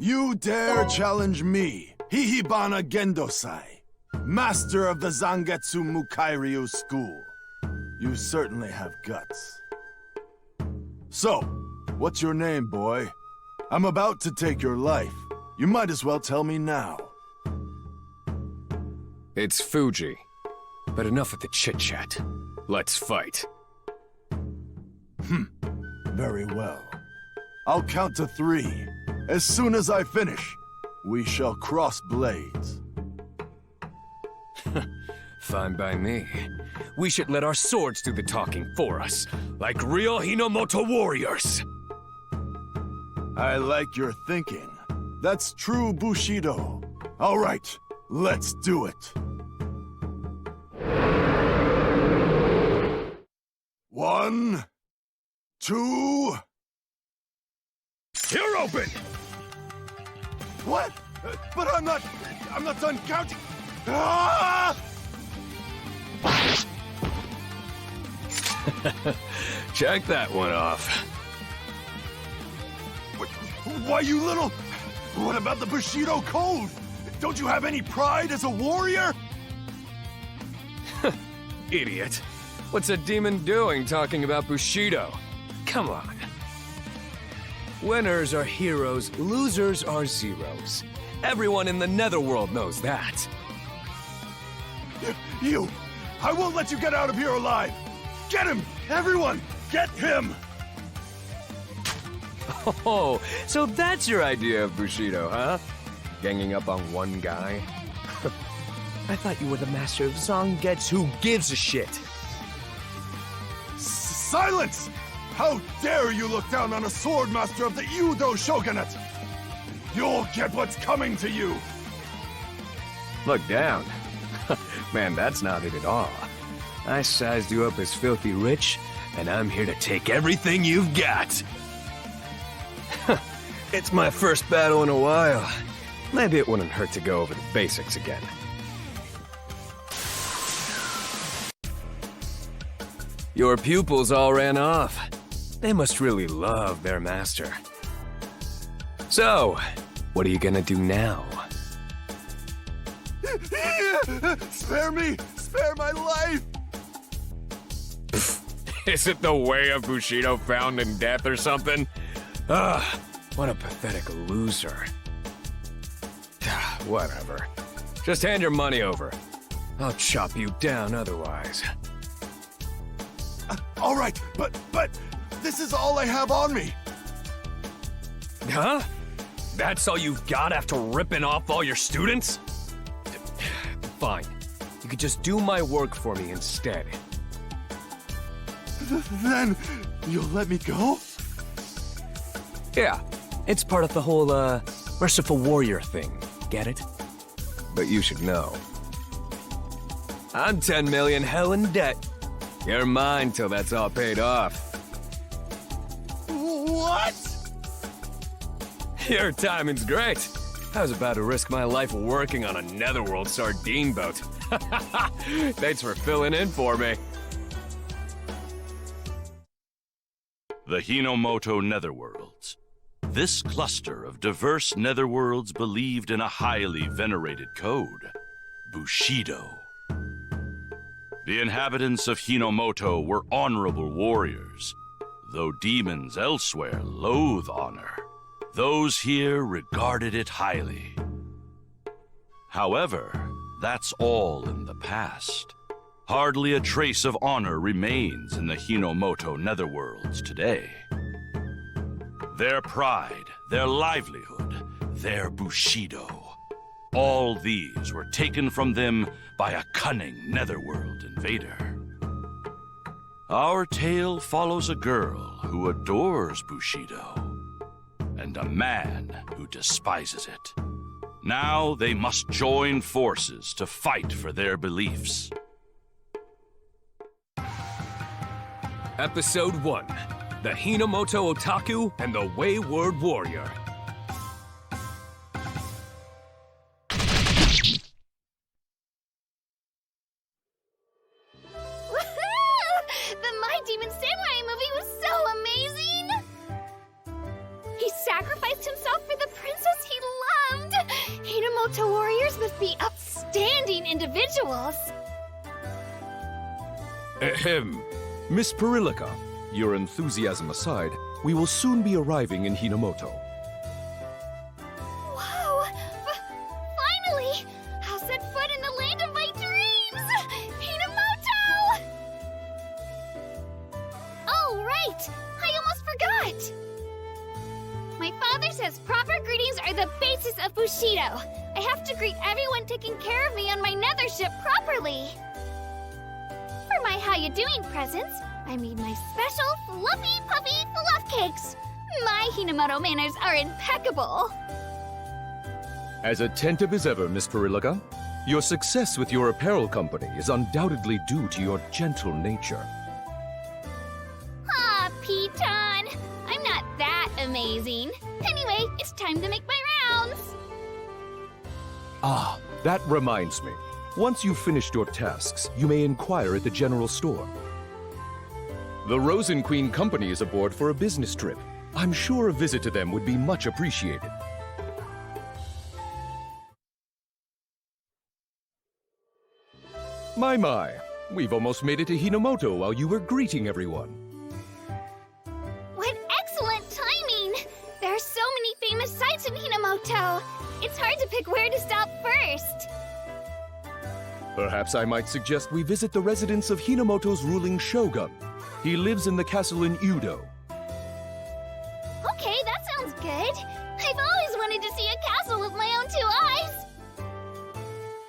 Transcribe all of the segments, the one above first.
You dare challenge me, Hihibana Gendosai, master of the Zangetsu Mukairyu school. You certainly have guts. So, what's your name, boy? I'm about to take your life. You might as well tell me now. It's Fuji. But enough of the chit-chat. Let's fight. Very well. I'll count to 3. As soon as I finish, we shall cross blades. Fine by me. We should let our swords do the talking for us, like real Hinomoto warriors. I like your thinking. That's true Bushido. All right, let's do it. 1, 2... You're open! What? But I'm not done counting. Ah! Check that one off. Why, you little... What about the Bushido Code? Don't you have any pride as a warrior? Idiot. What's a demon doing talking about Bushido? Come on. Winners are heroes, losers are zeros. Everyone in the Netherworld knows that. You! I won't let you get out of here alive! Get him! Everyone! Get him! Oh, so that's your idea of Bushido, huh? Ganging up on one guy? I thought you were the master of Zangetsu. Who gives a shit? Silence! How dare you look down on a sword master of the Udo Shogunate! You'll get what's coming to you! Look down. Man, that's not it at all. I sized you up as filthy rich, and I'm here to take everything you've got. It's my first battle in a while. Maybe it wouldn't hurt to go over the basics again. Your pupils all ran off. They must really love their master. So, what are you gonna do now? Spare me! Spare my life! Is it the way of Bushido found in death or something? Ugh, what a pathetic loser. Whatever. Just hand your money over. I'll chop you down otherwise. All right, but this is all I have on me. Huh? That's all you've got after ripping off all your students? Fine. You could just do my work for me instead. Then you'll let me go? Yeah, it's part of the whole, merciful warrior thing. Get it? But you should know. I'm 10 million hell in debt. You're mine till that's all paid off. What? Your timing's great. I was about to risk my life working on a Netherworld sardine boat. Thanks for filling in for me. The Hinomoto Netherworlds. This cluster of diverse netherworlds believed in a highly venerated code, Bushido. The inhabitants of Hinomoto were honorable warriors. Though demons elsewhere loathe honor, those here regarded it highly. However, that's all in the past. Hardly a trace of honor remains in the Hinomoto Netherworlds today. Their pride, their livelihood, their Bushido. All these were taken from them by a cunning Netherworld invader. Our tale follows a girl who adores Bushido, and a man who despises it. Now they must join forces to fight for their beliefs. Episode 1. The Hinomoto Otaku and the Wayward Warrior. The My Demon Samurai movie was so amazing! He sacrificed himself for the princess he Hinomoto warriors must be upstanding individuals. Ahem. Miss Perilica, your enthusiasm aside, we will soon be arriving in Hinomoto. Whoa! Finally! I'll set foot in the land of my dreams! Hinomoto! Oh, right! I almost forgot! My father says proper greetings are the basis of Bushido. I have to greet everyone taking care of me on my nether ship properly. For my how you doing presents, I made my special fluffy puffy fluff cakes. My Hinomoto manners are impeccable. As attentive as ever, Miss Perilica, your success with your apparel company is undoubtedly due to your gentle nature. Ah, Piton. I'm not that amazing. Anyway, it's time to make my rounds. Ah, that reminds me. Once you've finished your tasks, you may inquire at the general store. The Rosen Queen Company is aboard for a business trip. I'm sure a visit to them would be much appreciated. My, we've almost made it to Hinomoto while you were greeting everyone. What excellent timing! There are so many famous sites in Hinomoto. It's hard to pick where to stop first. Perhaps I might suggest we visit the residence of Hinomoto's ruling shogun. He lives in the castle in Udo. Okay, that sounds good. I've always wanted to see a castle with my own 2 eyes.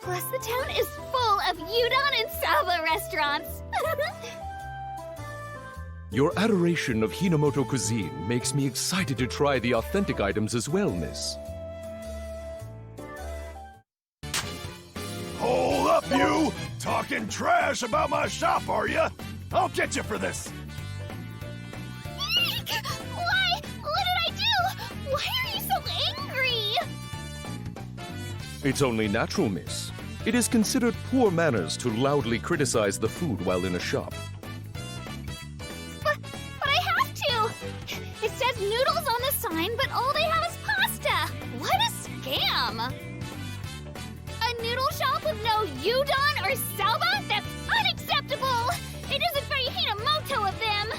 Plus, the town is full of udon and saba restaurants. Your adoration of Hinomoto cuisine makes me excited to try the authentic items as well, miss. Hold up, you! Talking trash about my shop, are ya? I'll get you for this! Eek! Why? What did I do? Why are you so angry? It's only natural, miss. It is considered poor manners to loudly criticize the food while in a shop. But I have to! It says noodles on the sign, but all they have is pasta! What a scam! A noodle shop with no udon or soba? That's unacceptable! It isn't very Hinomoto of them!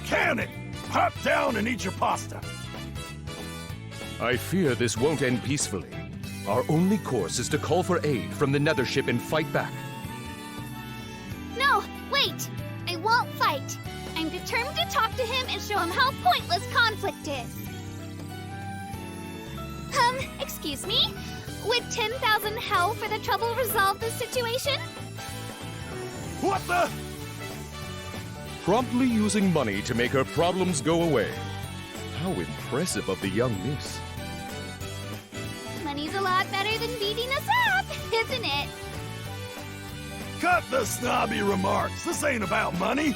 Can it! Hop down and eat your pasta! I fear this won't end peacefully. Our only course is to call for aid from the nethership and fight back. No, wait! I won't fight. I'm determined to talk to him and show him how pointless conflict is. Excuse me? Would 10,000 hell for the trouble resolve this situation? What the? Promptly using money to make her problems go away. How impressive of the young miss. Money's a lot better than beating us up, isn't it? Cut the snobby remarks. This ain't about money.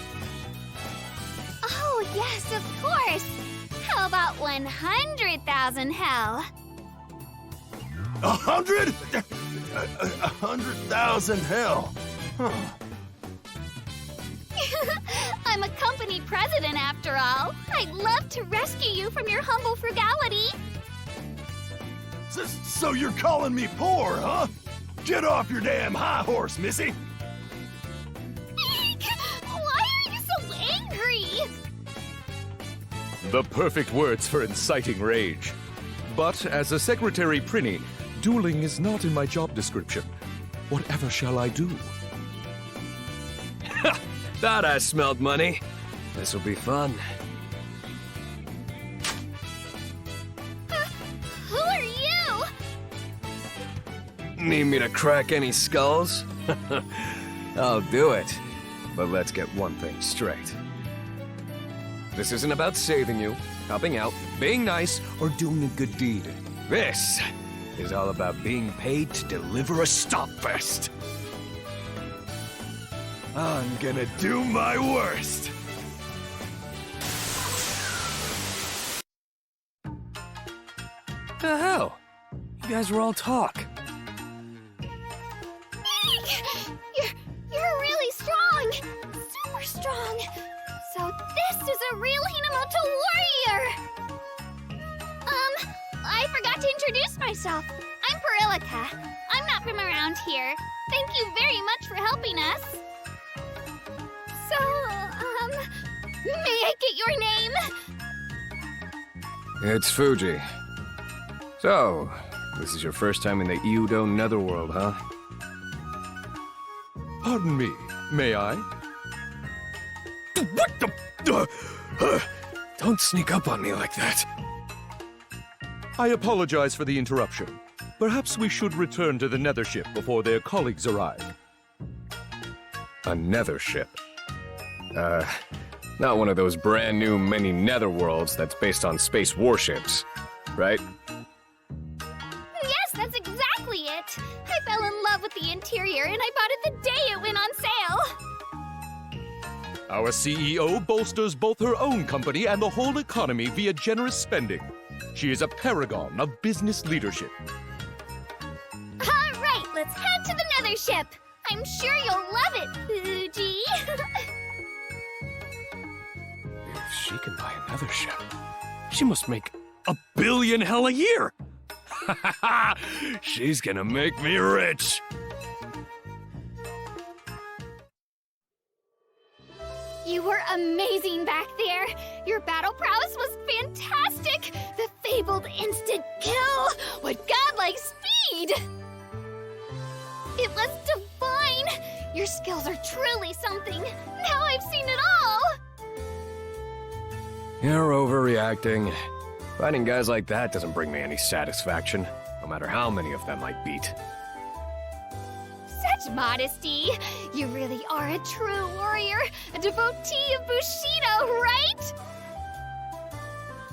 Oh, yes, of course. How about 100,000 hell? 100? 100,000 hell. Huh. I'm a company president, after all. I'd love to rescue you from your humble frugality. So you're calling me poor, huh? Get off your damn high horse, missy. Eek! Why are you so angry? The perfect words for inciting rage. But as a secretary printing, dueling is not in my job description. Whatever shall I do? Thought I smelled money. This'll be fun. Who are you? Need me to crack any skulls? I'll do it. But let's get one thing straight. This isn't about saving you, helping out, being nice, or doing a good deed. This is all about being paid to deliver a stopfest. I'm gonna do my worst. The hell? You guys were all talk. Eek! You're really strong. Super strong. So this is a real Hinomoto warrior. I forgot to introduce introduce myself. I'm Perilica. I'm not from around here. Thank you very much for helping us. So, may I get your name? It's Fuji. So, this is your first time in the Iudo Netherworld, huh? Pardon me, may I? What the? Don't sneak up on me like that. I apologize for the interruption. Perhaps we should return to the Nethership before their colleagues arrive. A nethership? Not one of those brand new mini netherworlds that's based on space warships, right? Yes, that's exactly it. I fell in love with the interior and I bought it the day it went on sale. Our CEO bolsters both her own company and the whole economy via generous spending. She is a paragon of business leadership. All right, let's head to the Nethership. I'm sure you'll love it, Fuji. If she can buy a nethership, she must make $1 billion hell a year! She's gonna make me rich! You were amazing back there. Your battle prowess was fantastic. The fabled instant kill with godlike speed. It was divine. Your skills are truly something. Now I've seen it all. You're overreacting. Fighting guys like that doesn't bring me any satisfaction, no matter how many of them I beat. Such modesty. You really are a true warrior, a devotee of Bushido, right?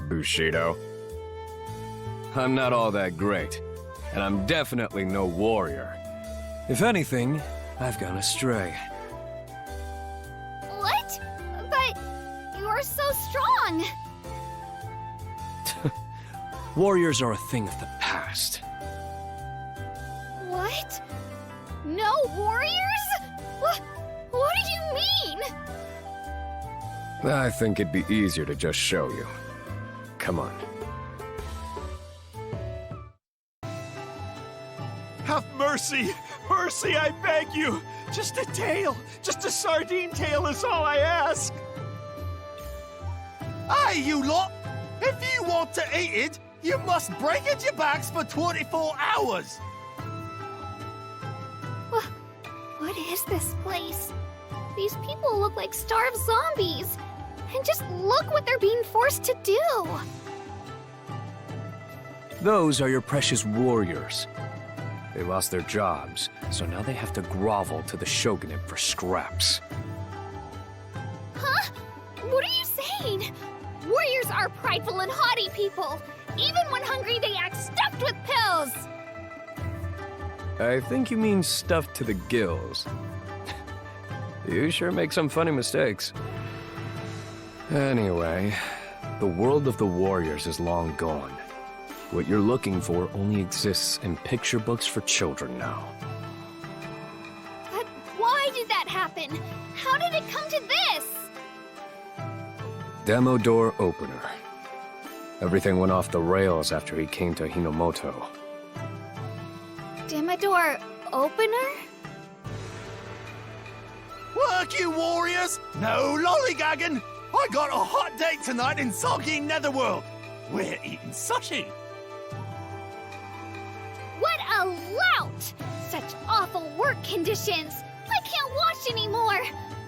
Bushido? I'm not all that great, and I'm definitely no warrior. If anything, I've gone astray. What? But you're so strong. Warriors are a thing of the past. What? No warriors? What do you mean? I think it'd be easier to just show you. Come on. Have mercy! Mercy, I beg you! Just a tail! Just a sardine tail is all I ask! Aye, you lot! If you want to eat it, you must break at your backs for 24 hours! What is this place? These people look like starved zombies. And just look what they're being forced to do. Those are your precious warriors. They lost their jobs, so now they have to grovel to the shogunate for scraps. Huh? What are you saying? Warriors are prideful and haughty people. Even when hungry, they act stuffed with pills. I think you mean stuffed to the gills. You sure make some funny mistakes. Anyway, the world of the warriors is long gone. What you're looking for only exists in picture books for children now. But why did that happen? How did it come to this? Demo door opener. Everything went off the rails after he came to Hinomoto. Dimmador opener? Work, you warriors! No lollygagging! I got a hot date tonight in soggy Netherworld! We're eating sushi! What a lout! Such awful work conditions! I can't watch anymore!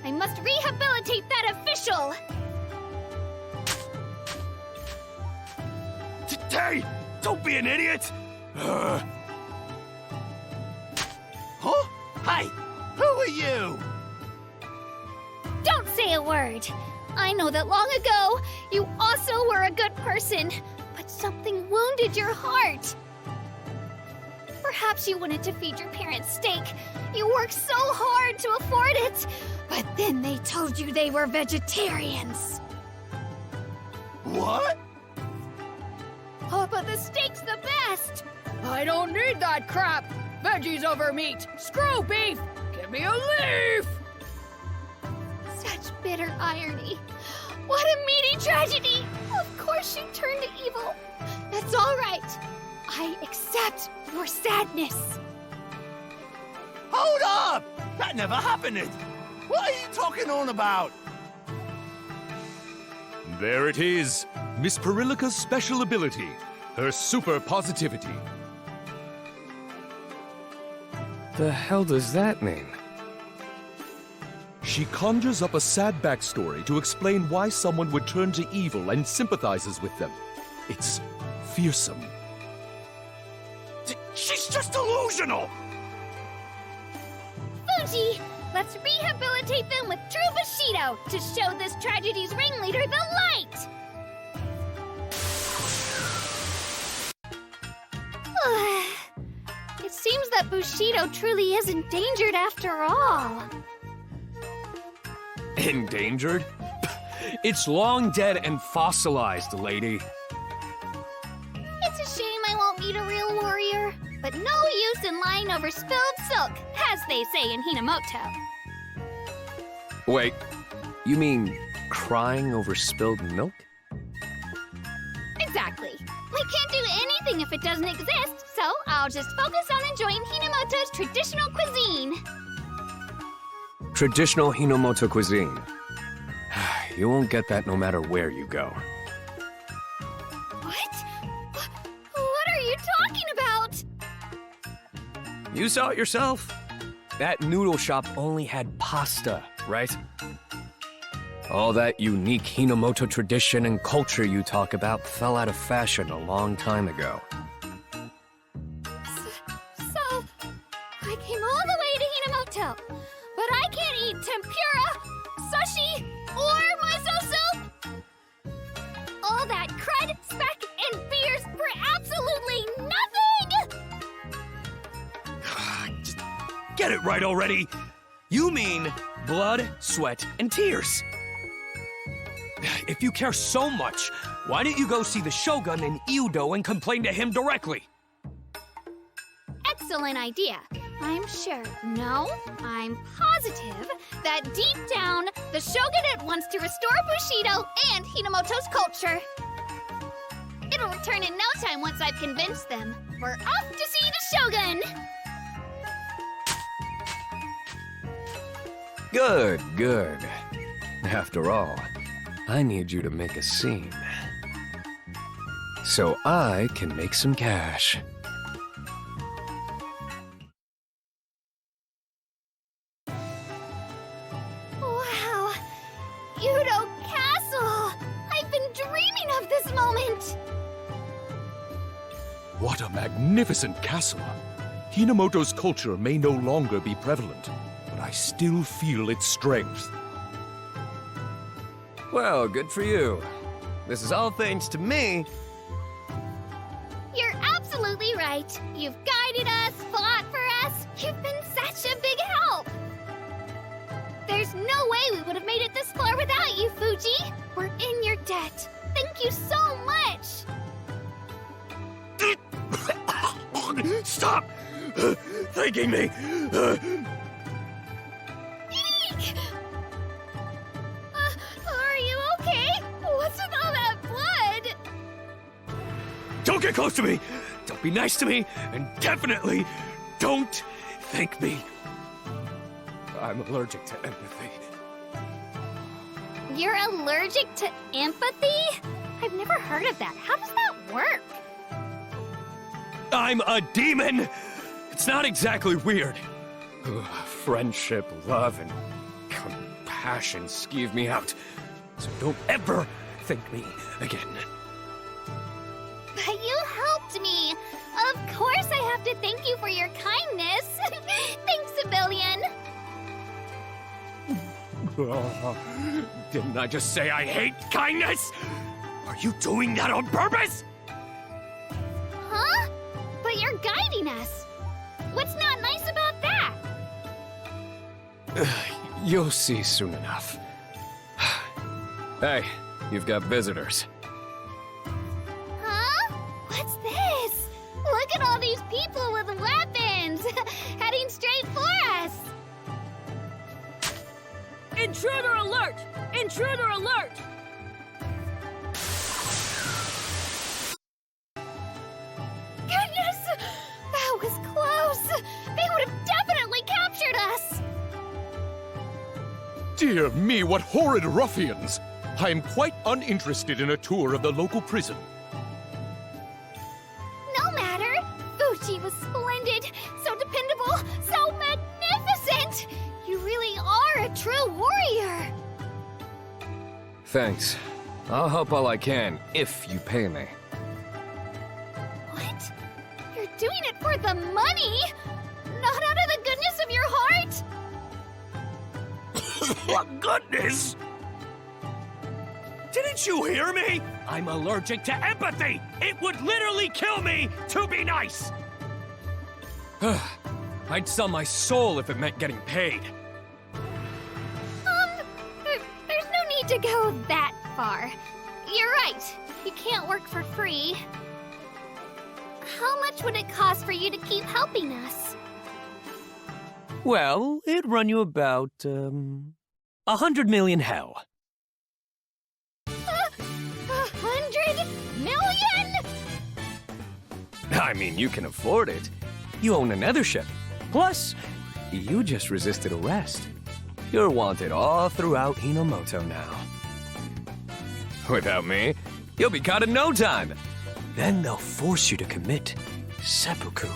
I must rehabilitate that official! Hey! Don't be an idiot! Huh? Hey! Who are you? Don't say a word! I know that long ago, you also were a good person, but something wounded your heart. Perhaps you wanted to feed your parents steak. You worked so hard to afford it, but then they told you they were vegetarians. What? Oh, but the steak's the best! I don't need that crap! Veggies over meat! Screw beef! Give me a leaf! Such bitter irony. What a meaty tragedy! Of course you turned to evil. That's all right. I accept your sadness. Hold up! That never happened! What are you talking on about? There it is. Miss Perilica's special ability. Her super positivity. The hell does that mean? She conjures up a sad backstory to explain why someone would turn to evil and sympathizes with them. It's fearsome. She's just delusional! Fuji, let's rehabilitate them with true Bushido to show this tragedy's ringleader the light! It seems that Bushido truly is endangered after all. Endangered? It's long dead and fossilized, lady. It's a shame I won't meet a real warrior, but no use in lying over spilled silk, as they say in Hinamoto. Wait, you mean crying over spilled milk? Exactly. We can't do anything if it doesn't exist, so I'll just focus on enjoying Hinamoto's traditional cuisine. Traditional Hinomoto cuisine. You won't get that no matter where you go. What? What are you talking about? You saw it yourself. That noodle shop only had pasta, right? All that unique Hinomoto tradition and culture you talk about fell out of fashion a long time ago. So, I came all the way to Hinamoto, but I can't eat tempura, sushi, or miso soup? All that crud, speck, and beers for absolutely nothing! Just get it right already. You mean blood, sweat, and tears. If you care so much, why don't you go see the Shogun in Iudo and complain to him directly? Excellent idea. I'm sure, no, I'm positive that deep down, the Shogunate wants to restore Bushido and Hinamoto's culture. It'll return in no time once I've convinced them. We're off to see the Shogun! Good, good. After all, I need you to make a scene. So I can make some cash. Wow! Iudo Castle! I've been dreaming of this moment! What a magnificent castle! Hinamoto's culture may no longer be prevalent, but I still feel its strength. Well, good for you. This is all thanks to me. You're absolutely right. You've guided us, fought for us. You've been such a big help. There's no way we would have made it this far without you, Fuji. We're in your debt. Thank you so much. Stop thanking me. Eek! Are you okay? What's with all that blood? Don't get close to me. Don't be nice to me. And definitely don't thank me. I'm allergic to empathy. You're allergic to empathy? I've never heard of that. How does that work? I'm a demon. It's not exactly weird. Friendship, love, and compassion skeeve me out. So don't ever thank me again. But you helped me. Of course I have to thank you for your kindness. Thanks, Civilian. Didn't I just say I hate kindness? Are you doing that on purpose? Huh? But you're guiding us. What's not nice about that? You'll see soon enough. Hey, you've got visitors. Huh? What's this? Look at all these people with weapons, heading straight for us. Intruder alert! Intruder alert! Good Dear me, what horrid ruffians! I am quite uninterested in a tour of the local prison. No matter. Fuji was splendid, so dependable, so magnificent. You really are a true warrior. Thanks. I'll help all I can, if you pay me. What? You're doing it for the money? Not out of the goodness of your heart? What goodness! Didn't you hear me? I'm allergic to empathy! It would literally kill me to be nice! I'd sell my soul if it meant getting paid. There's no need to go that far. You're right. You can't work for free. How much would it cost for you to keep helping us? Well, it'd run you about, 100 million hell. 100 million? I mean, you can afford it. You own a nethership. Plus, you just resisted arrest. You're wanted all throughout Hinomoto now. Without me, you'll be caught in no time. Then they'll force you to commit seppuku.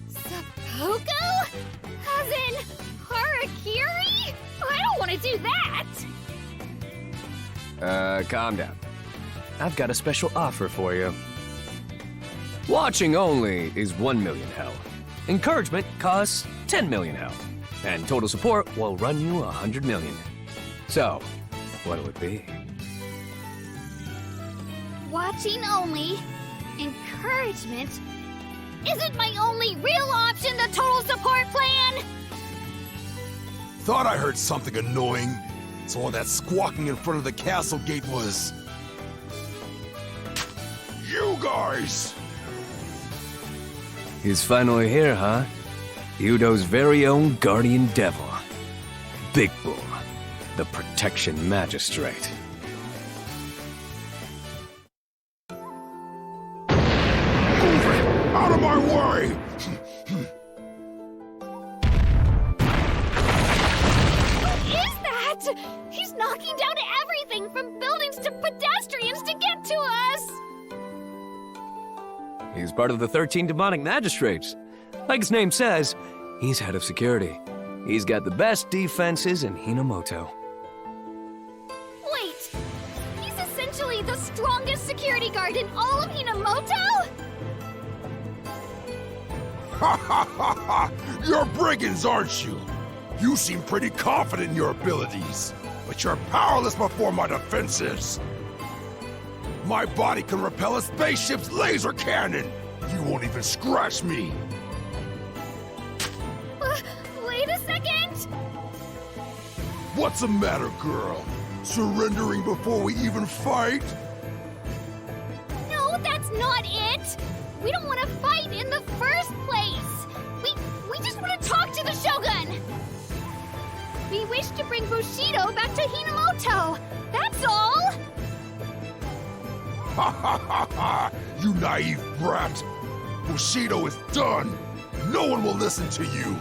Seppuku? As in harakiri? I don't want to do that! Calm down. I've got a special offer for you. Watching only is 1 million hell. Encouragement costs 10 million hell. And total support will run you 100 million. So, what'll it be? Watching only, encouragement, isn't my only real option the total support plan? Thought I heard something annoying. So all that squawking in front of the castle gate was... you guys! He's finally here, huh? Yudo's very own guardian devil. Big Bull, the protection magistrate. Move it! Out of my way! What is that? He's knocking down everything from buildings to pedestrians to get to us! He's part of the 13 demonic magistrates. Like his name says, he's head of security. He's got the best defenses in Hinomoto. Wait, he's essentially the strongest security guard in all of Hinomoto? Ha ha ha ha! You're brigands, aren't you? You seem pretty confident in your abilities, but you're powerless before my defenses. My body can repel a spaceship's laser cannon! You won't even scratch me! Wait a second! What's the matter, girl? Surrendering before we even fight? No, that's not it! We don't want to fight in the first place! We just want to talk to the Shogun! We wish to bring Bushido back to Hinomoto! That's all! Ha ha ha ha! You naive brat! Bushido is done! No one will listen to you!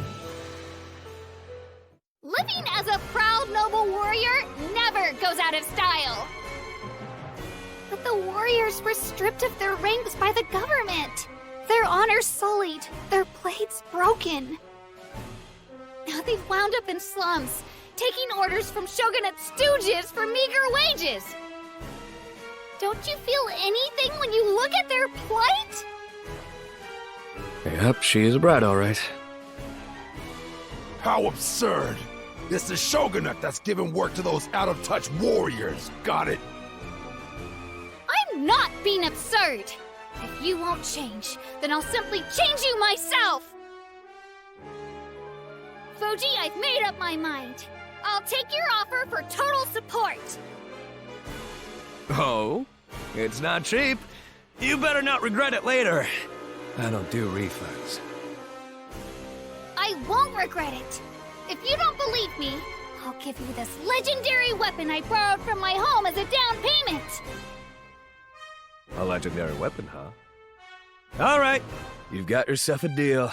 Living as a proud noble warrior never goes out of style! But the warriors were stripped of their ranks by the government! Their honor sullied, their blades broken. Now they've wound up in slums, taking orders from shogunate stooges for meager wages! Don't you feel anything when you look at their plight? Yep, she is a brat, all right. How absurd! It's the shogunate that's giving work to those out-of-touch warriors, got it? I'm not being absurd! If you won't change, then I'll simply change you myself! Fuji, I've made up my mind. I'll take your offer for total support. Oh? It's not cheap. You better not regret it later. I don't do refunds. I won't regret it. If you don't believe me, I'll give you this legendary weapon I borrowed from my home as a down payment. A legendary weapon, huh? All right, you've got yourself a deal.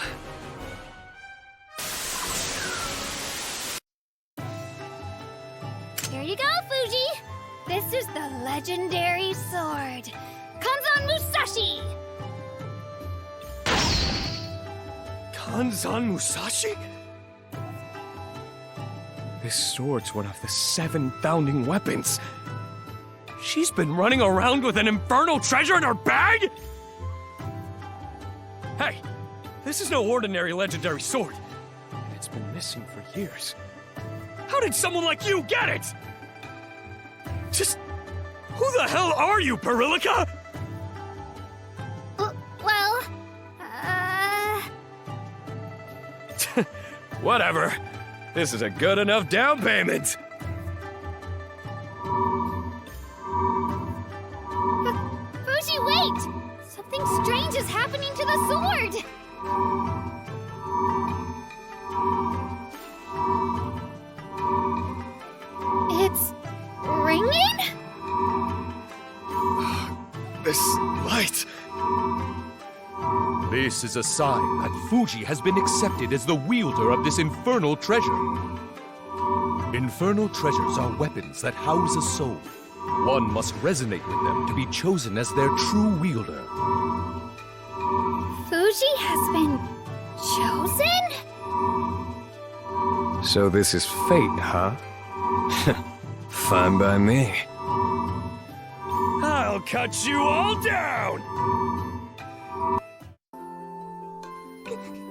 legendary sword. Kanzan Musashi! Kanzan Musashi? This sword's one of the 7 founding weapons. She's been running around with an infernal treasure in her bag? Hey, this is no ordinary legendary sword. It's been missing for years. How did someone like you get it? Just... who the hell are you, Perillica? Well, Whatever. This is a good enough down payment. Fuji, wait! Something strange is happening to the sword! It's ringing? This light... This is a sign that Fuji has been accepted as the wielder of this infernal treasure. Infernal treasures are weapons that house a soul. One must resonate with them to be chosen as their true wielder. Fuji has been chosen? So this is fate, huh? Fine by me. I'll cut you all down!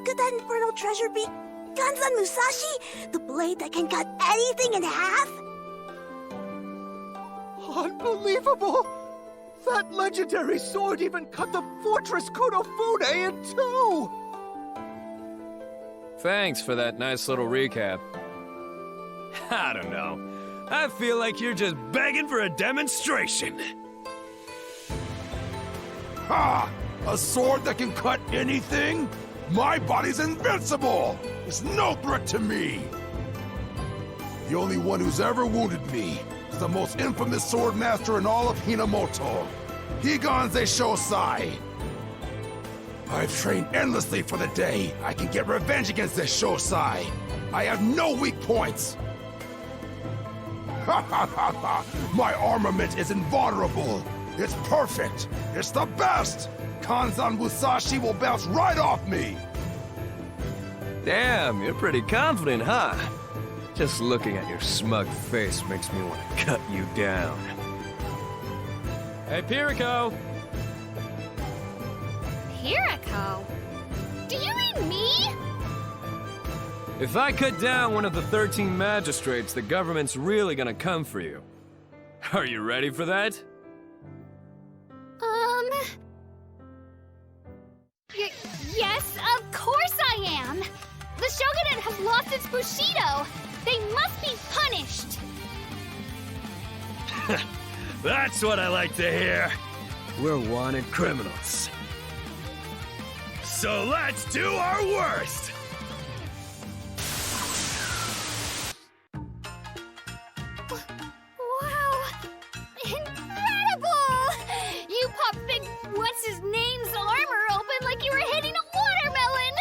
Could that infernal treasure be Kanzan Musashi? The blade that can cut anything in half? Unbelievable! That legendary sword even cut the fortress Kunofune in two! Thanks for that nice little recap. I don't know. I feel like you're just begging for a demonstration. Ha! A sword that can cut anything? My body's invincible! It's no threat to me! The only one who's ever wounded me is the most infamous sword master in all of Hinamoto, Higanze Shosai. I've trained endlessly for the day I can get revenge against this Shosai. I have no weak points. Ha ha ha ha! My armament is invulnerable. It's perfect. It's the best. Kanzan Musashi will bounce right off me. Damn, you're pretty confident, huh? Just looking at your smug face makes me want to cut you down. Hey, Piriko! Piriko? Do you mean me? If I cut down one of the 13 magistrates, the government's really gonna come for you. Are you ready for that? Yes, of course I am! The Shogunate has lost its Bushido! They must be punished! That's what I like to hear. We're wanted criminals. So let's do our worst! Wow! Incredible! You popped big what's-his-name's armor open like you were hitting a watermelon!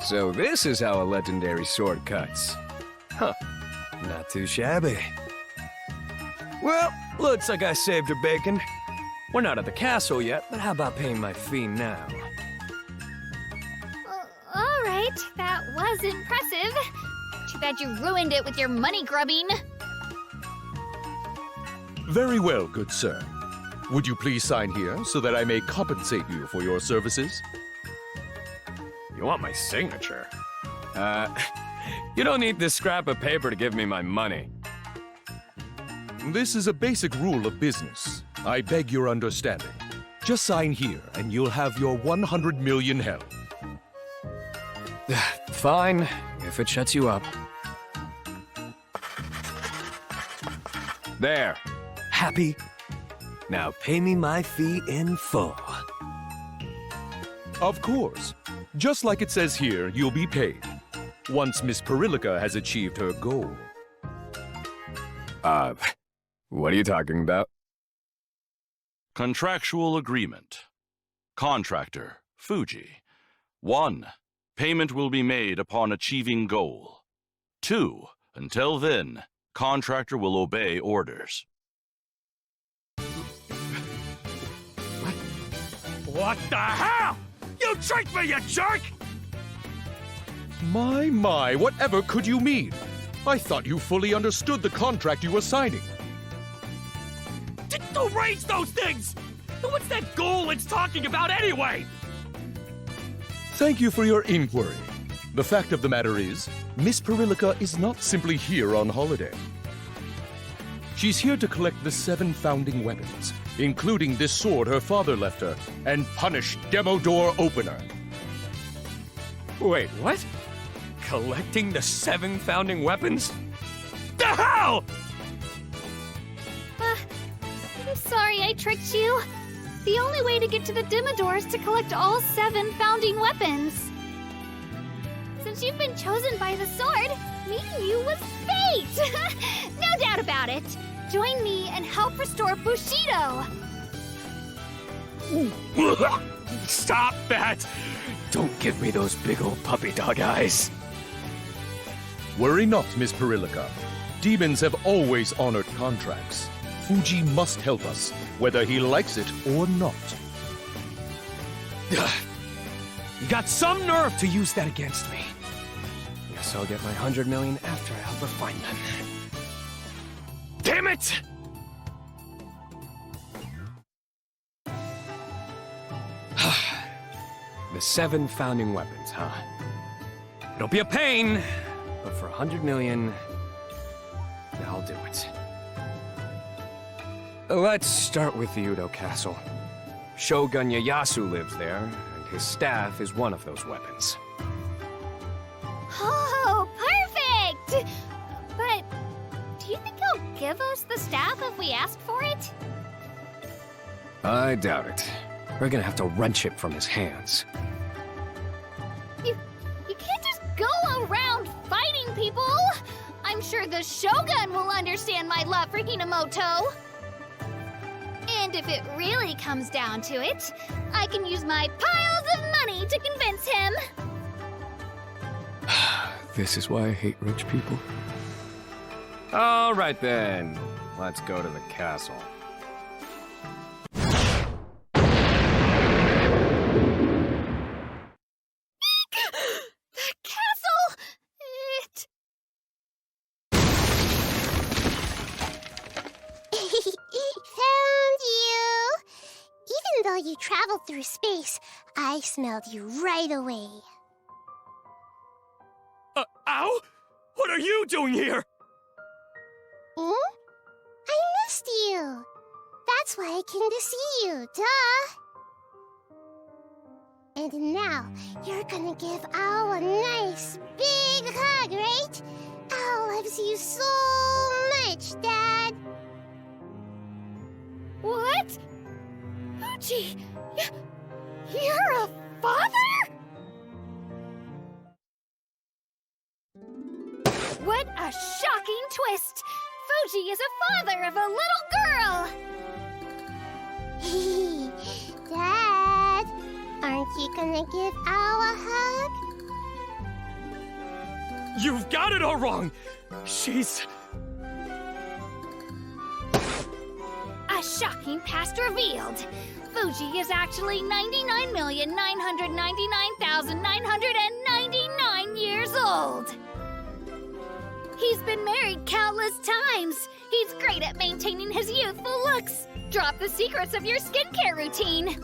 So this is how a legendary sword cuts. Huh. Not too shabby. Well, looks like I saved her bacon. We're not at the castle yet, but how about paying my fee now? Alright, that was impressive. Too bad you ruined it with your money grubbing. Very well, good sir. Would you please sign here so that I may compensate you for your services? You want my signature? You don't need this scrap of paper to give me my money. This is a basic rule of business. I beg your understanding. Just sign here and you'll have your 100 million hell. Fine, if it shuts you up. There. Happy? Now pay me my fee in full. Of course. Just like it says here, you'll be paid. Once Miss Perillica has achieved her goal. What are you talking about? Contractual agreement. Contractor, Fuji. 1. Payment will be made upon achieving goal. 2. Until then, contractor will obey orders. What the hell? You tricked me, you jerk! My, whatever could you mean? I thought you fully understood the contract you were signing. Who raised those things? What's that goal it's talking about anyway? Thank you for your inquiry. The fact of the matter is, Miss Perillica is not simply here on holiday. She's here to collect the 7 founding weapons, including this sword her father left her, and punish Demo Door Opener. Wait, what? Collecting the 7 founding weapons? The hell? I'm sorry I tricked you. The only way to get to the Dimmador is to collect all 7 founding weapons. Since you've been chosen by the sword, meeting you was fate! No doubt about it. Join me and help restore Bushido. Stop that! Don't give me those big old puppy dog eyes. Worry not, Miss Perillica. Demons have always honored contracts. Fuji must help us, whether he likes it or not. You got some nerve to use that against me. Guess I'll get my 100 million after I help her find them. Damn it! The 7 founding weapons, huh? It'll be a pain, but for 100 million, I'll do it. Let's start with the Udo Castle. Shogun Ieyasu lives there, and his staff is one of those weapons. Oh, perfect! But do you think he'll give us the staff if we ask for it? I doubt it. We're gonna have to wrench it from his hands. You can't just go around fighting people! I'm sure the Shogun will understand my love for Hinamoto. And if it really comes down to it, I can use my piles of money to convince him. This is why I hate rich people. All right then, let's go to the castle. The castle! Found you! Even though you traveled through space, I smelled you right away. Ow? What are you doing here? Hmm? I missed you. That's why I came to see you, duh. And now, you're gonna give Al a nice big hug, right? Al loves you so much, Dad. What? Fuji, you're a father? What a shocking twist! Fuji is a father of a little girl! Dad, aren't you gonna give Al a hug? You've got it all wrong! She's... A shocking past revealed! Fuji is actually 99,999,999 years old! He's been married countless times! He's great at maintaining his youthful looks! Drop the secrets of your skincare routine!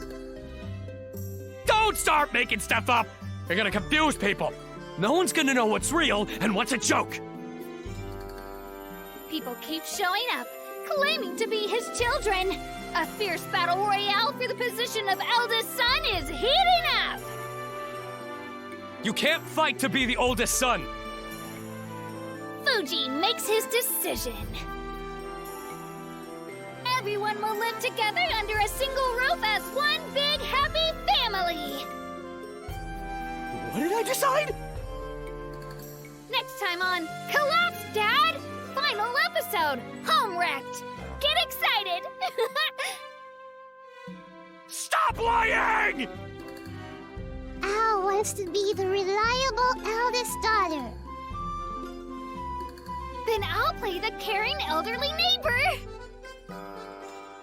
Don't start making stuff up! You're gonna confuse people! No one's gonna know what's real and what's a joke! People keep showing up, claiming to be his children! A fierce battle royale for the position of eldest son is heating up! You can't fight to be the oldest son! Fuji makes his decision. Everyone will live together under a single roof as one big happy family! What did I decide? Next time on Collapse, Dad! Final episode, Home Wrecked! Get excited! Stop lying! Al wants to be the reliable eldest daughter. Then I'll play the caring elderly neighbor!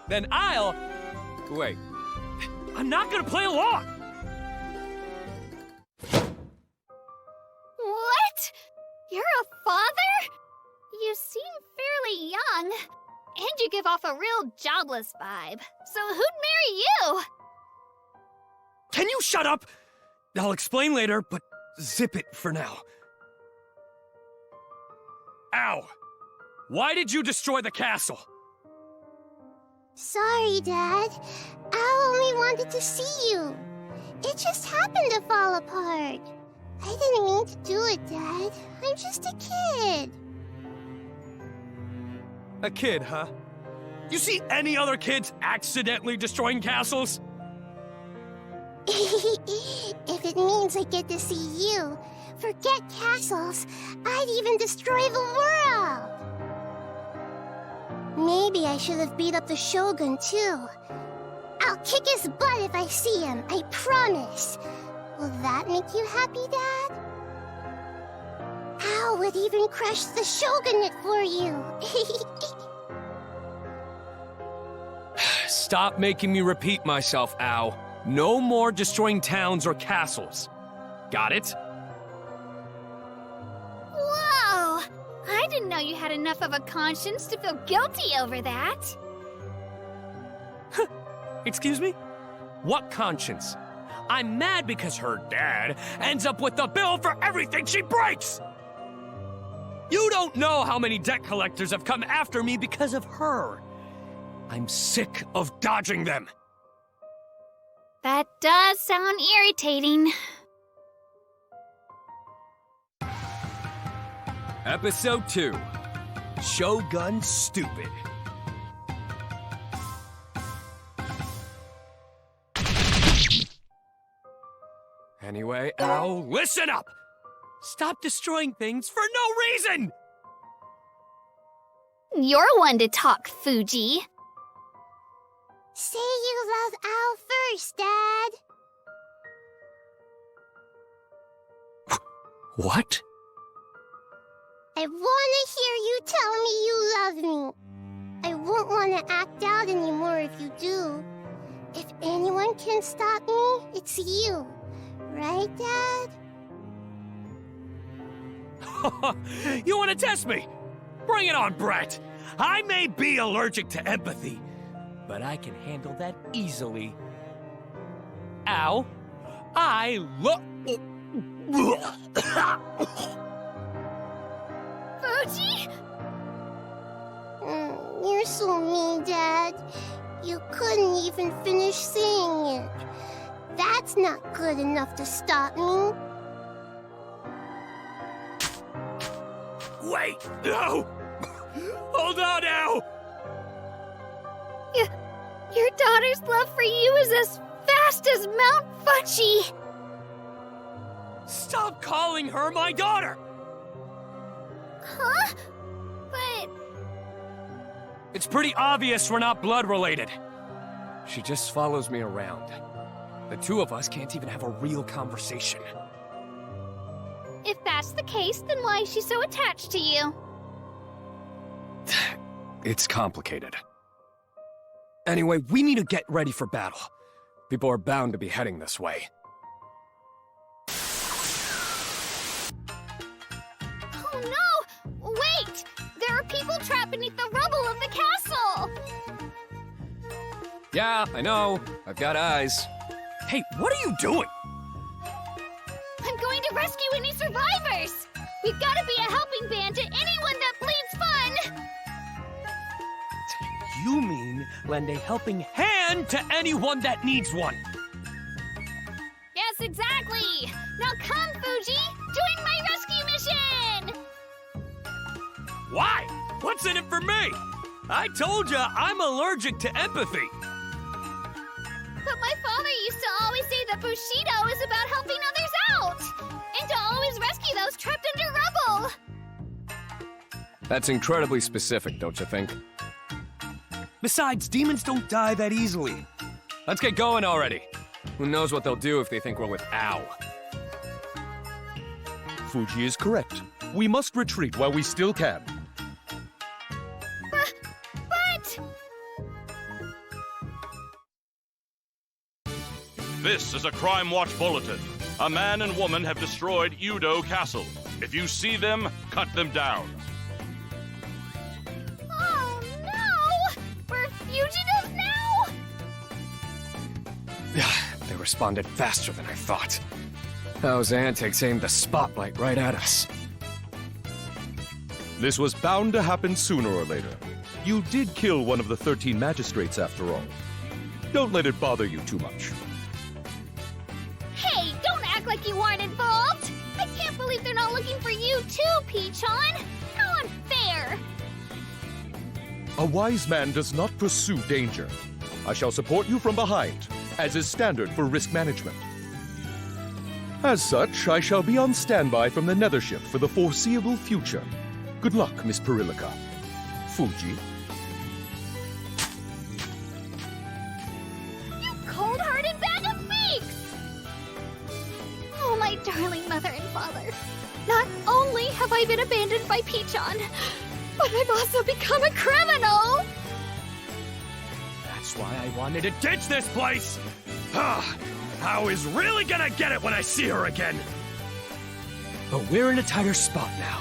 Then I'll... Wait. I'm not gonna play along! What? You're a father? You seem fairly young. And you give off a real jobless vibe. So who'd marry you? Can you shut up? I'll explain later, but zip it for now. Ow! Why did you destroy the castle? Sorry, Dad. Al only wanted to see you. It just happened to fall apart. I didn't mean to do it, Dad. I'm just a kid. A kid, huh? You see any other kids accidentally destroying castles? If it means I get to see you, forget castles. I'd even destroy the world. Maybe I should have beat up the Shogun, too. I'll kick his butt if I see him, I promise. Will that make you happy, Dad? Al would even crush the Shogunate for you. Stop making me repeat myself, Al. No more destroying towns or castles. Got it? Whoa! I didn't know you had enough of a conscience to feel guilty over that. Excuse me? What conscience? I'm mad because her dad ends up with the bill for everything she breaks! You don't know how many debt collectors have come after me because of her. I'm sick of dodging them. That does sound irritating. Episode 2. Shogun Stupid. Anyway, Al, listen up! Stop destroying things for no reason! You're one to talk, Fuji. Say you love Al first, Dad. What? I want to hear you tell me you love me. I won't want to act out anymore if you do. If anyone can stop me, it's you. Right, Dad? You want to test me? Bring it on, Brett! I may be allergic to empathy, but I can handle that easily. Ow! I look... Fuji? You're so mean, Dad. You couldn't even finish saying it. That's not good enough to stop me. Wait, no! Hold on now! Your daughter's love for you is as vast as Mount Fuji. Stop calling her my daughter! Huh? But... It's pretty obvious we're not blood related. She just follows me around. The two of us can't even have a real conversation. if that's the case, then why is she so attached to you? It's complicated. Anyway, we need to get ready for battle. People are bound to be heading this way. Oh no! Wait! There are people trapped beneath the rubble of the castle! Yeah, I know. I've got eyes. Hey, what are you doing? I'm going to rescue any survivors! We've got to be a helping band to anyone that bleeds fun! You mean lend a helping hand to anyone that needs one? Yes, exactly! Now come, Fuji! Join my rescue mission! Why? What's in it for me? I told you I'm allergic to empathy. But my father used to always say that Bushido is about helping others out! And to always rescue those trapped under rubble! That's incredibly specific, don't you think? Besides, demons don't die that easily. Let's get going already. Who knows what they'll do if they think we're with Ao. Fuji is correct. We must retreat while we still can. But... This is a Crime Watch bulletin. A man and woman have destroyed Udo Castle. If you see them, cut them down. Oh no! We're fugitives now? They responded faster than I thought. Those antics aimed the spotlight right at us. This was bound to happen sooner or later. You did kill one of the 13 magistrates after all. Don't let it bother you too much. Hey, don't act like you aren't involved! I can't believe they're not looking for you too, Peachon! How unfair! A wise man does not pursue danger. I shall support you from behind, as is standard for risk management. As such, I shall be on standby from the Nethership for the foreseeable future. Good luck, Miss Perilica. Fuji. You cold-hearted bag of fakes! Oh, my darling mother and father. Not only have I been abandoned by Peachon, but I've also become a criminal! That's why I wanted to ditch this place! How is really gonna get it when I see her again? But we're in a tighter spot now.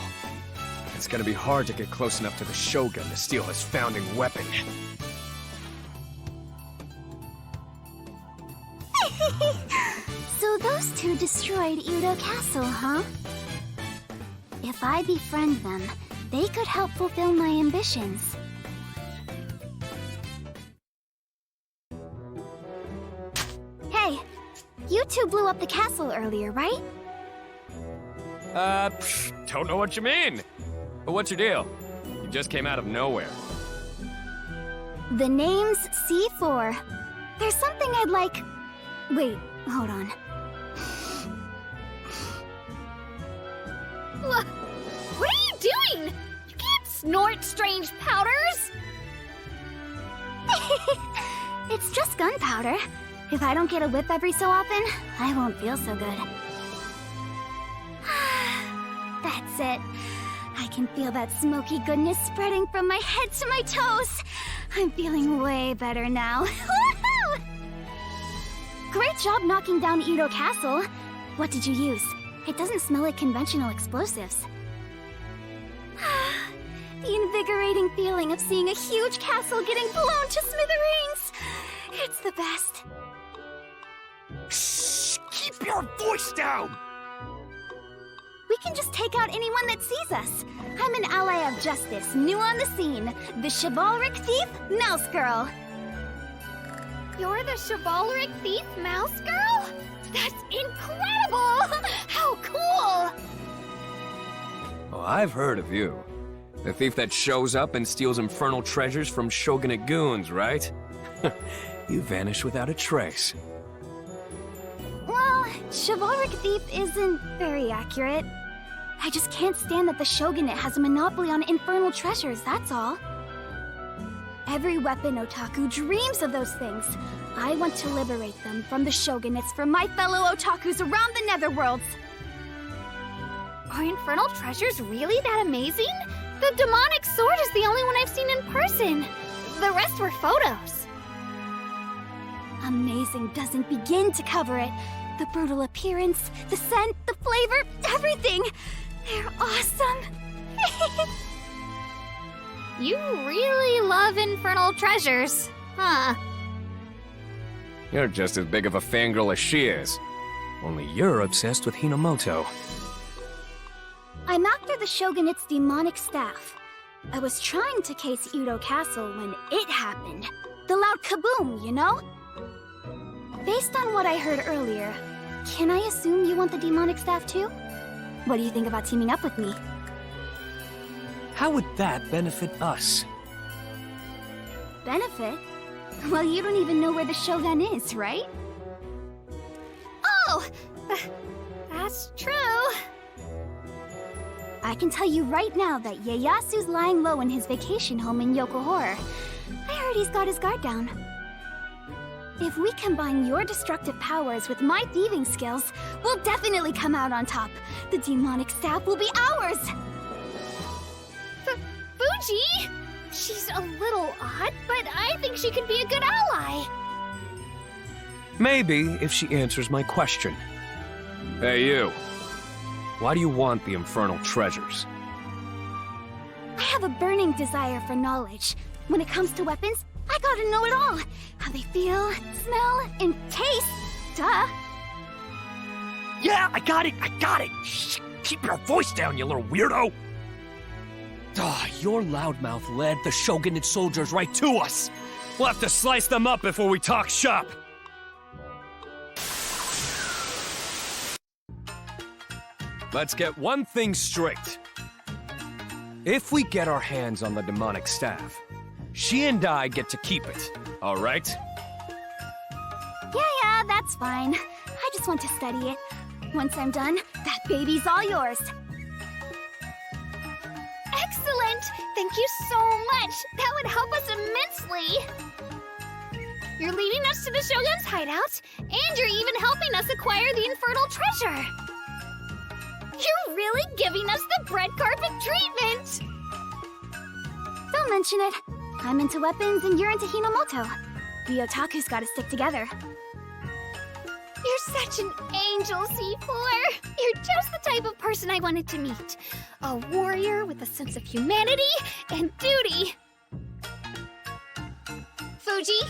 It's gonna be hard to get close enough to the Shogun to steal his founding weapon. So those two destroyed Udo Castle, huh? If I befriend them, they could help fulfill my ambitions. Hey, you two blew up the castle earlier, right? Don't know what you mean. But what's your deal? You just came out of nowhere. The name's C4. There's something I'd like... Wait, hold on. What are you doing? You can't snort strange powders! It's just gunpowder. If I don't get a whip every so often, I won't feel so good. That's it. I can feel that smoky goodness spreading from my head to my toes. I'm feeling way better now. Great job knocking down Udo Castle. What did you use? It doesn't smell like conventional explosives. The invigorating feeling of seeing a huge castle getting blown to smithereens. It's the best. Shh! Keep your voice down! We can just take out anyone that sees us. I'm an ally of justice, new on the scene. The chivalric thief, Mouse Girl. You're the chivalric thief, Mouse Girl? That's incredible! How cool! Oh, I've heard of you. The thief that shows up and steals infernal treasures from shogunate goons, right? You vanish without a trace. Well, chivalric thief isn't very accurate. I just can't stand that the shogunate has a monopoly on infernal treasures, that's all. Every weapon otaku dreams of those things. I want to liberate them from the shogunates for my fellow otakus around the netherworlds. Are infernal treasures really that amazing? The demonic sword is the only one I've seen in person. The rest were photos. Amazing doesn't begin to cover it. The brutal appearance, the scent, the flavor, everything. They're awesome. You really love infernal treasures, huh? You're just as big of a fangirl as she is. Only you're obsessed with Hinomoto. I'm after the shogunate's demonic staff. I was trying to case Udo Castle when it happened. The loud kaboom, you know? Based on what I heard earlier, can I assume you want the demonic staff too? What do you think about teaming up with me? How would that benefit us? Benefit? Well, you don't even know where the Shogun is, right? Oh! That's true. I can tell you right now that Ieyasu's lying low in his vacation home in Yokohara. I heard he's got his guard down. If we combine your destructive powers with my thieving skills, we'll definitely come out on top. The demonic staff will be ours! Fuji? She's a little odd, but I think she could be a good ally. Maybe if she answers my question. Hey, you. Why do you want the infernal treasures? I have a burning desire for knowledge. When it comes to weapons, I gotta know it all. How they feel, smell, and taste. Duh. Yeah, I got it! Shh, keep your voice down, you little weirdo! Your loudmouth led the Shogunate soldiers right to us! We'll have to slice them up before we talk shop! Let's get one thing straight. If we get our hands on the demonic staff, she and I get to keep it, all right? Yeah, that's fine. I just want to study it. Once I'm done, that baby's all yours. Excellent! Thank you so much! That would help us immensely! You're leading us to the Shogun's hideout, and you're even helping us acquire the infernal treasure! You're really giving us the bread carpet treatment! Don't mention it. I'm into weapons and you're into Hinomoto. We otakus gotta stick together. You're such an angel, C4. You're just the type of person I wanted to meet. A warrior with a sense of humanity and duty. Fuji,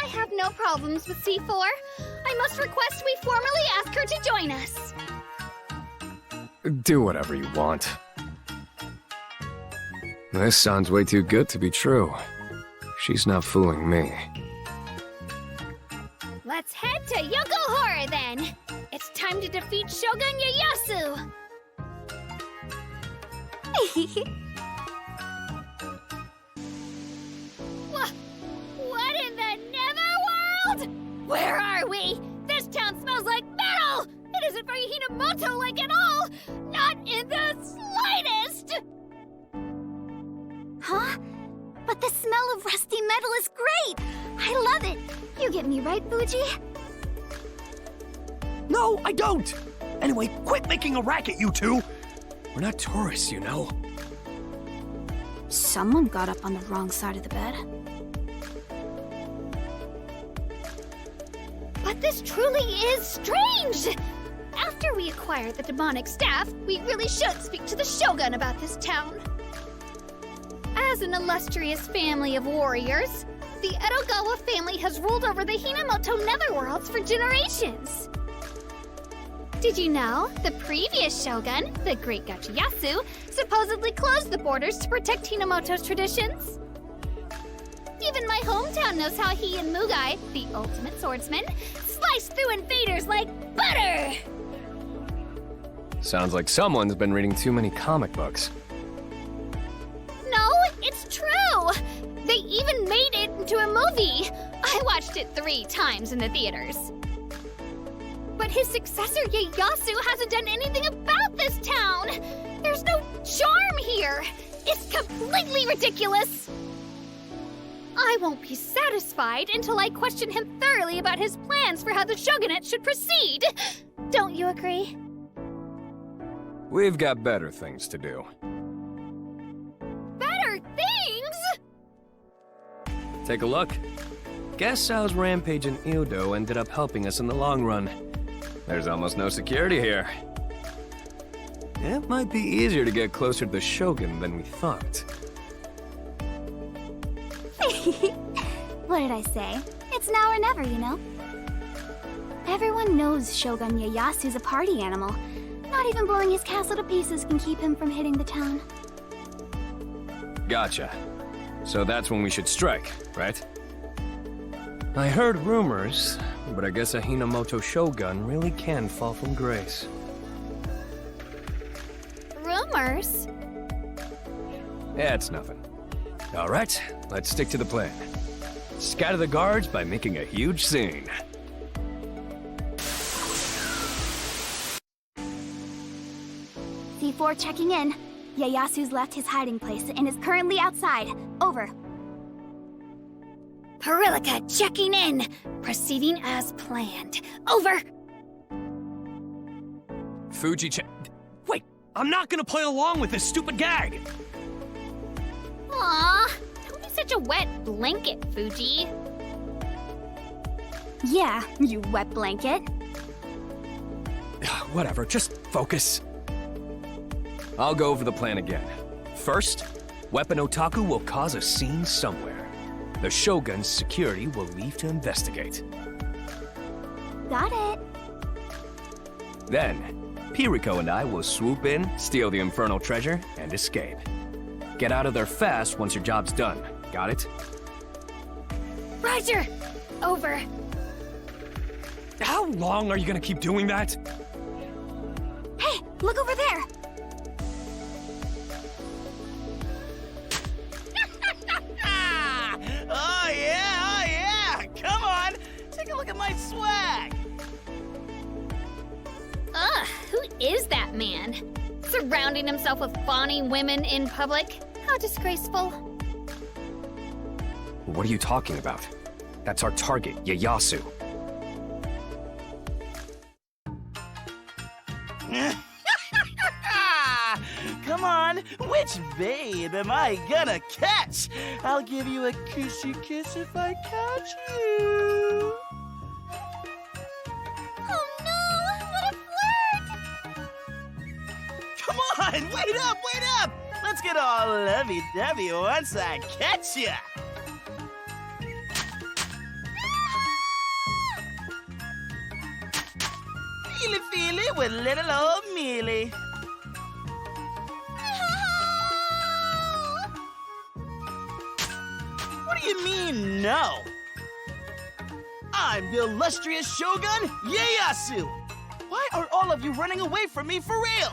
I have no problems with C4. I must request we formally ask her to join us. Do whatever you want. This sounds way too good to be true. She's not fooling me. Let's head to Yokohara then. It's time to defeat Shogun Ieyasu. What in the netherworld? Where are we? This town smells like metal! It isn't very Hinomoto-like at all! Not in the slightest! Huh? But the smell of rusty metal is great! I love it! You get me right, Fuji? No, I don't! Anyway, quit making a racket, you two! We're not tourists, you know. Someone got up on the wrong side of the bed. But this truly is strange! After we acquire the demonic staff, we really should speak to the Shogun about this town. As an illustrious family of warriors, the Edogawa family has ruled over the Hinomoto netherworlds for generations. Did you know the previous shogun, the great Gachiyasu, supposedly closed the borders to protect Hinomoto's traditions? Even my hometown knows how he and Mugai, the ultimate swordsman, sliced through invaders like butter! Sounds like someone's been reading too many comic books. No, it's true! They even made it into a movie! I watched it 3 times in the theaters. But his successor, Ieyasu, hasn't done anything about this town! There's no charm here! It's completely ridiculous! I won't be satisfied until I question him thoroughly about his plans for how the shogunate should proceed! Don't you agree? We've got better things to do. Better things? Take a look. Guess how's Rampage and Ildo ended up helping us in the long run. There's almost no security here. It might be easier to get closer to the Shogun than we thought. What did I say? It's now or never, you know? Everyone knows Shogun Ieyasu's a party animal. Not even blowing his castle to pieces can keep him from hitting the town. Gotcha. So that's when we should strike, right? I heard rumors, but I guess a Hinomoto shogun really can fall from grace. Rumors? Yeah, it's nothing. All right, let's stick to the plan. Scatter the guards by making a huge scene. C4 checking in. Ieyasu's left his hiding place and is currently outside. Over. Perilika checking in. Proceeding as planned. Over. Fuji Wait, I'm not gonna play along with this stupid gag! Aw, don't be such a wet blanket, Fuji. Yeah, you wet blanket. Whatever, just focus. I'll go over the plan again. First, Weapon Otaku will cause a scene somewhere. The Shogun's security will leave to investigate. Got it. Then, Piriko and I will swoop in, steal the infernal treasure, and escape. Get out of there fast once your job's done. Got it? Roger. Over. How long are you gonna keep doing that? Hey, look over there. Oh yeah! Come on! Take a look at my swag! Ugh, who is that man? Surrounding himself with fawning women in public? How disgraceful. What are you talking about? That's our target, Ieyasu. Come on, which babe am I gonna catch? I'll give you a kissy kiss if I catch you. Oh no, what a flirt! Come on, wait up! Let's get all lovey-dovey once I catch ya. Feely with little old Mealy. What do you mean, no? I'm the illustrious Shogun Ieyasu. Why are all of you running away from me for real?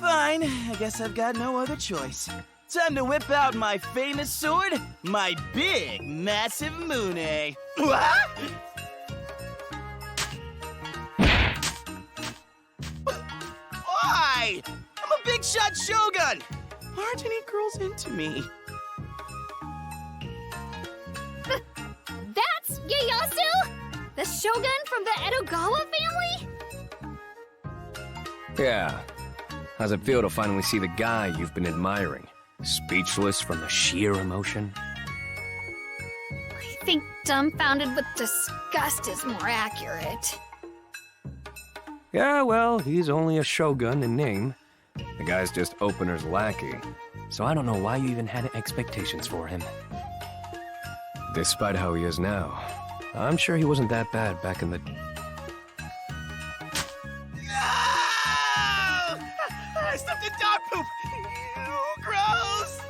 Fine, I guess I've got no other choice. Time to whip out my famous sword, my big, massive Mune. What? Why? I'm a big shot Shogun. Aren't any girls into me? That's Ieyasu? The Shogun from the Edogawa family? Yeah. How's it feel to finally see the guy you've been admiring? Speechless from the sheer emotion? I think dumbfounded with disgust is more accurate. Yeah, well, he's only a shogun in name. The guy's just Opener's lackey. So I don't know why you even had expectations for him. Despite how he is now, I'm sure he wasn't that bad back in the... No! I stepped in dog poop! Ew, gross!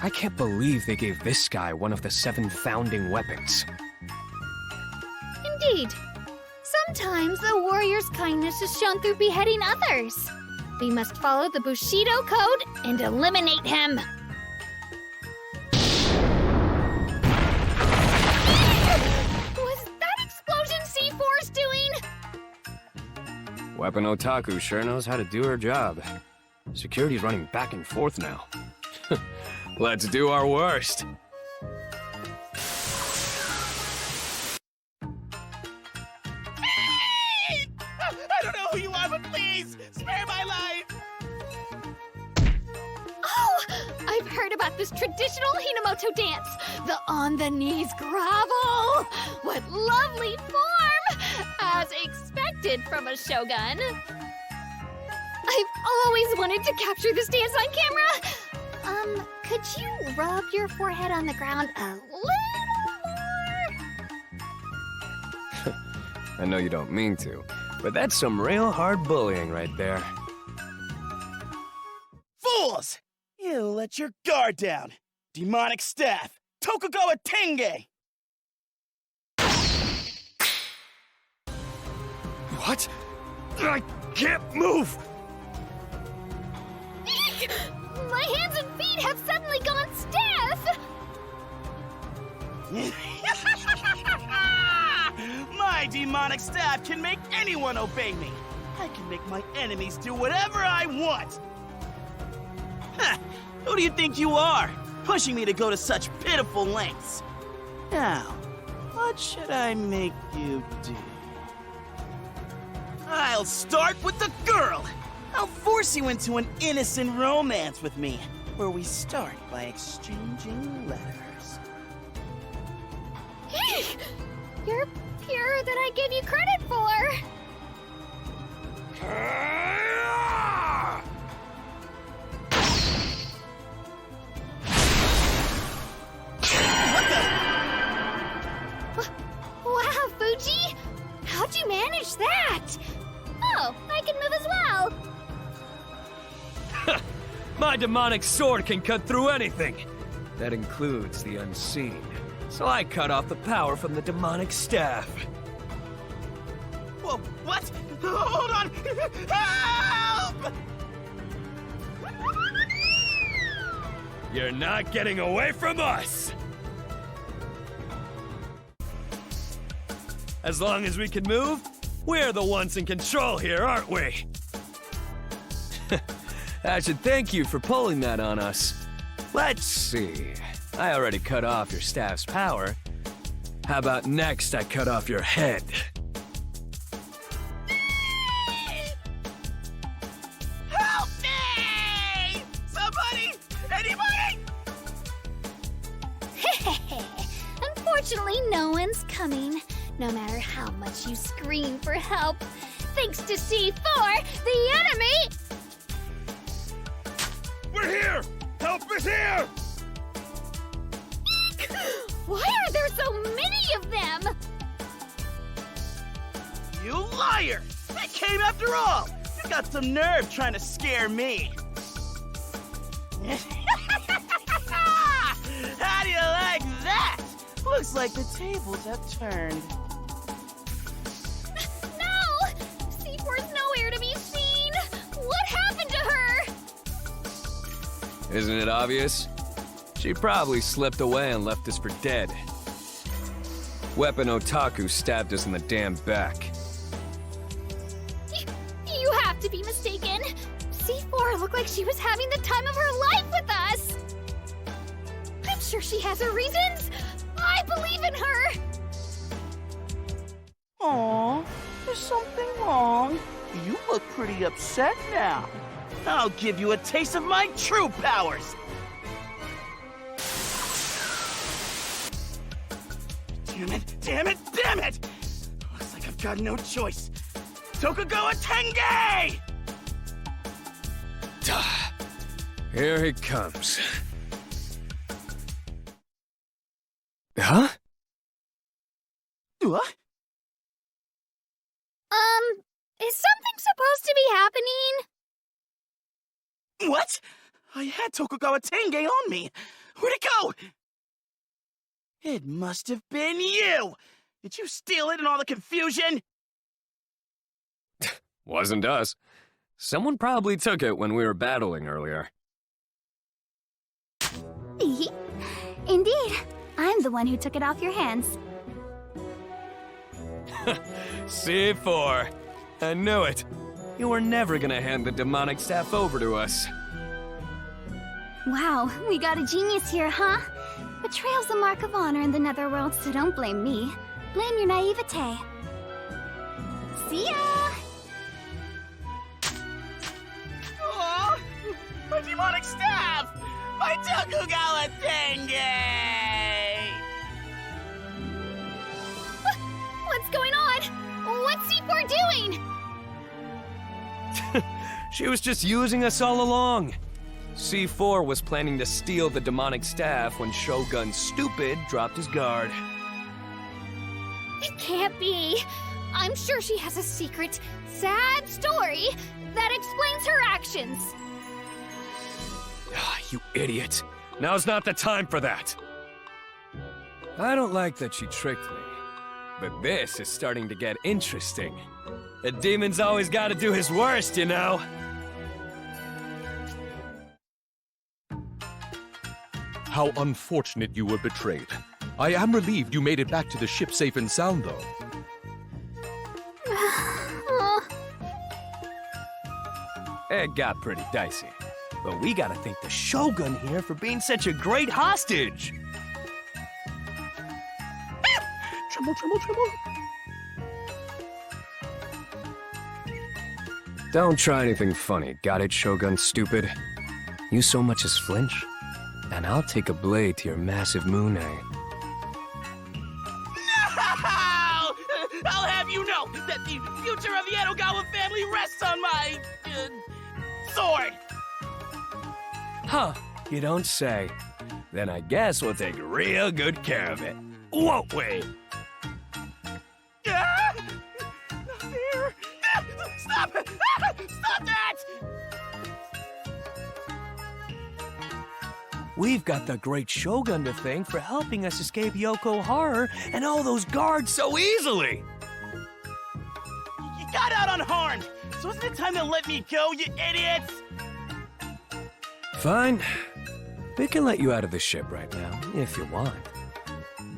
I can't believe they gave this guy one of the 7 founding weapons. Indeed. Sometimes a warrior's kindness is shown through beheading others. We must follow the Bushido code and eliminate him. Was that explosion C4's doing? Weapon Otaku sure knows how to do her job. Security's running back and forth now. Let's do our worst. I don't know who you are, but please, spare my life! Oh, I've heard about this traditional Hinamoto dance. The on-the-knees grovel. What lovely form! As expected from a shogun. I've always wanted to capture this dance on camera. Could you rub your forehead on the ground a little more? I know you don't mean to, but that's some real hard bullying right there. Fools! You let your guard down. Demonic staff, Tokugawa Tenge! What? I can't move! Eek! My hands and feet have suddenly gone stiff! My demonic staff can make anyone obey me. I can make my enemies do whatever I want. Ha! Who do you think you are? Pushing me to go to such pitiful lengths. Now, what should I make you do? I'll start with the girl. I'll force you into an innocent romance with me, where we start by exchanging letters. You're purer than I give you credit for. Wow, Fuji! How'd you manage that? Oh, I can move as well. My demonic sword can cut through anything. That includes the unseen. So I cut off the power from the demonic staff. Whoa, what? Hold on! Help! You're not getting away from us! As long as we can move, we're the ones in control here, aren't we? I should thank you for pulling that on us. Let's see. I already cut off your staff's power. How about next I cut off your head? Help me! Somebody! Anybody! Unfortunately, no one's coming. No matter how much you scream for help. Thanks to C4, the enemy... We're here! Help is here! Why are there so many of them? You liar! They came after all! You got some nerve trying to scare me! How do you like that? Looks like the tables have turned. No! C4's nowhere to be seen! What happened to her? Isn't it obvious? She probably slipped away and left us for dead. Weapon Otaku stabbed us in the damn back. You have to be mistaken. C4 looked like she was having the time of her life with us. I'm sure she has her reasons. I believe in her. Aw, is something wrong? You look pretty upset now. I'll give you a taste of my true powers. Damn it, damn it, damn it! Looks like I've got no choice. Tokugawa Tenge! Here he comes. Huh? What? Is something supposed to be happening? What? I had Tokugawa Tenge on me. Where'd it go? It must have been you! Did you steal it in all the confusion? Wasn't us. Someone probably took it when we were battling earlier. Indeed. I'm the one who took it off your hands. C4. I knew it. You were never gonna hand the demonic staff over to us. Wow, we got a genius here, huh? Betrayal's a mark of honor in the netherworld, so don't blame me. Blame your naivete. See ya! Oh, my demonic staff! My Tokugawa Tenge! What's going on? What's C4 doing? She was just using us all along. C4 was planning to steal the demonic staff when Shogun Stupid dropped his guard. It can't be. I'm sure she has a secret, sad story that explains her actions. You idiot. Now's not the time for that. I don't like that she tricked me. But this is starting to get interesting. A demon's always gotta do his worst, you know? How unfortunate you were betrayed. I am relieved you made it back to the ship safe and sound, though. It got pretty dicey. But we gotta thank the Shogun here for being such a great hostage. Tremble, tremble, tremble. Don't try anything funny, got it, Shogun Stupid? You so much as flinch, and I'll take a blade to your massive moon eye. now that the future of the Edogawa family rests on my... sword! Huh, you don't say. Then I guess we'll take real good care of it. Won't we? Ah! Not fair! Ah! Stop! Ah! Stop that! We've got the great Shogun to thank for helping us escape Yoko Horror and all those guards so easily. You got out unharmed! So isn't it time to let me go, you idiots? Fine. We can let you out of the ship right now, if you want.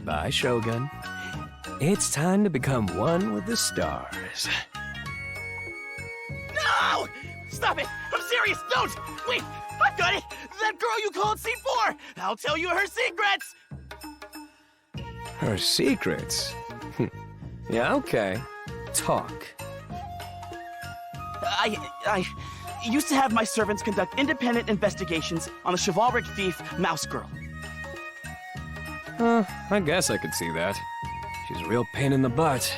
Bye, Shogun. It's time to become one with the stars. No! Stop it! I'm serious! Don't! Wait! I've got it! That girl you called C4! I'll tell you her secrets! Her secrets? Yeah, okay. Talk. I used to have my servants conduct independent investigations on the chivalric thief, Mouse Girl. I guess I could see that. She's a real pain in the butt.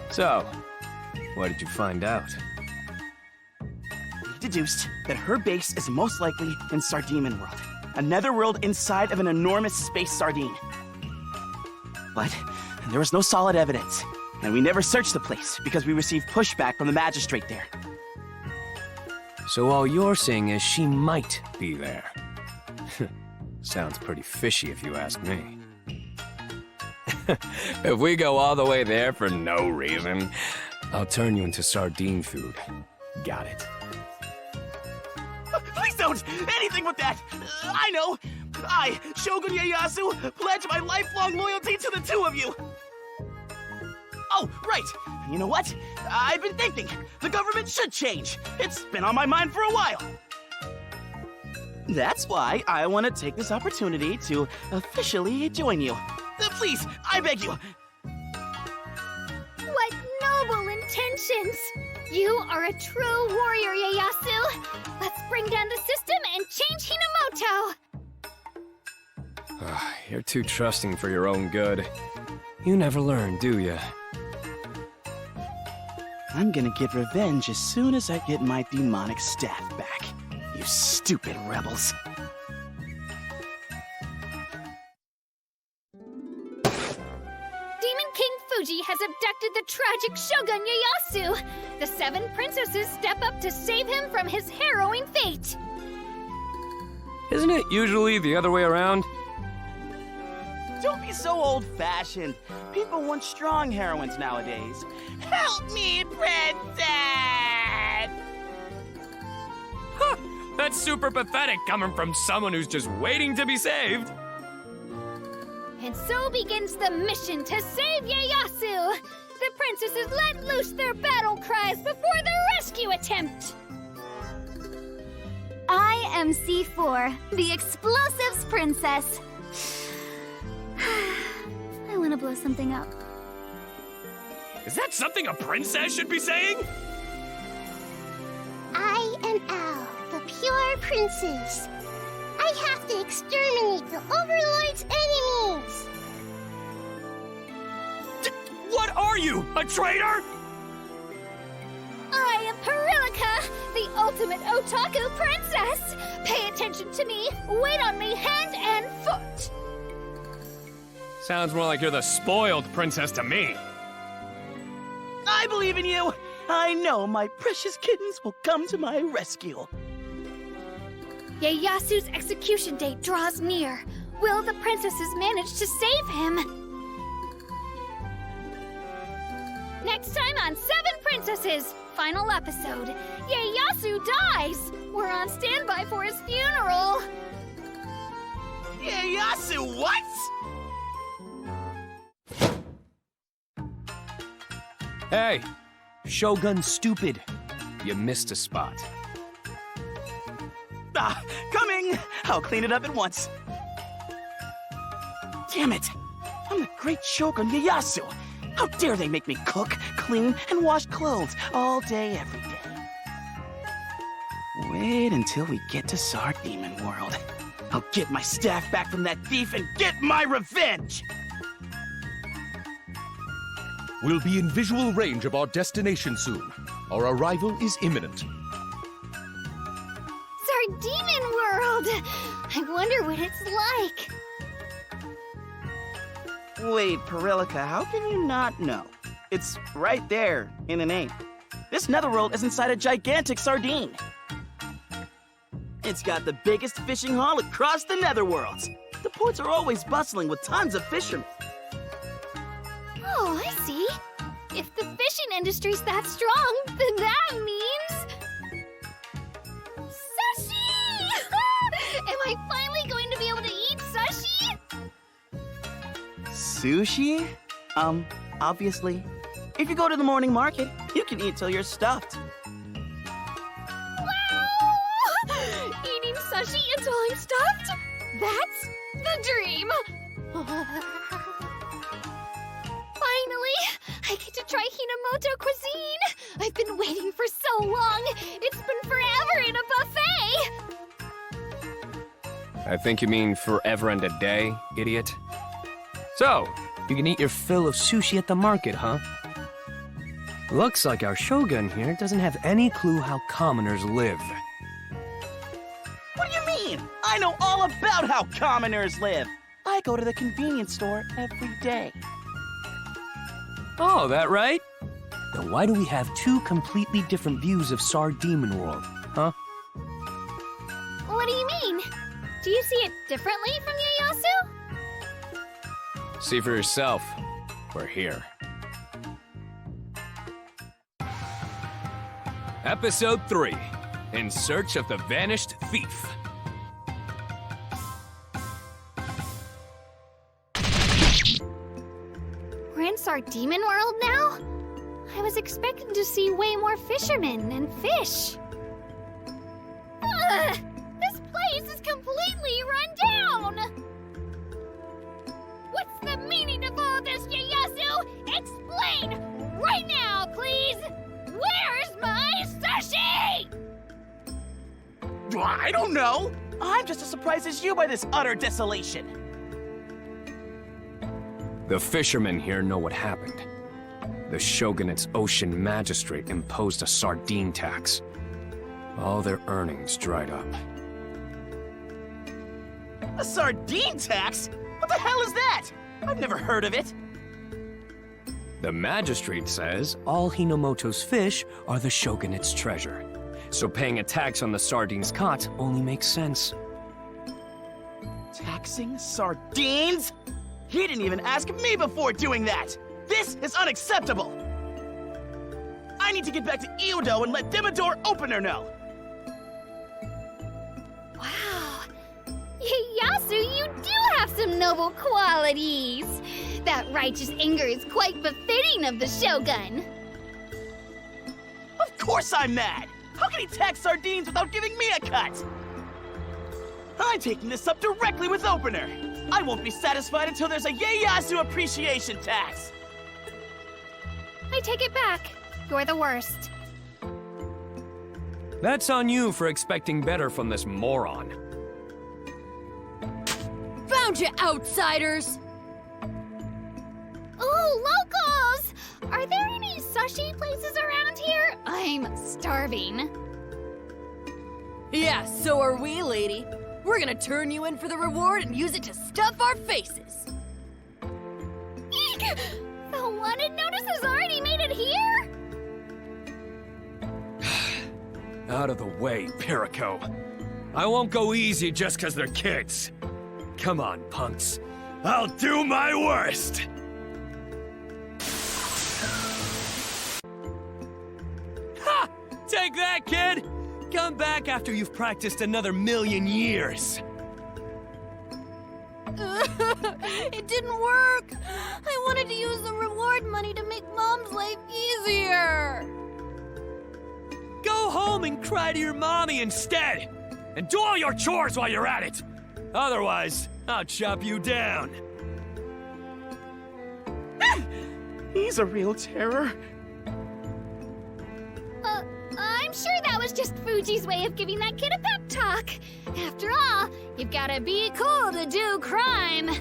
So, what did you find out? We deduced that her base is most likely in Sardemon World, a netherworld inside of an enormous space sardine. But there was no solid evidence, and we never searched the place because we received pushback from the magistrate there. So all you're saying is she might be there. Sounds pretty fishy if you ask me. If we go all the way there for no reason, I'll turn you into sardine food. Got it? Please don't! Anything but that! I know! I, Shogun Ieyasu, pledge my lifelong loyalty to the two of you! Oh, right! You know what? I've been thinking. The government should change. It's been on my mind for a while. That's why I want to take this opportunity to officially join you. Please, I beg you. What noble intentions! You are a true warrior, Ieyasu! Let's bring down the system and change Hinomoto! You're too trusting for your own good. You never learn, do you? I'm gonna get revenge as soon as I get my demonic staff back. You stupid rebels. Demon King Fuji has abducted the tragic Shogun Ieyasu! The 7 princesses step up to save him from his harrowing fate! Isn't it usually the other way around? Don't be so old-fashioned. People want strong heroines nowadays. Help me, princess! Huh, that's super pathetic coming from someone who's just waiting to be saved. And so begins the mission to save Ieyasu! The princesses let loose their battle cries before the rescue attempt! I am C4, the Explosives Princess. I want to blow something up. Is that something a princess should be saying? I am Al, the pure princess. I have to exterminate the Overlord's enemies. What are you, a traitor? I am Perilika, the ultimate otaku princess! Pay attention to me, wait on me hand and foot! Sounds more like you're the spoiled princess to me. I believe in you! I know my precious kittens will come to my rescue. Ieyasu's execution date draws near. Will the princesses manage to save him? Next time on 7 Princesses, final episode. Ieyasu dies! We're on standby for his funeral! Ieyasu, what? Hey! Shogun stupid. You missed a spot. Ah, coming! I'll clean it up at once. Damn it! I'm the great Shogun Ieyasu! How dare they make me cook, clean, and wash clothes all day, every day? Wait until we get to Sardemon World. I'll get my staff back from that thief and get my revenge! We'll be in visual range of our destination soon. Our arrival is imminent. Sardemon World! I wonder what it's like. Wait, Perillica, how can you not know? It's right there in the name. This netherworld is inside a gigantic sardine. It's got the biggest fishing haul across the netherworlds. The ports are always bustling with tons of fishermen. Oh, I see. If the fishing industry's that strong, then that means... sushi! Am I finally going to be able to eat sushi? Sushi? Obviously. If you go to the morning market, you can eat till you're stuffed. Wow! Eating sushi until I'm stuffed? That's the dream! Finally, I get to try Hinomoto cuisine! I've been waiting for so long! It's been forever in a buffet! I think you mean forever and a day, idiot. So, you can eat your fill of sushi at the market, huh? Looks like our Shogun here doesn't have any clue how commoners live. What do you mean? I know all about how commoners live. I go to the convenience store every day. Oh, that right? Then why do we have two completely different views of Sardemon World, huh? What do you mean? Do you see it differently from Ieyasu? See for yourself. We're here. Episode 3. In Search of the Vanished Thief. We're in Sardemon World now? I was expecting to see way more fishermen and fish. Ugh! This place is completely run down! What's the meaning of all this, Ieyasu? Explain! Right now, please! Where's my sushi? I don't know. I'm just as surprised as you by this utter desolation. The fishermen here know what happened. The Shogunate's ocean magistrate imposed a sardine tax. All their earnings dried up. A sardine tax? What the hell is that? I've never heard of it. The magistrate says all Hinomoto's fish are the Shogunate's treasure. So paying a tax on the sardines caught only makes sense. Taxing sardines? He didn't even ask me before doing that! This is unacceptable! I need to get back to Iodo and let Demodor Opener know! Wow. Ieyasu, you do have some noble qualities. That righteous anger is quite befitting of the Shogun. Of course I'm mad! How can he tax sardines without giving me a cut? I'm taking this up directly with Opener. I won't be satisfied until there's a Ieyasu appreciation tax. I take it back. You're the worst. That's on you for expecting better from this moron. Found you, outsiders! Oh, locals! Are there any sushi places around here? I'm starving. Yeah, so are we, lady. We're gonna turn you in for the reward and use it to stuff our faces. Eek! The wanted notice has already made it here? Out of the way, Perico. I won't go easy just 'cause they're kids. Come on, punks. I'll do my worst! Ha! Take that, kid! Come back after you've practiced another 1,000,000 years. It didn't work! I wanted to use the reward money to make Mom's life easier! Go home and cry to your mommy instead! And do all your chores while you're at it! Otherwise, I'll chop you down. He's a real terror. I'm sure that was just Fuji's way of giving that kid a pep talk. After all, you've gotta be cool to do crime.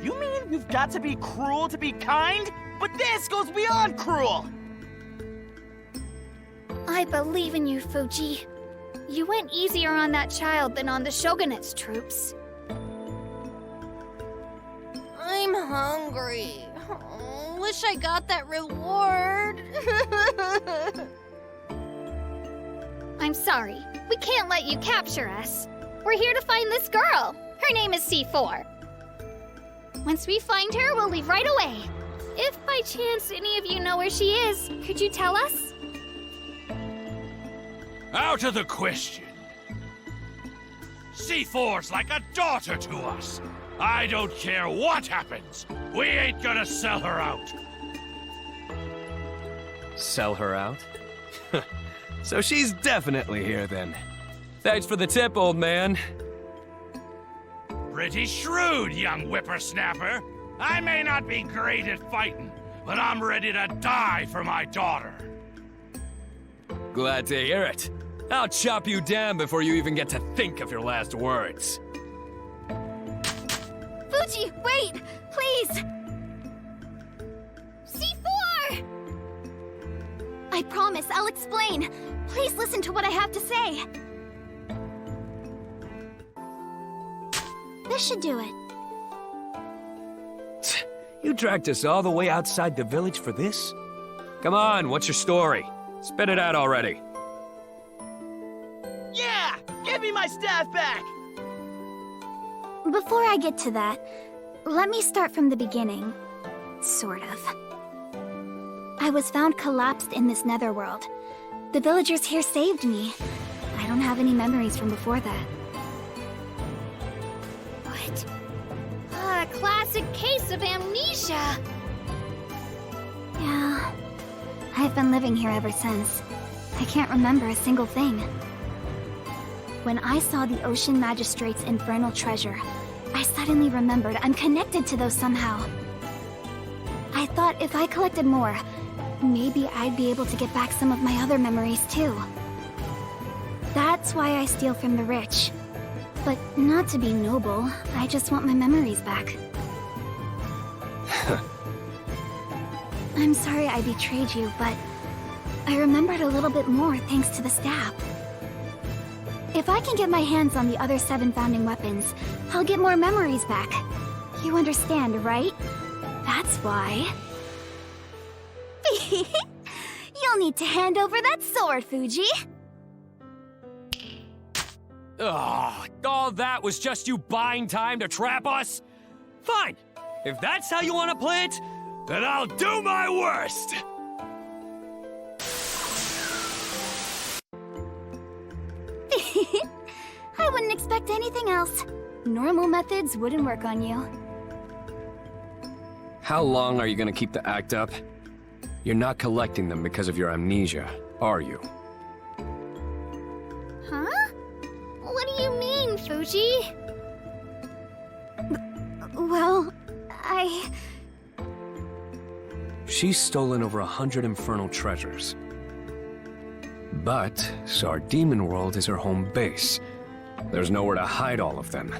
You mean we've got to be cruel to be kind? But this goes beyond cruel! I believe in you, Fuji. You went easier on that child than on the Shogunate's troops. I'm hungry. Oh, wish I got that reward. I'm sorry. We can't let you capture us. We're here to find this girl. Her name is C4. Once we find her, we'll leave right away. If by chance any of you know where she is, could you tell us? Out of the question. C4's like a daughter to us. I don't care what happens. We ain't gonna sell her out. Sell her out? So she's definitely here then. Thanks for the tip, old man. Pretty shrewd, young whippersnapper. I may not be great at fighting, but I'm ready to die for my daughter. Glad to hear it. I'll chop you down before you even get to think of your last words. Fuji, wait! Please! C4! I promise, I'll explain. Please listen to what I have to say. This should do it. You dragged us all the way outside the village for this? Come on, what's your story? Spit it out already. Yeah! Give me my staff back! Before I get to that, let me start from the beginning. Sort of. I was found collapsed in this netherworld. The villagers here saved me. I don't have any memories from before that. What? A classic case of amnesia. Yeah. I've been living here ever since. I can't remember a single thing. When I saw the Ocean Magistrate's infernal treasure, I suddenly remembered I'm connected to those somehow. I thought if I collected more, maybe I'd be able to get back some of my other memories too. That's why I steal from the rich. But not to be noble, I just want my memories back. I'm sorry I betrayed you, but I remembered a little bit more thanks to the staff. If I can get my hands on the other 7 founding weapons, I'll get more memories back. You understand, right? That's why. You'll need to hand over that sword, Fuji. Ugh, all that was just you buying time to trap us? Fine. If that's how you want to play it, then I'll do my worst. I wouldn't expect anything else. Normal methods wouldn't work on you. How long are you gonna keep the act up? You're not collecting them because of your amnesia, are you? Huh? What do you mean, Fuji? Well, She's stolen over 100 infernal treasures. But Sar Demon World is her home base. There's nowhere to hide all of them.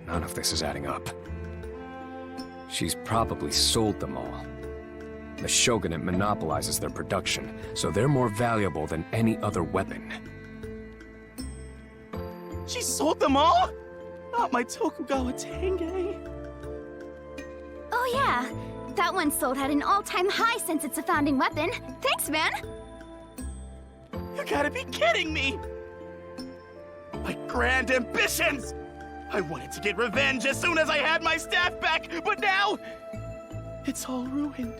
None of this is adding up. She's probably sold them all. The Shogunate monopolizes their production, so they're more valuable than any other weapon. She sold them all? Not my Tokugawa Tenge. oh yeah, that one sold at an all-time high since it's a founding weapon. Thanks, man. You gotta be kidding me! My grand ambitions! I wanted to get revenge as soon as I had my staff back, but now... it's all ruined.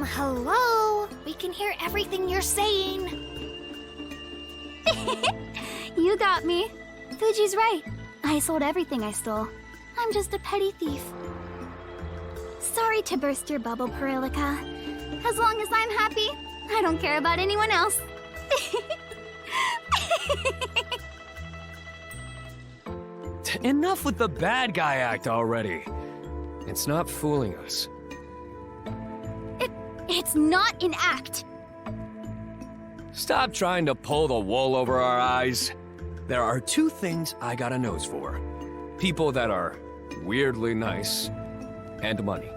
Hello? We can hear everything you're saying. You got me. Fuji's right. I sold everything I stole. I'm just a petty thief. Sorry to burst your bubble, Perilika. As long as I'm happy, I don't care about anyone else. Enough with the bad guy act already. It's not fooling us. It's not an act. Stop trying to pull the wool over our eyes. There are 2 things I got a nose for. people that are weirdly nice, and money.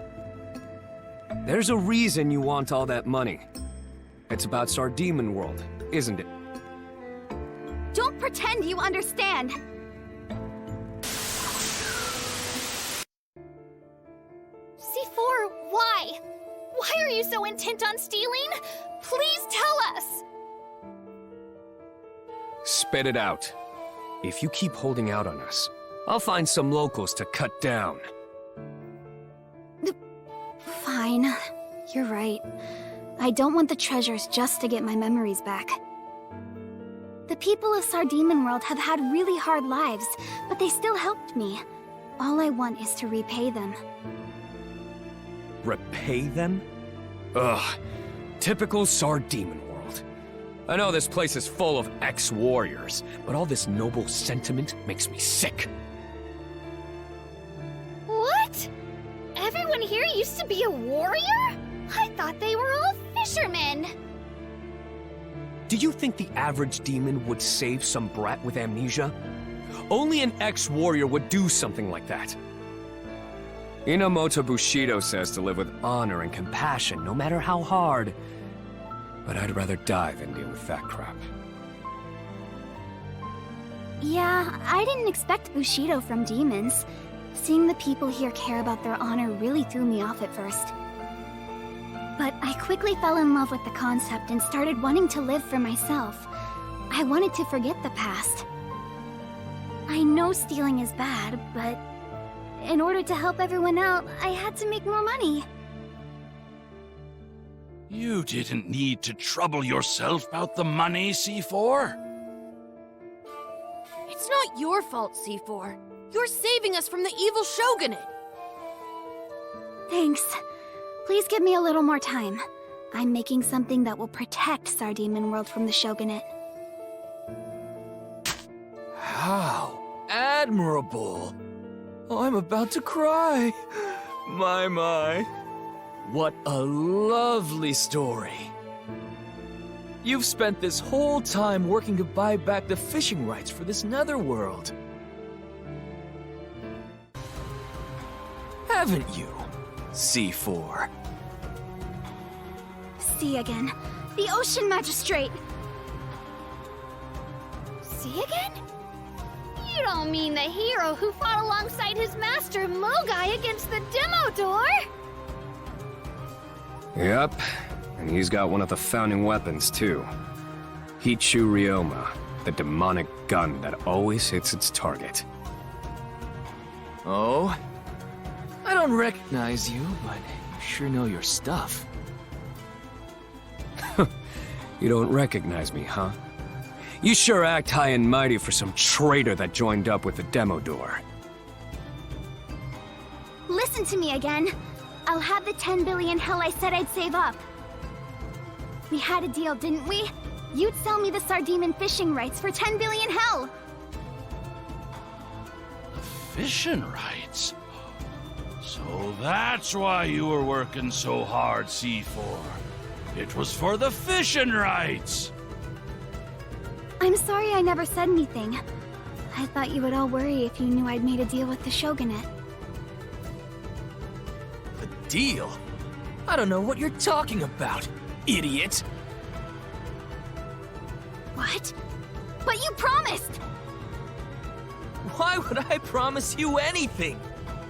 There's a reason you want all that money. It's about Sardemon World, isn't it? Don't pretend you understand! C4, why? Why are you so intent on stealing? Please tell us! Spit it out. If you keep holding out on us, I'll find some locals to cut down. Fine. You're right. I don't want the treasures just to get my memories back. The people of Sardemon World have had really hard lives, but they still helped me. All I want is to repay them. Repay them? Ugh. Typical Sardemon World. I know this place is full of ex-warriors, but all this noble sentiment makes me sick. What? Everyone here used to be a warrior? I thought they were all fishermen. Do you think the average demon would save some brat with amnesia? Only an ex-warrior would do something like that. Inamoto Bushido says to live with honor and compassion, no matter how hard. But I'd rather die than deal with that crap. Yeah, I didn't expect Bushido from demons. Seeing the people here care about their honor really threw me off at first. But I quickly fell in love with the concept and started wanting to live for myself. I wanted to forget the past. I know stealing is bad, but in order to help everyone out, I had to make more money. You didn't need to trouble yourself about the money, C4. It's not your fault, C4. You're saving us from the evil shogunate. Thanks. Please give me a little more time. I'm making something that will protect Sardemon World from the shogunate. How admirable. Oh, I'm about to cry. My. What a lovely story. You've spent this whole time working to buy back the fishing rights for this netherworld. Haven't you, C4? See again. The Ocean Magistrate! See again? You don't mean the hero who fought alongside his master Mogai against the Demodor? Yep, and he's got one of the founding weapons, too. Hichu Ryoma, the demonic gun that always hits its target. Oh? I don't recognize you, but you sure know your stuff. You don't recognize me, huh? You sure act high and mighty for some traitor that joined up with the Demodor. Listen to me again. I'll have the 10 billion hell I said I'd save up. We had a deal, didn't we? You'd sell me the Sardemon fishing rights for 10 billion hell! The fishing rights? So that's why you were working so hard, C4. It was for the fishing rights! I'm sorry I never said anything. I thought you would all worry if you knew I'd made a deal with the shogunate. A deal? I don't know what you're talking about, idiot! What? But you promised! Why would I promise you anything?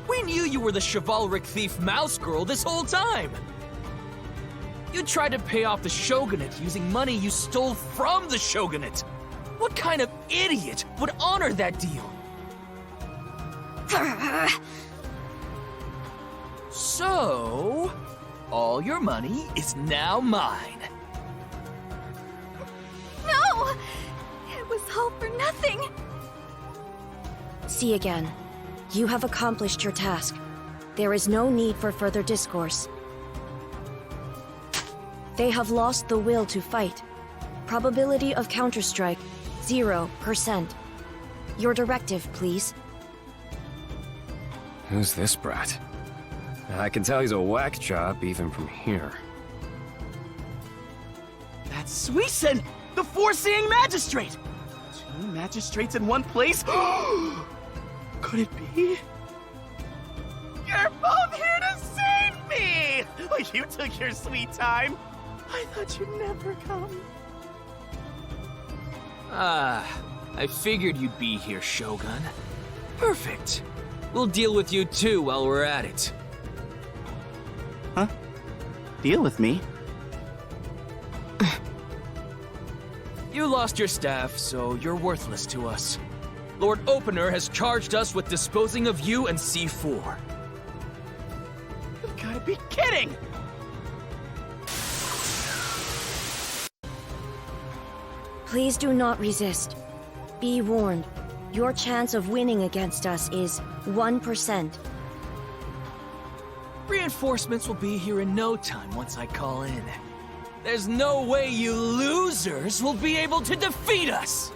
We knew you were the chivalric thief Mouse Girl this whole time! You tried to pay off the shogunate using money you stole from the shogunate! What kind of idiot would honor that deal? So, all your money is now mine. No! It was all for nothing! See again. You have accomplished your task. There is no need for further discourse. They have lost the will to fight. Probability of counterstrike, 0%. Your directive, please. Who's this brat? I can tell he's a whack job even from here. That's Suisen, the foreseeing magistrate! 2 magistrates in one place? Could it be? You're both here to save me! Well, you took your sweet time. I thought you'd never come. I figured you'd be here, Shogun. Perfect. We'll deal with you too while we're at it. Huh? Deal with me? You lost your staff, so you're worthless to us. Lord Opener has charged us with disposing of you and C4. You gotta be kidding! Please do not resist. Be warned, your chance of winning against us is 1%. Reinforcements will be here in no time once I call in. There's no way you losers will be able to defeat us!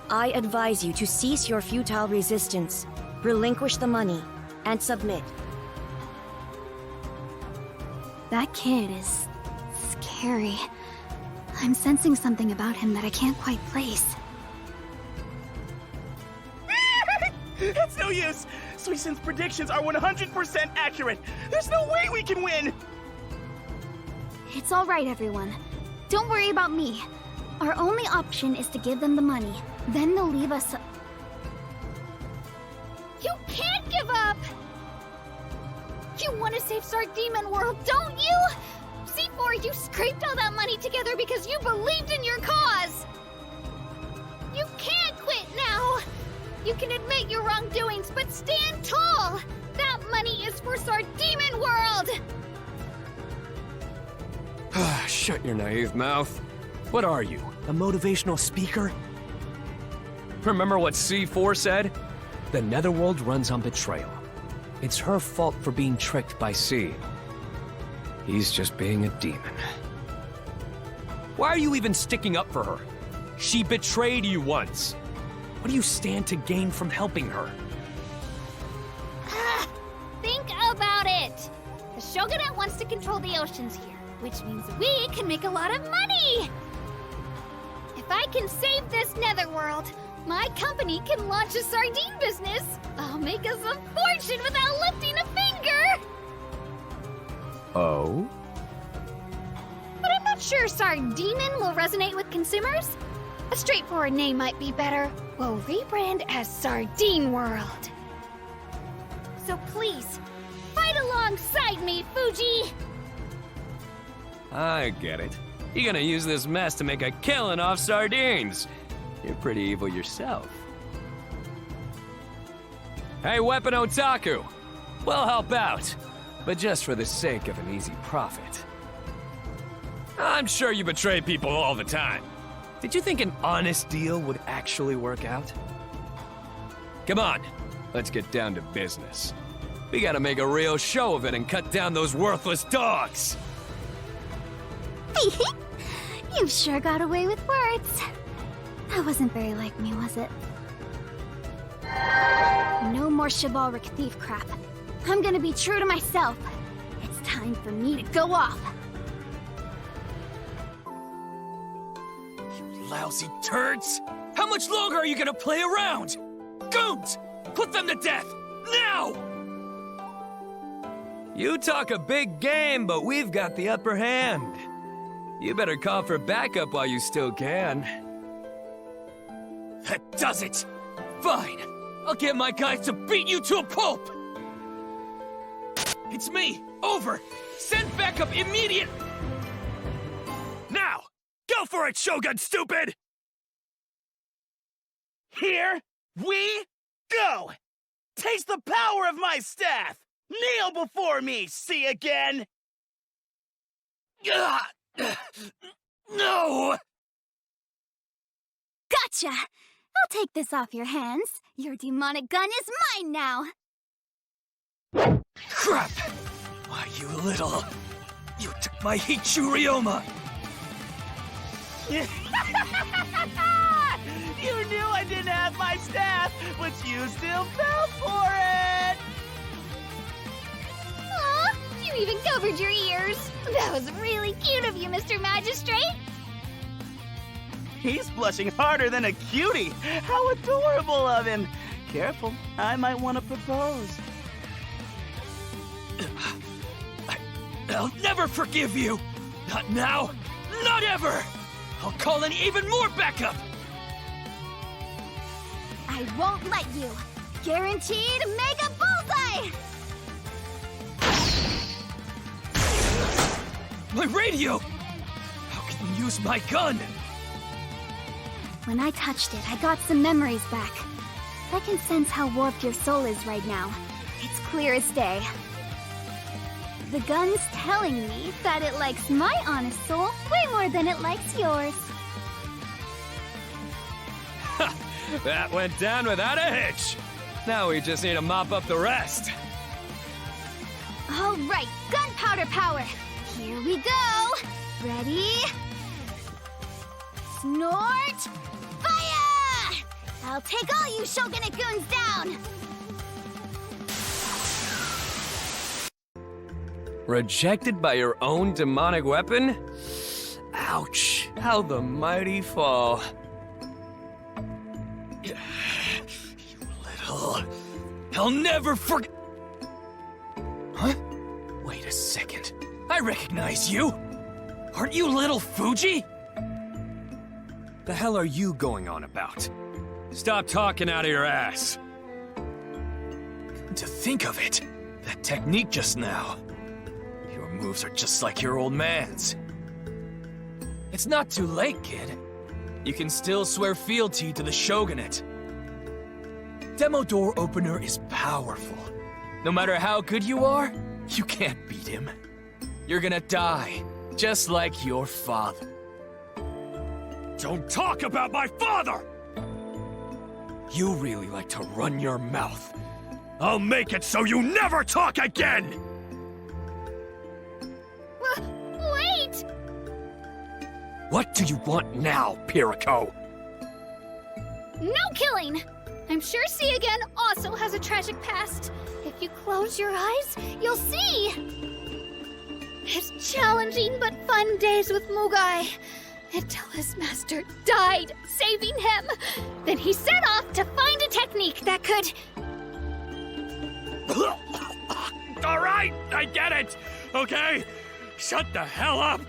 I advise you to cease your futile resistance, relinquish the money, and submit. That kid is scary. I'm sensing something about him that I can't quite place. It's no use! Suisun's predictions are 100% accurate! There's no way we can win! It's all right, everyone. Don't worry about me. Our only option is to give them the money. Then they'll leave us... You can't give up! You want to save Sardemon World, don't you? C4, you scraped all that money together because you believed in your cause! You can't quit now! You can admit your wrongdoings, but stand tall! That money is for Sardemon World! Shut your naive mouth. What are you, a motivational speaker? Remember what C4 said? The Netherworld runs on betrayal. It's her fault for being tricked by C. He's just being a demon. Why are you even sticking up for her? She betrayed you once. What do you stand to gain from helping her? Think about it! The Shogunate wants to control the oceans here, which means we can make a lot of money! If I can save this netherworld, my company can launch a sardine business! I'll make us a fortune without lifting a finger! Oh? But I'm not sure Sardemon will resonate with consumers. A straightforward name might be better. We'll rebrand as Sardine World. So please, fight alongside me, Fuji! I get it. You're gonna use this mess to make a killing off sardines. You're pretty evil yourself. Hey, Weapon Otaku! We'll help out, but just for the sake of an easy profit. I'm sure you betray people all the time. Did you think an honest deal would actually work out? Come on, let's get down to business. We gotta make a real show of it and cut down those worthless dogs! You sure got away with words. That wasn't very like me, was it? No more chivalric thief crap. I'm gonna be true to myself. It's time for me to go off. You lousy turds! How much longer are you gonna play around? Goons! Put them to death! Now! You talk a big game, but we've got the upper hand. You better call for backup while you still can. That does it! Fine! I'll get my guys to beat you to a pulp! It's me! Over! Send backup immediate! Now! Go for it, Shogun, stupid! Here we go! Taste the power of my staff! Kneel before me, see again! No! Gotcha! I'll take this off your hands. Your demonic gun is mine now! Crap! Why, you little... You took my Hichu Ryoma! You knew I didn't have my staff, but you still fell for it! Aw, you even covered your ears. That was really cute of you, Mr. Magistrate. He's blushing harder than a cutie. How adorable of him. Careful, I might want to propose. I'll never forgive you! Not now! Not ever! I'll call in even more backup! I won't let you! Guaranteed Mega Bullseye! My radio! How can you use my gun? When I touched it, I got some memories back. I can sense how warped your soul is right now. It's clear as day. The gun's telling me that it likes my honest soul way more than it likes yours. Ha! That went down without a hitch! Now we just need to mop up the rest. All right, gunpowder power! Here we go! Ready? Snort! Fire! I'll take all you Shogunate goons down! Rejected by your own demonic weapon? Ouch. How the mighty fall. You little... I'll never forget... Huh? Wait a second. I recognize you! Aren't you little Fuji? The hell are you going on about? Stop talking out of your ass. To think of it, that technique just now. Your moves are just like your old man's. It's not too late, kid. You can still swear fealty to the Shogunate. Demo door opener is powerful. No matter how good you are, you can't beat him. You're gonna die, just like your father. Don't talk about my father! You really like to run your mouth. I'll make it so you never talk again! Wait! What do you want now, Piriko? No killing! I'm sure Seagan also has a tragic past. If you close your eyes, you'll see! His challenging but fun days with Mugai. Until his master died, saving him. Then he set off to find a technique that could... All right, I get it, okay? Shut the hell up!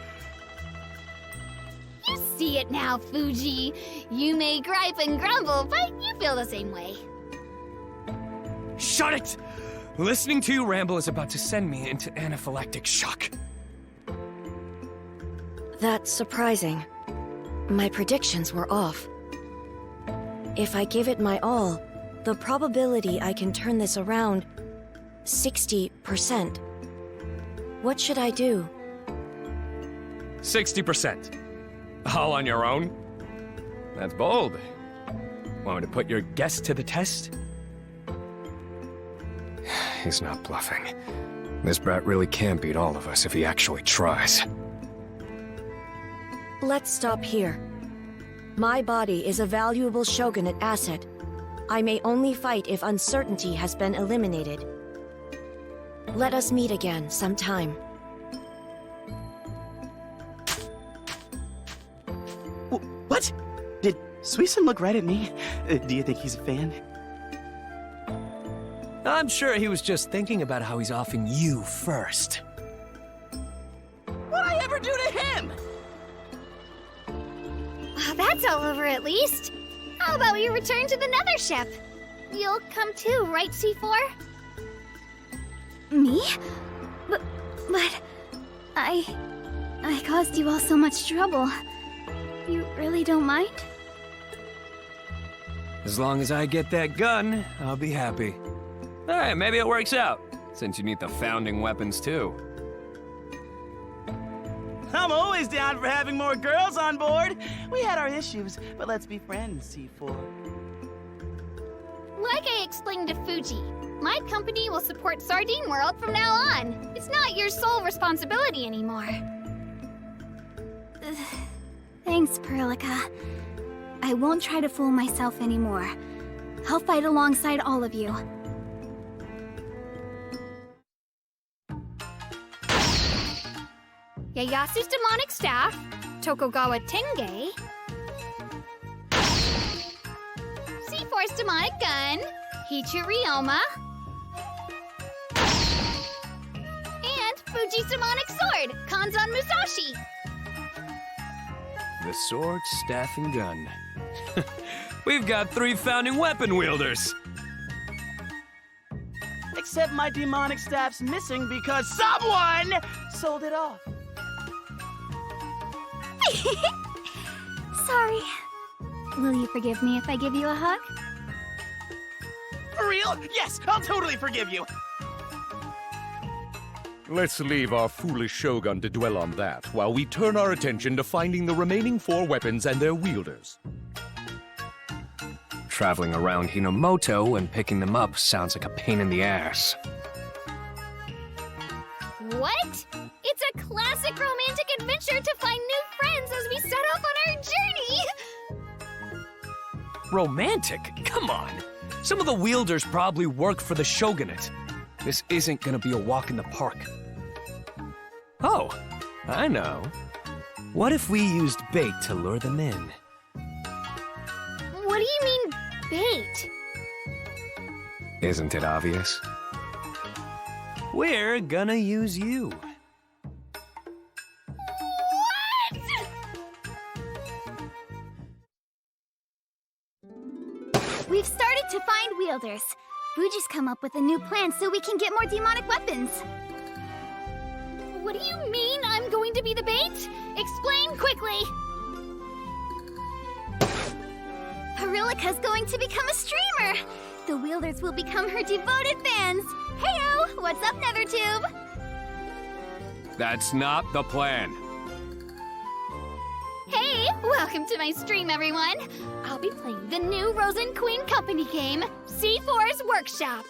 You see it now, Fuji. You may gripe and grumble, but you feel the same way. Shut it! Listening to you ramble is about to send me into anaphylactic shock. That's surprising. My predictions were off. If I give it my all, the probability I can turn this around... 60%. What should I do? 60%. All on your own? That's bold. Want me to put your guess to the test? He's not bluffing. This brat really can beat all of us if he actually tries. Let's stop here. My body is a valuable Shogunate asset. I may only fight if uncertainty has been eliminated. Let us meet again sometime. What? Did Suisun look right at me? Do you think he's a fan? I'm sure he was just thinking about how he's offing you first. What'd I ever do to him? Well, that's all over at least. How about we return to the Nether ship? You'll come too, right, C4? Me? But I caused you all so much trouble. You really don't mind? As long as I get that gun, I'll be happy. Alright, maybe it works out, since you need the founding weapons too. I'm always down for having more girls on board. We had our issues, but let's be friends, C4. Like I explained to Fuji, my company will support Sardine World from now on. It's not your sole responsibility anymore. Thanks, Perlica. I won't try to fool myself anymore. I'll fight alongside all of you. Yayasu's demonic staff, Tokugawa Tenge, C4's demonic gun, Hichirioma, and Fuji's demonic sword, Kanzan Musashi. The sword, staff, and gun. We've got 3 founding weapon wielders. Except my demonic staff's missing because someone sold it off. Sorry. Will you forgive me if I give you a hug? For real? Yes, I'll totally forgive you. Let's leave our foolish Shogun to dwell on that, while we turn our attention to finding the remaining 4 weapons and their wielders. Traveling around Hinomoto and picking them up sounds like a pain in the ass. What? It's a classic romantic adventure to find new friends as we set off on our journey! Romantic? Come on! Some of the wielders probably work for the Shogunate. This isn't gonna be a walk in the park. Oh, I know. What if we used bait to lure them in? What do you mean, bait? Isn't it obvious? We're gonna use you. What? We've started to find wielders. Fuji's come up with a new plan so we can get more demonic weapons. What do you mean I'm going to be the bait? Explain quickly! Perilika's going to become a streamer! The wielders will become her devoted fans! Heyo! What's up, Nethertube? That's not the plan. Hey! Welcome to my stream, everyone! I'll be playing the new Rosen Queen Company game, C4's Workshop.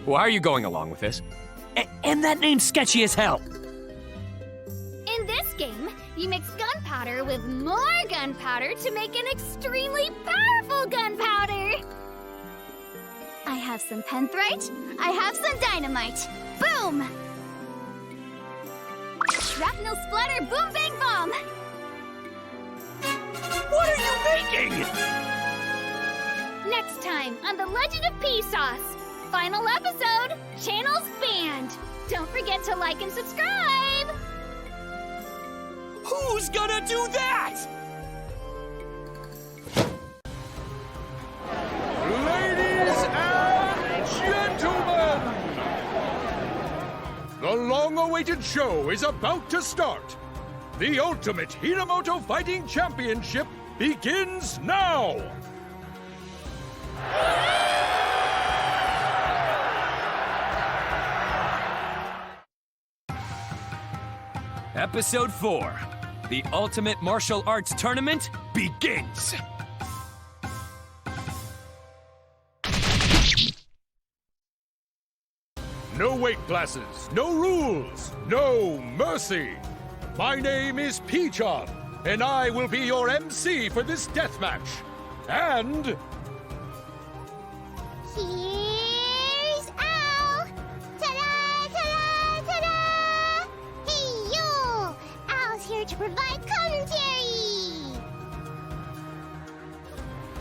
Why are you going along with this? And that name's sketchy as hell. In this game, you mix gunpowder with more gunpowder to make an extremely powerful gunpowder! I have some penthrite. I have some dynamite. Boom! Shrapnel splatter boom bang bomb! What are you making? Next time on The Legend of Pea Sauce. Final episode, channels banned. Don't forget to like and subscribe! Who's gonna do that? Ladies and gentlemen! The long-awaited show is about to start. The Ultimate Hinomoto Fighting Championship begins now! Episode 4. The Ultimate Martial Arts Tournament begins! No weight classes, no rules, no mercy. My name is Pichon, and I will be your MC for this deathmatch. And... Here's Al! Ta-da, ta-da, ta-da! Hey, yo! Al's here to provide commentary!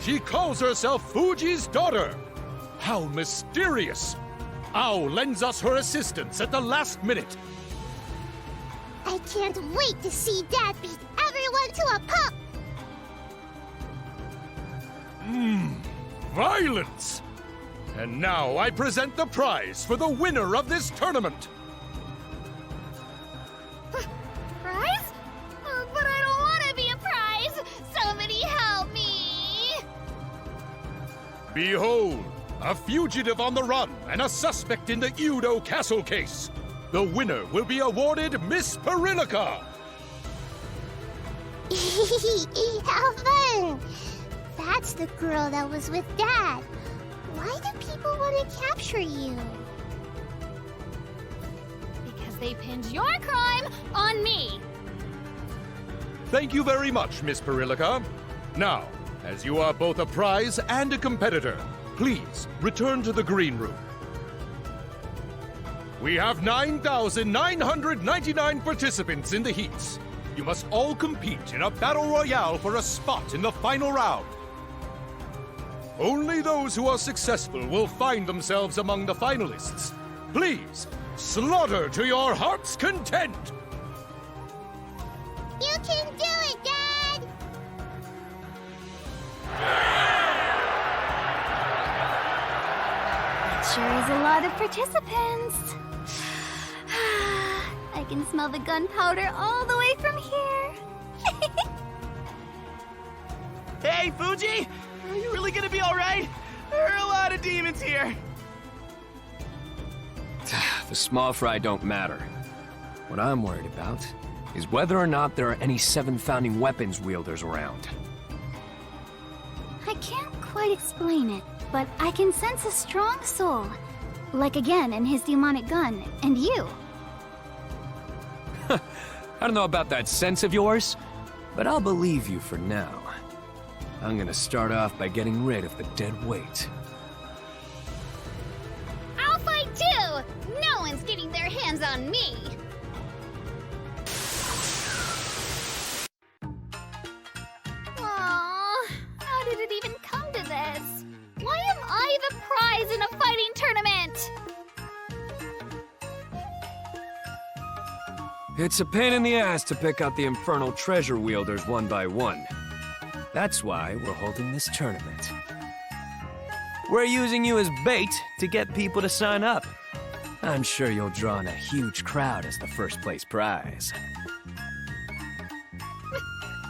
she calls herself Fuji's daughter. How mysterious. Ao lends us her assistance at the last minute. I can't wait to see Dad beat everyone to a pulp! Violence! And now I present the prize for the winner of this tournament. Prize? But I don't want to be a prize! Somebody help me! Behold, a fugitive on the run and a suspect in the Udo Castle case. The winner will be awarded Miss Perilika. How fun! That's the girl that was with Dad. Why do people want to capture you? Because they pinned your crime on me! Thank you very much, Miss Perilika. Now, as you are both a prize and a competitor, please return to the green room. We have 9,999 participants in the heats. You must all compete in a battle royale for a spot in the final round. Only those who are successful will find themselves among the finalists. Please, slaughter to your heart's content! You can do it, Dad! It sure is a lot of participants. I can smell the gunpowder all the way from here. Hey, Fuji! Are you really gonna be alright? There are a lot of demons here. The small fry don't matter. What I'm worried about is whether or not there are any 7 founding weapons wielders around. I can't quite explain it, but I can sense a strong soul. Like again in his demonic gun, and you. I don't know about that sense of yours, but I'll believe you for now. I'm gonna start off by getting rid of the dead weight. I'll fight too! No one's getting their hands on me! Aww, how did it even come to this? Why am I the prize in a fighting tournament? It's a pain in the ass to pick out the infernal treasure wielders one by one. That's why we're holding this tournament. We're using you as bait to get people to sign up. I'm sure you'll draw in a huge crowd as the first place prize.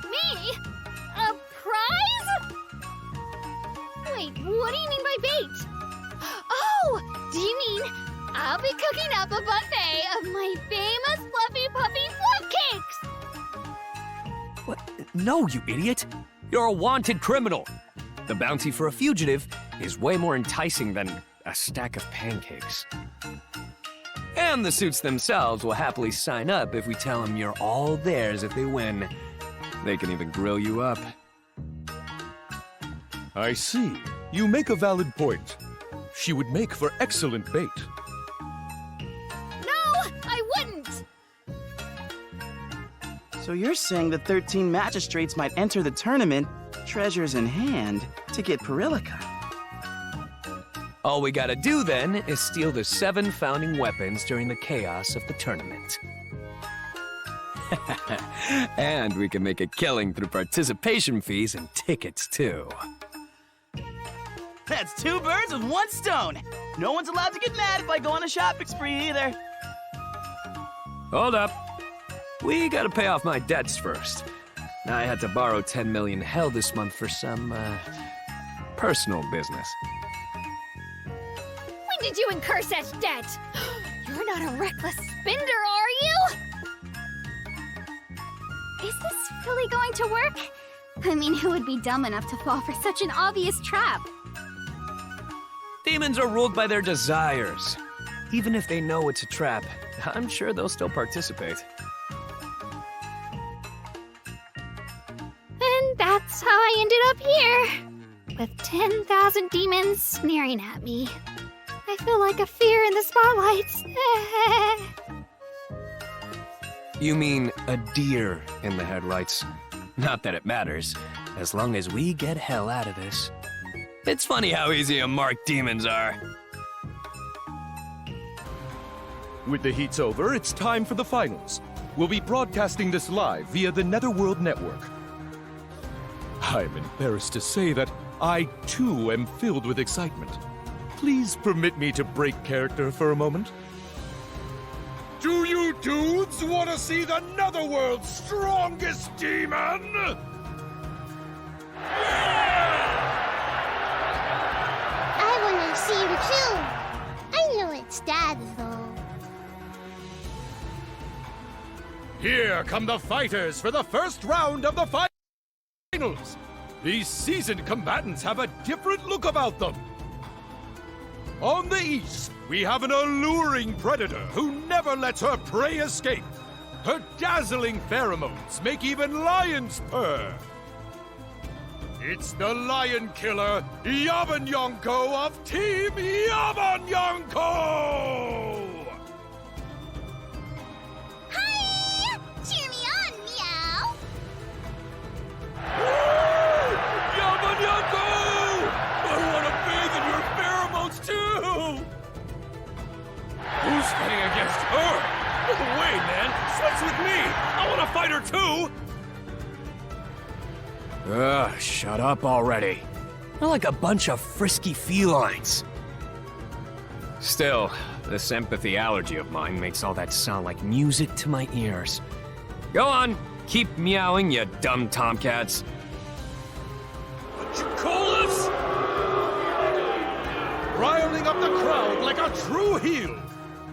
Me? A prize? Wait, what do you mean by bait? Oh! Do you mean I'll be cooking up a buffet of my famous fluffy puffy fluff cakes? What? No, you idiot! You're a wanted criminal. The bounty for a fugitive is way more enticing than a stack of pancakes. And the suits themselves will happily sign up if we tell them you're all theirs if they win. They can even grill you up. I see. You make a valid point. She would make for excellent bait. No, I wouldn't! So you're saying the 13 magistrates might enter the tournament, treasures in hand, to get Perillica? All we gotta do then is steal the 7 founding weapons during the chaos of the tournament. And we can make a killing through participation fees and tickets too. That's 2 birds with 1 stone! No one's allowed to get mad if I go on a shopping spree either. Hold up. We gotta pay off my debts first. I had to borrow 10 million hell this month for some, personal business. When did you incur such debt? You're not a reckless spender, are you? Is this really going to work? I mean, who would be dumb enough to fall for such an obvious trap? Demons are ruled by their desires. Even if they know it's a trap, I'm sure they'll still participate. And that's how I ended up here. With 10,000 demons sneering at me. I feel like a fear in the spotlights. You mean a deer in the headlights? Not that it matters, as long as we get hell out of this. It's funny how easy to mark demons are. With the heats over, it's time for the finals. We'll be broadcasting this live via the Netherworld Network. I'm embarrassed to say that I, too, am filled with excitement. Please permit me to break character for a moment. Do you dudes want to see the Netherworld's strongest demon? I want to see him too. I know it's Dad, though. Here come the fighters for the first round of the finals. These seasoned combatants have a different look about them. On the east, we have an alluring predator who never lets her prey escape. Her dazzling pheromones make even lions purr. It's the lion killer, Yabanyonko of Team Yabanyonko! Hi! Cheer me on, meow! Yabanyonko! too! Who's fighting against her? No way, man! Switch with me! I want to fight her too! Ugh, shut up already. We're like a bunch of frisky felines. Still, this empathy allergy of mine makes all that sound like music to my ears. Go on, keep meowing, you dumb tomcats. What you call this? Riling up the crowd like a true heel.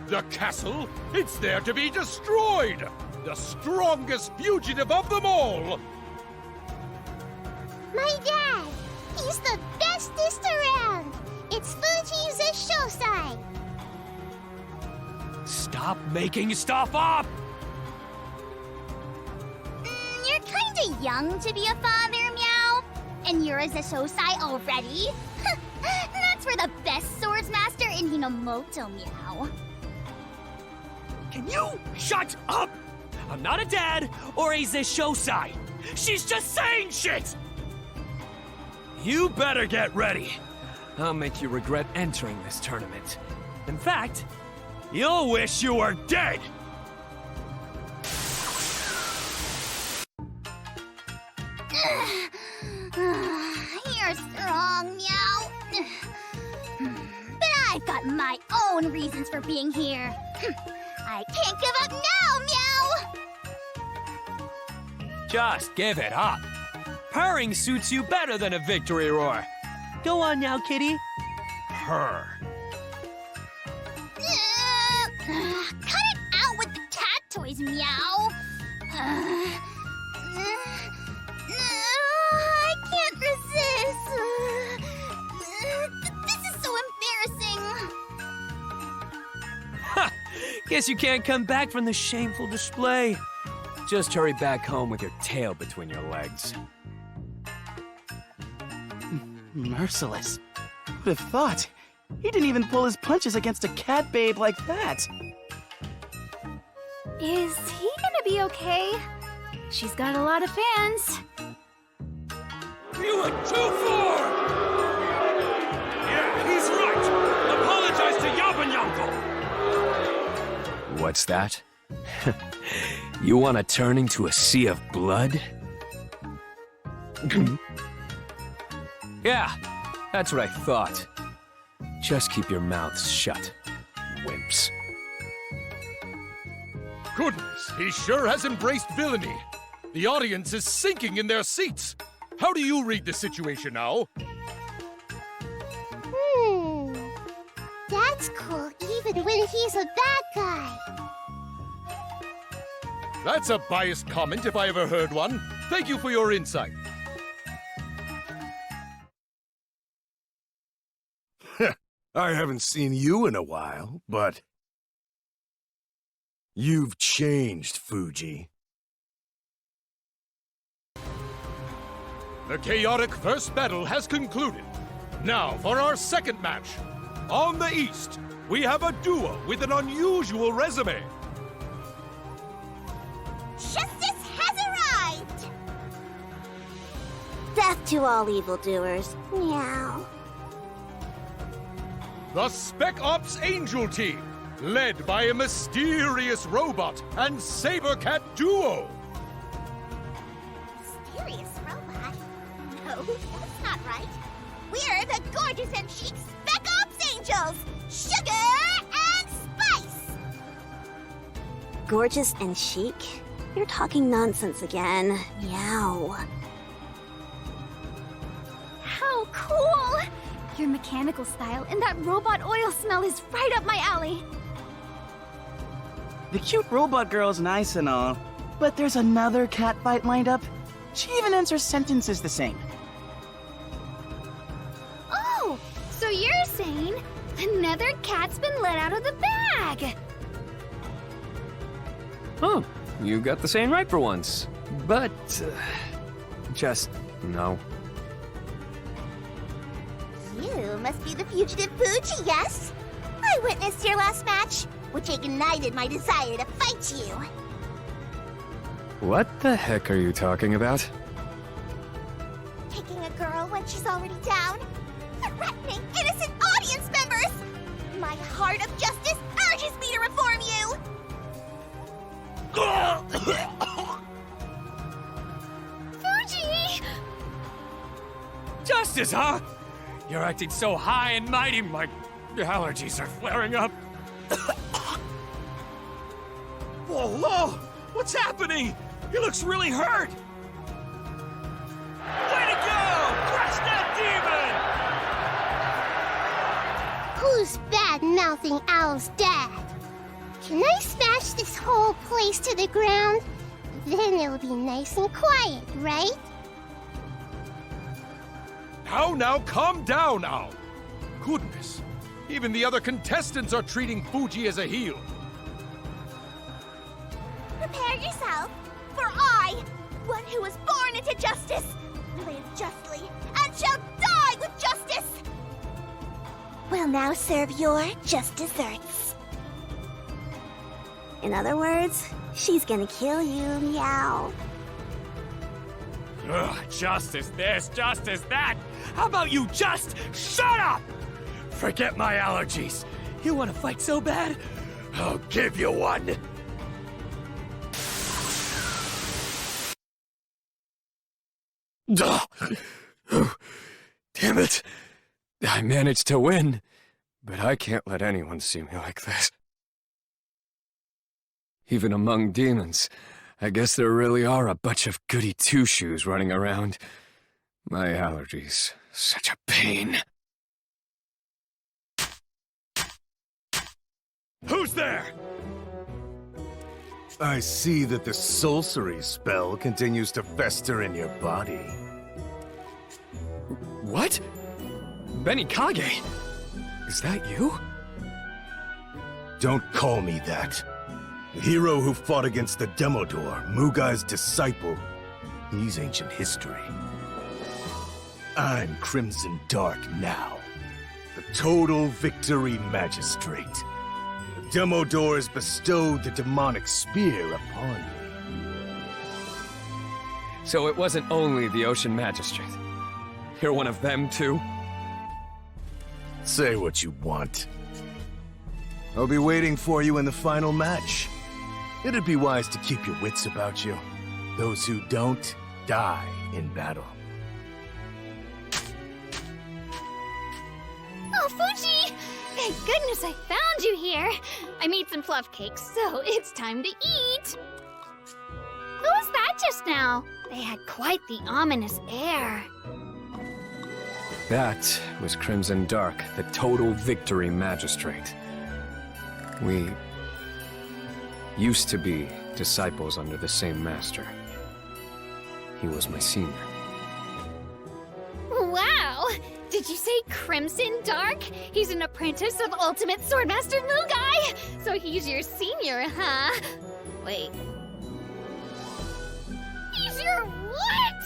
The castle, it's there to be destroyed. The strongest fugitive of them all. My dad! He's the bestest around! It's Fuji's Shosai! Stop making stuff up! You're kinda young to be a father, Meow. And you're a Shosai already? That's for the best swordsmaster in Hinomoto, Meow. Can you shut up? I'm not a dad or a Zeshosai. She's just saying shit! You better get ready. I'll make you regret entering this tournament. In fact, you'll wish you were dead! You're strong, Meow. But I've got my own reasons for being here. I can't give up now, Meow! Just give it up. Purring suits you better than a victory roar. Go on now, kitty. Purr. Cut it out with the cat toys, Meow. I can't resist. This is so embarrassing. Ha! Guess you can't come back from this shameful display. Just hurry back home with your tail between your legs. Merciless. Who'd have thought? He didn't even pull his punches against a cat babe like that. Is he gonna be okay? She's got a lot of fans. You went too far! Yeah, he's right! Apologize to Yabanyanko! What's that? You want to turn into a sea of blood? Yeah, that's what I thought. Just keep your mouths shut, wimps. Goodness, he sure has embraced villainy. The audience is sinking in their seats. How do you read the situation now? That's cool even when he's a bad guy. That's a biased comment if I ever heard one. Thank you for your insight. I haven't seen you in a while, but... You've changed, Fuji. The chaotic first battle has concluded. Now for our second match. On the east, we have a duo with an unusual resume. Justice has arrived! Death to all evildoers. Meow. The Spec Ops Angel Team, led by a mysterious robot and saber cat duo. Mysterious robot? No, that's not right. We're the gorgeous and chic Spec Ops Angels! Sugar and spice! Gorgeous and chic? You're talking nonsense again. Meow. How cool! Your mechanical style and that robot oil smell is right up my alley. The cute robot girl's nice and all, but there's another cat fight lined up. She even ends her sentences the same. Oh, so you're saying another cat's been let out of the bag? Oh, you got the saying right for once. But, just no. You must be the fugitive Fuji, yes? I witnessed your last match, which ignited my desire to fight you. What the heck are you talking about? Taking a girl when she's already down? Threatening innocent audience members! justice, huh? You're acting so high and mighty, my allergies are flaring up. Whoa, whoa! What's happening? He looks really hurt! Way to go! Crush that demon! Who's bad-mouthing Owl's dad? Can I smash this whole place to the ground? Then it'll be nice and quiet, right? Now, calm down, Owl. Goodness, even the other contestants are treating Fuji as a heel. Prepare yourself, for I, one who was born into justice, live justly and shall die with justice, will now serve your just desserts. In other words, she's gonna kill you, meow. Ugh, justice this, justice that. How about you just shut up? Forget my allergies. You want to fight so bad? I'll give you one. Oh, damn it. I managed to win, but I can't let anyone see me like this. Even among demons, I guess there really are a bunch of goody two-shoes running around. My allergies, such a pain. Who's there? I see that the sorcery spell continues to fester in your body. What? Benny Kage? Is that you? Don't call me that. The hero who fought against the Demodor, Mugai's disciple, he's ancient history. I'm Crimson Dark now, the Total Victory Magistrate. The Demodor has bestowed the demonic spear upon me. So it wasn't only the Ocean Magistrate. You're one of them too? Say what you want. I'll be waiting for you in the final match. It'd be wise to keep your wits about you. Those who don't, die in battle. Oh, Fuji! Thank goodness I found you here. I made some fluff cakes, so it's time to eat. Who was that just now? They had quite the ominous air. That was Crimson Dark, the Total Victory Magistrate. We used to be disciples under the same master. He was my senior. Wow! Did you say Crimson Dark? He's an apprentice of Ultimate Swordmaster Mugai! So he's your senior, huh? Wait. He's your what?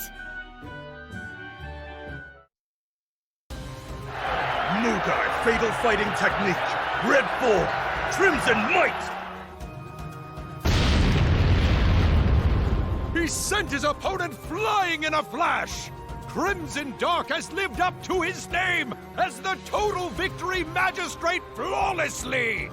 Mugai Fatal Fighting Technique! Red Form! Crimson Might! He sent his opponent flying in a flash! Crimson Dark has lived up to his name as the Total Victory Magistrate flawlessly!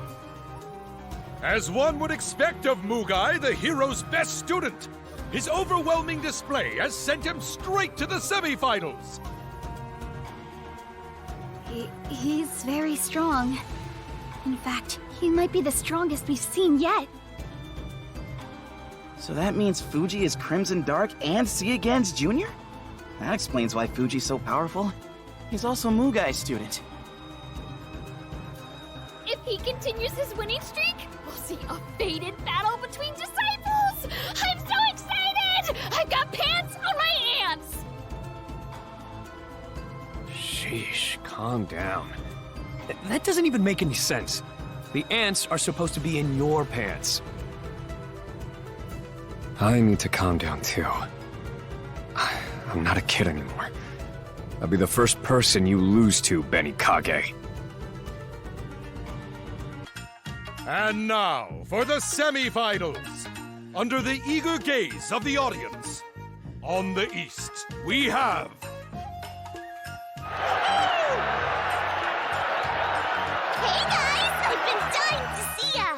As one would expect of Mugai, the hero's best student, his overwhelming display has sent him straight to the semifinals! He's very strong. In fact, he might be the strongest we've seen yet. So that means Fuji is Crimson Dark and See Again's junior? That explains why Fuji's so powerful. He's also Mugai's student. If he continues his winning streak, we'll see a fated battle between disciples! I'm so excited! I've got pants on my ants! Sheesh, calm down. That doesn't even make any sense. The ants are supposed to be in your pants. I need to calm down too. I'm not a kid anymore. I'll be the first person you lose to, Benny Kage. And now, for the semi-finals. Under the eager gaze of the audience. On the east, we have... Hey guys, I've been dying to see ya!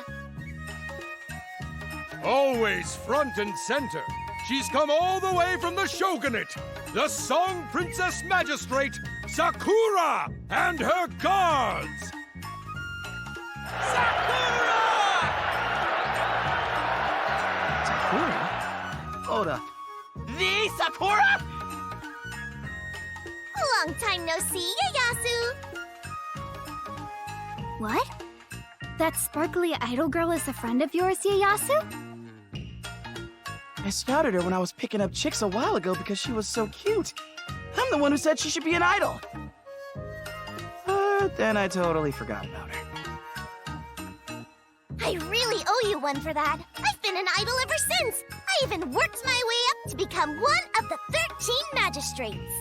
Always front and center. She's come all the way from the Shogunate. the Song Princess Magistrate, Sakura, and her guards! Sakura! Hold up. The Sakura? Long time no see, Ieyasu! What? That sparkly idol girl is a friend of yours, Ieyasu? I spotted her when I was picking up chicks a while ago because she was so cute. I'm the one who said she should be an idol. But then I totally forgot about her. I really owe you one for that. I've been an idol ever since. I even worked my way up to become one of the 13 magistrates.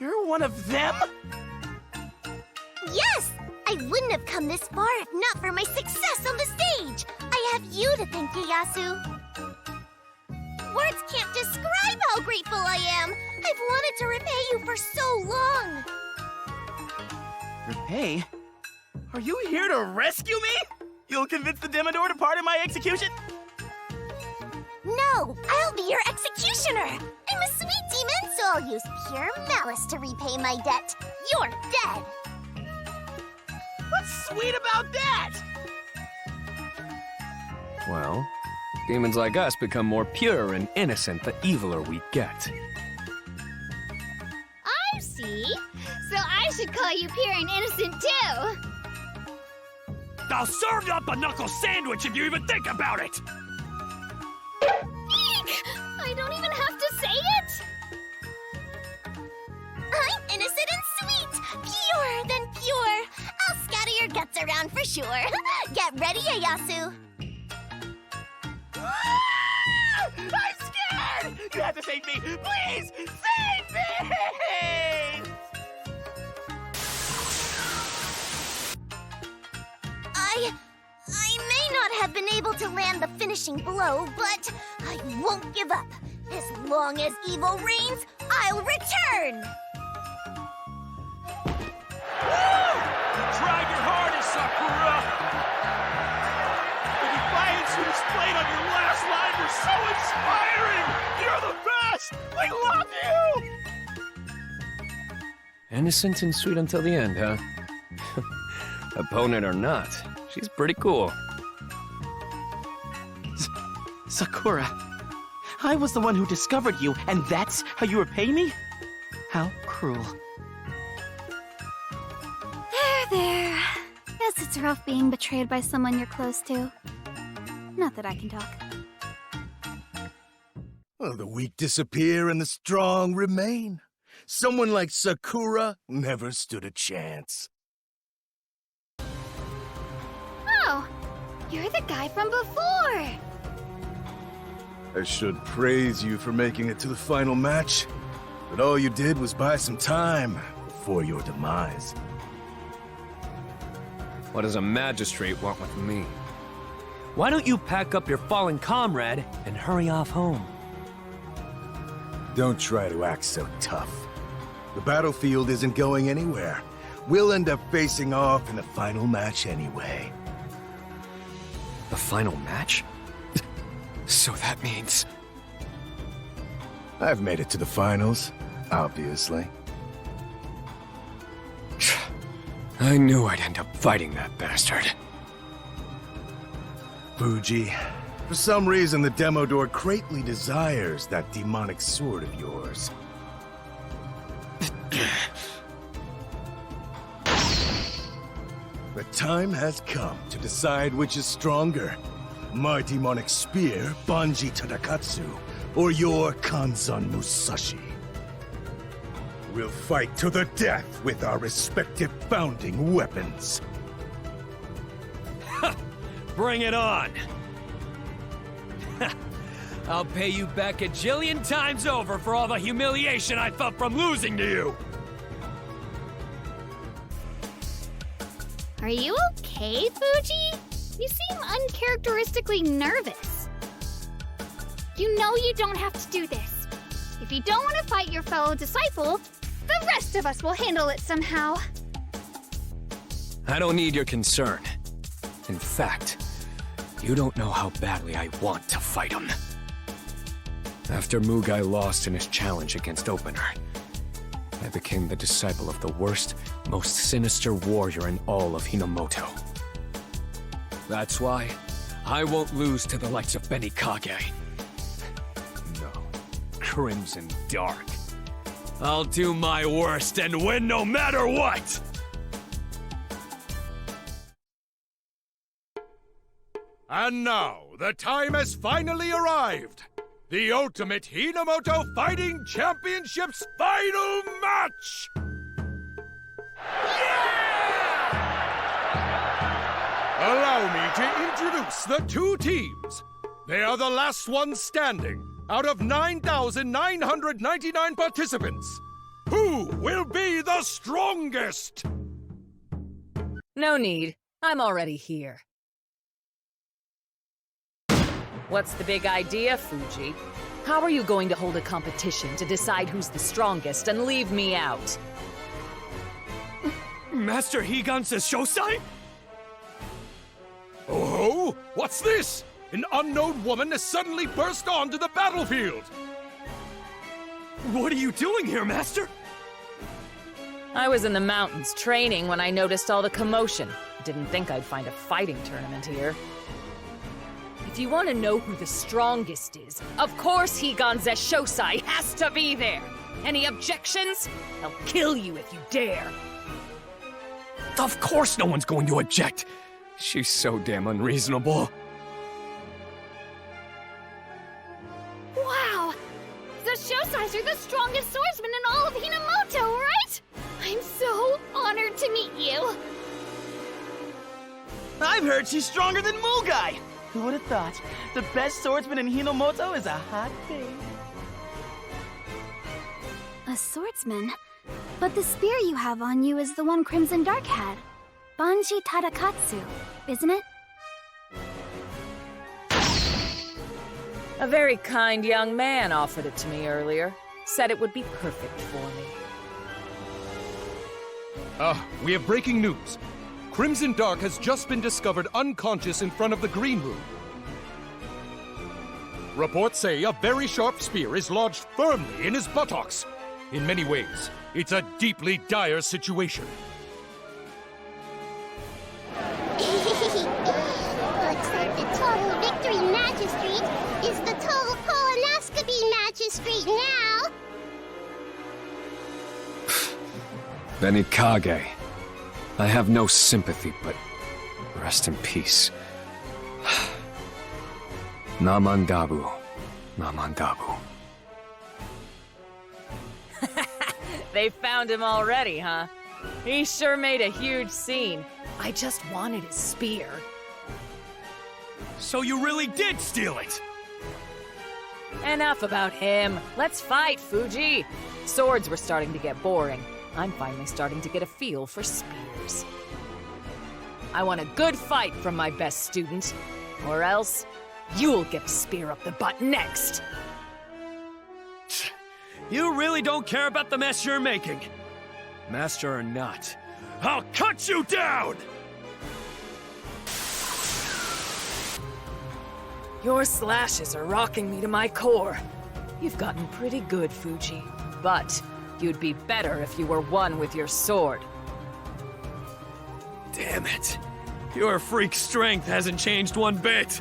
You're one of them? Yes! I wouldn't have come this far if not for my success on the stage. I have you to thank, Ieyasu. Words can't describe how grateful I am. I've wanted to repay you for so long. Repay? Are you here to rescue me? You'll convince the Demodor to pardon my execution? No, I'll be your executioner. I'm a sweet demon, so I'll use pure malice to repay my debt. You're dead. What's sweet about that? Well, demons like us become more pure and innocent the eviler we get. I see. So I should call you pure and innocent too. I'll serve you up a knuckle sandwich if you even think about it! Eek! I don't even have to say it! I'm innocent and sweet, purer than pure. I'll scatter your guts around for sure. Get ready, Ieyasu. Ah! I'm scared! You have to save me! Please, save me! I may not have been able to land the finishing blow, but I won't give up. As long as evil reigns, I'll return! Tried your hardest, Sakura! The defiance you displayed on your last line was so inspiring! You're the best! We love you! Innocent and sweet until the end, huh? Opponent or not, she's pretty cool. Sakura, I was the one who discovered you, and that's how you repay me? How cruel. There. Guess it's rough being betrayed by someone you're close to. Not that I can talk. Well, the weak disappear and the strong remain. Someone like Sakura never stood a chance. Oh, you're the guy from before. I should praise you for making it to the final match, but all you did was buy some time before your demise. What does a magistrate want with me? Why don't you pack up your fallen comrade and hurry off home? Don't try to act so tough. The battlefield isn't going anywhere. We'll end up facing off in the final match anyway. The final match? So that means... I've made it to the finals, obviously. I knew I'd end up fighting that bastard. Fuji, for some reason the Demodor greatly desires that demonic sword of yours. The time has come to decide which is stronger. My demonic spear, Banji Tadakatsu, or your Kanzan Musashi. We'll fight to the death with our respective founding weapons. Bring it on! I'll pay you back a jillion times over for all the humiliation I felt from losing to you! Are you okay, Fuji? You seem uncharacteristically nervous. You know you don't have to do this. If you don't want to fight your fellow disciple, the rest of us will handle it somehow. I don't need your concern. In fact, you don't know how badly I want to fight him. After Mugai lost in his challenge against Opener, I became the disciple of the worst, most sinister warrior in all of Hinomoto. That's why I won't lose to the likes of Benikage. No, Crimson Dark. I'll do my worst and win no matter what! And now, the time has finally arrived! The Ultimate Hinomoto Fighting Championship's final match! Allow me to introduce the two teams. They are the last ones standing out of 9,999 participants. Who will be the strongest? No need. I'm already here. What's the big idea, Fuji? How are you going to hold a competition to decide who's the strongest and leave me out? Master Higan says Shosai? Oh, what's this? An unknown woman has suddenly burst onto the battlefield! What are you doing here, Master? I was in the mountains training when I noticed all the commotion. Didn't think I'd find a fighting tournament here. If you want to know who the strongest is, of course Higan Shosai has to be there! Any objections? I'll kill you if you dare! Of course no one's going to object! She's so damn unreasonable. Wow! The Shosais are the strongest swordsmen in all of Hinomoto, right? I'm so honored to meet you! I've heard she's stronger than Mugai! Who would have thought? The best swordsman in Hinomoto is a hot thing. A swordsman? But the spear you have on you is the one Crimson Dark had. Banji Tadakatsu, isn't it? A very kind young man offered it to me earlier. Said it would be perfect for me. We have breaking news. Crimson Dark has just been discovered unconscious in front of the Green Room. Reports say a very sharp spear is lodged firmly in his buttocks. In many ways, it's a deeply dire situation. Looks like the total victory magistrate is the total colonoscopy magistrate now! Benikage. I have no sympathy, but rest in peace. Namandabu. Namandabu. They found him already, huh? He sure made a huge scene. I just wanted his spear. So you really did steal it? Enough about him. Let's fight, Fuji. Swords were starting to get boring. I'm finally starting to get a feel for spears. I want a good fight from my best student, or else you'll get a spear up the butt next. You really don't care about the mess you're making. Master or not, I'll cut you down! Your slashes are rocking me to my core. You've gotten pretty good, Fuji, but you'd be better if you were one with your sword. Damn it. Your freak strength hasn't changed one bit.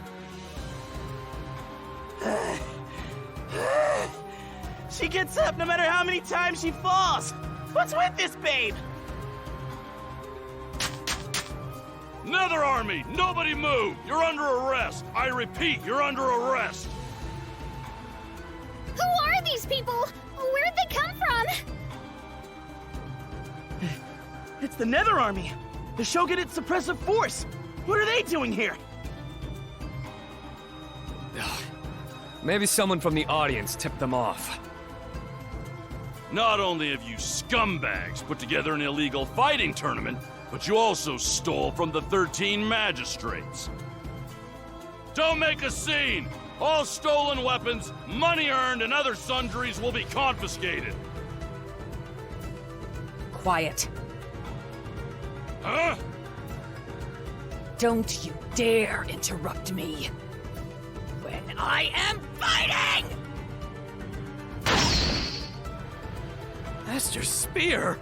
She gets up no matter how many times she falls. What's with this babe? Nether Army, nobody move! You're under arrest! I repeat, you're under arrest! Who are these people? Where'd they come from? It's the Nether Army! The Shogunate's suppressive force! What are they doing here? Maybe someone from the audience tipped them off. Not only have you scumbags put together an illegal fighting tournament, but you also stole from the 13 magistrates. Don't make a scene! All stolen weapons, money earned, and other sundries will be confiscated. Quiet. Huh? Don't you dare interrupt me. When I am fighting! Master Spear?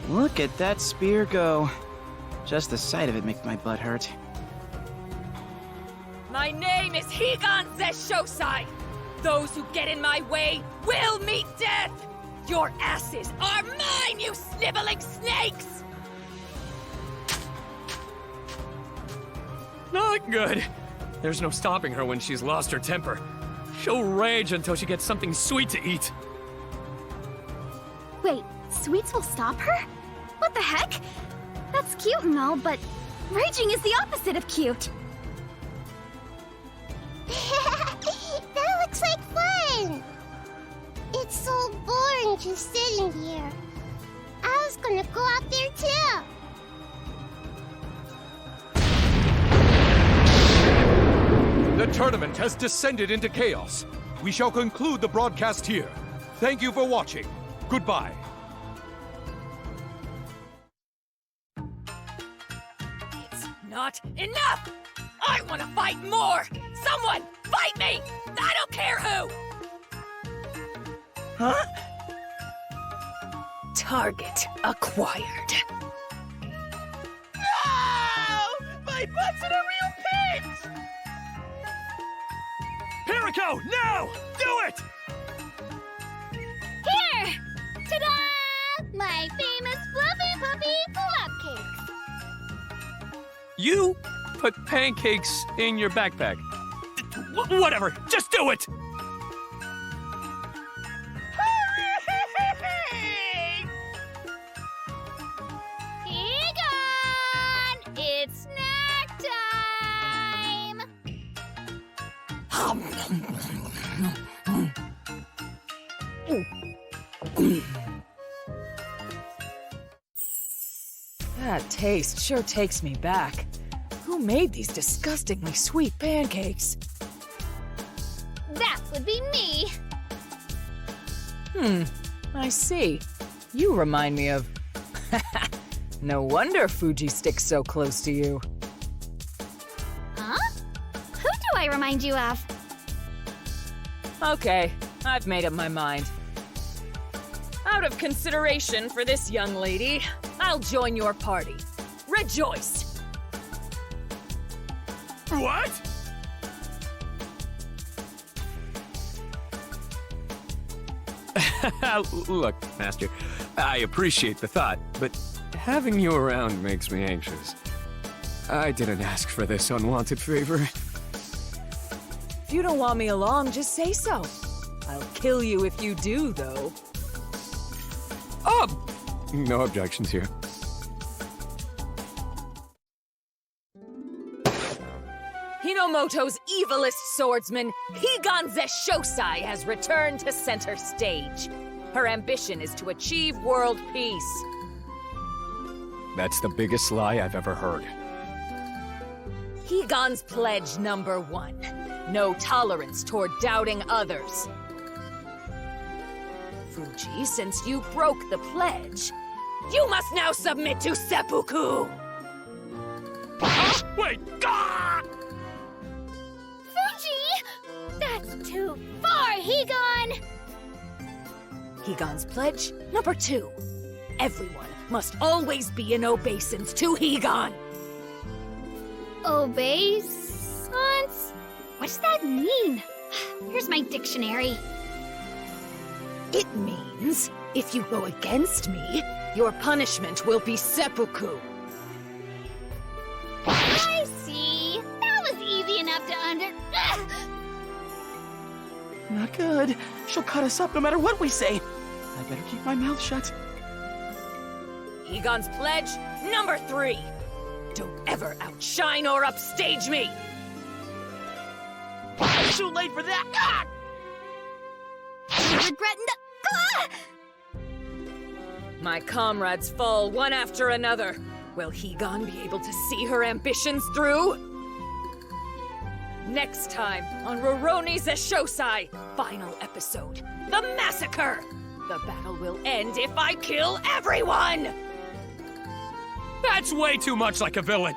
Look at that spear go. Just the sight of it makes my butt hurt. My name is Higan Zeshosai! Those who get in my way will meet death! Your asses are mine, you sniveling snakes! Not good. There's no stopping her when she's lost her temper. She'll rage until she gets something sweet to eat. Wait, sweets will stop her? What the heck? That's cute and all, but raging is the opposite of cute. That looks like fun! It's so boring just sitting here. I was gonna go out there too. The tournament has descended into chaos. We shall conclude the broadcast here. Thank you for watching. Goodbye. It's not enough! I want to fight more! Someone, fight me! I don't care who! Huh? Target acquired. No! My butt's in a real pit! Perico, now! Do it! Here! Ta-da! My famous fluffy puppy pull-up cakes. You put pancakes in your backpack. Whatever, just do it! Egon! It's snack time! That taste sure takes me back. Who made these disgustingly sweet pancakes? That would be me. I see. You remind me of... No wonder Fuji sticks so close to you. Huh? Who do I remind you of? Okay, I've made up my mind. Out of consideration for this young lady, I'll join your party. Rejoice! What? Look, Master, I appreciate the thought, but having you around makes me anxious. I didn't ask for this unwanted favor. If you don't want me along, just say so. I'll kill you if you do, though. No objections here. Hinomoto's evilest swordsman, Higan Zeshosai, has returned to center stage. Her ambition is to achieve world peace. That's the biggest lie I've ever heard. Higan's pledge number 1. No tolerance toward doubting others. Fuji, since you broke the pledge, you must now submit to seppuku! Wait! Ah! Fuji! That's too far, Higan! Higan's pledge number 2. Everyone must always be in obeisance to Higan! Obeisance? What does that mean? Here's my dictionary. It means, if you go against me, your punishment will be seppuku. I see. That was easy enough to Not good. She'll cut us up no matter what we say. I better keep my mouth shut. Higan's pledge number 3. Don't ever outshine or upstage me! Too late for that! Ah! Regret My comrades fall one after another. Will Higan be able to see her ambitions through? Next time on Rurouni Zeshosai, final episode, The Massacre! The battle will end if I kill everyone! That's way too much like a villain.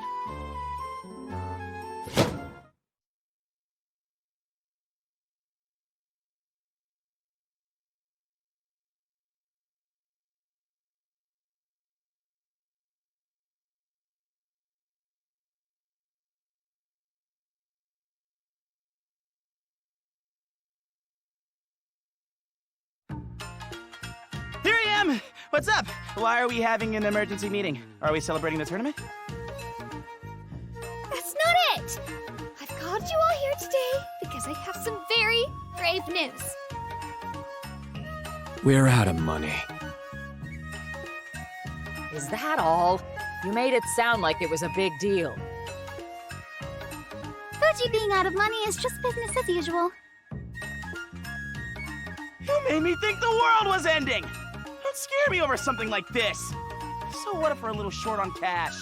Here I am! What's up? Why are we having an emergency meeting? Are we celebrating the tournament? That's not it! I've called you all here today because I have some very grave news. We're out of money. Is that all? You made it sound like it was a big deal. Fuji being out of money is just business as usual. You made me think the world was ending! Don't scare me over something like this! So what if we're a little short on cash?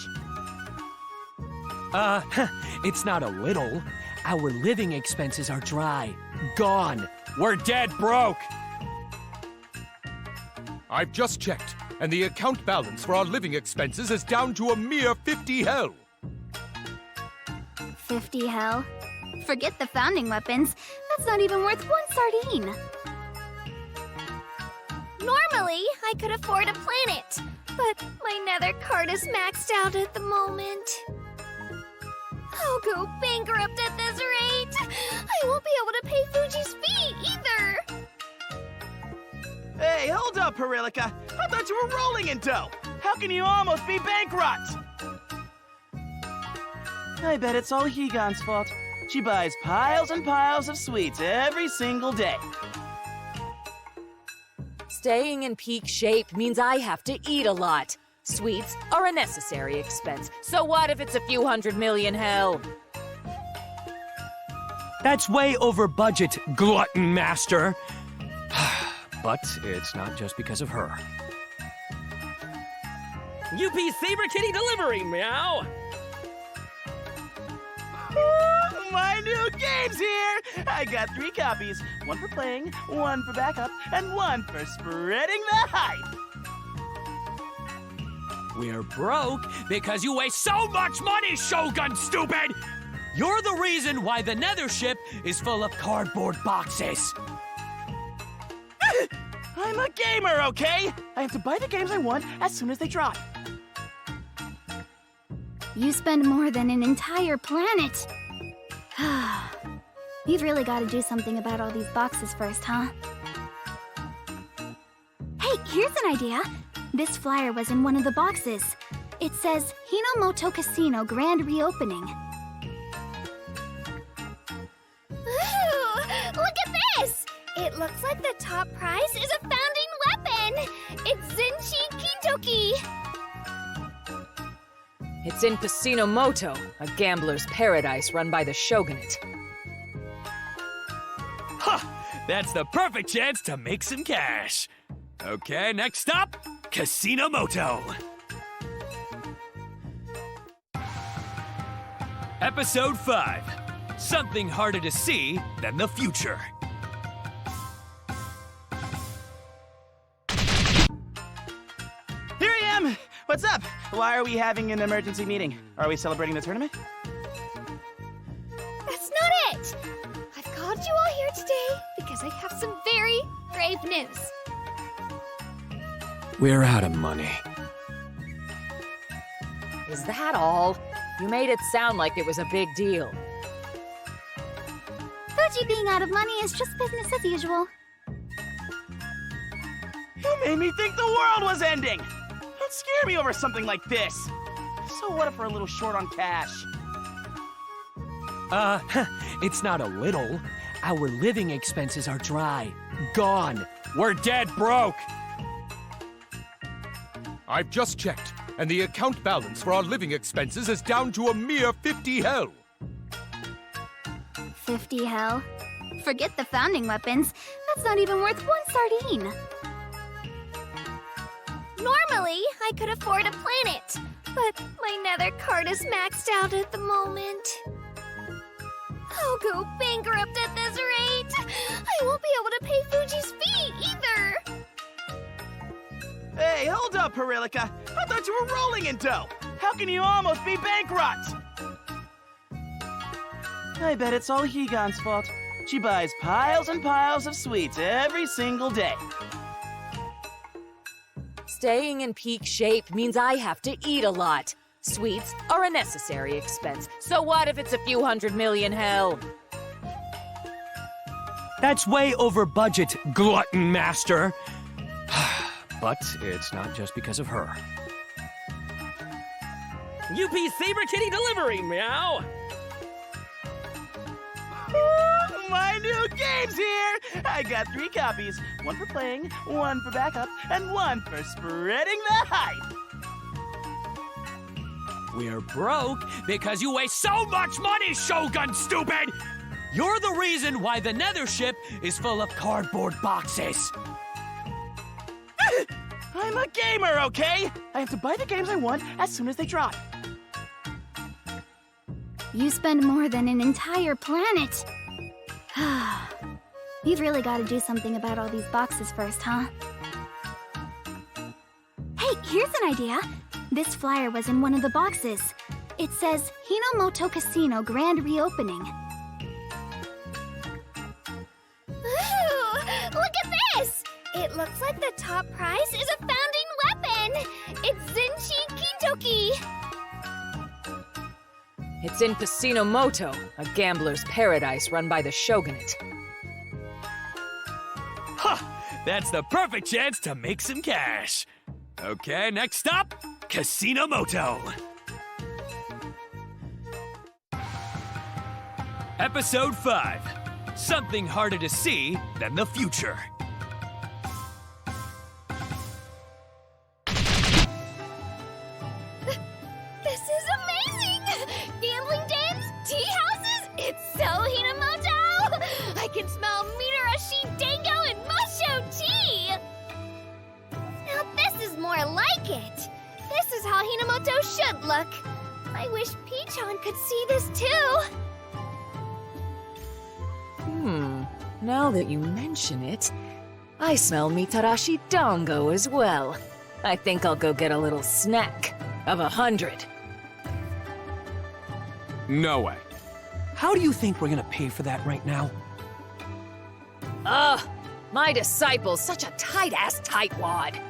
It's not a little. Our living expenses are dry. Gone. We're dead broke. I've just checked, and the account balance for our living expenses is down to a mere 50 hell. 50 hell? Forget the founding weapons. That's not even worth one sardine. Normally, I could afford a planet, but my nether card is maxed out at the moment. I'll go bankrupt at this rate. I won't be able to pay Fuji's fee either. Hey, hold up, Perillica. I thought you were rolling in dough. How can you almost be bankrupt? I bet it's all Higan's fault. She buys piles and piles of sweets every single day. Staying in peak shape means I have to eat a lot. Sweets are a necessary expense, so what if it's a few hundred million hell? That's way over budget, glutton master. But it's not just because of her. UP Saber Kitty Delivery, meow! My new game's here! I got 3 copies. 1 for playing, 1 for backup, and 1 for spreading the hype! We're broke because you waste so much money, Shogun stupid! You're the reason why the nether ship is full of cardboard boxes. I'm a gamer, okay? I have to buy the games I want as soon as they drop. You spend more than an entire planet. We've really got to do something about all these boxes first, huh? Hey, here's an idea. This flyer was in one of the boxes. It says, Hinomoto Casino Grand Reopening. Ooh, look at this! It looks like the top prize is a founding weapon! It's Zenshi Kintoki! It's in Casino Moto, a gambler's paradise run by the Shogunate. Ha! That's the perfect chance to make some cash. Okay, next stop, Casino Moto. Episode 5. Something harder to see than the future. Here I am! What's up? Why are we having an emergency meeting? Are we celebrating the tournament? That's not it! I've called you all here today because I have some very grave news. We're out of money. Is that all? You made it sound like it was a big deal. Fuji being out of money is just business as usual. You made me think the world was ending! Don't scare me over something like this! So what if we're a little short on cash? It's not a little. Our living expenses are dry. Gone. We're dead broke. I've just checked, and the account balance for our living expenses is down to a mere 50 hell. 50 hell? Forget the founding weapons. That's not even worth one sardine. Normally, I could afford a planet, but my nether card is maxed out at the moment. I'll go bankrupt at this rate. I won't be able to pay Fuji's fee either. Hey, hold up, Perillica. I thought you were rolling in dough. How can you almost be bankrupt? I bet it's all Higan's fault. She buys piles and piles of sweets every single day. Staying in peak shape means I have to eat a lot. Sweets are a necessary expense. So what if it's a few 100 million, hell? That's way over budget, glutton master. But it's not just because of her. UP Saber Kitty delivery, meow! My new game's here! I got 3 copies. 1 for playing, 1 for backup, and 1 for spreading the hype. We're broke because you waste so much money, Shogun stupid! You're the reason why the Nether ship is full of cardboard boxes. I'm a gamer, okay? I have to buy the games I want as soon as they drop. You spend more than an entire planet. We've really got to do something about all these boxes first, huh? Hey, here's an idea. This flyer was in one of the boxes. It says, Hinomoto Casino Grand Reopening. Ooh, look at this! It looks like the top prize is a founding weapon! It's Zenshi Kintoki! It's in Casino Moto, a gambler's paradise run by the Shogunate. Ha! That's the perfect chance to make some cash. Okay, next stop, Casino Moto. Episode 5. Something harder to see than the future. This is amazing! Gambling dens, tea houses, it's so Hinomoto! I can smell Mitarashi Dango and Musho tea! Now this is more like it. This is how Hinomoto should look. I wish Pichon could see this too. Now that you mention it, I smell Mitarashi Dango as well. I think I'll go get a little snack of 100. No way. How do you think we're gonna pay for that right now? Ugh, my disciple's such a tight-ass tightwad.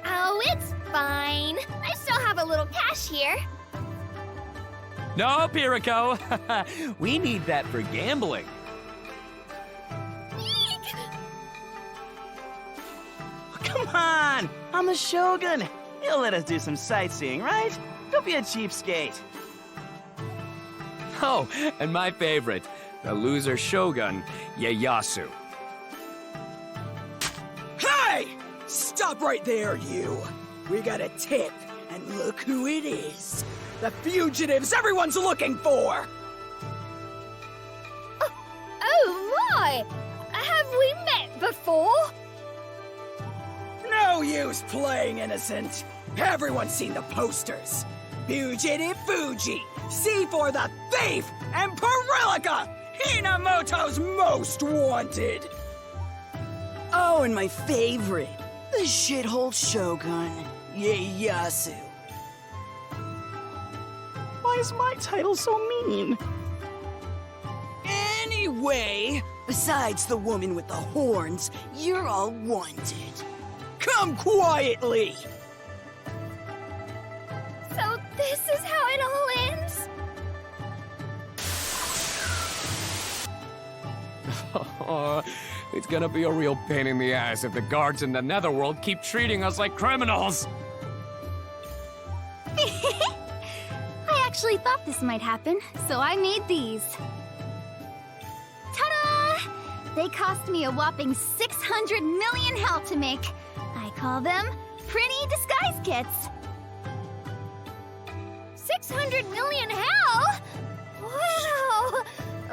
Oh, it's fine. I still have a little cash here. No, Piriko. We need that for gambling. Come on! I'm the Shogun! He'll let us do some sightseeing, right? Don't be a cheapskate. Oh, and my favorite, the loser Shogun, Ieyasu. Hey! Stop right there, you! We got a tip, and look who it is. The fugitives everyone's looking for! Oh my! Have we met before? No use playing innocent. Everyone's seen the posters. Fugitive Fuji, C4 the Thief, and Perilica, Hinomoto's most wanted. Oh, and my favorite, the shithole Shogun, Ieyasu. Why is my title so mean? Anyway, besides the woman with the horns, you're all wanted. Come quietly! So this is how it all ends? It's gonna be a real pain in the ass if the guards in the Netherworld keep treating us like criminals. I actually thought this might happen, so I made these. Ta-da! They cost me a whopping 600 million hell to make. I call them pretty disguise kits. 600 million hell? Wow!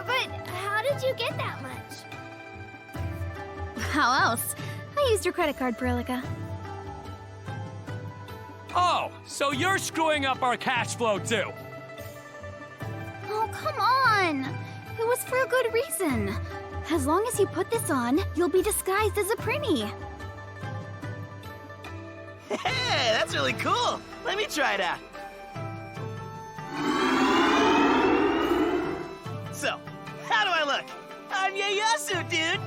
But how did you get that much? How else? I used your credit card, Perilica. Oh, so you're screwing up our cash flow too. Oh, come on! It was for a good reason. As long as you put this on, you'll be disguised as a Prinny. Hey, that's really cool. Let me try it out. So, how do I look? I'm Ieyasu, dude!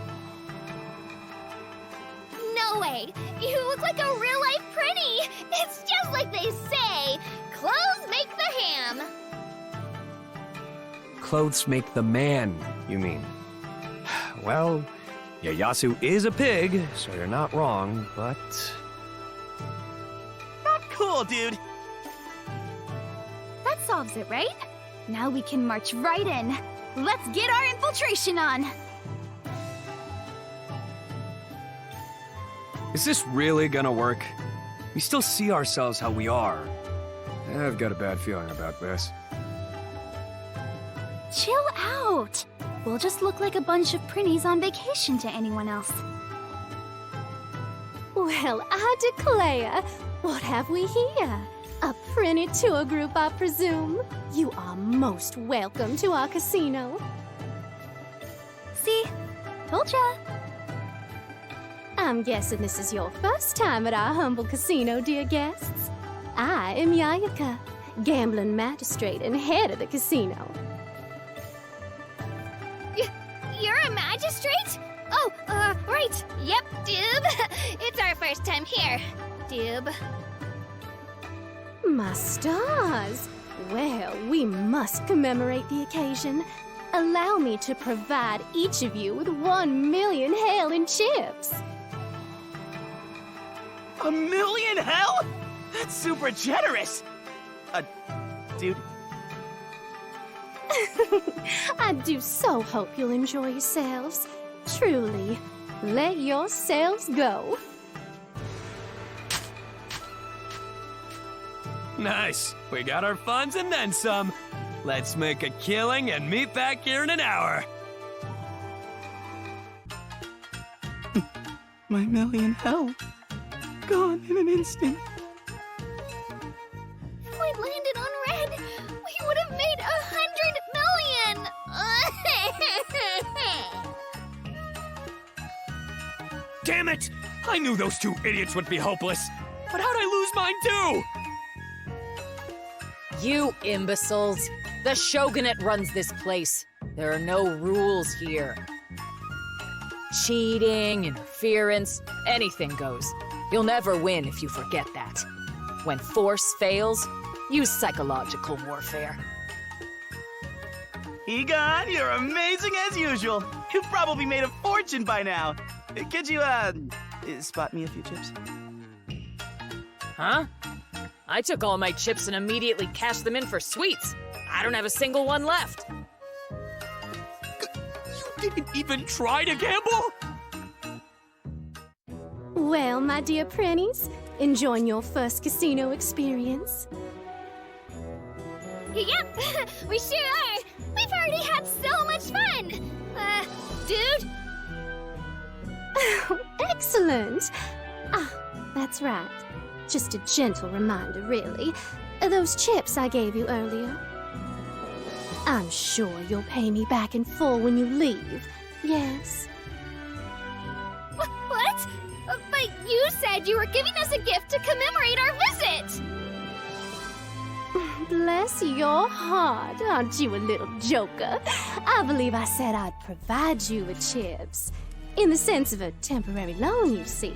No way! You look like a real-life Prinny! It's just like they say, clothes make the ham! Clothes make the man, you mean? Well, Ieyasu is a pig, so you're not wrong, but... Not cool, dude! That solves it, right? Now we can march right in. Let's get our infiltration on! Is this really gonna work? We still see ourselves how we are. I've got a bad feeling about this. Chill out! We'll just look like a bunch of Prinnies on vacation to anyone else. Well, I declare, what have we here? A Prinny tour group, I presume? You are most welcome to our casino. See? Told ya! I'm guessing this is your first time at our humble casino, dear guests. I am Yayaka, gambling magistrate and head of the casino. You're a magistrate? Oh, right. Yep, Doob. It's our first time here, Doob. My stars! Well, we must commemorate the occasion. Allow me to provide each of you with 1 million hell in chips. 1 million hell? That's super generous! Dude. I do so hope you'll enjoy yourselves. Truly, let yourselves go. Nice. We got our funds and then some. Let's make a killing and meet back here in an hour. My million hell. Gone in an instant. If we'd landed on red, we would have made 100 million! Damn it! I knew those two idiots would be hopeless. But how'd I lose mine too? You imbeciles. The Shogunate runs this place. There are no rules here. Cheating, interference, anything goes. You'll never win if you forget that. When force fails, use psychological warfare. Egon, you're amazing as usual. You've probably made a fortune by now. Could you, spot me a few chips? Huh? I took all my chips and immediately cashed them in for sweets. I don't have a single one left. You didn't even try to gamble? Well, my dear Prinnies, enjoying your first casino experience? Yep, we sure are. We've already had so much fun. Dude? Excellent. Ah, that's right. Just a gentle reminder, really. Those chips I gave you earlier. I'm sure you'll pay me back in full when you leave. Yes? What? But you said you were giving us a gift to commemorate our visit! Bless your heart, aren't you a little joker? I believe I said I'd provide you with chips. In the sense of a temporary loan, you see.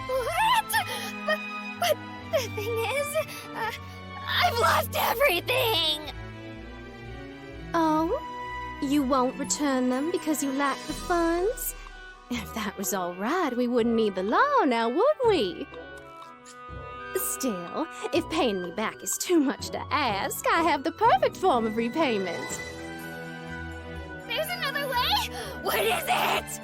What? But the thing is, I've lost everything! Oh? You won't return them because you lack the funds? If that was all right, we wouldn't need the law now, would we? Still, if paying me back is too much to ask, I have the perfect form of repayment. There's another way? What is it?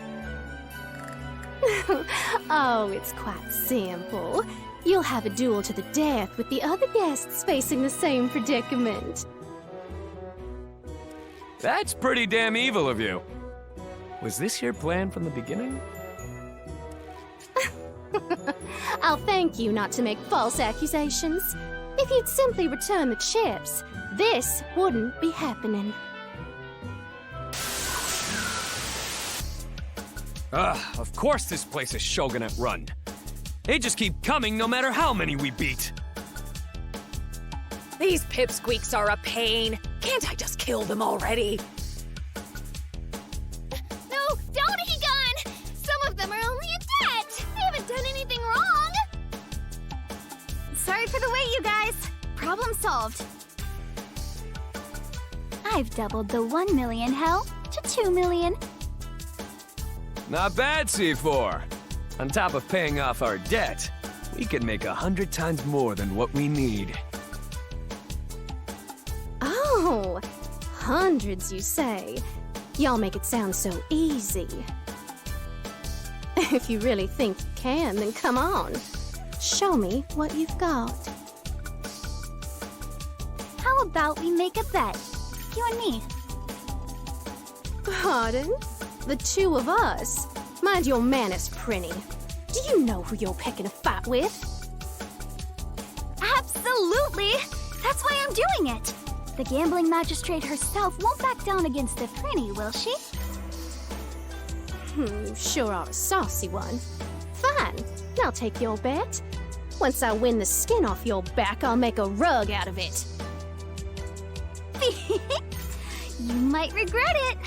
Oh, it's quite simple. You'll have a duel to the death with the other guests facing the same predicament. That's pretty damn evil of you. Was this your plan from the beginning? I'll thank you not to make false accusations. If you'd simply return the chips, this wouldn't be happening. Of course this place is Shogunate run. They just keep coming no matter how many we beat. These pipsqueaks are a pain. Can't I just kill them already? No, don't, Egon! Some of them are only a debt! They haven't done anything wrong! Sorry for the wait, you guys. Problem solved. I've doubled the 1 million hell to 2 million. Not bad, C4. On top of paying off our debt, we can make 100 times more than what we need. Oh, hundreds, you say? Y'all make it sound so easy. If you really think you can, then come on. Show me what you've got. How about we make a bet? You and me. Pardon? The two of us? Mind your manners, Prinny. Do you know who you're picking a fight with? Absolutely! That's why I'm doing it! The gambling magistrate herself won't back down against the Prinny, will she? You sure are a saucy one. Fine, I'll take your bet. Once I win the skin off your back, I'll make a rug out of it. You might regret it.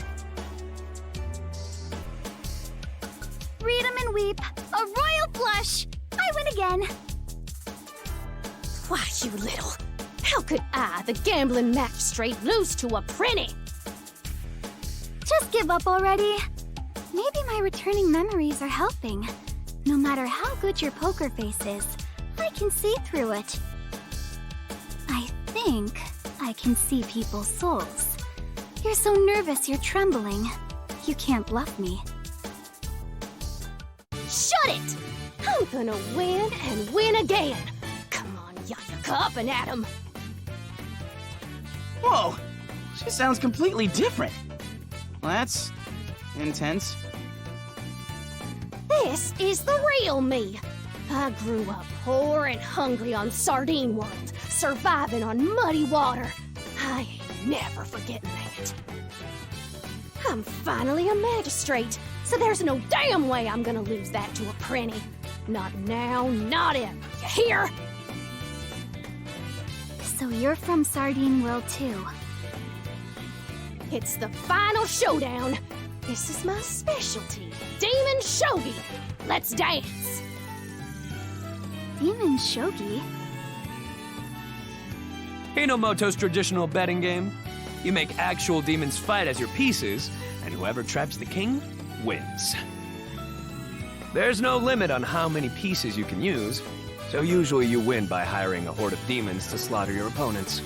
Read 'em and weep. A royal flush. I win again. Why, you little... How could I, the gambling magistrate, lose to a Prinny? Just give up already. Maybe my returning memories are helping. No matter how good your poker face is, I can see through it. I think I can see people's souls. You're so nervous you're trembling. You can't bluff me. Shut it! I'm gonna win and win again. Come on, Yayaka, up and at 'em. Whoa, she sounds completely different. Well, that's intense. This is the real me. I grew up poor and hungry on Sardine World, surviving on muddy water. I ain't never forgetting that. I'm finally a magistrate, so there's no damn way I'm gonna lose that to a Prinny. Not now, not ever, you hear? So you're from Sardine World too? It's the final showdown. This is my specialty, Demon Shogi. Let's dance. Demon Shogi? Hinomoto's traditional betting game. You make actual demons fight as your pieces, and whoever traps the king wins. There's no limit on how many pieces you can use, so usually you win by hiring a horde of demons to slaughter your opponents.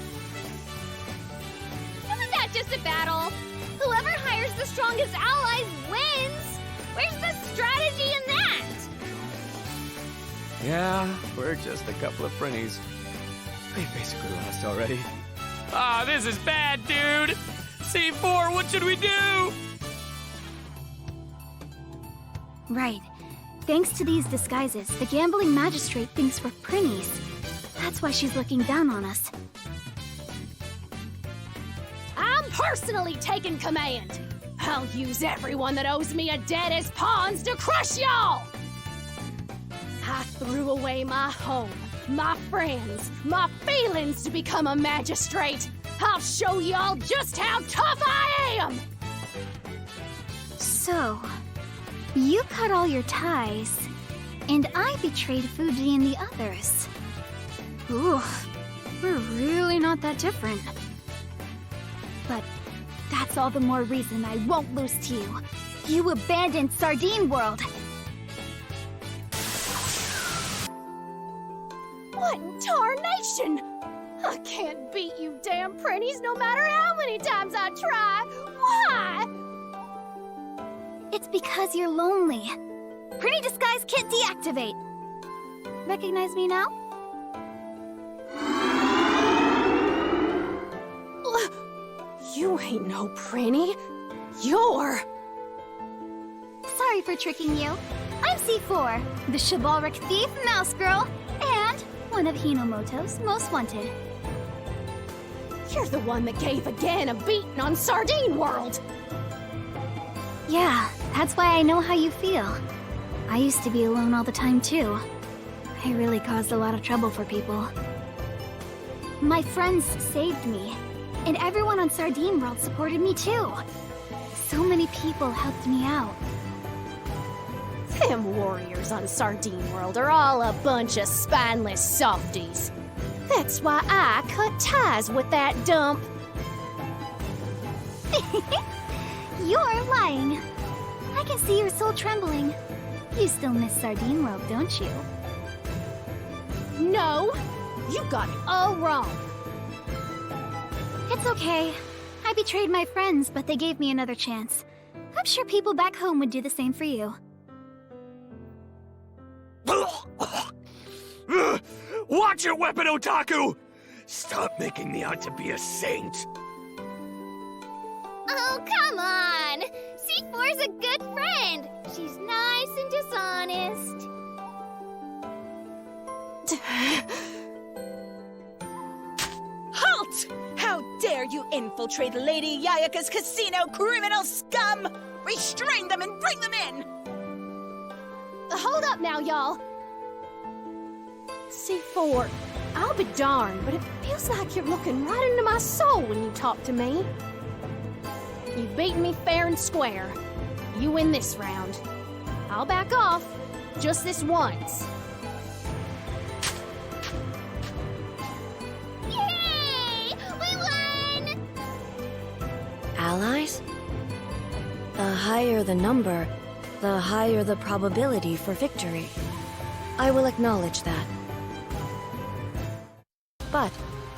Isn't that just a battle? Whoever hires the strongest allies wins! Where's the strategy in that? Yeah, we're just a couple of Prinnies. They basically lost already. Ah, this is bad, dude! C4, what should we do? Right. Thanks to these disguises, the gambling magistrate thinks we're Prinnies. That's why she's looking down on us. I'm personally taking command. I'll use everyone that owes me a debt as pawns to crush y'all! I threw away my home, my friends, my feelings to become a magistrate. I'll show y'all just how tough I am! So, you cut all your ties, and I betrayed Fuji and the others. Ooh, we're really not that different. But that's all the more reason I won't lose to you. You abandoned Sardine World. What in tarnation? I can't beat you damn Prinnies no matter how many times I try. Why? It's because you're lonely. Prinny disguise can't deactivate. Recognize me now? You ain't no Prinny. You're... Sorry for tricking you. I'm C4, the chivalric thief mouse girl, and one of Hinomoto's most wanted. You're the one that gave again a beating on Sardine World. Yeah, that's why I know how you feel. I used to be alone all the time too. I really caused a lot of trouble for people. My friends saved me, and everyone on Sardine World supported me too. So many people helped me out. Them warriors on Sardine World are all a bunch of spineless softies. That's why I cut ties with that dump. You're lying. I can see your soul trembling. You still miss Sardine World, don't you? No, you got it all wrong. It's okay. I betrayed my friends, but they gave me another chance. I'm sure people back home would do the same for you. Watch your weapon, Otaku! Stop making me out to be a saint. Oh, come on! C4's a good friend. She's nice and dishonest. Halt! How dare you infiltrate Lady Yayaka's casino, criminal scum! Restrain them and bring them in! Hold up now, y'all. C4, I'll be darned, but it feels like you're looking right into my soul when you talk to me. You've beaten me fair and square. You win this round. I'll back off, just this once. Yay! We won! Allies? The higher the number, the higher the probability for victory. I will acknowledge that. But,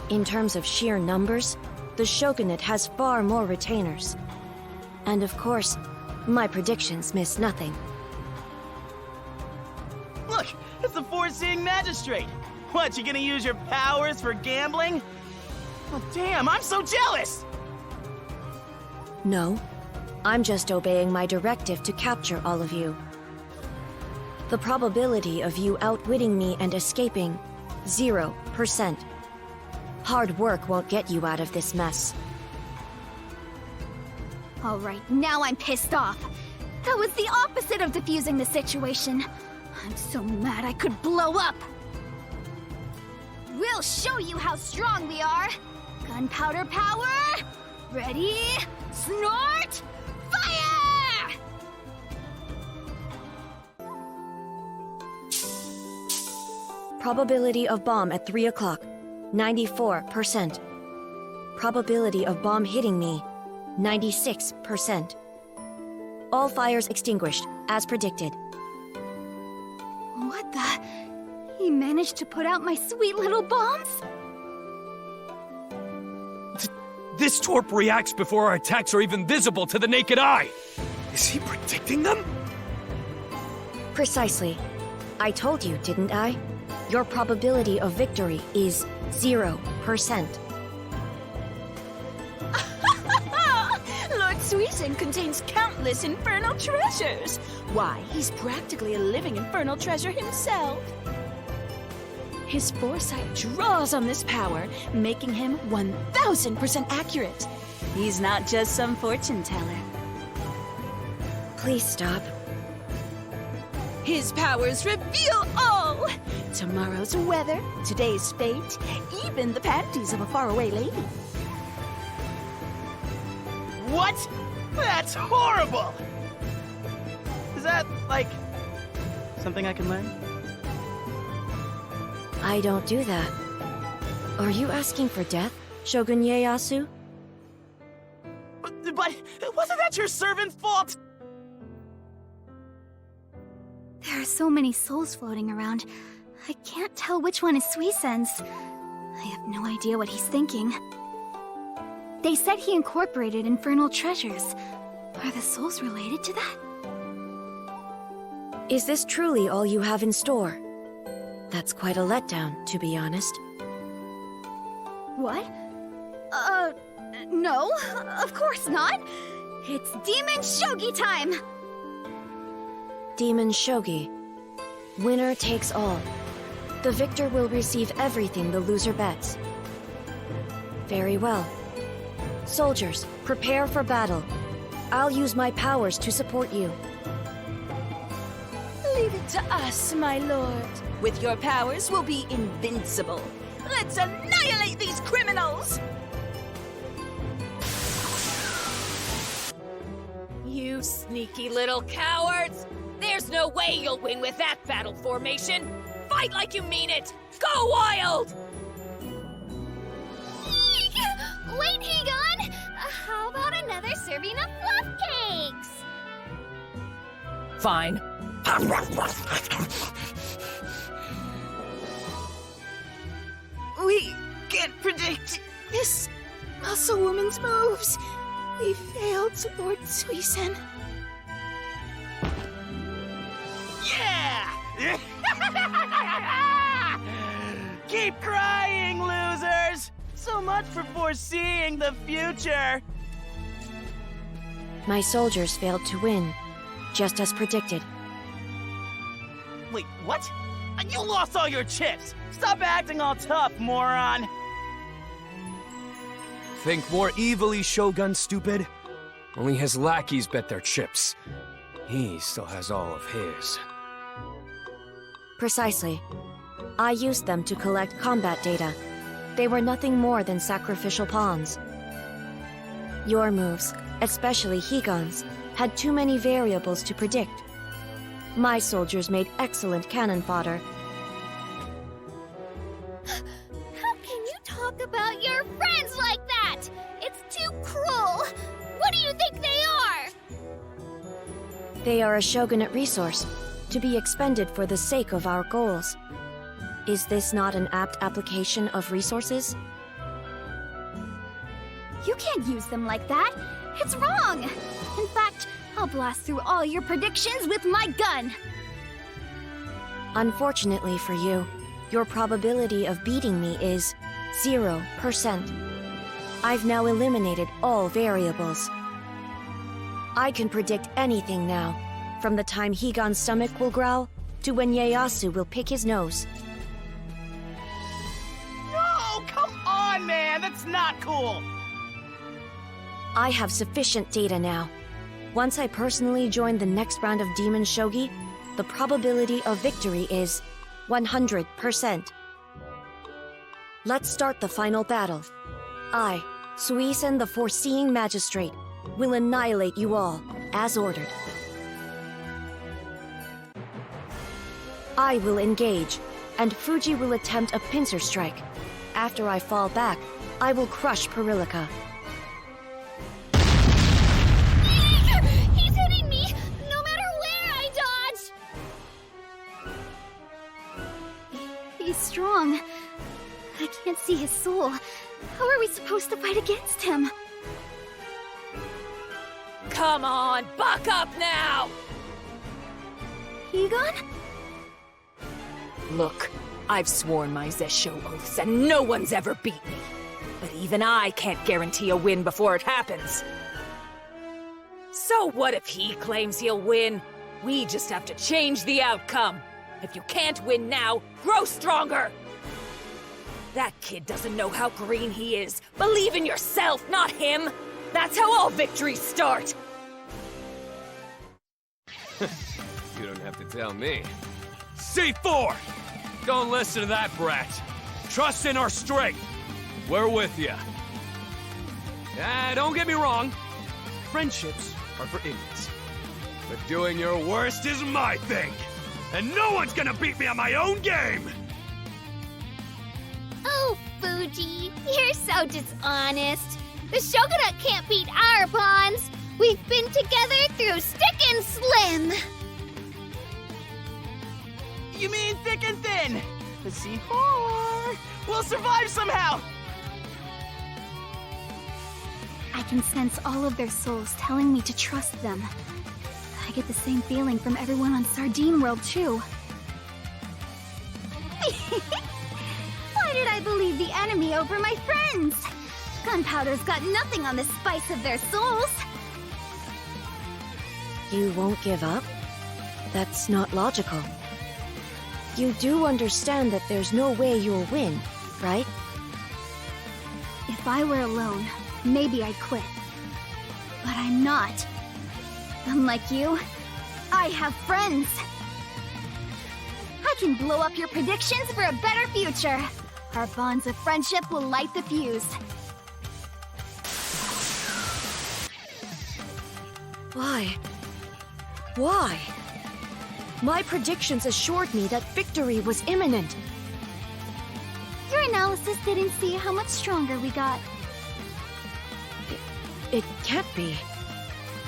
in terms of sheer numbers, the Shogunate has far more retainers. And of course, my predictions miss nothing. Look, it's the foreseeing magistrate. What, you gonna use your powers for gambling? Oh, damn, I'm so jealous! No, I'm just obeying my directive to capture all of you. The probability of you outwitting me and escaping, 0%. Hard work won't get you out of this mess. Alright, now I'm pissed off. That was the opposite of diffusing the situation. I'm so mad I could blow up. We'll show you how strong we are. Gunpowder power. Ready? Snort! Fire! Probability of bomb at 3 o'clock, 94%. Probability of bomb hitting me, 96%. All fires extinguished, as predicted. What the? He managed to put out my sweet little bombs? This torp reacts before our attacks are even visible to the naked eye. Is he predicting them? Precisely. I told you, didn't I? Your probability of victory is 0%. Lord Suisun contains countless infernal treasures. Why, he's practically a living infernal treasure himself. His foresight draws on this power, making him 1000% accurate. He's not just some fortune teller. Please stop. His powers reveal all! Tomorrow's weather, today's fate, even the panties of a faraway lady. What? That's horrible! Is that, like, something I can learn? I don't do that. Are you asking for death, Shogun Ieyasu? But wasn't that your servant's fault? There are so many souls floating around. I can't tell which one is Suisen's. I have no idea what he's thinking. They said he incorporated infernal treasures. Are the souls related to that? Is this truly all you have in store? That's quite a letdown, to be honest. What? No, of course not. It's Demon Shogi time! Demon Shogi. Winner takes all. The victor will receive everything the loser bets. Very well. Soldiers, prepare for battle. I'll use my powers to support you. Leave it to us, my lord. With your powers, we'll be invincible. Let's annihilate these criminals! You sneaky little cowards! There's no way you'll win with that battle formation! Fight like you mean it! Go wild! Wait, Egon! How about another serving of fluff cakes? Fine. We can't predict this muscle woman's moves. We failed Lord Suisen. Yeah! Keep crying, losers! So much for foreseeing the future! My soldiers failed to win, just as predicted. Wait, what? You lost all your chips! Stop acting all tough, moron! Think more evilly, Shogun, stupid? Only his lackeys bet their chips. He still has all of his. Precisely. I used them to collect combat data. They were nothing more than sacrificial pawns. Your moves, especially Higon's, had too many variables to predict. My soldiers made excellent cannon fodder. How can you talk about your friends like that? It's too cruel! What do you think they are? They are a shogunate resource, to be expended for the sake of our goals. Is this not an apt application of resources? You can't use them like that. It's wrong. In fact, I'll blast through all your predictions with my gun. Unfortunately for you, your probability of beating me is 0%. I've now eliminated all variables. I can predict anything now, from the time Higon's stomach will growl to when Ieyasu will pick his nose. No, come on, man! That's not cool! I have sufficient data now. Once I personally join the next round of Demon Shogi, the probability of victory is 100%. Let's start the final battle. I, Suisen the Foreseeing Magistrate, will annihilate you all, as ordered. I will engage, and Fuji will attempt a pincer strike. After I fall back, I will crush Perillica. He's hitting me, no matter where I dodge! He's strong. I can't see his soul. How are we supposed to fight against him? Come on, buck up now! Egon? Look, I've sworn my Zesho oaths and no one's ever beat me. But even I can't guarantee a win before it happens. So what if he claims he'll win? We just have to change the outcome. If you can't win now, grow stronger! That kid doesn't know how green he is. Believe in yourself, not him! That's how all victories start! You don't have to tell me. C4! Don't listen to that brat. Trust in our strength. We're with you. Don't get me wrong. Friendships are for idiots. But doing your worst is my thing. And no one's gonna beat me on my own game! Oh, Fuji, you're so dishonest. The Shogunate can't beat our pawns. We've been together through thick and slim. You mean thick and thin? The C4! We'll survive somehow! I can sense all of their souls telling me to trust them. I get the same feeling from everyone on Sardine World, too. Why did I believe the enemy over my friends? Gunpowder's got nothing on the spice of their souls. You won't give up? That's not logical. You do understand that there's no way you'll win, right? If I were alone, maybe I'd quit. But I'm not. Unlike you, I have friends. can blow up your predictions for a better future. Our bonds of friendship will light the fuse. Why? Why? My predictions assured me that victory was imminent. Your analysis didn't see how much stronger we got. It can't be.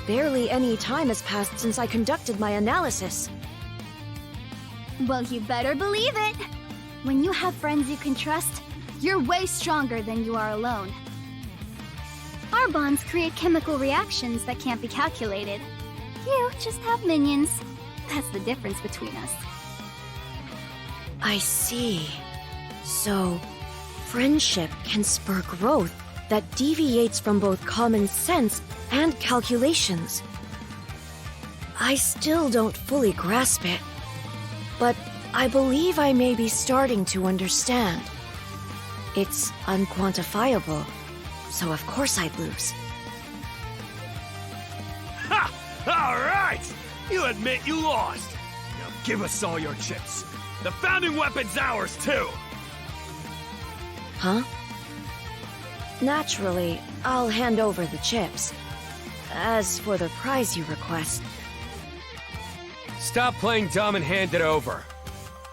Barely any time has passed since I conducted my analysis. Well, you better believe it. When you have friends you can trust, you're way stronger than you are alone. Our bonds create chemical reactions that can't be calculated. You just have minions. That's the difference between us. I see. So, friendship can spur growth that deviates from both common sense and calculations. I still don't fully grasp it, but I believe I may be starting to understand. It's unquantifiable, so of course I'd lose. Ha! All right! You admit you lost. Now give us all your chips. The founding weapon's ours, too. Huh? Naturally, I'll hand over the chips. As for the prize you request... Stop playing dumb and hand it over.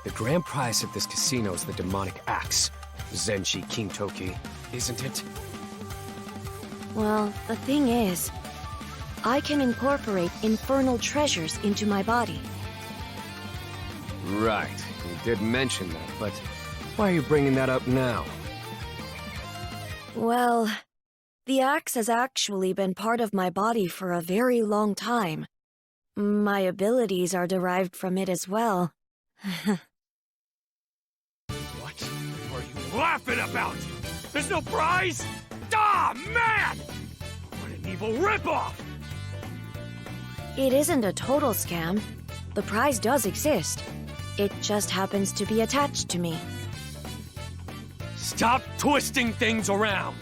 The grand prize at this casino is the demonic axe. Zenshi Kintoki, isn't it? Well, the thing is, I can incorporate infernal treasures into my body. Right, you did mention that, but why are you bringing that up now? Well, the axe has actually been part of my body for a very long time. My abilities are derived from it as well. What are you laughing about? There's no prize? Ah, man! What an evil ripoff! It isn't a total scam. The prize does exist. It just happens to be attached to me. Stop twisting things around!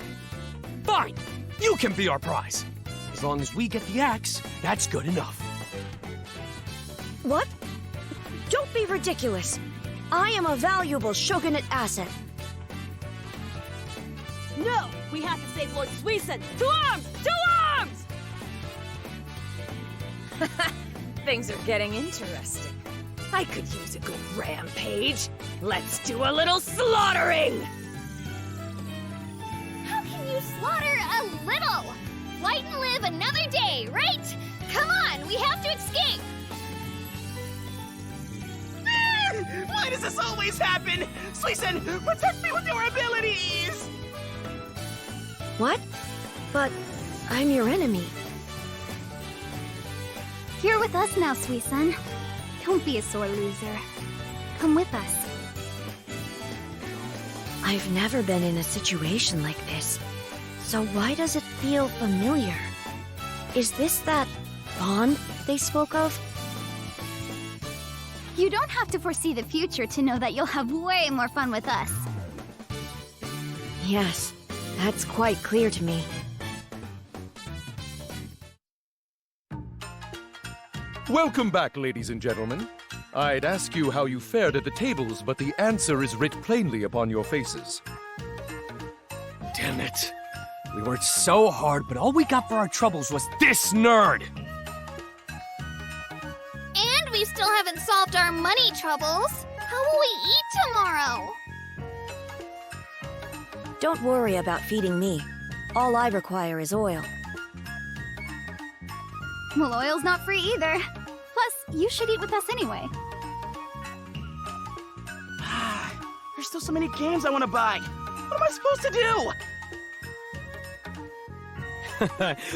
Fine! You can be our prize! As long as we get the axe, that's good enough. What? Don't be ridiculous. I am a valuable shogunate asset. No! We have to save Lord Suisun! To arms! To arms! Things are getting interesting. I could use a good rampage. Let's do a little slaughtering! How can you slaughter a little? Fight and live another day, right? Come on, we have to escape! Why does this always happen? Suisun, protect me with your abilities! What? But I'm your enemy. You're with us now, Suisun. Don't be a sore loser. Come with us. I've never been in a situation like this. So why does it feel familiar? Is this that bond they spoke of? You don't have to foresee the future to know that you'll have way more fun with us. Yes, that's quite clear to me. Welcome back, ladies and gentlemen. I'd ask you how you fared at the tables, but the answer is writ plainly upon your faces. Damn it. We worked so hard, but all we got for our troubles was this nerd! And we still haven't solved our money troubles. How will we eat tomorrow? Don't worry about feeding me. All I require is oil. Well, oil's not free either. Plus, you should eat with us anyway. There's still so many games I want to buy. What am I supposed to do?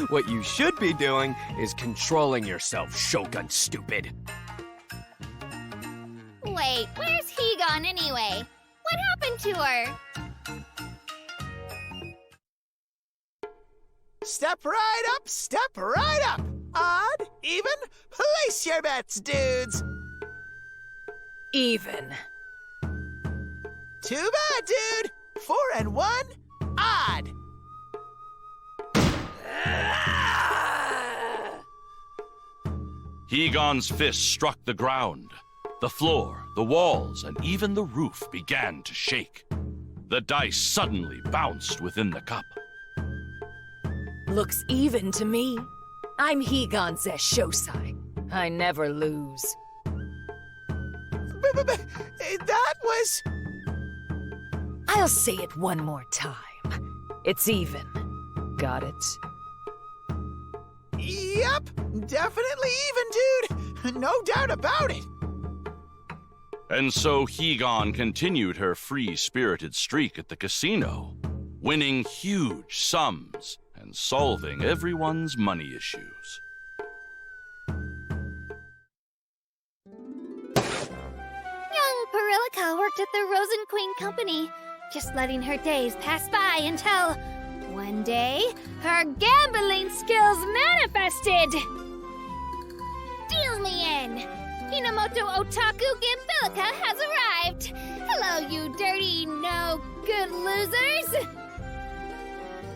What you should be doing is controlling yourself, Shogun stupid. Wait, where's Higon anyway? What happened to her? Step right up, step right up. Odd, even, place your bets, dudes. Even. Too bad, dude. 4 and 1, odd. Higon's fist struck the ground. The floor, the walls, and even the roof began to shake. The dice suddenly bounced within the cup. Looks even to me. I'm Higan Shosai. I never lose. That was... I'll say it one more time. It's even. Got it? Yep, definitely even, dude. No doubt about it. And so Higan continued her free-spirited streak at the casino, winning huge sums and solving everyone's money issues. Young Perillica worked at the Rosen Queen Company, just letting her days pass by until one day her gambling skills manifested. Deal me in. Hinamoto Otaku Gambilica has arrived. Hello, you dirty, no-good losers.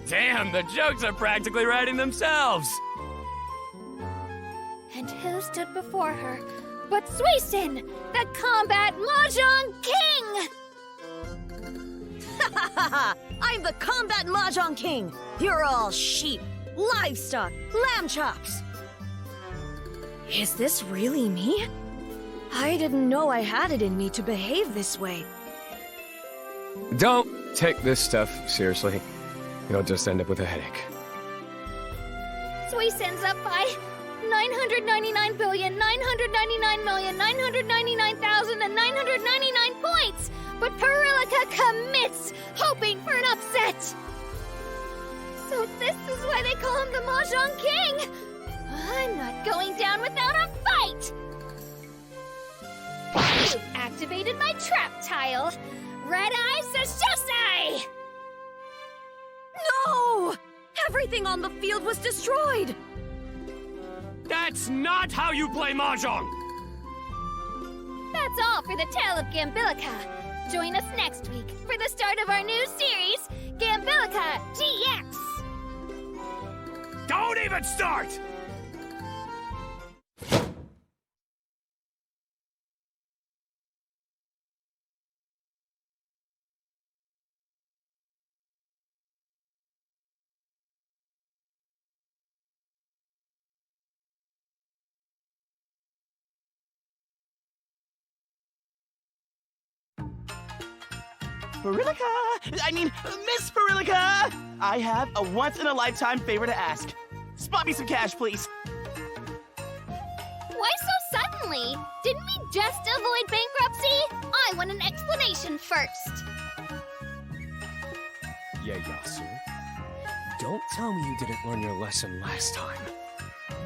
Damn, the jokes are practically writing themselves. And who stood before her but Suisun, the combat Mahjong King? I'm the combat Mahjong King! You're all sheep, livestock, lamb chops! Is this really me? I didn't know I had it in me to behave this way. Don't take this stuff seriously. You'll just end up with a headache. Suisun's up by 999,999,999,999 points, but Perillica commits, hoping for an upset. So this is why they call him the Mahjong King. I'm not going down without a fight. You've activated my trap tile. Red Eye Sashosai! No! Everything on the field was destroyed! That's not how you play Mahjong! That's all for the Tale of Gambilica. Join us next week for the start of our new series, Gambilica GX! Don't even start! Perillica! Miss Perillica! I have a once-in-a-lifetime favor to ask. Spot me some cash, please. Why so suddenly? Didn't we just avoid bankruptcy? I want an explanation first. Ieyasu, don't tell me you didn't learn your lesson last time.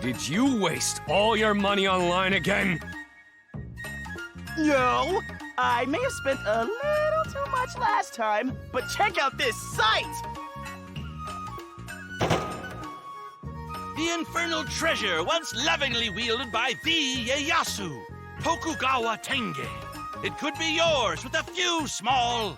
Did you waste all your money online again? No! I may have spent a little too much last time, but check out this site! The infernal treasure once lovingly wielded by the Ieyasu, Tokugawa Tenge. It could be yours with a few small...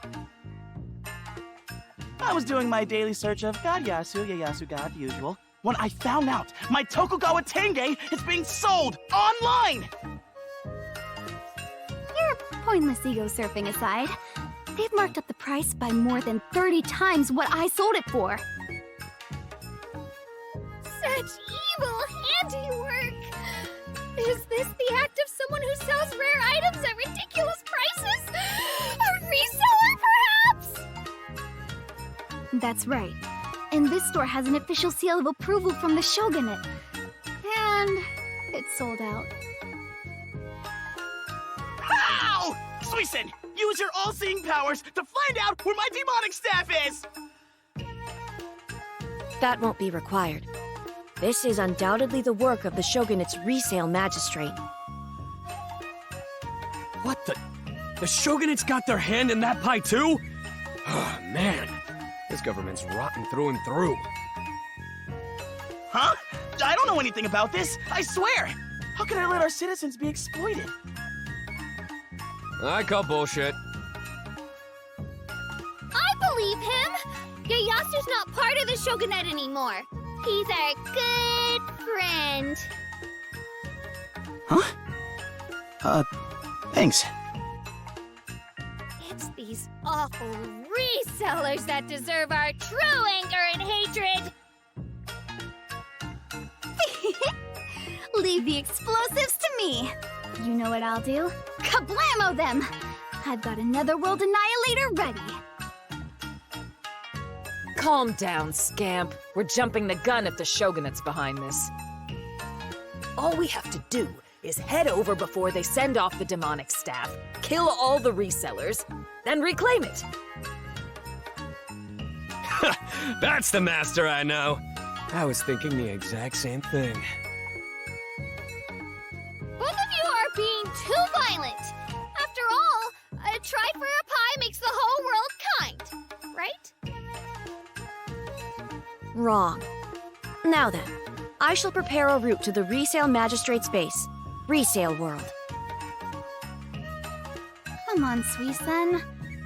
I was doing my daily search of God Yasu, Ieyasu God, the usual, when I found out my Tokugawa Tenge is being sold online! Your pointless ego surfing aside, they've marked up the price by more than 30 times what I sold it for. Such evil handiwork! Is this the act of someone who sells rare items at ridiculous prices? A reseller, perhaps? That's right. And this store has an official seal of approval from the Shogunate. And it's sold out. How? Suisun, use your all-seeing powers to find out where my demonic staff is! That won't be required. This is undoubtedly the work of the Shogunate's resale magistrate. What the? The Shogunate's got their hand in that pie too? Oh, man. This government's rotten through and through. Huh? I don't know anything about this, I swear! How can I let our citizens be exploited? I call bullshit. I believe him! Ieyasu's not part of the Shogunate anymore. He's our good friend. Huh? Thanks. It's these awful resellers that deserve our true anger and hatred! Leave the explosives to me. You know what I'll do? Kablamo them! I've got another world annihilator ready. Calm down, scamp. We're jumping the gun if the Shogunate's behind this. All we have to do is head over before they send off the demonic staff, kill all the resellers, then reclaim it. That's the master I know. I was thinking the exact same thing. Both of you are being too violent! After all, a try for a pie makes the whole world kind, right? Wrong. Now then, I shall prepare a route to the Resale Magistrate's base, Resale World. Come on, Suisen.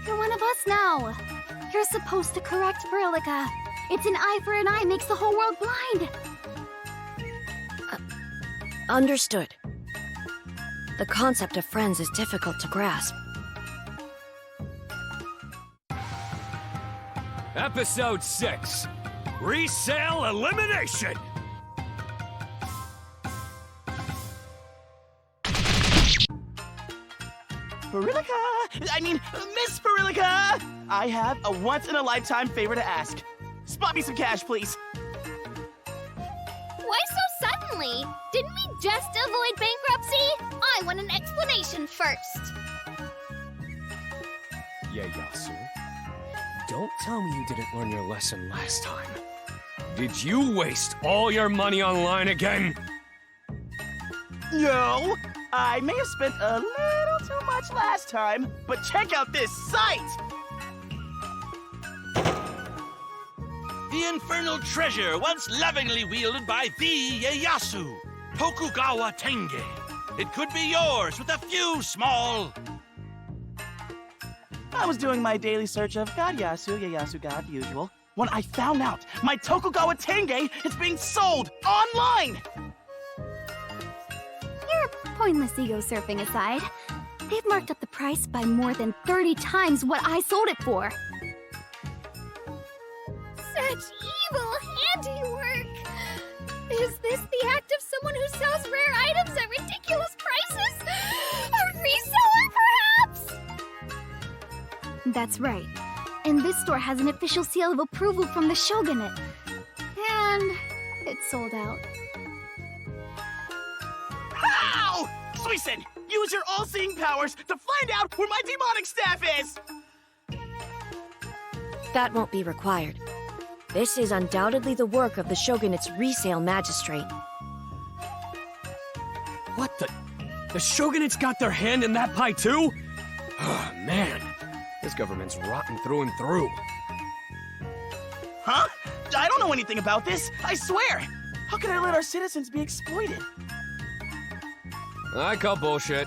You're one of us now. You're supposed to correct Berlica. It's an eye for an eye makes the whole world blind. Understood. The concept of friends is difficult to grasp. Episode 6. Resale Elimination! Berlica! I mean, Miss Berlica! I have a once-in-a-lifetime favor to ask. Spot me some cash, please. Why so suddenly? Didn't we just avoid bankruptcy? I want an explanation first. Ieyasu, don't tell me you didn't learn your lesson last time. Did you waste all your money online again? No, I may have spent a little too much last time, but check out this site! The infernal treasure once lovingly wielded by the Ieyasu, Tokugawa Tenge. It could be yours with a few small... I was doing my daily search of God Yasu, Ieyasu God, usual, when I found out my Tokugawa Tenge is being sold online! Your pointless ego surfing aside, they've marked up the price by more than 30 times what I sold it for. Such evil handiwork! Is this the act of someone who sells rare items at ridiculous prices? A reseller, perhaps? That's right. And this store has an official seal of approval from the Shogunate. And it's sold out. How? Suisen, use your all-seeing powers to find out where my demonic staff is! That won't be required. This is undoubtedly the work of the Shogunate's resale magistrate. What the? The Shogunate's got their hand in that pie too? Oh, man. This government's rotten through and through. Huh? I don't know anything about this, I swear! How can I let our citizens be exploited? I call bullshit.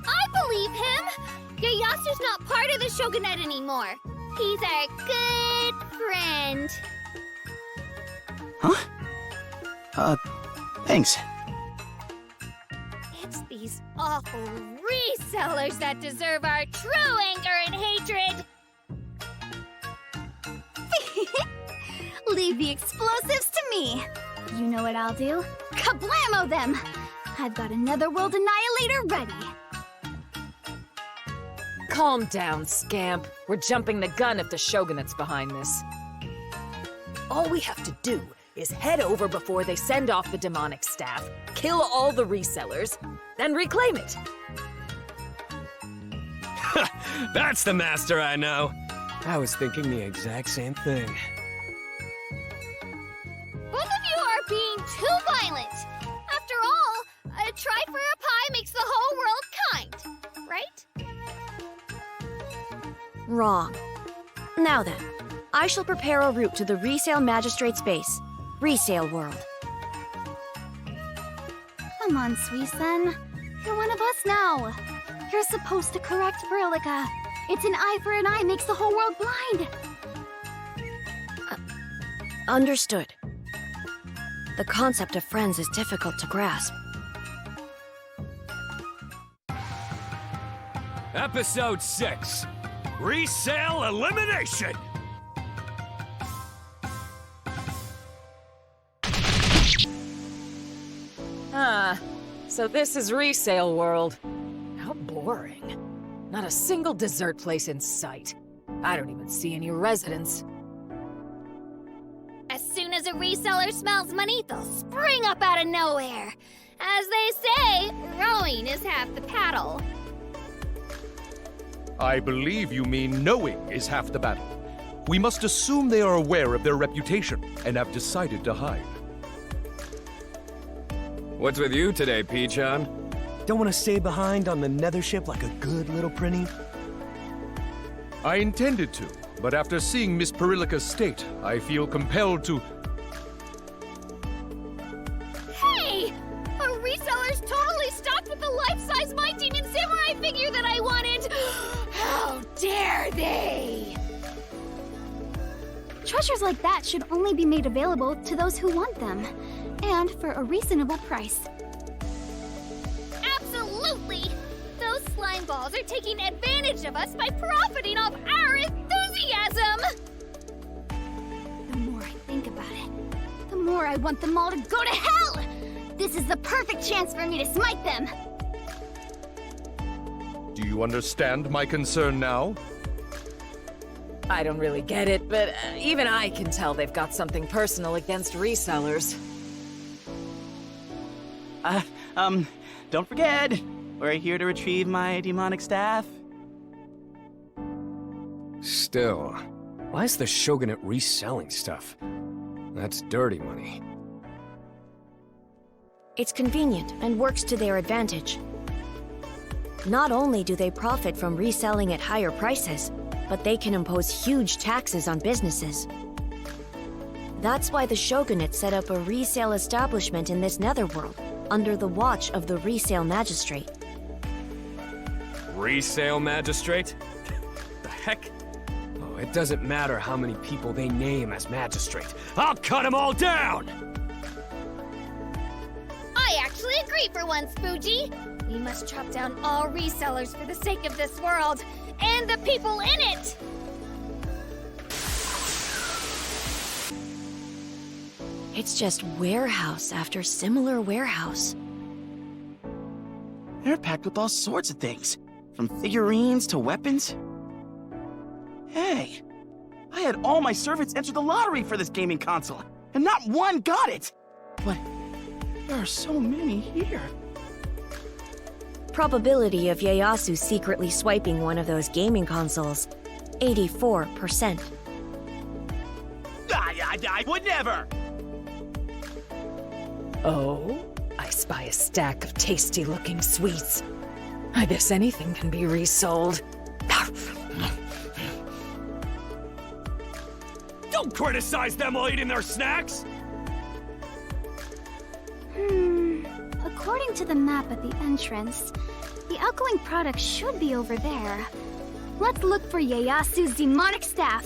I believe him! Ieyasu's not part of the Shogunate anymore. He's our good friend. Huh? Thanks. It's these awful resellers that deserve our true anger and hatred! Leave the explosives to me. You know what I'll do? Kablamo them! I've got another world annihilator ready. Calm down, scamp. We're jumping the gun if the Shogunate's behind this. All we have to do is head over before they send off the demonic staff, kill all the resellers, then reclaim it. That's the master I know. I was thinking the exact same thing. Both of you are being too violent! After all, a try for a pie makes the whole world kind, right? Wrong. Now then, I shall prepare a route to the Resale Magistrate's base, Resale World. Come on, Suisen. You're one of us now. You're supposed to correct Berlica. It's an eye for an eye makes the whole world blind. Understood. The concept of friends is difficult to grasp. Episode 6. Resale Elimination! Ah, so this is resale world. How boring. Not a single dessert place in sight. I don't even see any residents. As soon as a reseller smells money, they'll spring up out of nowhere. As they say, rowing is half the paddle. I believe you mean knowing is half the battle. We must assume they are aware of their reputation and have decided to hide. What's with you today, Peachon? Don't want to stay behind on the nethership like a good little prinny? I intended to, but after seeing Miss Perilica's state, I feel compelled to... Hey! A reseller's totally stocked with the life-size Mighty and Samurai figure that I wanted! How dare they! Treasures like that should only be made available to those who want them, and for a reasonable price. Absolutely! Those slime balls are taking advantage of us by profiting off our enthusiasm! The more I think about it, the more I want them all to go to hell! This is the perfect chance for me to smite them! Do you understand my concern now? I don't really get it, but even I can tell they've got something personal against resellers. Don't forget, we're here to retrieve my demonic staff. Still, why is the Shogunate reselling stuff? That's dirty money. It's convenient and works to their advantage. Not only do they profit from reselling at higher prices, but they can impose huge taxes on businesses. That's why the Shogunate set up a resale establishment in this netherworld, under the watch of the resale magistrate. Resale magistrate? The heck? Oh, it doesn't matter how many people they name as magistrate. I'll cut them all down! I actually agree for once, Fuji. We must chop down all resellers for the sake of this world, and the people in it! It's just warehouse after similar warehouse. They're packed with all sorts of things, from figurines to weapons. Hey, I had all my servants enter the lottery for this gaming console, and not one got it! But there are so many here. Probability of Ieyasu secretly swiping one of those gaming consoles, 84%. I would never! Oh, I spy a stack of tasty-looking sweets. I guess anything can be resold. Don't criticize them while eating their snacks! According to the map at the entrance, the outgoing product should be over there. Let's look for Ieyasu's demonic staff.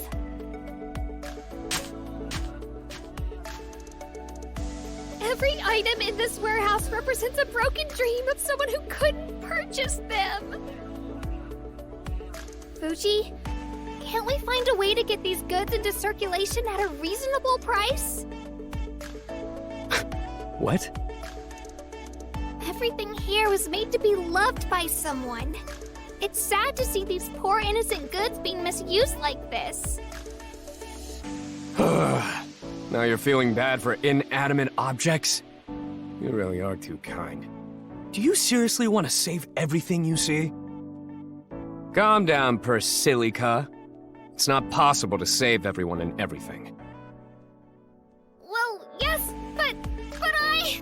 Every item in this warehouse represents a broken dream of someone who couldn't purchase them. Fuji, can't we find a way to get these goods into circulation at a reasonable price? What? Everything here was made to be loved by someone. It's sad to see these poor innocent goods being misused like this. Now you're feeling bad for inanimate objects? You really are too kind. Do you seriously want to save everything you see? Calm down, Persilica. It's not possible to save everyone and everything. Well, yes, but I...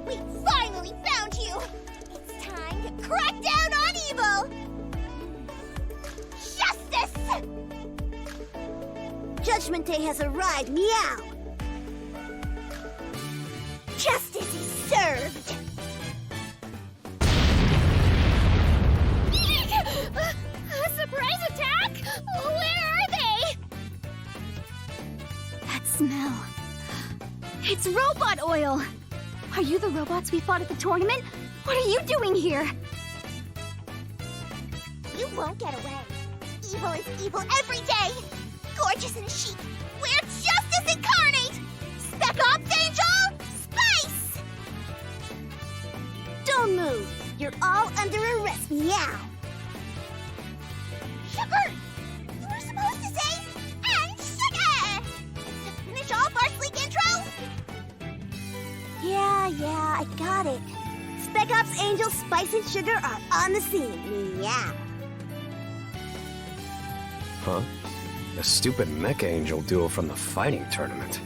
We finally found you! It's time to crack down on evil! Justice! Judgment Day has arrived, meow! Justice is served! A surprise attack? Where are they? That smell. It's robot oil! Are you the robots we fought at the tournament? What are you doing here? You won't get away. Evil is evil every day. Gorgeous and chic. We're justice incarnate! Spec Ops Angel! Spice! Don't move. You're all under arrest, meow. Sugar! You were supposed to say, and sugar! To finish off our sleek intro? Yeah, I got it. Spec Ops Angel, Spice, and Sugar are on the scene, meow. Huh? The stupid Mecha Angel duo from the fighting tournament.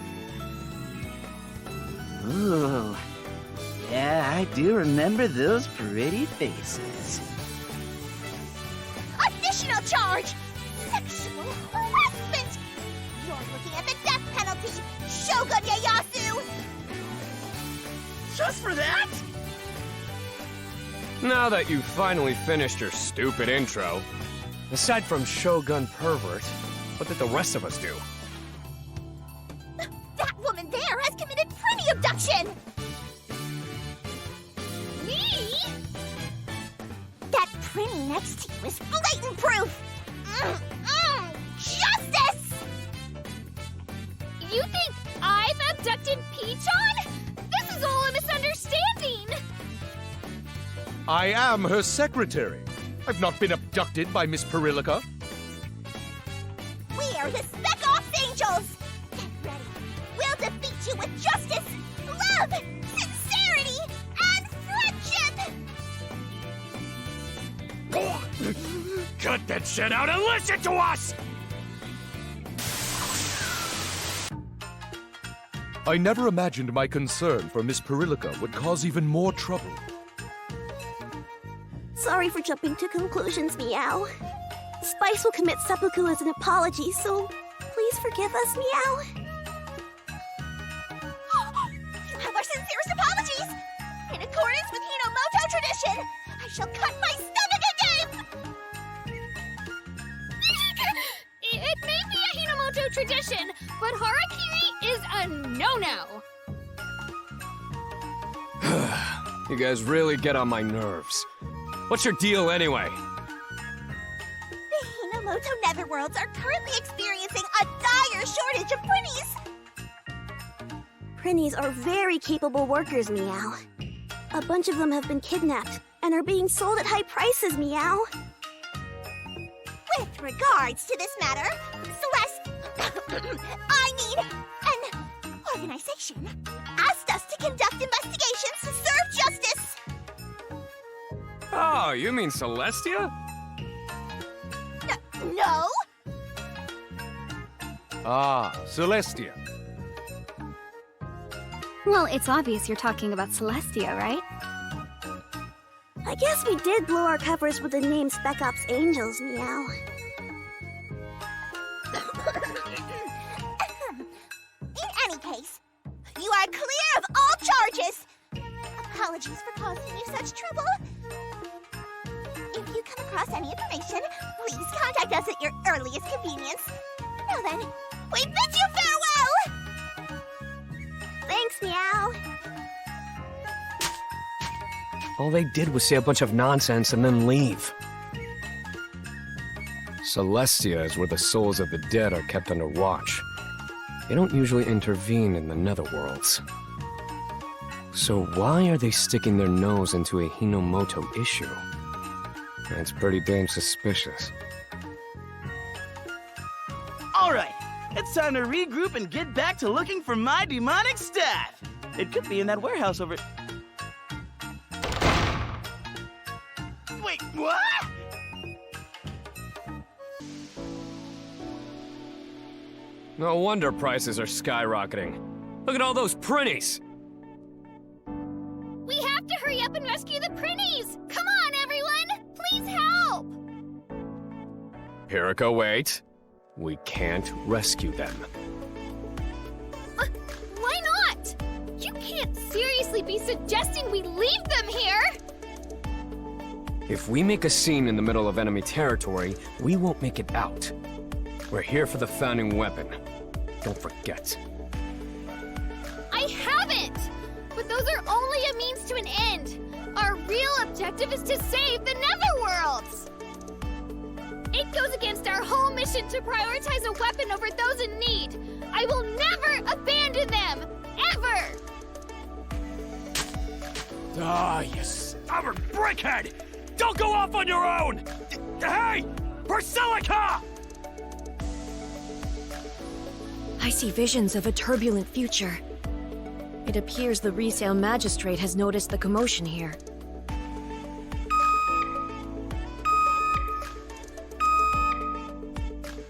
Ooh. Yeah, I do remember those pretty faces. Additional charge! Sexual harassment! You're looking at the death penalty, Shogun Ieyasu! Just for that? Now that you've finally finished your stupid intro, aside from Shogun Pervert, what did the rest of us do? That woman there has committed Prinny abduction! Me? That Prinny next to you is blatant proof! Justice! You think I've abducted Peachon? This is all a misunderstanding! I am her secretary. I've not been abducted by Miss Perilica. We're the Spec Ops Angels! Get ready. We'll defeat you with justice, love, sincerity, and friendship! Cut that shit out and listen to us! I never imagined my concern for Miss Perilica would cause even more trouble. Sorry for jumping to conclusions, meow. Spice will commit seppuku as an apology, so please forgive us, meow. You have our sincerest apologies! In accordance with Hinomoto tradition, I shall cut my stomach again! It may be a Hinomoto tradition, but harakiri is a no-no. You guys really get on my nerves. What's your deal anyway? The Hinomoto netherworlds are currently experiencing a dire shortage of Prinnies! Prinnies are very capable workers, meow. A bunch of them have been kidnapped and are being sold at high prices, meow. With regards to this matter, Celeste, I need an organization asked us to conduct investigations to serve justice. Oh, you mean Celestia? No? Ah, Celestia. Well, it's obvious you're talking about Celestia, right? I guess we did blow our covers with the name Spec Ops Angels, meow. In any case, you are clear of all charges! Apologies for causing you such trouble. If you come across any information, please contact us at your earliest convenience. Now then, we bid you farewell! Thanks, meow. All they did was say a bunch of nonsense and then leave. Celestia is where the souls of the dead are kept under watch. They don't usually intervene in the netherworlds. So why are they sticking their nose into a Hinomoto issue? That's pretty damn suspicious. Alright, it's time to regroup and get back to looking for my demonic staff. It could be in that warehouse over... Wait, what? No wonder prices are skyrocketing. Look at all those Prinnies! We have to hurry up and rescue the Prinnies! Come on, everyone! Please help! Hiriko, wait. We can't rescue them. Why not? You can't seriously be suggesting we leave them here! If we make a scene in the middle of enemy territory, we won't make it out. We're here for the founding weapon. Don't forget. I haven't! But Those are only a means to an end. Our real objective is to save the Netherworlds. It goes against our whole mission to prioritize a weapon over those in need. I will never abandon them, ever! Ah, you stubborn brickhead! Don't go off on your own! Hey! Persilica! I see visions of a turbulent future. It appears the resale magistrate has noticed the commotion here.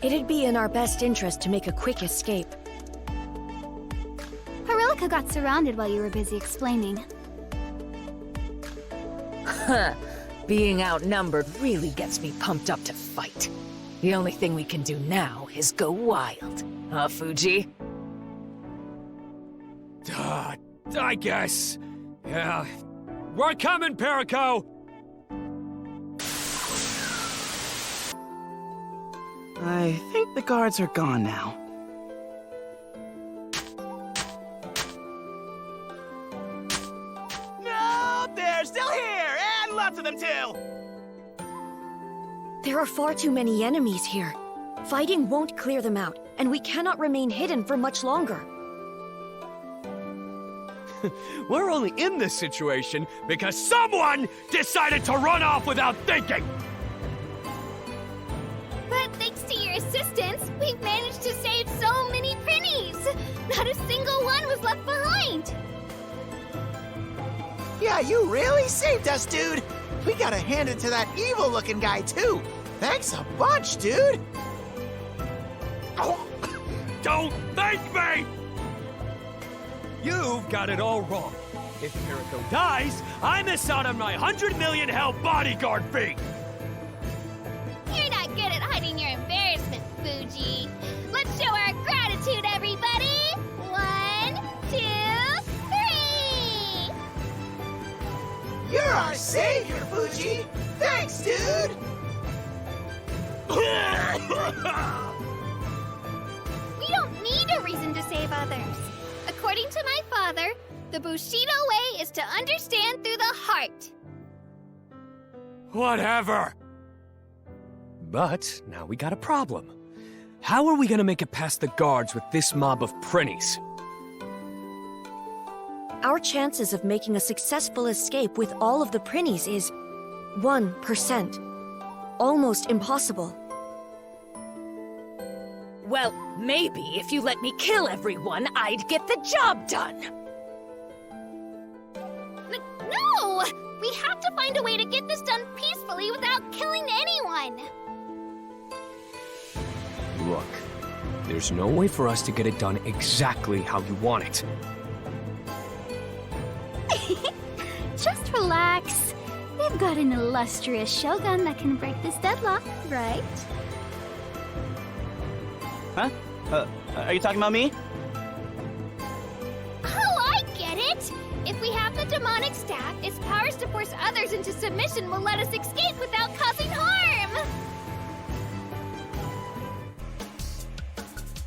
It'd be in our best interest to make a quick escape. Harilka got surrounded while you were busy explaining. Huh. Being outnumbered really gets me pumped up to fight. The only thing we can do now is go wild. Huh, Fuji? I guess. Yeah. We're coming, Perico! I think the guards are gone now. No, they're still here, and lots of them too! There are far too many enemies here. Fighting won't clear them out, and we cannot remain hidden for much longer. We're only in this situation because someone decided to run off without thinking! But thanks to your assistance, we've managed to save so many pennies! Not a single one was left behind! Yeah, you really saved us, dude! We gotta hand it to that evil-looking guy, too! Thanks a bunch, dude! Oh, don't thank me! You've got it all wrong. If Perico dies, I miss out on my 100 million hell bodyguard fee! You're not good at hiding your embarrassment, Fuji. Let's show our gratitude, everybody! 1, 2, 3! You're our savior, Fuji! Thanks, dude! We don't need a reason to save others. According to my father, the Bushido way is to understand through the heart. Whatever. But now we got a problem. How are we gonna make it past the guards with this mob of prinnies? Our chances of making a successful escape with all of the prinnies is 1%. Almost impossible. Well, maybe if you let me kill everyone, I'd get the job done! No! We have to find a way to get this done peacefully without killing anyone! Look, there's no way for us to get it done exactly how you want it. Just relax. We've got an illustrious shogun that can break this deadlock, right? Huh? Are you talking about me? Oh, I get it! If we have the demonic staff, its powers to force others into submission will let us escape without causing harm!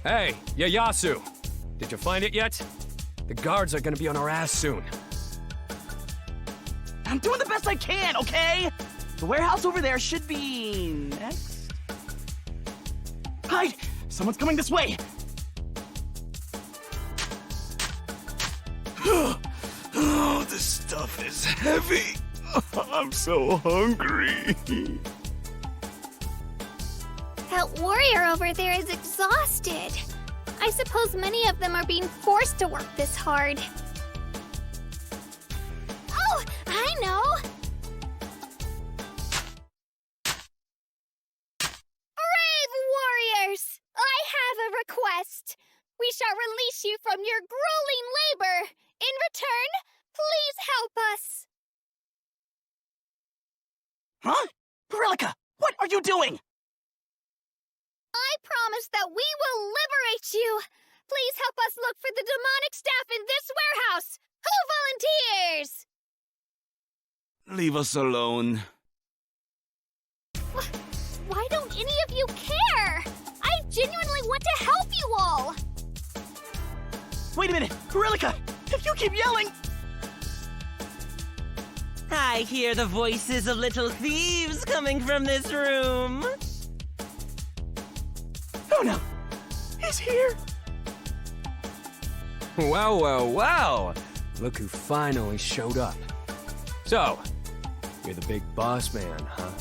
Hey, Ieyasu! Did you find it yet? The guards are gonna be on our ass soon. I'm doing the best I can, okay? The warehouse over there should be next. Hide! Someone's coming this way! Oh, this stuff is heavy. I'm so hungry. That warrior over there is exhausted. I suppose many of them are being forced to work this hard. Oh, I know! Brave warriors! I have a request. We shall release you from your grueling labor. In return, please help us. Huh? Perico, what are you doing? I promise that we will liberate you. Please help us look for the demonic staff in this warehouse. Who volunteers? Leave us alone. Why don't any of you care? I genuinely want to help you all. Wait a minute, Perico! If you keep yelling... I hear the voices of little thieves coming from this room. Oh no! He's here! Wow, wow, wow! Look who finally showed up. So, you're the big boss man, huh?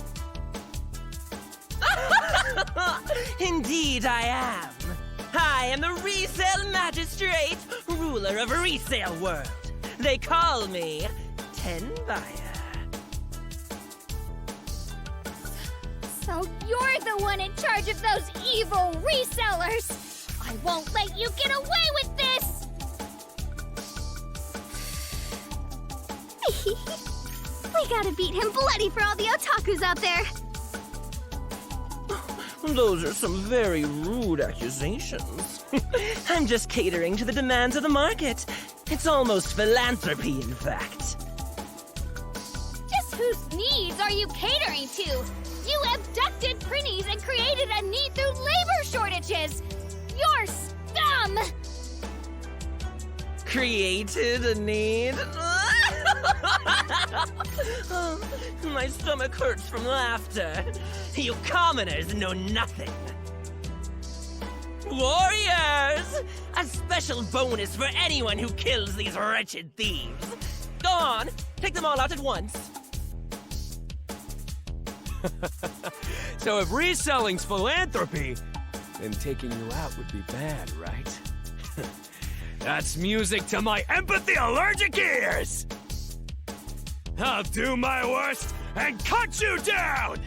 Indeed I am. I am the Resale Magistrate, ruler of Resale World. They call me Ten Buyer. So you're the one in charge of those evil resellers! I won't let you get away with this! We gotta beat him bloody for all the otakus out there. Those are some very rude accusations. I'm just catering to the demands of the market. It's almost philanthropy, in fact. Just whose needs are you catering to? You abducted Prinnies and created a need through labor shortages! You're scum! Created a need? Oh, my stomach hurts from laughter. You commoners know nothing. Warriors! A special bonus for anyone who kills these wretched thieves. Go on, take them all out at once. So if reselling's philanthropy, then taking you out would be bad, right? That's music to my empathy-allergic ears! I'll do my worst and cut you down!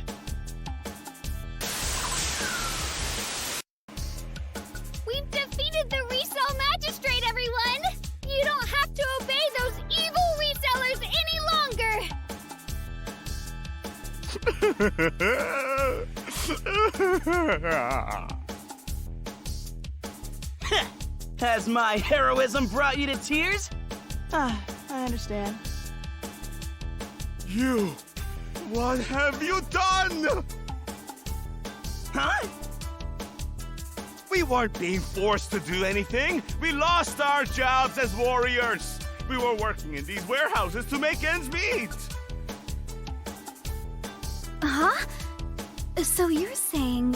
We've defeated the Resale Magistrate, everyone! You don't have to obey those evil resellers any longer! Has my heroism brought you to tears? I understand. You! What have you done? Huh? We weren't being forced to do anything. We lost our jobs as warriors. We were working in these warehouses to make ends meet. Huh? So you're saying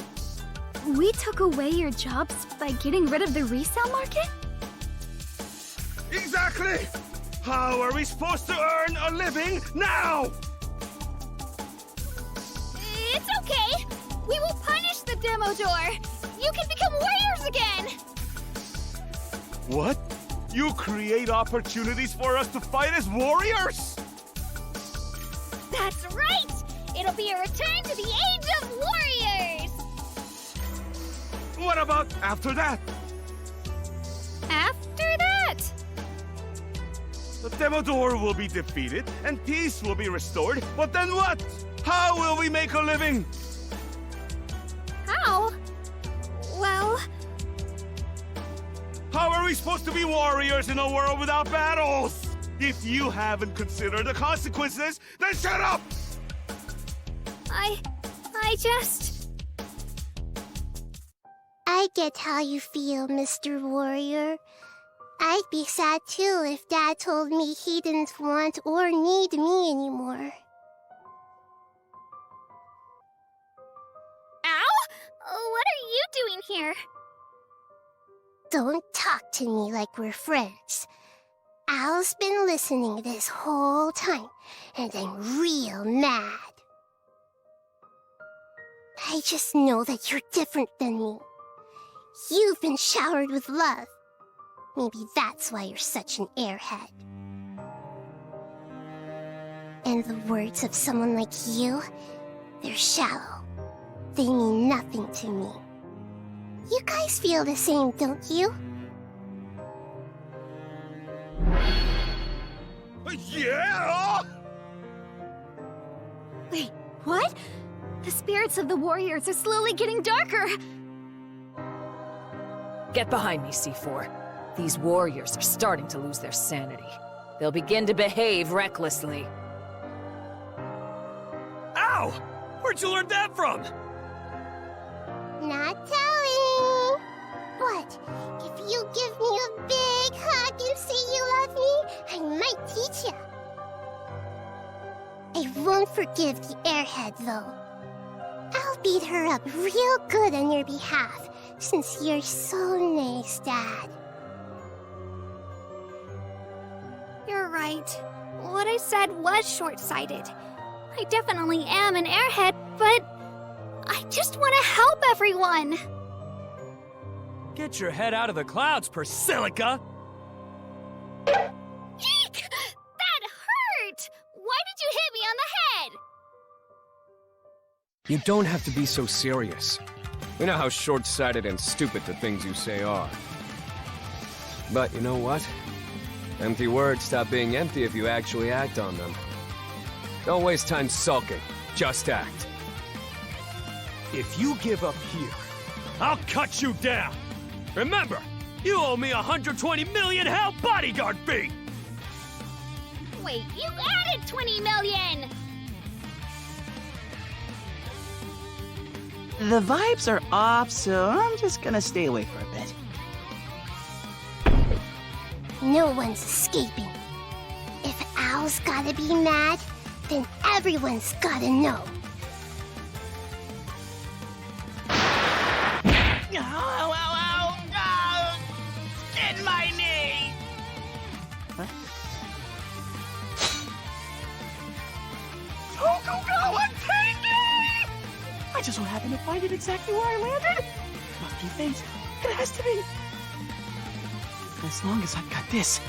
we took away your jobs by getting rid of the resale market? Exactly! How are we supposed to earn a living now? It's okay! We will punish the demo door! You can become warriors again! What? You create opportunities for us to fight as warriors? That's right! It'll be a return to the Age of Warriors! What about after that? After that? The demo door will be defeated and peace will be restored, but then what? How will we make a living? How? Well... How are we supposed to be warriors in a world without battles? If you haven't considered the consequences, then shut up! I just... I get how you feel, Mr. Warrior. I'd be sad too if Dad told me he didn't want or need me anymore. Ow? What are you doing here? Don't talk to me like we're friends. Al's been listening this whole time, and I'm real mad. I just know that you're different than me. You've been showered with love. Maybe that's why you're such an airhead. And the words of someone like you, they're shallow. They mean nothing to me. You guys feel the same, don't you? Yeah! Wait, what? The spirits of the warriors are slowly getting darker! Get behind me, C4. These warriors are starting to lose their sanity. They'll begin to behave recklessly. Ow! Where'd you learn that from? Not telling. But if you give me a big hug and say you love me, I might teach you. won't forgive the airhead, though. I'll beat her up real good on your behalf, since you're so nice, Dad. You're right. What I said was short-sighted. I definitely am an airhead, but I just want to help everyone. Get your head out of the clouds, Persilica! Eek! That hurt! Why did you hit me on the head? You don't have to be so serious. We know how short-sighted and stupid the things you say are. But you know what? Empty words stop being empty if you actually act on them. Don't waste time sulking. Just act. If you give up here, I'll cut you down! Remember, you owe me 120 million hell bodyguard fee! Wait, you added 20 million! The vibes are off, so I'm just gonna stay away for a bit. No one's escaping. If Owl's gotta be mad, then everyone's gotta know. Ow, ow, ow! Ow! In my knee! Huh? Go, I'm tanky! I just so happened to find it exactly where I landed. Must be fate. It has to be. As long as I've got this,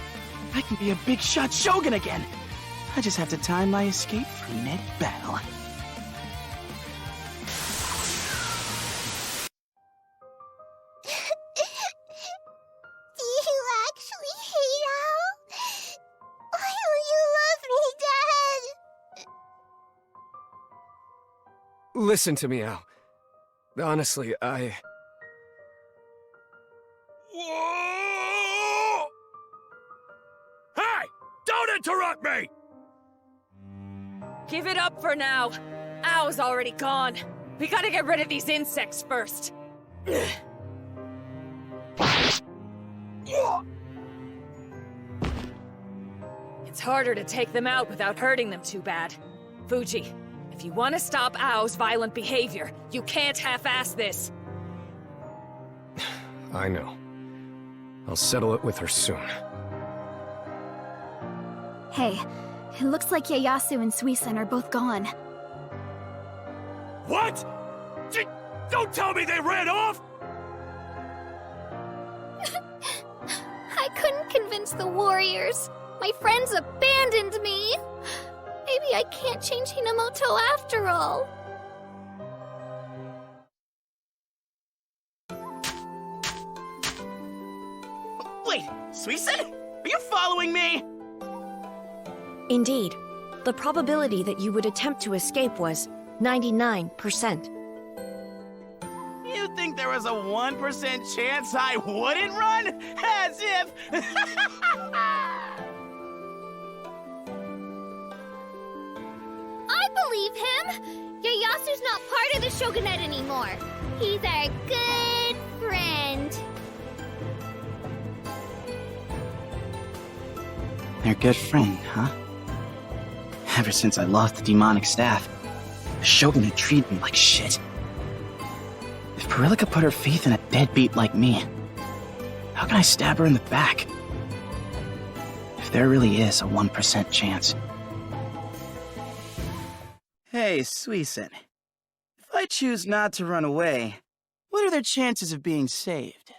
I can be a big shot Shogun again. I just have to time my escape for mid-battle. Do you actually hate Owl? Why don't you love me, Dad? Listen to me, Al. Honestly, Whoa! Hey! Don't interrupt me! Give it up for now. Ow's already gone. We gotta get rid of these insects first. It's harder to take them out without hurting them too bad. Fuji, if you want to stop Ow's violent behavior, you can't half-ass this. I know. I'll settle it with her soon. Hey, it looks like Ieyasu and Suisun are both gone. What? Don't tell me they ran off! I couldn't convince the warriors. My friends abandoned me. Maybe I can't change Hinamoto after all. Wait, Suisun? Are you following me? Indeed. The probability that you would attempt to escape was 99%. You think there was a 1% chance I wouldn't run? As if... I believe him! Ieyasu's not part of the Shogunate anymore. He's our good friend. They're good friend, huh? Ever since I lost the demonic staff, the Shogunate treated me like shit. If Perilica put her faith in a deadbeat like me, how can I stab her in the back? If there really is a 1% chance. Hey, Suisun. If I choose not to run away, what are their chances of being saved?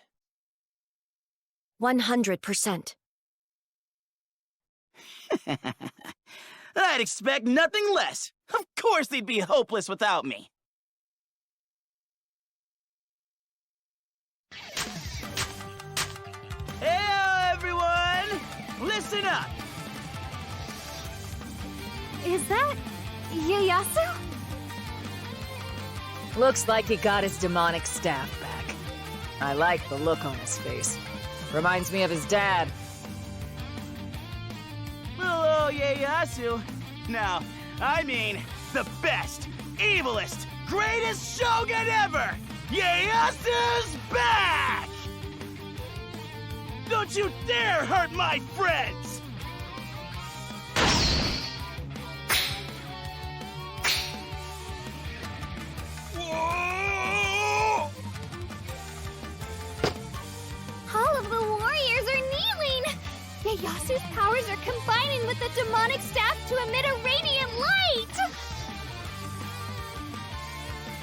100%. I'd expect nothing less. Of course they'd be hopeless without me. Hey, everyone! Listen up! Is that Ieyasu? Looks like he got his demonic staff back. I like the look on his face. Reminds me of his dad. Little old Ieyasu. No, I mean the best, evilest, greatest Shogun ever! Ieyasu's back! Don't you dare hurt my friends! Ieyasu's powers are combining with the demonic staff to emit a radiant light!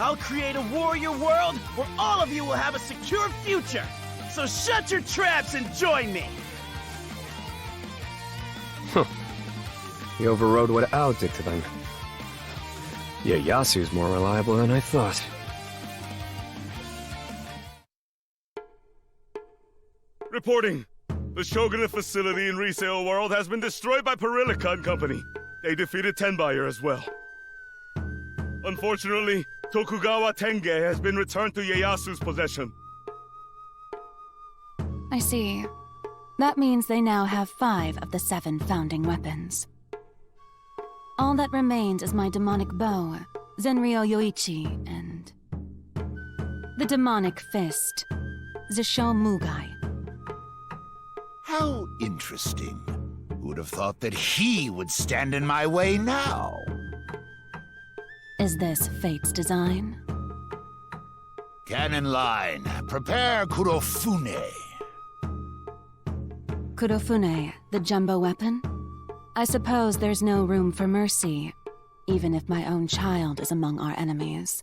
I'll create a warrior world where all of you will have a secure future! So shut your traps and join me! He overrode what Ao did to them. Ieyasu's more reliable than I thought. Reporting. The Shogunate facility in Resale World has been destroyed by Perillica and Company. They defeated Tenbuyer as well. Unfortunately, Tokugawa Tenge has been returned to Ieyasu's possession. I see. That means they now have 5 of the 7 founding weapons. All that remains is my demonic bow, Zenryo Yoichi, and the demonic fist, Zisho Mugai. How interesting. Who would have thought that he would stand in my way now? Is this fate's design? Cannon line, prepare Kurofune. Kurofune, the jumbo weapon? I suppose there's no room for mercy, even if my own child is among our enemies.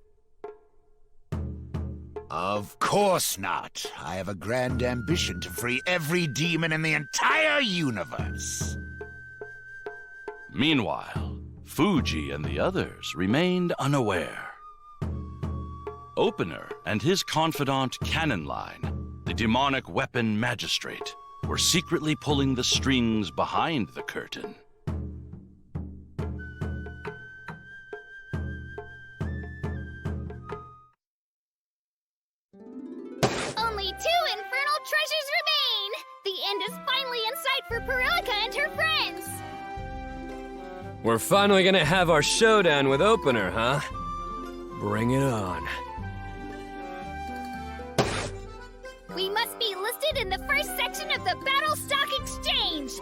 Of course not. I have a grand ambition to free every demon in the entire universe. Meanwhile, Fuji and the others remained unaware. Opener and his confidant Cannon Line, the demonic weapon magistrate, were secretly pulling the strings behind the curtain. Only 2 infernal treasures remain! The end is finally in sight for Perillica and her friends! We're finally gonna have our showdown with Opener, huh? Bring it on. We must be listed in the first section of the Battle Stock Exchange!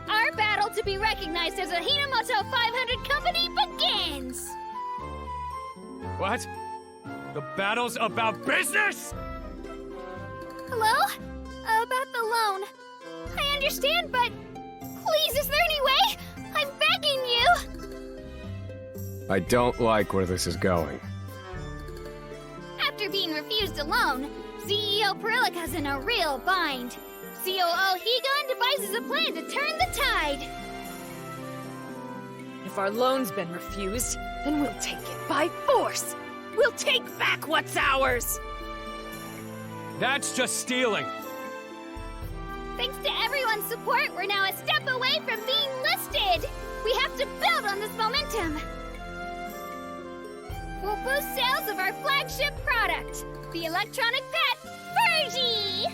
Our battle to be recognized as a Hinomoto 500 company begins! What? The battle's about business? Hello? About the loan. I understand, but please, is there any way? I'm begging you! I don't like where this is going. After being refused a loan, CEO Perillica's in a real bind. COO Higan devises a plan to turn the tide. If our loan's been refused, then we'll take it by force! We'll take back what's ours! That's just stealing. Thanks to everyone's support, we're now a step away from being listed! We have to build on this momentum! We'll boost sales of our flagship product, the electronic pet, Virgie!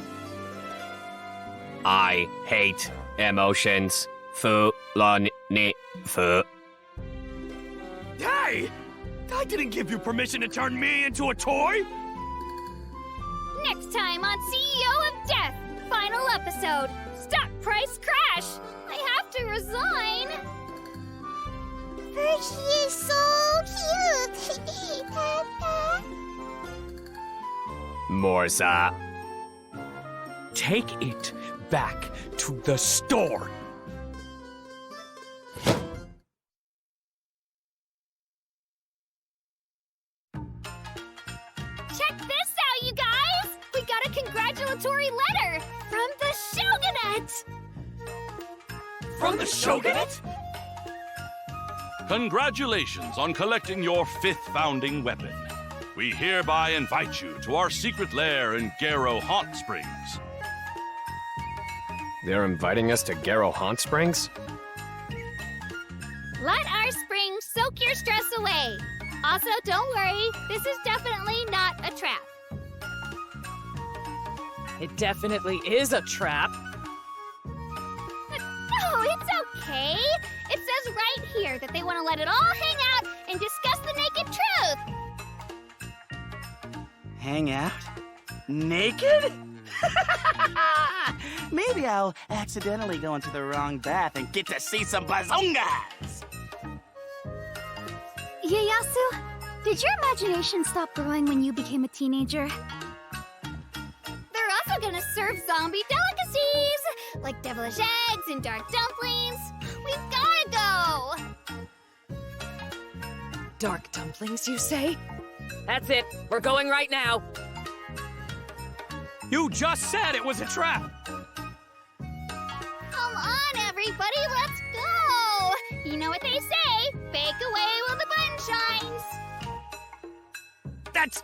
I hate emotions. Fu, lon, ni, fu. Hey! I didn't give you permission to turn me into a toy! Next time on CEO of Death, final episode, stock price crash! I have to resign! Virgie is so cute! Morza. Take it back to the store! Check this out, you guys! We got a congratulatory letter from the Shogunate! From the Shogunate? Congratulations on collecting your 5th founding weapon. We hereby invite you to our secret lair in Garo Haunt Springs. They're inviting us to Garo Haunt Springs? Let our spring soak your stress away. Also, don't worry, this is definitely not a trap. It definitely is a trap. No, it's okay. It says right here that they want to let it all hang out and discuss the naked truth. Hang out? Naked? Maybe I'll accidentally go into the wrong bath and get to see some bazongas! Ieyasu, did your imagination stop growing when you became a teenager? They're also gonna serve zombie delicacies! Like devilish eggs and dark dumplings. We've gotta go! Dark dumplings, you say? That's it. We're going right now. You just said it was a trap! Come on, everybody, let's go! You know what they say, bake away while the bun shines. That's...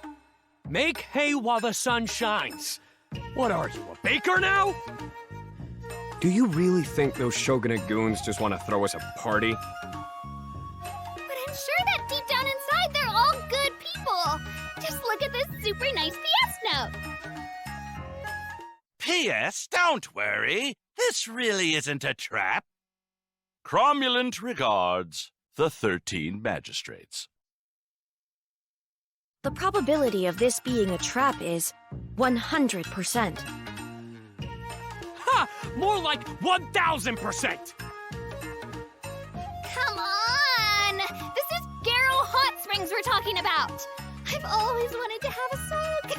Make hay while the sun shines. What are you, a baker now? Do you really think those Shogunate goons just want to throw us a party? But I'm sure that deep down inside they're all good people. Just look at this super nice PS note. P.S. Don't worry. This really isn't a trap. Cromulent regards, the 13 magistrates. The probability of this being a trap is 100%. Ha! More like 1,000%! Come on! This is Garrow Hot Springs we're talking about. I've always wanted to have a soak,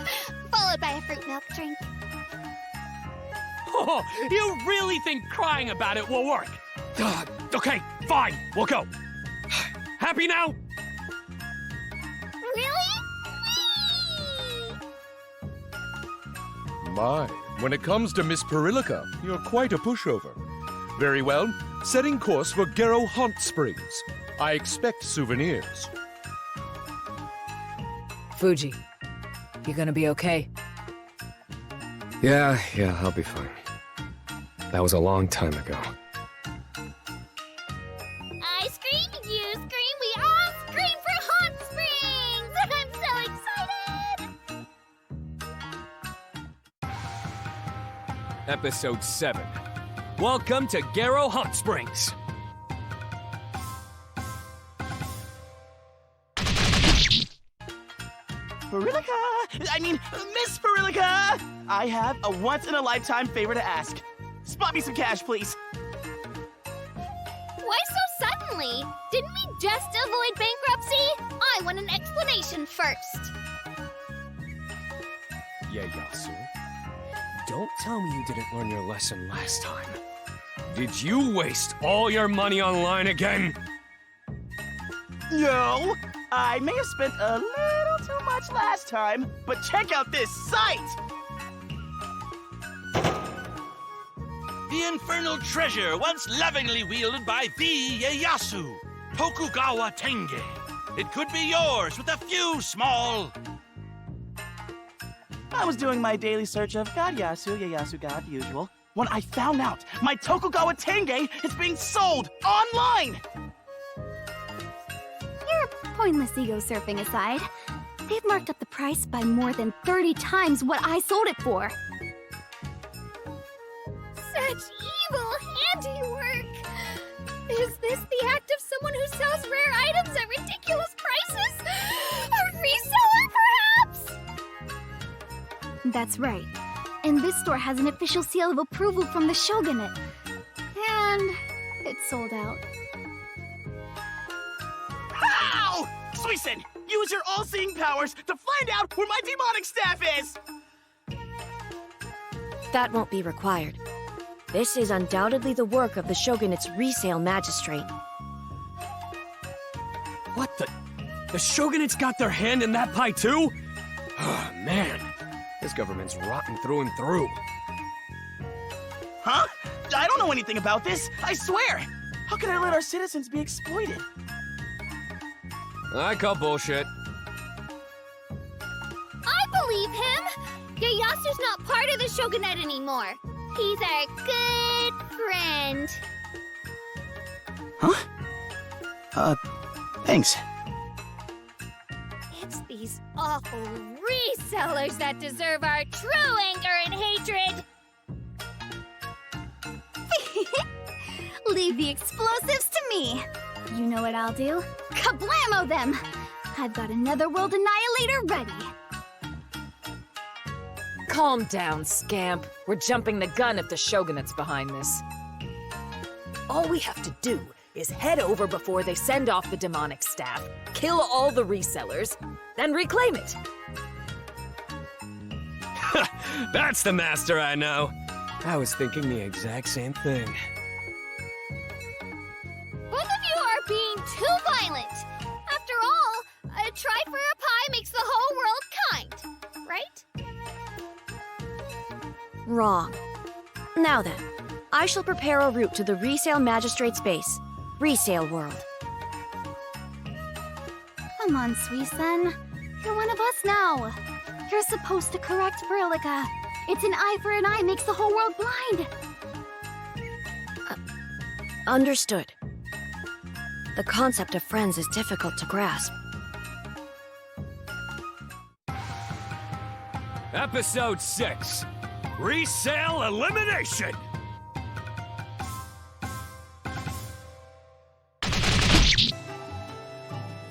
followed by a fruit milk drink. Oh, you really think crying about it will work? Okay, fine, we'll go. Happy now? Really? My, when it comes to Miss Perillica, you're quite a pushover. Very well, setting course for Garrow Hot Springs. I expect souvenirs. Fuji, you gonna be okay? Yeah, I'll be fine. That was a long time ago. I scream, you scream, we all scream for Hot Springs! I'm so excited! Episode 7. Welcome to Garrow Hot Springs. Miss Perillica! I have a once-in-a-lifetime favor to ask. Spot me some cash, please. Why so suddenly? Didn't we just avoid bankruptcy? I want an explanation first. Ieyasu, don't tell me you didn't learn your lesson last time. Did you waste all your money online again? No, I may have spent a little too much last time, but check out this site! The infernal treasure once lovingly wielded by the Ieyasu, Tokugawa Tenge. It could be yours with a few small... I was doing my daily search of God Yasu, Ieyasu God, the usual, when I found out my Tokugawa Tenge is being sold online! Your pointless ego surfing aside, they've marked up the price by more than 30 times what I sold it for. Such evil handiwork! Is this the act of someone who sells rare items at ridiculous prices? A reseller, perhaps? That's right. And this store has an official seal of approval from the Shogunate. And it's sold out. How? Suisun, use your all-seeing powers to find out where my demonic staff is! That won't be required. This is undoubtedly the work of the Shogunate's resale magistrate. What the... The Shogunate's got their hand in that pie too? Oh, man. This government's rotten through and through. Huh? I don't know anything about this, I swear! How can I let our citizens be exploited? I call bullshit. I believe him! Ieyasu's not part of the Shogunate anymore. He's our good friend. Huh? Thanks. It's these awful resellers that deserve our true anger and hatred. Leave the explosives to me. You know what I'll do? Kablamo them! I've got another world annihilator ready. Calm down, scamp. We're jumping the gun if the Shogunate's behind this. All we have to do is head over before they send off the demonic staff, kill all the resellers, then reclaim it. That's the master I know. I was thinking the exact same thing. Both of you are being too violent. After all, a try for a pie makes the whole world kind, right? Wrong. Now then, I shall prepare a route to the Resale Magistrate's base, Resale World. Come on, Suisen. You're one of us now. You're supposed to correct Verillica. It's an eye for an eye makes the whole world blind. Understood. The concept of friends is difficult to grasp. Episode 6. Resale Elimination!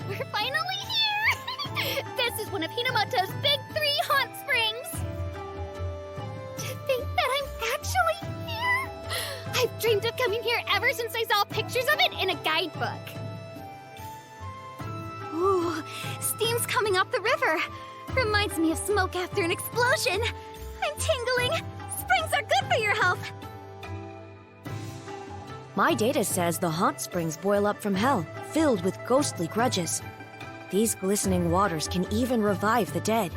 We're finally here! This is one of Hinomoto's big 3 haunt springs! To think that I'm actually here? I've dreamed of coming here ever since I saw pictures of it in a guidebook. Ooh, steam's coming up the river. Reminds me of smoke after an explosion. I'm tingling. Springs are good for your health. My data says the haunt springs boil up from hell, filled with ghostly grudges. These glistening waters can even revive the dead.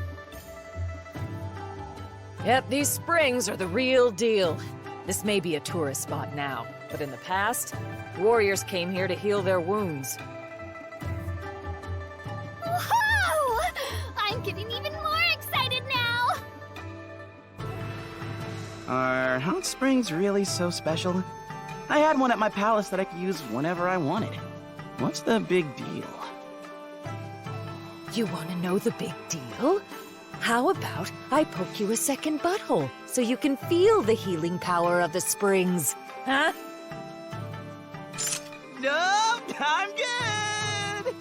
Yep, these springs are the real deal. This may be a tourist spot now, but in the past, warriors came here to heal their wounds. Whoa! I'm getting even more excited now! Are hot springs really so special? I had one at my palace that I could use whenever I wanted. What's the big deal? You want to know the big deal? How about I poke you a second butthole so you can feel the healing power of the springs? Huh? Nope, I'm good!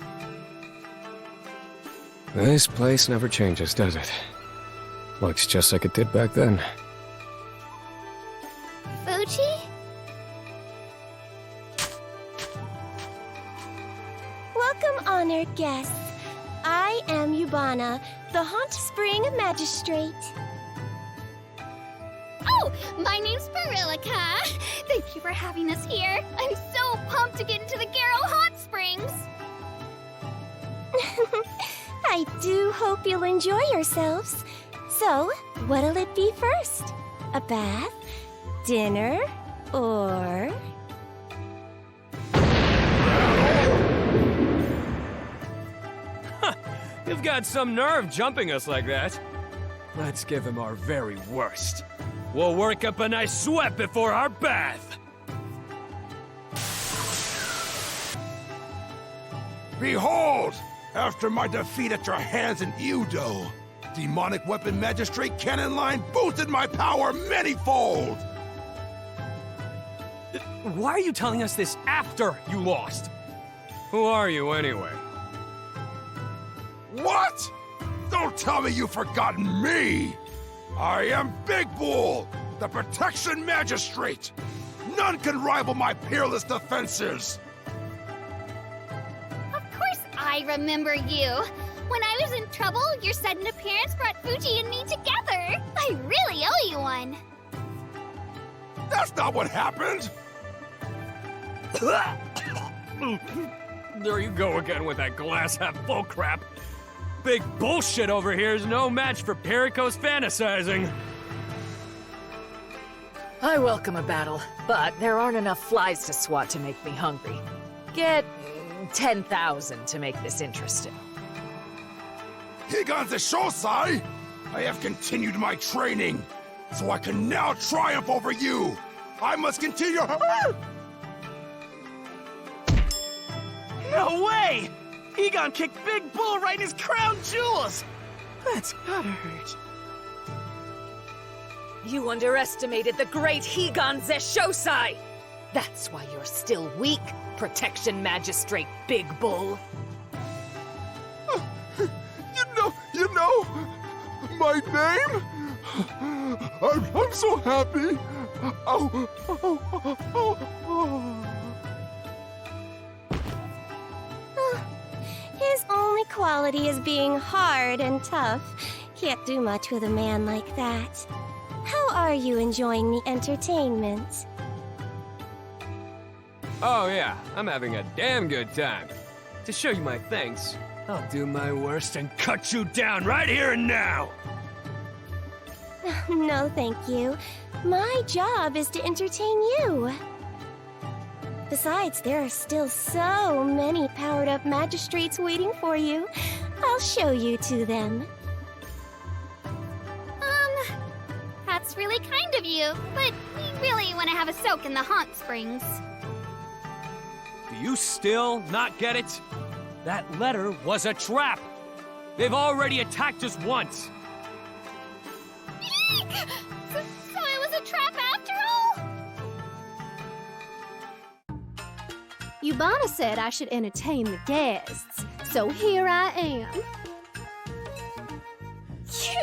This place never changes, does it? Looks just like it did back then. Fuji? Welcome, honored guests. I am Yubana, the Haunt Spring Magistrate. Oh, my name's Verillica. Thank you for having us here. I'm so pumped to get into the Garo Hot Springs. I do hope you'll enjoy yourselves. So, what'll it be first? A bath? Dinner? Or... You've got some nerve jumping us like that. Let's give him our very worst. We'll work up a nice sweat before our bath. Behold! After my defeat at your hands in Udo, Demonic Weapon Magistrate Cannon Line boosted my power manyfold! Why are you telling us this after you lost? Who are you, anyway? What? Don't tell me you've forgotten me! I am Big Bull, the Protection Magistrate! None can rival my peerless defenses! Of course I remember you. When I was in trouble, your sudden appearance brought Fuji and me together. I really owe you one. That's not what happened! There you go again with that glass half full crap. Big bullshit over here is no match for Perico's fantasizing. I welcome a battle, but there aren't enough flies to swat to make me hungry. Get 10,000 to make this interesting. Higanze Shosai! I have continued my training, so I can now triumph over you! I must continue... No way! Egon kicked Big Bull right in his crown jewels! That's gotta hurt. You underestimated the great Higan Zeshosai! That's why you're still weak, Protection Magistrate Big Bull. You know my name? I'm so happy. His only quality is being hard and tough. Can't do much with a man like that. How are Are you enjoying the entertainment? Oh yeah, I'm having a damn good time. To show you my thanks, I'll do my worst and cut you down right here and now! No, thank you. My job is to entertain you. Besides, there are still so many powered-up magistrates waiting for you. I'll show you to them. That's really kind of you, but we really want to have a soak in the hot springs. Do you still not get it? That letter was a trap! They've already attacked us once! Eek! So it was a trap after all? Yubana said I should entertain the guests, so here I am.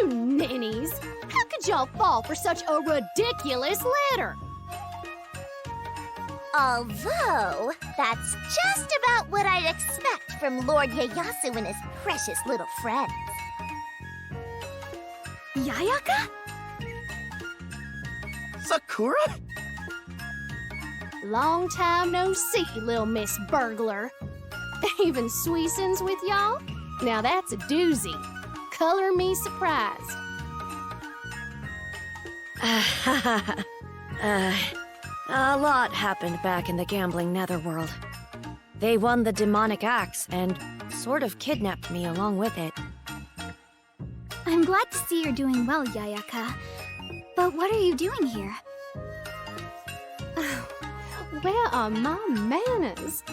You ninnies! How could y'all fall for such a ridiculous letter? Although, that's just about what I'd expect from Lord Ieyasu and his precious little friends. Yayaka? Sakura? Long time no see, little Miss Burglar. Even Suisun's with y'all? Now that's a doozy. Color me surprised. A lot happened back in the gambling netherworld. They won the demonic axe and sort of kidnapped me along with it. I'm glad to see you're doing well, Yayaka. But what are you doing here? Where are my manners?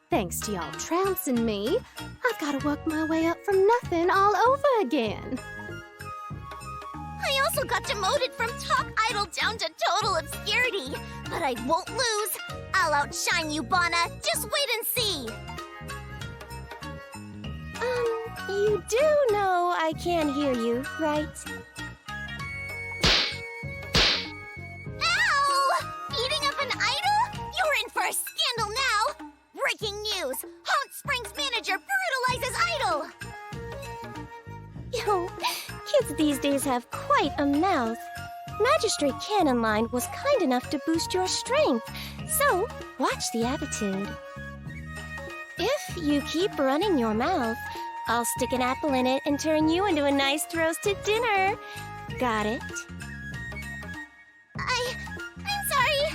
Thanks to y'all trouncing me, I've got to work my way up from nothing all over again. I also got demoted from top idol down to total obscurity. But I won't lose. I'll outshine you, Bana. Just wait and see. You do know I can't hear you, right? Ow! Beating up an idol? You're in for a scandal now! Breaking news! Haunt Springs manager brutalizes idol! Yo, kids these days have quite a mouth. Magistrate Cannonline was kind enough to boost your strength, so watch the attitude. If you keep running your mouth, I'll stick an apple in it and turn you into a nice roasted dinner. Got it? I'm sorry.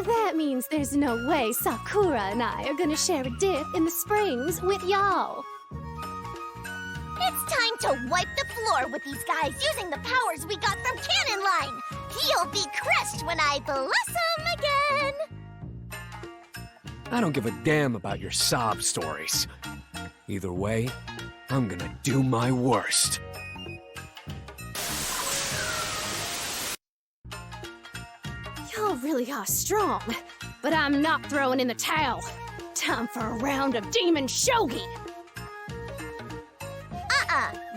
That means there's no way Sakura and I are gonna share a dip in the springs with y'all. It's time to wipe the floor with these guys using the powers we got from Cannonline. He'll be crushed when I bless him again. I don't give a damn about your sob stories. Either way, I'm gonna do my worst. Y'all really are strong, but I'm not throwing in the towel. Time for a round of Demon Shogi.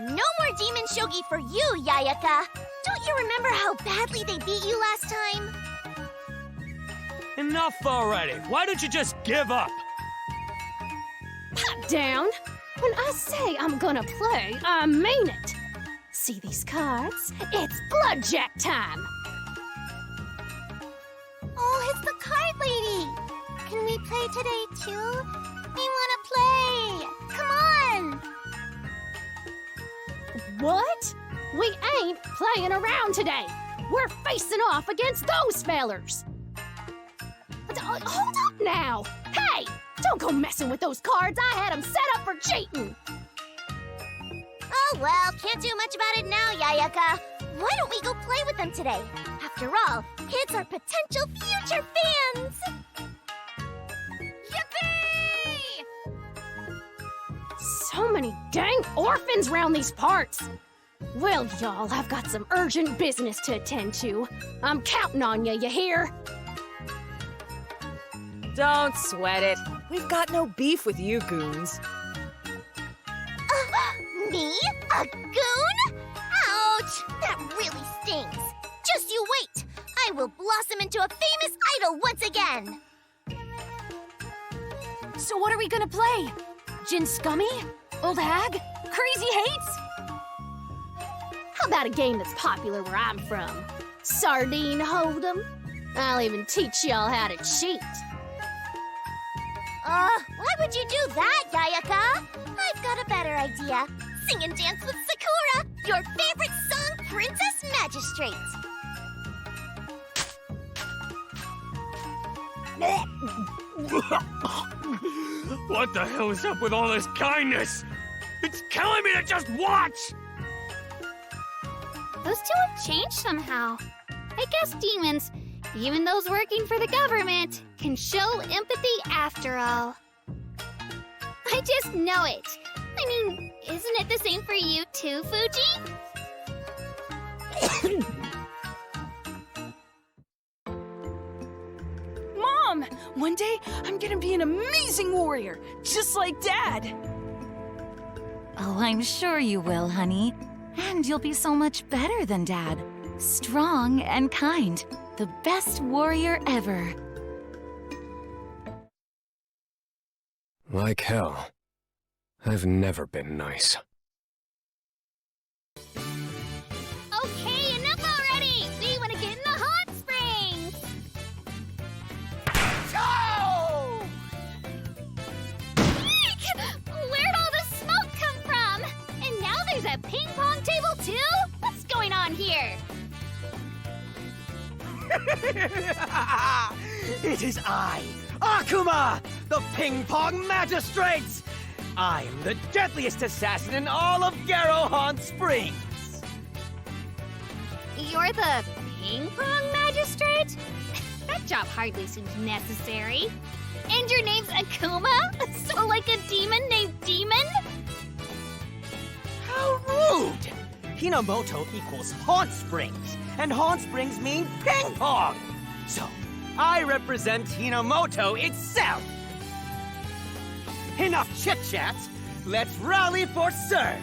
No more Demon Shogi for you, Yayaka. Don't you remember how badly they beat you last time? Enough already! Why don't you just give up? Pipe down! When I say I'm gonna play, I mean it! See these cards? It's Bloodjack time! Oh, it's the card lady! Can we play today too? We wanna play! Come on! What? We ain't playing around today! We're facing off against those fellers! Hold up now! Hey! Don't go messing with those cards! I had them set up for cheating! Oh well, can't do much about it now, Yayaka. Why don't we go play with them today? After all, kids are potential future fans! Yippee! So many dang orphans round these parts! Well, y'all, I've got some urgent business to attend to. I'm counting on you hear? Don't sweat it. We've got no beef with you goons. Me? A goon? Ouch! That really stings. Just you wait. I will blossom into a famous idol once again. So what are we gonna play? Jin Scummy? Old Hag? Crazy Hates? How about a game that's popular where I'm from? Sardine Hold'em? I'll even teach y'all how to cheat. Why would you do that, Yayaka? I've got a better idea. Sing and dance with Sakura, your favorite song, Princess Magistrate. What the hell is up with all this kindness? It's killing me to just watch! Those two have changed somehow. I guess demons, even those working for the government, can show empathy after all. I just know it. I mean, isn't it the same for you too, Fuji? Mom! One day, I'm gonna be an amazing warrior, just like Dad! Oh, I'm sure you will, honey. And you'll be so much better than Dad. Strong and kind. The best warrior ever. Like hell. I've never been nice. Okay, enough already! We want to get in the hot springs! Go! Eek! Where'd all the smoke come from? And now there's a ping pong table too? What's going on here? It is I, Akuma, the Ping Pong Magistrate! I am the deadliest assassin in all of Garrow Springs! You're the ping pong magistrate? That job hardly seems necessary. And your name's Akuma? So like a demon named Demon? How rude! Hinomoto equals Haunt Springs, and Haunt Springs mean ping pong! So, I represent Hinomoto itself! Enough chit-chat! Let's rally for serve!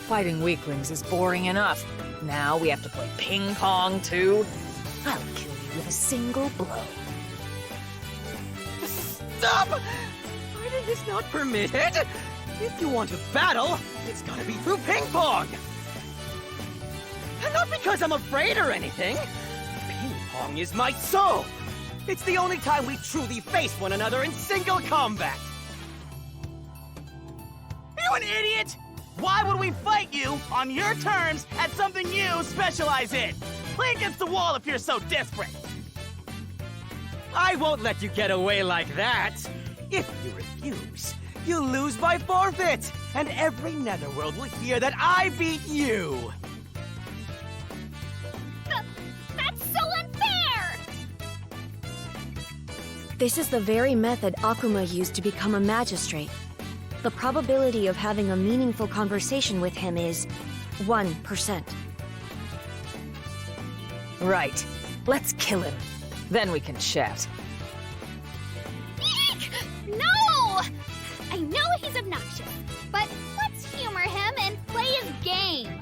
Fighting weaklings is boring enough. Now we have to play ping pong, too? I'll kill you with a single blow. Stop! Fighting is not permitted! If you want to battle, it's gotta be through ping pong! And not because I'm afraid or anything. Ping pong is my soul! It's the only time we truly face one another in single combat! You an idiot? Why would we fight you on your terms at something you specialize in? Play against the wall if you're so desperate. I won't let you get away like that! If you refuse, you lose by forfeit! And every netherworld will hear that I beat you! That's so unfair! This is the very method Akuma used to become a magistrate. The probability of having a meaningful conversation with him is 1%. Right. Let's kill him. Then we can chat. Eek! No! I know he's obnoxious, but let's humor him and play his game.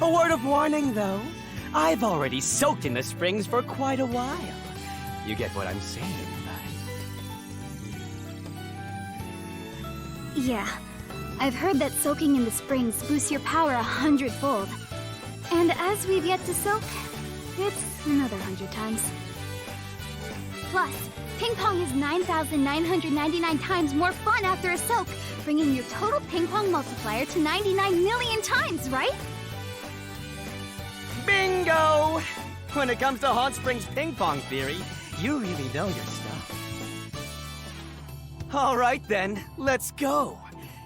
A word of warning, though. I've already soaked in the springs for quite a while. You get what I'm saying, right? Yeah, I've heard that soaking in the springs boosts your power 100-fold. And as we've yet to soak, it's another 100 times. Plus, ping pong is 9,999 times more fun after a soak, bringing your total ping pong multiplier to 99 million times, right? Bingo! When it comes to Haunt Springs ping pong theory, you really know your stuff. All right then, let's go.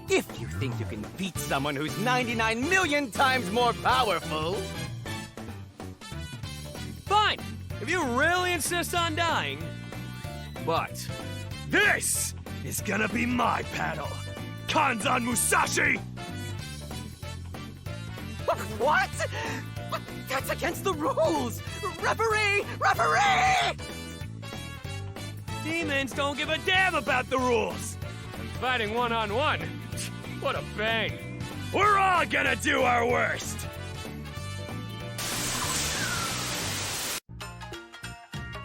If you think you can beat someone who's 99 million times more powerful... Fine, if you really insist on dying. But this is gonna be my paddle. Kanzan Musashi! What? That's against the rules! Referee! Referee! Demons don't give a damn about the rules. And fighting one-on-one, what a bang. We're all gonna do our worst.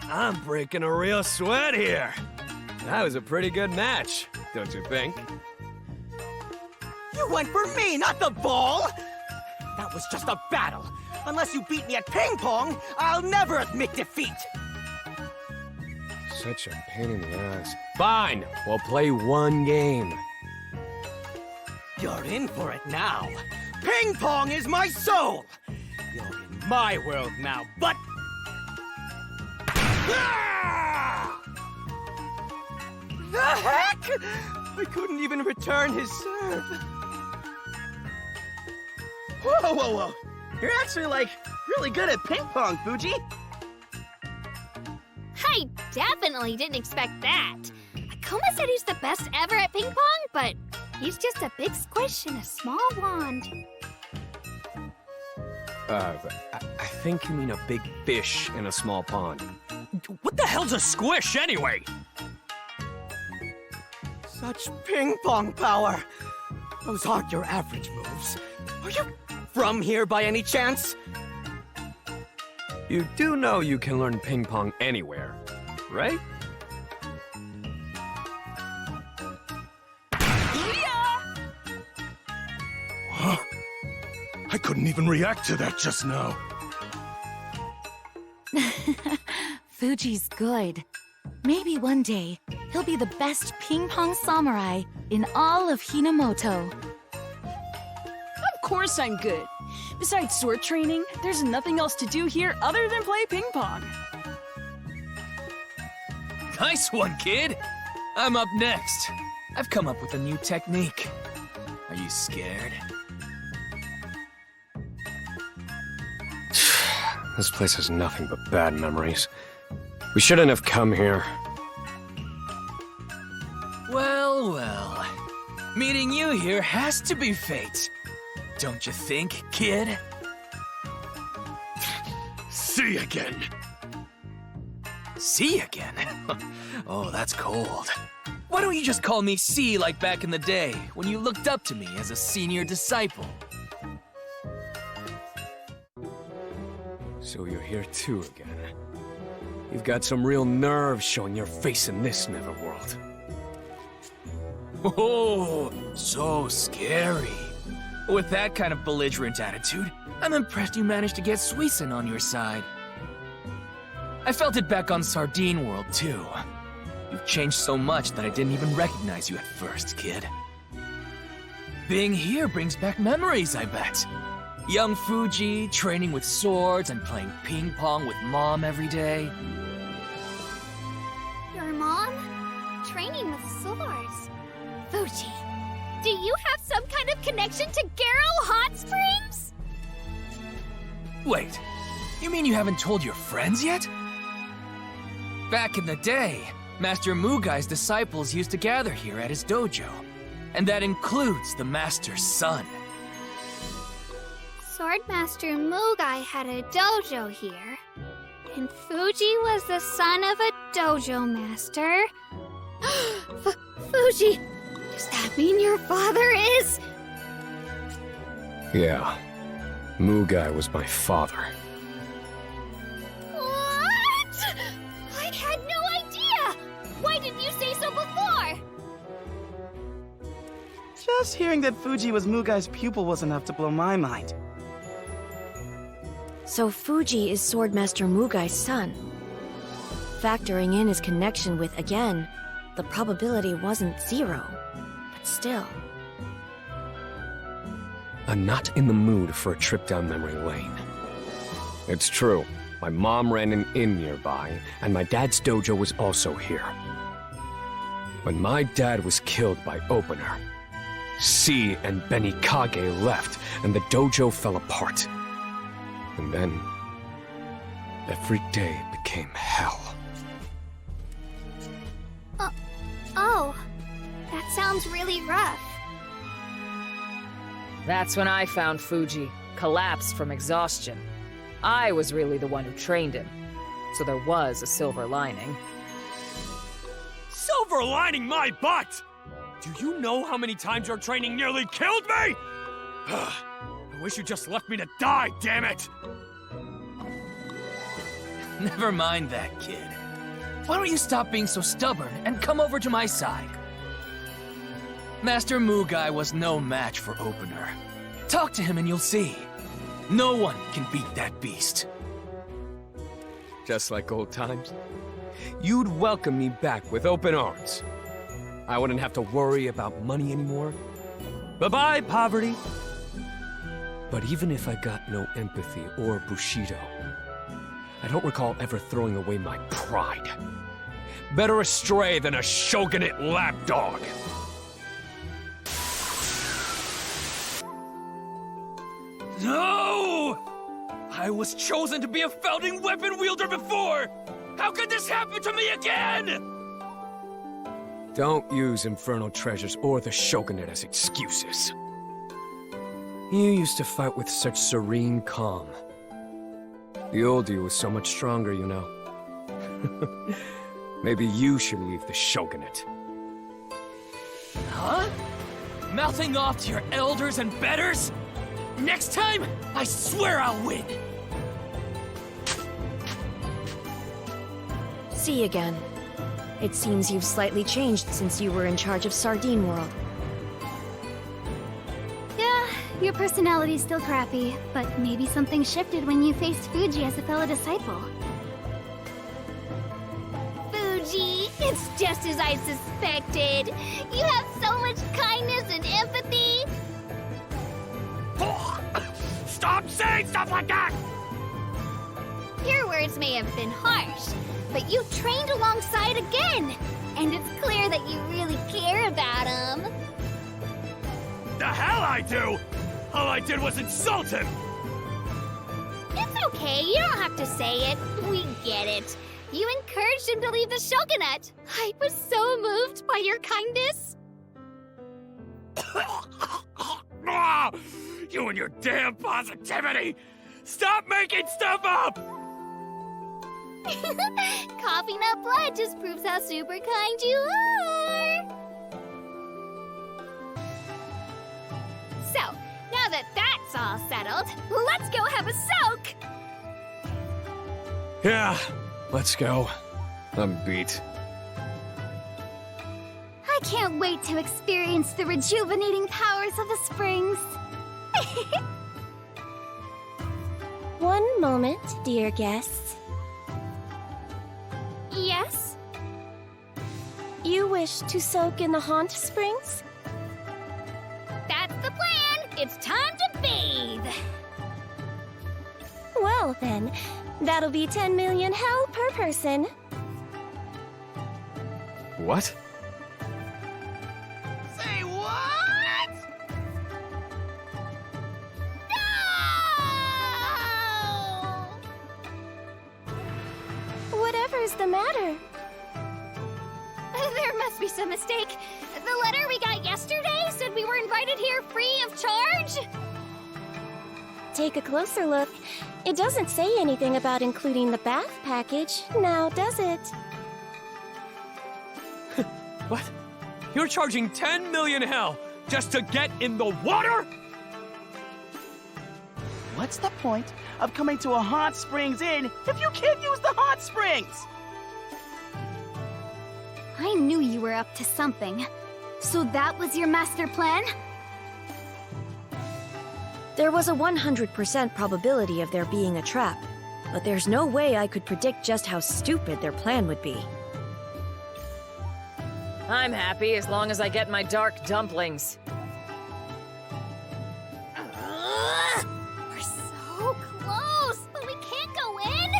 I'm breaking a real sweat here. That was a pretty good match, don't you think? You went for me, not the ball! That was just a battle. Unless you beat me at ping pong, I'll never admit defeat! Such a pain in the ass. Fine, we'll play one game. You're in for it now. Ping pong is my soul! You're in my world now, but... Ah! The heck? I couldn't even return his serve. Whoa, whoa, whoa. You're actually, like, really good at ping pong, Fuji. I definitely didn't expect that. Akuma said he's the best ever at ping pong, but he's just a big squish in a small wand. I think you mean a big fish in a small pond. What the hell's a squish, anyway? Such ping pong power. Those aren't your average moves. Are you from here by any chance? You do know you can learn ping pong anywhere, right? Huh? I couldn't even react to that just now. Fuji's good. Maybe one day, he'll be the best ping pong samurai in all of Hinamoto. Of course I'm good. Besides sword training, there's nothing else to do here other than play ping pong. Nice one, kid! I'm up next. I've come up with a new technique. Are you scared? This place has nothing but bad memories. We shouldn't have come here. Well, well. Meeting you here has to be fate. Don't you think, kid? See again. See again? Oh, that's cold. Why don't you just call me C like back in the day, when you looked up to me as a senior disciple? So you're here too again. You've got some real nerve showing your face in this netherworld. Oh, so scary. With that kind of belligerent attitude, I'm impressed you managed to get Suisun on your side. I felt it back on Sardine World, too. You've changed so much that I didn't even recognize you at first, kid. Being here brings back memories, I bet. Young Fuji, training with swords and playing ping pong with Mom every day. Your mom? Training with swords? Fuji, do you have some kind of connection to Garrow Hot Springs? Wait, you mean you haven't told your friends yet? Back in the day, Master Mugai's disciples used to gather here at his dojo, and that includes the Master's son. Swordmaster Mugai had a dojo here, and Fuji was the son of a dojo master. Fuji, does that mean your father is... Yeah. Mugai was my father. What? I had no idea! Why didn't you say so before? Just hearing that Fuji was Mugai's pupil was enough to blow my mind. So Fuji is Swordmaster Mugai's son. Factoring in his connection with, again, the probability wasn't 0. But still... I'm not in the mood for a trip down memory lane. It's true. My mom ran an inn nearby, and my dad's dojo was also here. When my dad was killed by Opener, C and Benikage left, and the dojo fell apart. And then, every day became hell. Oh, that sounds really rough. That's when I found Fuji, collapsed from exhaustion. I was really the one who trained him, so there was a silver lining. Silver lining my butt! Do you know how many times your training nearly killed me? I wish you just left me to die, damn it! Never mind that, kid. Why don't you stop being so stubborn and come over to my side? Master Mugai was no match for Opener. Talk to him and you'll see. No one can beat that beast. Just like old times, you'd welcome me back with open arms. I wouldn't have to worry about money anymore. Bye-bye, poverty. But even if I got no empathy or Bushido, I don't recall ever throwing away my pride. Better astray than a shogunate lapdog. No! I was chosen to be a founding weapon wielder before! How could this happen to me again? Don't use infernal treasures or the shogunate as excuses. You used to fight with such serene calm. The old you was so much stronger, you know. Maybe you should leave the shogunate. Huh? Mouthing off to your elders and betters? Next time, I swear I'll win! See again. It seems you've slightly changed since you were in charge of Sardine World. Yeah, your personality's still crappy, but maybe something shifted when you faced Fuji as a fellow disciple. Fuji, it's just as I suspected. You have so much kindness and empathy. Stop saying stuff like that! Your words may have been harsh, but you trained alongside again, and it's clear that you really care about him. The hell I do! All I did was insult him! It's okay, you don't have to say it. We get it. You encouraged him to leave the shogunate. I was so moved by your kindness. You and your damn positivity! Stop making stuff up! Coughing up blood just proves how super kind you are. So, now that that's all settled, let's go have a soak! Yeah, let's go. I'm beat. I can't wait to experience the rejuvenating powers of the springs. One moment, dear guests. Yes? You wish to soak in the Haunt Springs? That's the plan! It's time to bathe! Well then, that'll be 10 million hell per person. What? Say what? Whatever's the matter? There must be some mistake. The letter we got yesterday said we were invited here free of charge? Take a closer look. It doesn't say anything about including the bath package, now does it? What? You're charging 10 million hell just to get in the water? What's the point of coming to a hot springs inn if you can't use the hot springs? I knew you were up to something. So that was your master plan? There was a 100% probability of there being a trap, but there's no way I could predict just how stupid their plan would be. I'm happy as long as I get my dark dumplings. We're so close, but we can't go in?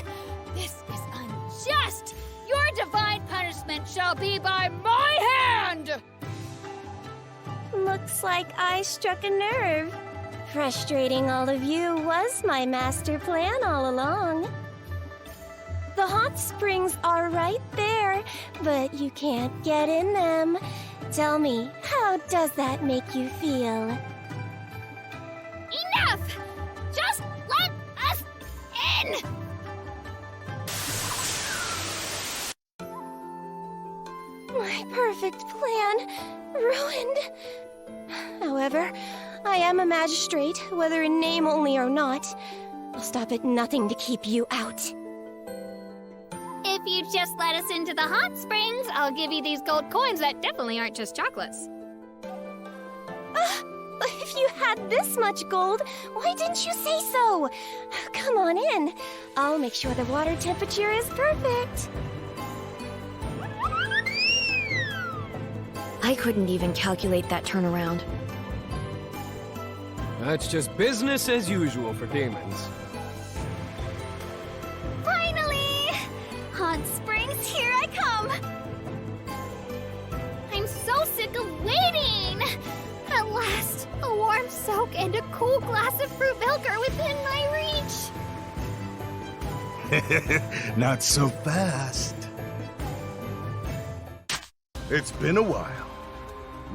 This is unjust! Your divine punishment shall be by my hand! Looks like I struck a nerve. Frustrating all of you was my master plan all along. The hot springs are right there, but you can't get in them. Tell me, how does that make you feel? Enough! Just let us in! My perfect plan ruined. However, I am a magistrate, whether in name only or not. I'll stop at nothing to keep you out. If you just let us into the hot springs, I'll give you these gold coins that definitely aren't just chocolates. If you had this much gold, why didn't you say so? Come on in. I'll make sure the water temperature is perfect. I couldn't even calculate that turnaround. That's just business as usual for demons. Finally! Hot Springs, here I come! I'm so sick of waiting! At last, a warm soak and a cool glass of fruit milk are within my reach. Not so fast. It's been a while.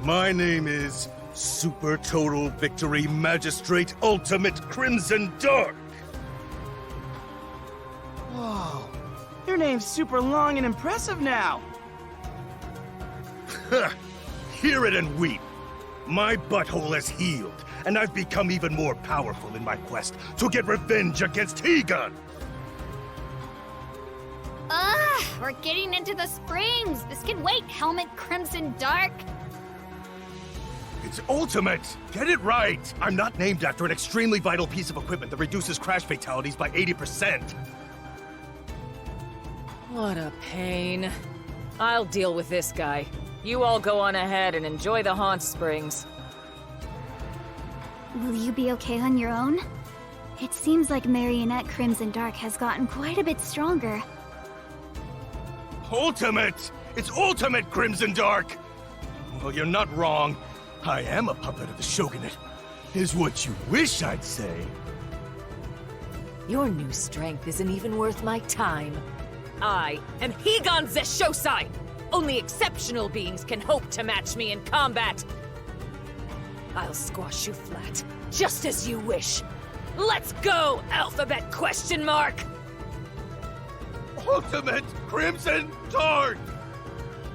My name is Super Total Victory Magistrate Ultimate Crimson Dark. Whoa. Your name's super long and impressive now. Hear it and weep. My butthole has healed, and I've become even more powerful in my quest to get revenge against Hegan. We're getting into the springs. This can wait, Helmet Crimson Dark. It's ultimate! Get it right! I'm not named after an extremely vital piece of equipment that reduces crash fatalities by 80%. What a pain. I'll deal with this guy. You all go on ahead and enjoy the Haunt Springs. Will you be okay on your own? It seems like Marionette Crimson Dark has gotten quite a bit stronger. Ultimate! It's ultimate, Crimson Dark! Well, you're not wrong. I am a puppet of the Shogunate, is what you wish I'd say. Your new strength isn't even worth my time. I am Higan Zeshosai! Only exceptional beings can hope to match me in combat. I'll squash you flat, just as you wish. Let's go, Alphabet Question Mark! Ultimate Crimson Dark!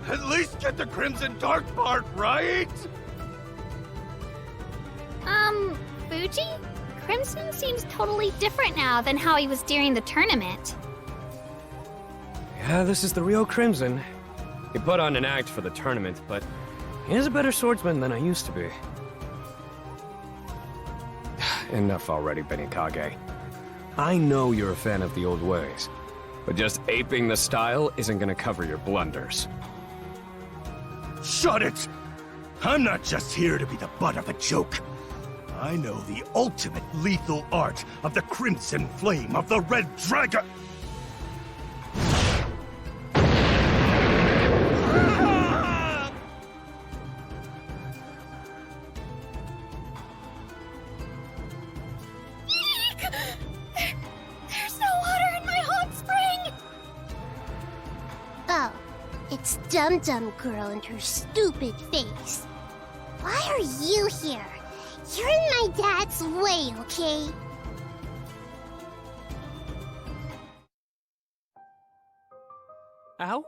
At least get the Crimson Dark part right? Fuji? Crimson seems totally different now than how he was during the tournament. Yeah, this is the real Crimson. He put on an act for the tournament, but he is a better swordsman than I used to be. Enough already, Benikage. I know you're a fan of the old ways, but just aping the style isn't gonna cover your blunders. Shut it! I'm not just here to be the butt of a joke. I know the ultimate lethal art of the Crimson Flame of the Red Dragon! There's no water in my hot spring! Oh, it's Dum Dum Girl and her stupid face. Why are you here? You're in my dad's way, okay? Ow?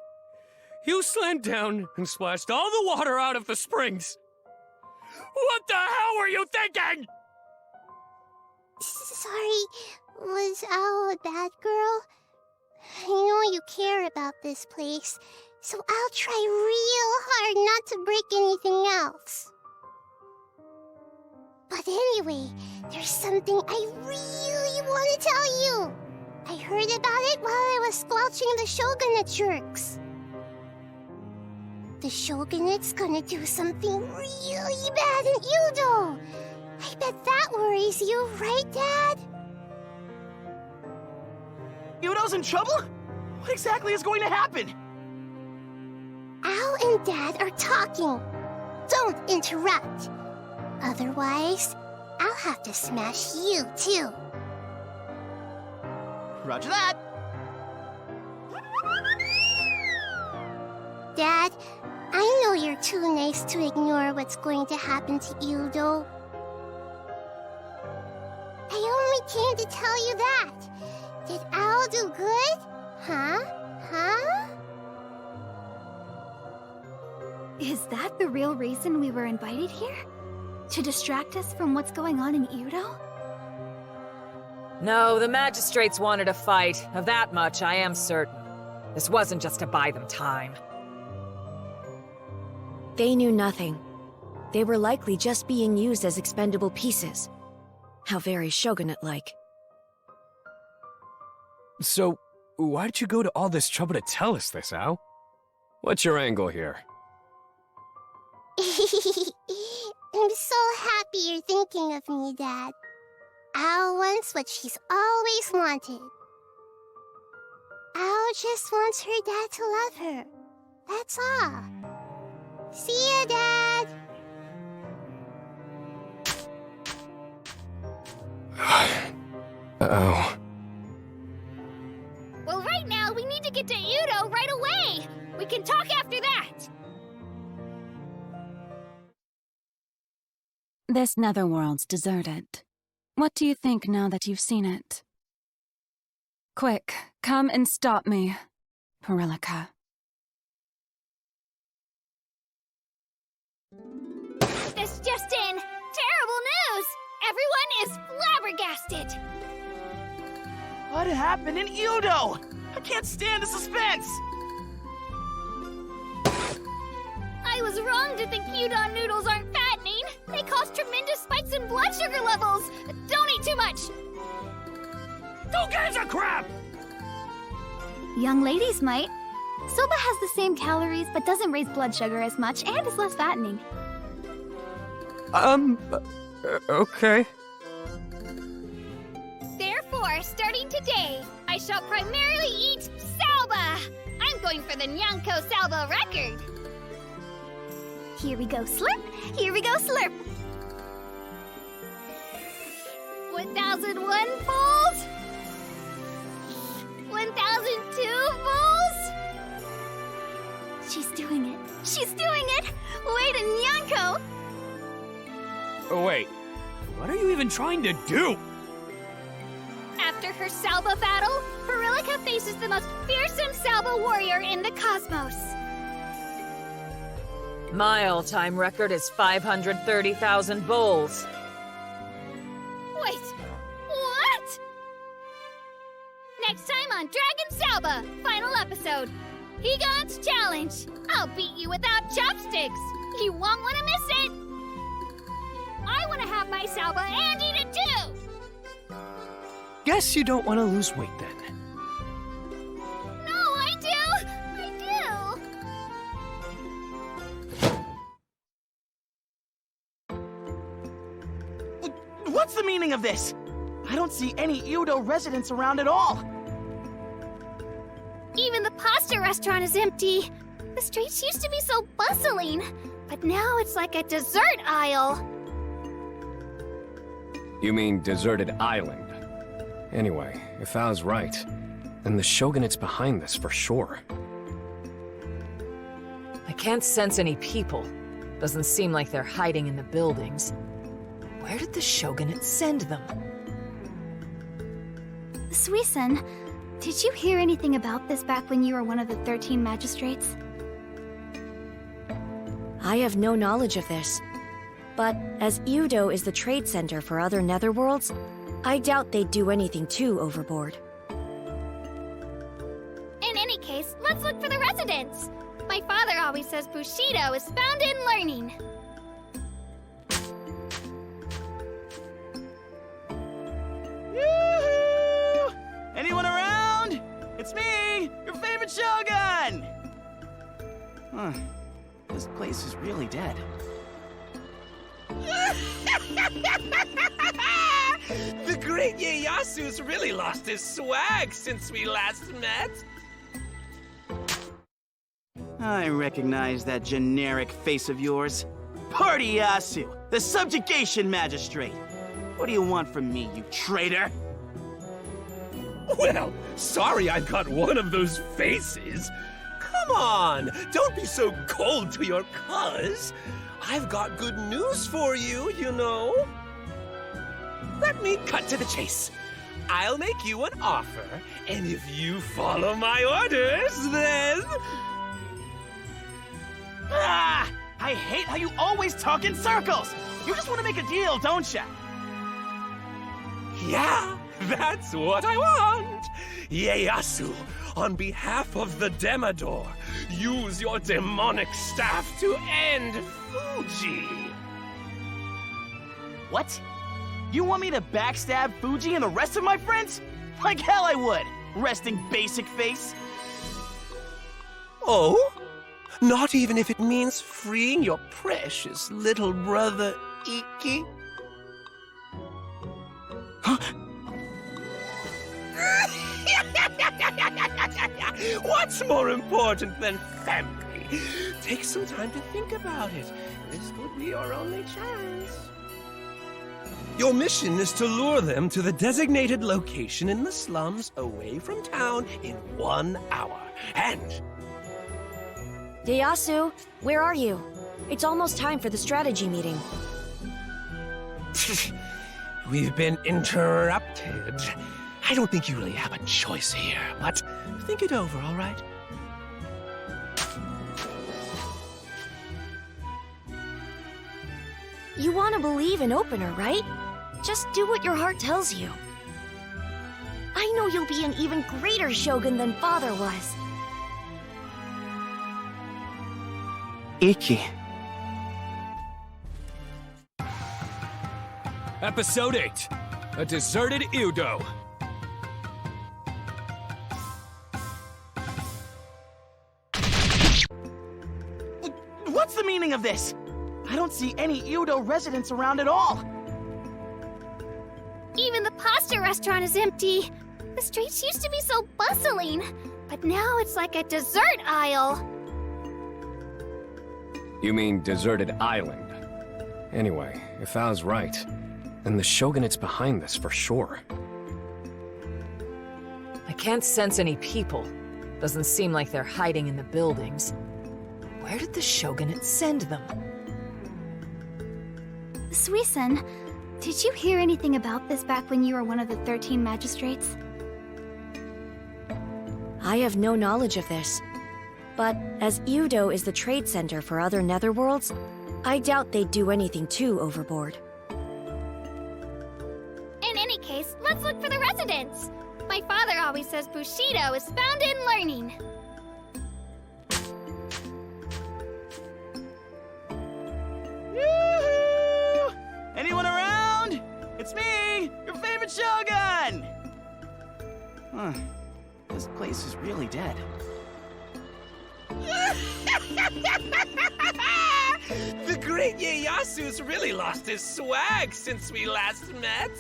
You slammed down and splashed all the water out of the springs! What the hell were you thinking?! Sorry, was Al a bad girl? I know you care about this place, so I'll try real hard not to break anything else. But anyway, there's something I really want to tell you. I heard about it while I was squelching the Shogunate jerks. The Shogunate's gonna do something really bad in Udo. I bet that worries you, right, Dad? Udo's in trouble? What exactly is going to happen? Al and Dad are talking. Don't interrupt. Otherwise, I'll have to smash you, too. Roger that. Dad, I know you're too nice to ignore what's going to happen to Udo. I only came to tell you that. Did Al do good? Huh? Is that the real reason we were invited here? To distract us from what's going on in Udo? No, the magistrates wanted a fight. Of that much, I am certain. This wasn't just to buy them time. They knew nothing. They were likely just being used as expendable pieces. How very shogunate-like. So, why'd you go to all this trouble to tell us this, Al? What's your angle here? I'm so happy you're thinking of me, Dad. Al wants what she's always wanted. Al just wants her dad to love her. That's all. See ya, Dad! Uh-oh. Well, right now, we need to get to Udo right away! We can talk after that! This netherworld's deserted. What do you think now that you've seen it? Quick, come and stop me, Perillica. This just in! Terrible news! Everyone is flabbergasted! What happened in Udo? I can't stand the suspense! I was wrong to think udon noodles aren't fattening. They cause tremendous spikes in blood sugar levels. Don't eat too much. Who gives a crap? Young ladies might. Soba has the same calories, but doesn't raise blood sugar as much and is less fattening. Okay. Therefore, starting today, I shall primarily eat salba. I'm going for the Nyanko Salba record. Here we go, slurp. Here we go, slurp. 1001 bowls? 1002 bowls? She's doing it. She's doing it! Way to Nyanko! Oh, wait. What are you even trying to do? After her Salba battle, Perillica faces the most fearsome Salba warrior in the cosmos. My all-time record is 530,000 bowls. Wait, what? Next time on Dragon Salba, final episode. Higon's challenge. I'll beat you without chopsticks. You won't want to miss it. I want to have my Salba and eat it too. Guess you don't want to lose weight then. No, I do. I do. What's the meaning of this? I don't see any Udo residents around at all. Even the pasta restaurant is empty. The streets used to be so bustling, but now it's like a dessert aisle. You mean deserted island? Anyway, if I was right, then the Shogunate's behind this for sure. I can't sense any people. Doesn't seem like they're hiding in the buildings. Where did the Shogunate send them? Suisun, did you hear anything about this back when you were one of the 13 magistrates? I have no knowledge of this. But as Udo is the trade center for other netherworlds, I doubt they'd do anything too overboard. In any case, let's look for the residents. My father always says Bushido is found in learning. Yoo-hoo! Anyone around? It's me, your favorite Shogun! Huh. This place is really dead. The great Ieyasu's really lost his swag since we last met. I recognize that generic face of yours. Party Yasu, the subjugation magistrate. What do you want from me, you traitor? Well, sorry I've got one of those faces. Come on, don't be so cold to your cuz. I've got good news for you, you know. Let me cut to the chase. I'll make you an offer, and if you follow my orders, then... Ah! I hate how you always talk in circles! You just want to make a deal, don't ya? Yeah, that's what I want! Ieyasu, on behalf of the Demodor, use your demonic staff to end Fuji! What? You want me to backstab Fuji and the rest of my friends? Like hell I would! Resting basic face. Oh? Not even if it means freeing your precious little brother, Iki? What's more important than family? Take some time to think about it. This could be your only chance. Your mission is to lure them to the designated location in the slums away from town in 1 hour. And... Ieyasu, where are you? It's almost time for the strategy meeting. We've been interrupted. I don't think you really have a choice here, but think it over, all right? You want to believe in opener, right? Just do what your heart tells you. I know you'll be an even greater shogun than father was. Iki. Episode 8. A deserted Udo. What's the meaning of this? I don't see any Udo residents around at all. Even the pasta restaurant is empty. The streets used to be so bustling, but now it's like a dessert aisle. You mean deserted island? Anyway, if Vows right, then the Shogunate's behind this for sure. I can't sense any people. Doesn't seem like they're hiding in the buildings. Where did the Shogunate send them? Suisun, did you hear anything about this back when you were one of the 13 magistrates? I have no knowledge of this. But as Udo is the trade center for other netherworlds, I doubt they'd do anything too overboard. In any case, let's look for the residents. My father always says Bushido is found in learning. Yoo-hoo! Anyone around? It's me, your favorite Shogun! Huh. This place is really dead. The great Ieyasu's really lost his swag since we last met.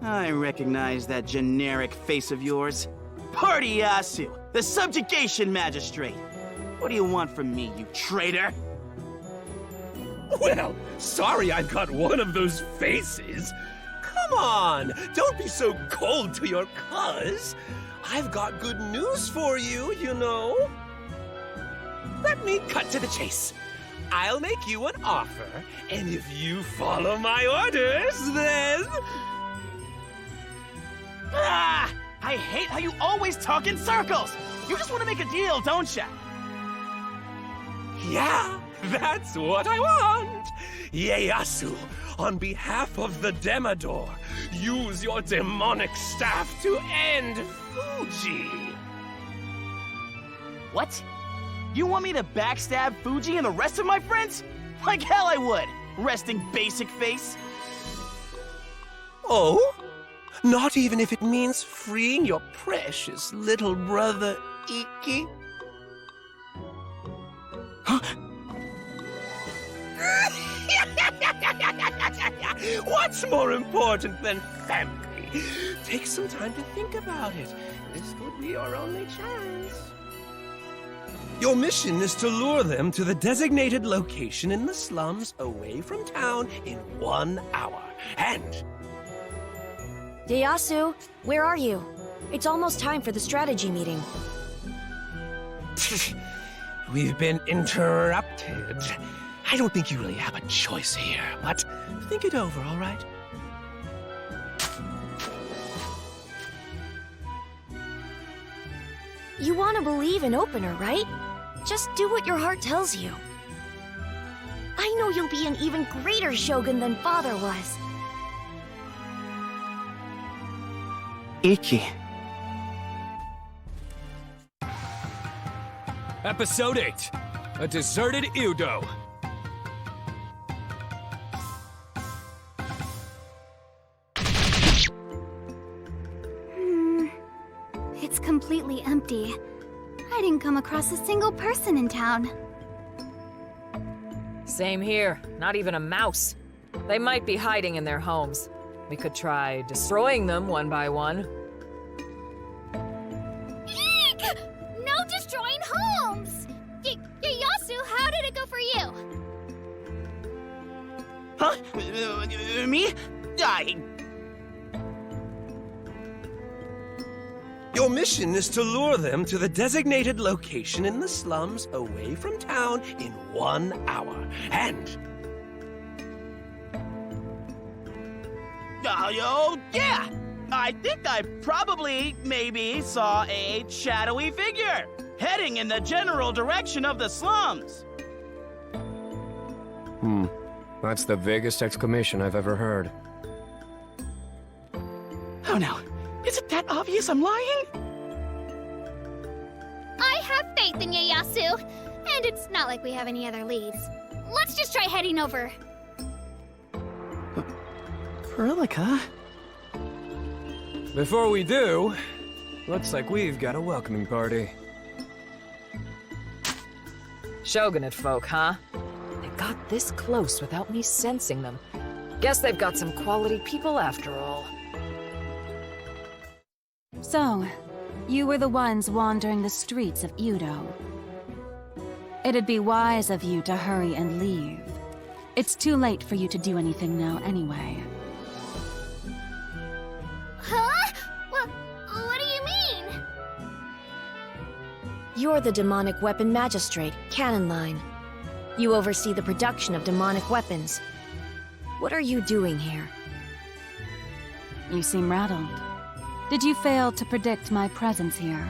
I recognize that generic face of yours. Party Yasu, the subjugation magistrate. What do you want from me, you traitor? Well, sorry I've got one of those faces. Come on, don't be so cold to your cuz. I've got good news for you, you know. Let me cut to the chase. I'll make you an offer, and if you follow my orders, then... Ah! I hate how you always talk in circles! You just want to make a deal, don't ya? Yeah, that's what I want! Ieyasu, on behalf of the Demodor, use your demonic staff to end Fuji! What? You want me to backstab Fuji and the rest of my friends? Like hell I would! Resting basic face. Oh? Not even if it means freeing your precious little brother, Iki? What's more important than family? Take some time to think about it. This could be your only chance. Your mission is to lure them to the designated location in the slums away from town in 1 hour. And... Ieyasu, where are you? It's almost time for the strategy meeting. We've been interrupted. I don't think you really have a choice here, but think it over, all right? You want to believe in opener, right? Just do what your heart tells you. I know you'll be an even greater shogun than father was. Iki. Episode 8. A deserted Udo. completely empty. I didn't come across a single person in town. Same here. Not even a mouse. They might be hiding in their homes. We could try destroying them one by one. Eek! No destroying homes! Yasu, how did it go for you? Huh? Me? Your mission is to lure them to the designated location in the slums away from town in 1 hour. And... Oh, yeah! I think I maybe saw a shadowy figure heading in the general direction of the slums. That's the vaguest exclamation I've ever heard. Oh no, is it that obvious I'm lying? I have faith in Ieyasu, and it's not like we have any other leads. Let's just try heading over. Perlica? Before we do, looks like we've got a welcoming party. Shogunate folk, huh? They got this close without me sensing them. Guess they've got some quality people after all. So, you were the ones wandering the streets of Udo. It'd be wise of you to hurry and leave. It's too late for you to do anything now anyway. Huh? What do you mean? You're the demonic weapon magistrate, Cannon Line. You oversee the production of demonic weapons. What are you doing here? You seem rattled. Did you fail to predict my presence here?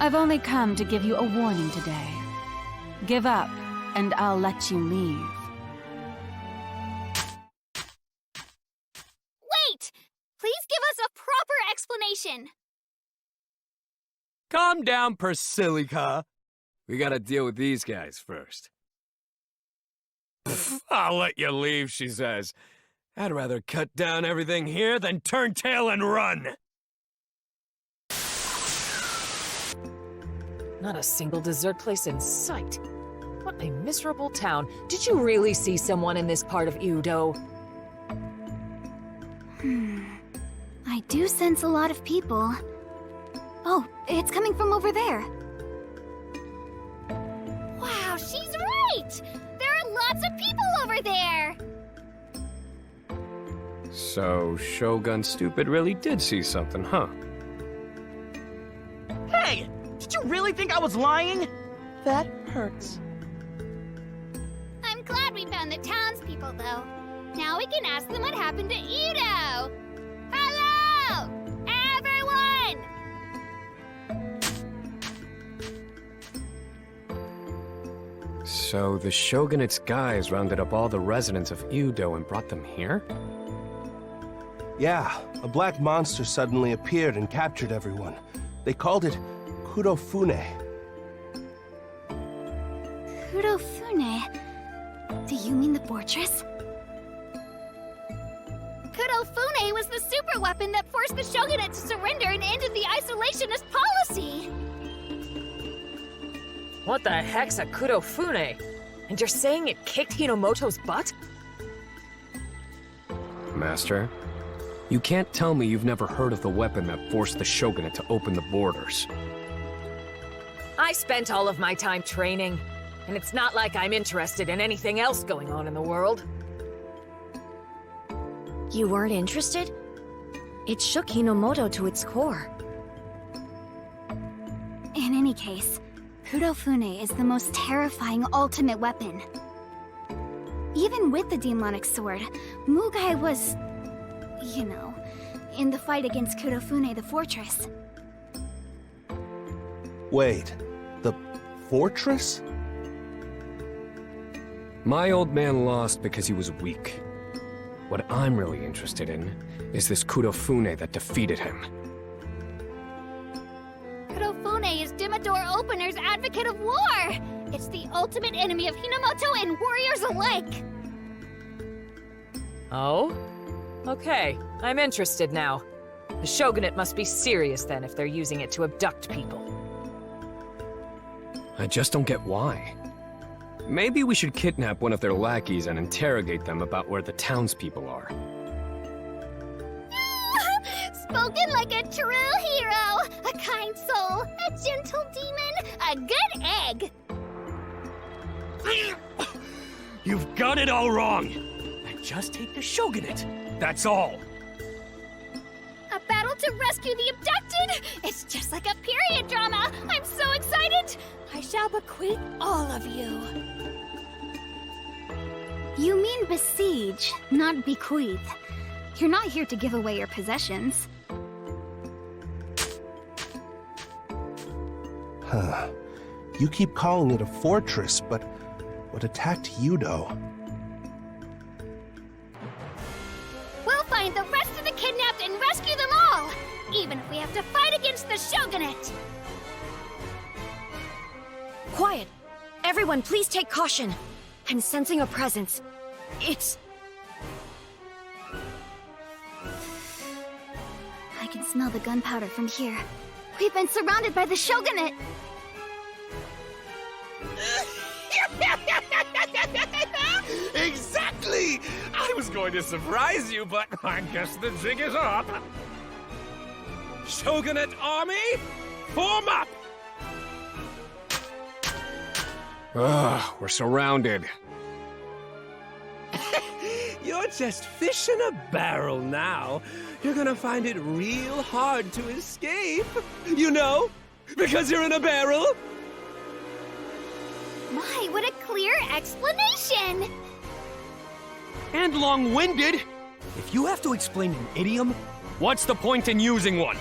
I've only come to give you a warning today. Give up, and I'll let you leave. Wait! Please give us a proper explanation. Calm down, Persilica. We gotta deal with these guys first. I'll let you leave, she says. I'd rather cut down everything here than turn tail and run. Not a single dessert place in sight. What a miserable town. Did you really see someone in this part of Udo? I do sense a lot of people. Oh, it's coming from over there. Wow, she's right! There are lots of people over there! So, Shogun Stupid really did see something, huh? Hey! Did you really think I was lying? That hurts. I'm glad we found the townspeople, though. Now we can ask them what happened to Udo! Hello! Everyone! So, the Shogunate's guys rounded up all the residents of Udo and brought them here? Yeah, a black monster suddenly appeared and captured everyone. They called it Kudofune. Kudofune? Do you mean the fortress? Kudofune was the super weapon that forced the shogunate to surrender and ended the isolationist policy! What the heck's a Kudofune? And you're saying it kicked Hinomoto's butt? Master, you can't tell me you've never heard of the weapon that forced the Shogunate to open the borders. I spent all of my time training, and it's not like I'm interested in anything else going on in the world. You weren't interested? It shook Hinomoto to its core. In any case, Kudofune is the most terrifying ultimate weapon. Even with the demonic sword, Mugai was, you know, in the fight against Kudofune the fortress. Wait, the fortress? My old man lost because he was weak. What I'm really interested in is this Kudofune that defeated him. Kudofune is Dimmador Opener's advocate of war! It's the ultimate enemy of Hinomoto and warriors alike! Oh? Okay, I'm interested now. The Shogunate must be serious then if they're using it to abduct people. I just don't get why. Maybe we should kidnap one of their lackeys and interrogate them about where the townspeople are. Spoken like a true hero! A kind soul, a gentle demon, a good egg! You've got it all wrong! I just hate the Shogunate, that's all! A battle to rescue the abducted! It's just like a period drama! I'm so excited! I shall bequeath all of you. You mean besiege, not bequeath. You're not here to give away your possessions. Huh. You keep calling it a fortress, but what attacked Yudo? We'll find the rest of the kidnapped and rescue them all! Even if we have to fight against the Shogunate! Quiet! Everyone, please take caution. I'm sensing a presence. It's... I can smell the gunpowder from here. We've been surrounded by the Shogunate! Exactly! I was going to surprise you, but I guess the jig is up. Shogunate army, form up! Ugh, we're surrounded. You're just fish in a barrel now. You're gonna find it real hard to escape. You know? Because you're in a barrel. My, what a clear explanation! And long-winded! If you have to explain an idiom, what's the point in using one?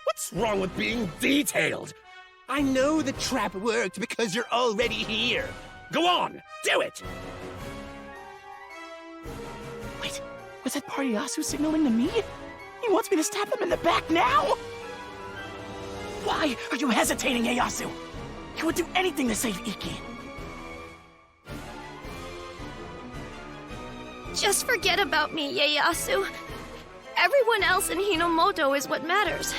What's wrong with being detailed? I know the trap worked because you're already here. Go on, do it! Wait, was that Party-Asu signaling to me? He wants me to stab him in the back now? Why are you hesitating, Ieyasu? You would do anything to save Iki. Just forget about me, Ieyasu. Everyone else in Hinomoto is what matters.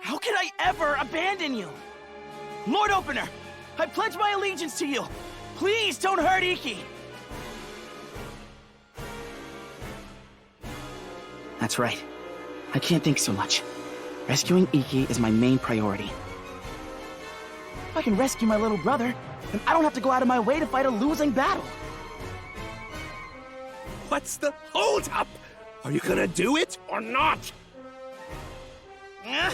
How could I ever abandon you? Lord Opener, I pledge my allegiance to you. Please don't hurt Iki. That's right. I can't think so much. Rescuing Iki is my main priority. I can rescue my little brother, and I don't have to go out of my way to fight a losing battle. What's the hold-up? Are you gonna do it or not? Yeah.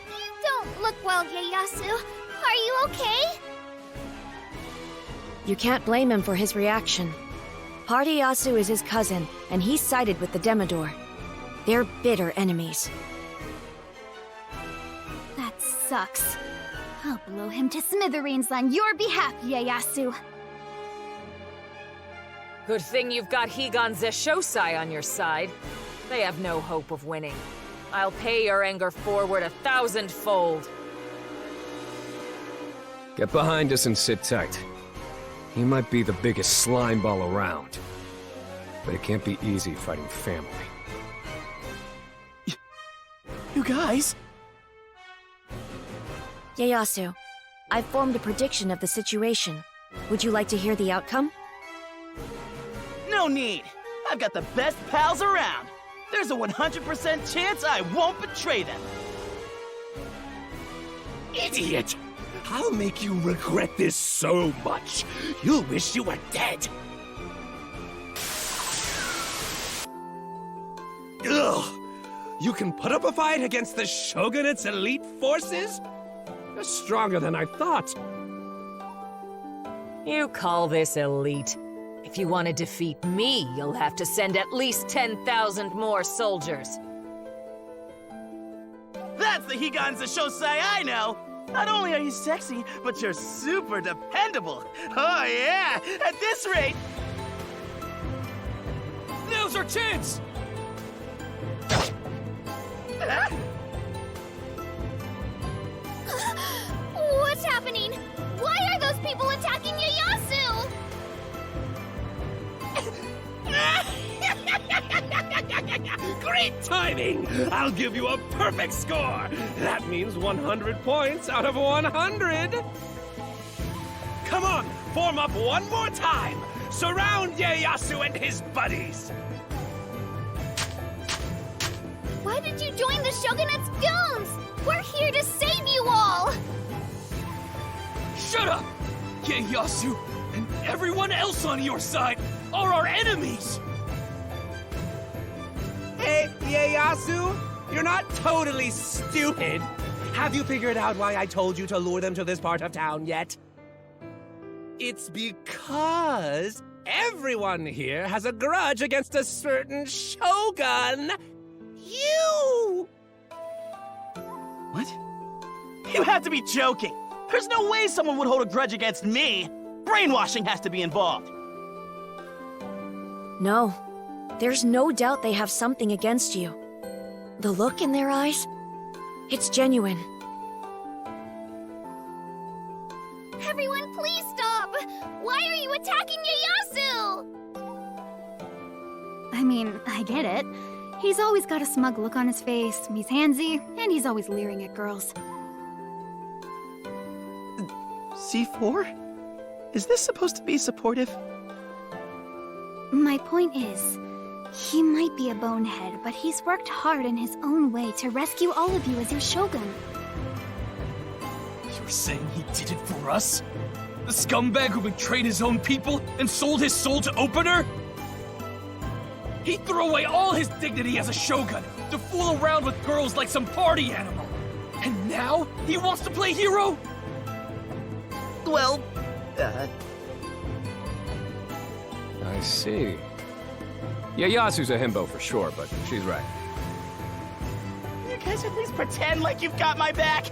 You don't look well, Ieyasu. Are you okay? You can't blame him for his reaction. Party-Asu is his cousin, and he's sided with the Demodor. They're bitter enemies. That sucks. I'll blow him to smithereens on your behalf, Ieyasu. Good thing you've got Higan Zeshosai on your side. They have no hope of winning. I'll pay your anger forward 1,000-fold. Get behind us and sit tight. He might be the biggest slime ball around. But it can't be easy fighting family. You guys? Ieyasu, I've formed a prediction of the situation. Would you like to hear the outcome? No need. I've got the best pals around. There's a 100% chance I won't betray them. Idiot! I'll make you regret this so much. You'll wish you were dead. Ugh! You can put up a fight against the Shogunate's elite forces? You're stronger than I thought. You call this elite? If you want to defeat me, you'll have to send at least 10,000 more soldiers. That's the Higan Zeshosai I know! Not only are you sexy, but you're super dependable. Oh yeah! At this rate... Now's our chance! What's happening? What? Great timing! I'll give you a perfect score! That means 100 points out of 100! Come on, form up one more time! Surround Ieyasu and his buddies! Why did you join the Shogunate's goons? We're here to save you all! Shut up! Ieyasu and everyone else on your side are our enemies! Hey, Ieyasu! You're not totally stupid! Have you figured out why I told you to lure them to this part of town yet? It's because everyone here has a grudge against a certain shogun! You! What? You have to be joking! There's no way someone would hold a grudge against me! Brainwashing has to be involved! No. There's no doubt they have something against you. The look in their eyes? It's genuine. Everyone, please stop! Why are you attacking Ieyasu? I mean, I get it. He's always got a smug look on his face, he's handsy, and he's always leering at girls. C4? Is this supposed to be supportive? My point is, he might be a bonehead, but he's worked hard in his own way to rescue all of you as your shogun. You're saying he did it for us? The scumbag who betrayed his own people and sold his soul to Opener? He threw away all his dignity as a shogun to fool around with girls like some party animal. And now he wants to play hero? Well, I see. Ieyasu's a himbo for sure, but she's right. You guys at least pretend like you've got my back!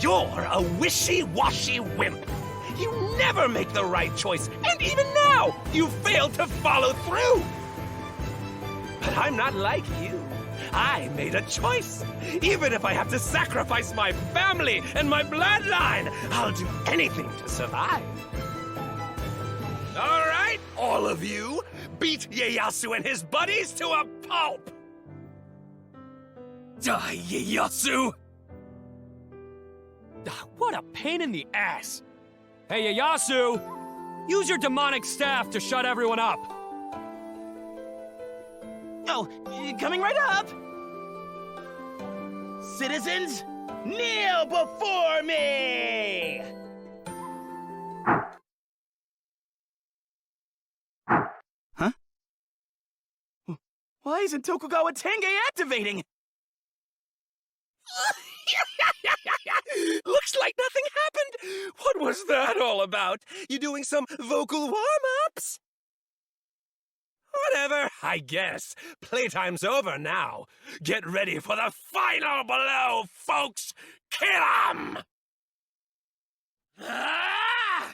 You're a wishy-washy wimp! You never make the right choice, and even now, you fail to follow through! But I'm not like you. I made a choice. Even if I have to sacrifice my family and my bloodline, I'll do anything to survive. All right, all of you, beat Ieyasu and his buddies to a pulp! Die, Ieyasu! What a pain in the ass! Hey, Ieyasu! Use your demonic staff to shut everyone up! Oh, coming right up! Citizens, kneel before me! Huh? Why isn't Tokugawa Tenge activating? Looks like nothing happened! What was that all about? You doing some vocal warm-ups? Whatever, I guess. Playtime's over now. Get ready for the final blow, folks! Kill 'em! Ah!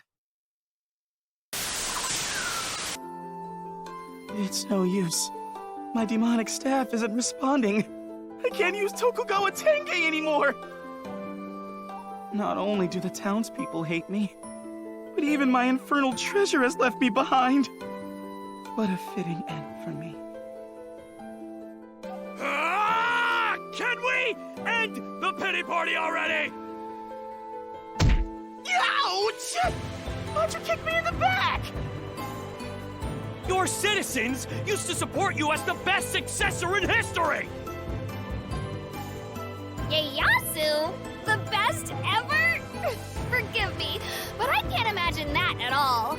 It's no use. My demonic staff isn't responding. I can't use Tokugawa Tenge anymore! Not only do the townspeople hate me, but even my infernal treasure has left me behind. What a fitting end for me. Ah! Can we end the pity party already? Ouch! Why'd you kick me in the back? Your citizens used to support you as the best successor in history! Ieyasu? The best ever? Forgive me, but I can't imagine that at all.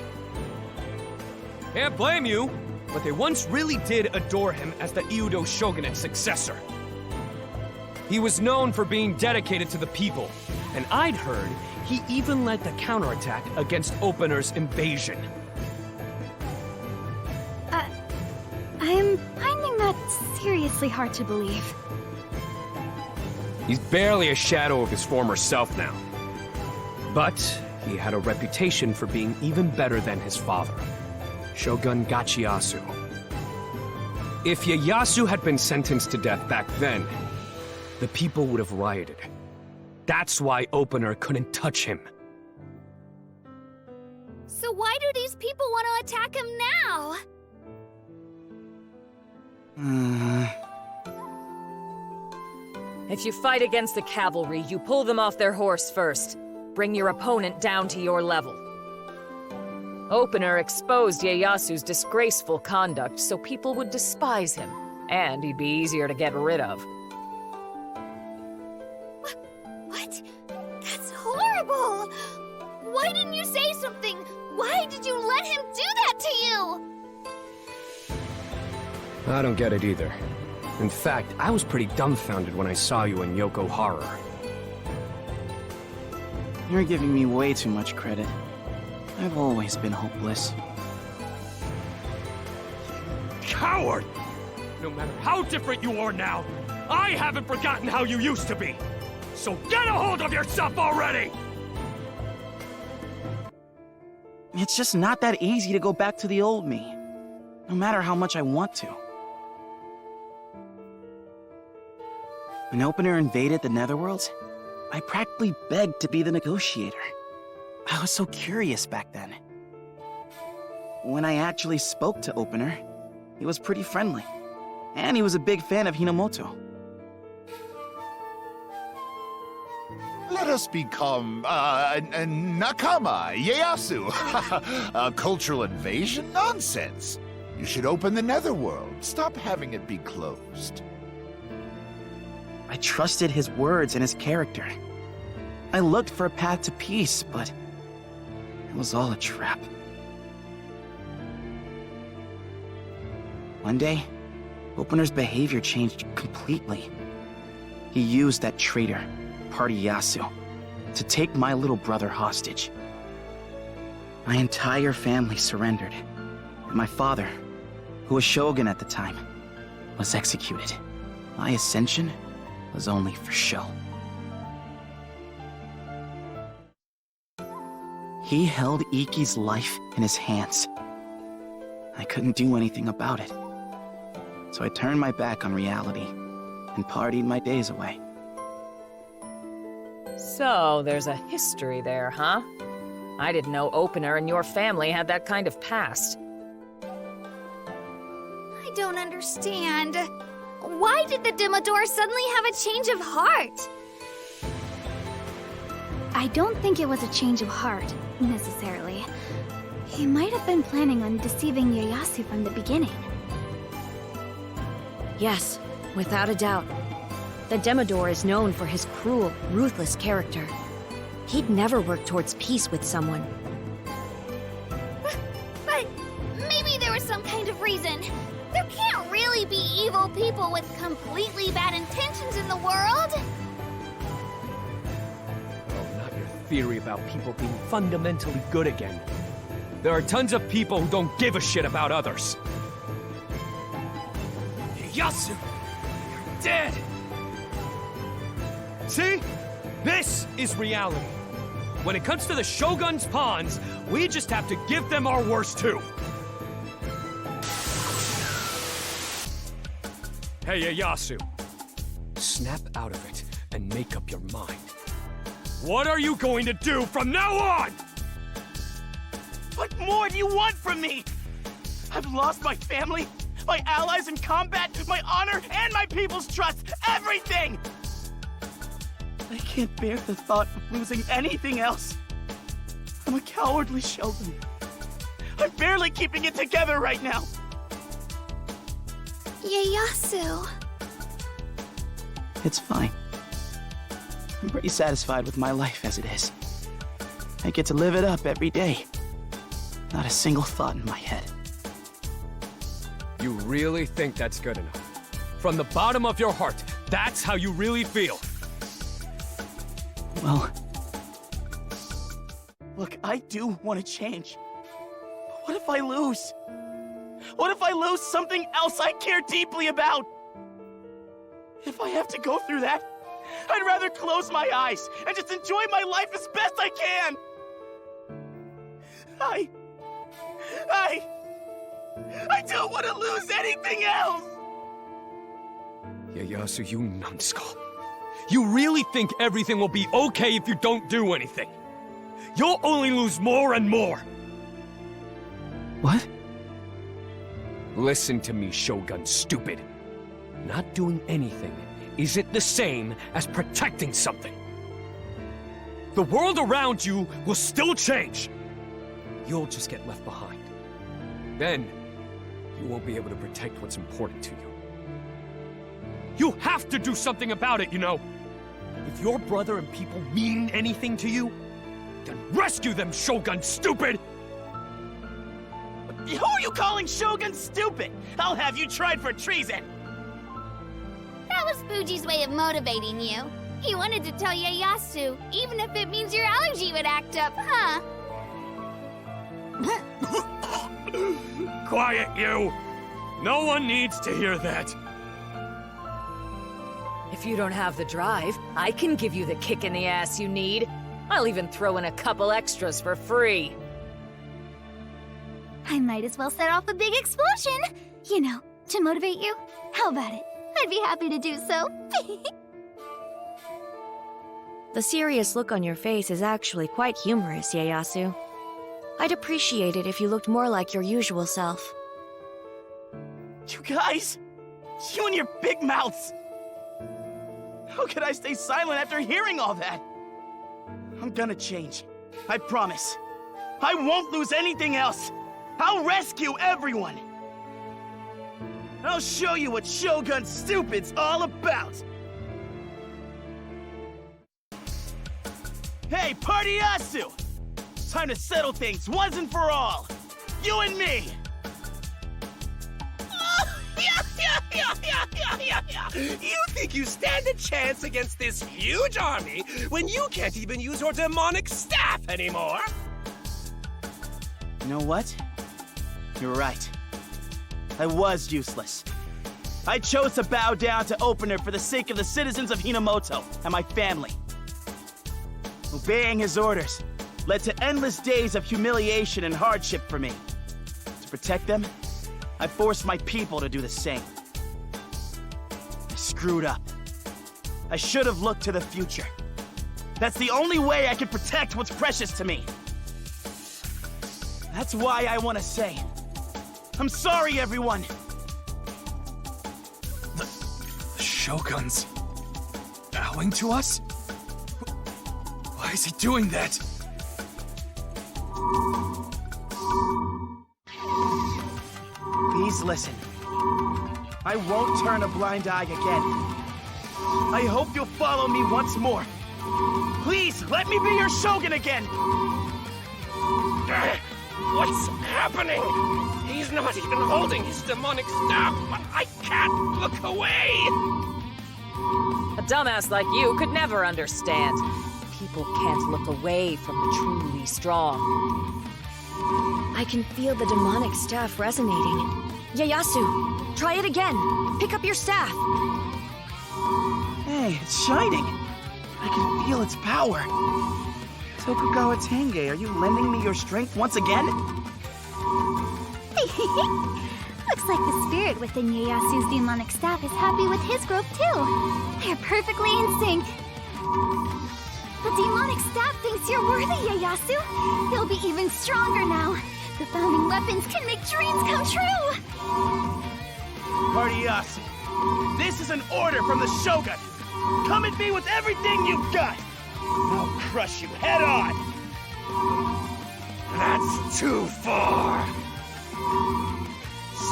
Can't blame you, but they once really did adore him as the Iudo Shogunate's successor. He was known for being dedicated to the people, and I'd heard he even led the counterattack against Opener's invasion. I'm finding that seriously hard to believe. He's barely a shadow of his former self now. But he had a reputation for being even better than his father, Shogun Gachiyasu. If Ieyasu had been sentenced to death back then, the people would have rioted. That's why Opener couldn't touch him. So why do these people want to attack him now? If you fight against the cavalry, you pull them off their horse first. Bring your opponent down to your level. Opener exposed Ieyasu's disgraceful conduct so people would despise him, and he'd be easier to get rid of. What? That's horrible! Why didn't you say something? Why did you let him do that to you? I don't get it either. In fact, I was pretty dumbfounded when I saw you in Yoko Horror. You're giving me way too much credit. I've always been hopeless. Coward! No matter how different you are now, I haven't forgotten how you used to be! So get a hold of yourself already! It's just not that easy to go back to the old me, no matter how much I want to. When Opener invaded the Netherworlds, I practically begged to be the negotiator. I was so curious back then. When I actually spoke to Opener, he was pretty friendly, and he was a big fan of Hinomoto. Let us become, nakama, Ieyasu. A cultural invasion? Nonsense. You should open the Netherworld. Stop having it be closed. I trusted his words and his character. I looked for a path to peace, but it was all a trap. One day, Opener's behavior changed completely. He used that traitor, Party Yasu, to take my little brother hostage. My entire family surrendered, and my father, who was shogun at the time, was executed. My ascension was only for show. He held Iki's life in his hands. I couldn't do anything about it. So I turned my back on reality and partied my days away. So, there's a history there, huh? I didn't know Opener and your family had that kind of past. I don't understand. Why did the Dimmador suddenly have a change of heart? I don't think it was a change of heart, necessarily. He might have been planning on deceiving Ieyasu from the beginning. Yes, without a doubt. The Dimmador is known for his cruel, ruthless character. He'd never work towards peace with someone. But maybe there was some kind of reason. There can't really be evil people with completely bad intentions in the world. Oh, not your theory about people being fundamentally good again. There are tons of people who don't give a shit about others. Ieyasu, you're dead! See? This is reality. When it comes to the Shogun's pawns, we just have to give them our worst too. Hey, Ieyasu. Snap out of it and make up your mind. What are you going to do from now on? What more do you want from me? I've lost my family, my allies in combat, my honor, and my people's trust. Everything! I can't bear the thought of losing anything else. I'm a cowardly shogun. I'm barely keeping it together right now. Ieyasu. It's fine. I'm pretty satisfied with my life as it is. I get to live it up every day. Not a single thought in my head. You really think that's good enough? From the bottom of your heart, that's how you really feel? Well, look, I do want to change. But what if I lose? What if I lose something else I care deeply about? If I have to go through that, I'd rather close my eyes and just enjoy my life as best I can. I don't want to lose anything else! Ieyasu, you numbskull. You really think everything will be okay if you don't do anything? You'll only lose more and more! What? Listen to me, Shogun Stupid. Not doing anything isn't the same as protecting something. The world around you will still change. You'll just get left behind. Then, you won't be able to protect what's important to you. You have to do something about it, you know. If your brother and people mean anything to you, then rescue them, Shogun Stupid! Who are you calling Shogun Stupid? I'll have you tried for treason! That was Fuji's way of motivating you. He wanted to tell Ieyasu, even if it means your allergy would act up, huh? Quiet, you! No one needs to hear that. If you don't have the drive, I can give you the kick in the ass you need. I'll even throw in a couple extras for free. I might as well set off a big explosion! You know, to motivate you. How about it? I'd be happy to do so. The serious look on your face is actually quite humorous, Ieyasu. I'd appreciate it if you looked more like your usual self. You guys! You and your big mouths! How could I stay silent after hearing all that? I'm gonna change. I promise. I won't lose anything else. I'll rescue everyone. I'll show you what Shogun Stupid's all about. Hey, Party Yasu! It's time to settle things once and for all. You and me. You think you stand a chance against this huge army when you can't even use your demonic staff anymore? You know what? You're right. I was useless. I chose to bow down to Opener for the sake of the citizens of Hinamoto and my family. Obeying his orders led to endless days of humiliation and hardship for me. To protect them, I forced my people to do the same. I screwed up. I should have looked to the future. That's the only way I could protect what's precious to me. That's why I want to say, I'm sorry, everyone. The Shogun's bowing to us? Why is he doing that? Please listen. I won't turn a blind eye again. I hope you'll follow me once more. Please, let me be your Shogun again! What's happening? He's not even holding his demonic staff, but I can't look away! A dumbass like you could never understand. People can't look away from the truly strong. I can feel the demonic staff resonating. Ieyasu, try it again. Pick up your staff. Hey, it's shining. I can feel its power. Tokugawa Tenge, are you lending me your strength once again? Looks like the spirit within Ieyasu's demonic staff is happy with his growth too. They're perfectly in sync. The demonic staff thinks you're worthy, Ieyasu. You'll be even stronger now. The founding weapons can make dreams come true. Party Yasu, this is an order from the Shogun. Come at me with everything you've got. I'll crush you head on. That's too far.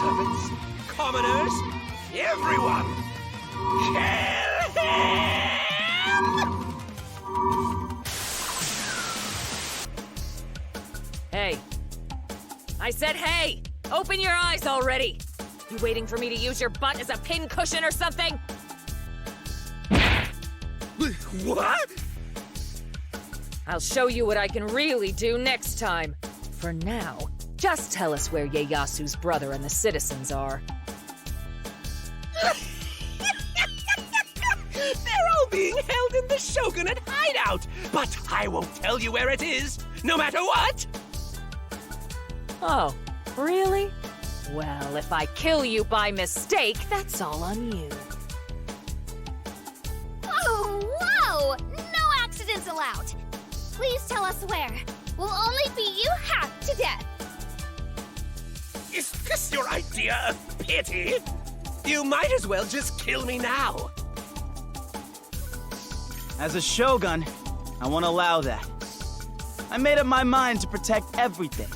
Servants, commoners, everyone, kill him! Hey. I said hey! Open your eyes already! You waiting for me to use your butt as a pin cushion or something? What? I'll show you what I can really do next time. For now, just tell us where Ieyasu's brother and the citizens are. They're all being held in the Shogunate hideout, but I won't tell you where it is, no matter what! Oh, really? Well, if I kill you by mistake, that's all on you. Oh, whoa! No accidents allowed. Please tell us where. We'll only beat you half to death. Is this your idea of pity? You might as well just kill me now. As a Shogun, I won't allow that. I made up my mind to protect everything.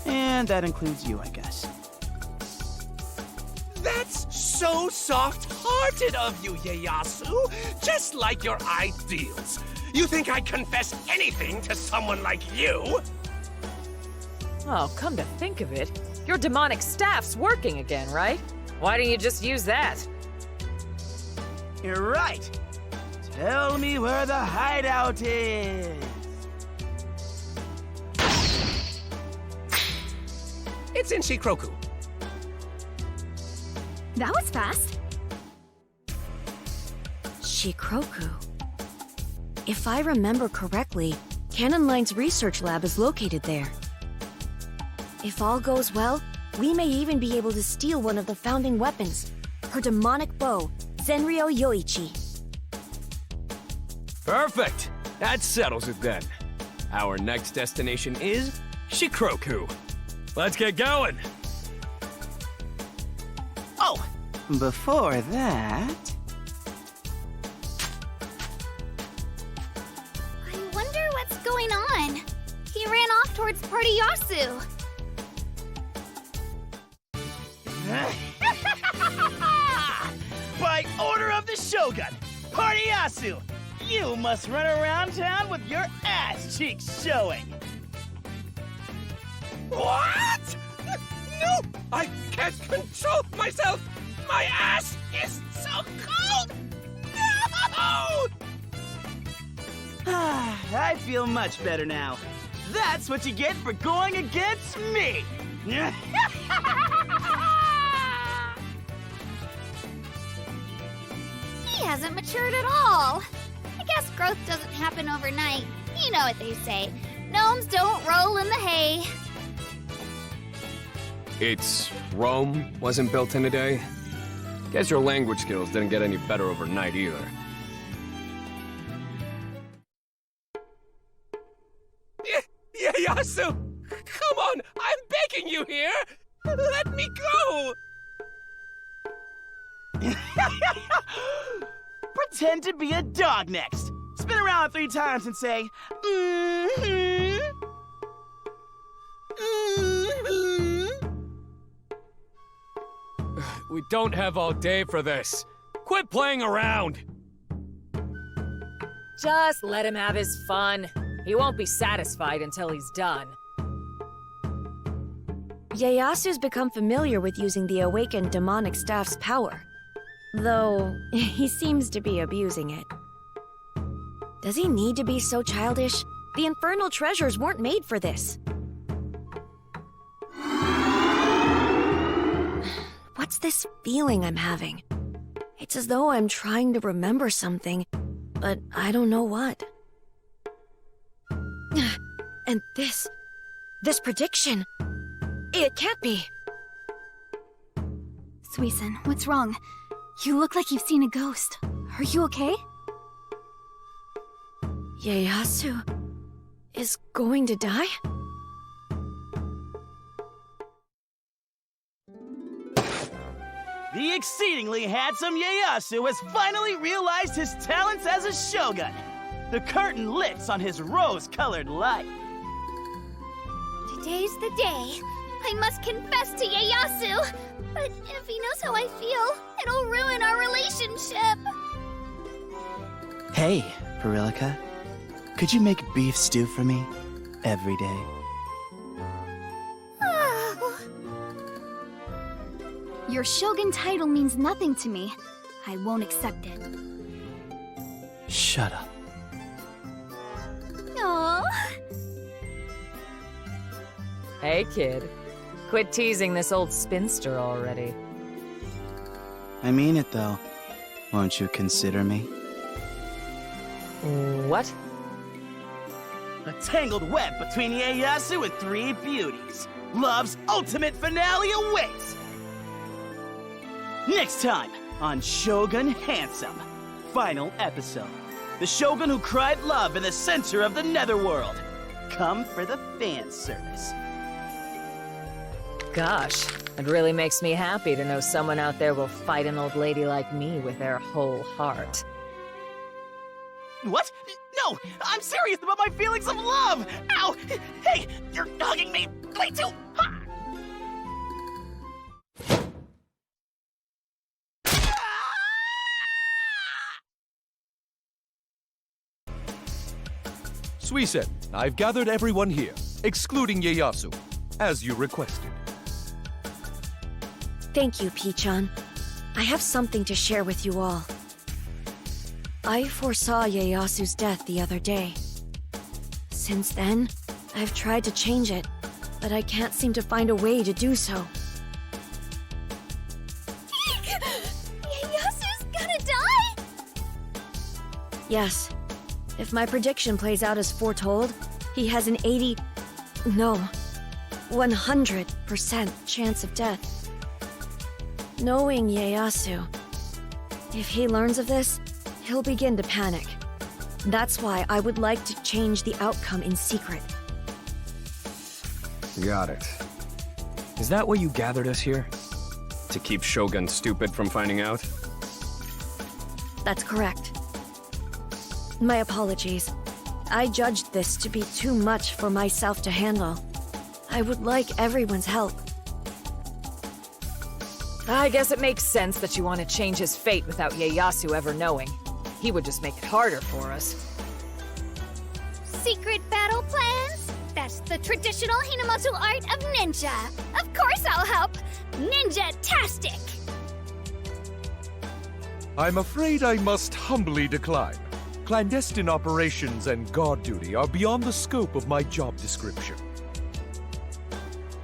And that includes you, I guess. That's so soft-hearted of you, Ieyasu. Just like your ideals. You think I'd confess anything to someone like you? Oh, come to think of it, your demonic staff's working again, right? Why don't you just use that? You're right. Tell me where the hideout is. It's in Shikroku. That was fast. Shikroku. If I remember correctly, Cannon Line's research lab is located there. If all goes well, we may even be able to steal one of the founding weapons, her demonic bow, Zenryo Yoichi. Perfect! That settles it then. Our next destination is Shikroku. Let's get going! Oh, before that... I wonder what's going on. He ran off towards Party Yasu. By order of the Shogun, Party Yasu, you must run around town with your ass cheeks showing. What? No! I can't control myself! My ass is so cold! No! I feel much better now. That's what you get for going against me! He hasn't matured at all. I guess growth doesn't happen overnight. You know what they say. Gnomes don't roll in the hay. It's Rome wasn't built in a day? Guess your language skills didn't get any better overnight either. Ieyasu! Come on! I'm begging you here! Let me go! Pretend to be a dog next. Spin around 3 times and say, mm-hmm. Mm-hmm. We don't have all day for this. Quit playing around! Just let him have his fun. He won't be satisfied until he's done. Ieyasu's become familiar with using the awakened demonic staff's power. Though, he seems to be abusing it. Does he need to be so childish? The infernal treasures weren't made for this. What's this feeling I'm having? It's as though I'm trying to remember something, but I don't know what. And this prediction, it can't be. Suisun, what's wrong? You look like you've seen a ghost. Are you okay? Ieyasu is going to die? The exceedingly handsome Ieyasu has finally realized his talents as a shogun. The curtain lifts on his rose-colored life. Today's the day. I must confess to Ieyasu. But if he knows how I feel, it'll ruin our relationship. Hey, Perilika. Could you make beef stew for me every day? Your Shogun title means nothing to me. I won't accept it. Shut up. Aww. Hey, kid. Quit teasing this old spinster already. I mean it, though. Won't you consider me? What? A tangled web between Ieyasu and 3 beauties. Love's ultimate finale awaits! Next time on Shogun Handsome. Final episode. The Shogun who cried love in the center of the Netherworld. Come for the fan service. Gosh, It really makes me happy to know someone out there will fight an old lady like me with their whole heart. What? No! I'm serious about my feelings of love! Ow! Hey! You're hugging me way too hard! Suisen, I've gathered everyone here, excluding Ieyasu, as you requested. Thank you, Pichon. I have something to share with you all. I foresaw Ieyasu's death the other day. Since then, I've tried to change it, but I can't seem to find a way to do so. Ieyasu's gonna die? Yes. If my prediction plays out as foretold, he has an 100% chance of death. Knowing Ieyasu, if he learns of this, he'll begin to panic. That's why I would like to change the outcome in secret. Got it. Is that why you gathered us here? To keep Shogun Stupid from finding out? That's correct. My apologies. I judged this to be too much for myself to handle. I would like everyone's help. I guess it makes sense that you want to change his fate without Ieyasu ever knowing. He would just make it harder for us. Secret battle plans? That's the traditional Hinamato art of ninja. Of course I'll help. Ninja-tastic! I'm afraid I must humbly decline. Clandestine operations and guard duty are beyond the scope of my job description.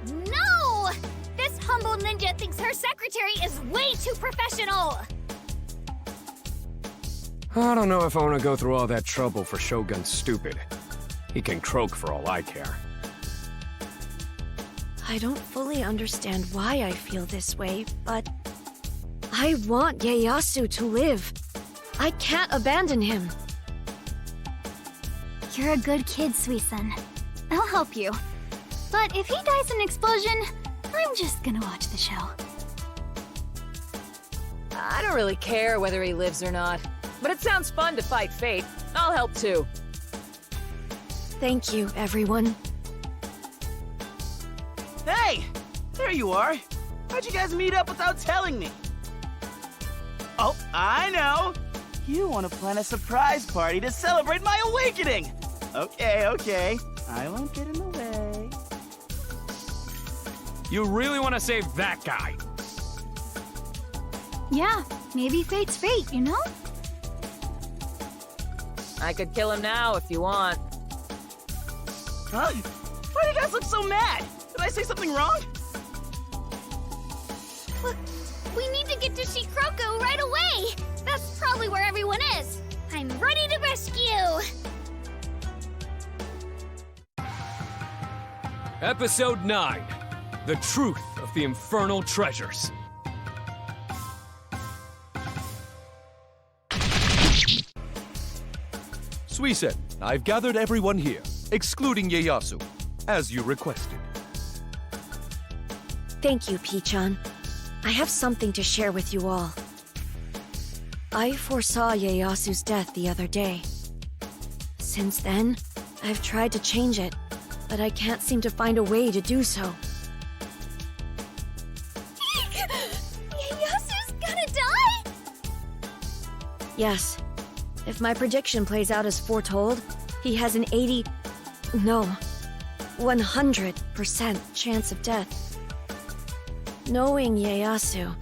No! This humble ninja thinks her secretary is way too professional! I don't know if I want to go through all that trouble for Shogun Stupid. He can croak for all I care. I don't fully understand why I feel this way, but I want Ieyasu to live. I can't abandon him. You're a good kid, Suisen. I'll help you. But if he dies in an explosion, I'm just gonna watch the show. I don't really care whether he lives or not, but it sounds fun to fight fate. I'll help too. Thank you, everyone. Hey! There you are! How'd you guys meet up without telling me? Oh, I know! You want to plan a surprise party to celebrate my awakening! Okay. I won't get in the way. You really want to save that guy? Yeah, maybe fate's fate, you know? I could kill him now if you want. Huh? Why do you guys look so mad? Did I say something wrong? Look, we need to get to Shikroku right away! That's probably where everyone is! I'm ready to rescue! Episode 9. The Truth of the Infernal Treasures. Suisen, I've gathered everyone here, excluding Ieyasu, as you requested. Thank you, Pichon. I have something to share with you all. I foresaw Ieyasu's death the other day. Since then, I've tried to change it, but I can't seem to find a way to do so. Ieyasu's gonna die? Yes. If my prediction plays out as foretold, he has an 100% chance of death. Knowing Ieyasu,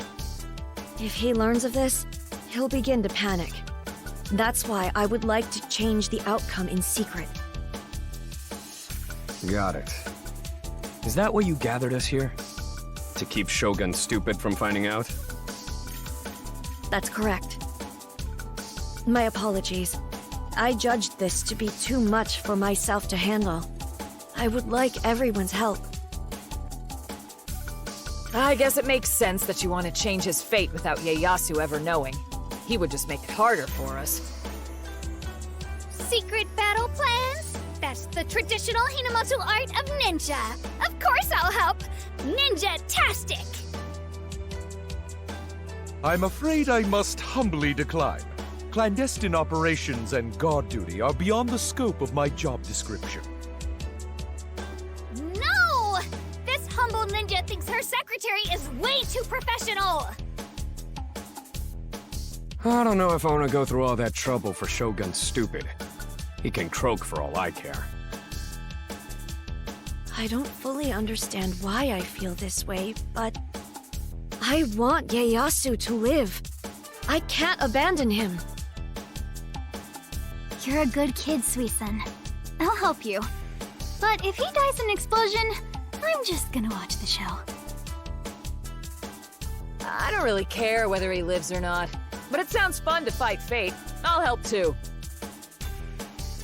if he learns of this, he'll begin to panic. That's why I would like to change the outcome in secret. Got it. Is that why you gathered us here? To keep Shogun Stupid from finding out? That's correct. My apologies. I judged this to be too much for myself to handle. I would like everyone's help. I guess it makes sense that you want to change his fate without Ieyasu ever knowing. He would just make it harder for us. Secret battle plans? That's the traditional Hinamato art of ninja. Of course I'll help. Ninja-tastic! I'm afraid I must humbly decline. Clandestine operations and guard duty are beyond the scope of my job description. No! This humble ninja thinks her secretary is way too professional! I don't know if I want to go through all that trouble for Shogun Stupid. He can croak for all I care. I don't fully understand why I feel this way, but I want Ieyasu to live. I can't abandon him. You're a good kid, Suisun. I'll help you. But if he dies in an explosion, I'm just gonna watch the show. I don't really care whether he lives or not, but it sounds fun to fight fate. I'll help too.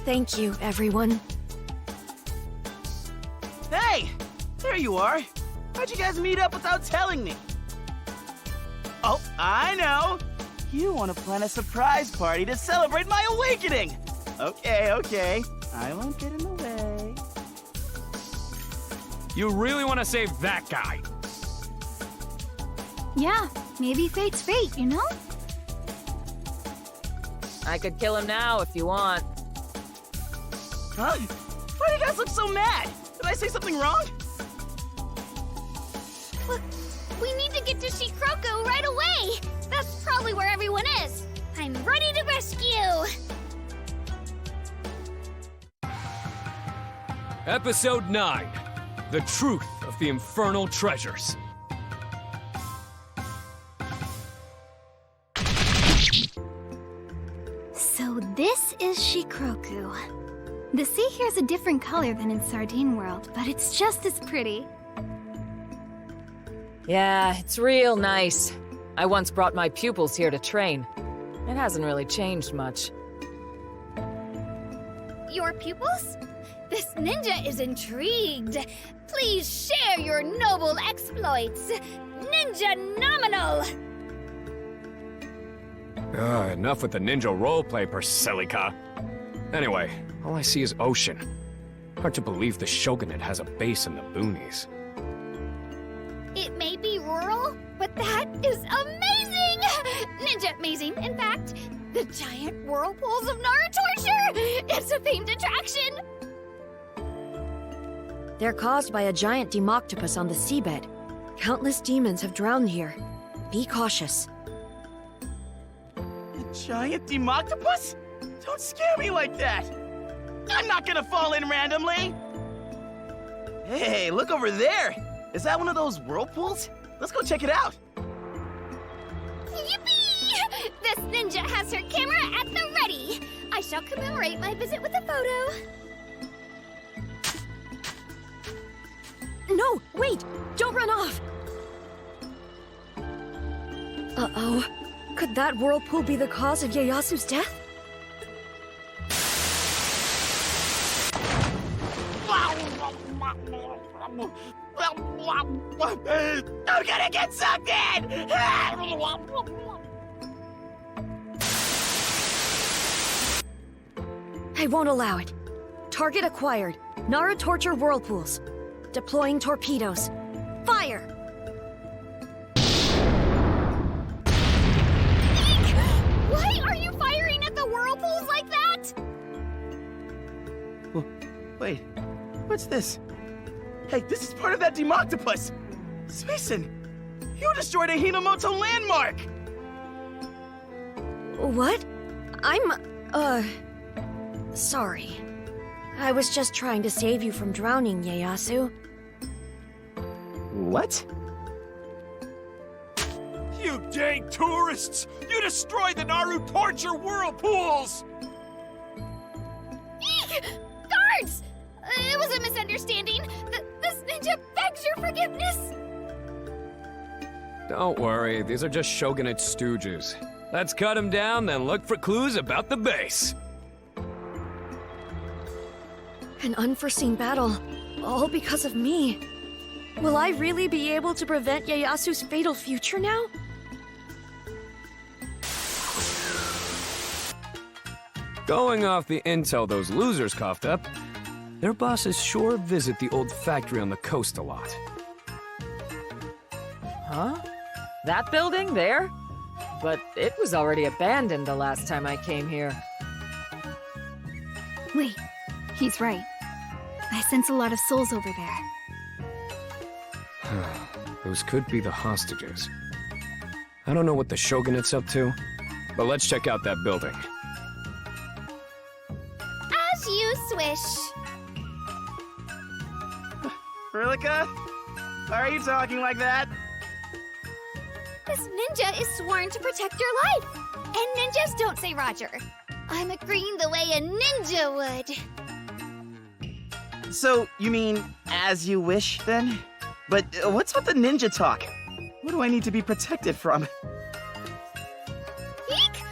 Thank you, everyone. Hey! There you are! How'd you guys meet up without telling me? Oh, I know! You want to plan a surprise party to celebrate my awakening! Okay. I won't get in the way. You really want to save that guy? Yeah, maybe fate's fate, you know? I could kill him now if you want. Huh? Why do you guys look so mad? Did I say something wrong? Look, we need to get to Shikroku right away! That's probably where everyone is! I'm ready to rescue! Episode 9. The Truth of the Infernal Treasures. So this is Shikroku. The sea here's a different color than in Sardine World, but it's just as pretty. Yeah, it's real nice. I once brought my pupils here to train. It hasn't really changed much. Your pupils? This ninja is intrigued. Please share your noble exploits. Ninja nominal! Enough with the ninja roleplay, Persilica. Anyway, all I see is ocean. Hard to believe the Shogunate has a base in the boonies. It may be rural, but that is amazing! Ninja amazing, in fact. The giant whirlpools of Narutorture! It's a famed attraction! They're caused by a giant democtopus on the seabed. Countless demons have drowned here. Be cautious. A giant democtopus? Don't scare me like that! I'm not gonna fall in randomly! Hey, look over there! Is that one of those whirlpools? Let's go check it out! Yippee! This ninja has her camera at the ready! I shall commemorate my visit with a photo. No, wait! Don't run off! Uh-oh. Could that whirlpool be the cause of Ieyasu's death? I'm gonna get sucked in! I won't allow it. Target acquired. Narutorture whirlpools. Deploying torpedoes. Fire! Why are you firing at the whirlpools like that? Wait, what's this? Hey, this is part of that democtopus! Suisun, you destroyed a Hinomoto landmark! What? Sorry. I was just trying to save you from drowning, Ieyasu. What? You dang tourists! You destroyed the Narutorture whirlpools! Eek! Guards! It was a misunderstanding. This ninja begs your forgiveness. Don't worry, these are just Shogunate stooges. Let's cut them down, then look for clues about the base. An unforeseen battle, all because of me. Will I really be able to prevent Ieyasu's fatal future now? Going off the intel those losers coughed up, their bosses sure visit the old factory on the coast a lot. Huh? That building there? But it was already abandoned the last time I came here. Wait, he's right. I sense a lot of souls over there. Those could be the hostages. I don't know what the Shogunate's up to, but let's check out that building. As you swish. Frillica? Why are you talking like that? This ninja is sworn to protect your life. And ninjas don't say Roger. I'm agreeing the way a ninja would. So, you mean, as you wish, then? But what's with the ninja talk? What do I need to be protected from? Eek!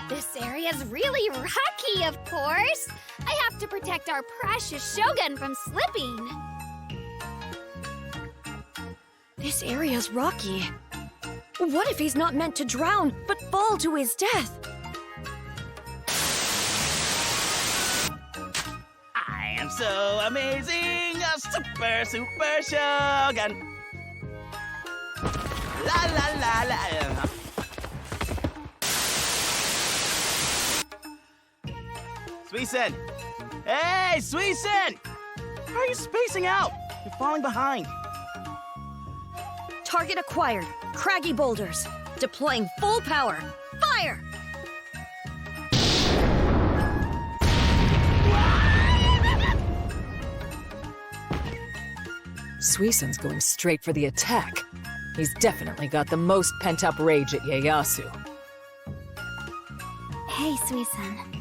This area's really rocky, of course. I have to protect our precious Shogun from slipping. This area's rocky. What if he's not meant to drown, but fall to his death? I am so amazing, a super Shogun. La la la la. Suisen! Hey, Suisen! How are you spacing out? You're falling behind. Target acquired. Craggy boulders. Deploying full power. Fire! Suisun's going straight for the attack. He's definitely got the most pent-up rage at Ieyasu. Hey, Suisun.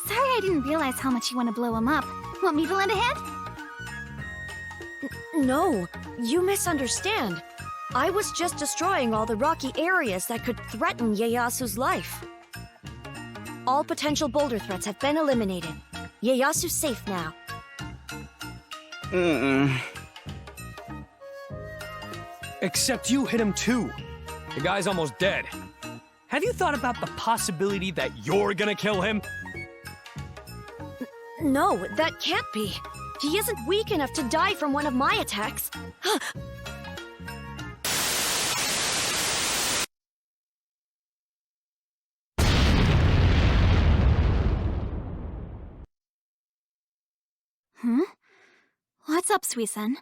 Sorry I didn't realize how much you want to blow him up. Want me to lend a hand? No, you misunderstand. I was just destroying all the rocky areas that could threaten Ieyasu's life. All potential boulder threats have been eliminated. Ieyasu's safe now. Except you hit him too. The guy's almost dead. Have you thought about the possibility that you're gonna kill him? No, that can't be. He isn't weak enough to die from one of my attacks. What's up, Suisun?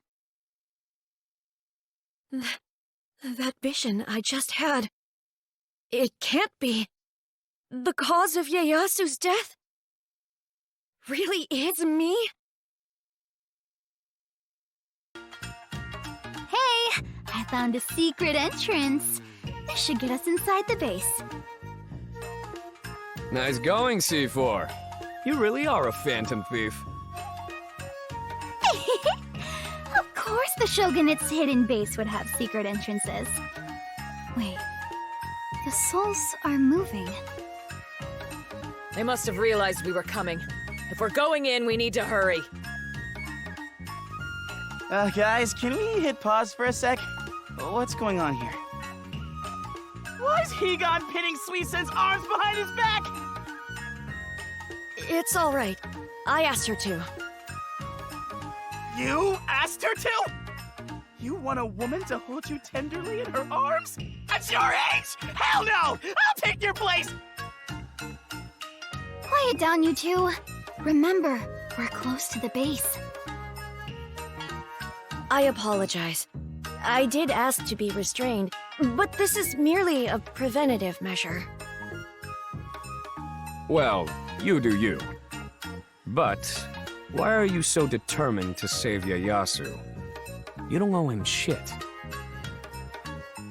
That vision I just had. It can't be. The cause of Ieyasu's death really is me? Hey, I found a secret entrance. This should get us inside the base. Nice going, C4. You really are a phantom thief. Of course the Shogunate's hidden base would have secret entrances. Wait, the souls are moving. They must have realized we were coming. If we're going in, we need to hurry. Guys, can we hit pause for a sec? What's going on here? Why is Higan pinning Suisun's arms behind his back? It's all right. I asked her to. You asked her to? You want a woman to hold you tenderly in her arms? At your age? Hell no! I'll take your place! Quiet down, you two. Remember, we're close to the base. I apologize. I did ask to be restrained, but this is merely a preventative measure. Well, you do you. But why are you so determined to save Ieyasu? You don't owe him shit.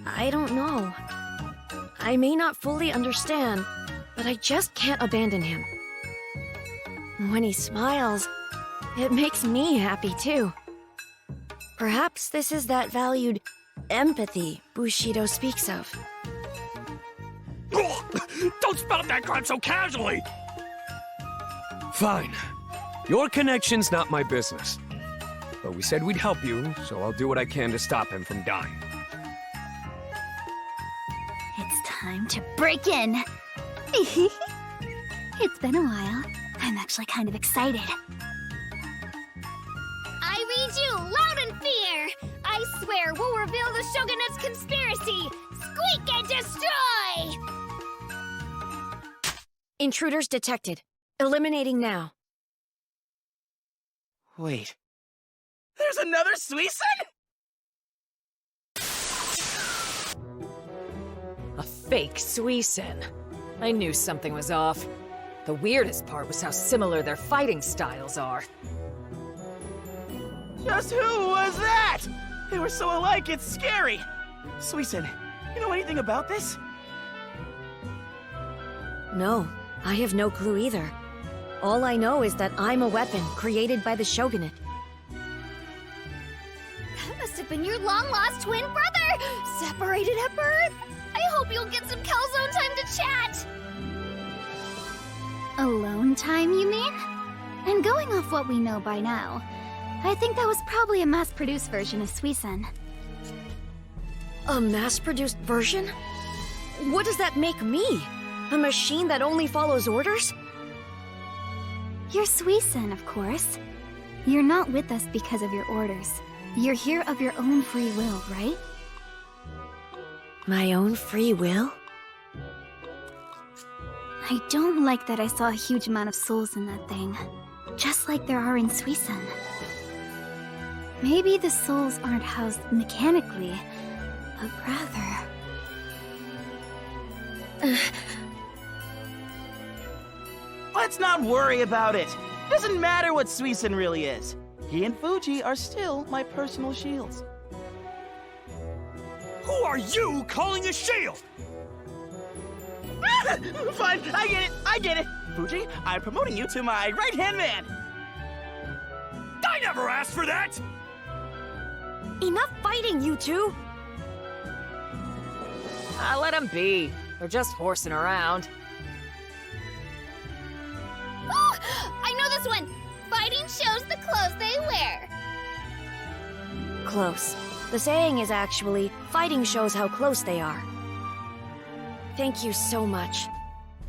I don't know. I may not fully understand, but I just can't abandon him. When he smiles, it makes me happy too. Perhaps this is that valued empathy Bushido speaks of. Don't spout that crap so casually! Fine. Your connection's not my business. But we said we'd help you, so I'll do what I can to stop him from dying. It's time to break in. It's been a while. I'm actually kind of excited. I read you loud and clear. swear we'll reveal the Shogunate's conspiracy! Squeak and destroy! Intruders detected. Eliminating now. Wait. There's another Suisun? A fake Suisun. I knew something was off. The weirdest part was how similar their fighting styles are. Just who was that? They were so alike, it's scary. Suisun, you know anything about this? No, I have no clue either. All I know is that I'm a weapon created by the Shogunate. That must have been your long-lost twin brother! Separated at birth? I hope you'll get some calzone time to chat! Alone time, you mean? And going off what we know by now, I think that was probably a mass-produced version of Suisun. A mass-produced version? What does that make me? A machine that only follows orders? You're Suisun, of course. You're not with us because of your orders. You're here of your own free will, right? My own free will? I don't like that I saw a huge amount of souls in that thing. Just like there are in Suisun. Maybe the souls aren't housed mechanically, but rather... Let's not worry about it. Doesn't matter what Suisun really is. He and Fuji are still my personal shields. Who are you calling a shield? Fine, I get it. Fuji, I'm promoting you to my right-hand man. I never asked for that! Enough fighting, you two! Let them be. They're just horsing around. Oh, I know this one! Fighting shows the clothes they wear. Close. The saying is actually, fighting shows how close they are. Thank you so much.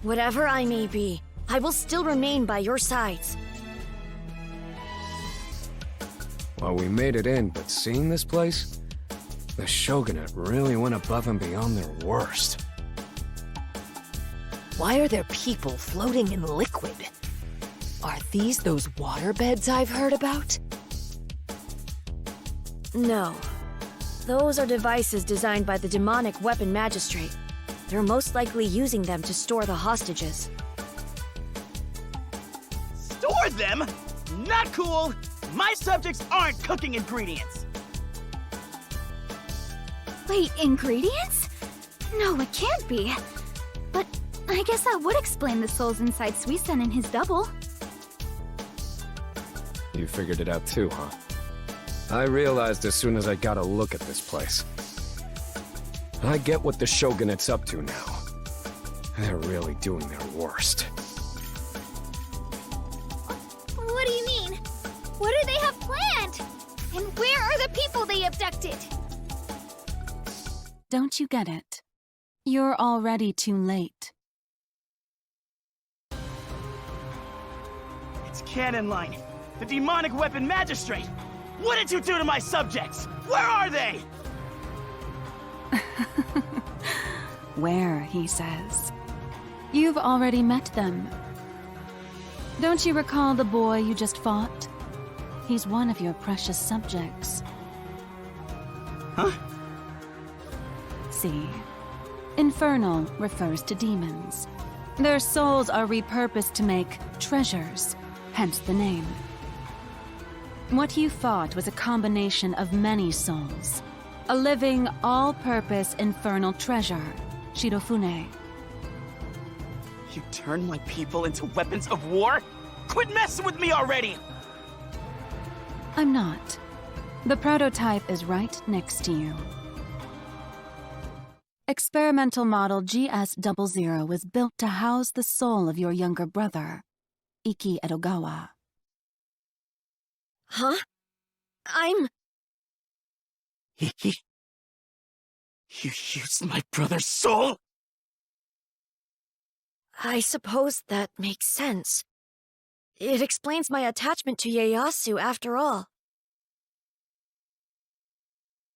Whatever I may be, I will still remain by your sides. Well, we made it in, but seeing this place? The Shogunate really went above and beyond their worst. Why are there people floating in liquid? Are these those waterbeds I've heard about? No. Those are devices designed by the demonic weapon magistrate. They're most likely using them to store the hostages. Store them? Not cool! My subjects aren't cooking ingredients! Wait, ingredients? No, it can't be. But I guess that would explain the souls inside Suisun and his double. You figured it out too, huh? I realized as soon as I got a look at this place. I get what the Shogunate's up to now. They're really doing their worst. What do you mean? What do they have planned? And where are the people they abducted? Don't you get it? You're already too late. It's Cannon Line, the demonic weapon magistrate! What did you do to my subjects? Where are they? Where, he says. You've already met them. Don't you recall the boy you just fought? He's one of your precious subjects. Huh? See, infernal refers to demons. Their souls are repurposed to make treasures, hence the name. What you fought was a combination of many souls. A living, all-purpose infernal treasure, Shirofune. You turned my people into weapons of war? Quit messing with me already! I'm not. The prototype is right next to you. Experimental model GS00 was built to house the soul of your younger brother, Iki Edogawa. Huh? I'm... Iki? You used my brother's soul? I suppose that makes sense. It explains my attachment to Ieyasu after all.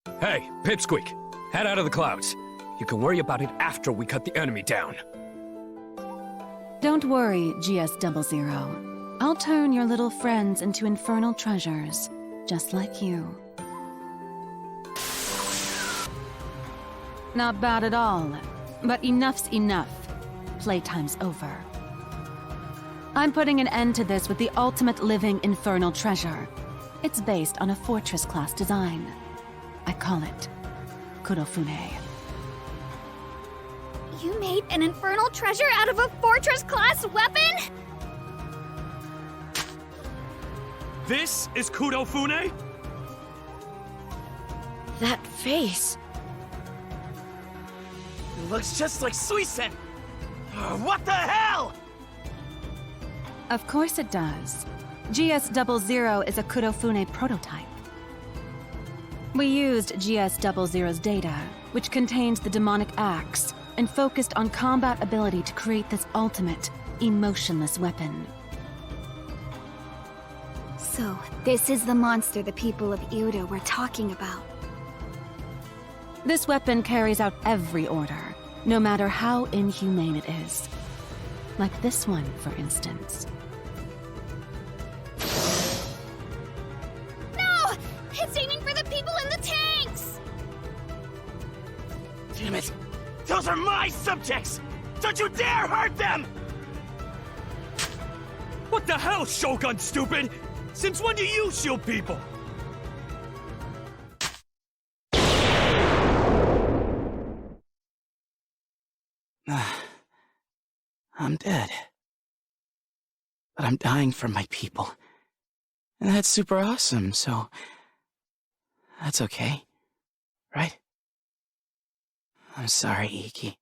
Hey, Pipsqueak, head out of the clouds. You can worry about it after we cut the enemy down. Don't worry, GS00. I'll turn your little friends into infernal treasures, just like you. Not bad at all, but enough's enough. Playtime's over. I'm putting an end to this with the ultimate living infernal treasure. It's based on a fortress-class design. I call it Kurofune. You made an infernal treasure out of a fortress-class weapon? This is Kurofune? That face. It looks just like Suisen! What the hell?! Of course it does. GS00 is a Kurofune prototype. We used GS00's data, which contains the demonic axe, and focused on combat ability to create this ultimate, emotionless weapon. So, this is the monster the people of Irda were talking about. This weapon carries out every order, no matter how inhumane it is. Like this one, for instance. No! It's aiming for the people in the tanks! Damn it! Those are my subjects! Don't you dare hurt them! What the hell, Shogun, stupid? Since when do you shield people? I'm dead. But I'm dying for my people. And that's super awesome, so... that's okay. Right? I'm sorry, Iki.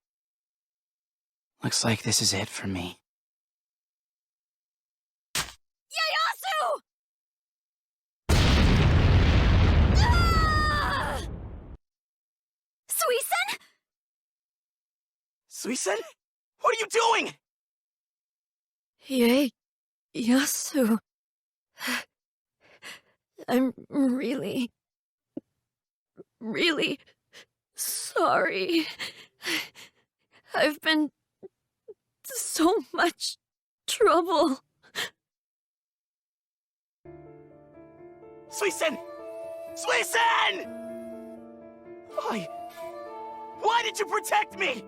Looks like this is it for me. Ieyasu! Ah! Suisen? Suisen? What are you doing? Ieyasu. I'm really sorry. I've been so much trouble. Suisen! Suisen! Why? Why did you protect me?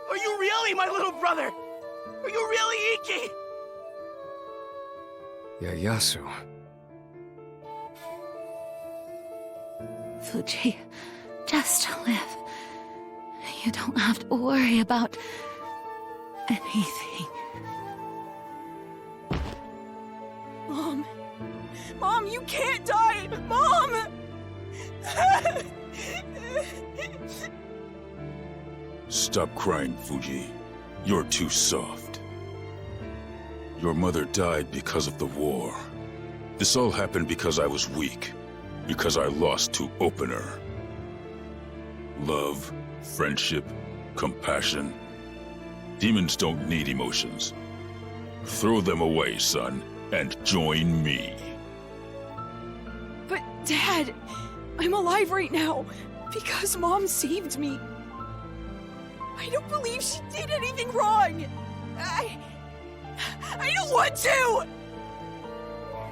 Are you really my little brother? Are you really Iki? Ieyasu. Fuji, just live. You don't have to worry about anything. Mom! Mom, you can't die! Mom! Stop crying, Fuji. You're too soft. Your mother died because of the war. This all happened because I was weak. Because I lost to Opener. Love, friendship, compassion. Demons don't need emotions. Throw them away, son, and join me. But, Dad, I'm alive right now because Mom saved me. I don't believe she did anything wrong. I don't want to!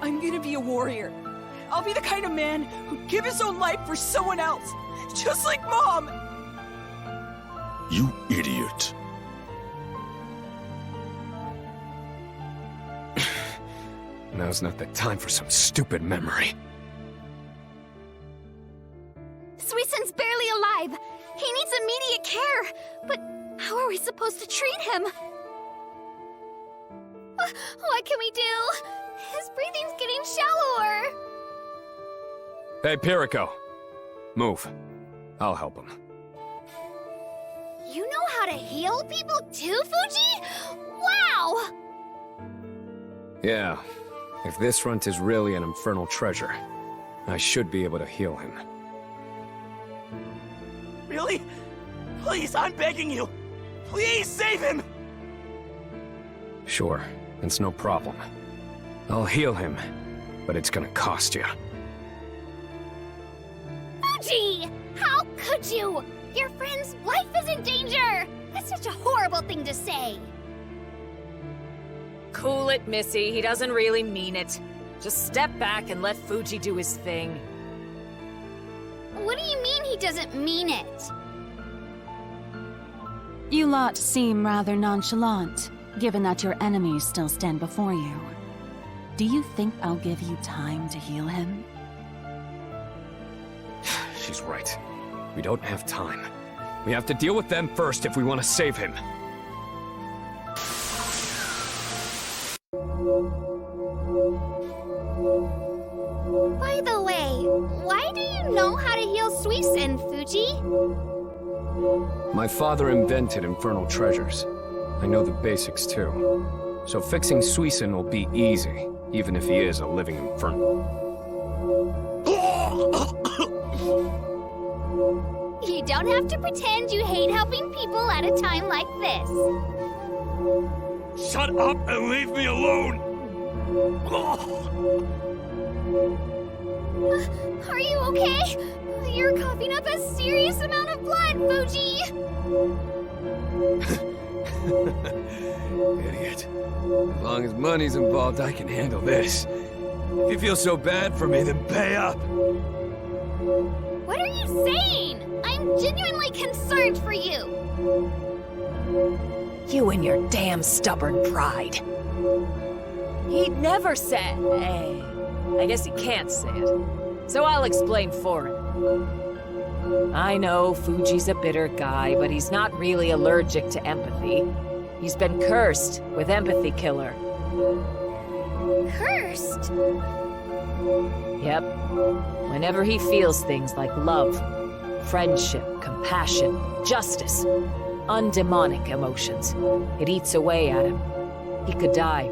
I'm gonna be a warrior. I'll be the kind of man who'd give his own life for someone else, just like Mom! You idiot. Now's not the time for some stupid memory. Suisen's barely alive. He needs immediate care. But how are we supposed to treat him? What can we do? His breathing's getting shallower. Hey, Piriko. Move. I'll help him. You know how to heal people too, Fuji? Wow! Yeah. If this runt is really an infernal treasure, I should be able to heal him. Really? Please, I'm begging you. Please save him! Sure, it's no problem. I'll heal him, but it's gonna cost you. Fuji! How could you? Your friend's life is in danger! That's such a horrible thing to say. Cool it, Missy. He doesn't really mean it. Just step back and let Fuji do his thing. What do you mean he doesn't mean it? You lot seem rather nonchalant, given that your enemies still stand before you. Do you think I'll give you time to heal him? She's right. We don't have time. We have to deal with them first if we want to save him. By the way, why do you know how to heal Suisen, Fuji? My father invented infernal treasures. I know the basics too. So fixing Suisen will be easy, even if he is a living infernal. You don't have to pretend you hate helping people at a time like this. Shut up and leave me alone! Are you okay? You're coughing up a serious amount of blood, Fuji! Idiot. As long as money's involved, I can handle this. If you feel so bad for me, then pay up. What are you saying? I'm genuinely concerned for you. You and your damn stubborn pride. He'd never said, hey. I guess he can't say it. So I'll explain for him. I know Fuji's a bitter guy, but he's not really allergic to empathy. He's been cursed with Empathy Killer. Cursed? Yep. Whenever he feels things like love, friendship, compassion, justice, undemonic emotions, it eats away at him. He could die.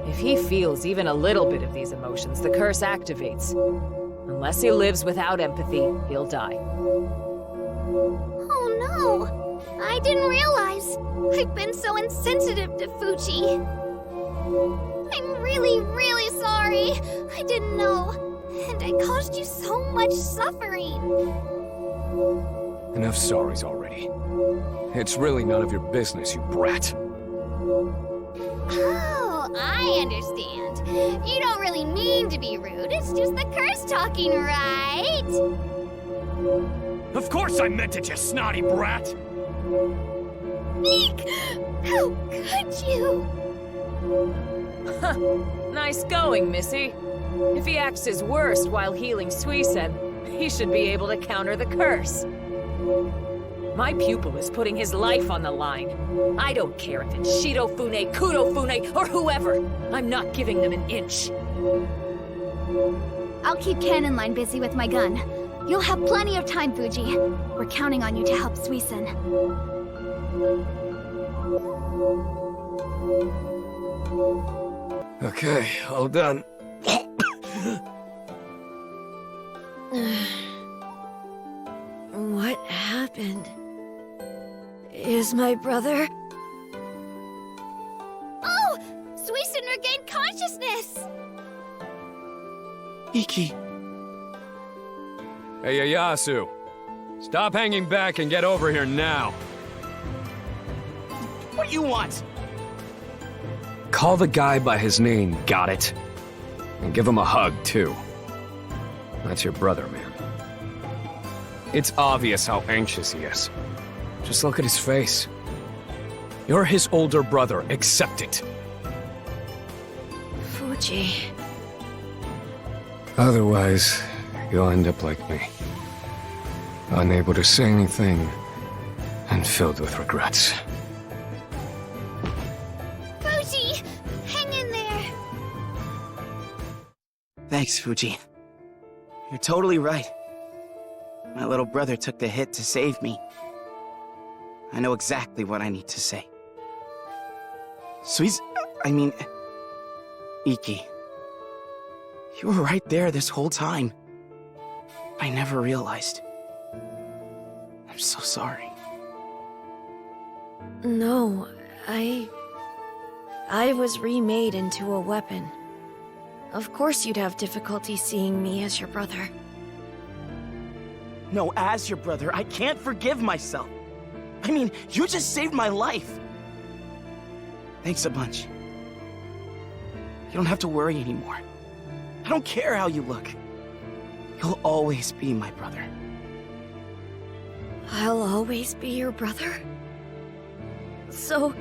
If he feels even a little bit of these emotions, the curse activates. Unless he lives without empathy, he'll die. Oh no! I didn't realize. I've been so insensitive to Fuji. I'm really, really sorry. I didn't know. And I caused you so much suffering. Enough sorries already. It's really none of your business, you brat. Oh, I understand. You don't really mean to be rude. It's just the curse talking, right? Of course I meant it, you snotty brat! Eek! How could you? Nice going, Missy. If he acts his worst while healing Suisen, he should be able to counter the curse. My pupil is putting his life on the line. I don't care if it's Shidofune, Kudofune, or whoever. I'm not giving them an inch. I'll keep Cannon Line busy with my gun. You'll have plenty of time, Fuji. We're counting on you to help Suisen. Okay, all done. What happened? Is my brother? Oh! Suisen regained consciousness! Iki. Hey, Ieyasu. Stop hanging back and get over here now. What do you want? Call the guy by his name, got it? And give him a hug, too. That's your brother, man. It's obvious how anxious he is. Just look at his face. You're his older brother, accept it. Fuji. Otherwise, you'll end up like me. Unable to say anything, and filled with regrets. Fuji! Hang in there! Thanks, Fuji. You're totally right. My little brother took the hit to save me. I know exactly what I need to say. Iki. You were right there this whole time. I never realized. I'm so sorry. No, I was remade into a weapon. Of course you'd have difficulty seeing me as your brother. No, as your brother, I can't forgive myself. I mean, you just saved my life. Thanks a bunch. You don't have to worry anymore. I don't care how you look. You'll always be my brother. I'll always be your brother? So,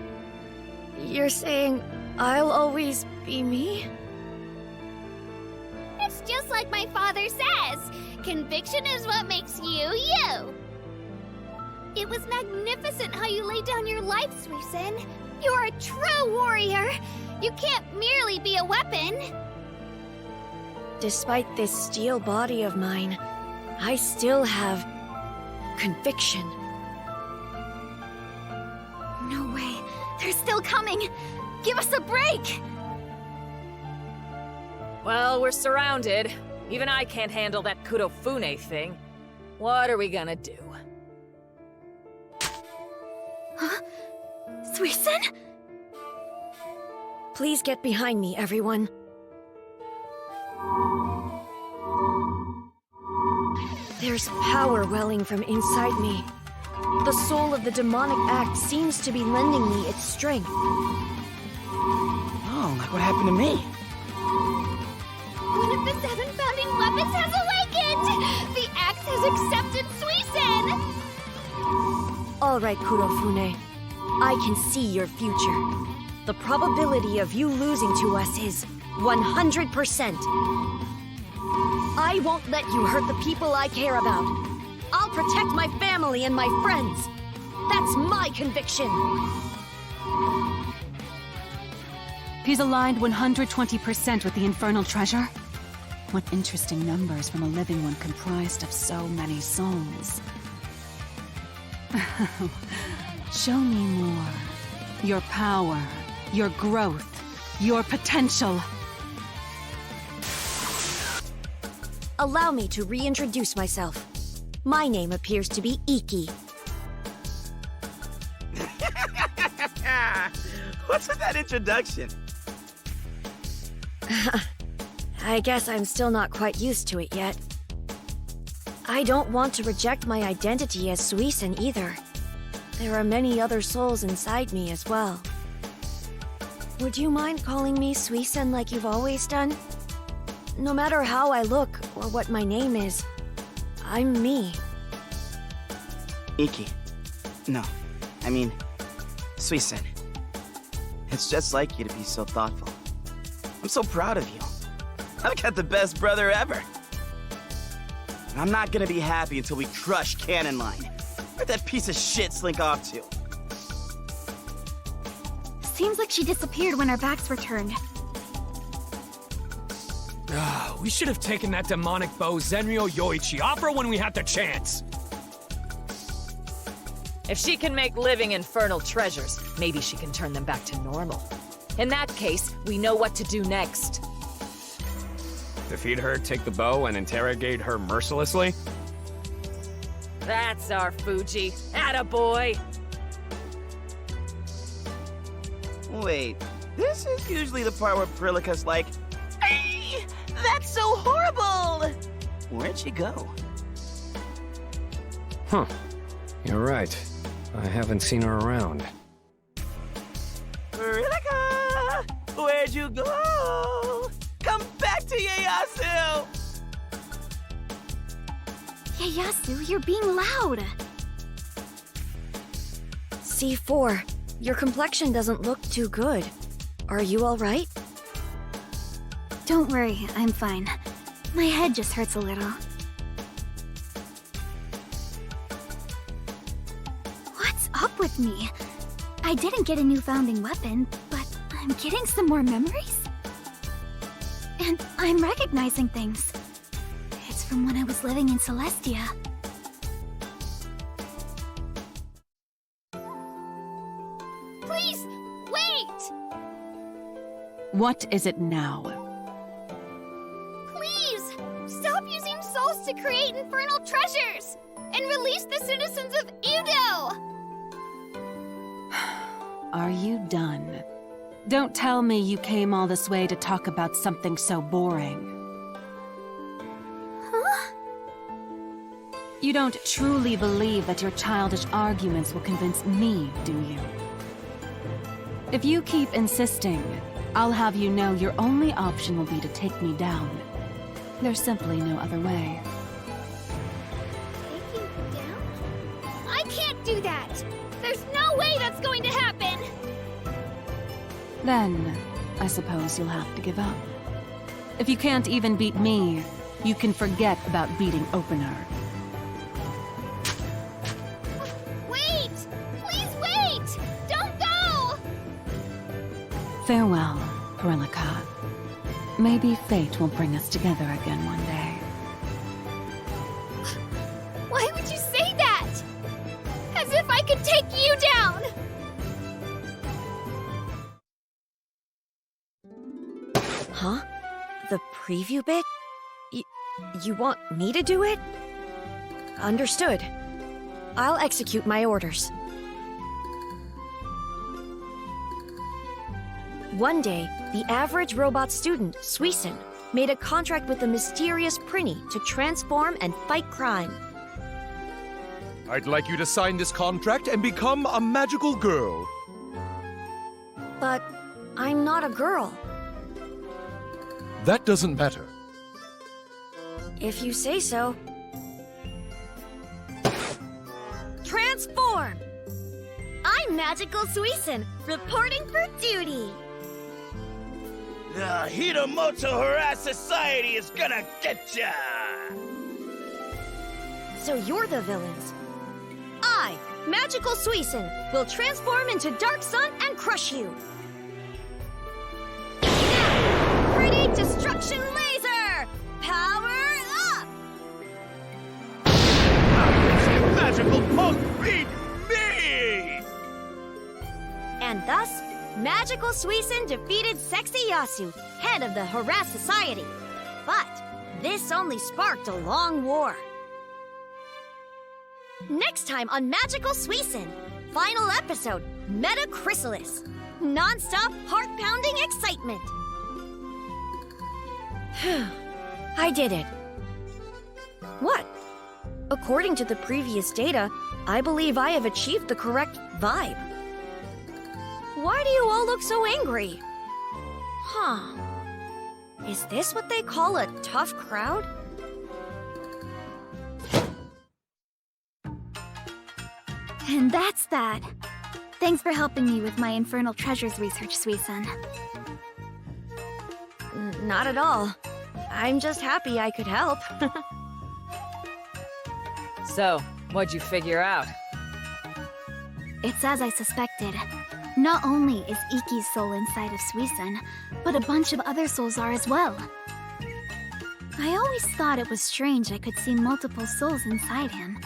you're saying I'll always be me? It's just like my father says. Conviction is what makes you, you. It was magnificent how you laid down your life, Suisun. You're a true warrior. You can't merely be a weapon. Despite this steel body of mine, I still have conviction. No way. They're still coming. Give us a break! Well, we're surrounded. Even I can't handle that Kudofune thing. What are we gonna do? Huh? Suisun? Please get behind me, everyone. There's power welling from inside me. The soul of the demonic act seems to be lending me its strength. Oh, like what happened to me? One of the 7 founding weapons has awakened! The axe has accepted Suisun! All right, Kudofune. I can see your future. The probability of you losing to us is 100%. I won't let you hurt the people I care about. I'll protect my family and my friends. That's my conviction. He's aligned 120% with the infernal treasure. What interesting numbers from a living one comprised of so many souls. Show me more. Your power, your growth, your potential. Allow me to reintroduce myself. My name appears to be Iki. What's with that introduction? I guess I'm still not quite used to it yet. I don't want to reject my identity as Suisun either. There are many other souls inside me as well. Would you mind calling me Suisun like you've always done? No matter how I look or what my name is, I'm me. Iki. No, I mean, Suisun. It's just like you to be so thoughtful. I'm so proud of you. I've got the best brother ever. And I'm not gonna be happy until we crush Cannon Line. Where'd that piece of shit slink off to? Seems like she disappeared when our backs were turned. We should have taken that demonic bow Zenryo Yoichi off her when we had the chance. If she can make living infernal treasures, maybe she can turn them back to normal. In that case, we know what to do next. Defeat her, take the bow, and interrogate her mercilessly? That's our Fuji. Attaboy! Wait, this is usually the part where Prilika's like, "Hey, that's so horrible!" Where'd she go? Huh. You're right. I haven't seen her around. Prilika! Where'd you go? Come back to Ieyasu! Ieyasu, you're being loud. C4, your complexion doesn't look too good. Are you all right? Don't worry, I'm fine. My head just hurts a little. What's up with me? I didn't get a new founding weapon, but I'm getting some more memories? And I'm recognizing things. It's from when I was living in Celestia. Please, wait! What is it now? Please, stop using souls to create infernal treasures! And release the citizens of Udo! Are you done? Don't tell me you came all this way to talk about something so boring. Huh? You don't truly believe that your childish arguments will convince me, do you? If you keep insisting, I'll have you know your only option will be to take me down. There's simply no other way. Take you down? I can't do that! There's no way that's going to happen! Then, I suppose you'll have to give up. If you can't even beat me, you can forget about beating Opener. Wait! Please wait! Don't go! Farewell, Perilika. Maybe fate will bring us together again one day. Why would you say that? As if I could take you down! Huh? The preview bit? You want me to do it? Understood. I'll execute my orders. One day, the average robot student, Suisen, made a contract with the mysterious Prinny to transform and fight crime. I'd like you to sign this contract and become a magical girl. But I'm not a girl. That doesn't matter. If you say so. Transform! I'm Magical Suisen, reporting for duty. The Hitomoto Harass Society is gonna get ya! So you're the villains. I, Magical Suisen, will transform into Dark Sun and crush you. Now, Pretty Destruction Laser! Power up! Magical punk beat me! And thus, Magical Suisen defeated Sexy Yasu, head of the Harass Society. But this only sparked a long war. Next time on Magical Suisen, final episode, Meta Chrysalis. Non-stop heart-pounding excitement. I did it. What? According to the previous data, I believe I have achieved the correct vibe. Why do you all look so angry? Huh. Is this what they call a tough crowd? And that's that. Thanks for helping me with my Infernal Treasures research, Suisen. Not at all. I'm just happy I could help. So, what'd you figure out? It's as I suspected. Not only is Iki's soul inside of Suisen, but a bunch of other souls are as well. I always thought it was strange I could see multiple souls inside him,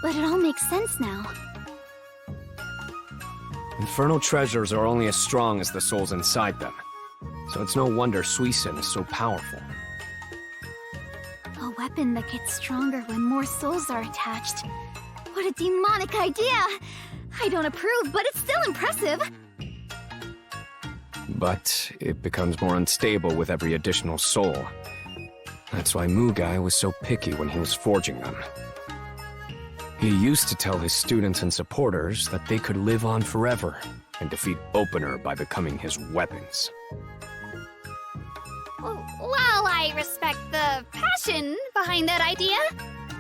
but it all makes sense now. Infernal treasures are only as strong as the souls inside them. So it's no wonder Suisen is so powerful. A weapon that gets stronger when more souls are attached. What a demonic idea! I don't approve, but it's still impressive! But it becomes more unstable with every additional soul. That's why Mugai was so picky when he was forging them. He used to tell his students and supporters that they could live on forever and defeat Opener by becoming his weapons. While I respect the passion behind that idea,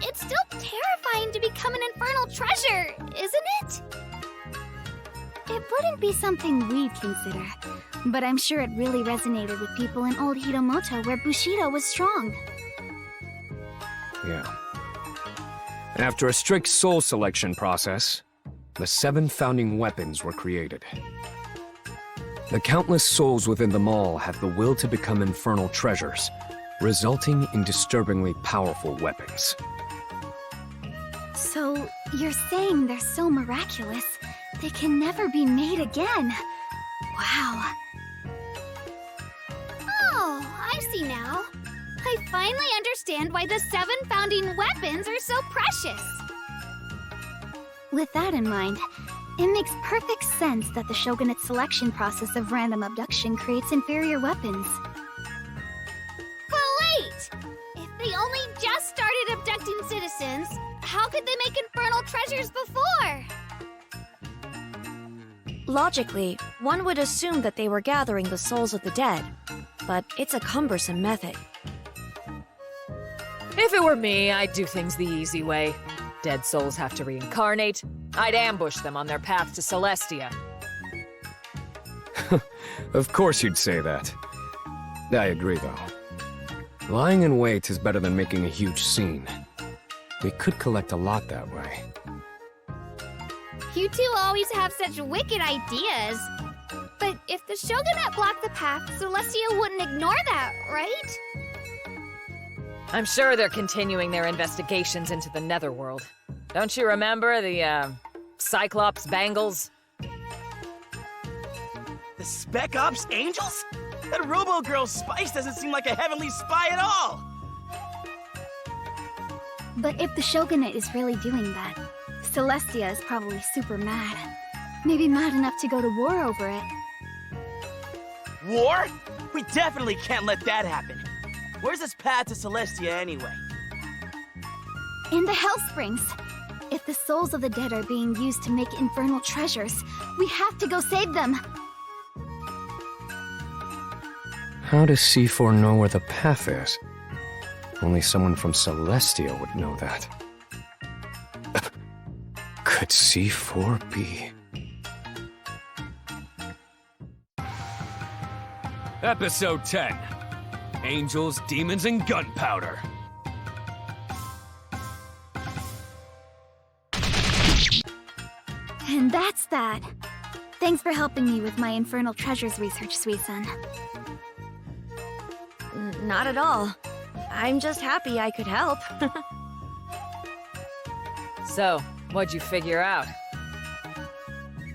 it's still terrifying to become an infernal treasure, isn't it? It wouldn't be something we'd consider, but I'm sure it really resonated with people in old Hitomoto where Bushido was strong. Yeah. After a strict soul selection process, the 7 founding weapons were created. The countless souls within them all have the will to become infernal treasures, resulting in disturbingly powerful weapons. So, you're saying they're so miraculous, they can never be made again. Wow. Oh, I see now. I finally understand why the 7 founding weapons are so precious. With that in mind, it makes perfect sense that the Shogunate selection process of random abduction creates inferior weapons. But wait! If they only just started abducting citizens, how How could they make infernal treasures before? Logically, one would assume that they were gathering the souls of the dead, but it's a cumbersome method. If it were me, I'd do things the easy way. Dead souls have to reincarnate. I'd ambush them on their path to Celestia. Of course you'd say that. I agree, though. Lying in wait is better than making a huge scene. We could collect a lot that way. You two always have such wicked ideas. But if the Shogunate blocked the path, Celestia wouldn't ignore that, right? I'm sure they're continuing their investigations into the Netherworld. Don't you remember the, Cyclops bangles? The Spec Ops Angels? That Robo Girl Spice doesn't seem like a heavenly spy at all! But if the Shogunate is really doing that, Celestia is probably super mad. Maybe mad enough to go to war over it. War? We definitely can't let that happen. Where's this path to Celestia anyway? In the Hell Springs. If the souls of the dead are being used to make infernal treasures, we have to go save them. How does C4 know where the path is? Only someone from Celestia would know that. Could C4 be... Episode 10. Angels, Demons, and Gunpowder. And that's that. Thanks for helping me with my infernal treasures research, Suisun. Not at all. I'm just happy I could help. So, what'd you figure out?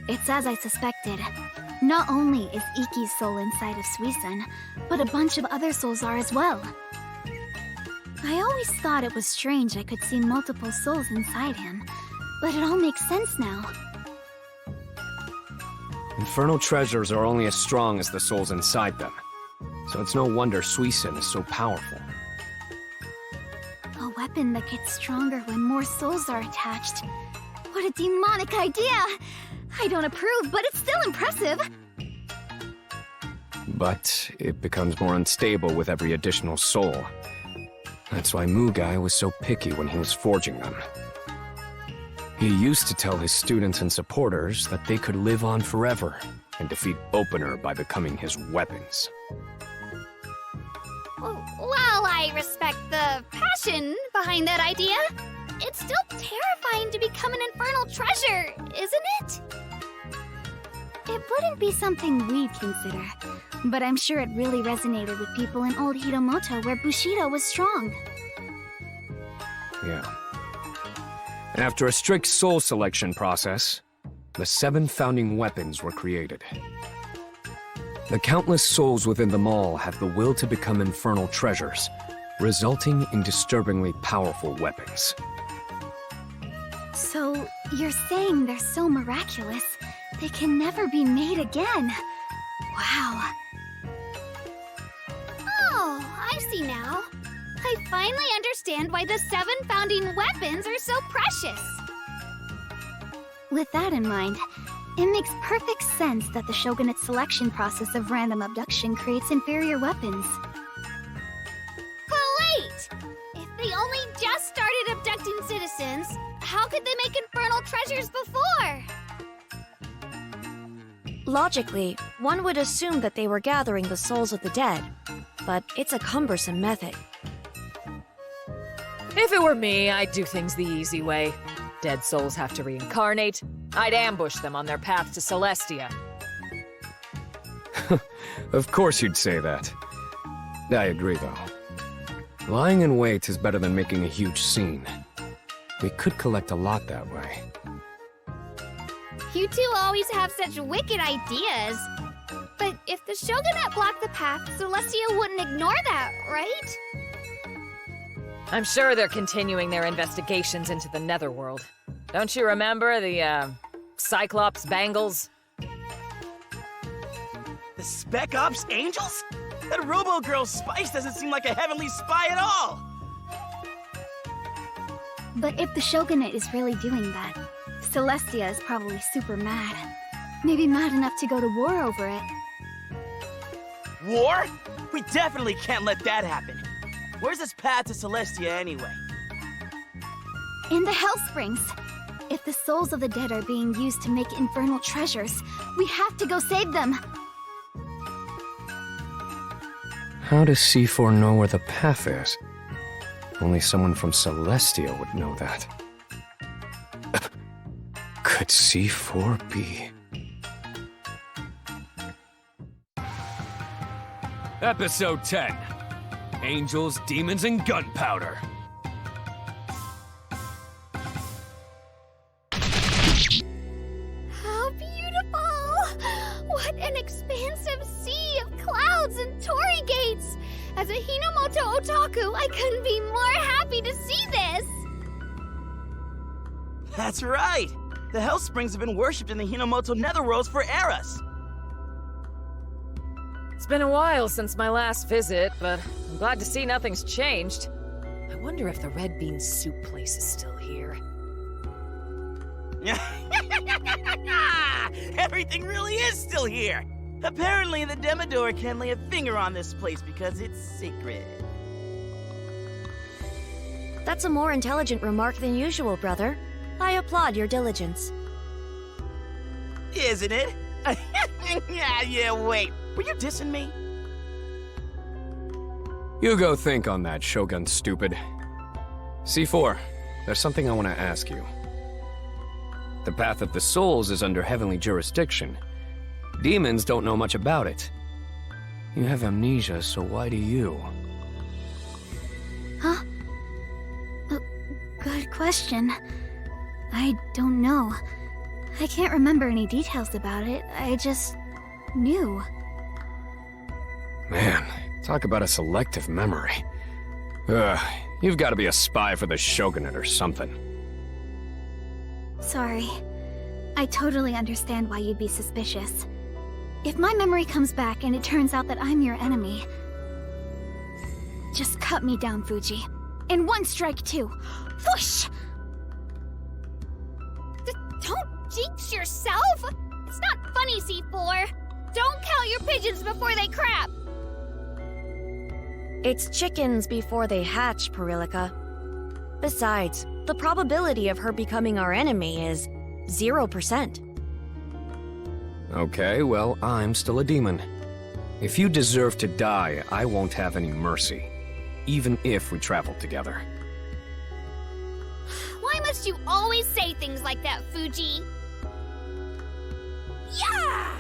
It's as I suspected. Not only is Iki's soul inside of Suisun, but a bunch of other souls are as well. I always thought it was strange I could see multiple souls inside him, but it all makes sense now. Infernal treasures are only as strong as the souls inside them. So it's no wonder Suisun is so powerful. A weapon that gets stronger when more souls are attached. What a demonic idea! I don't approve, but it's still impressive. But it becomes more unstable with every additional soul. That's why Mugai was so picky when he was forging them. He used to tell his students and supporters that they could live on forever and defeat Opener by becoming his weapons. While I respect the passion behind that idea, it's still terrifying to become an infernal treasure, isn't it? It wouldn't be something we'd consider, but I'm sure it really resonated with people in old Hidomoto where Bushido was strong. Yeah. After a strict soul selection process, the 7 founding weapons were created. The countless souls within them all have the will to become infernal treasures, resulting in disturbingly powerful weapons. So, you're saying they're so miraculous, they can never be made again. Wow. Oh, I see now. I finally understand why the 7 founding weapons are so precious. With that in mind, it makes perfect sense that the Shogunate selection process of random abduction creates inferior weapons. But wait! If they only just started abducting citizens, how could they make infernal treasures before? Logically, one would assume that they were gathering the souls of the dead, but it's a cumbersome method. If it were me, I'd do things the easy way. Dead souls have to reincarnate. I'd ambush them on their path to Celestia. Of course you'd say that. I agree, though. Lying in wait is better than making a huge scene. We could collect a lot that way. You two always have such wicked ideas. But if the Shogunate blocked the path, Celestia wouldn't ignore that, right? I'm sure they're continuing their investigations into the Netherworld. Don't you remember the, Cyclops bangles? The Spec Ops Angels? That Robo Girl Spice doesn't seem like a heavenly spy at all! But if the Shogunate is really doing that, Celestia is probably super mad. Maybe mad enough to go to war over it. War? We definitely can't let that happen. Where's this path to Celestia anyway? In the Hell Springs. If the souls of the dead are being used to make infernal treasures, we have to go save them. How does C4 know where the path is? Only someone from Celestia would know that. Could C4 be... Episode 10. Angels, Demons, and Gunpowder. How beautiful! What an expansive sea of clouds and torii gates! As a Hinomoto otaku, I couldn't be more happy to see this! That's right! The Hell Springs have been worshipped in the Hinomoto Netherworlds for eras! It's been a while since my last visit, but I'm glad to see nothing's changed. I wonder if the red bean soup place is still here. Everything really is still here! Apparently, the Demodor can't lay a finger on this place because it's sacred. That's a more intelligent remark than usual, brother. I applaud your diligence. Isn't it? Yeah, wait. Were you dissing me? You go think on that, Shogun stupid. C4, there's something I want to ask you. The Path of the Souls is under heavenly jurisdiction. Demons don't know much about it. You have amnesia, so why do you? Huh? Good question. I don't know. I can't remember any details about it. I just knew. Man, talk about a selective memory. Ugh, you've got to be a spy for the Shogunate or something. Sorry. I totally understand why you'd be suspicious. If my memory comes back and it turns out that I'm your enemy, just cut me down, Fuji. In one strike, too. Whoosh! Don't jinx yourself! It's not funny, C4. Don't count your pigeons before they crap! It's chickens before they hatch, Perilika. Besides, the probability of her becoming our enemy is 0%. Okay, well, I'm still a demon. If you deserve to die, I won't have any mercy. Even if we travel together. Why must you always say things like that, Fuji? Yeah!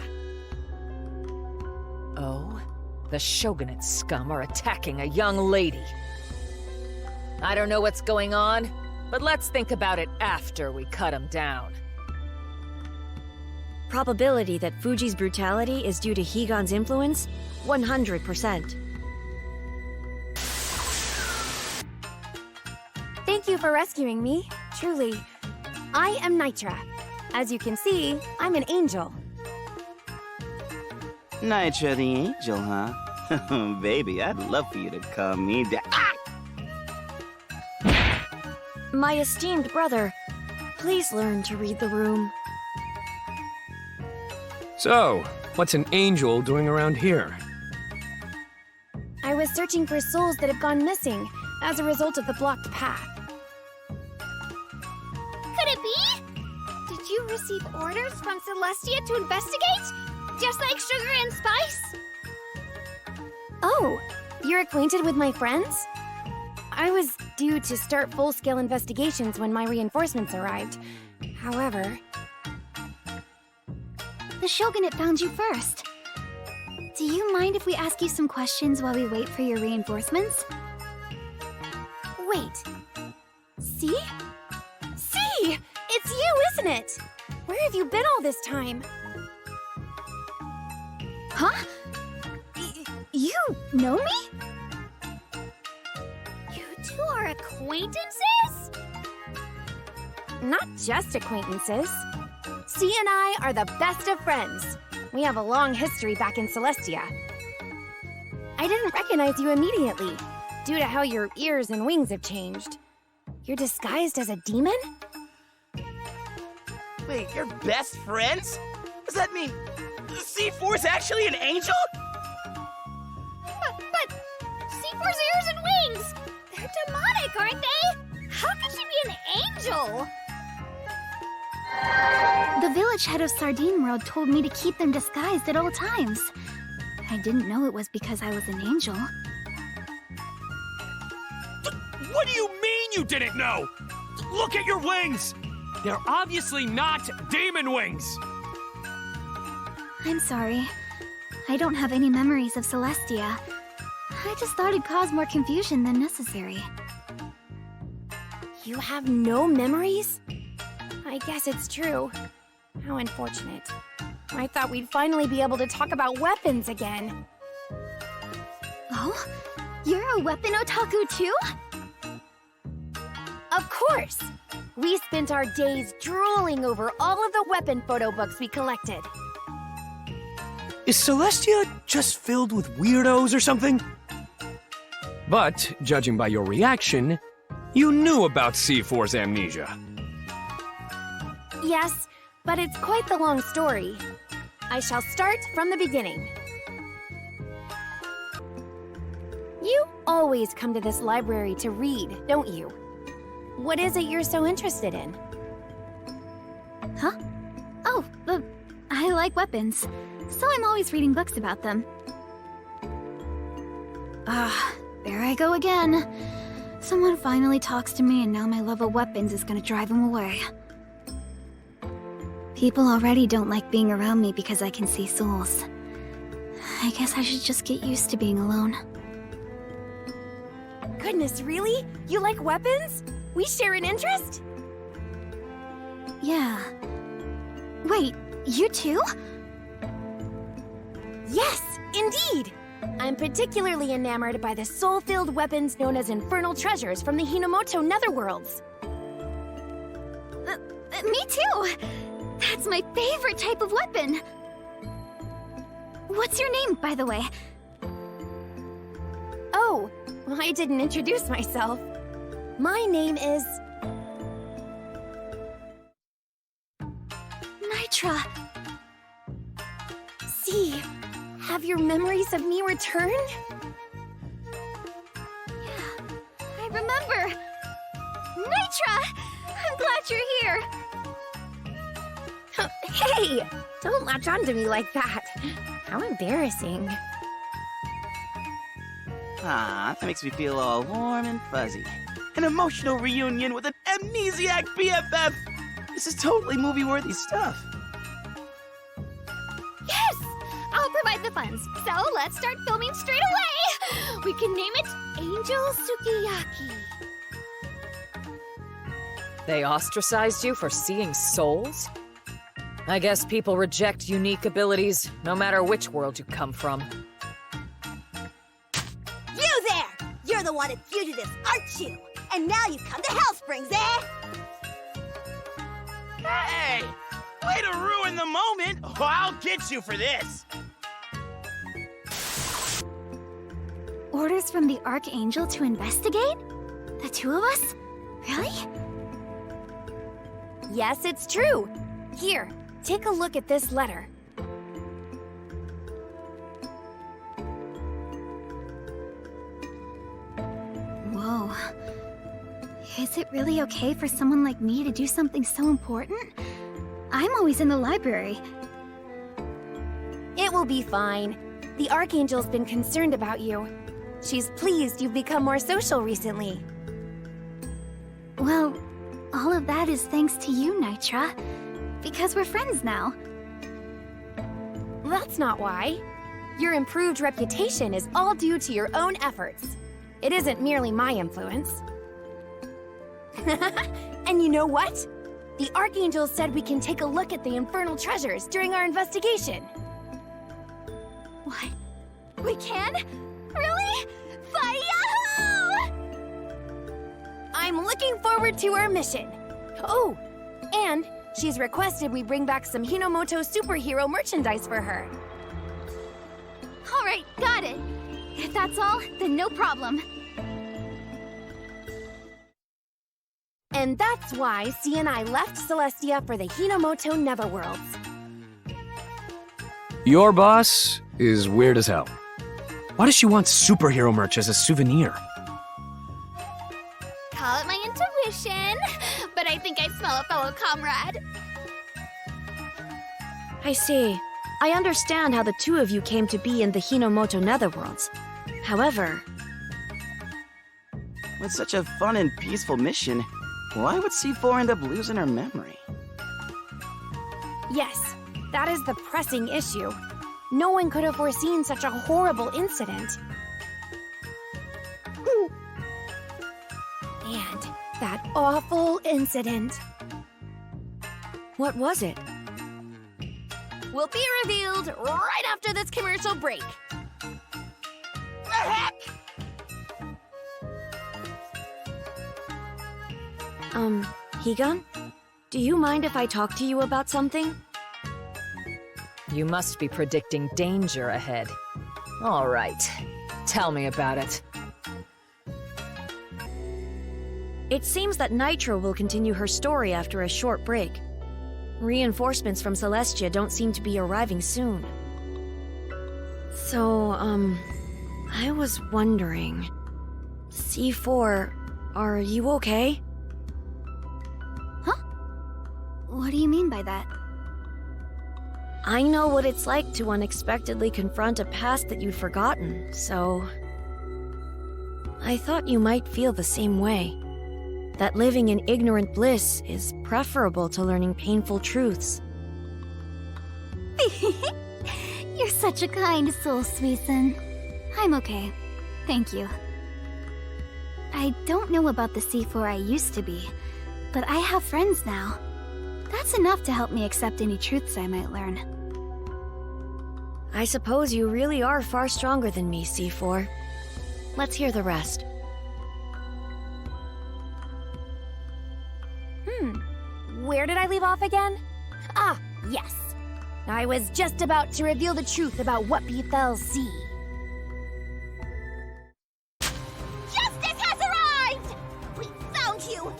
Oh? The Shogunate scum are attacking a young lady. I don't know what's going on, but let's think about it after we cut them down. Probability that Fuji's brutality is due to Higan's influence? 100%. Thank you for rescuing me, truly. I am Nitra. As you can see, I'm an angel. Nitra the Angel, huh? Baby, I'd love for you to calm me down. My esteemed brother, please learn to read the room. So, what's an angel doing around here? I was searching for souls that have gone missing as a result of the blocked path. Could it be? Did you receive orders from Celestia to investigate? Just like Sugar and Spice? Oh, you're acquainted with my friends? I was due to start full-scale investigations when my reinforcements arrived. However... The Shogunate found you first. Do you mind if we ask you some questions while we wait for your reinforcements? Wait. See? See! It's you, isn't it? Where have you been all this time? Huh? You know me? You two are acquaintances? Not just acquaintances. C and I are the best of friends. We have a long history back in Celestia. I didn't recognize you immediately, due to how your ears and wings have changed. You're disguised as a demon? Wait, you're best friends? Does that mean C4's actually an angel? But C4's ears and wings! They're demonic, aren't they? How could she be an angel? The village head of Sardine World told me to keep them disguised at all times. I didn't know it was because I was an angel. What do you mean you didn't know? Look at your wings! They're obviously not demon wings! I'm sorry. I don't have any memories of Celestia. I just thought it'd cause more confusion than necessary. You have no memories? I guess it's true. How unfortunate. I thought we'd finally be able to talk about weapons again. Oh? You're a weapon otaku too? Of course! We spent our days drooling over all of the weapon photo books we collected. Is Celestia just filled with weirdos or something? But, judging by your reaction, you knew about C4's amnesia. Yes, but it's quite the long story. I shall start from the beginning. You always come to this library to read, don't you? What is it you're so interested in? Huh? Oh, I like weapons, so I'm always reading books about them. There I go again. Someone finally talks to me and now my love of weapons is gonna drive him away. People already don't like being around me because I can see souls. I guess I should just get used to being alone. Goodness, really? You like weapons? We share an interest? Yeah. Wait, you too? Yes, indeed! I'm particularly enamored by the soul-filled weapons known as infernal treasures from the Hinomoto Netherworlds. Me too! That's my favorite type of weapon! What's your name, by the way? Oh, well, I didn't introduce myself. My name is... Nitra! See, have your memories of me returned? I remember! Nitra! I'm glad you're here! Hey! Don't latch onto me like that. How embarrassing. Ah, that makes me feel all warm and fuzzy. An emotional reunion with an amnesiac BFF! This is totally movie-worthy stuff. Yes! I'll provide the funds, so let's start filming straight away! We can name it Angel Sukiyaki. They ostracized you for seeing souls? I guess people reject unique abilities, no matter which world you come from. You there! You're the one at Fugitives, aren't you? And now you've come to Hellsprings, eh? Hey! Way to ruin the moment! Oh, I'll get you for this! Orders from the Archangel to investigate? The two of us? Really? Yes, it's true. Here, take a look at this letter. Whoa. Is it really okay for someone like me to do something so important? I'm always in the library. It will be fine. The Archangel's been concerned about you. She's pleased you've become more social recently. Well, all of that is thanks to you, Nitra. Because we're friends now. That's not why. Your improved reputation is all due to your own efforts. It isn't merely my influence. And you know what? The Archangel said we can take a look at the infernal treasures during our investigation. What? We can? Really? Fire! I'm looking forward to our mission. Oh, and she's requested we bring back some Hinomoto superhero merchandise for her. All right, got it. If that's all, then no problem. And that's why C and I left Celestia for the Hinomoto Netherworlds. Your boss is weird as hell. Why does she want superhero merch as a souvenir? Call it my intuition, but I think I smell a fellow comrade. I see. I understand how the two of you came to be in the Hinomoto Netherworlds. However... With such a fun and peaceful mission, why would C4 end up losing her memory? Yes, that is the pressing issue. No one could have foreseen such a horrible incident. And that awful incident. What was it? Will be revealed right after this commercial break. The heck? Higan? Do you mind if I talk to you about something? You must be predicting danger ahead. All right. Tell me about it. It seems that Nitro will continue her story after a short break. Reinforcements from Celestia don't seem to be arriving soon. So, I was wondering... C4, are you okay? What do you mean by that? I know what it's like to unexpectedly confront a past that you'd forgotten, so... I thought you might feel the same way. That living in ignorant bliss is preferable to learning painful truths. You're such a kind soul, Suisun. I'm okay. Thank you. I don't know about the C4 I used to be, but I have friends now. That's enough to help me accept any truths I might learn. I suppose you really are far stronger than me, C4. Let's hear the rest. Where did I leave off again? Ah, yes. I was just about to reveal the truth about what befell C. Justice has arrived! We found you!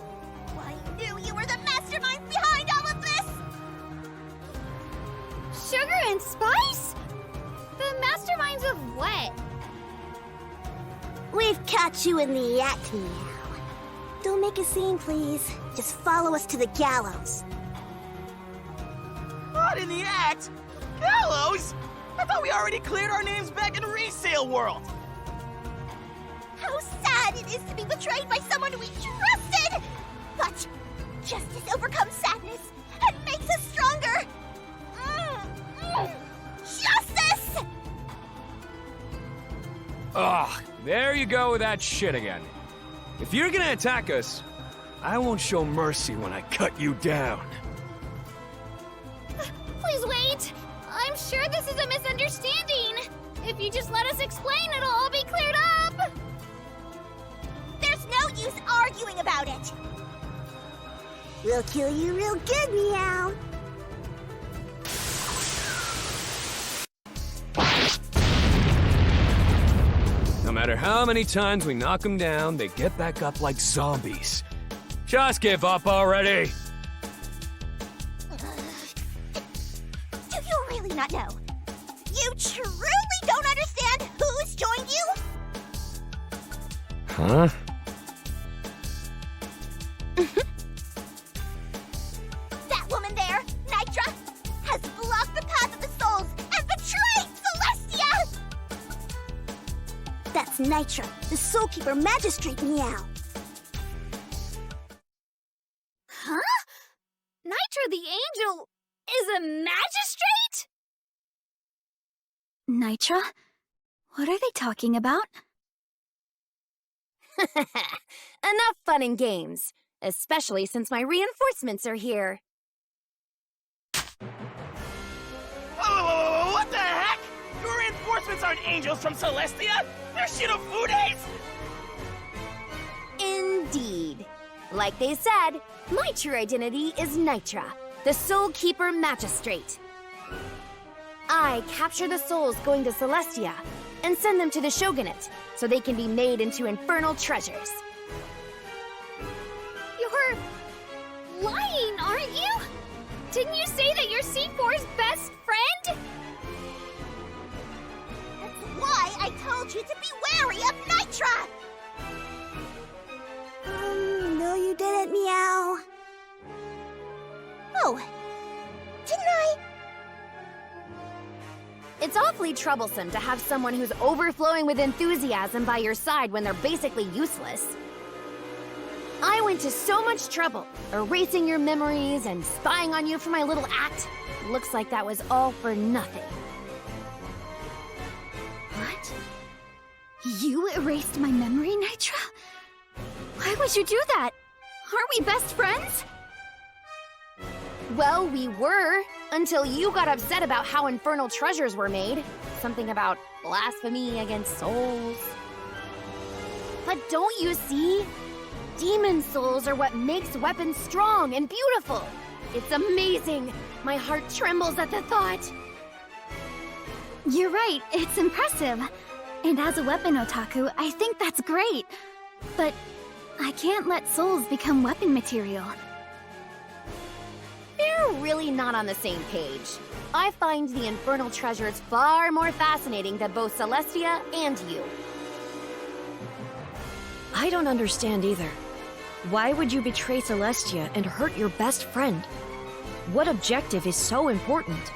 I knew you were the mastermind behind all of this! Sugar and spice? The masterminds of what? We've caught you in the act now. Don't make a scene, please. Just follow us to the gallows. Not in the act? Gallows? I thought we already cleared our names back in Resale World. How sad it is to be betrayed by someone we trusted! But justice overcomes sadness and makes us stronger! Justice! Ugh, there you go with that shit again. If you're gonna attack us, I won't show mercy when I cut you down. Please wait! I'm sure this is a misunderstanding! If you just let us explain, it'll all be cleared up! There's no use arguing about it! We'll kill you real good, meow! No matter how many times we knock them down, they get back up like zombies. Just give up already! Do you really not know? You truly don't understand who's joined you? Huh? That woman there, Nitra, has blocked the path of the souls and betrayed Celestia! That's Nitra, the Soulkeeper Magistrate, meow. Huh? Nitra the Angel is a magistrate? Nitra? What are they talking about? Enough fun and games, especially since my reinforcements are here. Whoa, what the heck? Your reinforcements aren't angels from Celestia! They're Shinofunes! Indeed. Like they said, my true identity is Nitra, the Soulkeeper Magistrate. I capture the souls going to Celestia and send them to the Shogunate so they can be made into infernal treasures. You're told you to be wary of Nitra! No you didn't, Meow. Oh, didn't I? It's awfully troublesome to have someone who's overflowing with enthusiasm by your side when they're basically useless. I went to so much trouble, erasing your memories and spying on you for my little act. Looks like that was all for nothing. What? You erased my memory, Nitra? Why would you do that? Aren't we best friends? Well, we were, until you got upset about how infernal treasures were made. Something about blasphemy against souls. But don't you see? Demon souls are what makes weapons strong and beautiful. It's amazing. My heart trembles at the thought. You're right, it's impressive. And as a weapon otaku, I think that's great. But I can't let souls become weapon material. We're really not on the same page. I find the infernal treasures far more fascinating than both Celestia and you. I don't understand either. Why would you betray Celestia and hurt your best friend? What objective is so important?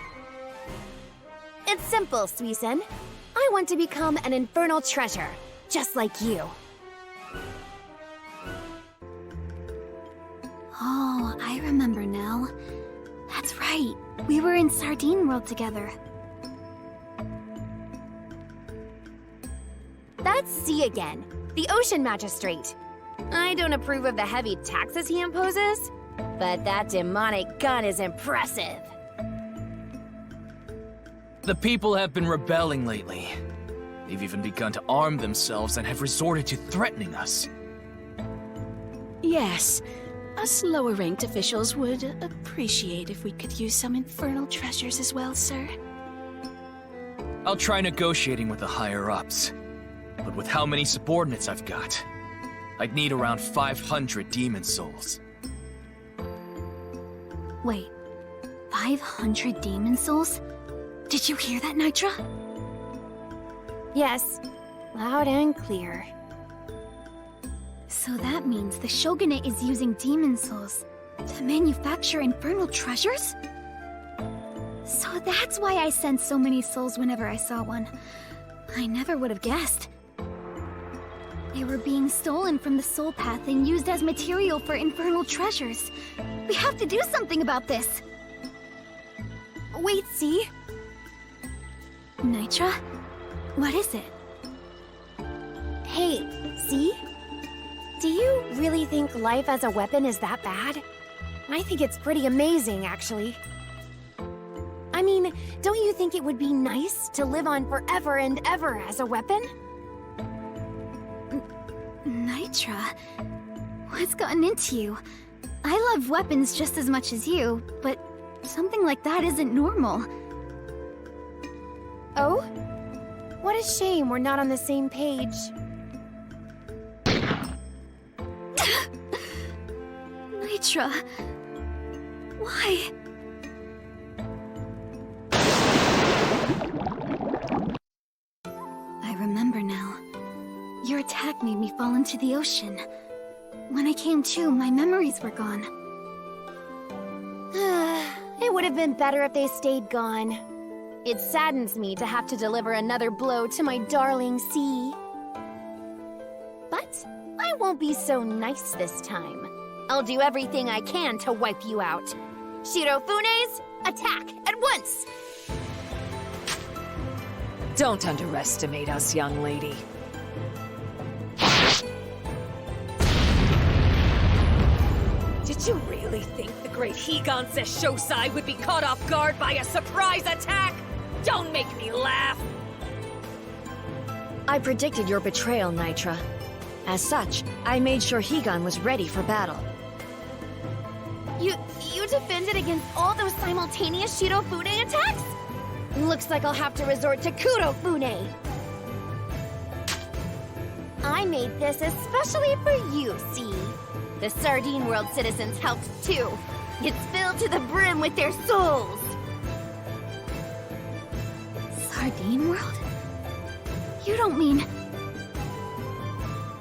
It's simple, Suisen. I want to become an infernal treasure, just like you. Oh, I remember now. That's right. We were in Sardine World together. That's C again, the Ocean Magistrate. I don't approve of the heavy taxes he imposes, but that demonic gun is impressive. The people have been rebelling lately. They've even begun to arm themselves and have resorted to threatening us. Yes. Us lower-ranked officials would appreciate if we could use some infernal treasures as well, sir. I'll try negotiating with the higher-ups. But with how many subordinates I've got, I'd need around 500 demon souls. Wait, 500 demon souls? Did you hear that, Nitra? Yes, loud and clear. So that means the Shogunate is using demon souls to manufacture infernal treasures? So that's why I sensed so many souls whenever I saw one. I never would have guessed. They were being stolen from the soul path and used as material for infernal treasures. We have to do something about this. Wait, see? Nitra? What is it? Hey, see? Do you really think life as a weapon is that bad? I think it's pretty amazing, actually. I mean, don't you think it would be nice to live on forever and ever as a weapon? Nitra, what's gotten into you? I love weapons just as much as you, but something like that isn't normal. Oh? What a shame we're not on the same page. Nitra, why? I remember now. Your attack made me fall into the ocean. When I came to, my memories were gone. It would have been better if they stayed gone. It saddens me to have to deliver another blow to my darling C. But I won't be so nice this time. I'll do everything I can to wipe you out. Shirofunes, attack at once! Don't underestimate us, young lady. Did you really think the great Higan Shosai would be caught off guard by a surprise attack? Don't make me laugh! I predicted your betrayal, Nitra. As such, I made sure Higan was ready for battle. You defended against all those simultaneous Shirofune attacks? Looks like I'll have to resort to Kurofune. I made this especially for you, see? The Sardine World citizens helped too. It's filled to the brim with their souls. Sardine World? You don't mean...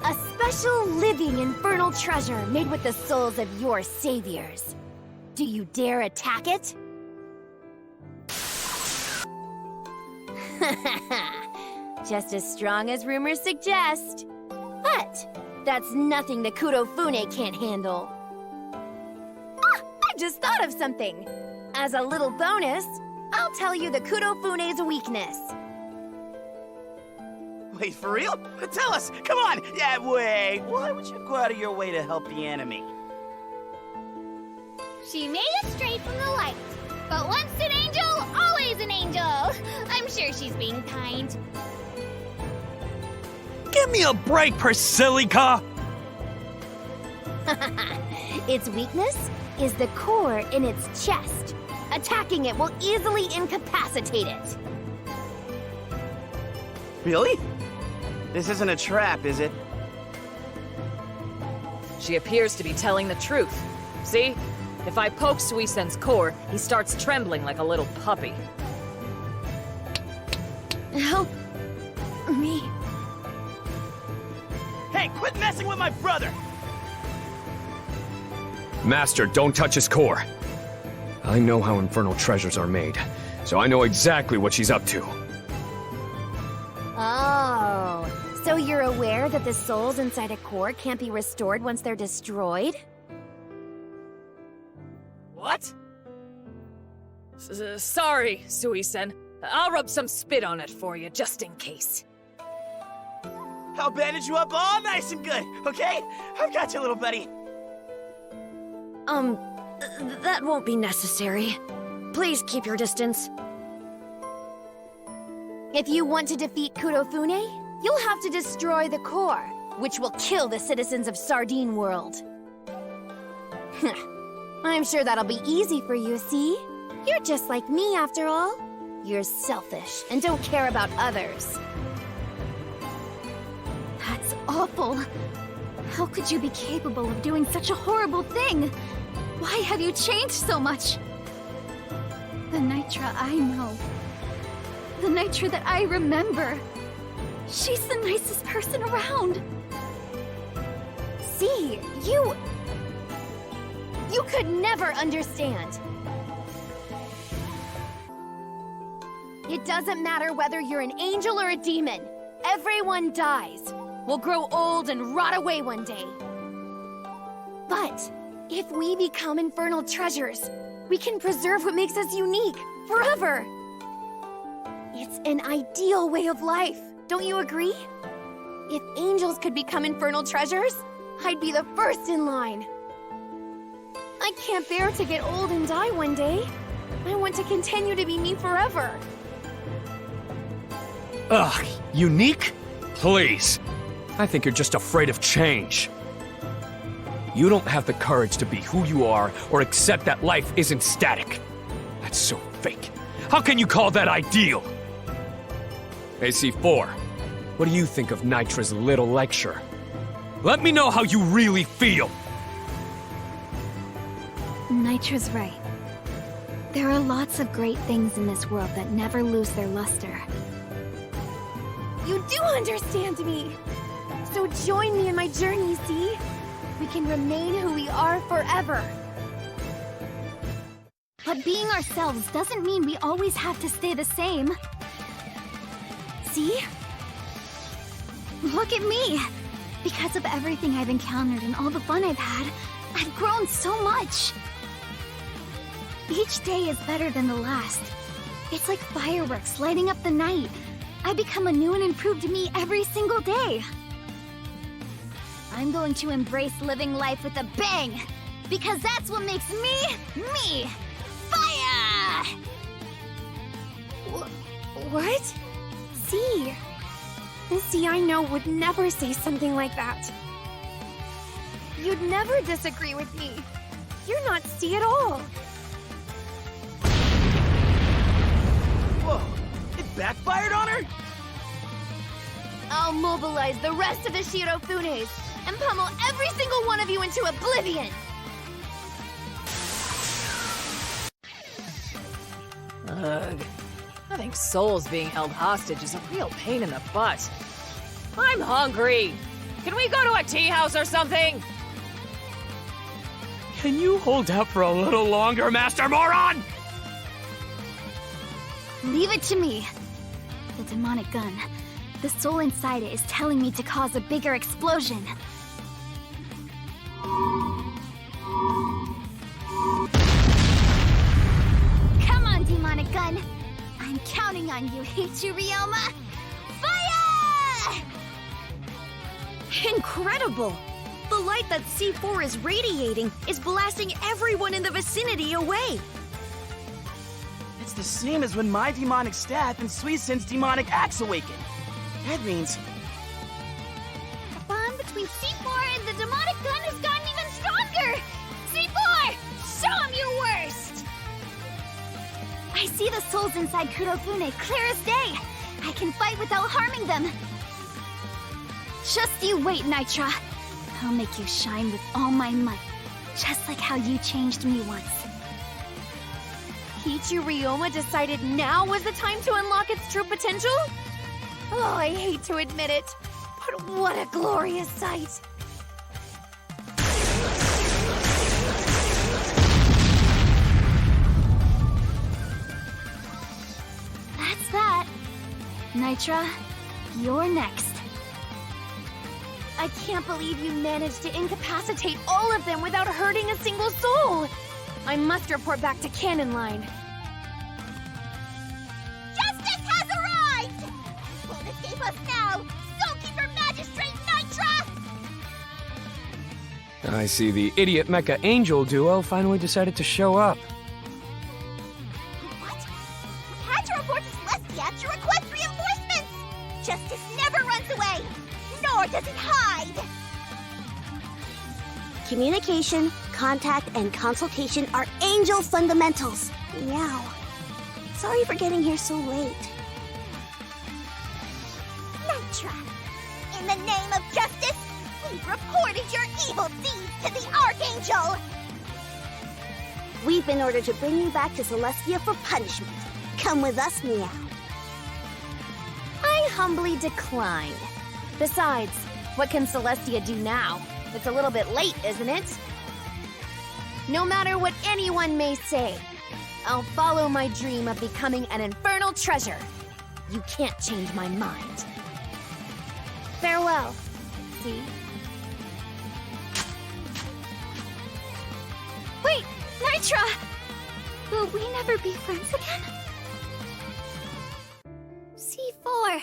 A special living infernal treasure made with the souls of your saviors. Do you dare attack it? Just as strong as rumors suggest. But that's nothing the Kurofune can't handle. Ah, I just thought of something. As a little bonus, I'll tell you the Kurofune's weakness. Wait, for real? Tell us! Come on! Yeah, wait. Why would you go out of your way to help the enemy? She made it straight from the light. But once an angel, always an angel. I'm sure she's being kind. Give me a break, Persilica! Its weakness is the core in its chest. Attacking it will easily incapacitate it. Really? This isn't a trap, is it? She appears to be telling the truth. See? If I poke Suisen's core, he starts trembling like a little puppy. Help me. Hey, quit messing with my brother! Master, don't touch his core. I know how infernal treasures are made, so I know exactly what she's up to. Oh, so you're aware that the souls inside a core can't be restored once they're destroyed? What? Sorry, Suisen. I'll rub some spit on it for you, just in case. I'll bandage you up all nice and good, okay? I've got you, little buddy. That won't be necessary. Please keep your distance. If you want to defeat Kurofune, you'll have to destroy the core, which will kill the citizens of Sardine World. I'm sure that'll be easy for you, see? You're just like me, after all. You're selfish and don't care about others. That's awful. How could you be capable of doing such a horrible thing? Why have you changed so much? The Nitra I know. The Nitra that I remember. She's the nicest person around. See, you could never understand. It doesn't matter whether you're an angel or a demon. Everyone dies. We'll grow old and rot away one day. But if we become infernal treasures, we can preserve what makes us unique forever. It's an ideal way of life, don't you agree? If angels could become infernal treasures, I'd be the first in line. I can't bear to get old and die one day. I want to continue to be me forever. Ugh, unique? Please. I think you're just afraid of change. You don't have the courage to be who you are or accept that life isn't static. That's so fake. How can you call that ideal? AC4, what do you think of Nitra's little lecture? Let me know how you really feel. Nitra's right. There are lots of great things in this world that never lose their luster. You do understand me! So join me in my journey, see? We can remain who we are forever. But being ourselves doesn't mean we always have to stay the same. See? Look at me! Because of everything I've encountered and all the fun I've had, I've grown so much! Each day is better than the last. It's like fireworks lighting up the night. I become a new and improved me every single day. I'm going to embrace living life with a bang! Because that's what makes me, me! Fire! What? See, I know would never say something like that. You'd never disagree with me. You're not C at all. Whoa, it backfired on her? I'll mobilize the rest of the Shirofunes and pummel every single one of you into oblivion! Ugh. I think souls being held hostage is a real pain in the butt. I'm hungry. Can we go to a tea house or something? Can you hold out for a little longer, Master Moron? Leave it to me. The demonic gun. The soul inside it is telling me to cause a bigger explosion. Come on, demonic gun. I'm counting on you, Ryoma. Fire! Incredible! The light that C4 is radiating is blasting everyone in the vicinity away. It's the same as when my demonic staff and Suisen's demonic axe awakened. That means The bond between C4 and the demonic gun has gotten even stronger! C4! Show him your worst! I see the souls inside Kurofune clear as day. I can fight without harming them. Just you wait, Nitra. I'll make you shine with all my might, just like how you changed me once. Ryoma decided now was the time to unlock its true potential? Oh, I hate to admit it, but what a glorious sight! That's that. Nitra, you're next. I can't believe you managed to incapacitate all of them without hurting a single soul! I must report back to Cannon Line. Justice has arrived! Won't escape us now! Soulkeeper Magistrate Nitra! I see the idiot mecha angel duo finally decided to show up. What? We had to report to Celestia to request reinforcements! Justice never runs away! Nor does it hide! Communication, contact, and consultation are angel fundamentals. Meow. Sorry for getting here so late. Nitra, in the name of justice, we've reported your evil deeds to the Archangel! We've been ordered to bring you back to Celestia for punishment. Come with us, Meow. I humbly decline. Besides, what can Celestia do now? It's a little bit late, isn't it? No matter what anyone may say, I'll follow my dream of becoming an infernal treasure. You can't change my mind. Farewell. See? Wait, Nitra! Will we never be friends again? C4,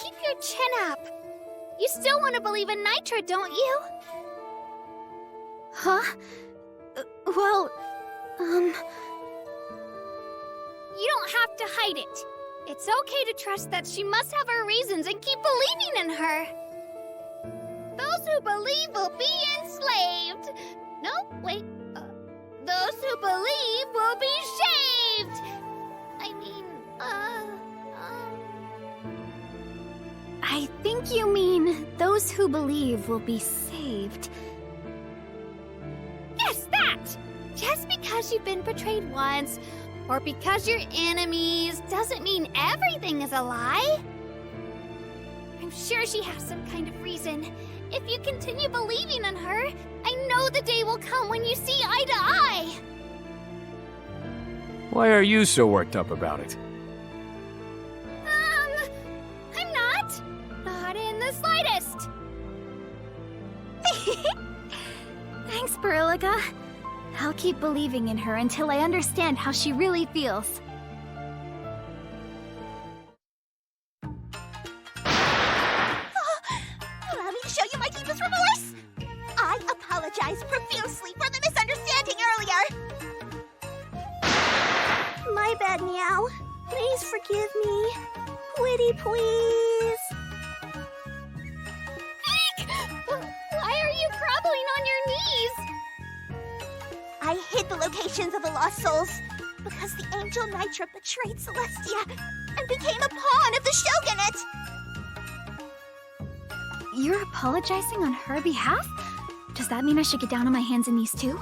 keep your chin up. You still want to believe in Nitra, don't you? Huh? Well, You don't have to hide it. It's okay to trust that she must have her reasons and keep believing in her. Those who believe will be enslaved. No, wait. Those who believe will be shaved. I mean, I think you mean those who believe will be saved. Yes, that! Just because you've been betrayed once, or because you're enemies, doesn't mean everything is a lie. I'm sure she has some kind of reason. If you continue believing in her, I know the day will come when you see eye to eye. Why are you so worked up about it? I'm not. Not in the slightest. Thanks, Berilica. I'll keep believing in her until I understand how she really feels. Allow me to show you my deepest remorse! I apologize profusely for the misunderstanding earlier! My bad, Meow. Please forgive me. Pretty please. Why are you groveling on your knees? I hid the locations of the lost souls because the angel Nitra betrayed Celestia and became a pawn of the Shogunate! You're apologizing on her behalf? Does that mean I should get down on my hands and knees too?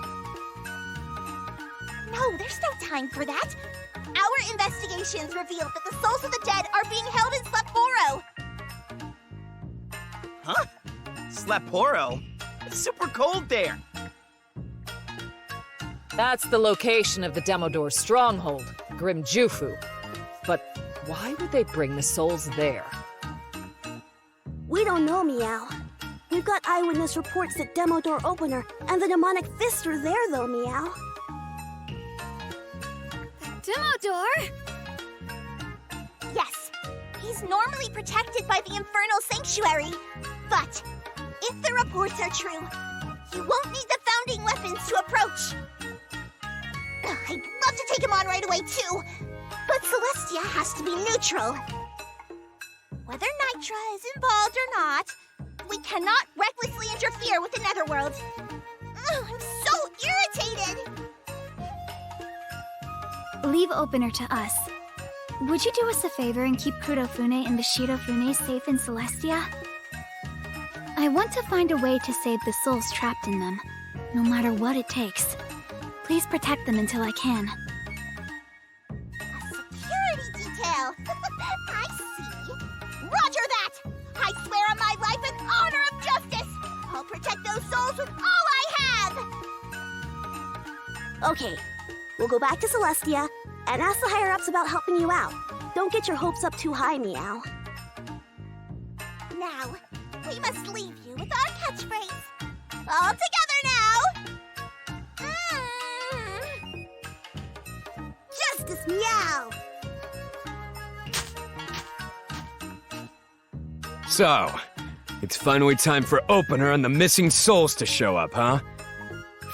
No, there's no time for that. Our investigations revealed that the souls of the dead are being held in Sapporo. Huh? Sapporo? It's super cold there. That's the location of the Demodor stronghold, Grimjufu. But why would they bring the souls there? We don't know, Meow. We've got eyewitness reports that Demodor Opener and the Demonic Fist are there, though, Meow. Demodor? Yes. He's normally protected by the Infernal Sanctuary. But if the reports are true, you won't need the founding weapons to approach. I'd love to take him on right away, too. But Celestia has to be neutral. Whether Nitra is involved or not, we cannot recklessly interfere with the Netherworld. I'm so irritated! Leave Opener to us. Would you do us a favor and keep Kurofune and the Shirofune safe in Celestia? I want to find a way to save the souls trapped in them, no matter what it takes. Please protect them until I can. Security detail! I see. Roger that! I swear on my life and honor of justice! I'll protect those souls with all I have! Okay, we'll go back to Celestia and ask the higher-ups about helping you out. Don't get your hopes up too high, Meow. Now, we must leave you with our catchphrase. All together now! Justice, Meow! So, it's finally time for Opener and the missing souls to show up, huh?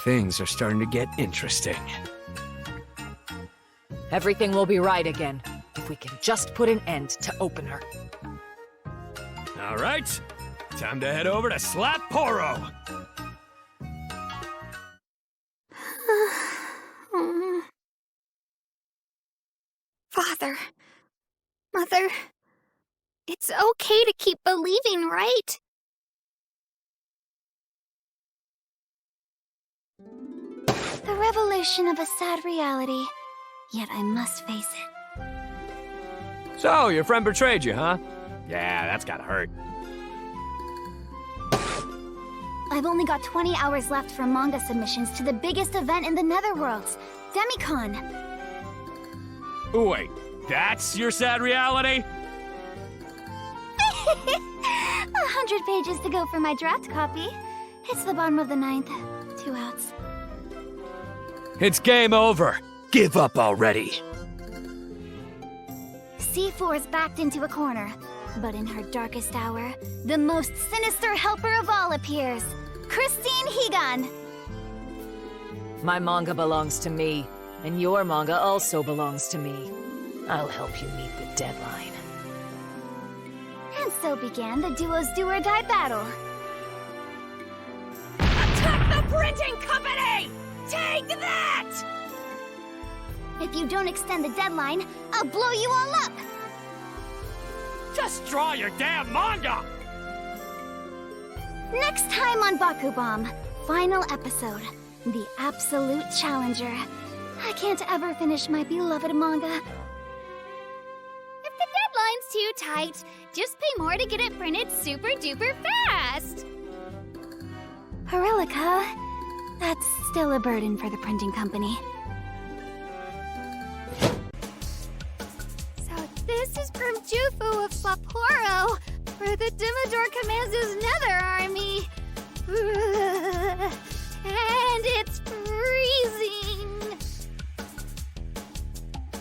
Things are starting to get interesting. Everything will be right again, if we can just put an end to Opener. All right, time to head over to Sapporo. Father. Mother. It's okay to keep believing, right? The revelation of a sad reality, yet I must face it. So, your friend betrayed you, huh? Yeah, that's gotta hurt. I've only got 20 hours left for manga submissions to the biggest event in the Netherworlds, Demicon. Wait, that's your sad reality? 100 pages to go for my draft copy. It's the bottom of the 9th. 2 outs. It's game over. Give up already. C4's backed into a corner, but in her darkest hour, the most sinister helper of all appears. Christine Higan! My manga belongs to me, and your manga also belongs to me. I'll help you meet the deadline. And so began the duo's do-or-die battle. Attack the printing company! Take that! If you don't extend the deadline, I'll blow you all up! Just draw your damn manga! Next time on Bakubomb, final episode, The Absolute Challenger. I can't ever finish my beloved manga. If the deadline's too tight, just pay more to get it printed super duper fast! Herelica, that's still a burden for the printing company. So this is Grimjufu of Sapporo, where the Demodor commands his nether army. And it's freezing!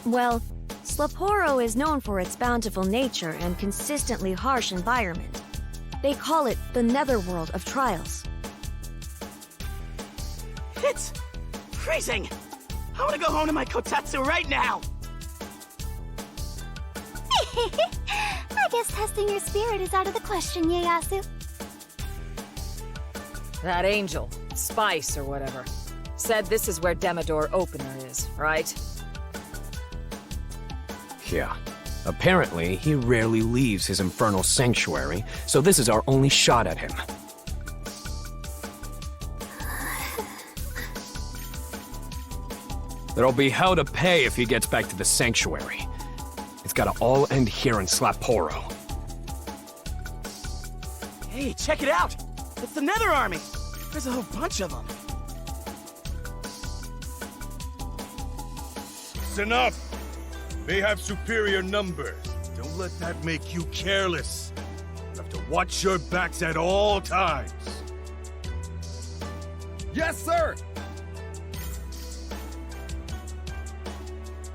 Well, Sapporo is known for its bountiful nature and consistently harsh environment. They call it the Netherworld of Trials. It's freezing! I want to go home to my kotatsu right now! I guess testing your spirit is out of the question, Ieyasu. That angel, Spice or whatever, said this is where Demodor Opener is, right? Yeah. Apparently, he rarely leaves his infernal sanctuary, so this is our only shot at him. There'll be hell to pay if he gets back to the sanctuary. It's gotta all end here in Slapporo. Hey, check it out! It's the Nether Army! There's a whole bunch of them. It's enough! They have superior numbers. Don't let that make you careless. You have to watch your backs at all times. Yes, sir!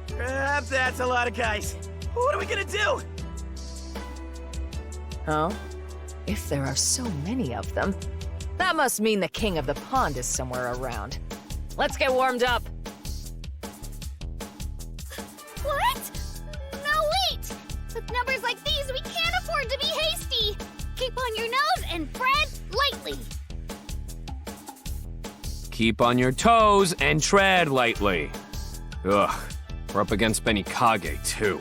Perhaps that's a lot of guys. What are we gonna do? Oh? If there are so many of them, that must mean the king of the pond is somewhere around. Let's get warmed up. What? No, wait! With numbers like these, we can't afford to be hasty! Keep on your nose and tread lightly! Keep on your toes and tread lightly. Ugh, we're up against Benikage, too.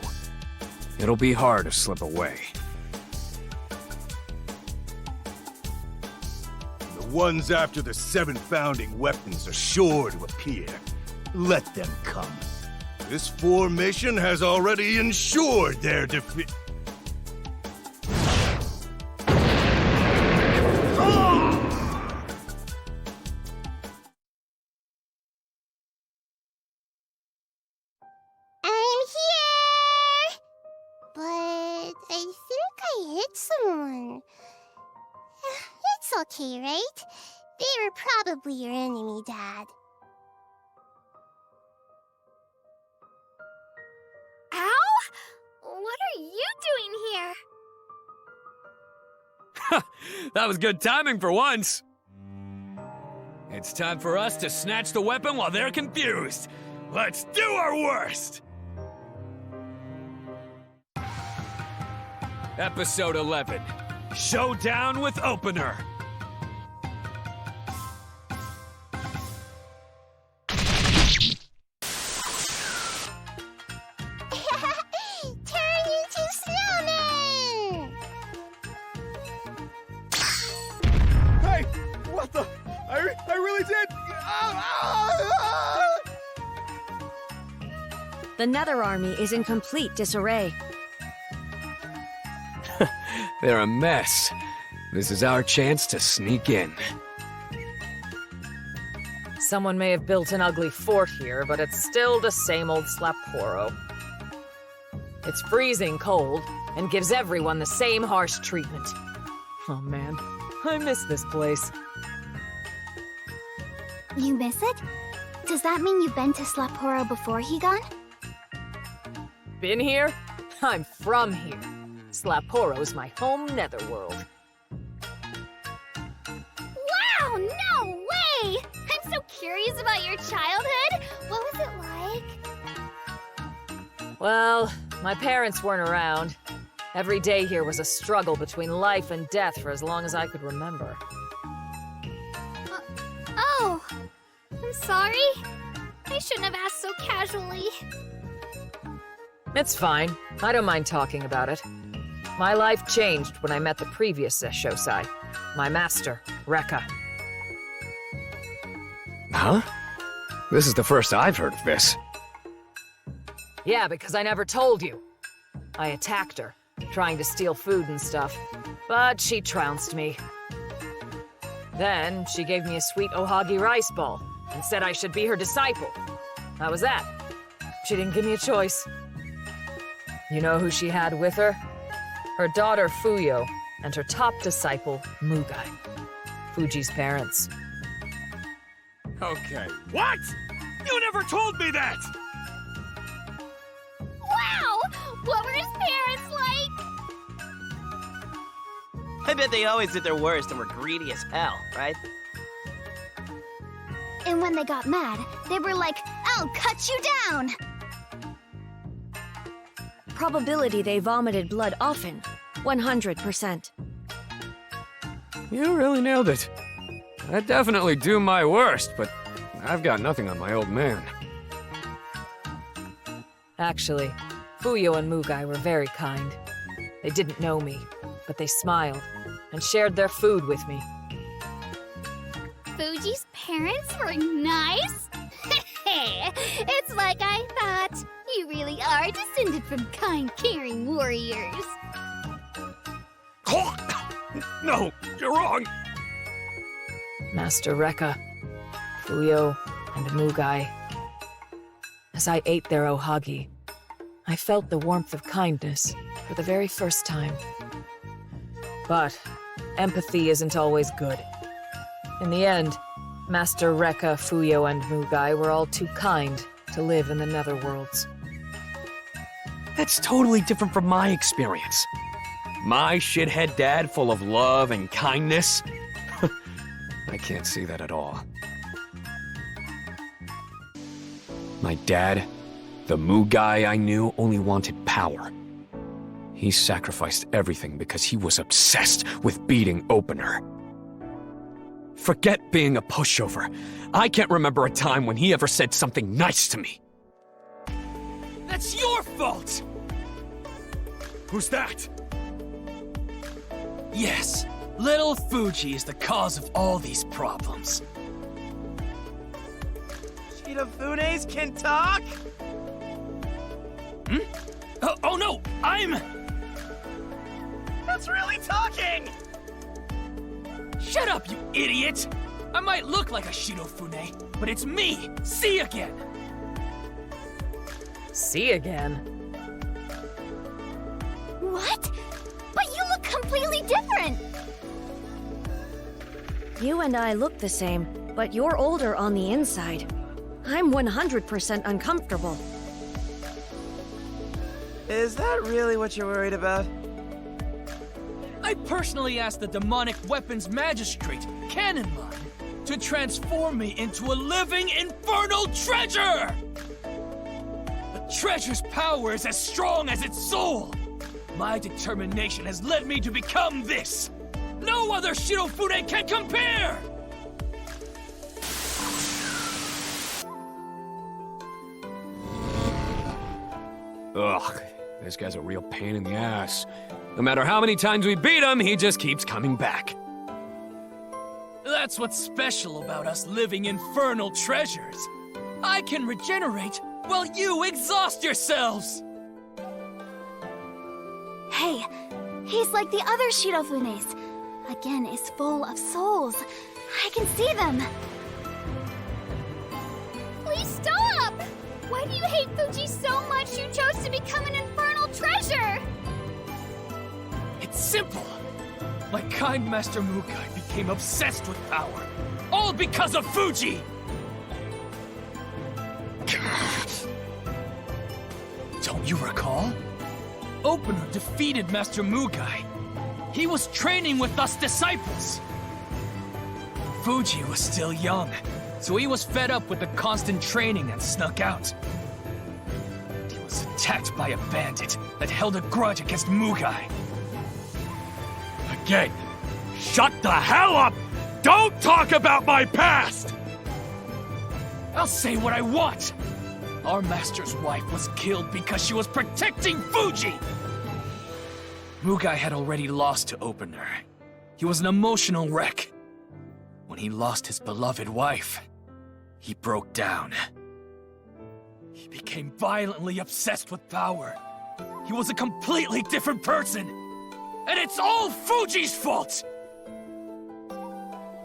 It'll be hard to slip away. The ones after the 7 founding weapons are sure to appear. Let them come. This formation has already ensured their defeat. I'm here! But I think I hit someone. It's okay, right? They were probably your enemy, Dad. Ow? What are you doing here? That was good timing for once. It's time for us to snatch the weapon while they're confused. Let's do our worst! Episode 11. Showdown with Opener. Turn into snowmen! Hey! What the? I really did! The Nether Army is in complete disarray. They're a mess. This is our chance to sneak in. Someone may have built an ugly fort here, but it's still the same old Slapporo. It's freezing cold, and gives everyone the same harsh treatment. Oh man, I miss this place. You miss it? Does that mean you've been to Slapporo before he gone? Been here? I'm from here. Slapporo's my home netherworld. Wow, no way! I'm so curious about your childhood. What was it like? Well, my parents weren't around. Every day here was a struggle between life and death for as long as I could remember. Oh, I'm sorry. I shouldn't have asked so casually. It's fine. I don't mind talking about it. My life changed when I met the previous Shosai, my master, Rekka. Huh? This is the first I've heard of this. Yeah, because I never told you. I attacked her, trying to steal food and stuff, but she trounced me. Then she gave me a sweet ohagi rice ball and said I should be her disciple. That was that. She didn't give me a choice. You know who she had with her? Her daughter Fuyo and her top disciple Mugai, Fuji's parents. Okay. What? You never told me that! Wow! What were his parents like? I bet they always did their worst and were greedy as hell, right? And when they got mad, they were like, "I'll cut you down!" Probability they vomited blood often. 100%. You really nailed it. I'd definitely do my worst, but I've got nothing on my old man. Actually, Fuyo and Mugai were very kind. They didn't know me, but they smiled and shared their food with me. Fuji's parents were nice? It's like I thought. You really are descended from kind, caring warriors. No, you're wrong. Master Rekka, Fuyo, and Mugai. As I ate their ohagi, I felt the warmth of kindness for the very first time. But empathy isn't always good. In the end, Master Rekka, Fuyo, and Mugai were all too kind to live in the Netherworlds. That's totally different from my experience. My shithead dad full of love and kindness? I can't see that at all. My dad, the Mugai I knew, only wanted power. He sacrificed everything because he was obsessed with beating Opener. Forget being a pushover. I can't remember a time when he ever said something nice to me. That's your fault! Who's that? Yes, little Fuji is the cause of all these problems. Shirafunes can talk? Hmm? Oh no, That's really talking! Shut up, you idiot! I might look like a Shirofune, but it's me, See Again! See again? What? But you look completely different! You and I look the same, but you're older on the inside. I'm 100% uncomfortable. Is that really what you're worried about? I personally asked the demonic weapons magistrate, Cannonmon, to transform me into a living infernal treasure! The treasure's power is as strong as its soul! My determination has led me to become this! No other Shirofune can compare! Ugh, this guy's a real pain in the ass. No matter how many times we beat him, he just keeps coming back. That's what's special about us living infernal treasures. I can regenerate while you exhaust yourselves! Hey, he's like the other Shirofunes. Again, is full of souls. I can see them. Please stop! Why do you hate Fuji so much you chose to become an infernal treasure? It's simple. My kind Master Mugai became obsessed with power. All because of Fuji! Don't you recall? Opener defeated Master Mugai. He was training with us disciples. Fuji was still young, so he was fed up with the constant training and snuck out. He was attacked by a bandit that held a grudge against Mugai. Again, shut the hell up! Don't talk about my past! I'll say what I want. Our master's wife was killed because she was protecting Fuji! Mugai had already lost to Opener. He was an emotional wreck. When he lost his beloved wife, he broke down. He became violently obsessed with power. He was a completely different person. And it's all Fuji's fault!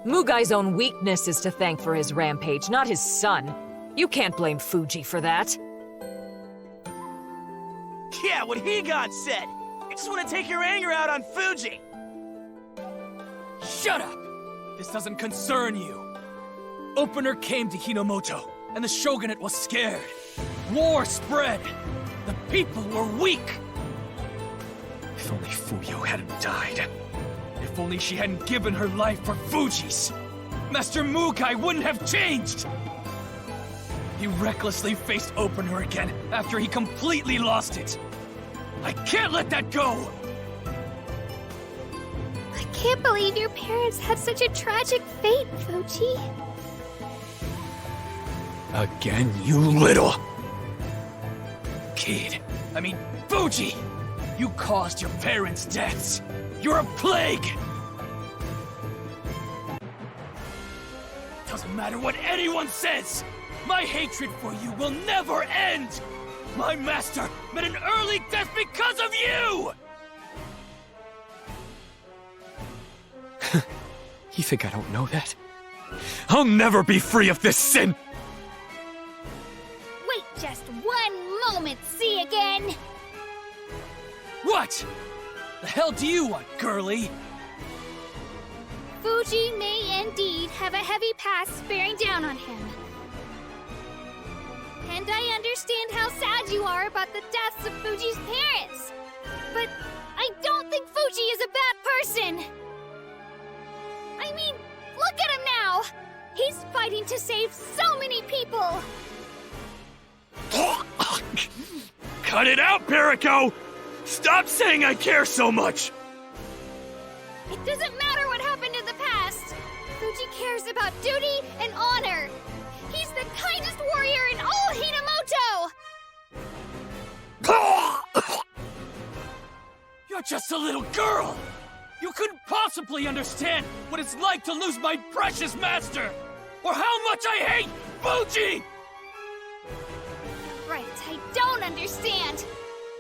Mugai's own weakness is to thank for his rampage, not his son. You can't blame Fuji for that. Yeah, what he got said! I just want to take your anger out on Fuji! Shut up! This doesn't concern you. Opener came to Hinomoto, and the shogunate was scared. War spread. The people were weak. If only Fuyo hadn't died. If only she hadn't given her life for Fuji's. Master Mugai wouldn't have changed! He recklessly faced Opener again after he completely lost it. I can't let that go! I can't believe your parents had such a tragic fate, Fuji. Again, you little... kid. I mean, Fuji! You caused your parents' deaths. You're a plague! Doesn't matter what anyone says! My hatred for you will never end! My master met an early death because of you! You think I don't know that? I'll never be free of this sin! Wait just one moment, see again! What? The hell do you want, girlie? Fuji may indeed have a heavy past bearing down on him. And I understand how sad you are about the deaths of Fuji's parents. But I don't think Fuji is a bad person. I mean, look at him now! He's fighting to save so many people! Cut it out, Perico! Stop saying I care so much! It doesn't matter what happened in the past! Fuji cares about duty and honor! He's the kindest warrior in all Hinamoto! You're just a little girl! You couldn't possibly understand what it's like to lose my precious master! Or how much I hate Fuji! Right, I don't understand!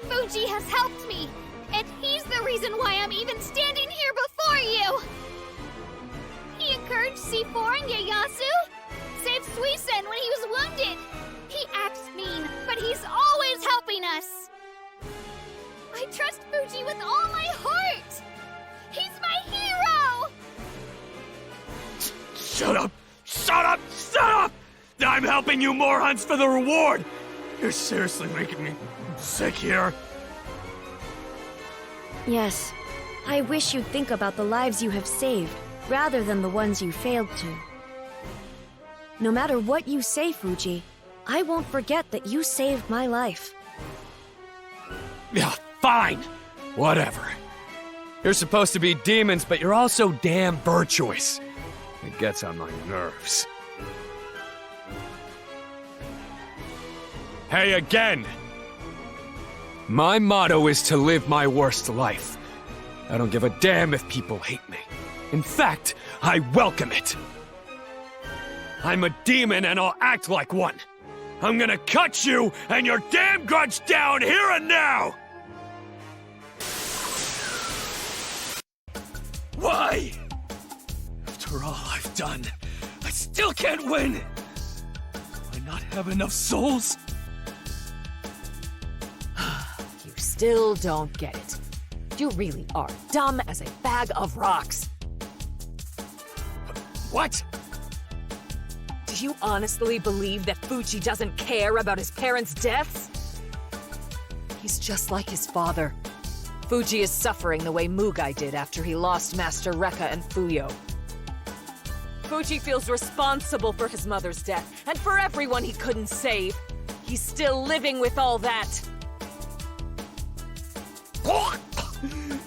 Fuji has helped me, and he's the reason why I'm even standing here before you! He encouraged C4 and Ieyasu, saved Suisen when he was wounded. He acts mean, but he's always helping us! I trust Fuji with all my heart! He's my hero! Shut up! Shut up! Shut up! I'm helping you more hunts for the reward! You're seriously making me sick here. Yes. I wish you'd think about the lives you have saved, rather than the ones you failed to. No matter what you say, Fuji, I won't forget that you saved my life. Yeah, fine. Whatever. You're supposed to be demons, but you're also damn virtuous. It gets on my nerves. Hey, again! My motto is to live my worst life. I don't give a damn if people hate me. In fact, I welcome it. I'm a demon and I'll act like one. I'm gonna cut you and your damn grudge down here and now! Why? After all I've done, I still can't win! Do I not have enough souls? You still don't get it. You really are dumb as a bag of rocks. What? Do you honestly believe that Fuji doesn't care about his parents' deaths? He's just like his father. Fuji is suffering the way Mugai did after he lost Master Rekka and Fuyo. Fuji feels responsible for his mother's death, and for everyone he couldn't save. He's still living with all that.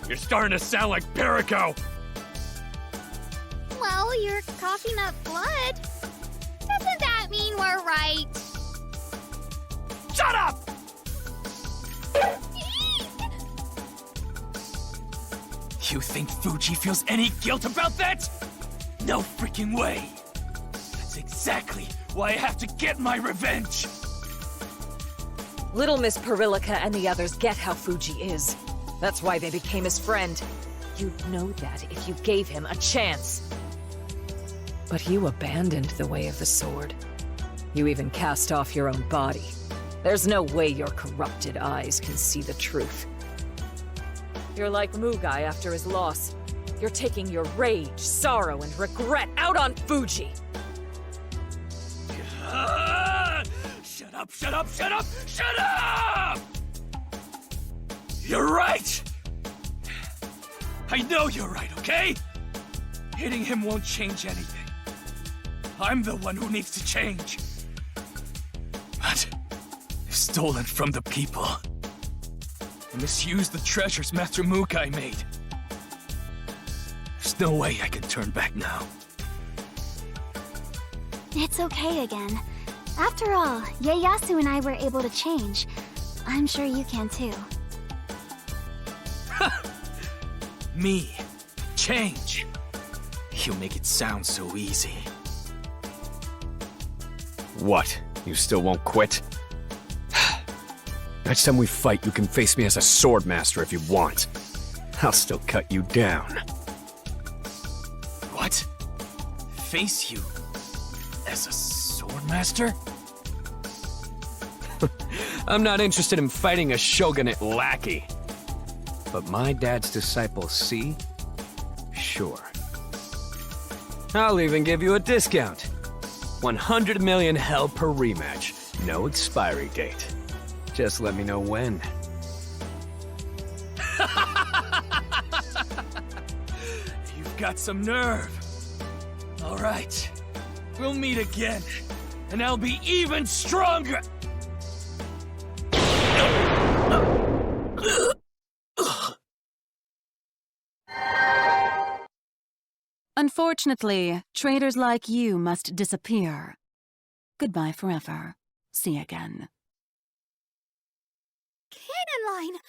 You're starting to sound like Perico! Well, you're coughing up blood. Doesn't that mean we're right? Shut up! You think Fuji feels any guilt about that? No freaking way! That's exactly why I have to get my revenge! Little Miss Perillica and the others get how Fuji is. That's why they became his friend. You'd know that if you gave him a chance. But you abandoned the way of the sword. You even cast off your own body. There's no way your corrupted eyes can see the truth. You're like Mugai after his loss. You're taking your rage, sorrow, and regret out on Fuji. Shut up, shut up, shut up, shut up! You're right! I know you're right, okay? Hitting him won't change anything. I'm the one who needs to change. But I've stolen from the people. I misused the treasures Master Mukai made. There's no way I can turn back now. It's okay again. After all, Ieyasu and I were able to change. I'm sure you can too. Me. Change. You make it sound so easy. What? You still won't quit? Next time we fight, you can face me as a sword master if you want. I'll still cut you down. What? Face you as a sword master? I'm not interested in fighting a shogunate lackey. But my dad's disciple, see? Sure. I'll even give you a discount. 100 million hell per rematch. No expiry date. Just let me know when. You've got some nerve. All right. We'll meet again, and I'll be even stronger. Unfortunately, traitors like you must disappear. Goodbye forever. See you again. Cannon line!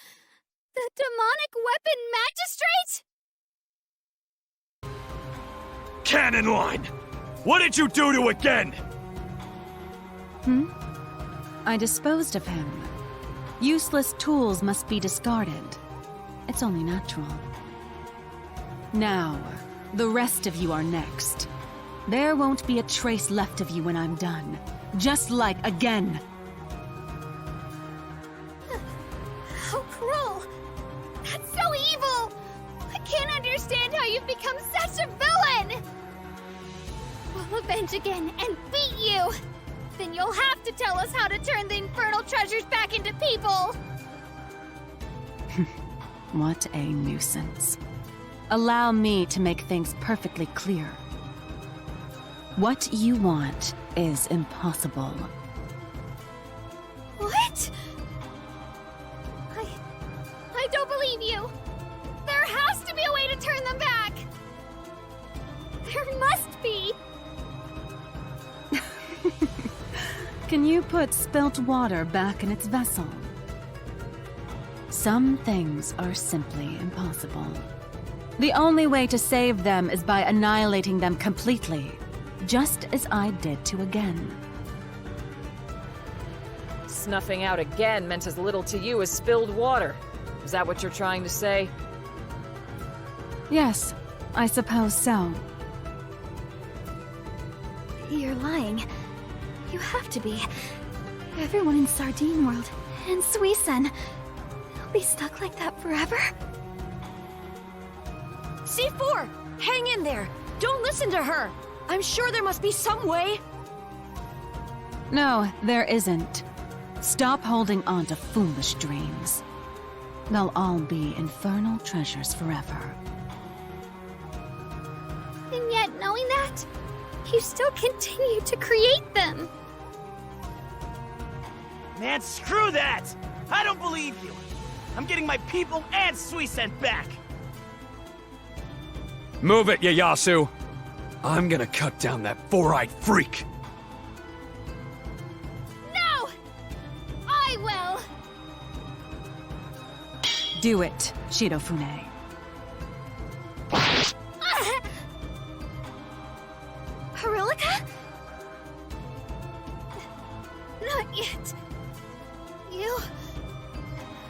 The demonic weapon magistrate? Cannon line! What did you do to again? I disposed of him. Useless tools must be discarded. It's only natural. Now, the rest of you are next. There won't be a trace left of you when I'm done. Just like again. How cruel! That's so evil! I can't understand how you've become such a villain! We'll avenge again and beat you! Then you'll have to tell us how to turn the infernal treasures back into people! What a nuisance. Allow me to make things perfectly clear. What you want is impossible. What? I don't believe you! There has to be a way to turn them back! There must be! Can you put spilt water back in its vessel? Some things are simply impossible. The only way to save them is by annihilating them completely, just as I did to again. Snuffing out again meant as little to you as spilled water. Is that what you're trying to say? Yes, I suppose so. You're lying. You have to be. Everyone in Sardine World and Suisen will be stuck like that forever. C4! Hang in there! Don't listen to her! I'm sure there must be some way! No, there isn't. Stop holding on to foolish dreams. They'll all be infernal treasures forever. And yet, knowing that, you still continue to create them. Man, screw that! I don't believe you! I'm getting my people and Suisen back! Move it, Ieyasu! I'm gonna cut down that four-eyed freak! No! I will! Do it, Shirofune. Haruka? Not yet. You...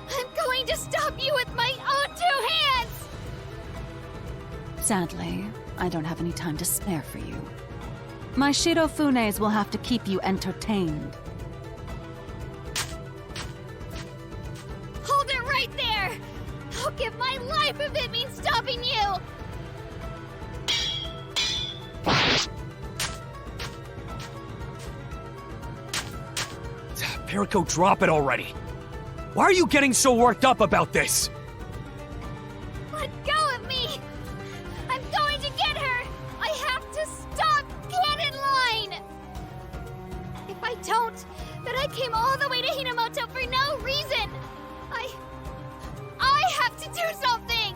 I'm going to stop you with my own two hands! Sadly, I don't have any time to spare for you. My Shirofunes will have to keep you entertained. Hold it right there! I'll give my life if it means stopping you! Piriko, drop it already! Why are you getting so worked up about this? Let go of me! I'm going to get her! I have to stop Cannon Line! If I don't, then I came all the way to Hinamoto for no reason! I have to do something!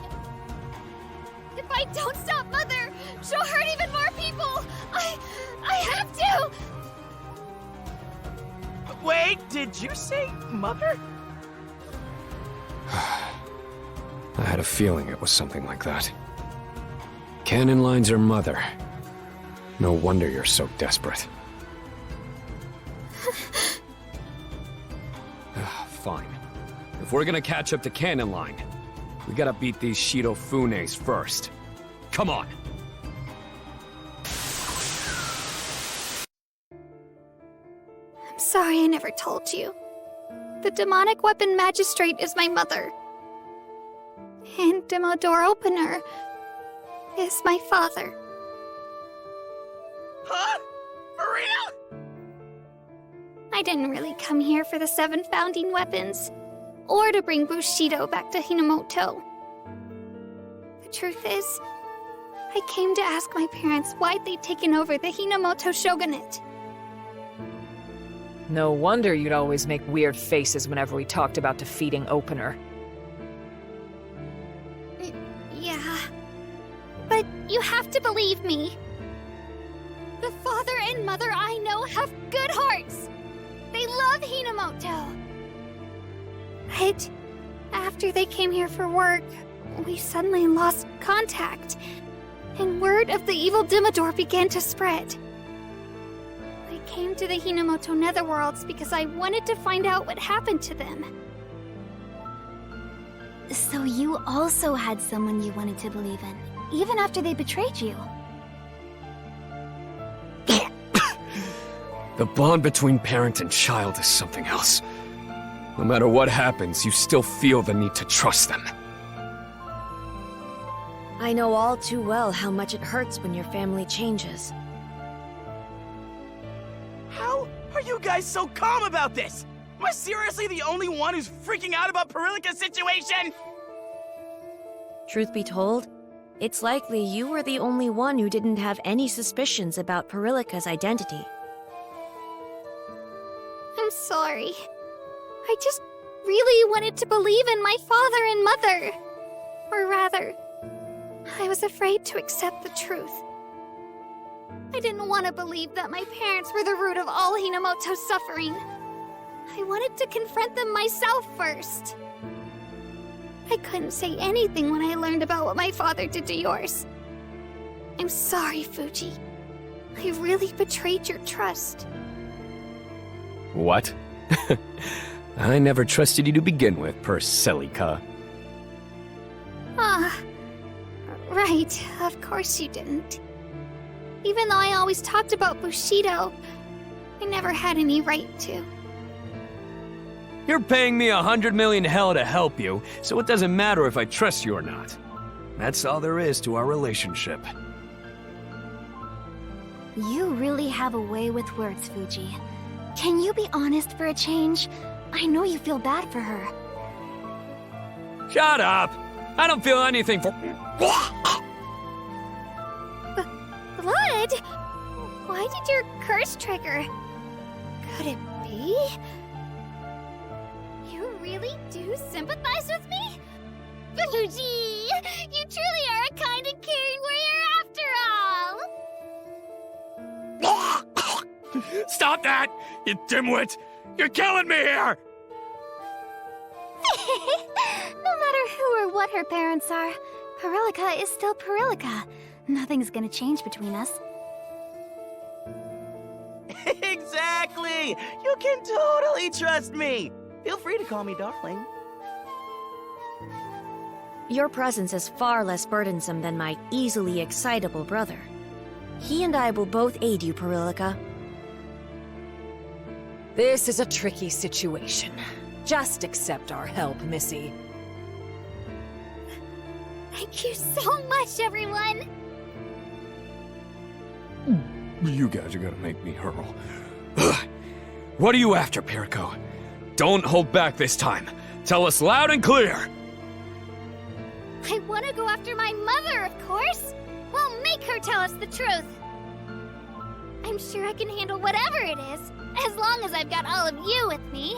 If I don't stop Mother, she'll hurt even more people! I have to! Wait, did you say Mother? I had a feeling it was something like that. Cannon Line's her mother. No wonder you're so desperate. If we're gonna catch up to Cannon Line, we gotta beat these Shidofunes first. Come on! I'm sorry I never told you. The demonic weapon magistrate is my mother. And Demo Door Opener is my father. Huh? For real? I didn't really come here for the 7 founding weapons, or to bring Bushido back to Hinamoto. The truth is, I came to ask my parents why they'd taken over the Hinamoto shogunate. No wonder you'd always make weird faces whenever we talked about defeating Opener. Yeah. But you have to believe me. The father and mother I know have good hearts. They love Hinamoto. But after they came here for work, we suddenly lost contact, and word of the evil Dimmador began to spread. I came to the Hinamoto Netherworlds because I wanted to find out what happened to them. So you also had someone you wanted to believe in, even after they betrayed you. The bond between parent and child is something else. No matter what happens, you still feel the need to trust them. I know all too well how much it hurts when your family changes. How are you guys so calm about this? Am I seriously the only one who's freaking out about Perilika's situation? Truth be told, it's likely you were the only one who didn't have any suspicions about Perilika's identity. I'm sorry. I just really wanted to believe in my father and mother. Or rather, I was afraid to accept the truth. I didn't want to believe that my parents were the root of all Hinamoto's suffering. I wanted to confront them myself first. I couldn't say anything when I learned about what my father did to yours. I'm sorry, Fuji. I really betrayed your trust. What? I never trusted you to begin with, Perselika. Right. Of course you didn't. Even though I always talked about Bushido, I never had any right to. You're paying me 100 million hell to help you, so it doesn't matter if I trust you or not. That's all there is to our relationship. You really have a way with words, Fuji. Can you be honest for a change? I know you feel bad for her. Shut up! I don't feel anything for... Blood? Why did your curse trigger? Could it be? You really do sympathize with me? Fuji! You truly are a kind and caring warrior after all! Stop that! You dimwit! You're killing me here! No matter who or what her parents are, Perilika is still Perilika. Nothing's gonna change between us. Exactly! You can totally trust me! Feel free to call me darling. Your presence is far less burdensome than my easily excitable brother. He and I will both aid you, Perilika. This is a tricky situation. Just accept our help, Missy. Thank you so much, everyone! You guys are gonna make me hurl. What are you after, Perico? Don't hold back this time. Tell us loud and clear! I want to go after my mother, of course! We'll make her tell us the truth! I'm sure I can handle whatever it is, as long as I've got all of you with me.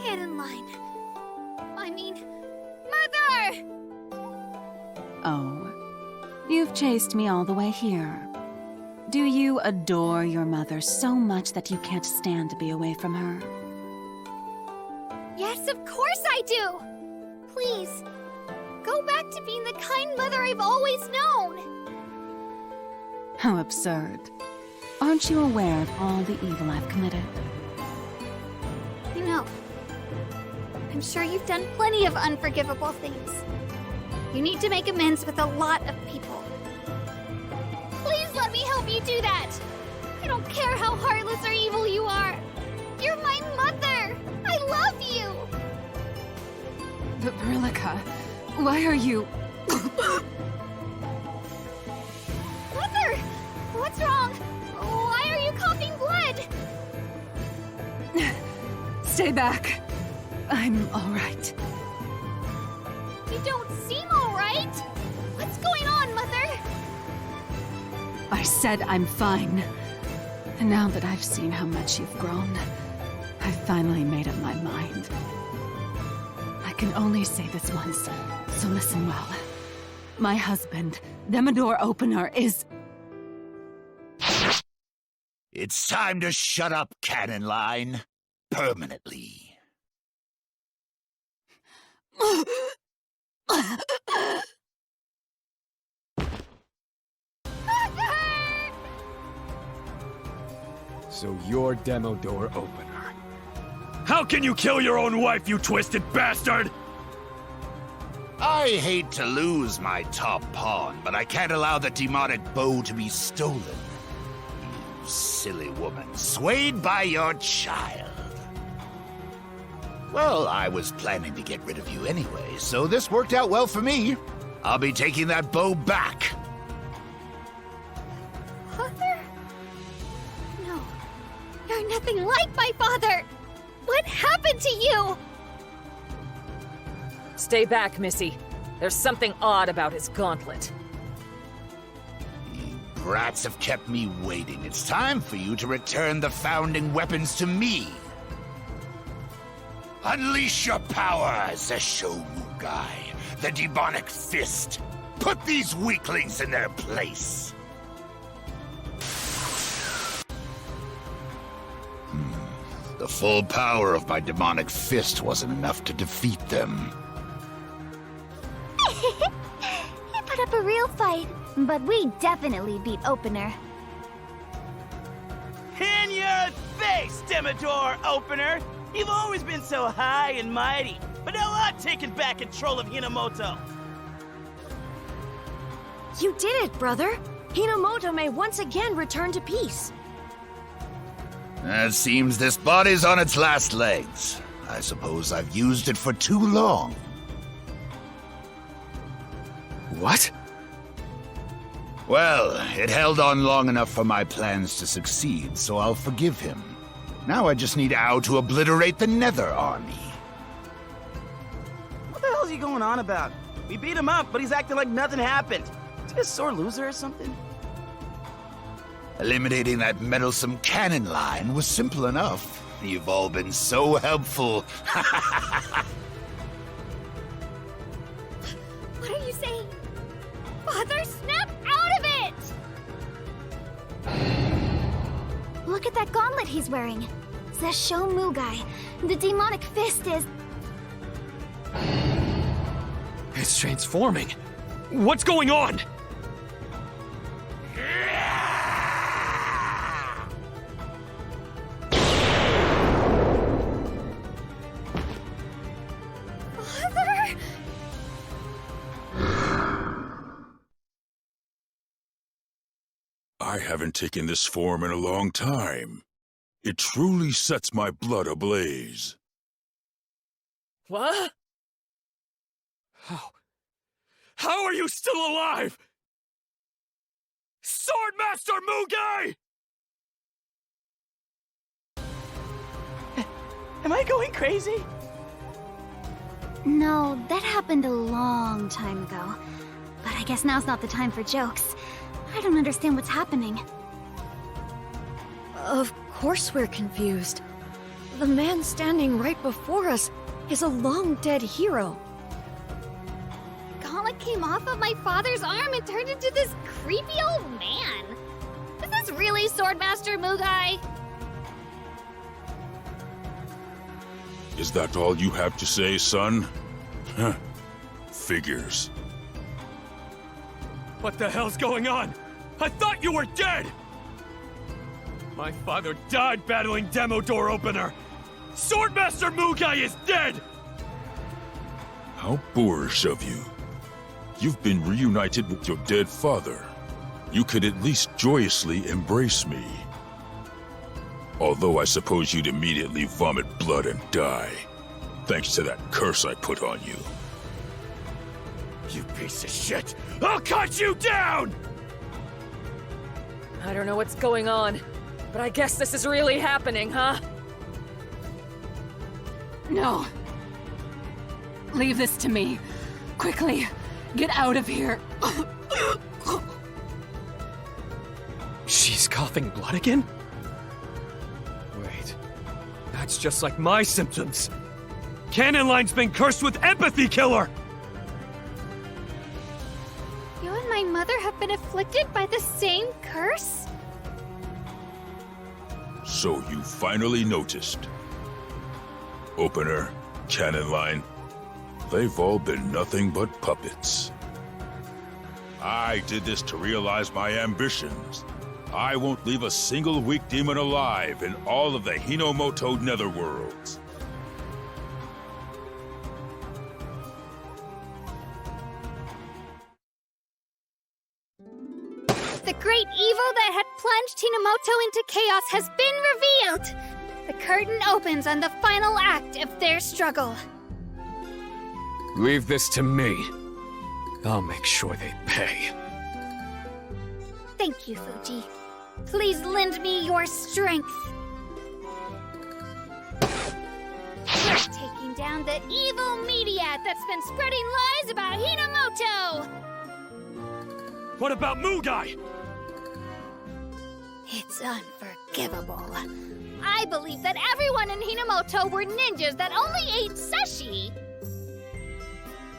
Get in line. I mean, Mother! Oh, you've chased me all the way here. Do you adore your mother so much that you can't stand to be away from her? Yes, of course I do! Please, go back to being the kind mother I've always known! How absurd. Aren't you aware of all the evil I've committed? I'm sure you've done plenty of unforgivable things. You need to make amends with a lot of people. Please let me help you do that! I don't care how heartless or evil you are! You're my mother! I love you! But Berlica, why are you... Mother! What's wrong? Why are you coughing blood? Stay back. I'm all right. You don't seem all right. What's going on, Mother? I said I'm fine. And now that I've seen how much you've grown, I've finally made up my mind. I can only say this once, so listen well. My husband, Demodor Opener, is... It's time to shut up, Cannon Line. Permanently. So you're Demodor Opener. How can you kill your own wife, you twisted bastard? I hate to lose my top pawn, but I can't allow the demonic bow to be stolen. You silly woman, swayed by your child. Well, I was planning to get rid of you anyway, so this worked out well for me. I'll be taking that bow back. Father? No. You're nothing like my father! What happened to you? Stay back, Missy. There's something odd about his gauntlet. You brats have kept me waiting. It's time for you to return the founding weapons to me. Unleash your power, Zeshomugai, the demonic fist. Put these weaklings in their place. The full power of my demonic fist wasn't enough to defeat them. He put up a real fight, but we definitely beat Opener. In your face, Demodor Opener! You've always been so high and mighty, but now I'm taking back control of Hinamoto. You did it, brother! Hinamoto may once again return to peace. It seems this body's on its last legs. I suppose I've used it for too long. What? Well, it held on long enough for my plans to succeed, so I'll forgive him. Now I just need Ao to obliterate the Nether Army. What the hell's he going on about? We beat him up, but he's acting like nothing happened. Is he a sore loser or something? Eliminating that meddlesome Cannon Line was simple enough. You've all been so helpful. What are you saying? Father, snap out of it! Look at that gauntlet he's wearing. Zeshomugai. The demonic fist is... It's transforming. What's going on? Father? I haven't taken this form in a long time. It truly sets my blood ablaze. What? How are you still alive? Swordmaster Mugai! Am I going crazy? No, that happened a long time ago. But I guess now's not the time for jokes. I don't understand what's happening. Of course we're confused. The man standing right before us is a long-dead hero. The gauntlet came off of my father's arm and turned into this creepy old man. Is this really Swordmaster Mugai? Is that all you have to say, son? Huh. Figures. What the hell's going on? I thought you were dead! My father died battling Demodor Opener! Swordmaster Mugai is dead! How boorish of you. You've been reunited with your dead father. You could at least joyously embrace me. Although I suppose you'd immediately vomit blood and die, thanks to that curse I put on you. You piece of shit! I'll cut you down! I don't know what's going on, but I guess this is really happening, huh? No. Leave this to me. Quickly, get out of here. She's coughing blood again? Wait, that's just like my symptoms. Cannon Line's been cursed with Empathy Killer! You and my mother have been afflicted by the same curse? So you finally noticed. Opener, Cannon Line, they've all been nothing but puppets. I did this to realize my ambitions. I won't leave a single weak demon alive in all of the Hinomoto netherworlds. The great evil that had plunged Hinomoto into chaos has been revealed! The curtain opens on the final act of their struggle. Leave this to me. I'll make sure they pay. Thank you, Fuji. Please lend me your strength. We're taking down the evil media that's been spreading lies about Hinomoto! What about Mugai? It's unforgivable. I believe that everyone in Hinomoto were ninjas that only ate sushi.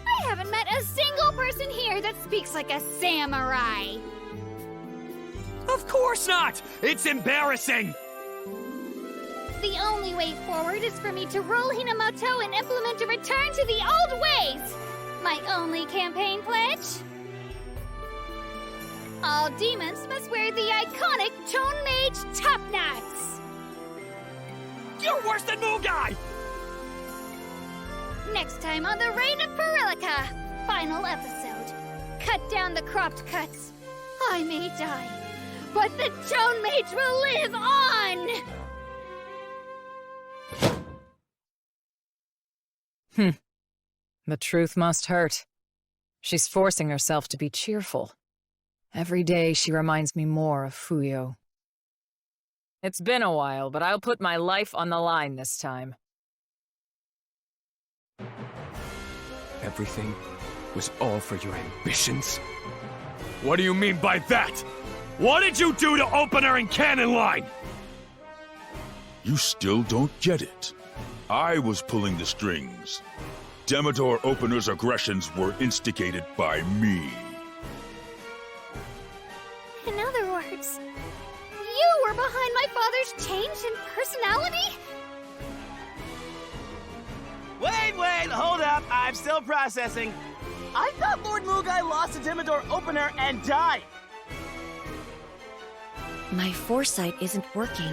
I haven't met a single person here that speaks like a samurai. Of course not! It's embarrassing! The only way forward is for me to rule Hinomoto and implement a return to the old ways. My only campaign pledge? All demons must wear the iconic Tone Mage top knots. You're worse than Mugai! Next time on the Reign of Perilica, final episode. Cut down the cropped cuts. I may die, but the Tone Mage will live on! The truth must hurt. She's forcing herself to be cheerful. Every day she reminds me more of Fuyo. It's been a while, but I'll put my life on the line this time. Everything was all for your ambitions? What do you mean by that? What did you do to Opener and Cannon Line? You still don't get it. I was pulling the strings. Demodor Opener's aggressions were instigated by me. In other words, you were behind my father's change in personality? Wait, hold up. I'm still processing. I thought Lord Mugai lost to Demodor Opener and died. My foresight isn't working.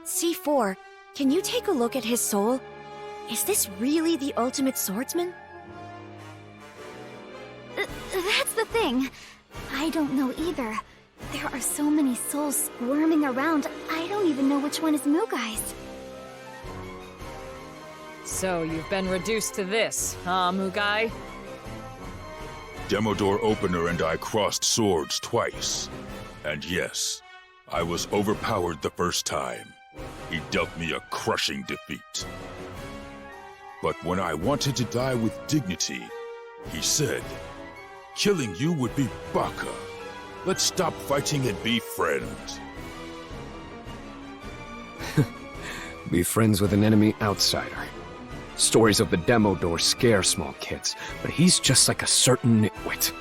C4, can you take a look at his soul? Is this really the ultimate swordsman? That's the thing. I don't know either. There are so many souls squirming around, I don't even know which one is Mugai's. So you've been reduced to this, huh, Mugai? Demodor Opener and I crossed swords twice. And yes, I was overpowered the first time. He dealt me a crushing defeat. But when I wanted to die with dignity, he said, "Killing you would be baka. Let's stop fighting and be friends." Be friends with an enemy outsider. Stories of the Demodor scare small kids, but he's just like a certain nitwit.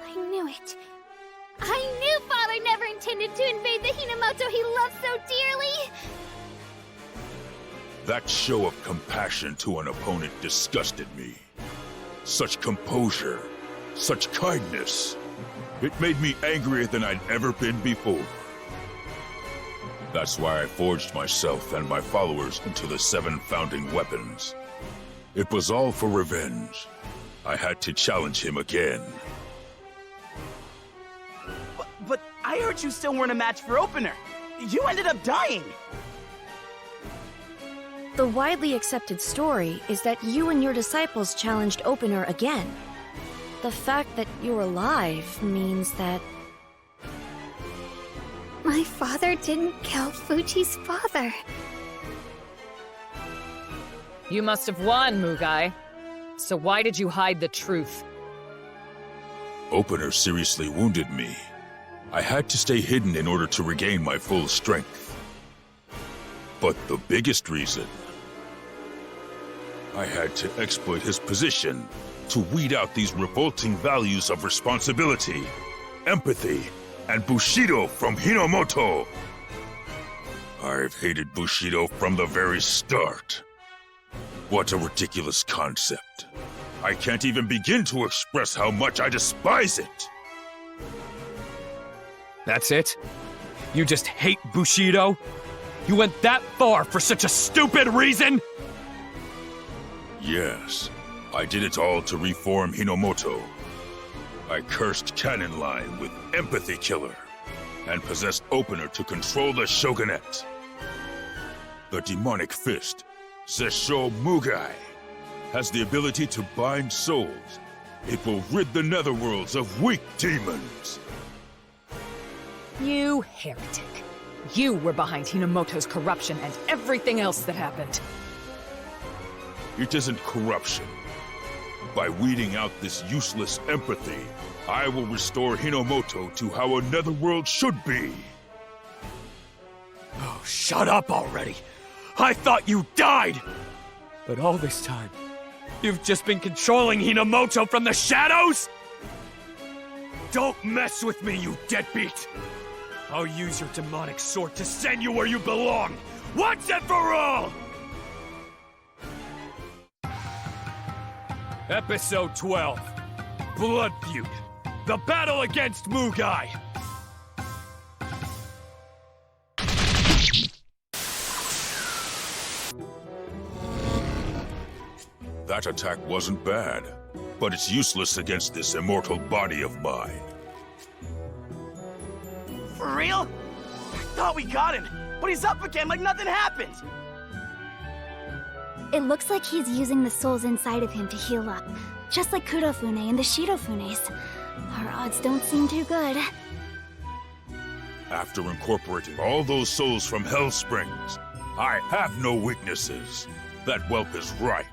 I knew it. I knew Father never intended to invade the Hinomoto he loved so dearly! That show of compassion to an opponent disgusted me. Such composure, such kindness. It made me angrier than I'd ever been before. That's why I forged myself and my followers into the 7 founding weapons. It was all for revenge. I had to challenge him again. But I heard you still weren't a match for Opener. You ended up dying. The widely accepted story is that you and your disciples challenged Opener again. The fact that you're alive means that... My father didn't kill Fuji's father. You must have won, Mugai. So why did you hide the truth? Opener seriously wounded me. I had to stay hidden in order to regain my full strength. But the biggest reason... I had to exploit his position to weed out these revolting values of responsibility, empathy, and Bushido from Hinomoto. I've hated Bushido from the very start. What a ridiculous concept. I can't even begin to express how much I despise it. That's it? You just hate Bushido? You went that far for such a stupid reason? Yes, I did it all to reform Hinomoto. I cursed Cannon Line with Empathy Killer, and possessed Opener to control the Shogunate. The demonic fist, Zesho Mugai, has the ability to bind souls. It will rid the netherworlds of weak demons. You heretic. You were behind Hinomoto's corruption and everything else that happened. It isn't corruption. By weeding out this useless empathy, I will restore Hinomoto to how a netherworld should be. Oh, shut up already! I thought you died! But all this time, you've just been controlling Hinomoto from the shadows? Don't mess with me, you deadbeat! I'll use your demonic sword to send you where you belong, once and for all! Episode 12, Blood Feud, the battle against Mugai! That attack wasn't bad, but it's useless against this immortal body of mine. For real? I thought we got him, but he's up again like nothing happened. It looks like he's using the souls inside of him to heal up, just like Kurofune and the Shirofunes. Our odds don't seem too good. After incorporating all those souls from Hell Springs, I have no weaknesses. That whelp is right.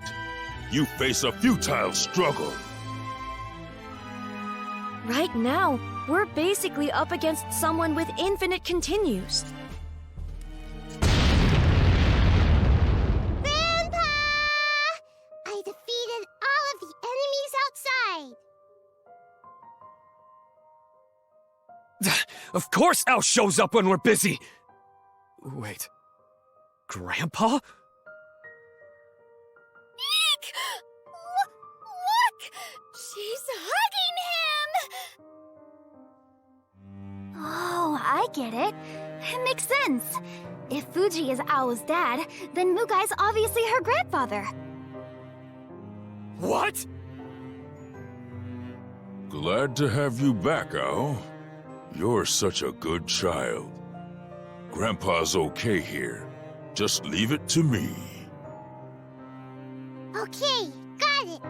You face a futile struggle. Right now, we're basically up against someone with infinite continues. I defeated all of the enemies outside! Of course Al shows up when we're busy! Wait, Grandpa? Eek! Look! She's hugging him! Oh, I get it. It makes sense. If Fuji is Ao's dad, then Mugai's obviously her grandfather. What? Glad to have you back, Ao. You're such a good child. Grandpa's okay here. Just leave it to me. Okay, got it.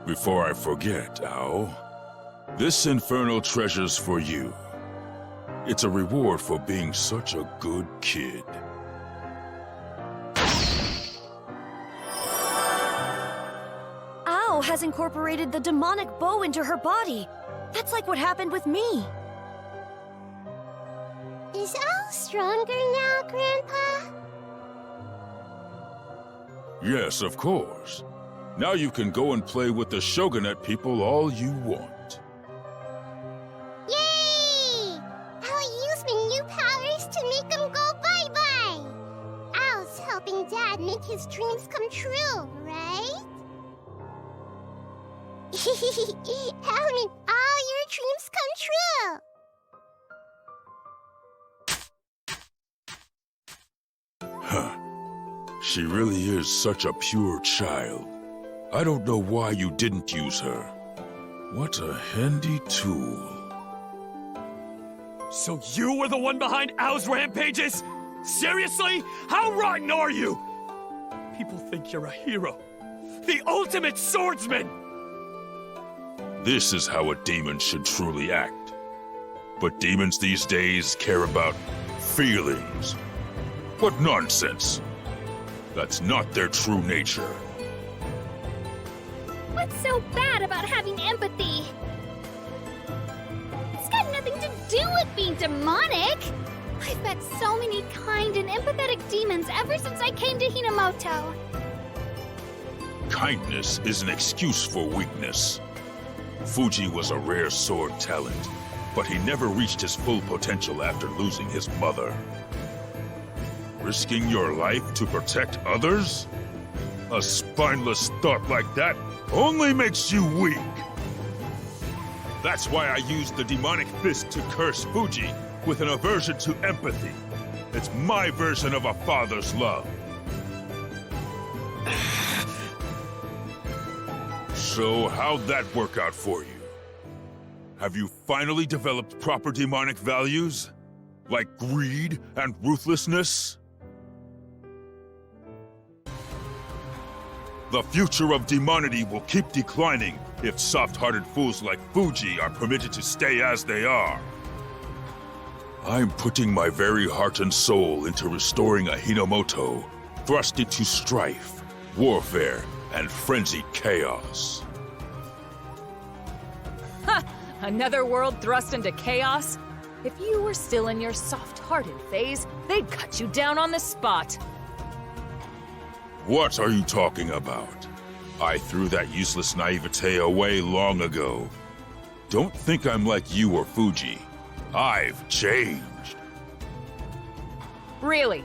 Before I forget, Ao, this infernal treasure's for you. It's a reward for being such a good kid. Ao has incorporated the demonic bow into her body. That's like what happened with me. Is Al stronger now, Grandpa? Yes, of course. Now you can go and play with the Shogunate people all you want. Yay! I'll use my new powers to make them go bye-bye. Al's helping Dad make his dreams come true, right? I'll make all your dreams come true. She really is such a pure child. I don't know why you didn't use her. What a handy tool. So you were the one behind Ao's rampages? Seriously? How rotten are you? People think you're a hero. The ultimate swordsman! This is how a demon should truly act. But demons these days care about feelings. What nonsense! That's not their true nature. What's so bad about having empathy? It's got nothing to do with being demonic. I've met so many kind and empathetic demons ever since I came to Hinamoto. Kindness is an excuse for weakness. Fuji was a rare sword talent, but he never reached his full potential after losing his mother. Risking your life to protect others? A spineless thought like that only makes you weak. That's why I used the demonic fist to curse Fuji with an aversion to empathy. It's my version of a father's love. So how'd that work out for you? Have you finally developed proper demonic values? Like greed and ruthlessness? The future of demonity will keep declining if soft-hearted fools like Fuji are permitted to stay as they are. I'm putting my very heart and soul into restoring a Hinomoto, thrust into strife, warfare, and frenzied chaos. Ha! Another world thrust into chaos? If you were still in your soft-hearted phase, they'd cut you down on the spot. What are you talking about? I threw that useless naivete away long ago. Don't think I'm like you or Fuji. I've changed. Really?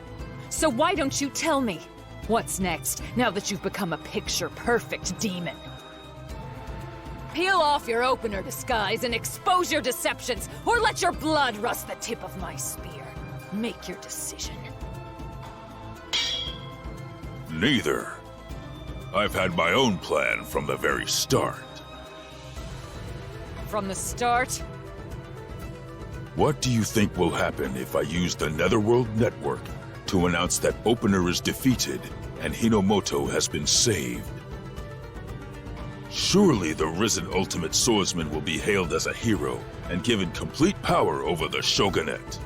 So why don't you tell me? What's next, now that you've become a picture-perfect demon? Peel off your opener disguise and expose your deceptions, or let your blood rust the tip of my spear. Make your decision. Neither. I've had my own plan from the very start. From the start? What do you think will happen if I use the Netherworld Network to announce that Opener is defeated and Hinomoto has been saved? Surely the risen Ultimate Swordsman will be hailed as a hero and given complete power over the Shogunate.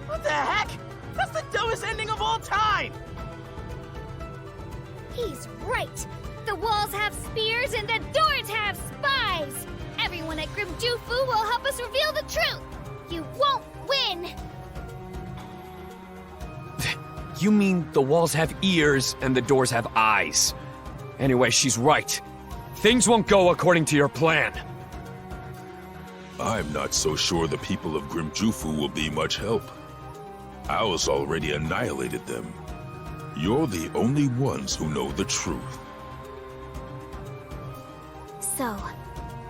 What the heck? That's the dumbest ending of all time! He's right. The walls have spears and the doors have spies. Everyone at Grimjufu will help us reveal the truth. You won't win. You mean the walls have ears and the doors have eyes? Anyway, she's right. Things won't go according to your plan. I'm not so sure the people of Grimjufu will be much help. Ao's already annihilated them. You're the only ones who know the truth. So,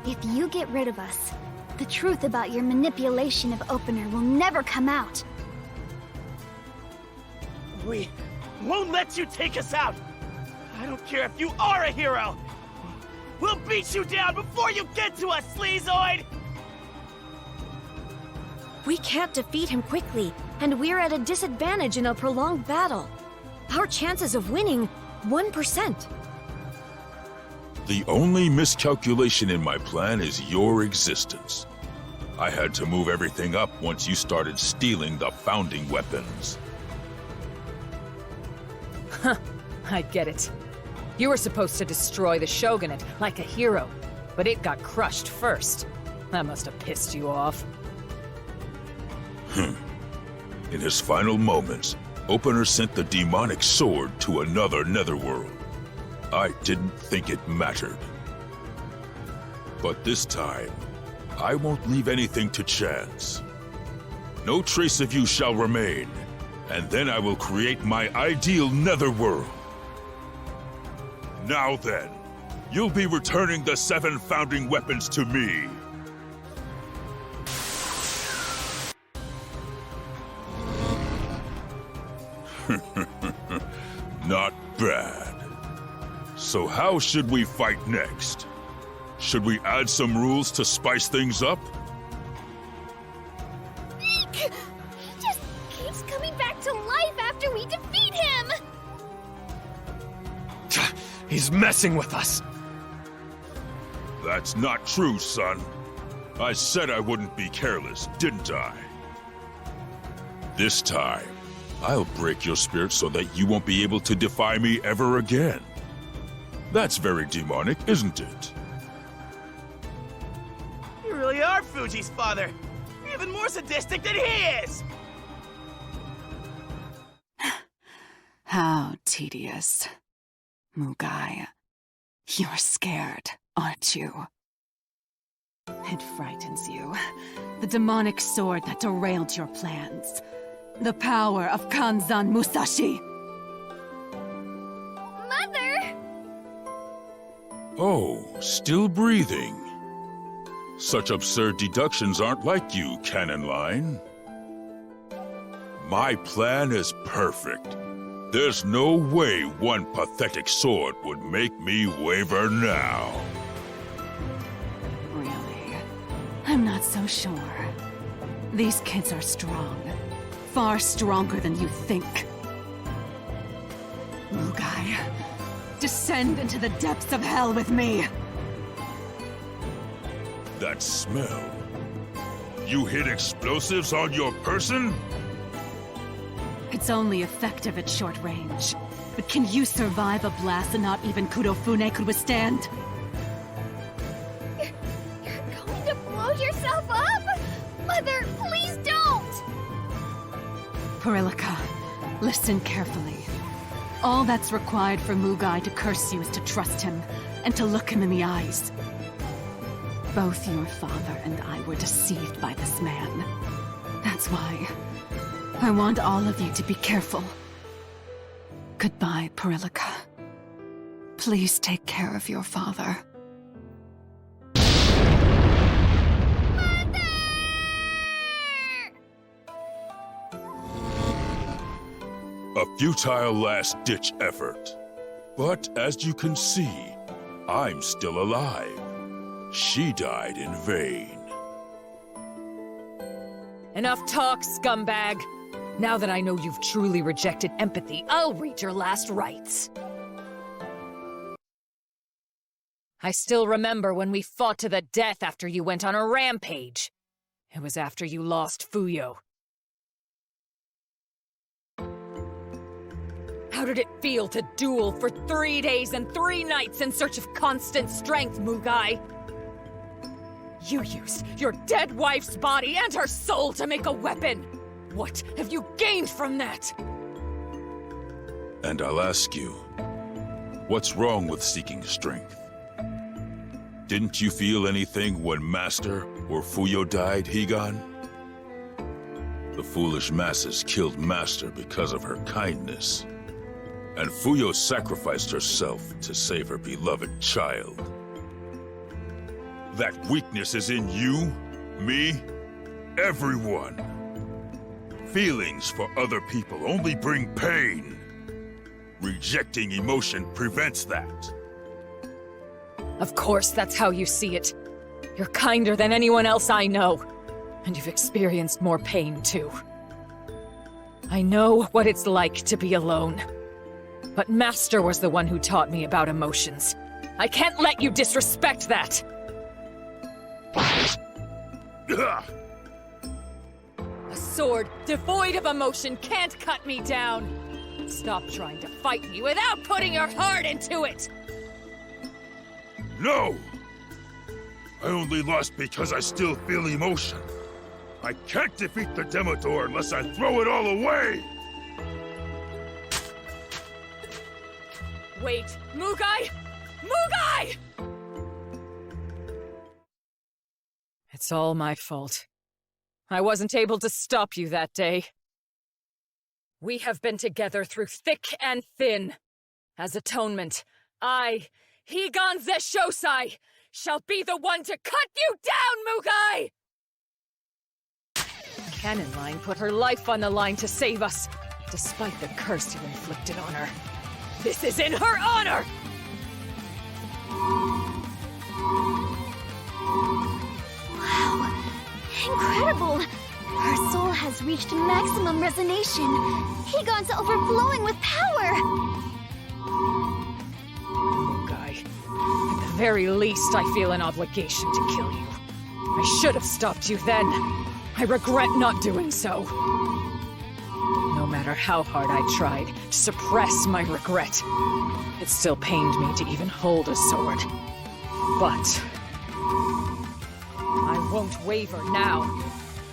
if you get rid of us, the truth about your manipulation of Opener will never come out. We won't let you take us out! I don't care if you are a hero! We'll beat you down before you get to us, Sleazoid! We can't defeat him quickly, and we're at a disadvantage in a prolonged battle. Our chances of winning, 1%. The only miscalculation in my plan is your existence. I had to move everything up once you started stealing the founding weapons. Huh, I get it. You were supposed to destroy the Shogunate like a hero, but it got crushed first. That must have pissed you off. In his final moments, Opener sent the demonic sword to another netherworld. I didn't think it mattered. But this time, I won't leave anything to chance. No trace of you shall remain, and then I will create my ideal netherworld. Now then, you'll be returning the 7 founding weapons to me. Not bad. So how should we fight next? Should we add some rules to spice things up? He just keeps coming back to life after we defeat him! He's messing with us. That's not true, son. I said I wouldn't be careless, didn't I? This time, I'll break your spirit so that you won't be able to defy me ever again. That's very demonic, isn't it? You really are Fuji's father. You're even more sadistic than he is! How tedious. Mugai, you're scared, aren't you? It frightens you. The demonic sword that derailed your plans. The power of Kanzan Musashi. Mother! Oh, still breathing. Such absurd deductions aren't like you, Canon Line. My plan is perfect. There's no way one pathetic sword would make me waver now. Really? I'm not so sure. These kids are strong. Far stronger than you think. Mugai, descend into the depths of hell with me! That smell. You hid explosives on your person? It's only effective at short range. But can you survive a blast that not even Kudofune could withstand? You're going to blow yourself up? Mother, please don't! Perilika, listen carefully. All that's required for Mugai to curse you is to trust him, and to look him in the eyes. Both your father and I were deceived by this man. That's why I want all of you to be careful. Goodbye, Perilika. Please take care of your father. A futile last-ditch effort. But as you can see, I'm still alive. She died in vain. Enough talk, scumbag! Now that I know you've truly rejected empathy, I'll read your last rites. I still remember when we fought to the death after you went on a rampage. It was after you lost Fuyo. How did it feel to duel for 3 days and 3 nights in search of constant strength, Mugai? You used your dead wife's body and her soul to make a weapon! What have you gained from that? And I'll ask you, what's wrong with seeking strength? Didn't you feel anything when Master or Fuyo died, Higan? The foolish masses killed Master because of her kindness. And Fuyo sacrificed herself to save her beloved child. That weakness is in you, me, everyone. Feelings for other people only bring pain. Rejecting emotion prevents that. Of course, that's how you see it. You're kinder than anyone else I know. And you've experienced more pain, too. I know what it's like to be alone. But Master was the one who taught me about emotions. I can't let you disrespect that! A sword devoid of emotion can't cut me down! Stop trying to fight me without putting your heart into it! No! I only lost because I still feel emotion. I can't defeat the Demodor unless I throw it all away! Wait, Mugai! Mugai! It's all my fault. I wasn't able to stop you that day. We have been together through thick and thin. As atonement, I, Higan Zeshosai, shall be the one to cut you down, Mugai! Cannon Line put her life on the line to save us. Despite the curse you inflicted on her, this is in her honor! Wow. Incredible! Her soul has reached maximum resonation. Higon's overflowing with power! Mugai, at the very least, I feel an obligation to kill you. I should have stopped you then. I regret not doing so. No matter how hard I tried to suppress my regret, it still pained me to even hold a sword. But I won't waver now.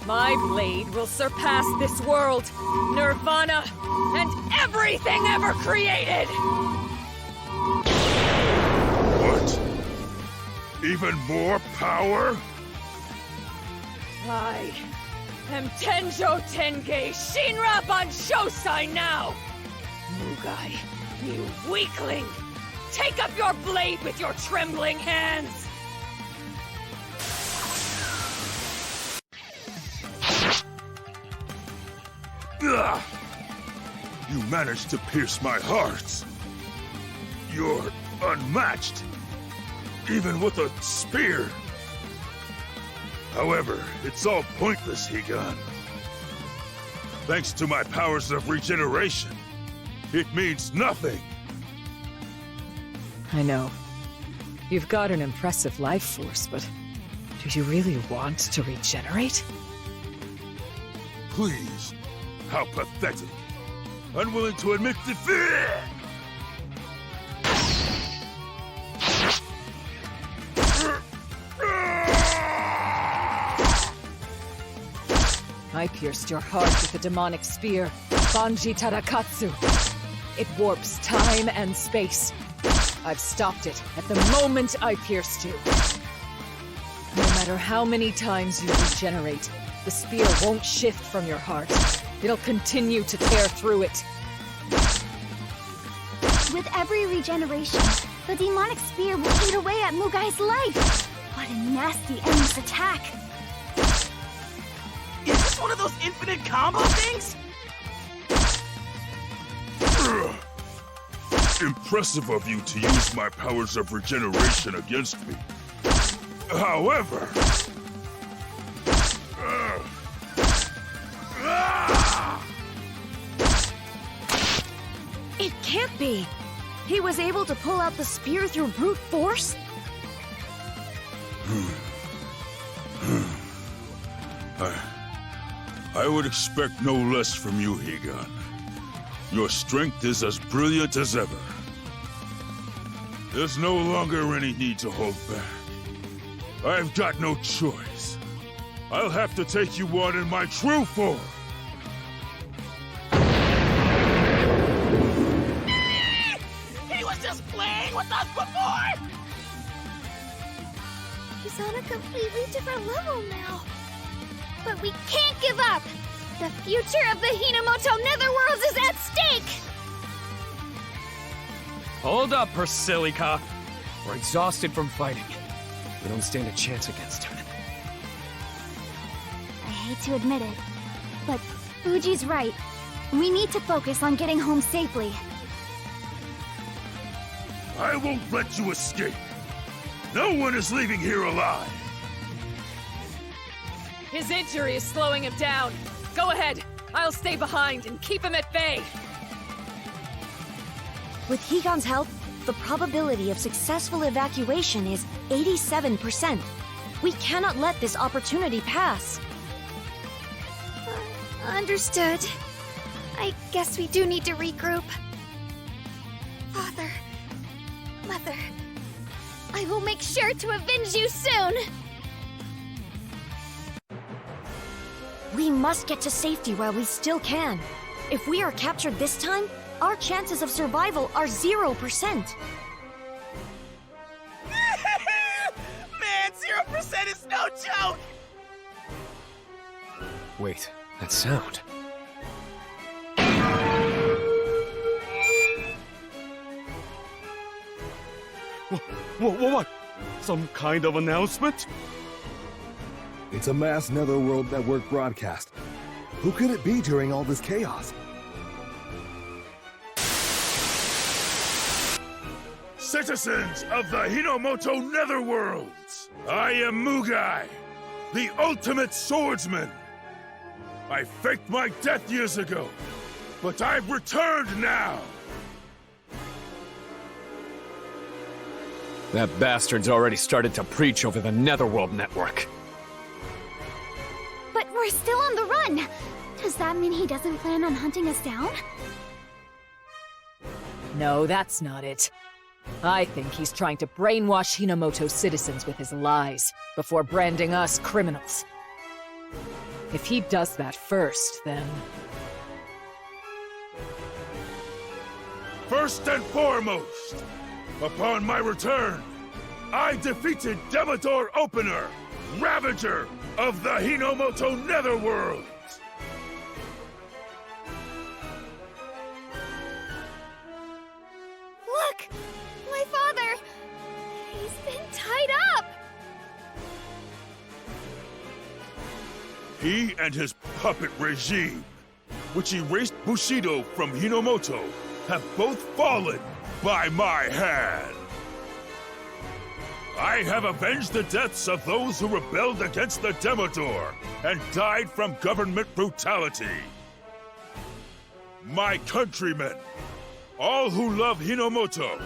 My blade will surpass this world, Nirvana, and everything ever created! What? Even more power? I am Tenjo Tenge Shinra Banshosai now! Mugai, you weakling! Take up your blade with your trembling hands! Ugh. You managed to pierce my heart. You're unmatched, even with a spear. However, it's all pointless, Higan. Thanks to my powers of regeneration, it means nothing. I know. You've got an impressive life force, but do you really want to regenerate? Please. How pathetic. Unwilling to admit defeat! I pierced your heart with the demonic spear, Banji Tarakatsu. It warps time and space. I've stopped it at the moment I pierced you. No matter how many times you regenerate, the spear won't shift from your heart. It'll continue to tear through it. With every regeneration, the demonic spear will eat away at Mugai's life. What a nasty endless attack. Is this one of those infinite combo things? Impressive of you to use my powers of regeneration against me. However... It can't be! He was able to pull out the spear through brute force? I would expect no less from you, Higan. Your strength is as brilliant as ever. There's no longer any need to hold back. I've got no choice. I'll have to take you on in my true form. He was just playing with us before! He's on a completely different level now. But we can't give up! The future of the Hinamoto Netherworlds is at stake! Hold up, Persilica. We're exhausted from fighting. We don't stand a chance against him. I hate to admit it, but Fuji's right. We need to focus on getting home safely. I won't let you escape. No one is leaving here alive. His injury is slowing him down. Go ahead. I'll stay behind and keep him at bay. With Higan's help, the probability of successful evacuation is 87%. We cannot let this opportunity pass. Understood. I guess we do need to regroup. Father, Mother, I will make sure to avenge you soon! We must get to safety while we still can. If we are captured this time, our chances of survival are 0%. Man, 0% is no joke! Wait, that sound. What? Some kind of announcement? It's a mass Netherworld Network broadcast. Who could it be during all this chaos? Citizens of the Hinomoto Netherworlds, I am Mugai, the ultimate swordsman. I faked my death years ago, but I've returned now. That bastard's already started to preach over the Netherworld network. But we're still on the run! Does that mean he doesn't plan on hunting us down? No, that's not it. I think he's trying to brainwash Hinomoto citizens with his lies, before branding us criminals. If he does that first, then... First and foremost, upon my return, I defeated Demodor Opener, Ravager of the Hinomoto Netherworld. Look! My father! He's been tied up! He and his puppet regime, which erased Bushido from Hinomoto, have both fallen by my hand. I have avenged the deaths of those who rebelled against the Demodor and died from government brutality. My countrymen, all who love Hinomoto,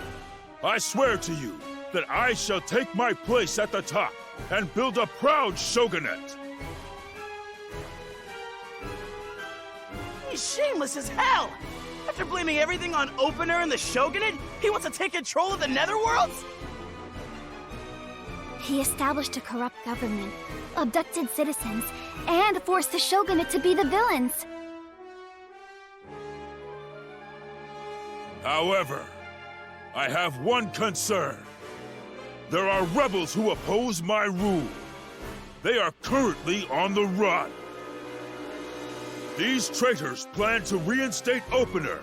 I swear to you that I shall take my place at the top and build a proud shogunate. He's shameless as hell! After blaming everything on Opener and the Shogunate, he wants to take control of the Netherworlds? He established a corrupt government, abducted citizens, and forced the Shogunate to be the villains. However, I have one concern. There are rebels who oppose my rule. They are currently on the run. These traitors plan to reinstate Opener.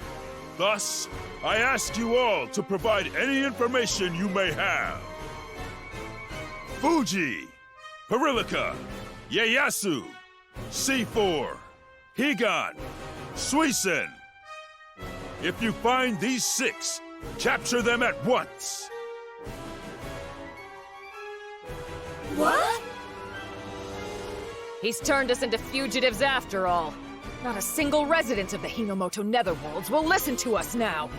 Thus, I ask you all to provide any information you may have. Fuji, Perilika, Ieyasu, C4, Higan, Suisen. If you find these 6, capture them at once. What? He's turned us into fugitives after all. Not a single resident of the Hinomoto Netherworlds will listen to us now.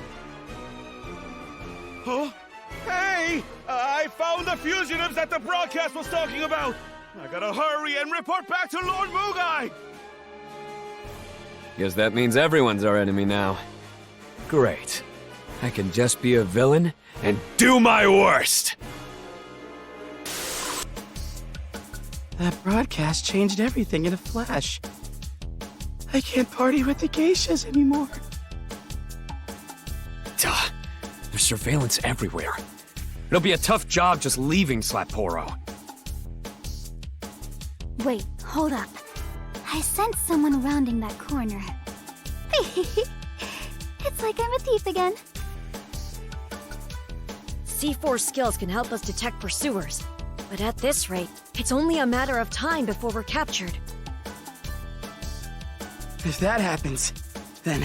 Huh? Hey! I found the fugitives that the broadcast was talking about! I gotta hurry and report back to Lord Mugai! Guess that means everyone's our enemy now. Great. I can just be a villain and do my worst! That broadcast changed everything in a flash. I can't party with the geishas anymore. Duh. There's surveillance everywhere. It'll be a tough job just leaving Sapporo. Wait, hold up. I sense someone rounding that corner. It's like I'm a thief again. C4 skills can help us detect pursuers. But at this rate, it's only a matter of time before we're captured. If that happens, then...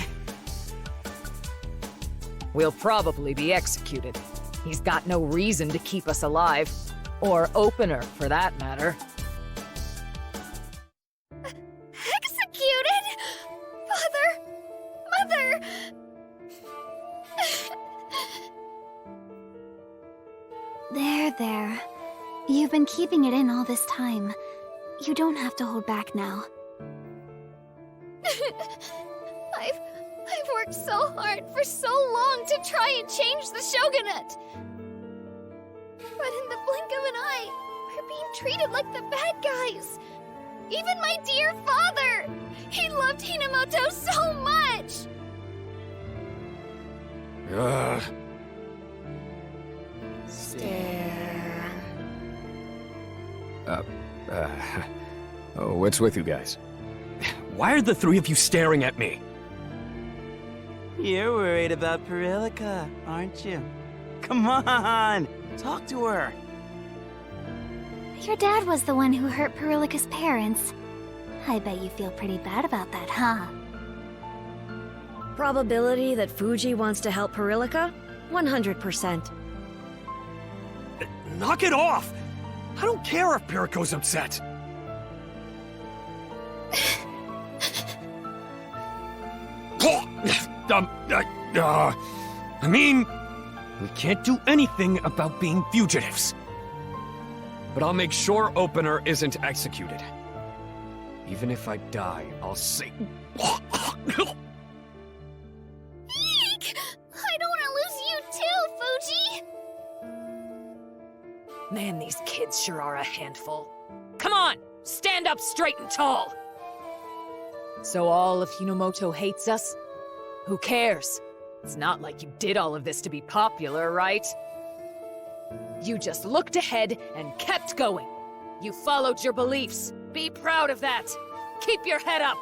We'll probably be executed. He's got no reason to keep us alive. Or Opener, for that matter. Executed? Father! Mother! There. You've been keeping it in all this time. You don't have to hold back now. I've worked so hard for so long to try and change the Shogunate. But in the blink of an eye, we're being treated like the bad guys. Even my dear father! He loved Hinomoto so much! Stare. What's with you guys? Why are the 3 of you staring at me? You're worried about Perilika, aren't you? Come on! Talk to her! Your dad was the one who hurt Perilika's parents. I bet you feel pretty bad about that, huh? Probability that Fuji wants to help Perilika? 100%. Knock it off! I don't care if Piriko's upset. I mean, we can't do anything about being fugitives. But I'll make sure Opener isn't executed. Even if I die, I'll say... Eek! I don't want to lose you too, Fuji! Man, these kids sure are a handful. Come on! Stand up straight and tall! So all of Hinomoto hates us? Who cares? It's not like you did all of this to be popular, right? You just looked ahead and kept going. You followed your beliefs. Be proud of that. Keep your head up.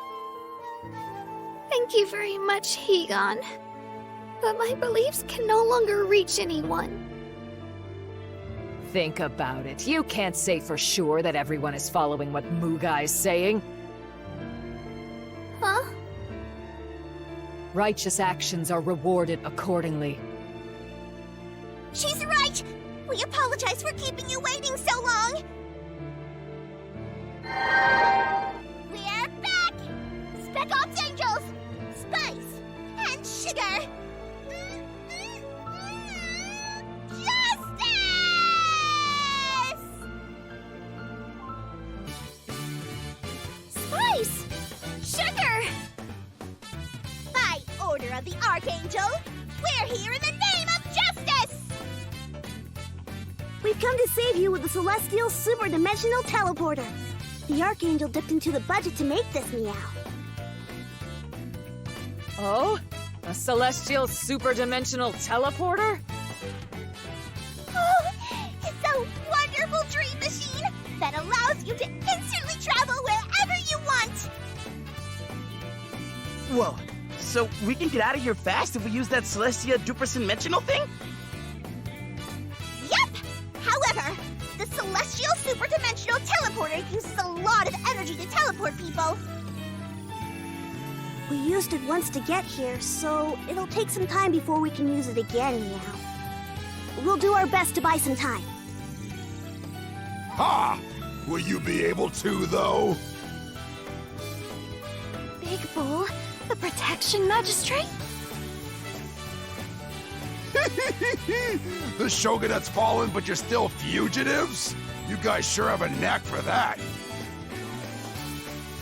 Thank you very much, Higan. But my beliefs can no longer reach anyone. Think about it. You can't say for sure that everyone is following what Mugai's saying. Huh? Righteous actions are rewarded accordingly. She's right! We apologize for keeping you waiting so long! We're back! Spec Ops Angels! Spice! And Sugar! Justice! Spice! Sugar! By order of the Archangel, we're here in the name of justice! We've come to save you with a celestial super-dimensional teleporter. The Archangel dipped into the budget to make this, Meow. Oh? A celestial super-dimensional teleporter? Oh, it's a wonderful dream machine that allows you to instantly travel wherever you want! Whoa, so we can get out of here fast if we use that Celestia duper-dimensional thing? Yep! However, the celestial super-dimensional teleporter uses a lot of energy to teleport people. We used it once to get here, so it'll take some time before we can use it again, Meow. We'll do our best to buy some time. Ha! Will you be able to, though? Big Bull, the Protection Magistrate? The Shogunate's fallen, but you're still fugitives? You guys sure have a knack for that.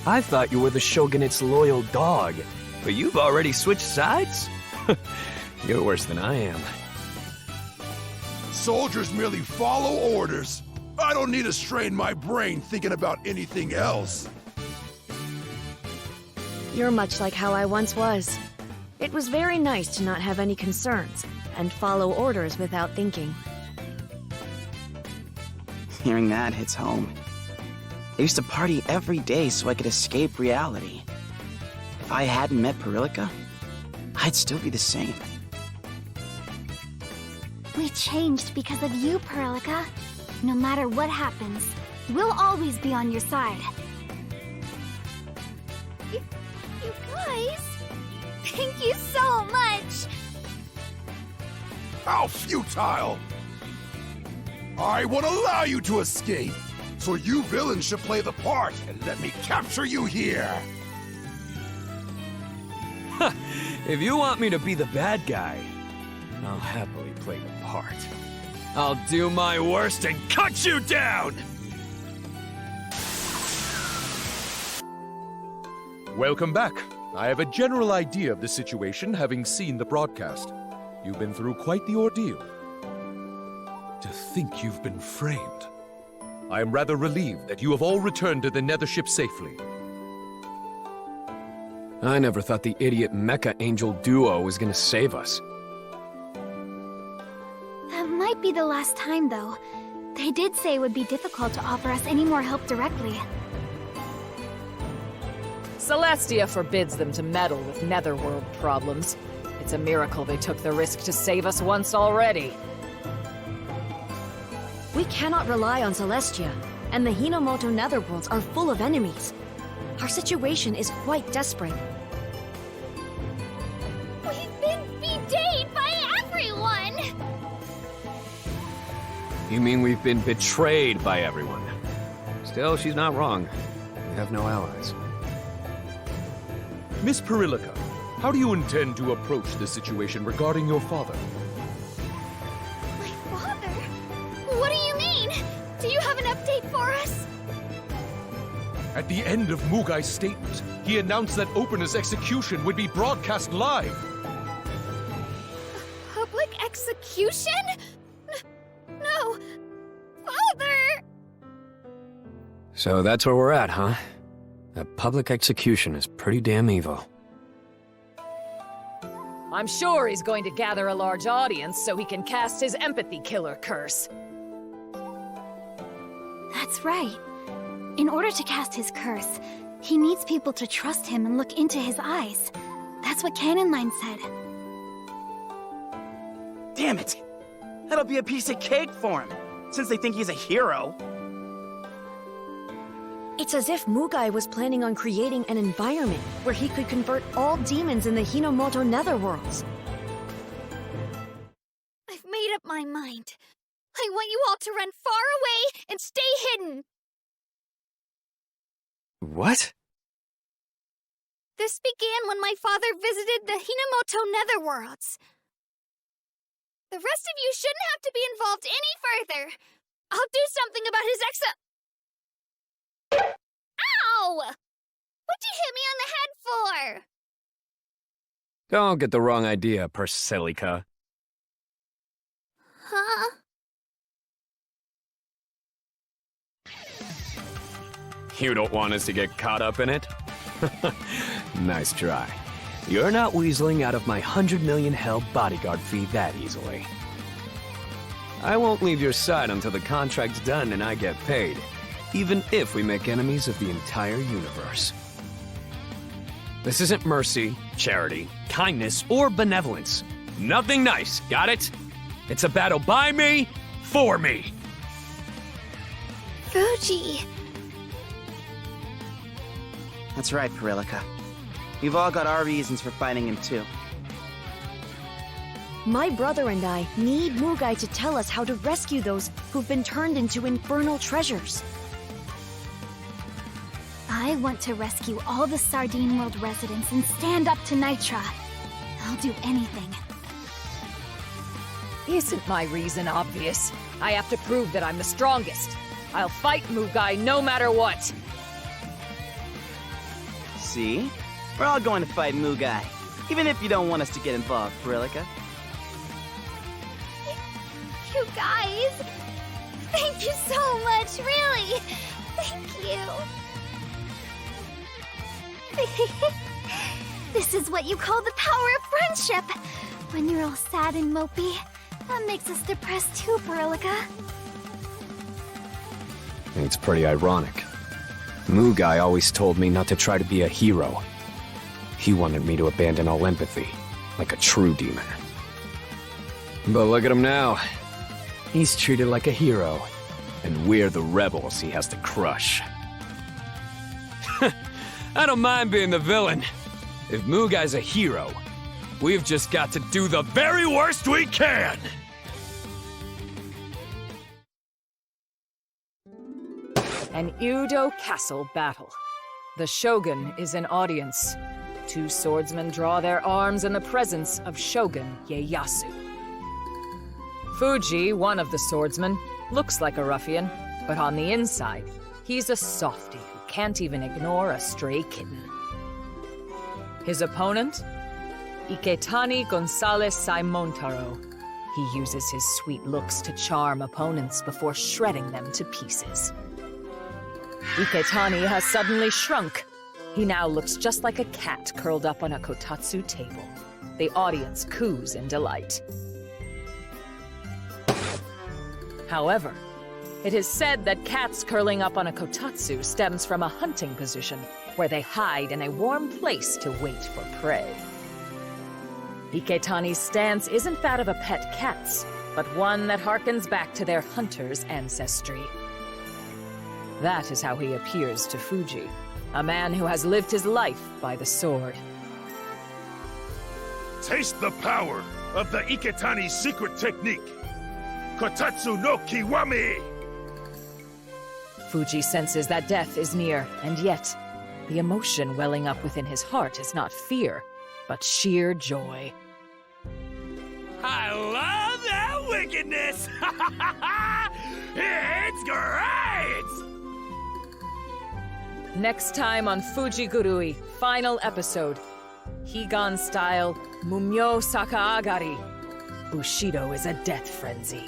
I thought you were the Shogunate's loyal dog, but you've already switched sides? You're worse than I am. Soldiers merely follow orders. I don't need to strain my brain thinking about anything else. You're much like how I once was. It was very nice to not have any concerns and follow orders without thinking. Hearing that hits home. I used to party every day so I could escape reality. If I hadn't met Perilika, I'd still be the same. We changed because of you, Perilika. No matter what happens, we'll always be on your side. You guys, thank you so much. How futile! I won't allow you to escape, so you villains should play the part and let me capture you here. If you want me to be the bad guy, I'll happily play the part. I'll do my worst and cut you down! Welcome back. I have a general idea of the situation, having seen the broadcast. You've been through quite the ordeal. To think you've been framed. I am rather relieved that you have all returned to the Nethership safely. I never thought the idiot Mecha Angel duo was gonna save us. That might be the last time, though. They did say it would be difficult to offer us any more help directly. Celestia forbids them to meddle with Netherworld problems. It's a miracle they took the risk to save us once already. We cannot rely on Celestia, and the Hinomoto Netherworlds are full of enemies. Our situation is quite desperate. We've been betrayed by everyone! You mean we've been betrayed by everyone? Still, she's not wrong. We have no allies. Miss Perillica, how do you intend to approach this situation regarding your father? My father? What do you mean? Do you have an update for us? At the end of Mugai's statement, he announced that Opener's execution would be broadcast live. Public execution? No! Father! So that's where we're at, huh? That public execution is pretty damn evil. I'm sure he's going to gather a large audience so he can cast his empathy killer curse. That's right. In order to cast his curse, he needs people to trust him and look into his eyes. That's what Canonline said. Damn it! That'll be a piece of cake for him, since they think he's a hero. It's as if Mugai was planning on creating an environment where he could convert all demons in the Hinomoto netherworlds. I've made up my mind. I want you all to run far away and stay hidden. What? This began when my father visited the Hinomoto netherworlds. The rest of you shouldn't have to be involved any further. I'll do something about his Ow! What'd you hit me on the head for? Don't get the wrong idea, Persilica. Huh? You don't want us to get caught up in it? Nice try. You're not weaseling out of my 100 million hell bodyguard fee that easily. I won't leave your side until the contract's done and I get paid, even if we make enemies of the entire universe. This isn't mercy, charity, kindness, or benevolence. Nothing nice, got it? It's a battle by me, for me. Fuji. That's right, Perillica. We've all got our reasons for fighting him, too. My brother and I need Mugai to tell us how to rescue those who've been turned into infernal treasures. I want to rescue all the Sardine World residents and stand up to Nitra. I'll do anything. Isn't my reason obvious? I have to prove that I'm the strongest. I'll fight Mugai no matter what. See? We're all going to fight Mugai, even if you don't want us to get involved, Perillica. You guys, thank you so much, really. Thank you. This is what you call the power of friendship. When you're all sad and mopey, that makes us depressed too, Perillica. It's pretty ironic. Mugai always told me not to try to be a hero. He wanted me to abandon all empathy, like a true demon. But look at him now. He's treated like a hero, and we're the rebels he has to crush. I don't mind being the villain. If Mugai's a hero, we've just got to do the very worst we can! An Udo Castle battle. The Shogun is in audience. Two swordsmen draw their arms in the presence of Shogun Ieyasu. Fuji, one of the swordsmen, looks like a ruffian, but on the inside, he's a softie who can't even ignore a stray kitten. His opponent? Iketani Gonzalez Saimontaro. He uses his sweet looks to charm opponents before shredding them to pieces. Iketani has suddenly shrunk. He now looks just like a cat curled up on a kotatsu table. The audience coos in delight. However, it is said that cats curling up on a kotatsu stems from a hunting position, where they hide in a warm place to wait for prey. Iketani's stance isn't that of a pet cat's, but one that harkens back to their hunter's ancestry. That is how he appears to Fuji, a man who has lived his life by the sword. Taste the power of the Iketani's secret technique. Kotetsu no Kiwami! Fuji senses that death is near, and yet, the emotion welling up within his heart is not fear, but sheer joy. I love that wickedness! It's great! Next time on Fujigurui, final episode. Higan style Mumyo Sakaagari. Bushido is a death frenzy.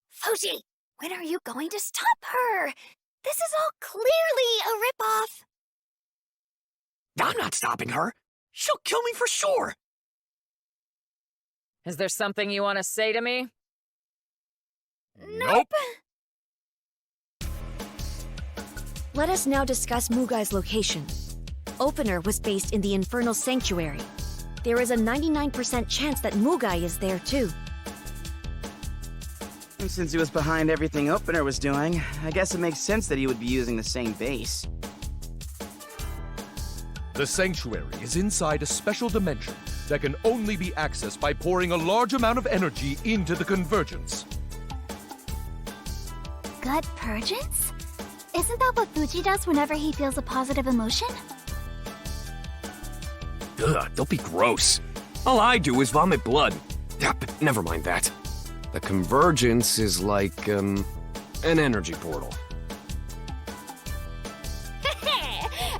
Fuji, when are you going to stop her? This is all clearly a ripoff. I'm not stopping her. She'll kill me for sure. Is there something you want to say to me? Nope. Let us now discuss Mugai's location. Opener was based in the Infernal Sanctuary. There is a 99% chance that Mugai is there too. And since he was behind everything Opener was doing, I guess it makes sense that he would be using the same base. The Sanctuary is inside a special dimension that can only be accessed by pouring a large amount of energy into the convergence. Gut purgence? Isn't that what Fuji does whenever he feels a positive emotion? Ugh, don't be gross. All I do is vomit blood. Yeah, but never mind that. The convergence is like, an energy portal.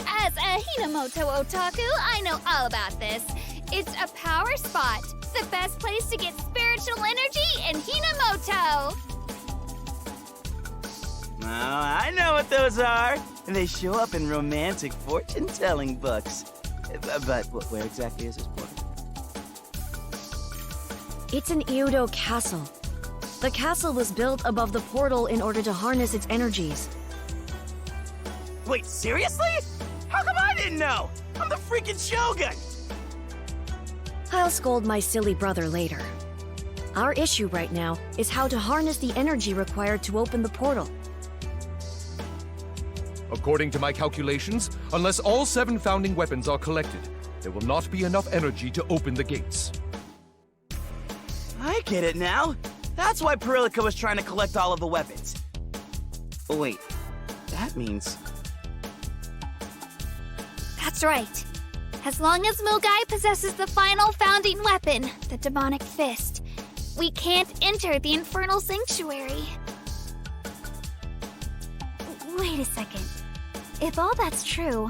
As a Hinamoto otaku, I know all about this. It's a power spot. The best place to get spiritual energy in Hinamoto. Oh, I know what those are. They show up in romantic fortune-telling books. But where exactly is this portal? It's an Iudo castle. The castle was built above the portal in order to harness its energies. Wait, seriously? How come I didn't know? I'm the freaking Shogun! I'll scold my silly brother later. Our issue right now is how to harness the energy required to open the portal. According to my calculations, unless all 7 founding weapons are collected, there will not be enough energy to open the gates. I get it now. That's why Perillica was trying to collect all of the weapons. Oh wait, that means... That's right. As long as Mugai possesses the final founding weapon, the demonic fist, we can't enter the Infernal Sanctuary. Wait a second. If all that's true,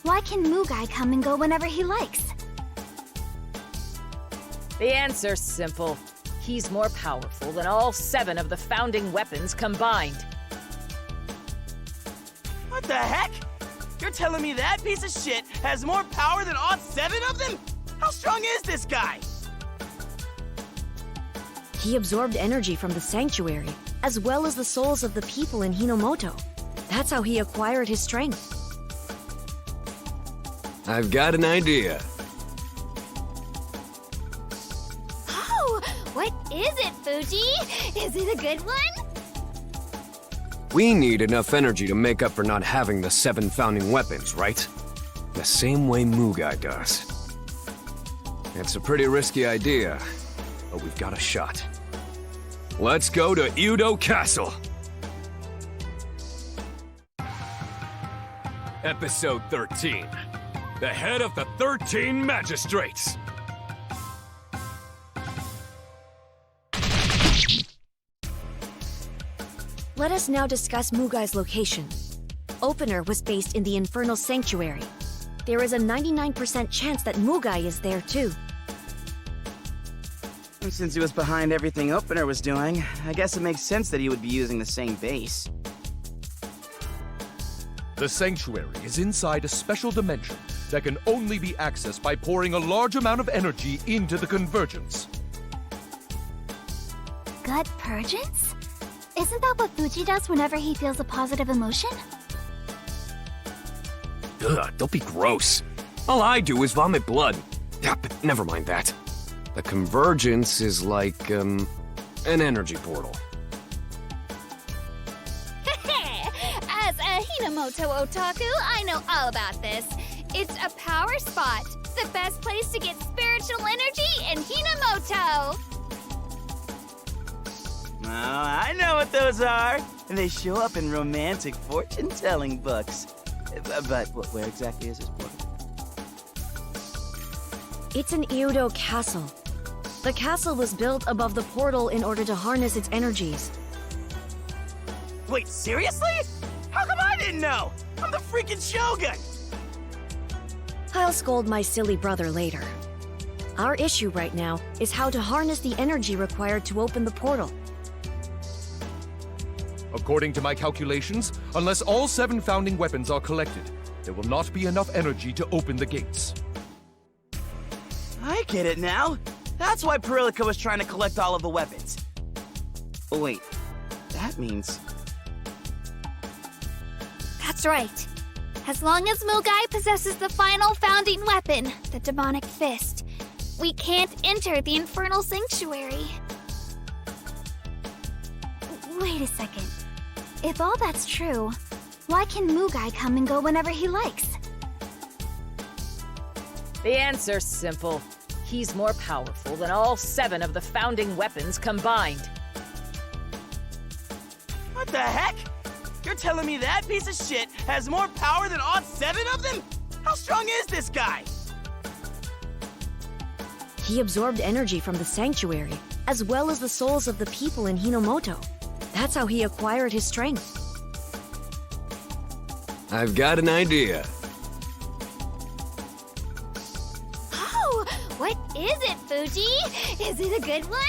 why can Mugai come and go whenever he likes? The answer's simple. He's more powerful than all 7 of the founding weapons combined. What the heck? You're telling me that piece of shit has more power than all 7 of them? How strong is this guy? He absorbed energy from the sanctuary, as well as the souls of the people in Hinomoto. That's how he acquired his strength. I've got an idea. Oh, what is it, Fuji? Is it a good one? We need enough energy to make up for not having the 7 founding weapons, right? The same way Mugai does. It's a pretty risky idea, but we've got a shot. Let's go to Iudo Castle! Episode 13. The head of the 13 magistrates. Let us now discuss Mugai's location. Opener was based in the Infernal Sanctuary. There is a 99% chance that Mugai is there too. And since he was behind everything Opener was doing, I guess it makes sense that he would be using the same base. The Sanctuary is inside a special dimension that can only be accessed by pouring a large amount of energy into the convergence. Gut purgence? Isn't that what Fuji does whenever he feels a positive emotion? Ugh, don't be gross. All I do is vomit blood. Yeah, but never mind that. The convergence is like, an energy portal. As a Hinamoto otaku, I know all about this. It's a power spot. the best place to get spiritual energy in Hinamoto! Oh, I know what those are. They show up in romantic fortune-telling books. But where exactly is this portal? It's an Iudo castle. The castle was built above the portal in order to harness its energies. Wait, seriously? How come I didn't know? I'm the freaking Shogun! I'll scold my silly brother later. Our issue right now is how to harness the energy required to open the portal. According to my calculations, unless all 7 founding weapons are collected, there will not be enough energy to open the gates. I get it now. That's why Perillica was trying to collect all of the weapons. Oh, wait. That means... That's right. As long as Mugai possesses the final founding weapon, the demonic fist, we can't enter the infernal sanctuary. Wait a second. If all that's true, why can Mugai come and go whenever he likes? The answer's simple. He's more powerful than all 7 of the founding weapons combined. What the heck? You're telling me that piece of shit has more power than all 7 of them? How strong is this guy? He absorbed energy from the sanctuary, as well as the souls of the people in Hinomoto. That's how he acquired his strength. I've got an idea. Oh, what is it, Fuji? Is it a good one?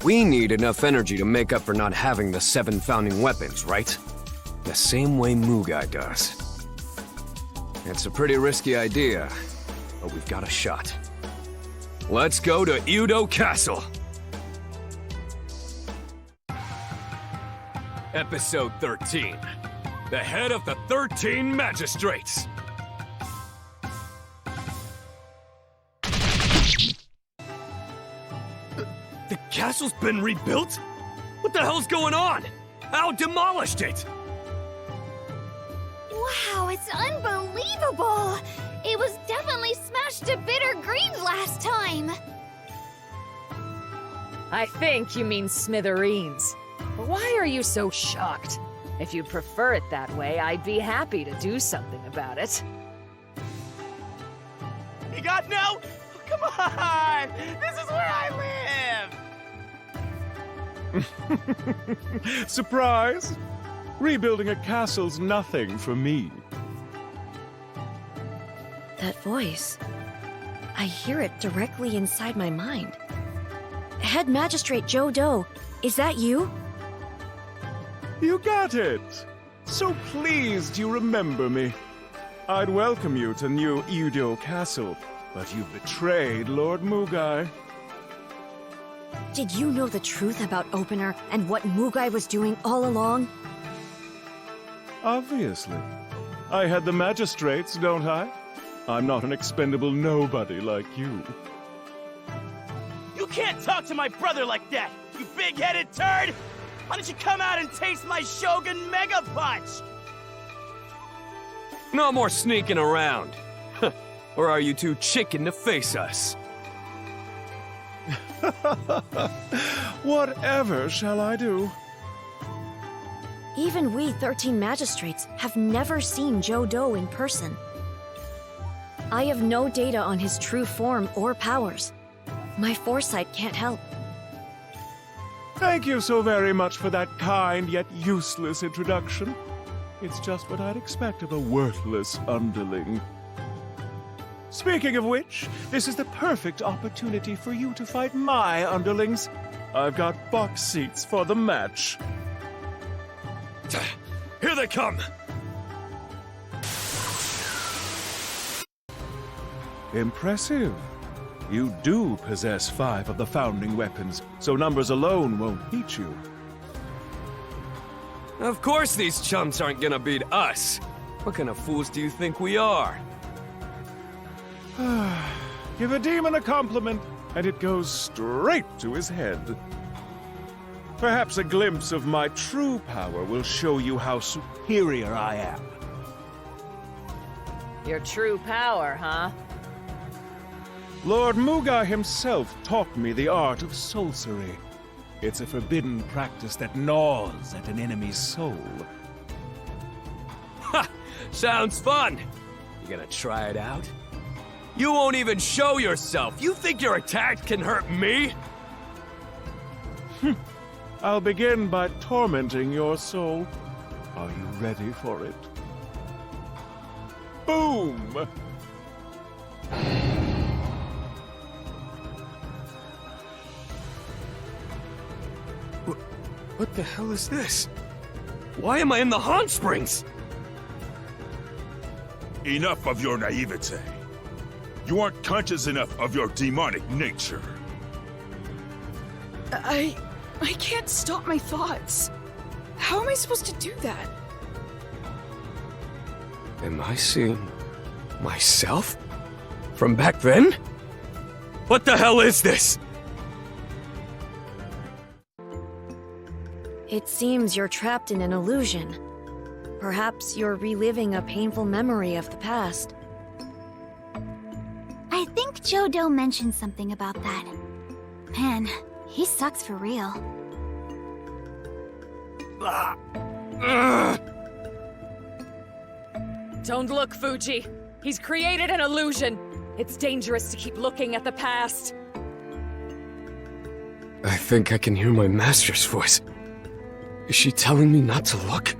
We need enough energy to make up for not having the 7 founding weapons, right? The same way Mugai does. It's a pretty risky idea, but we've got a shot. Let's go to Iudo Castle! Episode 13. The head of the 13 magistrates. The castle's been rebuilt? What the hell's going on? Al demolished it! Wow, it's unbelievable! It was definitely smashed to bitter greens last time! I think you mean smithereens. But why are you so shocked? If you'd prefer it that way, I'd be happy to do something about it. You got no? Come on! This is where I live! Surprise! Rebuilding a castle's nothing for me. That voice. I hear it directly inside my mind. Head Magistrate Joe Doe, is that you? You got it! So pleased you remember me. I'd welcome you to New Iudo Castle, but you betrayed Lord Mugai. Did you know the truth about Opener and what Mugai was doing all along? Obviously. I had the magistrates, don't I? I'm not an expendable nobody like you. You can't talk to my brother like that, you big-headed turd! Why don't you come out and taste my Shogun Mega Punch? No more sneaking around. Or are you too chicken to face us? Whatever shall I do? Even we 13 magistrates have never seen Joe Doe in person. I have no data on his true form or powers. My foresight can't help. Thank you so very much for that kind yet useless introduction. It's just what I'd expect of a worthless underling. Speaking of which, this is the perfect opportunity for you to fight my underlings. I've got box seats for the match. Here they come! Impressive. You do possess 5 of the founding weapons, so numbers alone won't beat you. Of course these chumps aren't gonna beat us. What kind of fools do you think we are? Give a demon a compliment, and it goes straight to his head. Perhaps a glimpse of my true power will show you how superior I am. Your true power, huh? Lord Mughal himself taught me the art of sorcery. It's a forbidden practice that gnaws at an enemy's soul. Ha! Sounds fun! You gonna try it out? You won't even show yourself! You think your attack can hurt me? I'll begin by tormenting your soul. Are you ready for it? Boom! What the hell is this? Why am I in the Han Springs? Enough of your naivete. You aren't conscious enough of your demonic nature. I can't stop my thoughts. How am I supposed to do that? Am I seeing myself? From back then? What the hell is this? It seems you're trapped in an illusion. Perhaps you're reliving a painful memory of the past. I think Joe mentioned something about that. Man, he sucks for real. Don't look, Fuji. He's created an illusion. It's dangerous to keep looking at the past. I think I can hear my master's voice. Is she telling me not to look?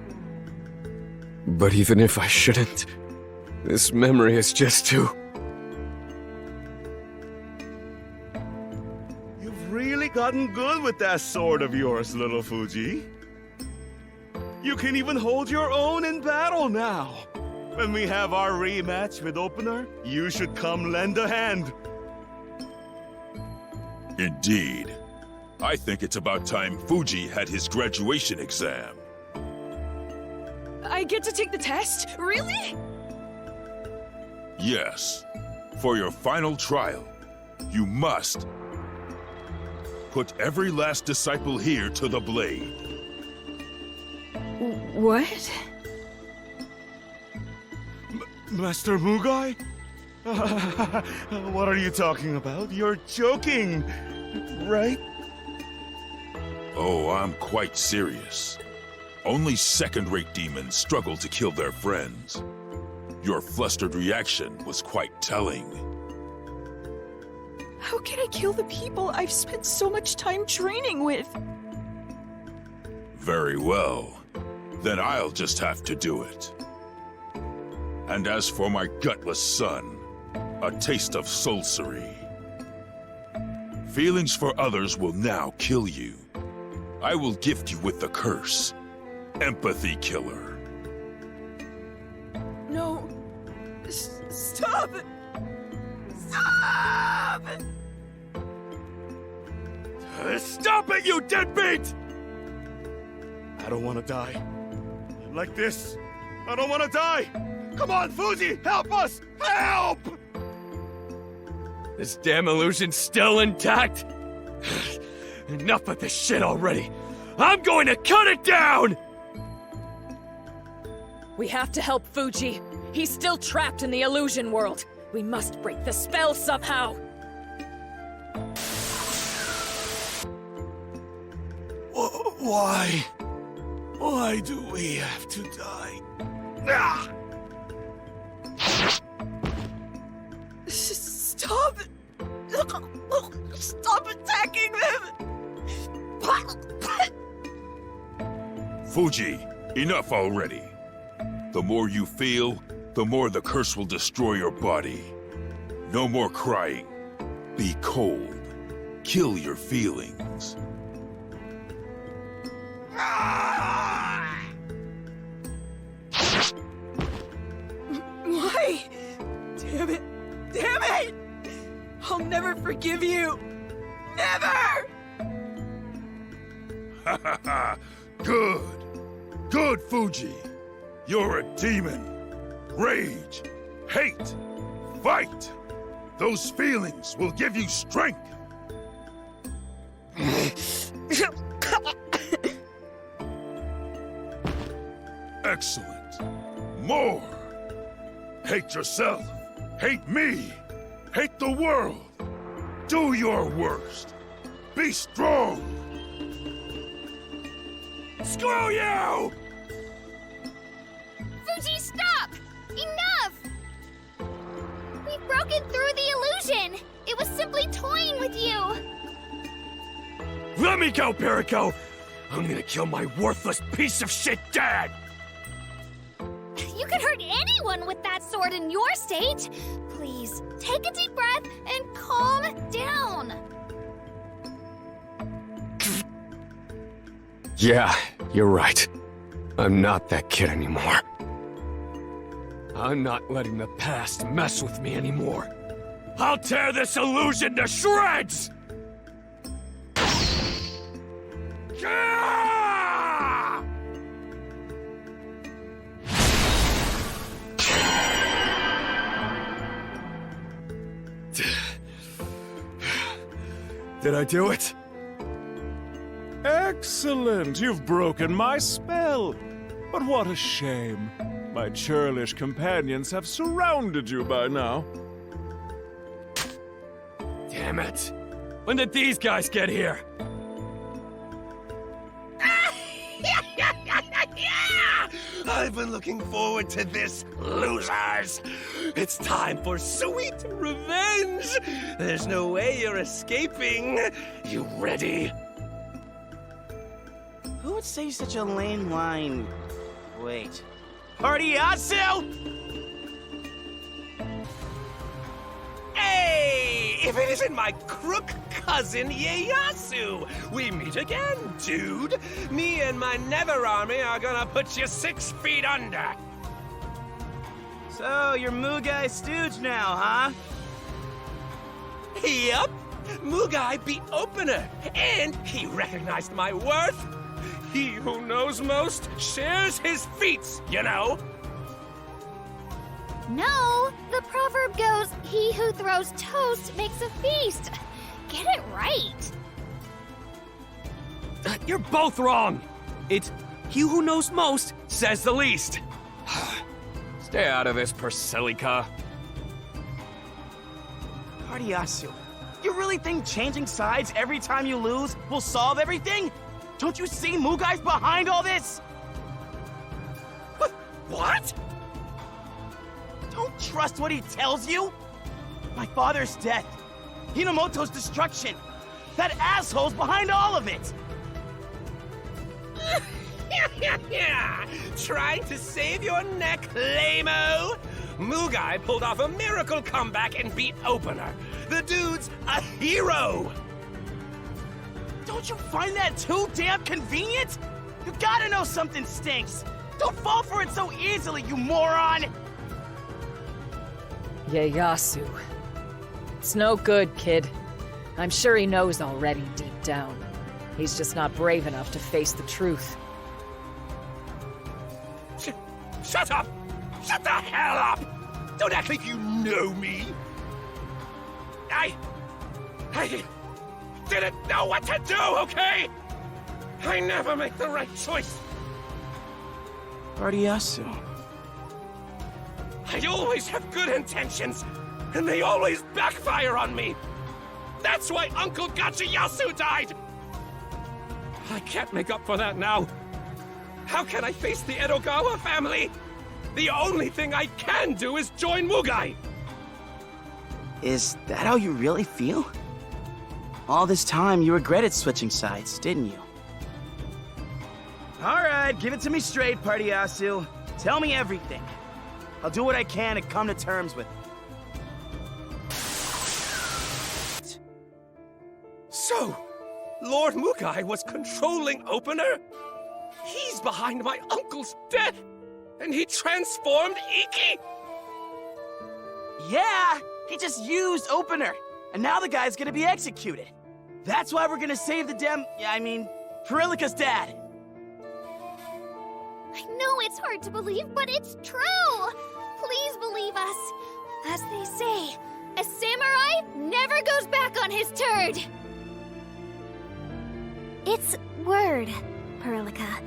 But even if I shouldn't, this memory is just too... You've really gotten good with that sword of yours, little Fuji. You can even hold your own in battle now. When we have our rematch with Opener, you should come lend a hand. Indeed. I think it's about time Fuji had his graduation exam. I get to take the test? Really? Yes. For your final trial, you must put every last disciple here to the blade. What? Master Mughal? What are you talking about? You're joking, right? Oh, I'm quite serious. Only second-rate demons struggle to kill their friends. Your flustered reaction was quite telling. How can I kill the people I've spent so much time training with? Very well. Then I'll just have to do it. And as for my gutless son, a taste of sorcery. Feelings for others will now kill you. I will gift you with the curse. Empathy killer. No. Stop it! Stop it! Stop it, you deadbeat! I don't want to die. Like this. I don't want to die! Come on, Fuji! Help us! Help! This damn illusion's still intact? Enough of this shit already! I'm going to cut it down! We have to help Fuji. He's still trapped in the illusion world. We must break the spell somehow. Why? Why do we have to die? Ah! Stop! Stop attacking them! Fuji, enough already. The more you feel, the more the curse will destroy your body. No more crying. Be cold. Kill your feelings. Why? Damn it! Damn it! I'll never forgive you! Never! Ha ha ha! Good! Good, Fuji! You're a demon! Rage! Hate! Fight! Those feelings will give you strength! Excellent! More! Hate yourself. Hate me. Hate the world. Do your worst. Be strong. Screw you! Fuji, stop! Enough! We've broken through the illusion! It was simply toying with you! Let me go, Perico! I'm gonna kill my worthless piece of shit dad! You could hurt anyone with that sword in your state! Please, take a deep breath and calm down! Yeah, you're right. I'm not that kid anymore. I'm not letting the past mess with me anymore. I'll tear this illusion to shreds! Ah! Did I do it? Excellent! You've broken my spell! But what a shame. My churlish companions have surrounded you by now. Damn it! When did these guys get here? I've been looking forward to this, losers! It's time for sweet revenge! There's no way you're escaping! You ready? Who would say such a lame line? Wait. Partiasu! Hey! If it isn't my crook cousin, Ieyasu! We meet again, dude! Me and my Nether army are gonna put you 6 feet under! So, you're Mugai stooge now, huh? Yup! Mugai beat Opener, and he recognized my worth! He who knows most shares his feats, you know? No, the proverb goes, he who throws toast makes a feast. Get it right. You're both wrong! It's he who knows most says the least. Stay out of this, Persilica. Partiasu, you really think changing sides every time you lose will solve everything? Don't you see Mugai's behind all this? What? Don't trust what he tells you? My father's death. Hinomoto's destruction. That asshole's behind all of it. Trying to save your neck, lame-o? Mugai pulled off a miracle comeback and beat Opener. The dude's a hero! Don't you find that too damn convenient? You gotta know something stinks. Don't fall for it so easily, you moron! Ieyasu. It's no good, kid. I'm sure he knows already deep down. He's just not brave enough to face the truth. Shut up! Shut the hell up! Don't act like you know me! I didn't know what to do, okay? I never make the right choice. Partiasu. I always have good intentions, and they always backfire on me. That's why Uncle Gachiyasu died! I can't make up for that now. How can I face the Edogawa family? The only thing I can do is join Mugai! Is that how you really feel? All this time, you regretted switching sides, didn't you? Alright, give it to me straight, Partiasu. Tell me everything. I'll do what I can to come to terms with it. So, Lord Mugai was controlling Opener? He's behind my uncle's death! And he transformed Iki? Yeah! He just used Opener! And now the guy's gonna be executed. That's why we're gonna save the Perilica's dad. I know it's hard to believe, but it's true! Please believe us. As they say, a samurai never goes back on his turd! It's word, Perilica.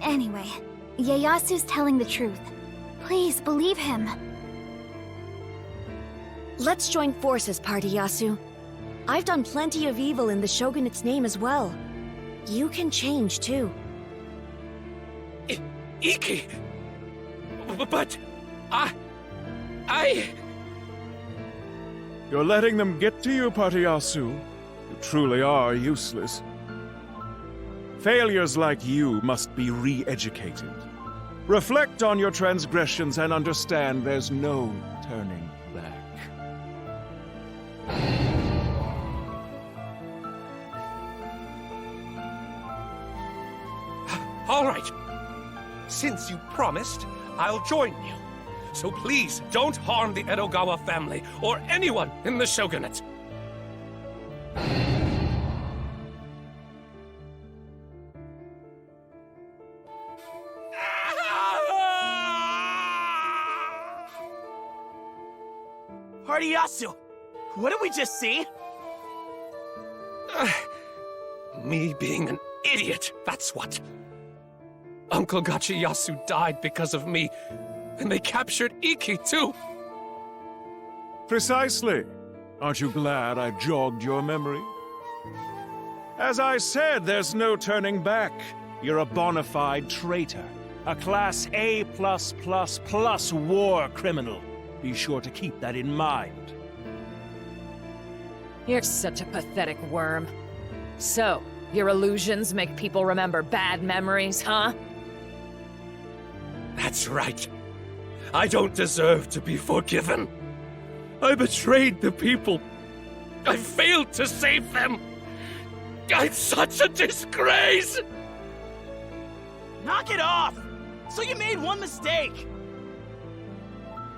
Anyway, Ieyasu's telling the truth. Please believe him. Let's join forces, Party Yasu. I've done plenty of evil in the Shogunate's name as well. You can change, too. Iki! But... I... You're letting them get to you, Party Yasu. You truly are useless. Failures like you must be re-educated. Reflect on your transgressions and understand there's no turning back. All right. Since you promised, I'll join you. So please, don't harm the Edogawa family or anyone in the Shogunate. Party Yasu! What did we just see? Me being an idiot, that's what. Uncle Gachiyasu died because of me, and they captured Iki, too. Precisely. Aren't you glad I jogged your memory? As I said, there's no turning back. You're a bona fide traitor. A Class A+++ war criminal. Be sure to keep that in mind. You're such a pathetic worm. So, your illusions make people remember bad memories, huh? That's right. I don't deserve to be forgiven. I betrayed the people. I failed to save them. I'm such a disgrace! Knock it off! So you made one mistake!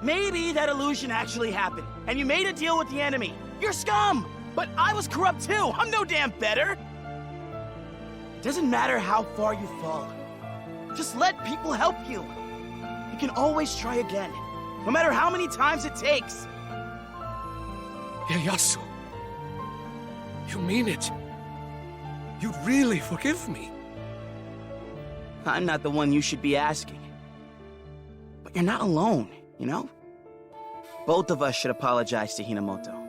Maybe that illusion actually happened, and you made a deal with the enemy. You're scum! But I was corrupt too! I'm no damn better! It doesn't matter how far you fall. Just let people help you. You can always try again, no matter how many times it takes. Ieyasu, you mean it? You really forgive me? I'm not the one you should be asking. But you're not alone, you know? Both of us should apologize to Hinamoto.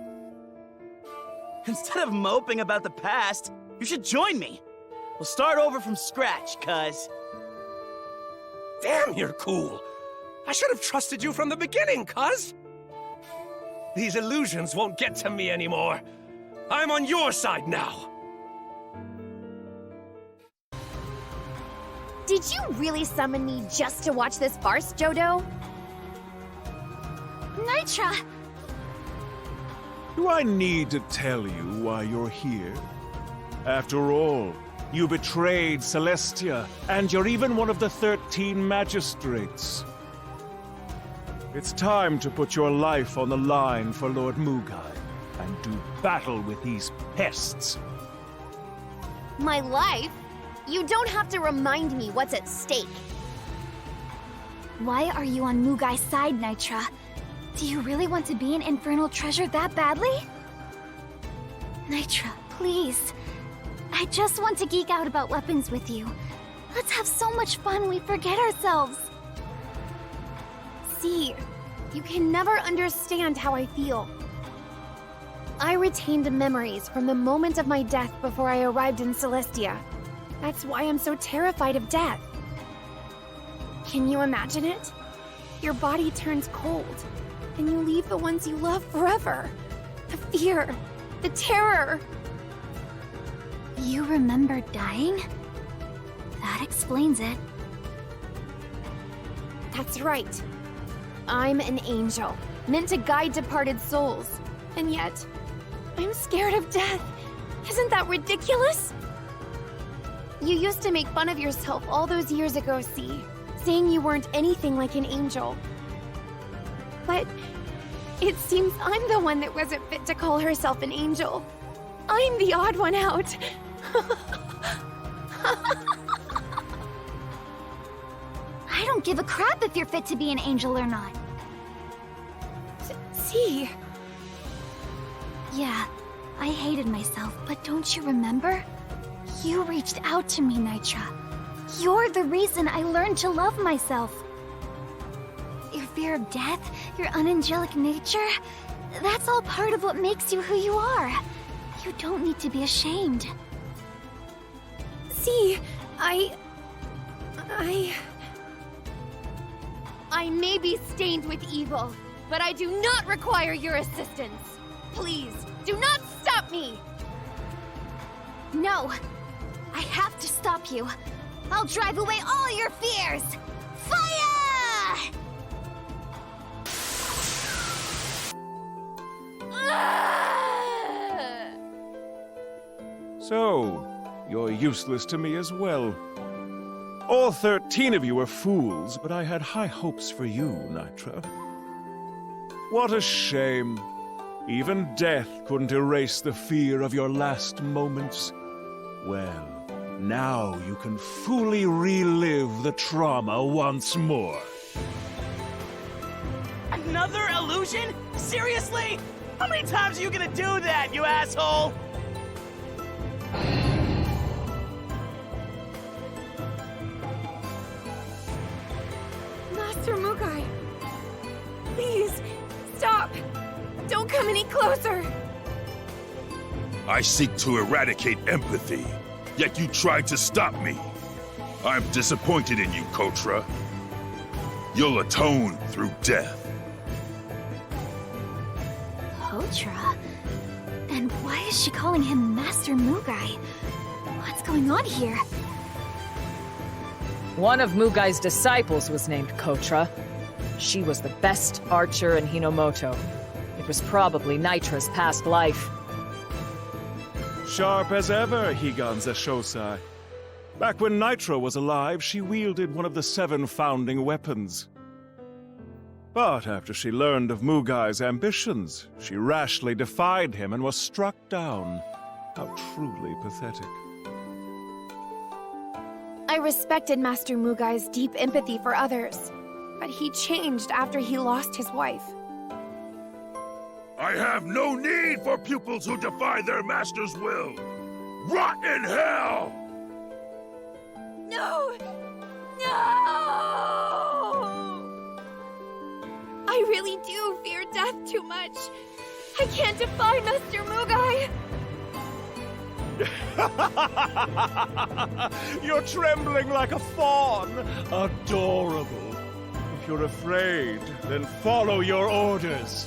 Instead of moping about the past, you should join me. We'll start over from scratch, cuz... Damn, you're cool. I should have trusted you from the beginning, cuz. These illusions won't get to me anymore. I'm on your side now. Did you really summon me just to watch this farce, Jodo? Nitra! Do I need to tell you why you're here? After all, you betrayed Celestia, and you're even one of the 13 magistrates. It's time to put your life on the line for Lord Mugai, and do battle with these pests. My life? You don't have to remind me what's at stake. Why are you on Mugai's side, Nitra? Do you really want to be an infernal treasure that badly? Nitra, please. I just want to geek out about weapons with you. Let's have so much fun we forget ourselves. See, you can never understand how I feel. I retained memories from the moment of my death before I arrived in Celestia. That's why I'm so terrified of death. Can you imagine it? Your body turns cold, and you leave the ones you love forever. The fear, the terror. You remember dying? That explains it. That's right. I'm an angel, meant to guide departed souls. And yet, I'm scared of death. Isn't that ridiculous? You used to make fun of yourself all those years ago, C, saying you weren't anything like an angel. But it seems I'm the one that wasn't fit to call herself an angel. I'm the odd one out. I don't give a crap if you're fit to be an angel or not. C. Yeah, I hated myself, but don't you remember? You reached out to me, Nitra. You're the reason I learned to love myself. Your fear of death, your unangelic nature, That's all part of what makes you who you are. You don't need to be ashamed. See, I may be stained with evil, but I do not require your assistance. Please, do not stop me! No! I have to stop you. I'll drive away all your fears! Fire! So, you're useless to me as well. All 13 of you are fools, but I had high hopes for you, Nitra. What a shame. Even death couldn't erase the fear of your last moments. Well, now you can fully relive the trauma once more. Another illusion? Seriously? How many times are you gonna do that, you asshole? Master Mugai, please, stop! Don't come any closer! I seek to eradicate empathy, yet you tried to stop me. I'm disappointed in you, Kotra. You'll atone through death. Kotra? And why is she calling him Master Mugai? What's going on here? One of Mugai's disciples was named Kotra. She was the best archer in Hinomoto. It was probably Nitra's past life. Sharp as ever, Higanza Shosai. Back when Nitra was alive, she wielded one of the 7 founding weapons. But after she learned of Mugai's ambitions, she rashly defied him and was struck down. How truly pathetic. I respected Master Mugai's deep empathy for others, but he changed after he lost his wife. I have no need for pupils who defy their master's will! Rot in hell! No! No! I really do fear death too much. I can't defy Master Mugai! You're trembling like a fawn. Adorable. If you're afraid, then follow your orders.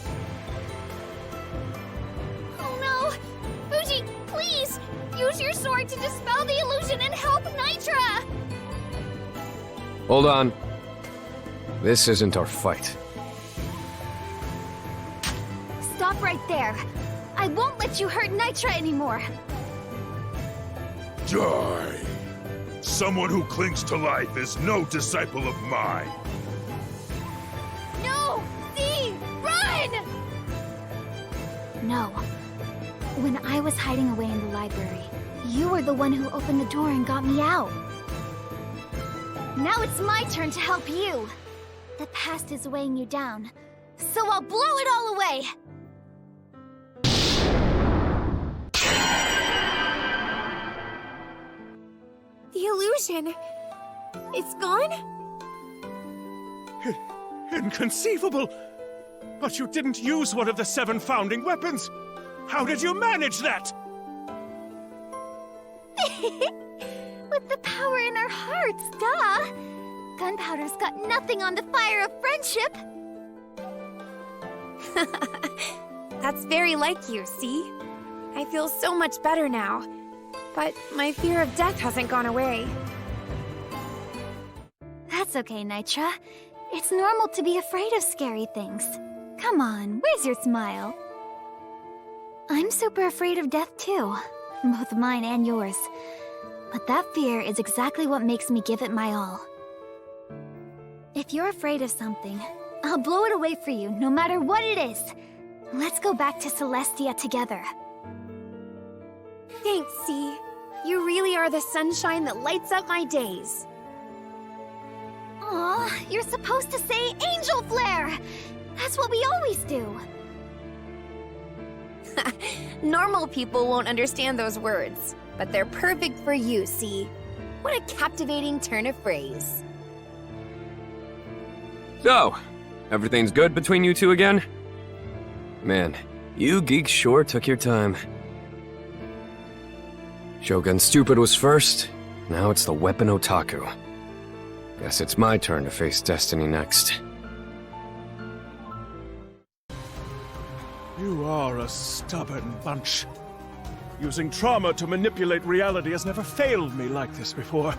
Oh no! Fuji, please! Use your sword to dispel the illusion and help Nitra! Hold on. This isn't our fight. Stop right there. I won't let you hurt Nitra anymore. Die! Someone who clings to life is no disciple of mine! No! Z! Run! No. When I was hiding away in the library, you were the one who opened the door and got me out. Now it's my turn to help you. The past is weighing you down, so I'll blow it all away. The illusion... it's gone? Inconceivable! But you didn't use one of the 7 founding weapons! How did you manage that? With the power in our hearts, duh! Gunpowder's got nothing on the fire of friendship! That's very like you, see? I feel so much better now. But my fear of death hasn't gone away. That's okay, Nitra. It's normal to be afraid of scary things. Come on, where's your smile? I'm super afraid of death too. Both mine and yours. But that fear is exactly what makes me give it my all. If you're afraid of something, I'll blow it away for you, no matter what it is. Let's go back to Celestia together. Thanks, C. You really are the sunshine that lights up my days. Aw, you're supposed to say Angel Flare! That's what we always do. Normal people won't understand those words, but they're perfect for you, C. What a captivating turn of phrase. So, everything's good between you two again? Man, you geeks sure took your time. Shogun Stupid was first, now it's the Weapon Otaku. Guess it's my turn to face destiny next. You are a stubborn bunch. Using trauma to manipulate reality has never failed me like this before.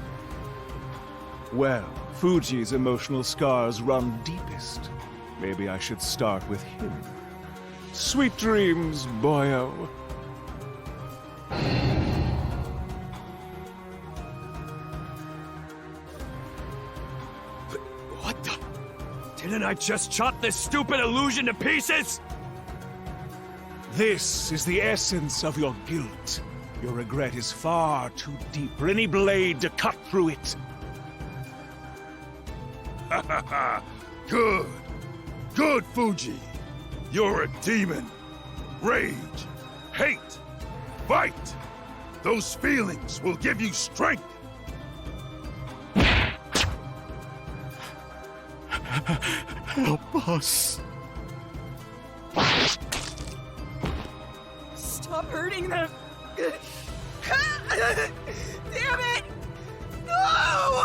Well, Fuji's emotional scars run deepest. Maybe I should start with him. Sweet dreams, boyo. What the? Didn't I just chop this stupid illusion to pieces? This is the essence of your guilt. Your regret is far too deep for any blade to cut through it. Ha ha ha! Good! Good, Fuji! You're a demon! Rage! Hate! Fight! Those feelings will give you strength! Help us. Stop hurting them! Damn it! No!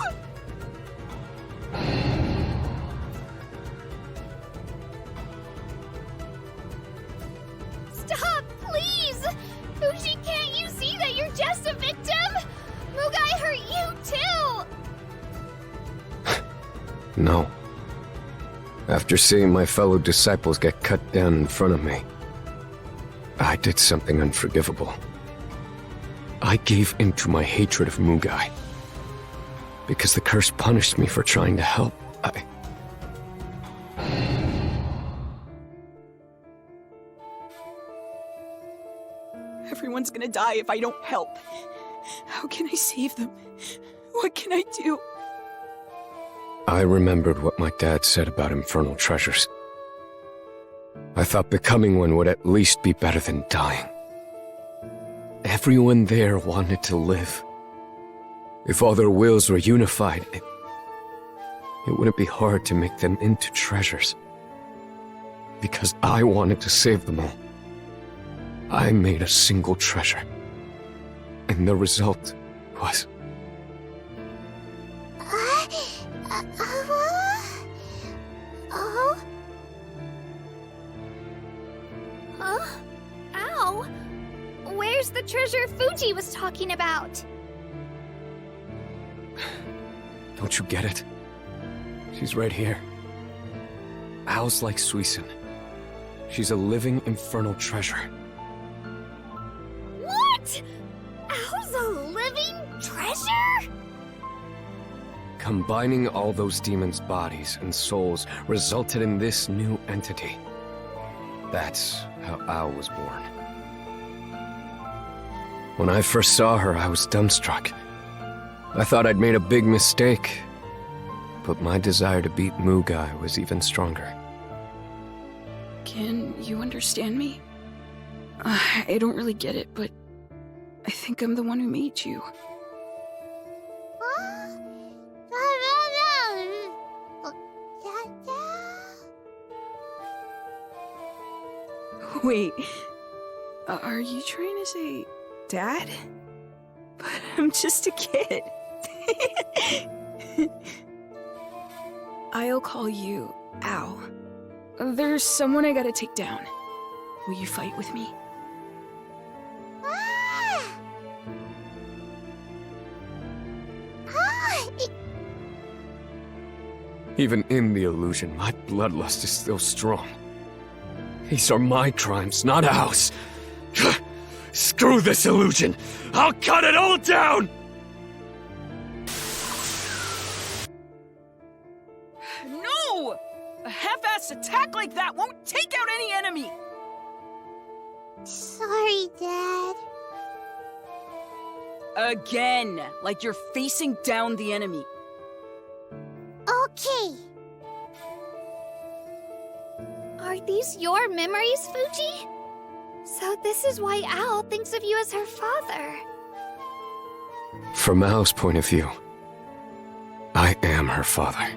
Stop, please! Fuji, can't you see that you're just a victim? Mugai hurt you too! No. After seeing my fellow disciples get cut down in front of me, I did something unforgivable. I gave into my hatred of Mugai. Because the curse punished me for trying to help, Everyone's gonna die if I don't help. How can I save them? What can I do? I remembered what my dad said about infernal treasures. I thought becoming one would at least be better than dying. Everyone there wanted to live. If all their wills were unified, it wouldn't be hard to make them into treasures. Because I wanted to save them all. I made a single treasure. And the result was... Oh? Huh? Ow! Where's the treasure Fuji was talking about? Don't you get it? She's right here. Owl's like Suisun. She's a living infernal treasure. What? Owl's a living treasure? Combining all those demons' bodies and souls resulted in this new entity. That's how Owl was born. When I first saw her, I was dumbstruck. I thought I'd made a big mistake. But my desire to beat Mugai was even stronger. Can you understand me? I don't really get it, but I think I'm the one who made you. Wait, are you trying to say Dad? But I'm just a kid. I'll call you Al. There's someone I gotta take down. Will you fight with me? Even in the illusion, my bloodlust is still strong. These are my crimes, not Owl's. Screw this illusion! I'll cut it all down! No! A half-assed attack like that won't take out any enemy! Sorry, Dad. Again, like you're facing down the enemy. Okay. Are these your memories, Fuji? So this is why Owl thinks of you as her father. From Owl's point of view, I am her father.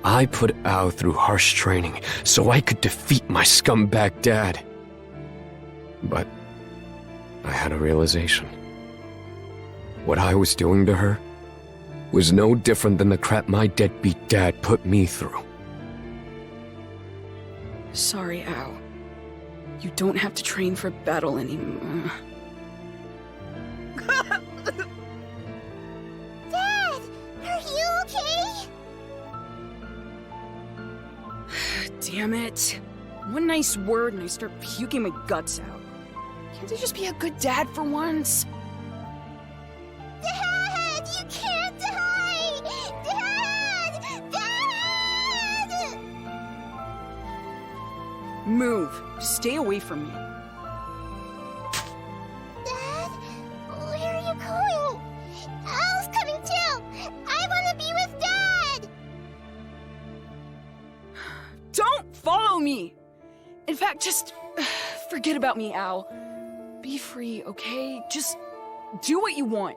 I put Ao through harsh training so I could defeat my scumbag dad. But I had a realization. What I was doing to her was no different than the crap my deadbeat dad put me through. Sorry, Ao. You don't have to train for battle anymore. Dad! Are you okay? Damn it. One nice word and I start puking my guts out. Can't you just be a good dad for once? Dad! You can't die! Dad! Dad! Move. Stay away from me. Dad? Where are you going? Al's coming too! I want to be with Dad! Don't follow me! In fact, just forget about me, Al. Be free, okay? Just do what you want.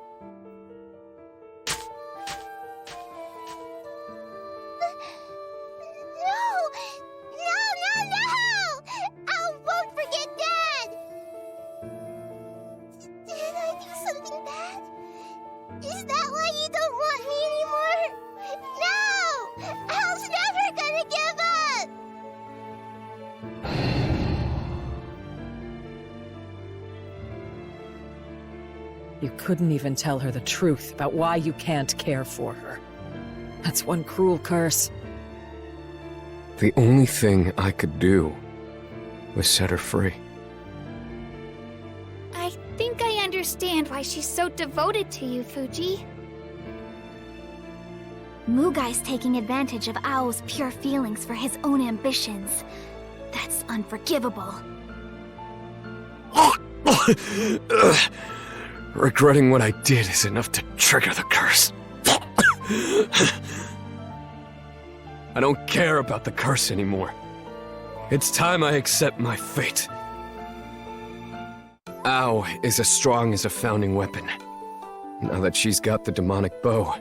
You couldn't even tell her the truth about why you can't care for her. That's one cruel curse. The only thing I could do was set her free. I think I understand why she's so devoted to you, Fuji. Mugai's taking advantage of Ao's pure feelings for his own ambitions. That's unforgivable. Regretting what I did is enough to trigger the curse. I don't care about the curse anymore. It's time I accept my fate. Ao is as strong as a founding weapon. Now that she's got the demonic bow,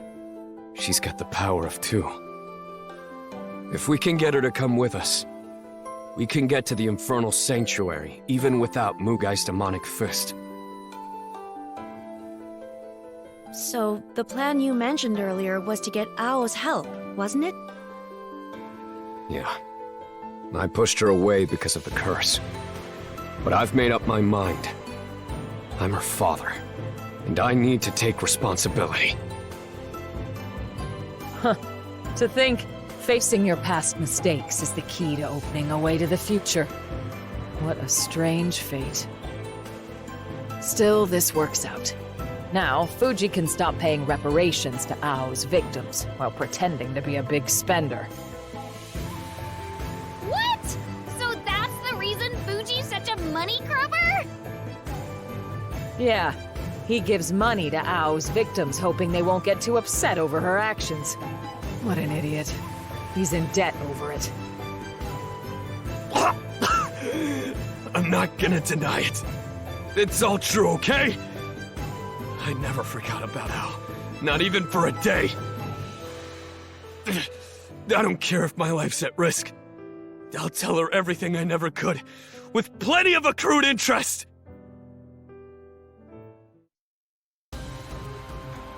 she's got the power of two. If we can get her to come with us, we can get to the Infernal Sanctuary, even without Mugai's demonic fist. So, the plan you mentioned earlier was to get Ao's help, wasn't it? Yeah. I pushed her away because of the curse. But I've made up my mind. I'm her father, and I need to take responsibility. Huh. To think, facing your past mistakes is the key to opening a way to the future. What a strange fate. Still, this works out. Now, Fuji can stop paying reparations to Ao's victims while pretending to be a big spender. What? So that's the reason Fuji's such a money grubber? Yeah, he gives money to Ao's victims, hoping they won't get too upset over her actions. What an idiot. He's in debt over it. I'm not gonna deny it. It's all true, okay? I never forgot about Ao. Not even for a day. I don't care if my life's at risk. I'll tell her everything I never could, with plenty of accrued interest!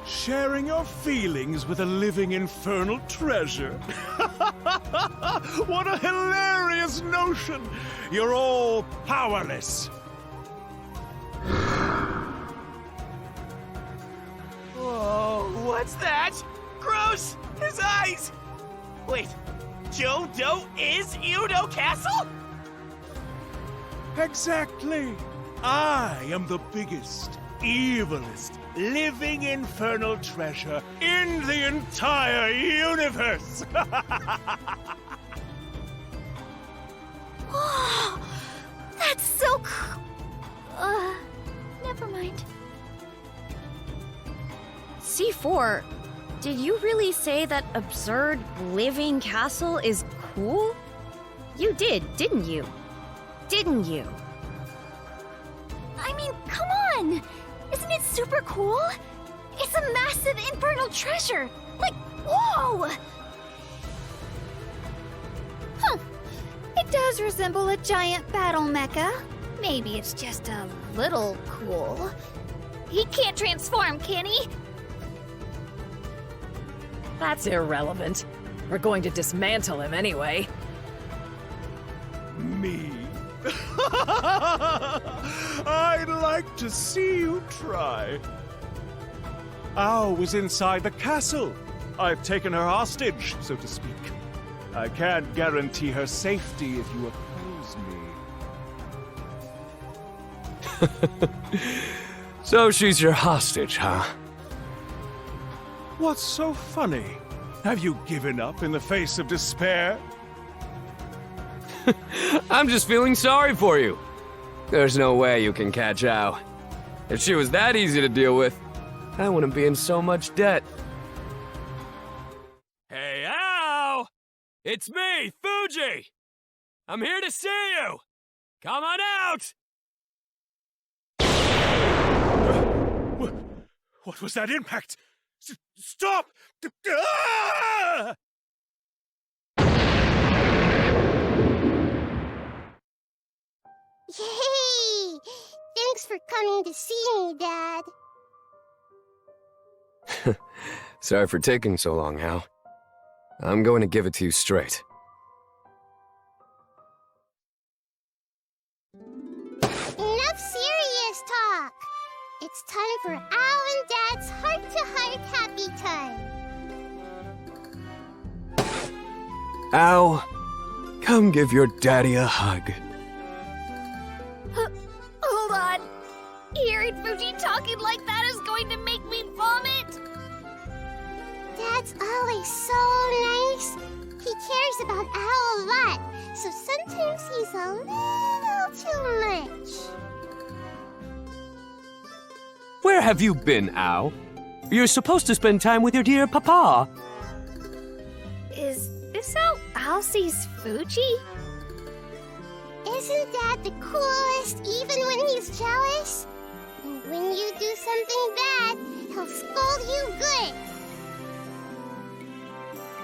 Sharing your feelings with a living infernal treasure? What a hilarious notion! You're all powerless. Whoa, what's that? Gross! His eyes! Wait, Johto is Udo Castle? Exactly. I am the biggest, evilest, living infernal treasure in the entire universe. Oh, that's so cool. Never mind. C4, did you really say that absurd living castle is cool? You did, didn't you? Didn't you? I mean, come on! Isn't it super cool? It's a massive infernal treasure! Like, whoa! It does resemble a giant battle mecha. Maybe it's just a little cool. He can't transform, can he? That's irrelevant. We're going to dismantle him anyway. Me? I'd like to see you try. Ao was inside the castle. I've taken her hostage, so to speak. I can't guarantee her safety if you oppose me. So she's your hostage, huh? What's so funny? Have you given up in the face of despair? I'm just feeling sorry for you. There's no way you can catch Ao. If she was that easy to deal with, I wouldn't be in so much debt. Hey, Ao! It's me, Fuji! I'm here to see you! Come on out! What was that impact? Stop! Ah! Yay! Thanks for coming to see me, Dad. Sorry for taking so long, Ao. I'm going to give it to you straight. Enough serious talk. It's time for Al and Dad's heart-to-heart happy time. Ao, come give your daddy a hug. Hold on. Hearing Fuji talking like that is going to make me vomit. Dad's always so nice. He cares about Al a lot, so sometimes he's a little too much. Where have you been, Ao? You're supposed to spend time with your dear papa. Is this how Al sees Fuji? Isn't Dad the coolest even when he's jealous? And when you do something bad, he'll scold you good.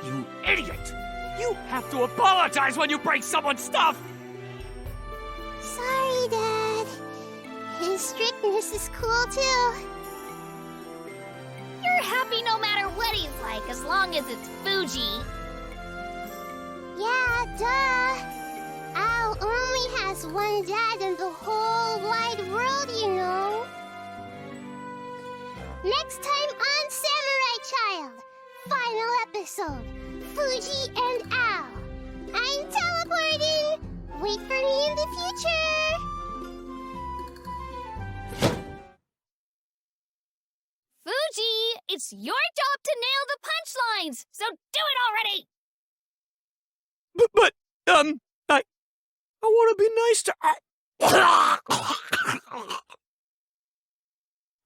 You idiot! You have to apologize when you break someone's stuff! Sorry, Dad. His strictness is cool, too. You're happy no matter what he's like, as long as it's Fuji. Yeah, duh. Al only has one dad in the whole wide world, you know. Next time on Samurai Child, final episode, Fuji and Al. I'm teleporting! Wait for me in the future! Fuji, it's your job to nail the punchlines, so do it already! But, I want to be nice to...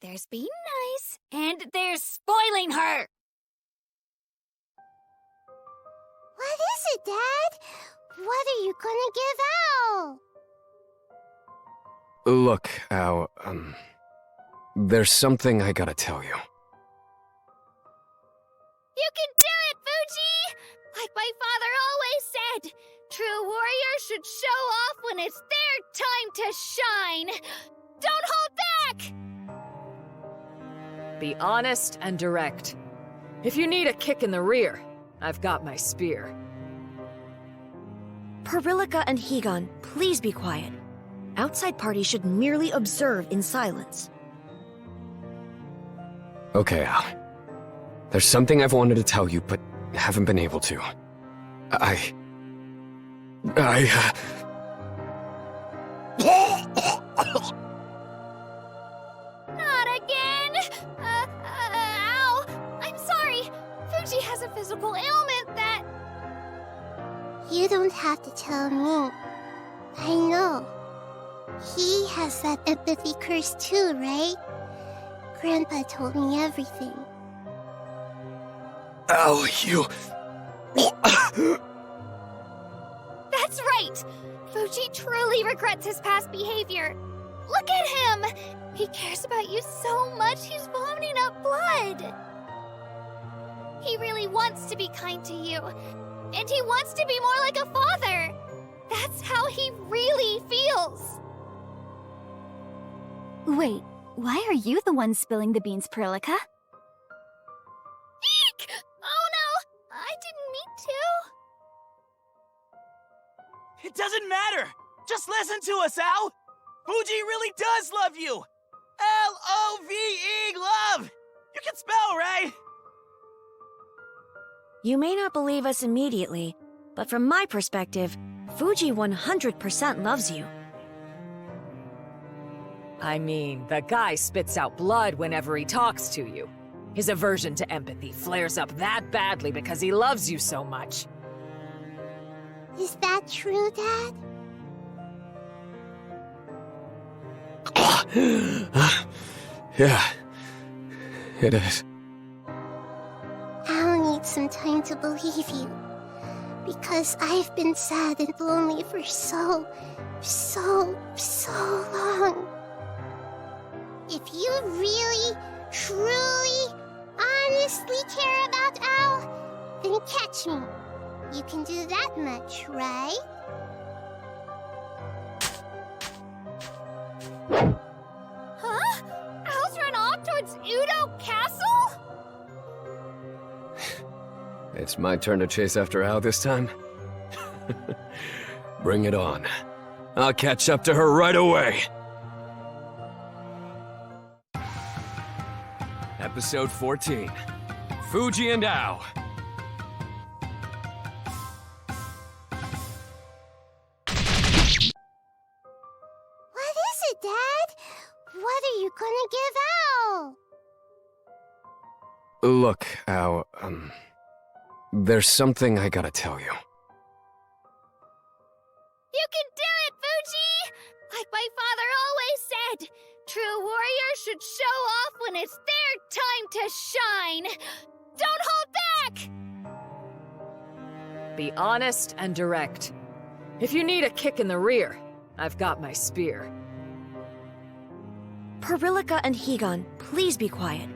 There's being nice, and there's spoiling her! What is it, Dad? What are you gonna give Al? Look, Ao, there's something I gotta tell you. You can do it, Fuji! Like my father always said, true warriors should show off when it's their time to shine! Don't hold back! Be honest and direct. If you need a kick in the rear, I've got my spear. Perilika and Higan, please be quiet. Outside parties should merely observe in silence. Okay, Al. There's something I've wanted to tell you, but haven't been able to. Not again! Ow! I'm sorry! Fuji has a physical ailment that... You don't have to tell me. I know. He has that empathy curse too, right? Grandpa told me everything. Al, you... That's right! Fuji truly regrets his past behavior. Look at him! He cares about you so much he's vomiting up blood. He really wants to be kind to you. And he wants to be more like a father. That's how he really feels! Wait, why are you the one spilling the beans, Pearlica? Eek! Oh no! I didn't mean to! It doesn't matter! Just listen to us, Al! Fuji really does love you! L-O-V-E, love! You can spell, right? You may not believe us immediately, but from my perspective, Fuji 100% loves you. I mean, the guy spits out blood whenever he talks to you. His aversion to empathy flares up that badly because he loves you so much. Is that true, Dad? Yeah, it is. I'll need some time to believe you. Because I've been sad and lonely for so long. If you really, truly, honestly care about Al, then catch me. You can do that much, right? Huh? Al's run off towards Udo Castle? It's my turn to chase after Al this time. Bring it on. I'll catch up to her right away. Episode 14. Fuji and Ao. What is it, Dad? What are you gonna give Al? Look, Ao, there's something I gotta tell you. You can do it, Fuji! Like my father always said, true warriors should show off when it's their time to shine! Don't hold back! Be honest and direct. If you need a kick in the rear, I've got my spear. Pearlica and Higan, please be quiet.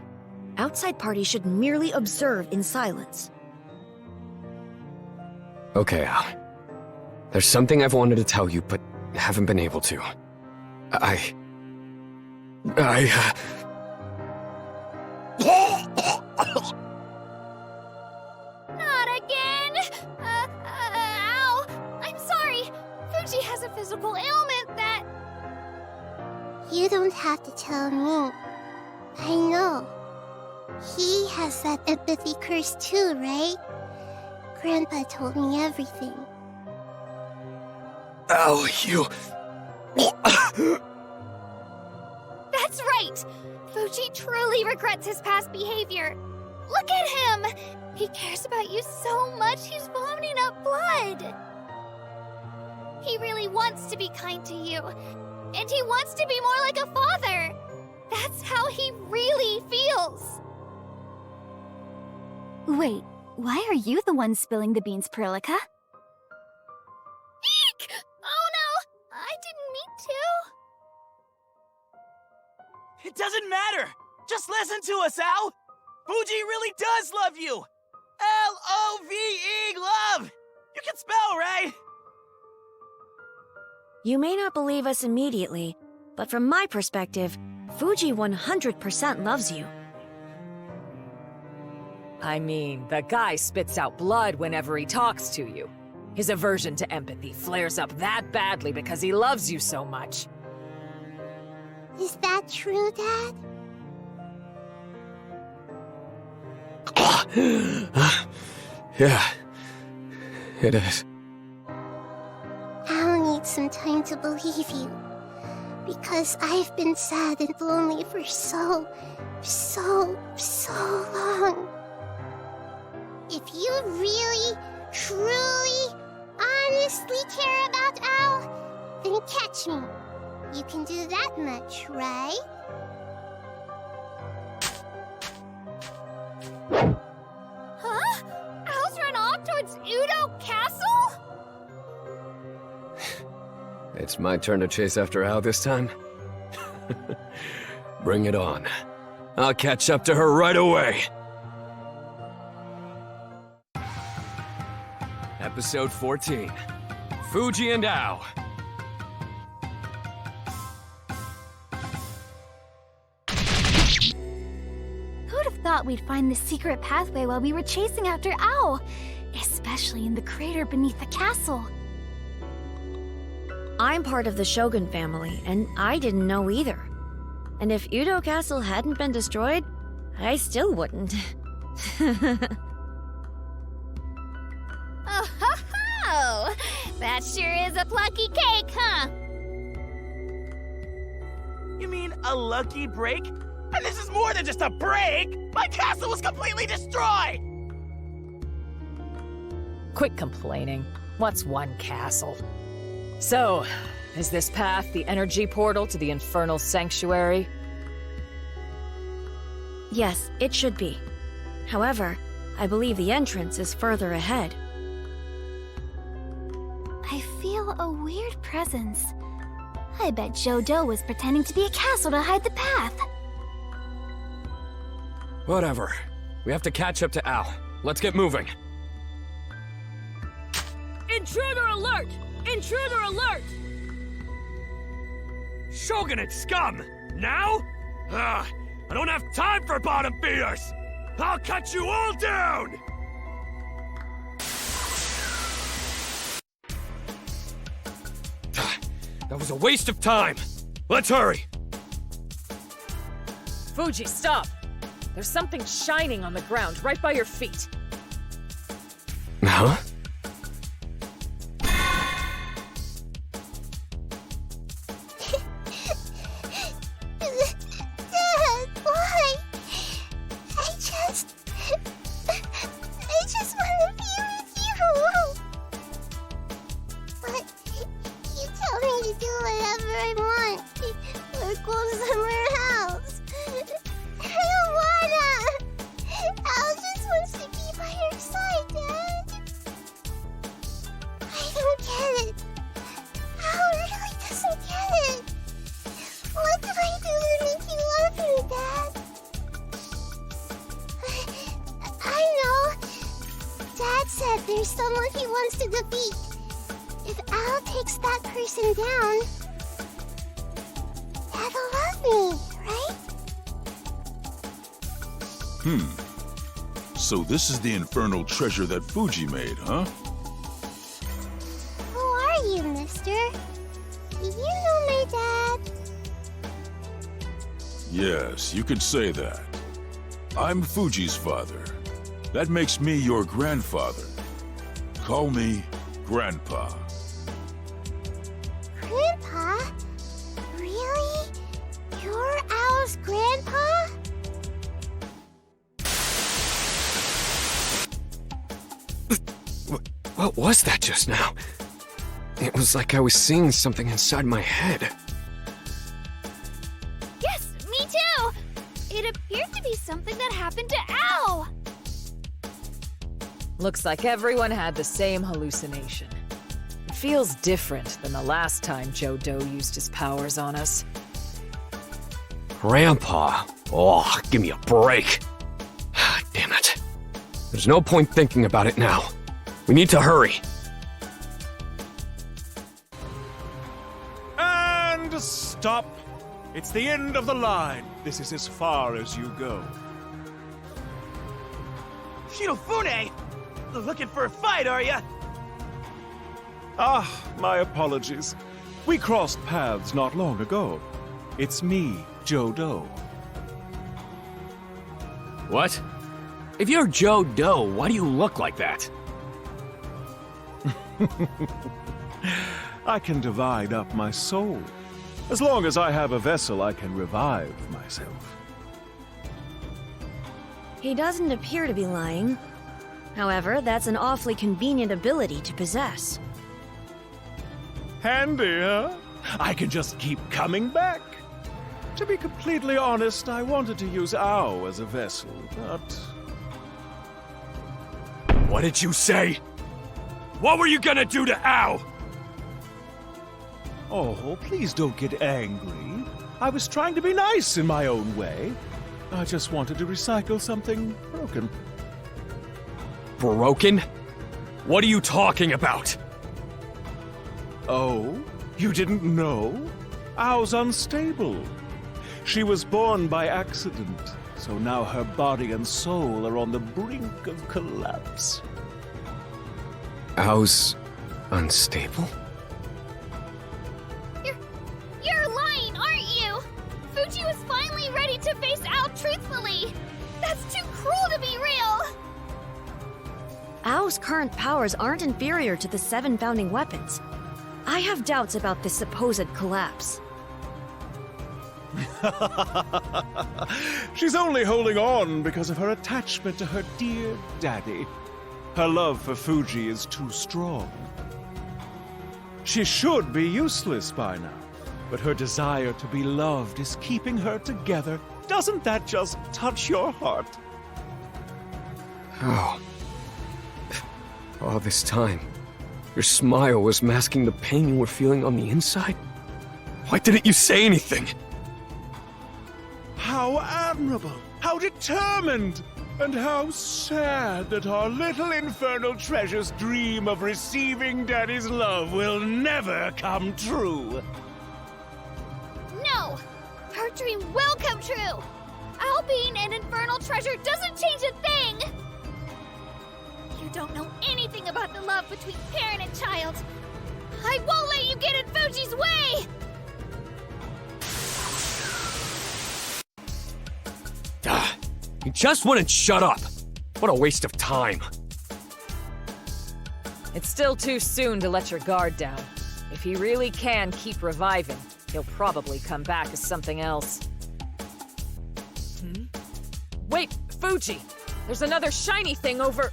Outside parties should merely observe in silence. Okay, Al. There's something I've wanted to tell you, but haven't been able to. Not again! Ow! I'm sorry! Fuji has a physical ailment that... You don't have to tell me. I know. He has that empathy curse too, right? Grandpa told me everything. Al, you... That's right! Fuji truly regrets his past behavior. Look at him! He cares about you so much he's vomiting up blood! He really wants to be kind to you. And he wants to be more like a father! That's how he really feels! Wait, why are you the one spilling the beans, Pearlica? Eek! Oh no! I didn't mean to! It doesn't matter! Just listen to us, Al! Fuji really does love you! L-O-V-E, love! You can spell, right? You may not believe us immediately, but from my perspective, Fuji 100% loves you. I mean, the guy spits out blood whenever he talks to you. His aversion to empathy flares up that badly because he loves you so much. Is that true, Dad? Yeah, it is. I'll need some time to believe you. Because I've been sad and lonely for so long. If you really, truly, honestly care about Al, then catch me. You can do that much, right? Huh? Al's run off towards Udo Castle? It's my turn to chase after Al this time. Bring it on. I'll catch up to her right away. Episode 14. Fuji and Ao. Who'd have thought we'd find the secret pathway while we were chasing after Ao? Especially in the crater beneath the castle. I'm part of the Shogun family, and I didn't know either. And if Udo Castle hadn't been destroyed, I still wouldn't. Oh ho ho! That sure is a plucky cake, huh? You mean a lucky break? And this is more than just a break! My castle was completely destroyed! Quit complaining. What's one castle? So, is this path the energy portal to the Infernal Sanctuary? Yes, it should be. However, I believe the entrance is further ahead. I feel a weird presence. I bet Jodo was pretending to be a castle to hide the path. Whatever. We have to catch up to Ao. Let's get moving. Intruder alert! Intruder alert! Shogunate scum! Now? I don't have time for bottom feeders! I'll cut you all down! That was a waste of time! Let's hurry! Fuji, stop! There's something shining on the ground right by your feet. Huh? Dad, why? I just want to be with you. But you tell me to do whatever I want. Or go somewhere else. I don't wanna. Al just wants to be by your side, Dad. I don't get it. Al really doesn't get it. What did I do to make you love me, Dad? I know. Dad said there's someone he wants to defeat. If Al takes that person down, Dad'll love me, right? So this is the infernal treasure that Fuji made, huh? Who are you, mister? Do you know my dad? Yes, you could say that. I'm Fuji's father. That makes me your grandfather. Call me Grandpa. Grandpa? Really? You're Al's grandpa? What was that just now? It was like I was seeing something inside my head. Yes, me too! It appeared to be something that happened to Ao! Looks like everyone had the same hallucination. It feels different than the last time Jodo used his powers on us. Grandpa? Oh, give me a break. Damn it. There's no point thinking about it now. We need to hurry. And stop. It's the end of the line. This is as far as you go. Shirofune! Looking for a fight, are ya? Ah, my apologies. We crossed paths not long ago. It's me, Jodo. What? If you're Jodo, why do you look like that? I can divide up my soul. As long as I have a vessel, I can revive myself. He doesn't appear to be lying. However, that's an awfully convenient ability to possess. Handy, huh? I can just keep coming back. To be completely honest, I wanted to use Ao as a vessel, but... What did you say? What were you gonna do to Ao? Oh, please don't get angry. I was trying to be nice in my own way. I just wanted to recycle something broken. Broken? What are you talking about? Oh? You didn't know? Ao's unstable. She was born by accident, so now her body and soul are on the brink of collapse. Ao's unstable? You're lying, aren't you? Fuji was finally ready to face Ao truthfully. That's too cruel to be real. Ao's current powers aren't inferior to the 7 founding weapons. I have doubts about this supposed collapse. She's only holding on because of her attachment to her dear daddy. Her love for Fuji is too strong. She should be useless by now, but her desire to be loved is keeping her together. Doesn't that just touch your heart? Oh. All this time, your smile was masking the pain you were feeling on the inside? Why didn't you say anything? How admirable! How determined! And how sad that our little infernal treasure's dream of receiving Daddy's love will never come true! No! Her dream will come true! Ao being an infernal treasure doesn't change a thing! You don't know anything about the love between parent and child! I won't let you get in Fuji's way! You just wouldn't shut up! What a waste of time. It's still too soon to let your guard down. If he really can keep reviving, he'll probably come back as something else. Wait, Fuji! There's another shiny thing over...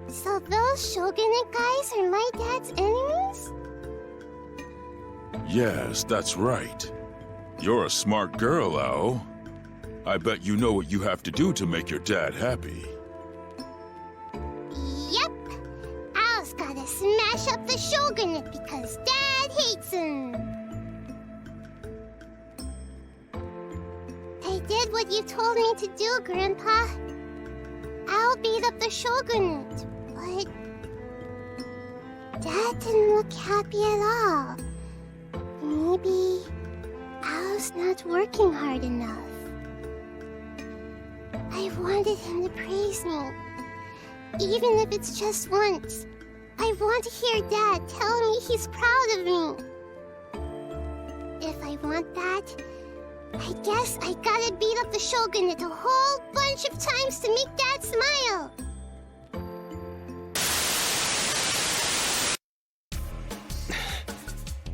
So those Shogunate guys are my dad's enemies? Yes, that's right. You're a smart girl, Ao. I bet you know what you have to do to make your dad happy. Yep. Ao's gotta smash up the Shogunate because Dad hates him. I did what you told me to do, Grandpa. Ao beat up the Shogunate, but Dad didn't look happy at all. Maybe Ao's not working hard enough. I wanted him to praise me, even if it's just once. I want to hear Dad tell me he's proud of me. If I want that, I guess I gotta beat up the Shogunate a whole bunch of times to make Dad smile.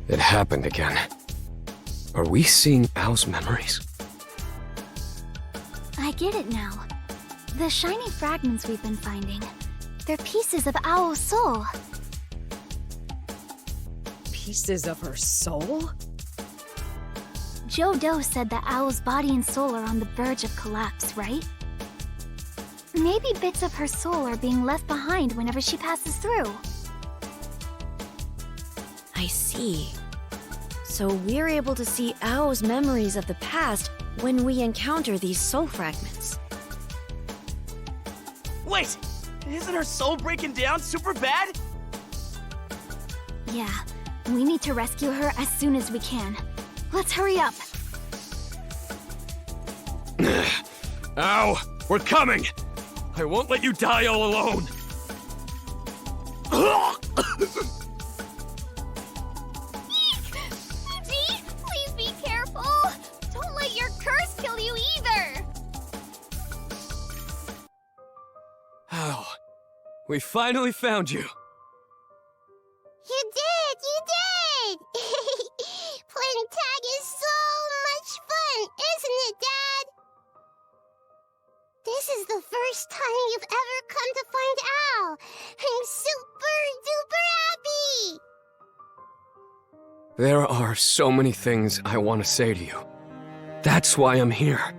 It happened again. Are we seeing Ao's memories? I get it now. The shiny fragments we've been finding, they're pieces of Ao's soul. Pieces of her soul? Joe Doe said that Ao's body and soul are on the verge of collapse, right? Maybe bits of her soul are being left behind whenever she passes through. I see. So we're able to see Ao's memories of the past when we encounter these soul fragments. Wait! Isn't her soul breaking down super bad? Yeah, we need to rescue her as soon as we can. Let's hurry up! Ao! We're coming! I won't let you die all alone! Fuji, please be careful! Don't let your curse kill you either! Ao, we finally found you. You did! You did! Playing tag is so much fun, isn't it, Dad? This is the first time you've ever come to find Ao. I'm super duper happy! There are so many things I want to say to you. That's why I'm here.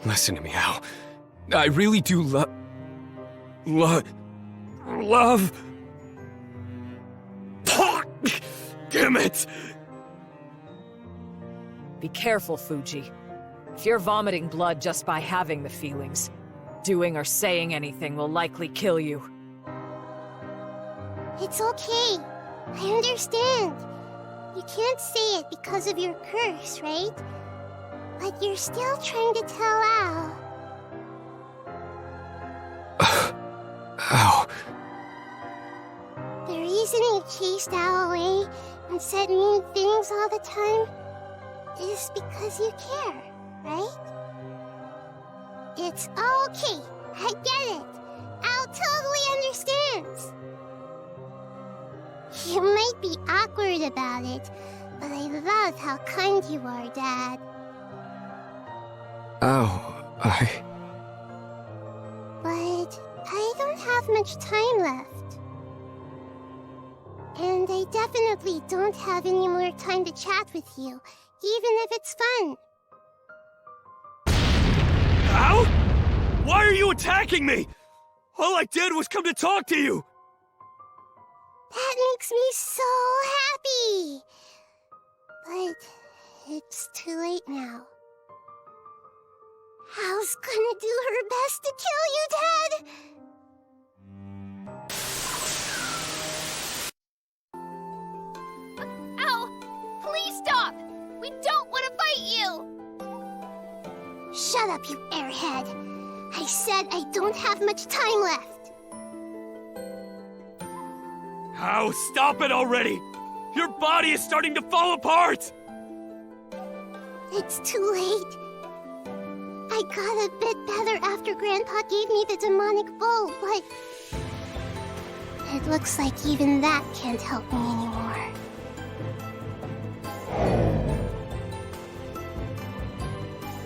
Listen to me, Ao. I really do love... Damn it! Be careful, Fuji. If you're vomiting blood just by having the feelings, doing or saying anything will likely kill you. It's okay. I understand. You can't say it because of your curse, right? But you're still trying to tell Al. Ow. The reason you chased Al away and said mean things all the time is because you care, right? It's okay. I get it. Al totally understands. You might be awkward about it, but I love how kind you are, Dad. Ow. But I don't have much time left. And I definitely don't have any more time to chat with you, even if it's fun. Ow? Why are you attacking me? All I did was come to talk to you! That makes me so happy! But it's too late now. Al's gonna do her best to kill you, Dad! Ow! Please stop! We don't want to fight you! Shut up, you airhead! I said I don't have much time left! Ow, stop it already! Your body is starting to fall apart! It's too late. I got a bit better after Grandpa gave me the demonic bow, but... it looks like even that can't help me anymore.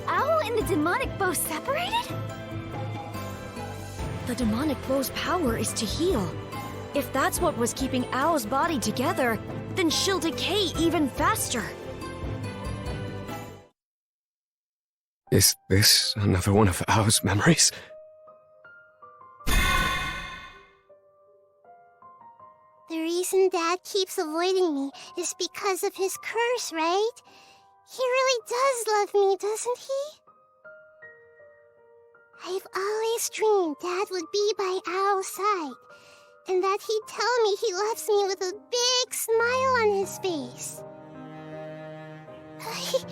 Owl and the demonic bow separated? The demonic bow's power is to heal. If that's what was keeping Ao's body together, then she'll decay even faster. Is this another one of Ao's memories? The reason Dad keeps avoiding me is because of his curse, right? He really does love me, doesn't he? I've always dreamed Dad would be by Ao's side, and that he'd tell me he loves me with a big smile on his face. I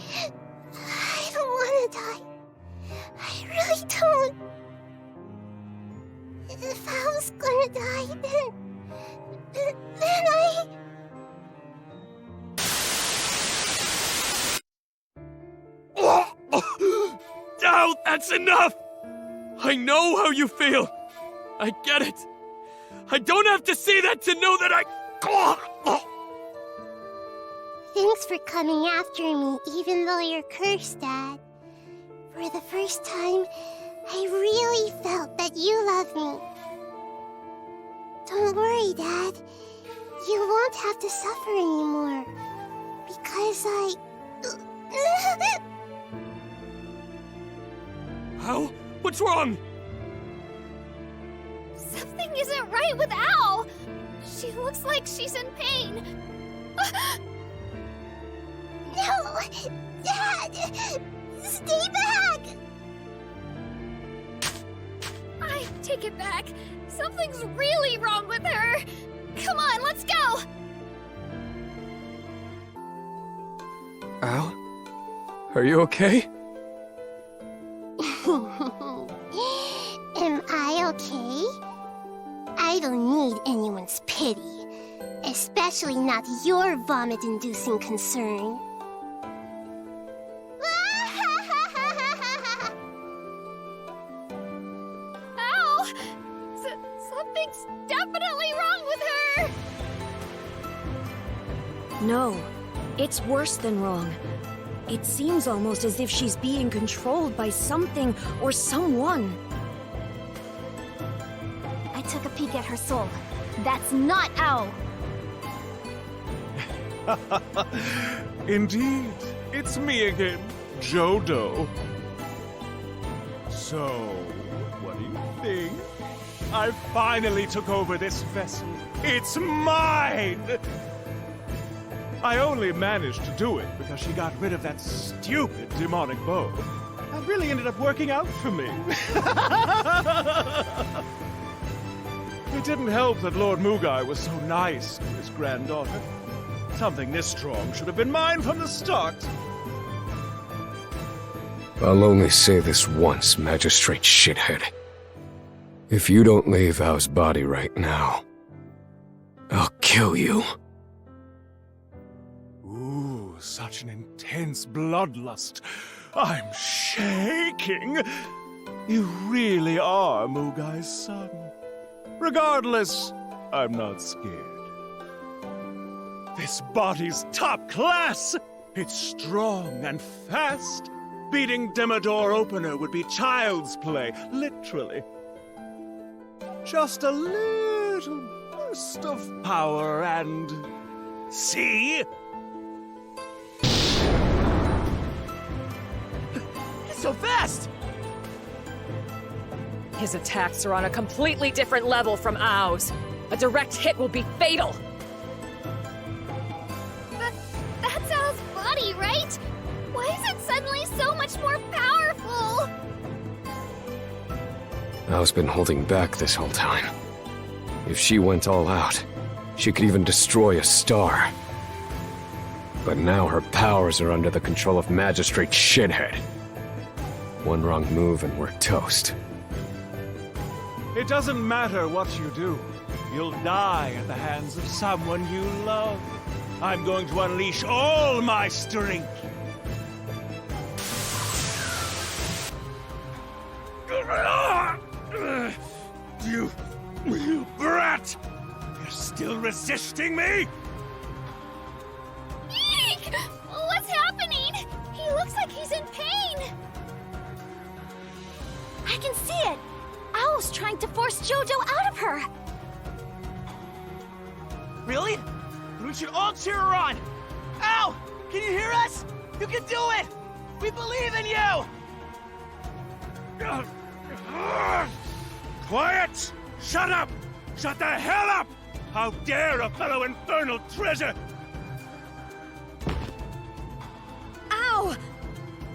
don't want to die. I really don't. If I was gonna die, then I... Ow, that's enough! I know how you feel. I get it. I don't have to see that to know that I... Thanks for coming after me, even though you're cursed, Dad. For the first time, I really felt that you love me. Don't worry, Dad. You won't have to suffer anymore. Because I... Ow, what's wrong? Something isn't right with Al! She looks like she's in pain. No! Dad! Stay back! I take it back. Something's really wrong with her. Come on, let's go! Al? Are you okay? Am I okay? I don't need anyone's pity. Especially not your vomit-inducing concern. Ow! Something's definitely wrong with her! No, it's worse than wrong. It seems almost as if she's being controlled by something or someone. I took a peek at her soul. That's not Owl. Indeed, it's me again, Jodo. So, what do you think? I finally took over this vessel. It's mine! I only managed to do it because she got rid of that stupid demonic bow. And really ended up working out for me. It didn't help that Lord Mugai was so nice to his granddaughter. Something this strong should have been mine from the start. I'll only say this once, Magistrate Shithead. If you don't leave Vows' body right now, I'll kill you. Ooh, such an intense bloodlust. I'm shaking. You really are Mugai's son. Regardless, I'm not scared. This body's top class! It's strong and fast. Beating Demodor Opener would be child's play, literally. Just a little burst of power and... See? He's so fast! His attacks are on a completely different level from Ao's. A direct hit will be fatal. That's Al's body, right? Why is it suddenly so much more powerful? Ao's been holding back this whole time. If she went all out, she could even destroy a star. But now her powers are under the control of Magistrate Shithead. One wrong move and we're toast. It doesn't matter what you do. You'll die at the hands of someone you love. I'm going to unleash all my strength. You brat! You're still resisting me? Eek! What's happening? He looks like he's in pain. I can see it! Owl's trying to force Jojo out of her! Really? Then we should all cheer her on! Ow! Can you hear us? You can do it! We believe in you! Quiet! Shut up! Shut the hell up! How dare a fellow infernal treasure! Ow!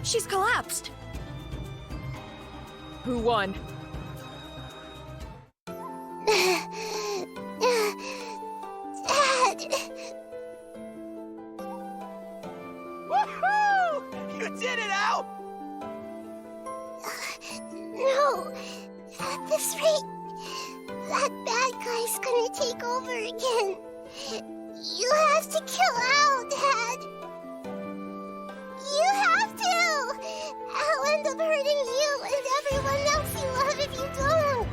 She's collapsed. Who won? Dad! Woohoo! You did it, Ow! No! At this rate, that bad guy's gonna take over again. You have to kill Al, Dad. You have to! I'll end up hurting you and everyone else you love if you don't.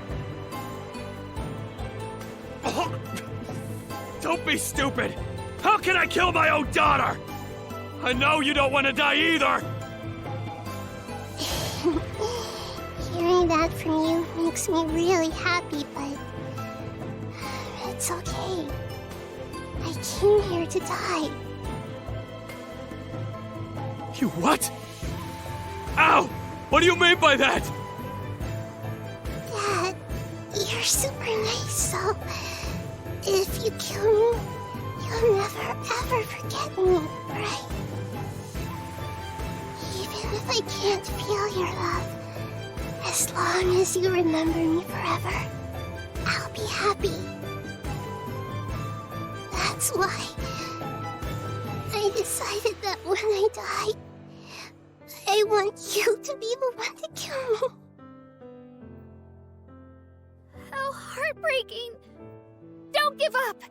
Don't be stupid! How can I kill my own daughter? I know you don't want to die either! Hearing that from you makes me really happy, but it's okay. I came here to die. You what? Ow! What do you mean by that? Dad, you're super nice, so if you kill me, you'll never ever forget me, right? Even if I can't feel your love, as long as you remember me forever, I'll be happy. That's why I decided that when I die, I want you to be the one to kill me. How heartbreaking. Don't give up.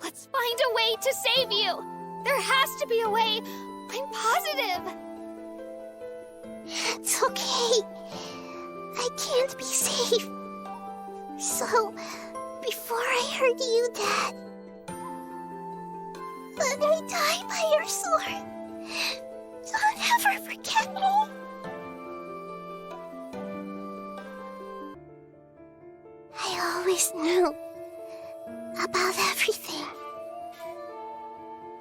Let's find a way to save you. There has to be a way. I'm positive. It's okay. I can't be safe. So, before I hurt you, Dad, let me die by your sword. Don't ever forget me. I always knew about everything.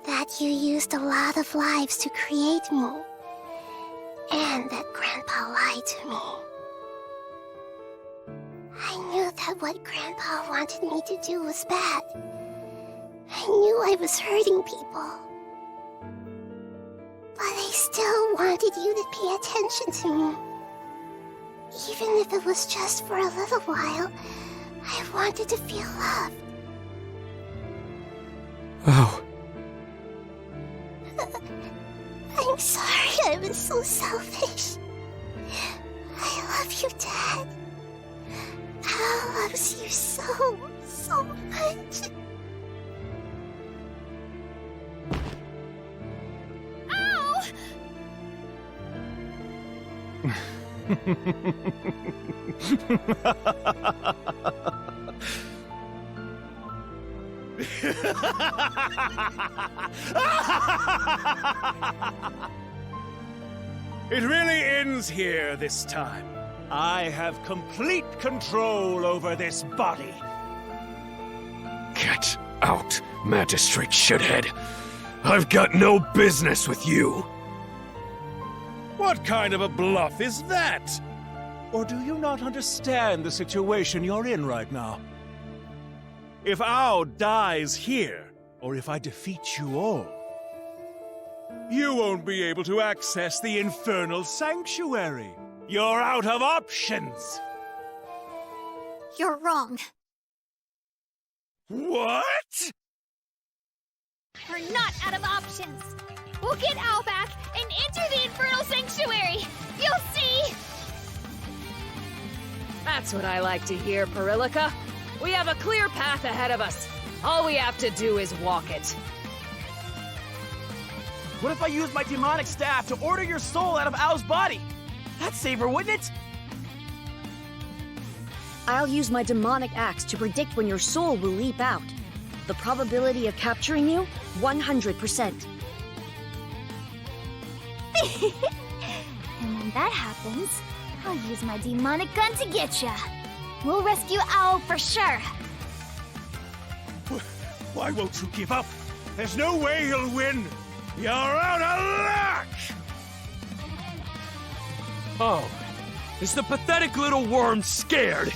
That you used a lot of lives to create me. And that Grandpa lied to me. I knew that what Grandpa wanted me to do was bad. I knew I was hurting people. But I still wanted you to pay attention to me. Even if it was just for a little while, I wanted to feel loved. Oh. I'm sorry I've been so selfish. I love you, Dad. Al loves you so much. Ow! It really ends here this time. I have complete control over this body. Get out, Magistrate Shithead. I've got no business with you. What kind of a bluff is that? Or do you not understand the situation you're in right now? If Ao dies here, or if I defeat you all, you won't be able to access the Infernal Sanctuary. You're out of options. You're wrong. What? We're not out of options. We'll get Al back and enter the Infernal Sanctuary. You'll see. That's what I like to hear, Perillica. We have a clear path ahead of us. All we have to do is walk it. What if I use my demonic staff to order your soul out of Ao's body? That'd save her, wouldn't it? I'll use my demonic axe to predict when your soul will leap out. The probability of capturing you, 100%. And when that happens, I'll use my demonic gun to get ya. We'll rescue Ao for sure. Why won't you give up? There's no way you'll win. You're out of luck! Oh, is the pathetic little worm scared?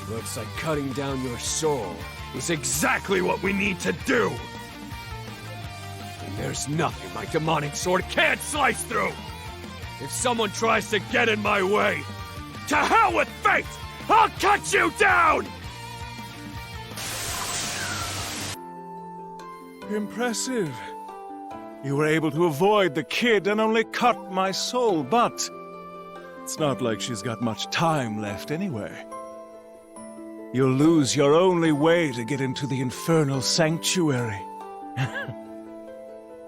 Looks like cutting down your soul is exactly what we need to do. And there's nothing my demonic sword can't slice through. If someone tries to get in my way, to hell with fate! I'll cut you down! Impressive. You were able to avoid the kid and only cut my soul, but it's not like she's got much time left anyway. You'll lose your only way to get into the Infernal Sanctuary.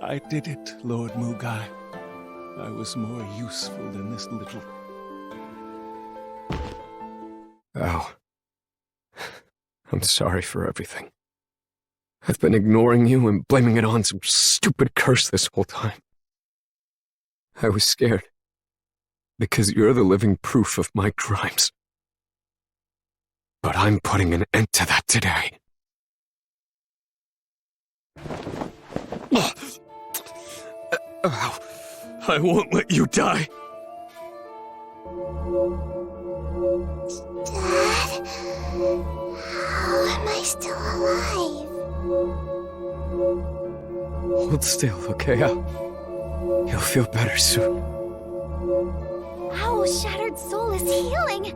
I did it, Lord Mugai. I was more useful than this little... Al. I'm sorry for everything. I've been ignoring you and blaming it on some stupid curse this whole time. I was scared. Because you're the living proof of my crimes. But I'm putting an end to that today. Al, I won't let you die. Dad, how am I still alive? Hold still, okay, Al? You'll feel better soon. Ao's shattered soul is healing.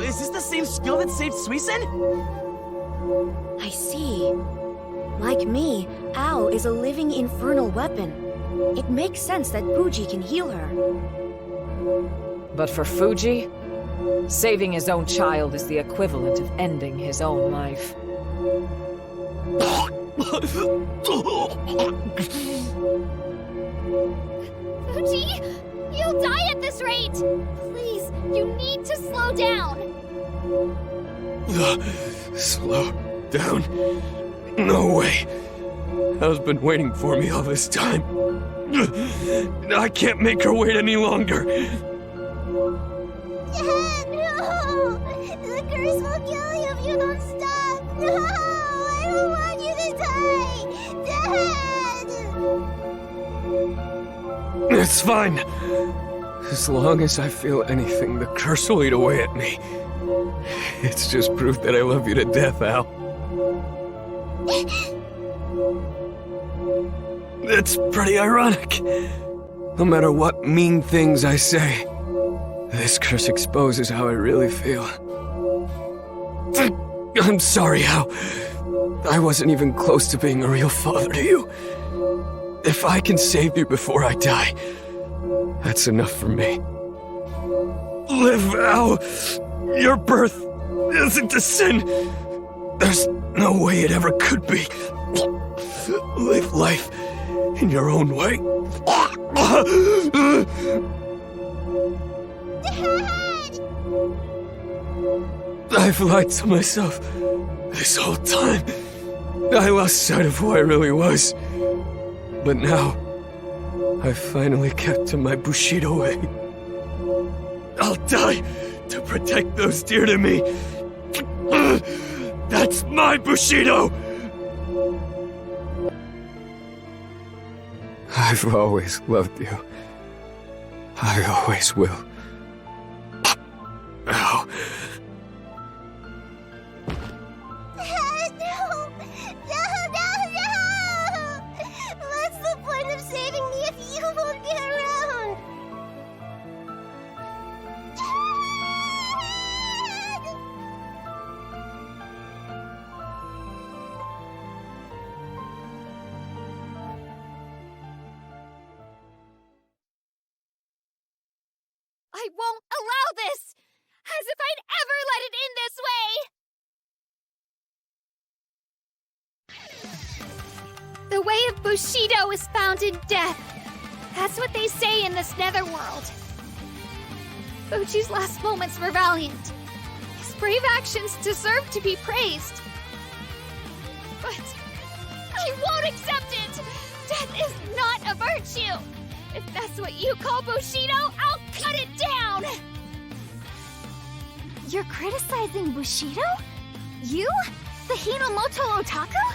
Is this the same skill that saved Suisen? I see. Like me, Ao is a living infernal weapon. It makes sense that Fuji can heal her. But for Fuji, saving his own child is the equivalent of ending his own life. Fuji, you'll die at this rate. Please, you need to slow down. Slow down? No way. Al's been waiting for me all this time. I can't make her wait any longer. Dad, no! The curse will kill you if you don't stop! No! I don't want you to die! Dad! It's fine. As long as I feel anything, the curse will eat away at me. It's just proof that I love you to death, Al. It's pretty ironic. No matter what mean things I say, This curse exposes how I really feel. I'm sorry, Al. I wasn't even close to being a real father to you. If I can save you before I die, that's enough for me. Live, Al. Your birth isn't a sin. There's no way it ever could be. Live life in your own way. Dad! I've lied to myself this whole time. I lost sight of who I really was. But now, I finally kept to my Bushido way. I'll die to protect those dear to me. That's my Bushido! I've always loved you. I always will. Ow. No! What's the point of saving me if you won't be around? I won't allow this! As if I'd ever let it end this way! The way of Bushido is found in death. That's what they say in this netherworld. Fuji's last moments were valiant. His brave actions deserve to be praised. But I won't accept it! Death is not a virtue! If that's what you call Bushido, I'll cut it down! You're criticizing Bushido? You? The Hinomoto Otaku?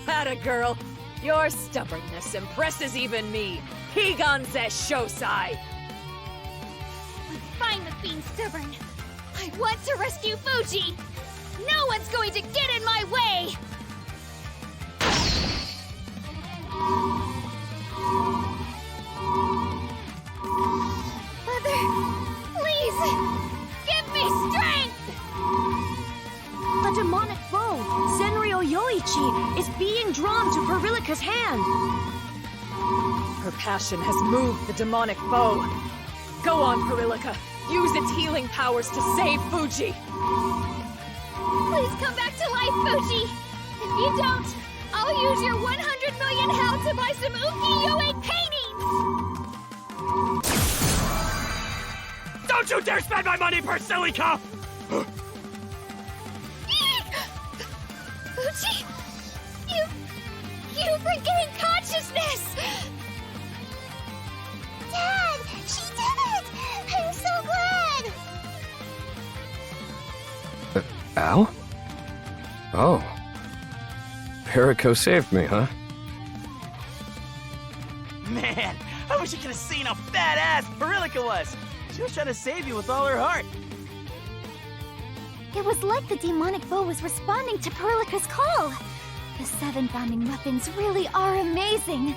Atta girl. Your stubbornness impresses even me. Higan says Shosai. I'm fine with being stubborn. I want to rescue Fuji! No one's going to get in my way! Mother, please, give me strength! The demonic bow, Senryo Yoichi, is being drawn to Perilica's hand. Her passion has moved the demonic bow. Go on, Perilica. Use its healing powers to save Fuji. Please come back to life, Fuji! If you don't, I'll use your 100 million hell to buy some ukiyo-e paintings! Don't you dare spend my money, Persilica! Fuji! You've regained consciousness! Dad! She did it! I'm so glad! Al? Oh. Perico saved me, huh? Man, I wish you could have seen how badass Perilica was. She was trying to save you with all her heart. It was like the demonic bow was responding to Perilica's call. The 7 founding weapons really are amazing.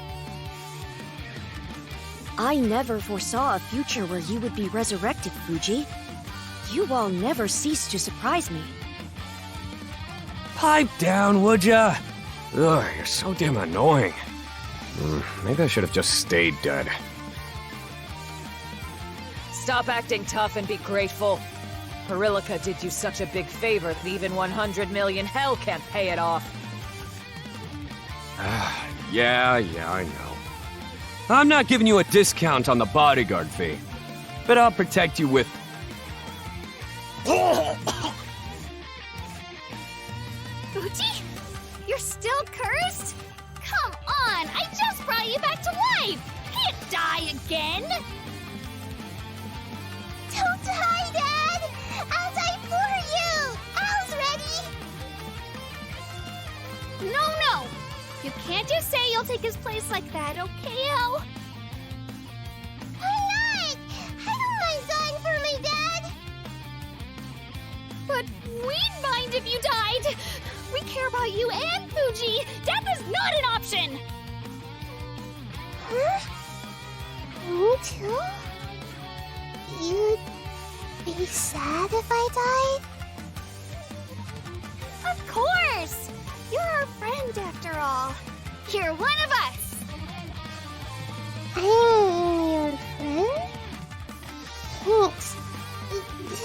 I never foresaw a future where you would be resurrected, Fuji. You all never cease to surprise me. Pipe down, would ya? Ugh, you're so damn annoying. Maybe I should have just stayed dead. Stop acting tough and be grateful. Perilica did you such a big favor that even 100 million hell can't pay it off. Yeah, I know. I'm not giving you a discount on the bodyguard fee, but I'll protect you with... Fuji? You're still cursed? Come on, I just brought you back to life! Can't die again! Don't die, Dad! I'll die for you! Al's ready! No! You can't just say you'll take his place like that, okay, Al? Why not? I don't mind dying for my dad! But we'd mind if you died! We care about you and Fuji! Death is not an option! Huh? Me too? You'd be sad if I died? Of course! You're our friend after all. You're one of us! I'm your friend? Thanks.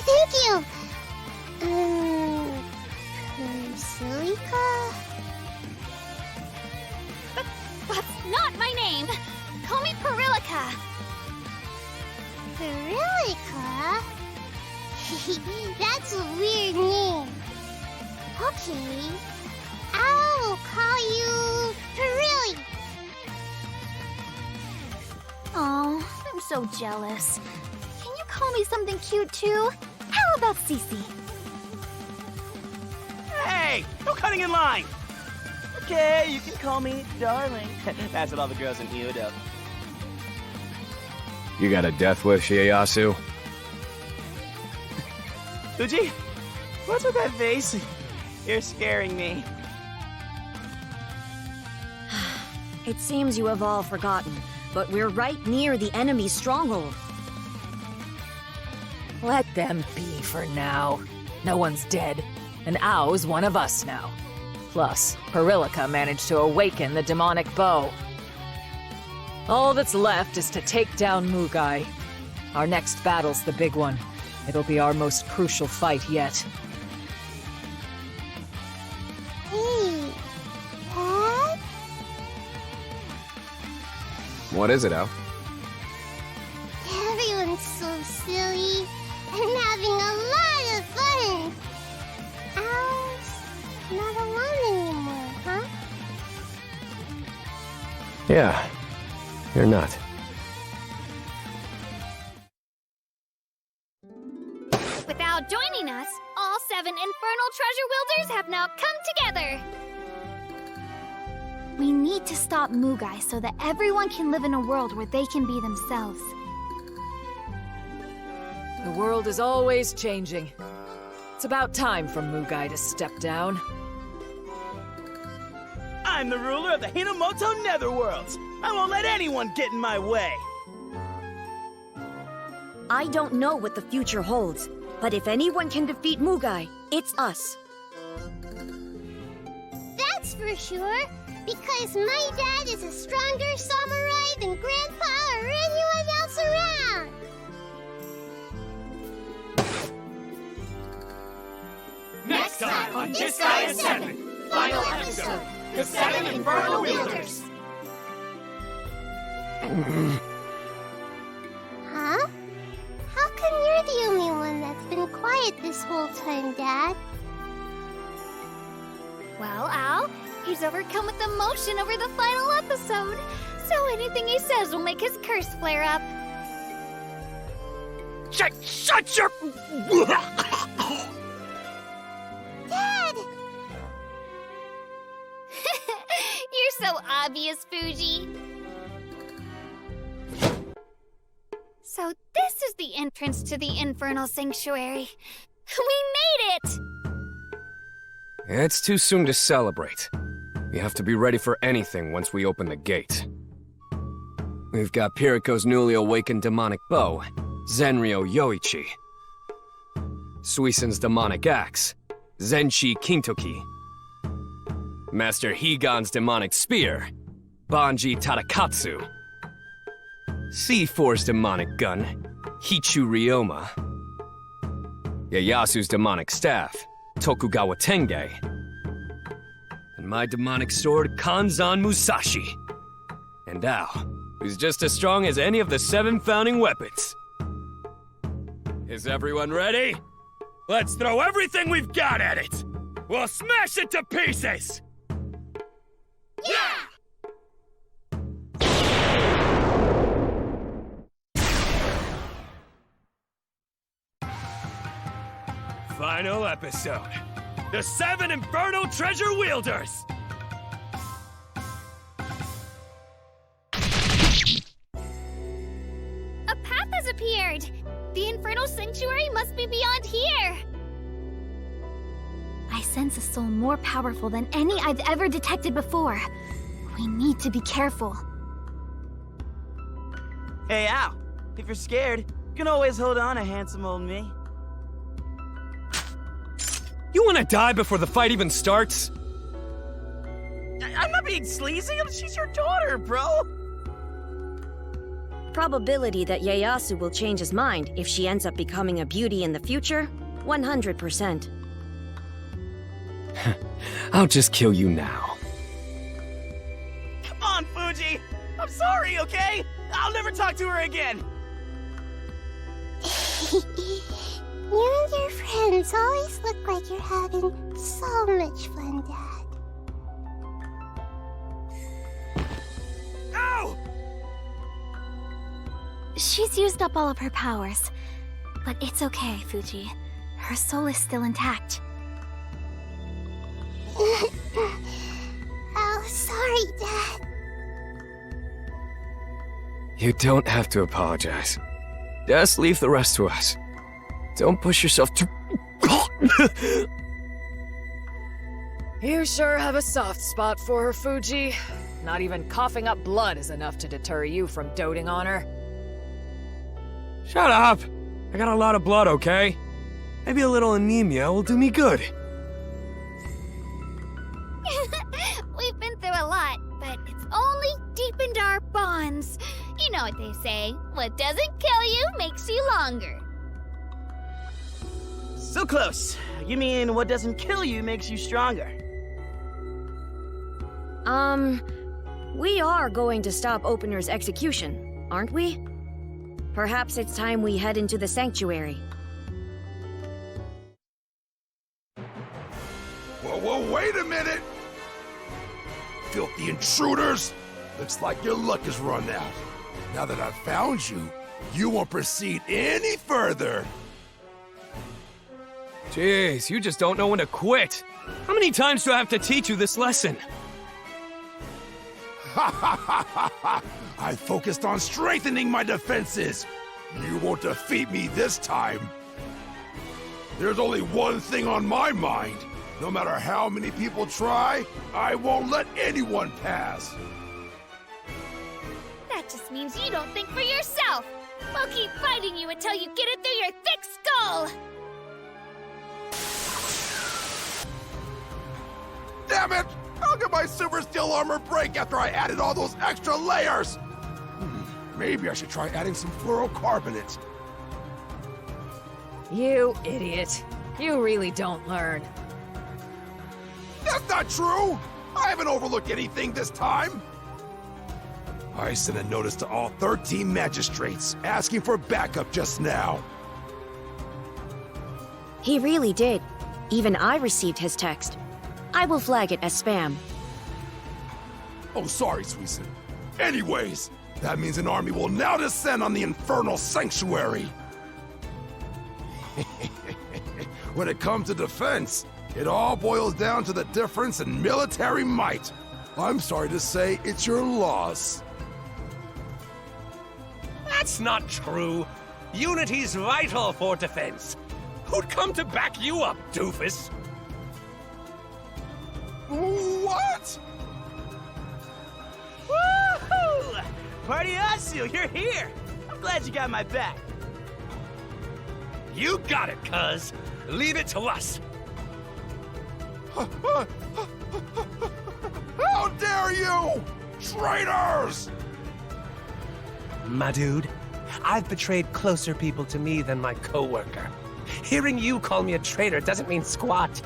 Thank you! Persilica? That's not my name! Call me Perilica! Persilica? That's a weird name. Okay. I'll call you Perilli. Oh, I'm so jealous. Can you call me something cute too? How about Cece? Hey, no cutting in line. Okay, you can call me darling. That's what all the girls in here do. You got a death wish, Ieyasu? Fuji, what's with that face? You're scaring me. It seems you have all forgotten, but we're right near the enemy's stronghold. Let them be for now. No one's dead, and Ao's one of us now. Plus, Perilica managed to awaken the demonic bow. All that's left is to take down Mugai. Our next battle's the big one. It'll be our most crucial fight yet. Hey, Dad? What is it, Ao? Everyone's so silly and having a lot of fun. Owl's not alone anymore, huh? Yeah, you're not. Without joining us, all 7 infernal treasure wielders have now come together! We need to stop Mugai so that everyone can live in a world where they can be themselves. The world is always changing. It's about time for Mugai to step down. I'm the ruler of the Hinamoto Netherworlds. I won't let anyone get in my way. I don't know what the future holds, but if anyone can defeat Mugai, it's us. That's for sure, because my dad is a stronger samurai than Grandpa or anyone else around. Next time on Disgaea 7, final episode, the 7 Infernal Wielders. Huh? How come you're the only one that's been quiet this whole time, Dad? Well, Al, he's overcome with emotion over the final episode, so anything he says will make his curse flare up. Shut your... Dad! You're so obvious, Fuji. So this is the entrance to the Infernal Sanctuary. We made it! It's too soon to celebrate. We have to be ready for anything once we open the gate. We've got Piriko's newly awakened demonic bow, Zenryo Yoichi. Suisen's demonic axe, Zenshi Kintoki. Master Higan's demonic spear, Banji Tadakatsu. C4's demonic gun, Hichu Ryoma. Ieyasu's demonic staff, Tokugawa Tenge. And my demonic sword, Kanzan Musashi. And Ao, who's just as strong as any of the 7 founding weapons. Is everyone ready? Let's throw everything we've got at it! We'll smash it to pieces! Yeah! Final episode. The 7 Infernal Treasure Wielders! A path has appeared! The Infernal Sanctuary must be beyond here! I sense a soul more powerful than any I've ever detected before. We need to be careful. Hey, Al, if you're scared, you can always hold on to handsome old me. You wanna die before the fight even starts? I'm not being sleazy, she's your daughter, bro! Probability that Ieyasu will change his mind if she ends up becoming a beauty in the future? 100%. I'll just kill you now. Come on, Fuji! I'm sorry, okay? I'll never talk to her again! You and your friends always look like you're having so much fun, Dad. Ow! She's used up all of her powers. But it's okay, Fuji. Her soul is still intact. Oh, sorry, Dad. You don't have to apologize. Just leave the rest to us. Don't push yourself too... You sure have a soft spot for her, Fuji. Not even coughing up blood is enough to deter you from doting on her. Shut up! I got a lot of blood, okay? Maybe a little anemia will do me good. We've been through a lot, but it's only deepened our bonds. You know what they say, what doesn't kill you makes you longer. So close. You mean what doesn't kill you makes you stronger? We are going to stop Opener's execution, aren't we? Perhaps it's time we head into the sanctuary. Whoa, wait a minute! Filthy intruders! Looks like your luck has run out. Now that I've found you, you won't proceed any further. Jeez, you just don't know when to quit. How many times do I have to teach you this lesson? I focused on strengthening my defenses. You won't defeat me this time. There's only one thing on my mind. No matter how many people try, I won't let anyone pass. That just means you don't think for yourself. We'll keep fighting you until you get it through your thick skull. Damn it! How could my super steel armor break after I added all those extra layers? Maybe I should try adding some fluorocarbonate. You idiot. You really don't learn. That's not true! I haven't overlooked anything this time! I sent a notice to all 13 magistrates, asking for backup just now. He really did. Even I received his text. I will flag it as spam. Oh, sorry, Suisun. Anyways, that means an army will now descend on the infernal sanctuary. When it comes to defense, it all boils down to the difference in military might. I'm sorry to say it's your loss. That's not true. Unity's vital for defense. Who'd come to back you up, doofus? What? Woohoo! Party Asu, you're here! I'm glad you got my back. You got it, cuz. Leave it to us. How dare you! Traitors! My dude, I've betrayed closer people to me than my coworker. Hearing you call me a traitor doesn't mean squat.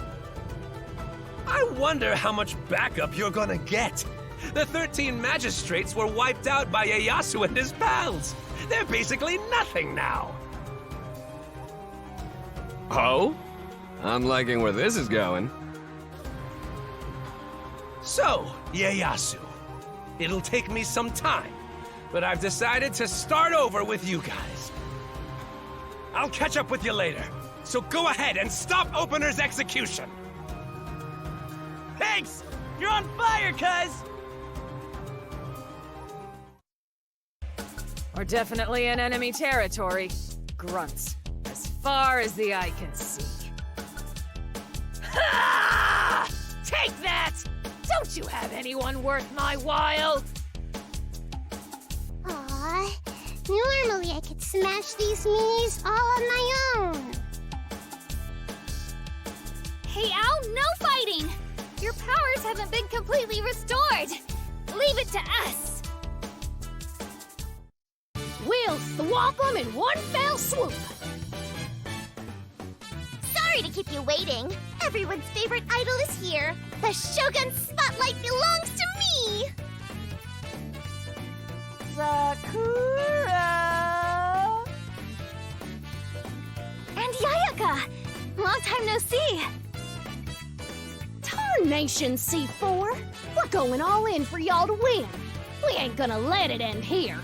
I wonder how much backup you're gonna get. The 13 magistrates were wiped out by Ieyasu and his pals. They're basically nothing now. Oh? I'm liking where this is going. So, Ieyasu, it'll take me some time, but I've decided to start over with you guys. I'll catch up with you later, so go ahead and stop Opener's execution. Thanks! You're on fire, cuz! We're definitely in enemy territory. Grunts. As far as the eye can see. Ha! Take that! Don't you have anyone worth my while? Aw, Normally I could smash these minis all on my own. Hey, Al, no fighting! Your powers haven't been completely restored. Leave it to us. We'll thwomp them in one fell swoop. Sorry to keep you waiting. Everyone's favorite idol is here. The Shogun's spotlight belongs to me! Sakura! And Yayaka! Long time no see. Tarnation, C4! We're going all in for y'all to win. We ain't gonna let it end here.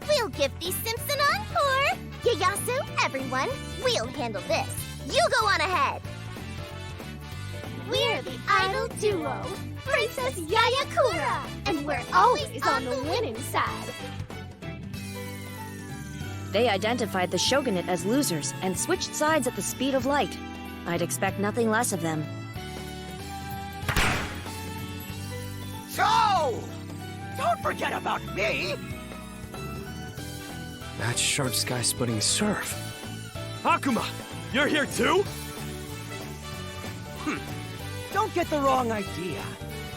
We'll give these Simps an encore! Ieyasu, everyone, we'll handle this. You go on ahead! We're the Idol Duo, Princess Yayakura, and we're always on the winning side. They identified the Shogunate as losers and switched sides at the speed of light. I'd expect nothing less of them. So! Don't forget about me! That's Sharp Sky Splitting Surf. Akuma, you're here too? Don't get the wrong idea.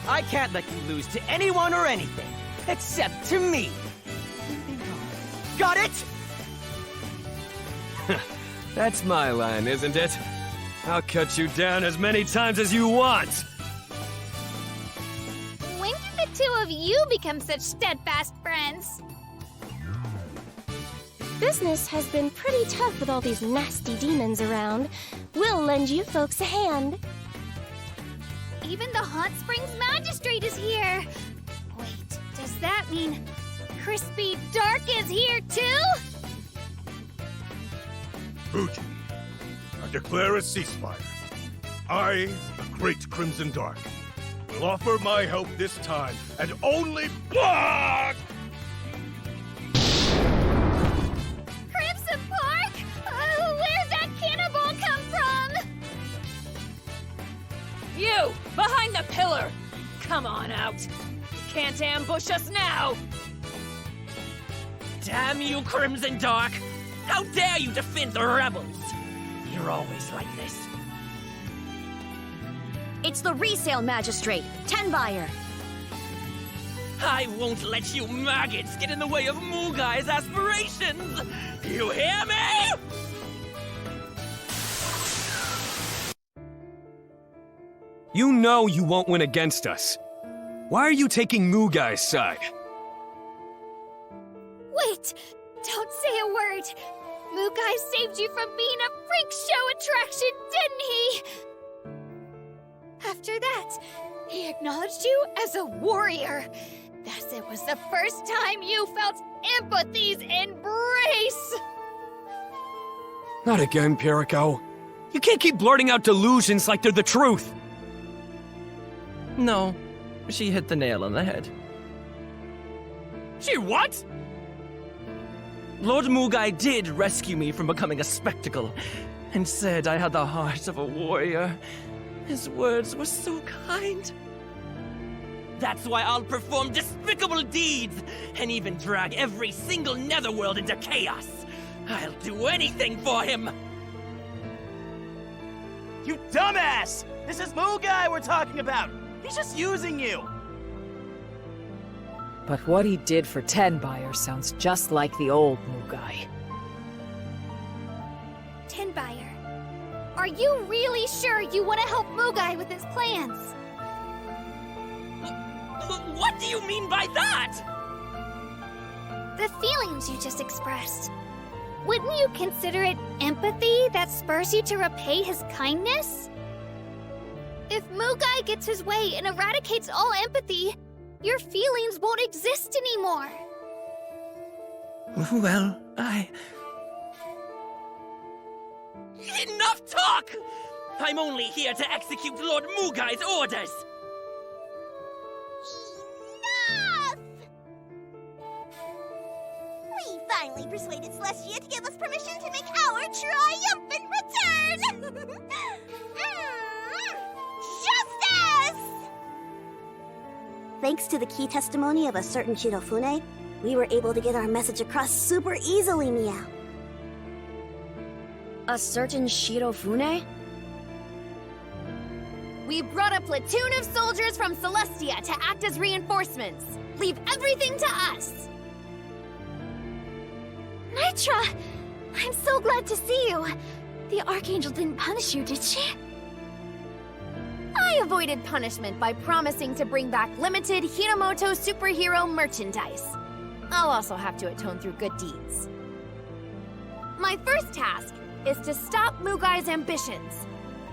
I can't let you lose to anyone or anything, except to me. Got it? That's my line, isn't it? I'll cut you down as many times as you want. When did the two of you become such steadfast friends? Business has been pretty tough with all these nasty demons around. We'll lend you folks a hand. Even the Hot Springs Magistrate is here. Wait, does that mean Crispy Dark is here too? Fuji, I declare a ceasefire. I, the Great Crimson Dark, will offer my help this time, and only blood! Crimson Park? Where'd that cannonball come from? You, behind the pillar! Come on out! Can't ambush us now! Damn you, Crimson Dark! How dare you defend the rebels? You're always like this. It's the resale magistrate, Tenbuyer. I won't let you maggots get in the way of Mugai's aspirations! You hear me? You know you won't win against us. Why are you taking Mugai's side? Wait! Don't say a word! Mugai saved you from being a freak show attraction, didn't he? After that, he acknowledged you as a warrior. Thus it was the first time you felt empathy's embrace! Not again, Piriko. You can't keep blurting out delusions like they're the truth. No, she hit the nail on the head. She what? Lord Mugai did rescue me from becoming a spectacle, and said I had the heart of a warrior. His words were so kind. That's why I'll perform despicable deeds, and even drag every single netherworld into chaos. I'll do anything for him! You dumbass! This is Mugai we're talking about! He's just using you! But what he did for Tenbuyer sounds just like the old Mugai. Tenbuyer, are you really sure you want to help Mugai with his plans? What do you mean by that? The feelings you just expressed. Wouldn't you consider it empathy that spurs you to repay his kindness? If Mugai gets his way and eradicates all empathy, your feelings won't exist anymore. Well, Enough talk! I'm only here to execute Lord Mugai's orders! Enough! We finally persuaded Celestia to give us permission to make our triumphant return! Justice! Thanks to the key testimony of a certain Shirofune, We were able to get our message across super easily, Meow. A certain Shirofune? We brought a platoon of soldiers from Celestia to act as reinforcements. Leave everything to us. Nitra! I'm so glad to see you. The Archangel didn't punish you, did she? I avoided punishment by promising to bring back limited Hiramoto superhero merchandise. I'll also have to atone through good deeds. My first task is to stop Mugai's ambitions.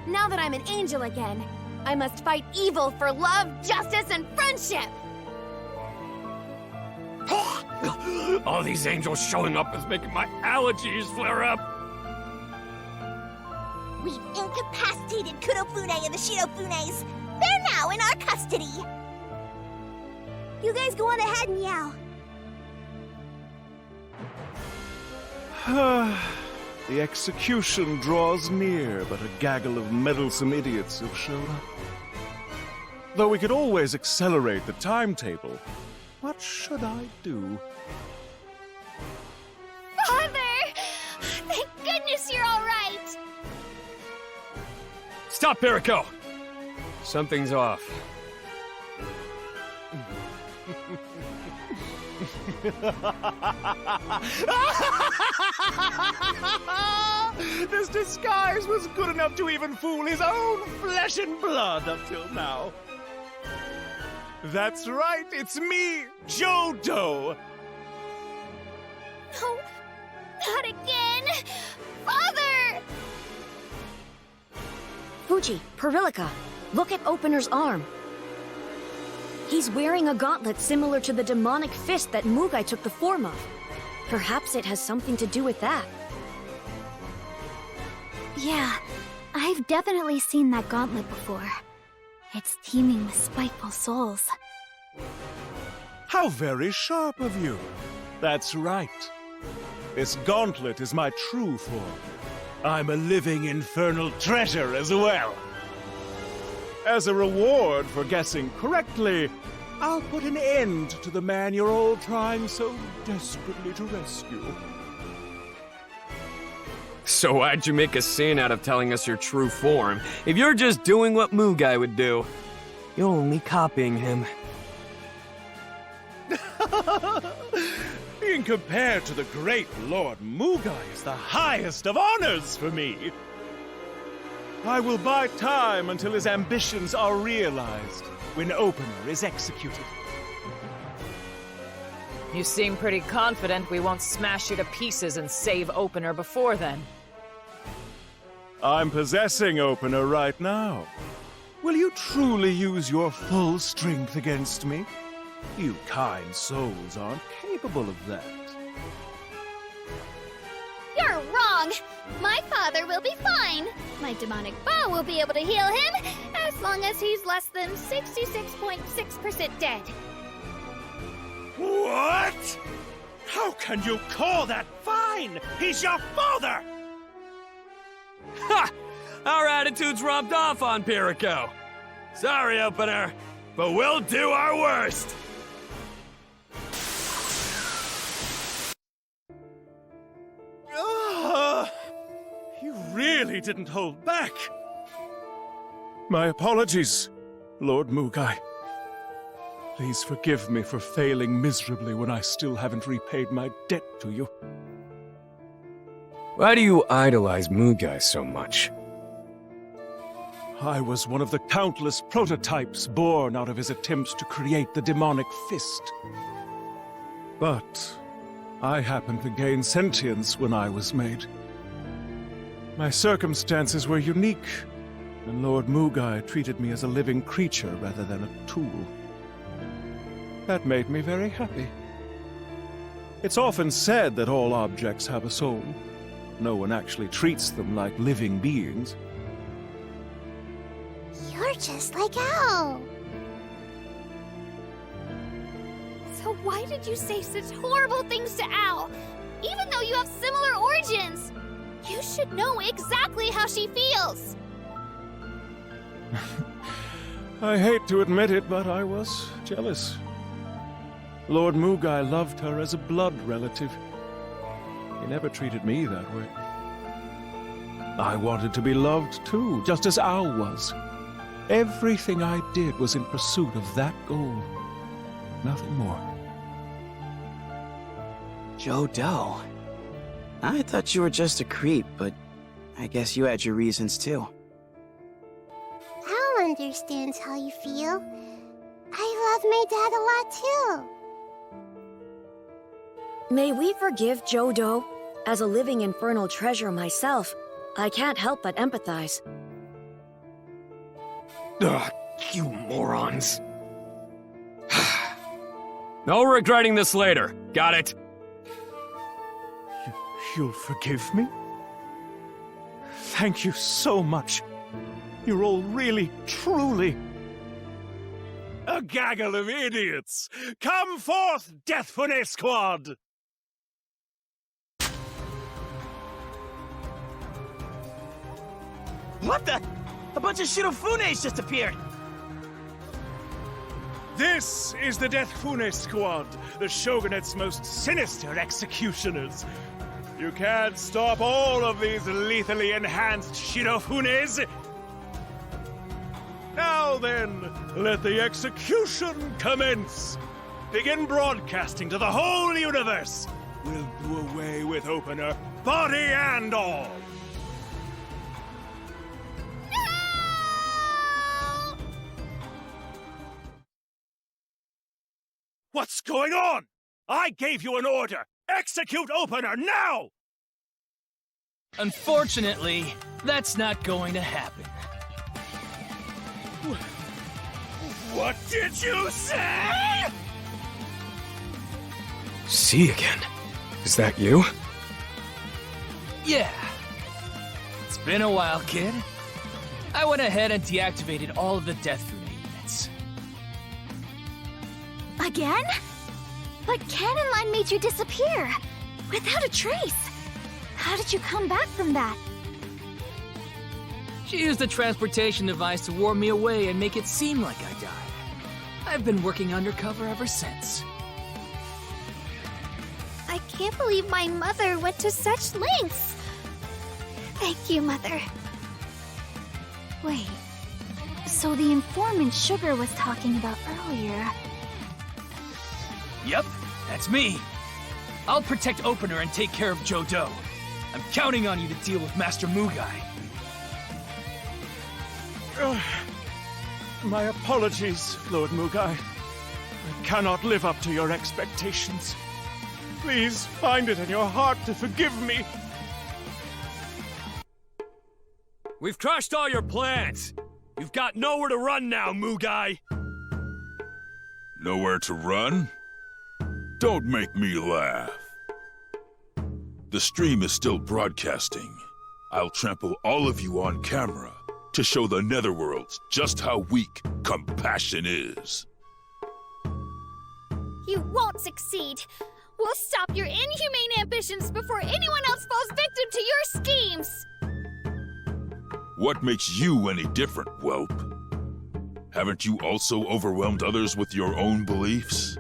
Now that I'm an angel again, I must fight evil for love, justice, and friendship! All these angels showing up is making my allergies flare up. We've incapacitated Kurofune and the Shirofunes. They're now in our custody. You guys go on ahead, Meow. The execution draws near, but a gaggle of meddlesome idiots have shown up. Though we could always accelerate the timetable, what should I do? Father! Thank goodness you're all right! Stop, Perico! Something's off. This disguise was good enough to even fool his own flesh and blood up till now. That's right, it's me, Jodo! No, not again! Father! Fuji, Perillica, look at Opener's arm. He's wearing a gauntlet similar to the demonic fist that Mugai took the form of. Perhaps it has something to do with that. Yeah, I've definitely seen that gauntlet before. It's teeming with spiteful souls. How very sharp of you. That's right. This gauntlet is my true form. I'm a living infernal treasure as well. As a reward for guessing correctly, I'll put an end to the man you're all trying so desperately to rescue. So why'd you make a scene out of telling us your true form, if you're just doing what Mugai would do? You're only copying him. Being compared to the great Lord Mugai is the highest of honors for me. I will buy time until his ambitions are realized, when Opener is executed. You seem pretty confident we won't smash you to pieces and save Opener before then. I'm possessing Opener right now. Will you truly use your full strength against me? You kind souls aren't capable of that. You're wrong! My father will be fine! My demonic bow will be able to heal him, as long as he's less than 66.6% dead. What? How can you call that fine? He's your father! Ha! Our attitudes rubbed off on Perico. Sorry, Opener, but we'll do our worst. You really didn't hold back. My apologies, Lord Mugai. Please forgive me for failing miserably when I still haven't repaid my debt to you. Why do you idolize Mugai so much? I was one of the countless prototypes born out of his attempts to create the demonic fist. But I happened to gain sentience when I was made. My circumstances were unique, and Lord Mugai treated me as a living creature rather than a tool. That made me very happy. It's often said that all objects have a soul. No one actually treats them like living beings. You're just like Al. So why did you say such horrible things to Al? Even though you have similar origins! You should know exactly how she feels! I hate to admit it, but I was jealous. Lord Mugai loved her as a blood relative. He never treated me that way. I wanted to be loved too, just as Ao was. Everything I did was in pursuit of that goal. Nothing more. Jodo. I thought you were just a creep, but I guess you had your reasons too. Al understands how you feel. I love my dad a lot too. May we forgive Jodo? As a living infernal treasure myself, I can't help but empathize. Ugh, you morons. No regretting this later. Got it? You'll forgive me? Thank you so much. You're all really, truly... A gaggle of idiots! Come forth, Deathfune Squad! What the? A bunch of Shirofunes just appeared! This is the Deathfune Squad, the Shogunate's most sinister executioners. You can't stop all of these lethally enhanced Shirofunes! Now then, let the execution commence! Begin broadcasting to the whole universe! We'll do away with Opener, body and all! What's going on? I gave you an order! Execute Opener now! Unfortunately, that's not going to happen. What did you say? See again. Is that you? Yeah. It's been a while, kid. I went ahead and deactivated all of the Deathfune units. Again? But Cannon Line made you disappear, without a trace. How did you come back from that? She used a transportation device to warp me away and make it seem like I died. I've been working undercover ever since. I can't believe my mother went to such lengths. Thank you, Mother. Wait, so the informant Sugar was talking about earlier... Yep, that's me. I'll protect Opener and take care of Jodo. I'm counting on you to deal with Master Mugai. My apologies, Lord Mugai. I cannot live up to your expectations. Please find it in your heart to forgive me. We've crushed all your plans. You've got nowhere to run now, Mugai. Nowhere to run? Don't make me laugh. The stream is still broadcasting. I'll trample all of you on camera to show the Netherworlds just how weak compassion is. You won't succeed. We'll stop your inhumane ambitions before anyone else falls victim to your schemes. What makes you any different, whelp? Haven't you also overwhelmed others with your own beliefs?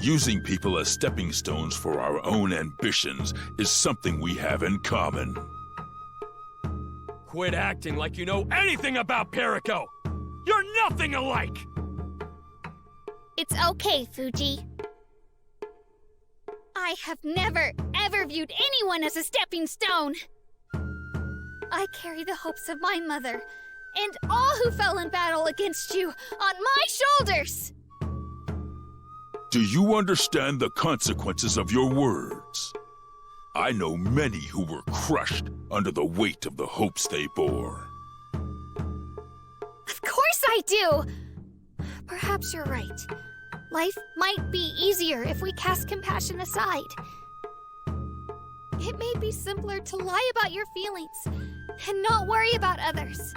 Using people as stepping stones for our own ambitions is something we have in common. Quit acting like you know anything about Perico! You're nothing alike! It's okay, Fuji. I have never, ever viewed anyone as a stepping stone. I carry the hopes of my mother and all who fell in battle against you on my shoulders! Do you understand the consequences of your words? I know many who were crushed under the weight of the hopes they bore. Of course I do! Perhaps you're right. Life might be easier if we cast compassion aside. It may be simpler to lie about your feelings and not worry about others.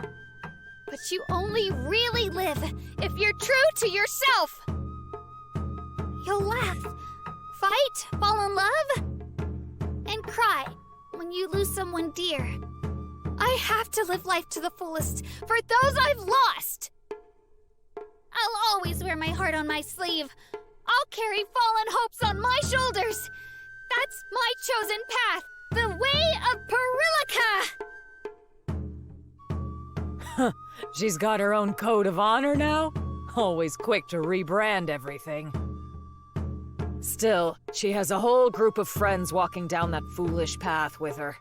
But you only really live if you're true to yourself! You'll laugh, fight, fall in love, and cry when you lose someone dear. I have to live life to the fullest for those I've lost! I'll always wear my heart on my sleeve. I'll carry fallen hopes on my shoulders. That's my chosen path, the way of Perillica. She's got her own code of honor now? Always quick to rebrand everything. Still, she has a whole group of friends walking down that foolish path with her.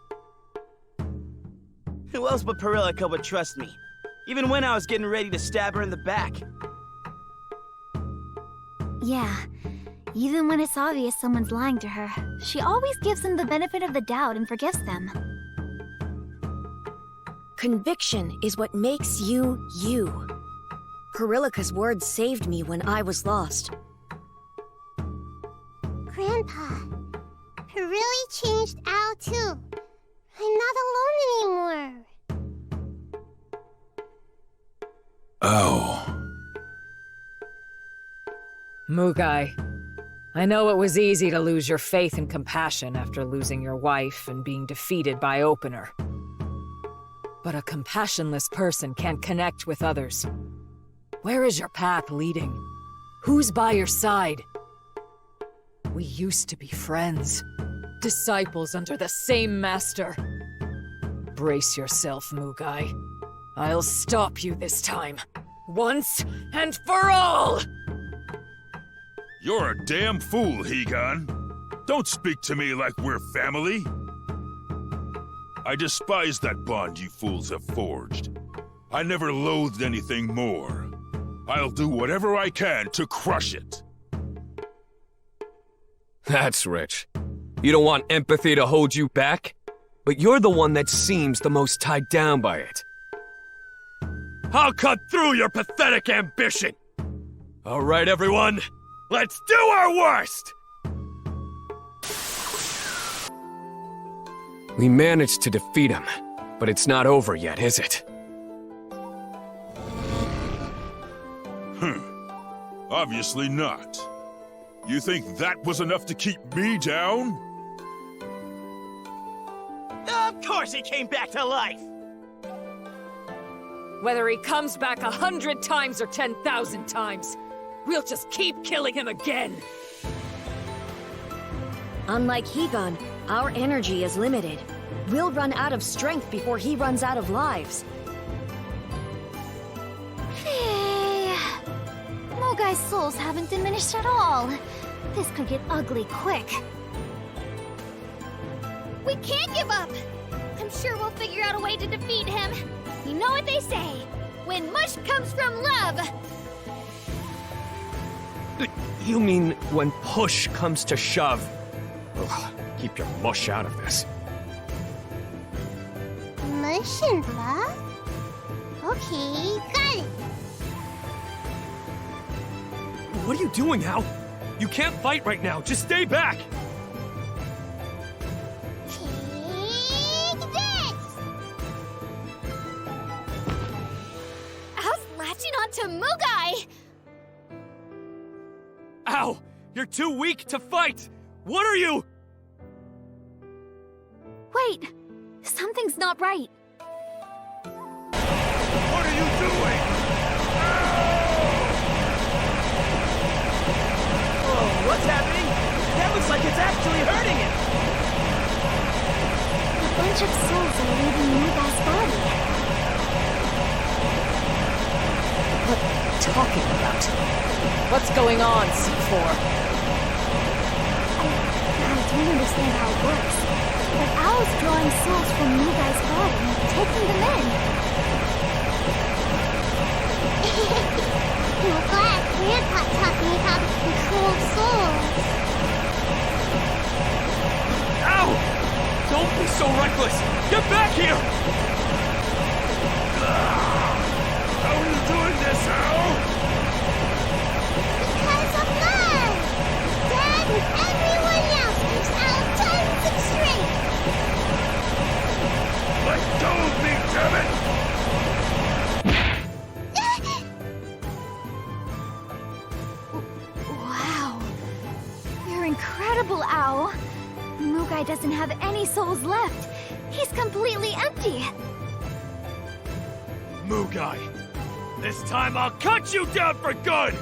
Who else but Perillica would trust me? Even when I was getting ready to stab her in the back. Yeah, even when it's obvious someone's lying to her, she always gives them the benefit of the doubt and forgives them. Conviction is what makes you, you. Perillica's words saved me when I was lost. Grandpa, Perilli changed Al too. I'm not alone anymore. Ow. Mugai, I know it was easy to lose your faith and compassion after losing your wife and being defeated by Opener. But a compassionless person can't connect with others. Where is your path leading? Who's by your side? We used to be friends, disciples under the same master. Brace yourself, Mugai. I'll stop you this time, once and for all! You're a damn fool, Higan. Don't speak to me like we're family. I despise that bond you fools have forged. I never loathed anything more. I'll do whatever I can to crush it. That's rich. You don't want empathy to hold you back? But you're the one that seems the most tied down by it. I'll cut through your pathetic ambition! All right, everyone, let's do our worst! We managed to defeat him, but it's not over yet, is it? Obviously not. You think that was enough to keep me down? Of course he came back to life! Whether he comes back 100 times or 10,000 times, we'll just keep killing him again! Unlike Higan, our energy is limited. We'll run out of strength before he runs out of lives. Hey, Mogai's souls haven't diminished at all. This could get ugly quick. We can't give up! I'm sure we'll figure out a way to defeat him. You know what they say, when mush comes from love! You mean when push comes to shove? Ugh, keep your mush out of this. Mush and love? Okay, got it. What are you doing, Hal? You can't fight right now. Just stay back. Take this! Al's latching onto Mugai! Ow! You're too weak to fight! What are you? Wait, something's not right. What are you doing? Whoa, what's happening? That looks like it's actually hurting him! A bunch of souls are leaving Mugai's body. What are you talking about? What's going on, C4? I don't understand how it works, but Owl's drawing souls from Mugai's body and taking them in. I'm glad Grandpa taught me how to control souls. Ow! Don't be so reckless! Get back here! How are you doing this, Al? Because of love! Dad and everyone else gives Al tons of strength! Let go of me, damn it! Wow. You're incredible, Owl. Mugai doesn't have any souls left. He's completely empty. Mugai, this time I'll cut you down for good!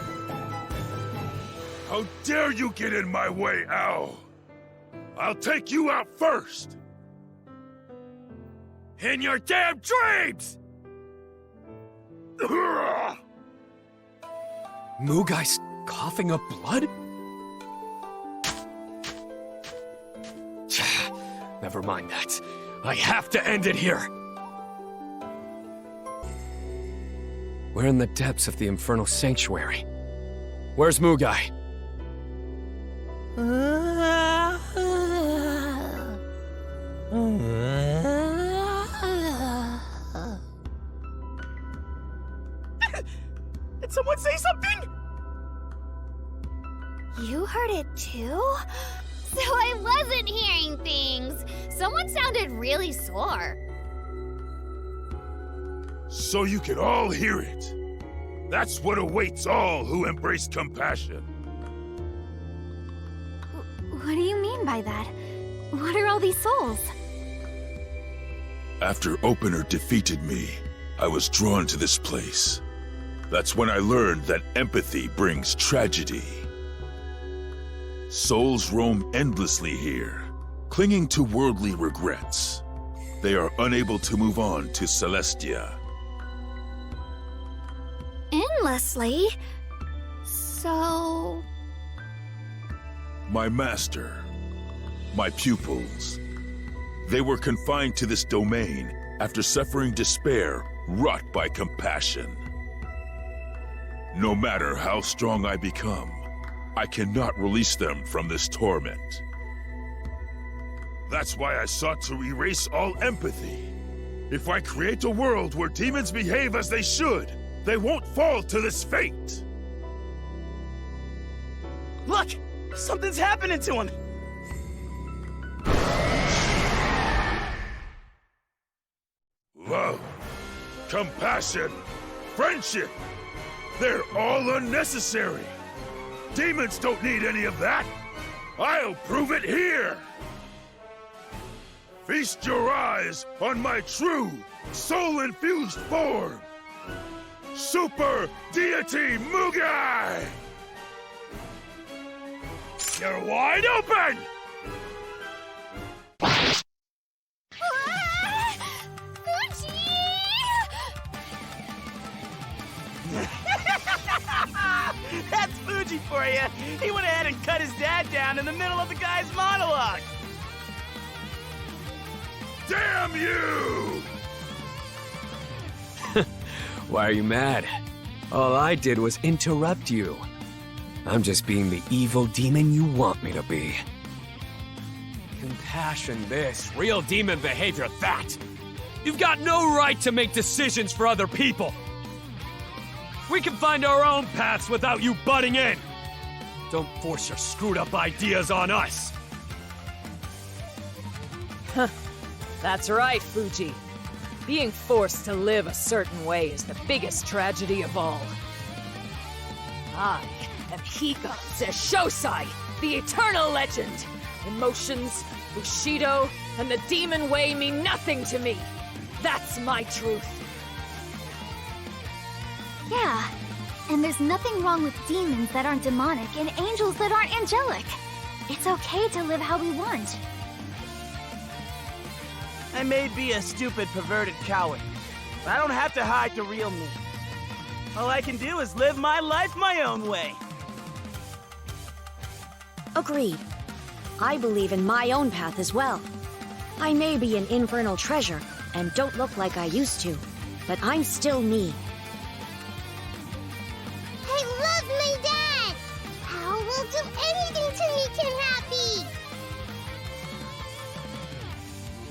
How dare you get in my way, Owl! I'll take you out first! In your damn dreams! Mugai's coughing up blood? Never mind that. I have to end it here! We're in the depths of the Infernal Sanctuary. Where's Mugai? Did someone say something? You heard it too? So I wasn't hearing things. Someone sounded really sore. So you can all hear it. That's what awaits all who embrace compassion. What do you mean by that? What are all these souls? After Opener defeated me, I was drawn to this place. That's when I learned that empathy brings tragedy. Souls roam endlessly here, clinging to worldly regrets. They are unable to move on to Celestia. Endlessly? So... My master, my pupils, they were confined to this domain after suffering despair wrought by compassion. No matter how strong I become, I cannot release them from this torment. That's why I sought to erase all empathy. If I create a world where demons behave as they should, they won't fall to this fate. Look! Something's happening to him! Love, compassion, friendship, they're all unnecessary. Demons don't need any of that. I'll prove it here. Feast your eyes on my true, soul-infused form. Super Deity Mugai! You're wide open! That's Fuji for you! He went ahead and cut his dad down in the middle of the guy's monologue! Damn you! Why are you mad? All I did was interrupt you. I'm just being the evil demon you want me to be. Compassion this, real demon behavior that! You've got no right to make decisions for other people! We can find our own paths without you butting in! Don't force your screwed up ideas on us! That's right, Fuji. Being forced to live a certain way is the biggest tragedy of all. I am Hiko Shosai, the eternal legend. Emotions, Bushido, and the demon way mean nothing to me. That's my truth. Yeah, and there's nothing wrong with demons that aren't demonic and angels that aren't angelic. It's okay to live how we want. I may be a stupid, perverted coward, but I don't have to hide the real me. All I can do is live my life my own way. Agreed. I believe in my own path as well. I may be an infernal treasure and don't look like I used to, but I'm still me. I love my dad! Owl will do anything to make him happy!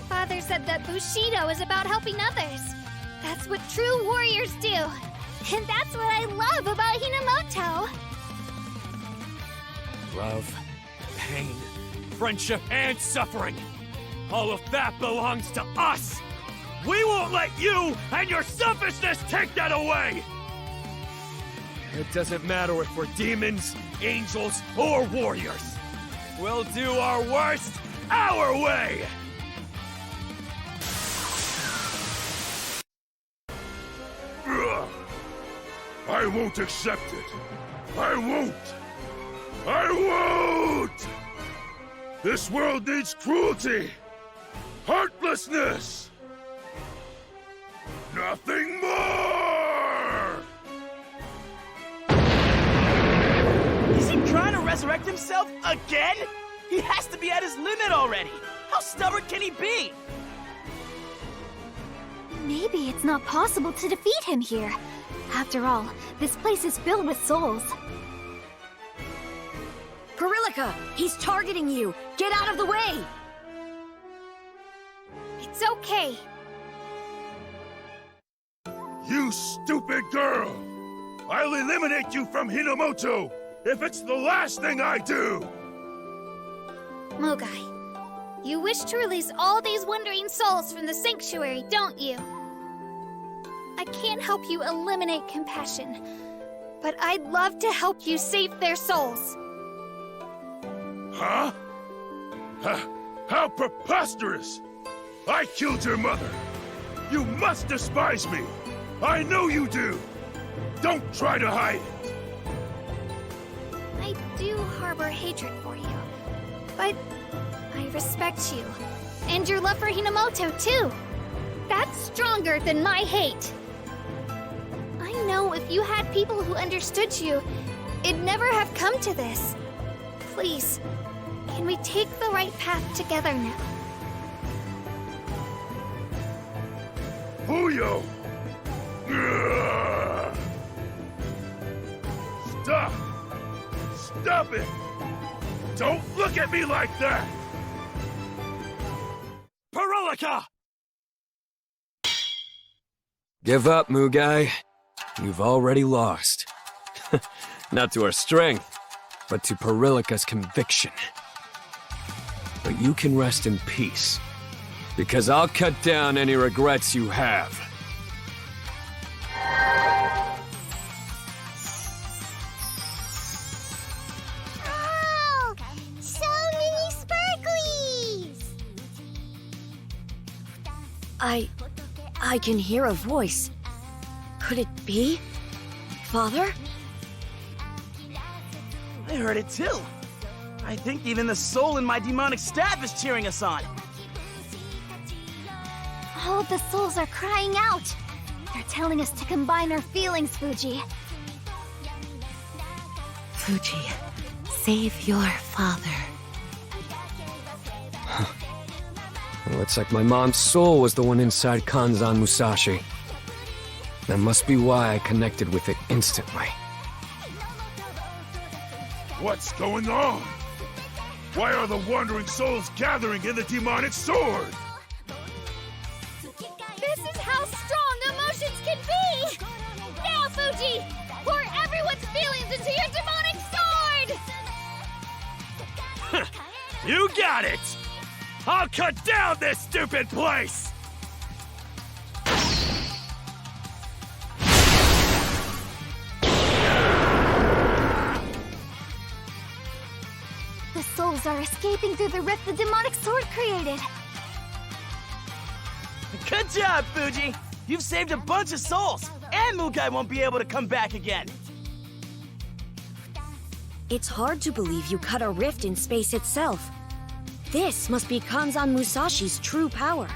Father said that Bushido is about helping others. That's what true warriors do. And that's what I love about Hinamoto. Love, pain, friendship, and suffering. All of that belongs to us! We won't let you and your selfishness take that away! It doesn't matter if we're demons, angels, or warriors. We'll do our worst our way! I won't accept it. I won't! I won't! This world needs cruelty! Heartlessness! Nothing more! Is he trying to resurrect himself again? He has to be at his limit already! How stubborn can he be? Maybe it's not possible to defeat him here. After all, this place is filled with souls. Perillica! He's targeting you! Get out of the way! It's okay. You stupid girl! I'll eliminate you from Hinomoto if it's the last thing I do! Mogai, you wish to release all these wandering souls from the sanctuary, don't you? I can't help you eliminate compassion, but I'd love to help you save their souls. Huh? How preposterous! I killed your mother! You must despise me! I know you do! Don't try to hide it! I do harbor hatred for you, but I respect you. And your love for Hinomoto, too! That's stronger than my hate! I know if you had people who understood you, it'd never have come to this. Please, can we take the right path together now? Fuyo! Ugh. Stop! Stop it! Don't look at me like that! Perillica! Give up, Mugai. You've already lost. Not to our strength, but to Perillica's conviction. But you can rest in peace, because I'll cut down any regrets you have. Oh! So many sparklies! I can hear a voice. Could it be? Father? I heard it too. I think even the soul in my demonic staff is cheering us on. All of the souls are crying out. They're telling us to combine our feelings, Fuji. Fuji, save your father. Looks like my mom's soul was the one inside Kanzan Musashi. That must be why I connected with it instantly. What's going on? Why are the wandering souls gathering in the demonic sword? This is how strong emotions can be! Now, Fuji! Pour everyone's feelings into your demonic sword! You got it! I'll cut down this stupid place! The souls are escaping through the rift the demonic sword created. Good job, Fuji! You've saved a bunch of souls, and Mugai won't be able to come back again. It's hard to believe you cut a rift in space itself. This must be Kanzan Musashi's true power.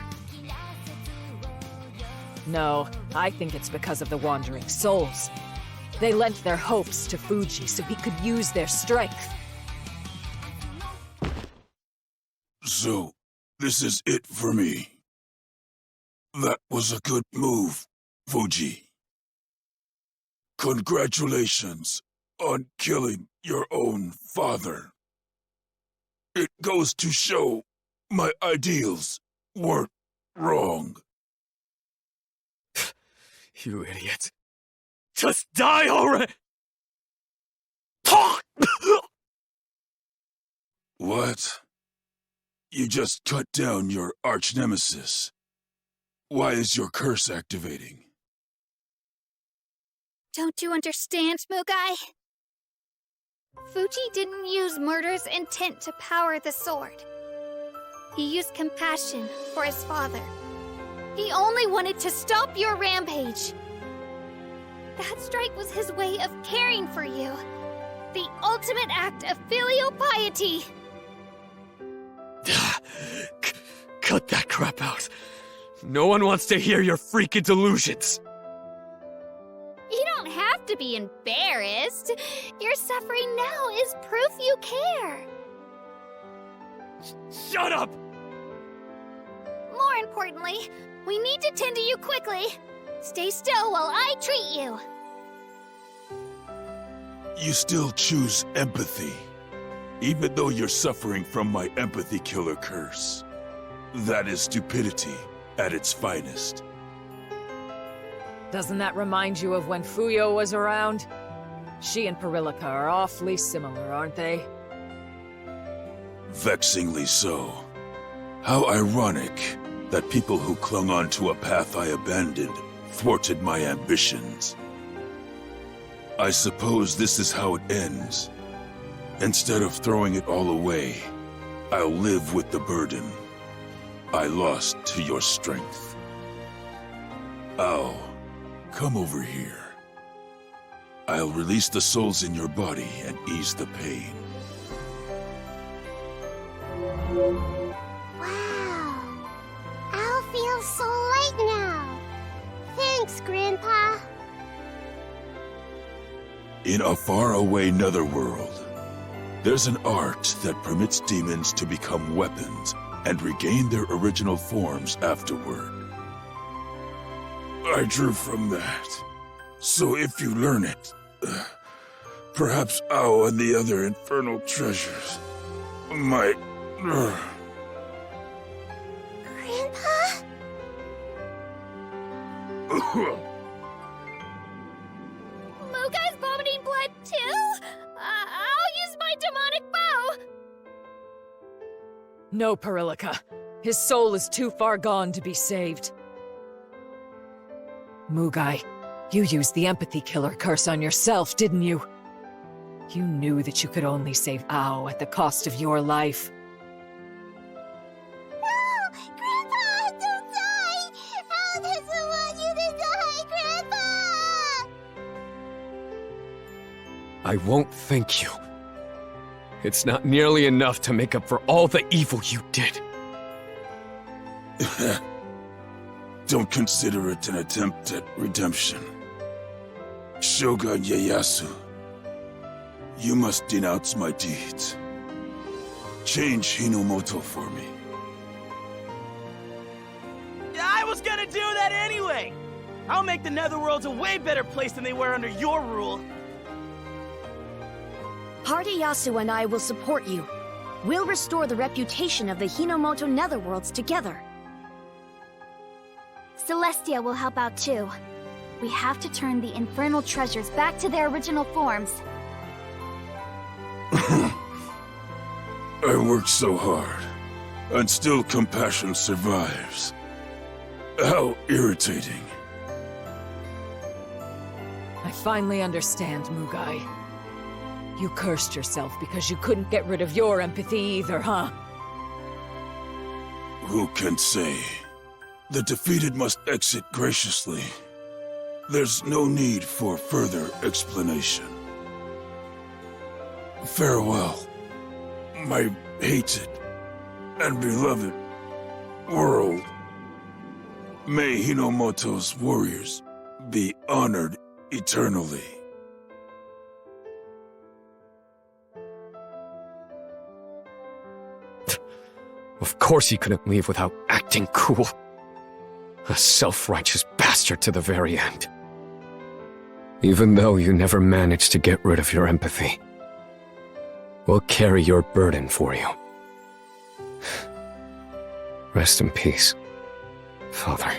No, I think it's because of the Wandering Souls. They lent their hopes to Fuji so he could use their strength. So, this is it for me. That was a good move, Fuji. Congratulations on killing your own father. It goes to show my ideals weren't wrong. You idiot. Just die already! What? You just cut down your arch-nemesis. Why is your curse activating? Don't you understand, Mugai? Fuji didn't use murder's intent to power the sword. He used compassion for his father. He only wanted to stop your rampage. That strike was his way of caring for you. The ultimate act of filial piety! Cut that crap out. No one wants to hear your freaking delusions. You don't have to be embarrassed. Your suffering now is proof you care. Shut up! More importantly, we need to tend to you quickly. Stay still while I treat you. You still choose empathy, even though you're suffering from my empathy killer curse. That is stupidity at its finest. Doesn't that remind you of when Fuyo was around? She and Perillica are awfully similar, aren't they? Vexingly so. How ironic that people who clung on to a path I abandoned thwarted my ambitions. I suppose this is how it ends. Instead of throwing it all away, I'll live with the burden I lost to your strength. Ao, come over here. I'll release the souls in your body and ease the pain. Wow. Al feels so light now. Thanks, Grandpa. In a faraway netherworld, there's an art that permits demons to become weapons and regain their original forms afterward. I drew from that. So if you learn it, perhaps Ao and the other infernal treasures might... Grandpa? Mugai's vomiting blood too? I'll use my demonic bow! No, Perillica. His soul is too far gone to be saved. Mugai, you used the empathy killer curse on yourself, didn't you? You knew that you could only save Ao at the cost of your life. No! Grandpa, don't die! Al doesn't want you to die, Grandpa! I won't thank you. It's not nearly enough to make up for all the evil you did. Don't consider it an attempt at redemption. Shogun Ieyasu, you must denounce my deeds. Change Hinomoto for me. I was gonna do that anyway! I'll make the Netherworlds a way better place than they were under your rule. Party Yasu and I will support you. We'll restore the reputation of the Hinomoto Netherworlds together. Celestia will help out too. We have to turn the infernal treasures back to their original forms. I worked so hard, and still compassion survives. How irritating. I finally understand, Mugai. You cursed yourself because you couldn't get rid of your empathy either, huh? Who can say? The defeated must exit graciously. There's no need for further explanation. Farewell, my hated and beloved world. May Hinomoto's warriors be honored eternally. Of course he couldn't leave without acting cool. A self-righteous bastard to the very end. Even though you never managed to get rid of your empathy, we'll carry your burden for you. Rest in peace, Father.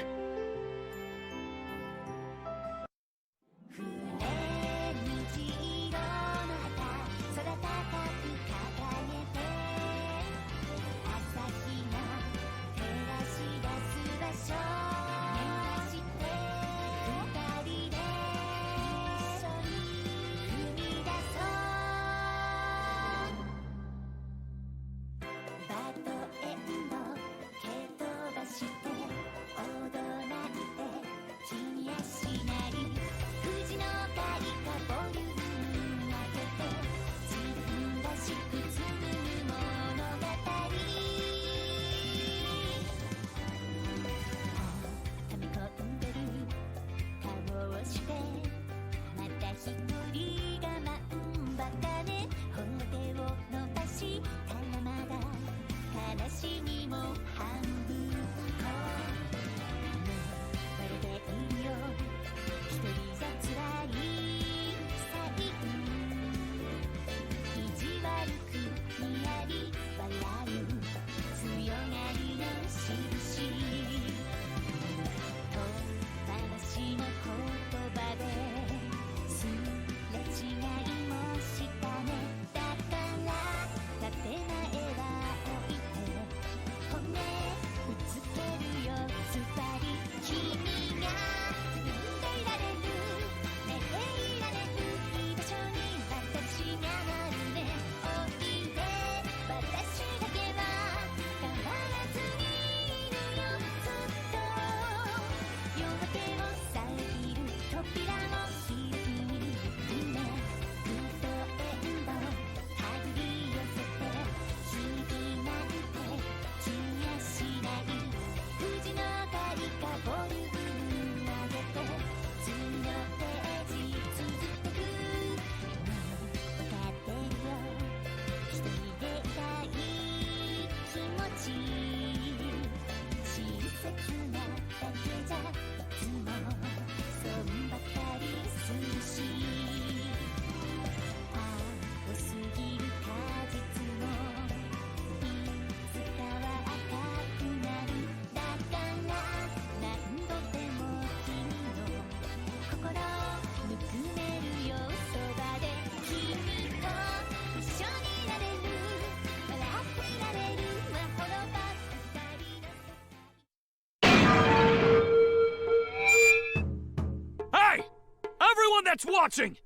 everyone that's watching!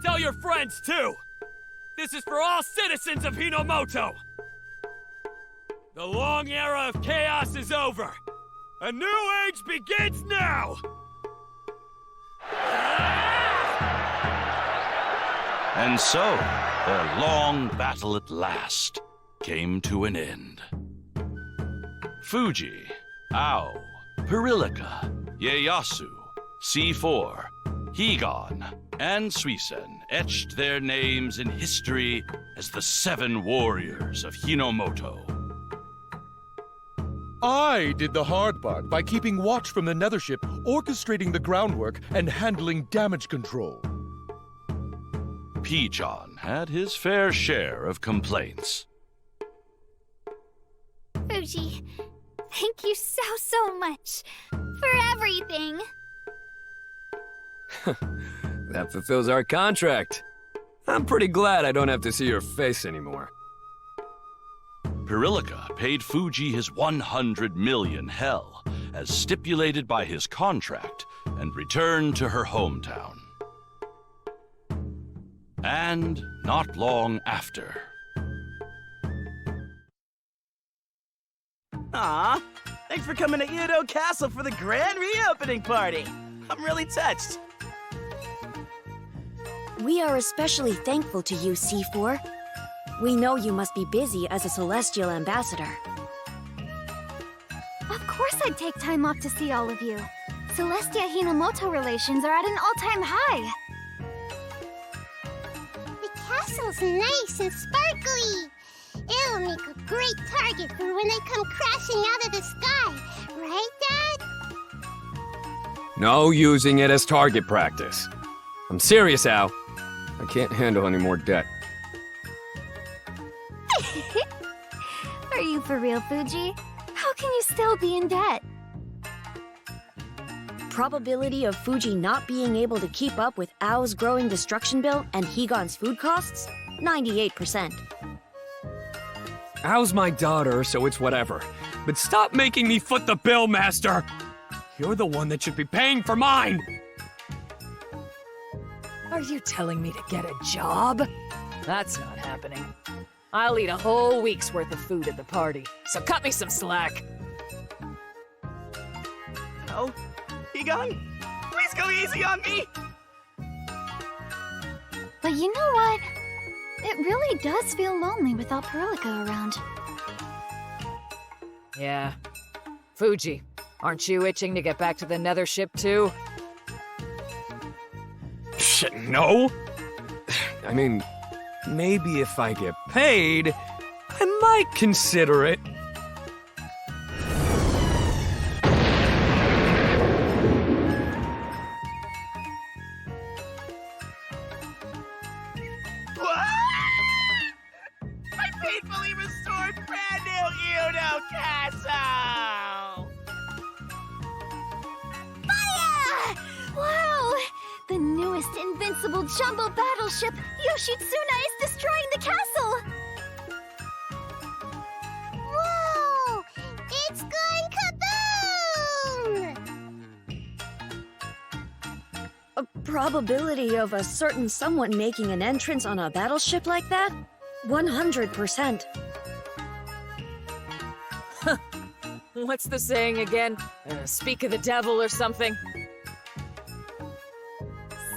Tell your friends, too! This is for all citizens of Hinomoto! The long era of chaos is over! A new age begins now! And so, their long battle at last came to an end. Fuji, Ao, Perilika, Ieyasu, C4, Higan, and Suisen etched their names in history as the 7 warriors of Hinomoto. I did the hard part by keeping watch from the Nethership, orchestrating the groundwork, and handling damage control. Pichon had his fair share of complaints. Fuji, thank you so much for everything. That fulfills our contract. I'm pretty glad I don't have to see your face anymore. Perilika paid Fuji his 100 million hell, as stipulated by his contract, and returned to her hometown. And not long after. Aw, thanks for coming to Edo Castle for the grand reopening party. I'm really touched. We are especially thankful to you, C4. We know you must be busy as a Celestial Ambassador. Of course I'd take time off to see all of you. Celestia-Hinomoto relations are at an all-time high. The castle's nice and sparkly. It'll make a great target for when they come crashing out of the sky. Right, Dad? No using it as target practice. I'm serious, Al. I can't handle any more debt. Are you for real, Fuji? How can you still be in debt? Probability of Fuji not being able to keep up with Ao's growing destruction bill and Higan's food costs? 98%. Ao's my daughter, so it's whatever. But stop making me foot the bill, Master! You're the one that should be paying for mine! Are you telling me to get a job? That's not happening. I'll eat a whole week's worth of food at the party, so cut me some slack. Oh, Higan, please go easy on me! But you know what? It really does feel lonely without Perilika around. Yeah. Fuji, aren't you itching to get back to the Nethership too? Shit, no. I mean, maybe if I get paid, I might consider it. My painfully restored brand new Uno Castle! Fire! Wow! The newest invincible jumbo battleship, Yoshitsuna, is destroying the castle! Whoa! It's gone kaboom! A probability of a certain someone making an entrance on a battleship like that? 100%. What's the saying again? Speak of the devil or something?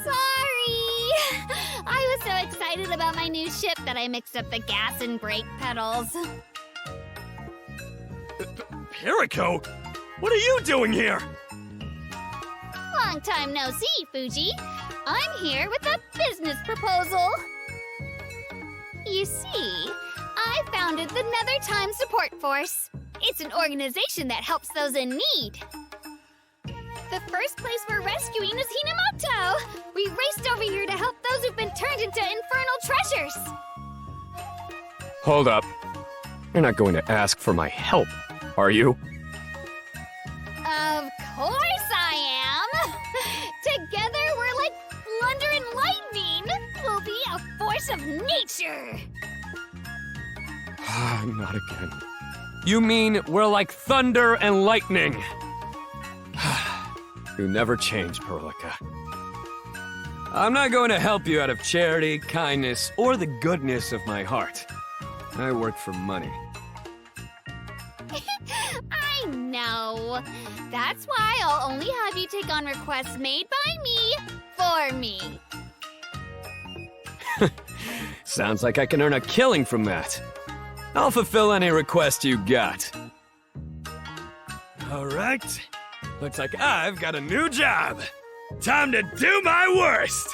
Sorry! I was so excited about my new ship that I mixed up the gas and brake pedals. Piriko? What are you doing here? Long time no see, Fuji. I'm here with a business proposal. You see, I founded the Nether Time Support Force. It's an organization that helps those in need. The first place we're rescuing is Hinomoto. We raced over here to help those who've been turned into infernal treasures. Hold up. You're not going to ask for my help, are you? Of course I am. Together we're like thunder and lightning. We'll be a force of nature. Not again. You mean we're like thunder and lightning? You never change, Perilika. I'm not going to help you out of charity, kindness, or the goodness of my heart. I work for money. I know. That's why I'll only have you take on requests made by me for me. Sounds like I can earn a killing from that. I'll fulfill any request you got. All right. Looks like I've got a new job. Time to do my worst!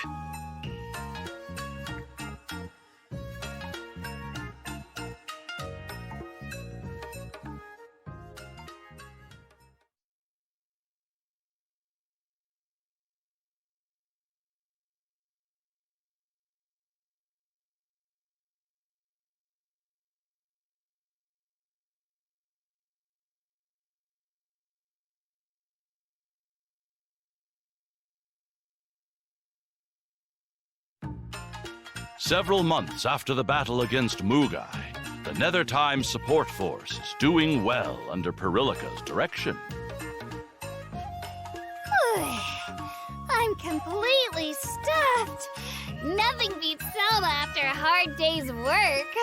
Several months after the battle against Mugai, the Nethertime support force is doing well under Perilika's direction. I'm completely stuffed. Nothing beats Zelda after a hard day's work.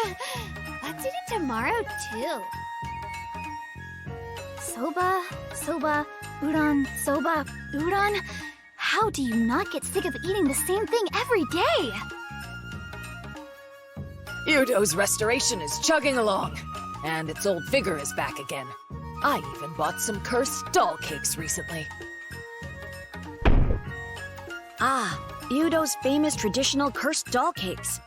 Let's eat it tomorrow, too. Soba, udon. How do you not get sick of eating the same thing every day? Yudo's restoration is chugging along, and its old vigor is back again. I even bought some cursed doll cakes recently. Ah, Yudo's famous traditional cursed doll cakes.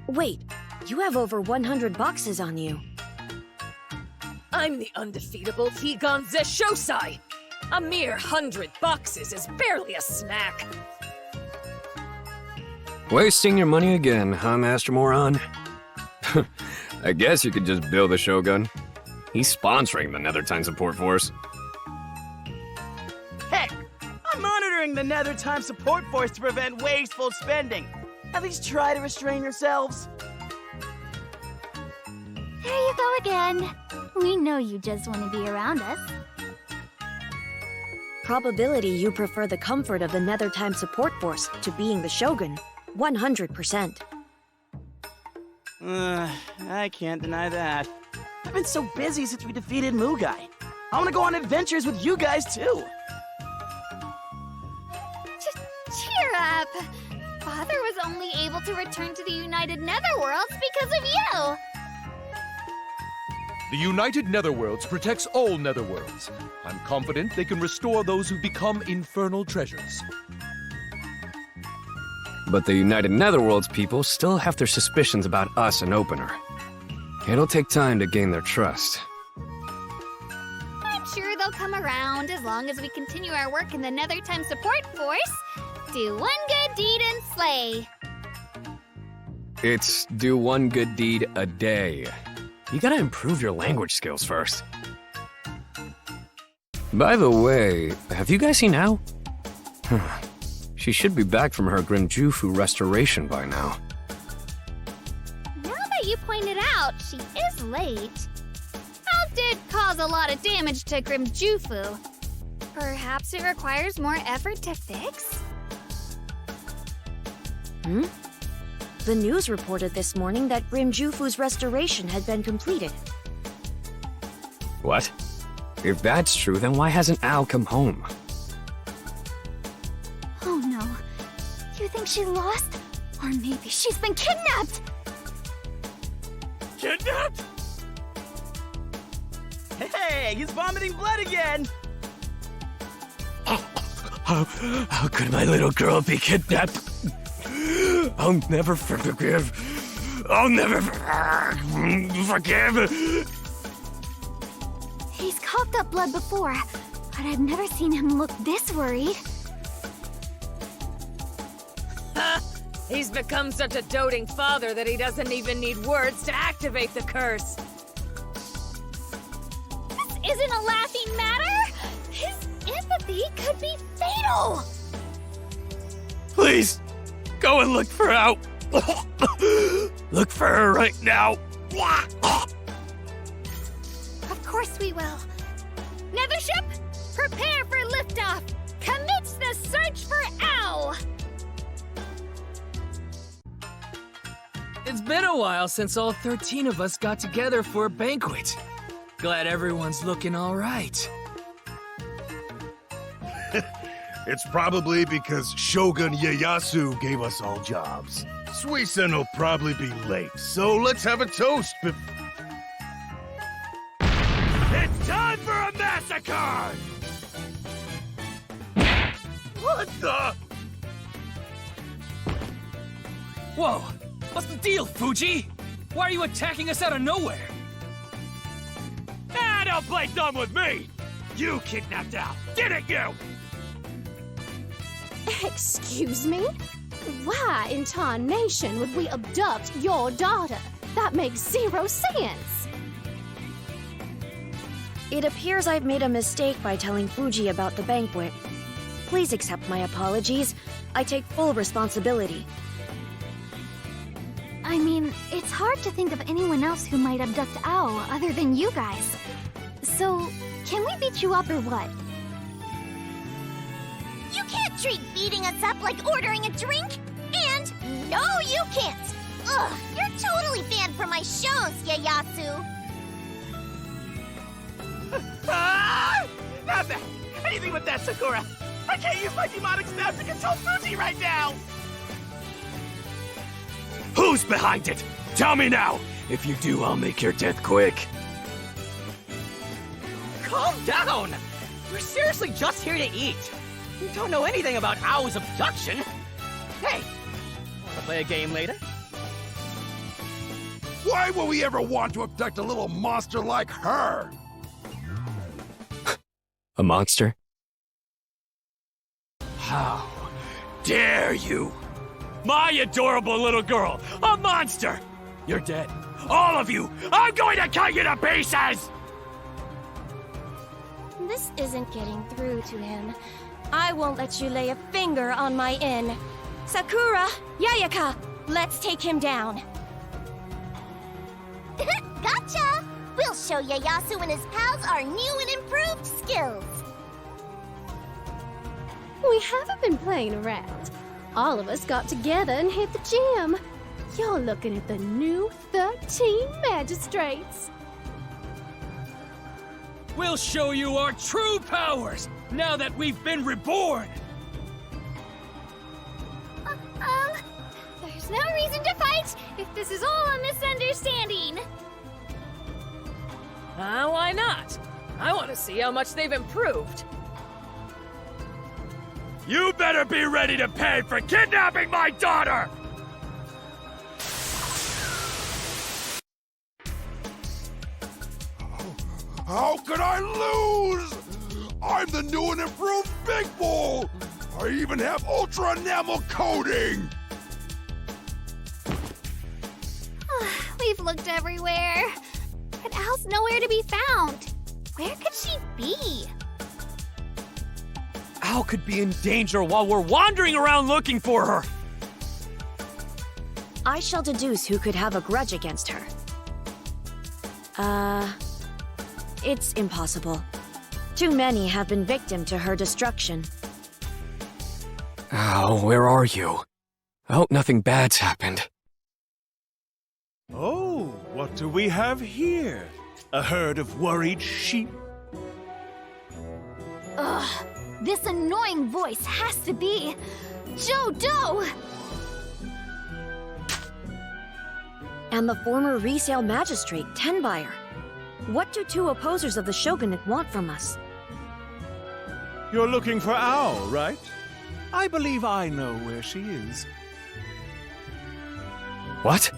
Wait, you have over 100 boxes on you. I'm the undefeatable Higan Zeshosai! A mere 100 boxes is barely a snack. Wasting your money again, huh, Master Moron? I guess you could just bill the Shogun. He's sponsoring the Nethertime support force. Hey, I'm monitoring the Nethertime support force to prevent wasteful spending. At least try to restrain yourselves. There you go again. We know you just want to be around us. Probability you prefer the comfort of the Nethertime support force to being the Shogun, 100%. I can't deny that. I've been so busy since we defeated Mugai. I want to go on adventures with you guys, too. Cheer up! Father was only able to return to the United Netherworlds because of you! The United Netherworlds protects all Netherworlds. I'm confident they can restore those who become infernal treasures. But the United Netherworlds people still have their suspicions about us and Opener. It'll take time to gain their trust. I'm sure they'll come around as long as we continue our work in the Nethertime support force. Do one good deed and slay. It's do one good deed a day. You gotta improve your language skills first. By the way, have you guys seen Ao? She should be back from her Grimjufu restoration by now. Now that you pointed out, she is late. Ao did cause a lot of damage to Grimjufu. Perhaps it requires more effort to fix? The news reported this morning that Grimjufu's restoration had been completed. What? If that's true, then why hasn't Ao come home? Oh no. You think she lost? Or maybe she's been kidnapped! Kidnapped? Hey, he's vomiting blood again! How could my little girl be kidnapped? I'll never forgive. I'll never forgive. He's coughed up blood before, but I've never seen him look this worried. He's become such a doting father that he doesn't even need words to activate the curse. This isn't a laughing matter! His empathy could be fatal! Please, go and look for Ao. Look for her right now. Of course we will. Nethership, prepare for liftoff! Commence the search for Ao! It's been a while since all 13 of us got together for a banquet. Glad everyone's looking all right. It's probably because Shogun Ieyasu gave us all jobs. Suisen will probably be late, so let's have a toast It's time for a massacre! What the? Whoa! What's the deal, Fuji? Why are you attacking us out of nowhere? Ah, don't play dumb with me! You kidnapped Al! Get it, you! Excuse me? Why in tarnation would we abduct your daughter? That makes zero sense. It appears I've made a mistake by telling Fuji about the banquet. Please accept my apologies. I take full responsibility. I mean, it's hard to think of anyone else who might abduct Ao other than you guys. So, can we beat you up or what? You can't treat beating us up like ordering a drink! And no, you can't! Ugh, you're totally banned from my shows, Ieyasu! Nothing! Anything with that, Sakura! I can't use my demonic staff to control Fuji right now! Who's behind it? Tell me now! If you do, I'll make your death quick. Calm down! We're seriously just here to eat. We don't know anything about Ao's abduction. Hey, wanna play a game later? Why would we ever want to abduct a little monster like her? A monster? How dare you? My adorable little girl, a monster! You're dead. All of you! I'm going to cut you to pieces! This isn't getting through to him. I won't let you lay a finger on my inn. Sakura, Yayaka, let's take him down. Gotcha! We'll show Ieyasu and his pals our new and improved skills. We haven't been playing around. All of us got together and hit the gym. You're looking at the new 13 magistrates. We'll show you our true powers, now that we've been reborn! There's no reason to fight if this is all a misunderstanding. Why not? I want to see how much they've improved. You better be ready to pay for kidnapping my daughter! How could I lose? I'm the new and improved Big Bull! I even have Ultra Enamel coating! We've looked everywhere, but Al's nowhere to be found. Where could she be? Al could be in danger while we're wandering around looking for her! I shall deduce who could have a grudge against her. It's impossible. Too many have been victim to her destruction. Al, where are you? I hope nothing bad's happened. Oh, what do we have here? A herd of worried sheep? Ugh, this annoying voice has to be Jodo! And the former resale magistrate, Tenbuyer. What do two opposers of the shogunate want from us? You're looking for Ao, right? I believe I know where she is. What?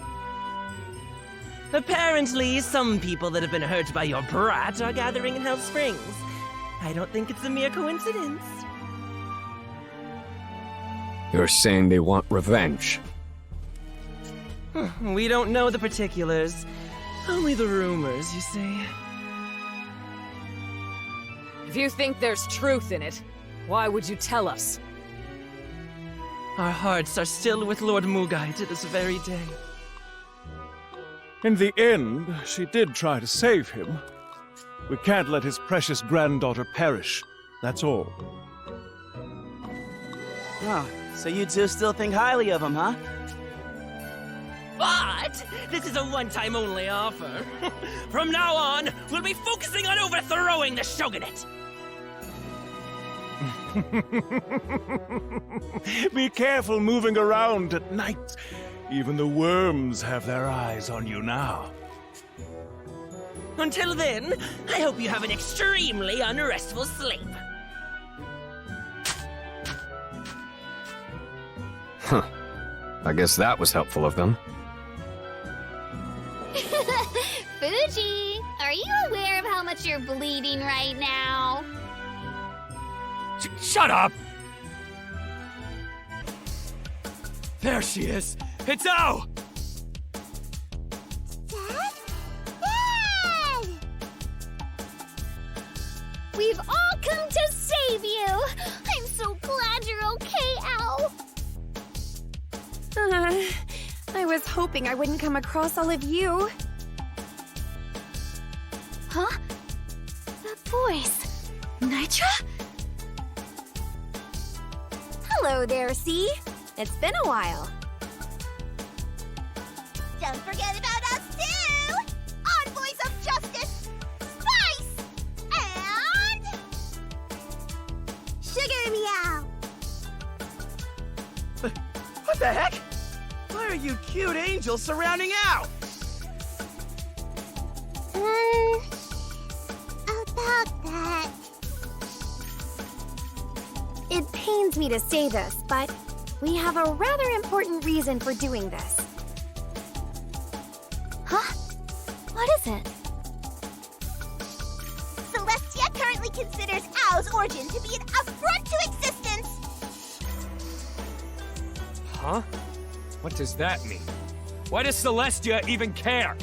Apparently, some people that have been hurt by your brat are gathering in Hell Springs. I don't think it's a mere coincidence. You're saying they want revenge? We don't know the particulars. Only the rumors, you see. If you think there's truth in it, why would you tell us? Our hearts are still with Lord Mugai to this very day. In the end, she did try to save him. We can't let his precious granddaughter perish. That's all. Oh, so you two still think highly of him, huh? But this is a one-time only offer. From now on, we'll be focusing on overthrowing the shogunate. Be careful moving around at night. Even the worms have their eyes on you now. Until then, I hope you have an extremely unrestful sleep. Huh. I guess that was helpful of them. Fuji, are you aware of how much you're bleeding right now? Shut up! There she is! It's Ao! Dad! We've all come to save you! I'm so glad you're okay, Ao! I was hoping I wouldn't come across all of you. Huh? That voice. Nitra? Hello there, C. It's been a while. Don't forget about us too! Envoys of Justice, Spice, and... Sugar Meow! What the heck? Why are you cute angels surrounding Ao? About that... It pains me to say this, but we have a rather important reason for doing this. Huh? What is it? Celestia currently considers Ao's origin to be an affront to existence! Huh? What does that mean? Why does Celestia even care?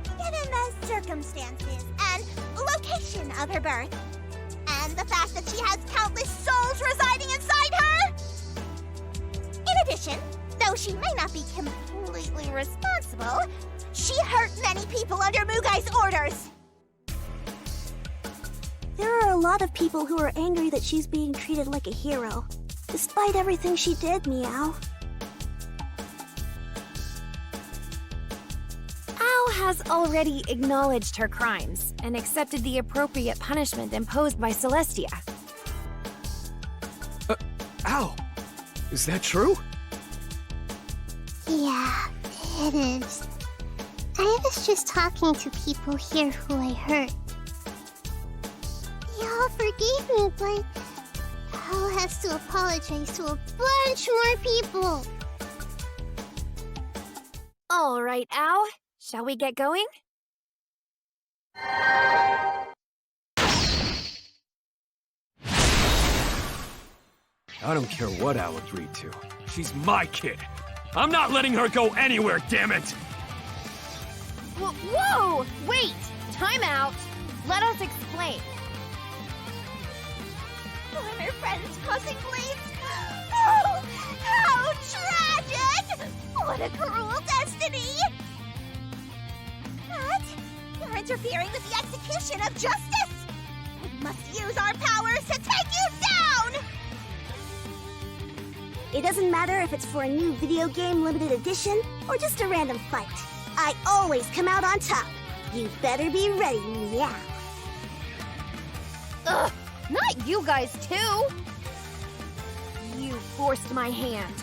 Given the circumstances and location of her birth, and the fact that she has countless souls residing inside her! In addition, though she may not be completely responsible, she hurt many people under Mugai's orders! There are a lot of people who are angry that she's being treated like a hero, despite everything she did, Meow. Ao has already acknowledged her crimes and accepted the appropriate punishment imposed by Celestia. Ao! Is that true? Yeah, it is. I was just talking to people here who I hurt. They all forgave me, but Ao has to apologize to a bunch more people. All right, Ao. Shall we get going? I don't care what Al agreed to. She's my kid. I'm not letting her go anywhere, damn it! Whoa! Wait! Time out! Let us explain. When her friends crossing blades. Oh, how tragic! What a cruel destiny! But you're interfering with the execution of justice! We must use our powers to take you down! It doesn't matter if it's for a new video game limited edition or just a random fight. I always come out on top. You better be ready, Meow. Ugh! Not you guys, too! You forced my hand.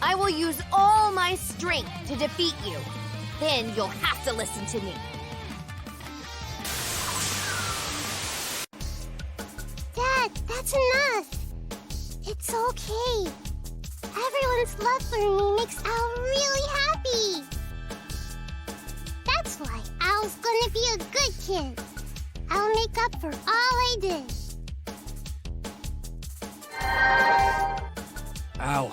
I will use all my strength to defeat you. Then you'll have to listen to me. Dad, that's enough. It's okay. Everyone's love for me makes Al really happy. That's why Al's gonna be a good kid. I'll make up for all I did. Al.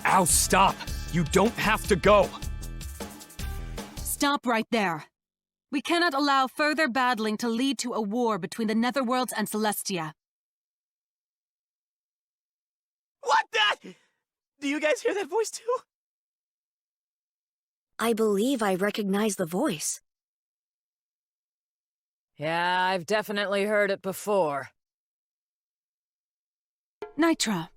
Al, stop! You don't have to go! Stop right there. We cannot allow further battling to lead to a war between the Netherworlds and Celestia. What the? Do you guys hear that voice too? I believe I recognize the voice. Yeah, I've definitely heard it before. Nitra,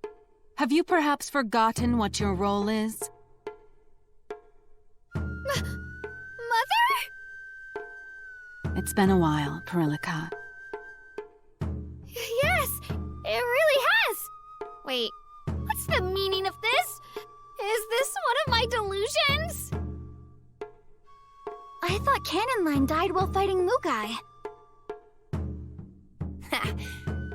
have you perhaps forgotten what your role is? Mother? It's been a while, Perillica. Yes, it really has. Wait, what's the meaning of this? Is this one of my delusions? I thought Cannonline died while fighting Mugai.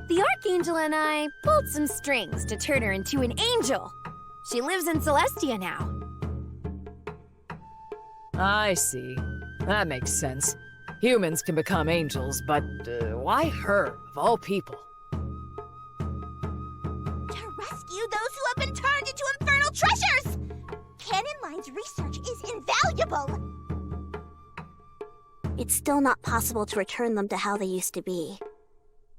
The Archangel and I pulled some strings to turn her into an angel. She lives in Celestia now. I see. That makes sense. Humans can become angels, but why her, of all people? To rescue those who have been turned into infernal treasures! Cannonline's research is invaluable! It's still not possible to return them to how they used to be.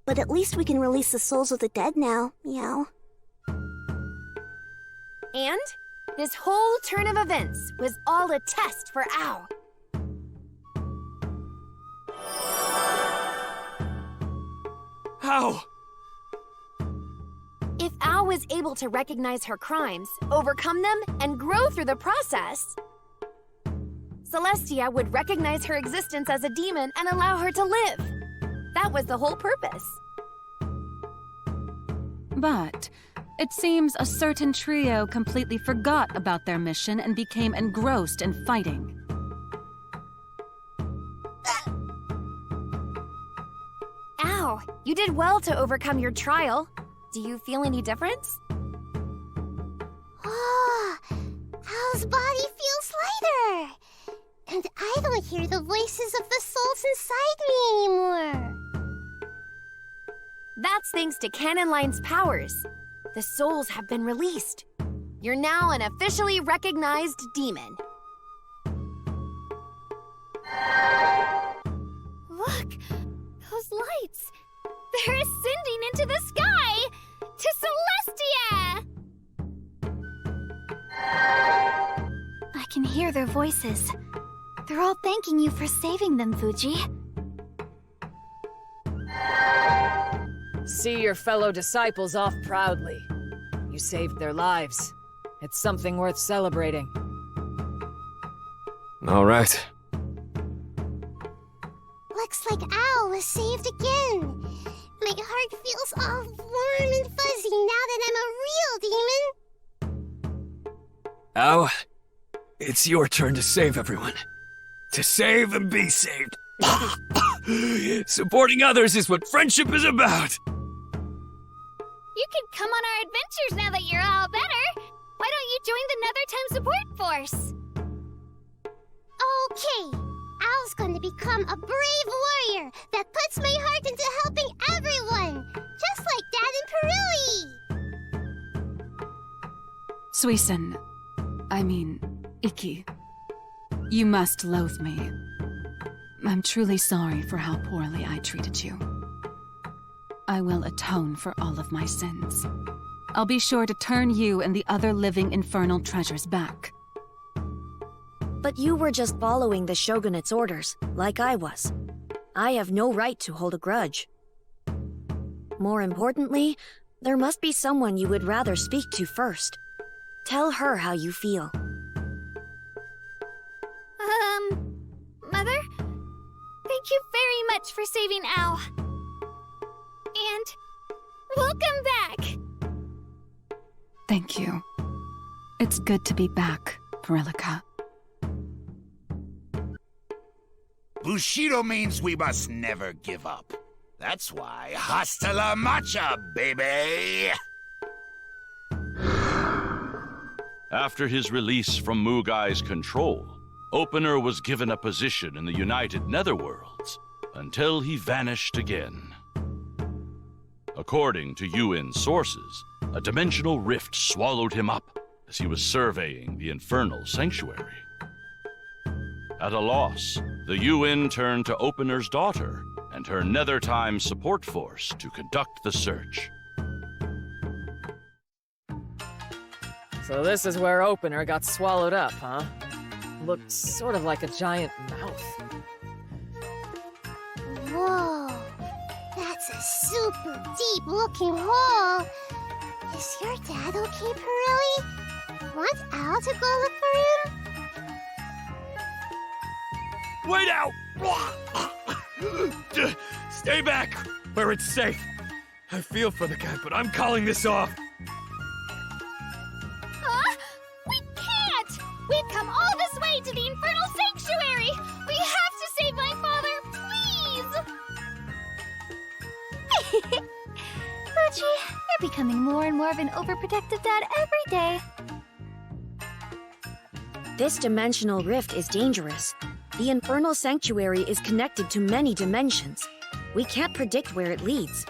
But at least we can release the souls of the dead now, Meow. And this whole turn of events was all a test for Ao. How? If Ao was able to recognize her crimes, overcome them, and grow through the process, Celestia would recognize her existence as a demon and allow her to live. That was the whole purpose. But it seems a certain trio completely forgot about their mission and became engrossed in fighting. Ao, you did well to overcome your trial. Do you feel any difference? Oh, Ao's body feels lighter. And I don't hear the voices of the souls inside me anymore. That's thanks to Cannonline's powers. The souls have been released. You're now an officially recognized demon. Look, those lights. They're ascending into the sky! To Celestia! I can hear their voices. They're all thanking you for saving them, Fuji. See your fellow disciples off proudly. You saved their lives. It's something worth celebrating. All right. Looks like Ao was saved again. My heart feels all warm and fuzzy now that I'm a real demon. Ao, it's your turn to save everyone. To save and be saved. Supporting others is what friendship is about. You can come on our adventures now that you're all better. Why don't you join the Nethertime support force? Okay, Ao's gonna become a brave warrior that puts my heart into helping everyone, just like Dad and Perilli. Suisen, I mean, Ikki. You must loathe me. I'm truly sorry for how poorly I treated you. I will atone for all of my sins. I'll be sure to turn you and the other living infernal treasures back. But you were just following the Shogunate's orders, like I was. I have no right to hold a grudge. More importantly, there must be someone you would rather speak to first. Tell her how you feel. Mother? Thank you very much for saving Ao. And welcome back! Thank you. It's good to be back, Perillica. Bushido means we must never give up. That's why hasta la matcha, baby! After his release from Mugai's control, Opener was given a position in the United Netherworlds until he vanished again. According to UN sources, a dimensional rift swallowed him up as he was surveying the Infernal Sanctuary. At a loss, the UN turned to Opener's daughter and her Nethertime support force to conduct the search. So this is where Opener got swallowed up, huh? Looked sort of like a giant mouth. Whoa, that's a super deep-looking hole. Is your dad okay, Perilli? Want Al to go look for him? Wait out! Stay back, where it's safe. I feel for the guy, but I'm calling this off. Huh? We can't! We've come all this way to the Infernal Sanctuary! We have to save my father, please! Fuji, you're becoming more and more of an overprotective dad every day. This dimensional rift is dangerous. The Infernal Sanctuary is connected to many dimensions. We can't predict where it leads.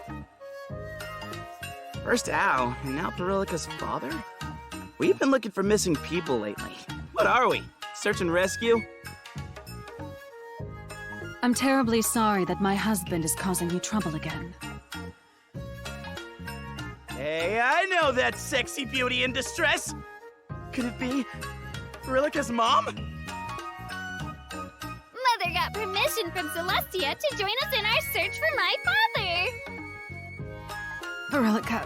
First Al, and now Perilica's father? We've been looking for missing people lately. What are we? Search and rescue? I'm terribly sorry that my husband is causing you trouble again. Hey, I know that sexy beauty in distress! Could it be Perilica's mom? Mother got permission from Celestia to join us in our search for my father! Perilica,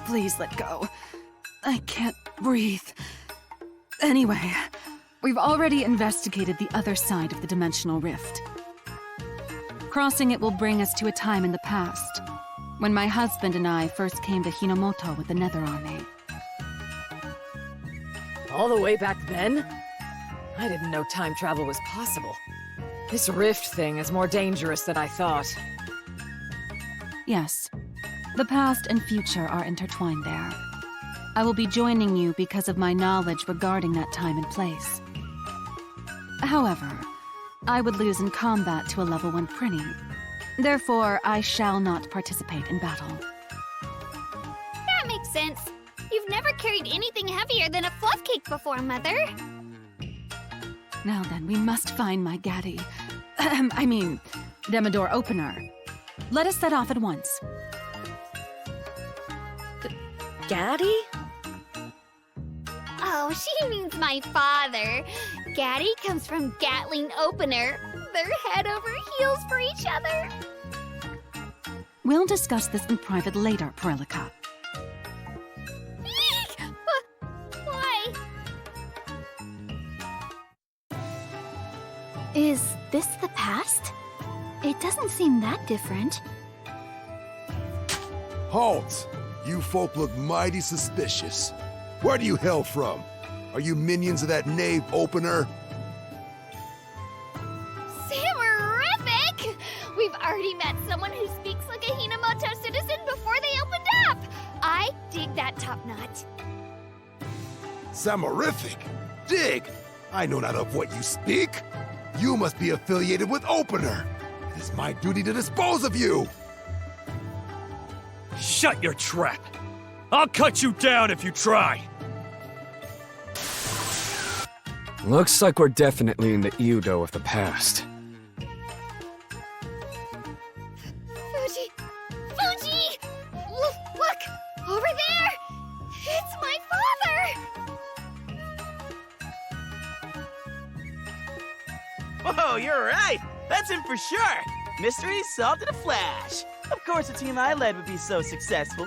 please let go. I can't breathe. Anyway, we've already investigated the other side of the dimensional rift. Crossing it will bring us to a time in the past, when my husband and I first came to Hinomoto with the Nether Army. All the way back then? I didn't know time travel was possible. This rift thing is more dangerous than I thought. Yes, the past and future are intertwined there. I will be joining you because of my knowledge regarding that time and place. However, I would lose in combat to a level 1 Prinny. Therefore, I shall not participate in battle. That makes sense. You've never carried anything heavier than a fluff cake before, Mother. Now then, we must find my Gaddy. I mean, Demodor Opener. Let us set off at once. Gaddy? Oh, she means my father. Gaddy comes from Gatling Opener. They're head over heels for each other. We'll discuss this in private later, Perilica. Why? Is this the past? It doesn't seem that different. Halt! You folk look mighty suspicious. Where do you hail from? Are you minions of that knave Opener? Samarific! We've already met someone who speaks like a Hinomoto citizen before they opened up! I dig that top knot. Samarific? Dig! I know not of what you speak. You must be affiliated with Opener. It is my duty to dispose of you! Shut your trap! I'll cut you down if you try! Looks like we're definitely in the Udo of the past. Fuji! Fuji! Look! Over there! It's my father! Whoa, you're right! That's him for sure! Mystery solved in a flash! Of course the team I led would be so successful.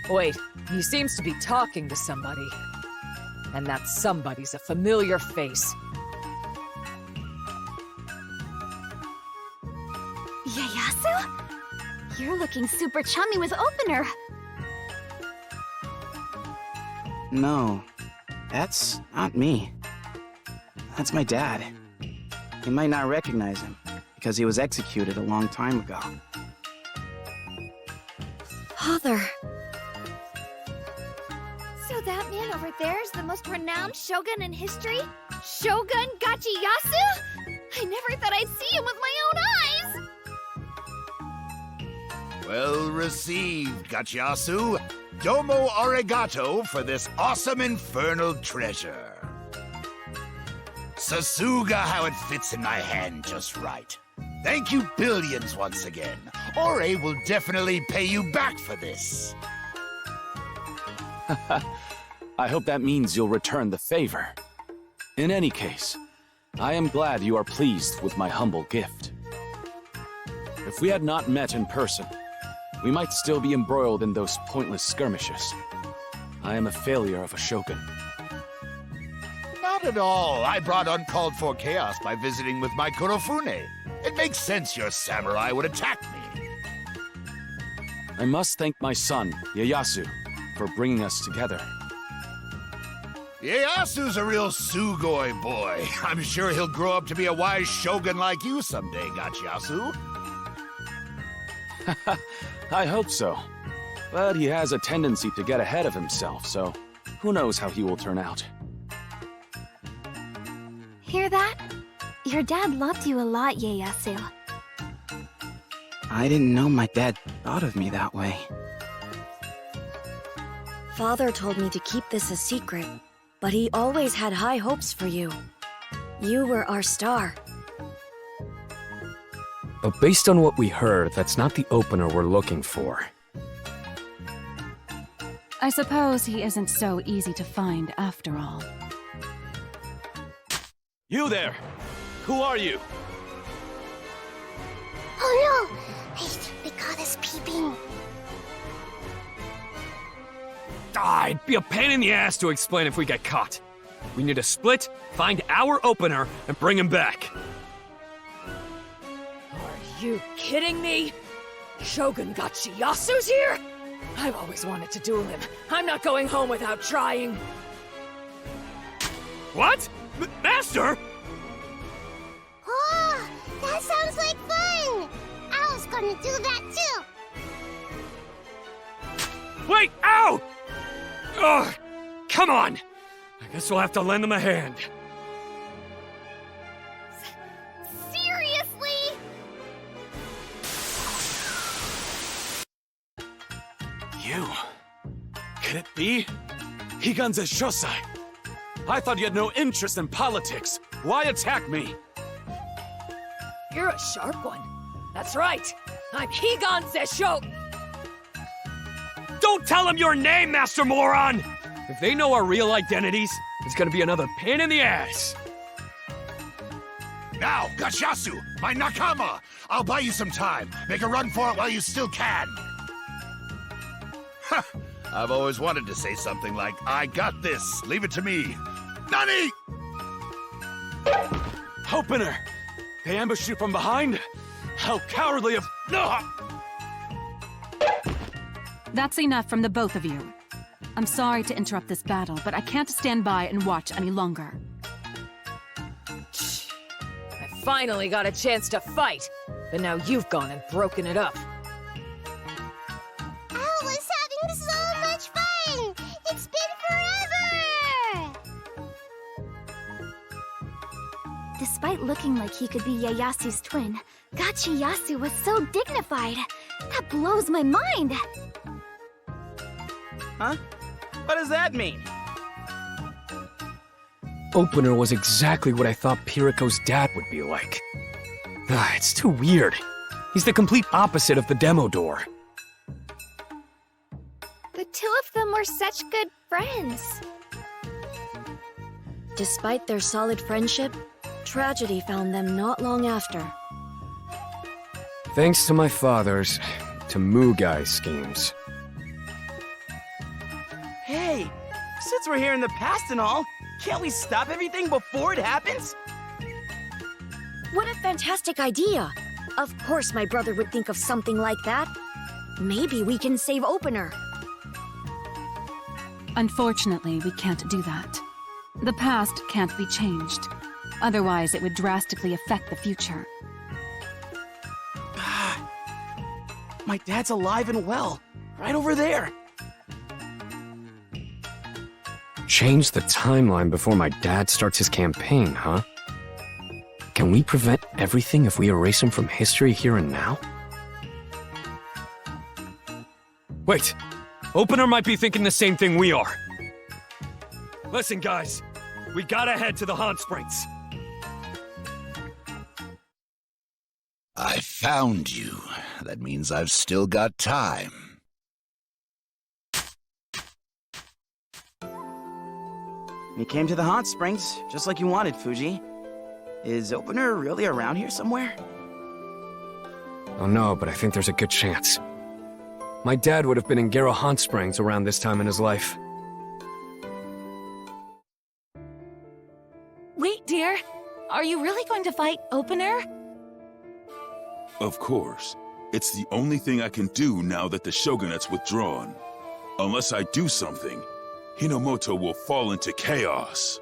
Wait, he seems to be talking to somebody. And that somebody's a familiar face. Ieyasu? You're looking super chummy with Opener. No, that's not me. That's my dad. You might not recognize him, because he was executed a long time ago. Father. So that man over there is the most renowned shogun in history? Shogun Gachiyasu? I never thought I'd see him with my own eyes! Well received, Gachiyasu. Domo arigato for this awesome infernal treasure. Sasuga, how it fits in my hand just right. Thank you billions once again. Ore will definitely pay you back for this. I hope that means you'll return the favor. In any case, I am glad you are pleased with my humble gift. If we had not met in person, we might still be embroiled in those pointless skirmishes. I am a failure of a shogun. Not Not at all. I brought uncalled for chaos by visiting with my Kurofune. It makes sense your samurai would attack me. I must thank my son, Ieyasu, for bringing us together. Ieyasu's a real Sugoi boy. I'm sure he'll grow up to be a wise shogun like you someday, Gachiyasu. I hope so. But he has a tendency to get ahead of himself, so who knows how he will turn out. Hear that? Your dad loved you a lot, Ieyasu. I didn't know my dad thought of me that way. Father told me to keep this a secret, but he always had high hopes for you. You were our star. But based on what we heard, that's not the opener we're looking for. I suppose he isn't so easy to find after all. You there! Who are you? Oh no! I think they caught us peeping. It'd be a pain in the ass to explain if we get caught. We need to split, find our opener, and bring him back. Are you kidding me? Shogun Gachiyasu's here? I've always wanted to duel him. I'm not going home without trying. What? Master? Oh, that sounds like fun! I was gonna do that too! Wait, ow! Ugh, come on! I guess we'll have to lend them a hand. Seriously? You? Could it be? Higanze Shosai! I thought you had no interest in politics. Why attack me? You're a sharp one. That's right. I'm Higanze Sho. Don't tell them your name, Master Moron! If they know our real identities, it's gonna be another pain in the ass. Now, Gachiyasu, my nakama! I'll buy you some time. Make a run for it while you still can. Ha! I've always wanted to say something like, I got this, leave it to me. Nani! Opener! They ambushed you from behind? How cowardly of... No! That's enough from the both of you. I'm sorry to interrupt this battle, but I can't stand by and watch any longer. I finally got a chance to fight, but now you've gone and broken it up. I was having so much fun! It's been forever! Despite looking like he could be Ieyasu's twin, Gachiyasu was so dignified. That blows my mind! Huh? What does that mean? Opener was exactly what I thought Piriko's dad would be like. It's too weird. He's the complete opposite of the demo door. The two of them were such good friends. Despite their solid friendship, tragedy found them not long after. Thanks to my father's, to Mugai schemes. Hey, since we're here in the past and all, can't we stop everything before it happens? What a fantastic idea! Of course my brother would think of something like that. Maybe we can save Opener. Unfortunately, we can't do that. The past can't be changed. Otherwise, it would drastically affect the future. My dad's alive and well, right over there. Change the timeline before my dad starts his campaign, huh? Can we prevent everything if we erase him from history here and now? Wait, Opener might be thinking the same thing we are. Listen, guys, we gotta head to the Haunt Springs. I found you. That means I've still got time. You came to the Haunt Springs, just like you wanted, Fuji. Is Opener really around here somewhere? Oh no, but I think there's a good chance. My dad would have been in Garo Haunt Springs around this time in his life. Dear, are you really going to fight Opener? Of course. It's the only thing I can do now that the Shogunate's withdrawn. Unless I do something, Hinomoto will fall into chaos.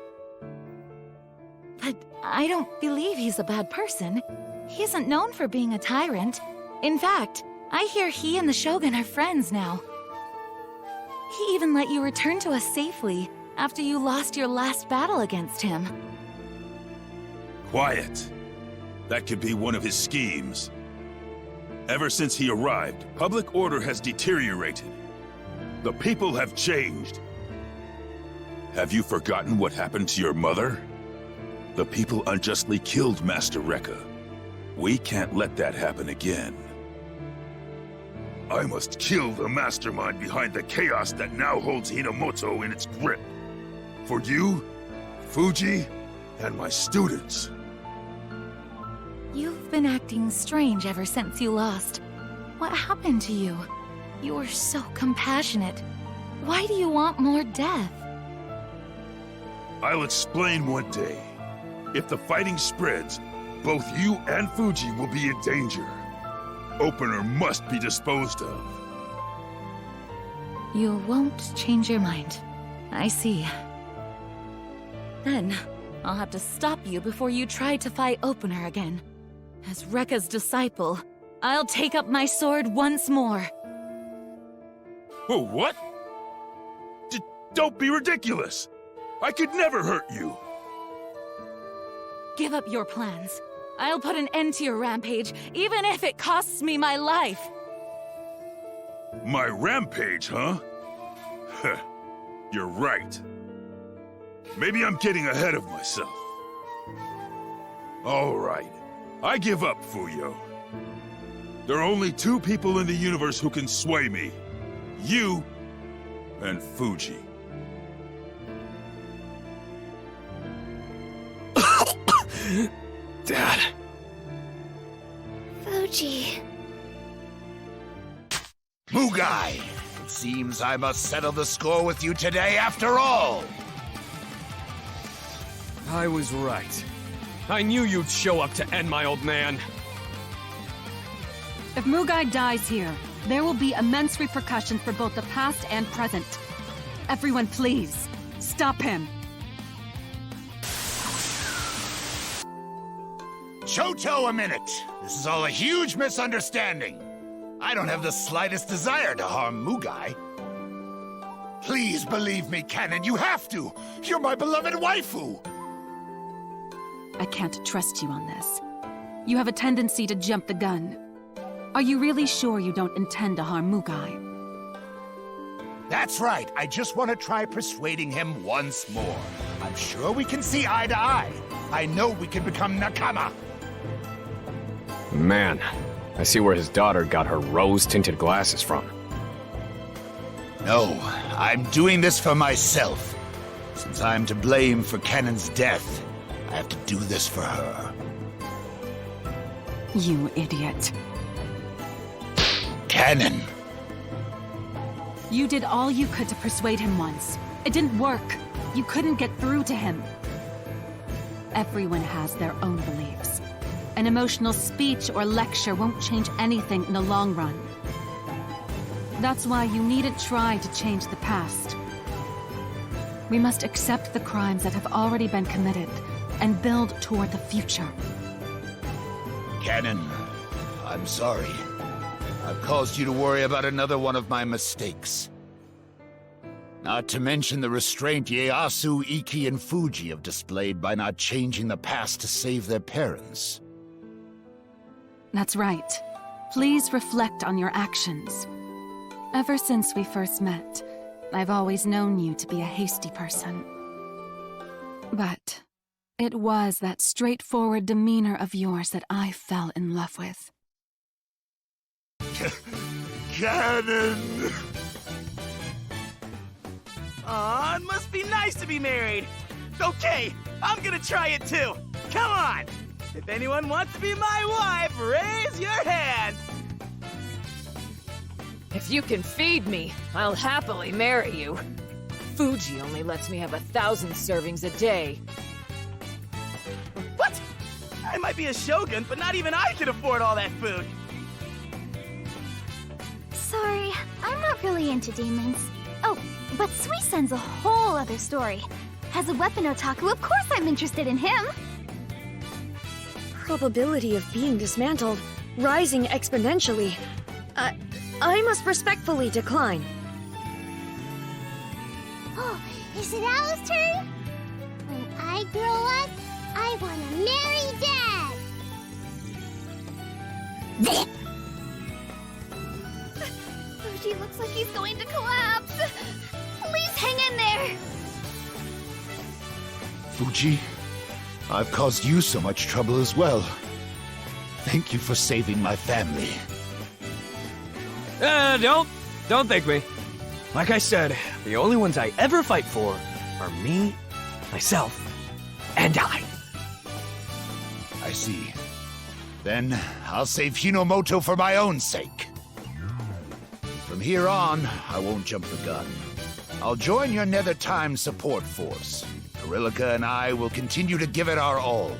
But I don't believe he's a bad person. He isn't known for being a tyrant. In fact, I hear he and the Shogun are friends now. He even let you return to us safely after you lost your last battle against him. Quiet. That could be one of his schemes. Ever since he arrived, public order has deteriorated. The people have changed. Have you forgotten what happened to your mother? The people unjustly killed Master Rekka. We can't let that happen again. I must kill the mastermind behind the chaos that now holds Hinomoto in its grip. For you, Fuji, and my students. You've been acting strange ever since you lost. What happened to you? You were so compassionate. Why do you want more death? I'll explain one day. If the fighting spreads, both you and Fuji will be in danger. Opener must be disposed of. You won't change your mind. I see. Then, I'll have to stop you before you try to fight Opener again. As Rekka's disciple, I'll take up my sword once more. Oh, what? Don't be ridiculous! I could never hurt you! Give up your plans. I'll put an end to your rampage, even if it costs me my life. My rampage, huh? You're right. Maybe I'm getting ahead of myself. All right. I give up, Fuyo. There are only two people in the universe who can sway me. You and Fuji. Dad. Fuji. Mugai! It seems I must settle the score with you today after all! I was right. I knew you'd show up to end my old man. If Mugai dies here, there will be immense repercussions for both the past and present. Everyone, please, stop him. Choto, a minute! This is all a huge misunderstanding. I don't have the slightest desire to harm Mugai. Please believe me, Canon, you have to! You're my beloved waifu! I can't trust you on this. You have a tendency to jump the gun. Are you really sure you don't intend to harm Mugai? That's right, I just want to try persuading him once more. I'm sure we can see eye to eye. I know we can become Nakama. Man, I see where his daughter got her rose-tinted glasses from. No, I'm doing this for myself. Since I'm to blame for Canon's death, I have to do this for her. You idiot. Canon! You did all you could to persuade him once. It didn't work. You couldn't get through to him. Everyone has their own beliefs. An emotional speech or lecture won't change anything in the long run. That's why you needn't try to change the past. We must accept the crimes that have already been committed and build toward the future. Canon, I'm sorry. I've caused you to worry about another one of my mistakes. Not to mention the restraint Ieyasu, Iki, and Fuji have displayed by not changing the past to save their parents. That's right. Please reflect on your actions. Ever since we first met, I've always known you to be a hasty person. But it was that straightforward demeanor of yours that I fell in love with. Canon! Aw, it must be nice to be married. Okay, I'm gonna try it too. Come on! If anyone wants to be my wife, raise your hand! If you can feed me, I'll happily marry you. Fuji only lets me have 1,000 servings a day. I might be a shogun, but not even I can afford all that food. Sorry, I'm not really into demons. Oh, but Suisen's a whole other story. As a weapon otaku, of course I'm interested in him! Probability of being dismantled rising exponentially. I must respectfully decline. Oh, is it Owl's turn? When I grow up, I want to marry Dad! Fuji looks like he's going to collapse. Please hang in there. Fuji, I've caused you so much trouble as well. Thank you for saving my family. Don't thank me. Like I said, the only ones I ever fight for are me, myself, and I. I see. Then I'll save Hinomoto for my own sake. From here on, I won't jump the gun. I'll join your Nether Time support force. Arilika and I will continue to give it our all.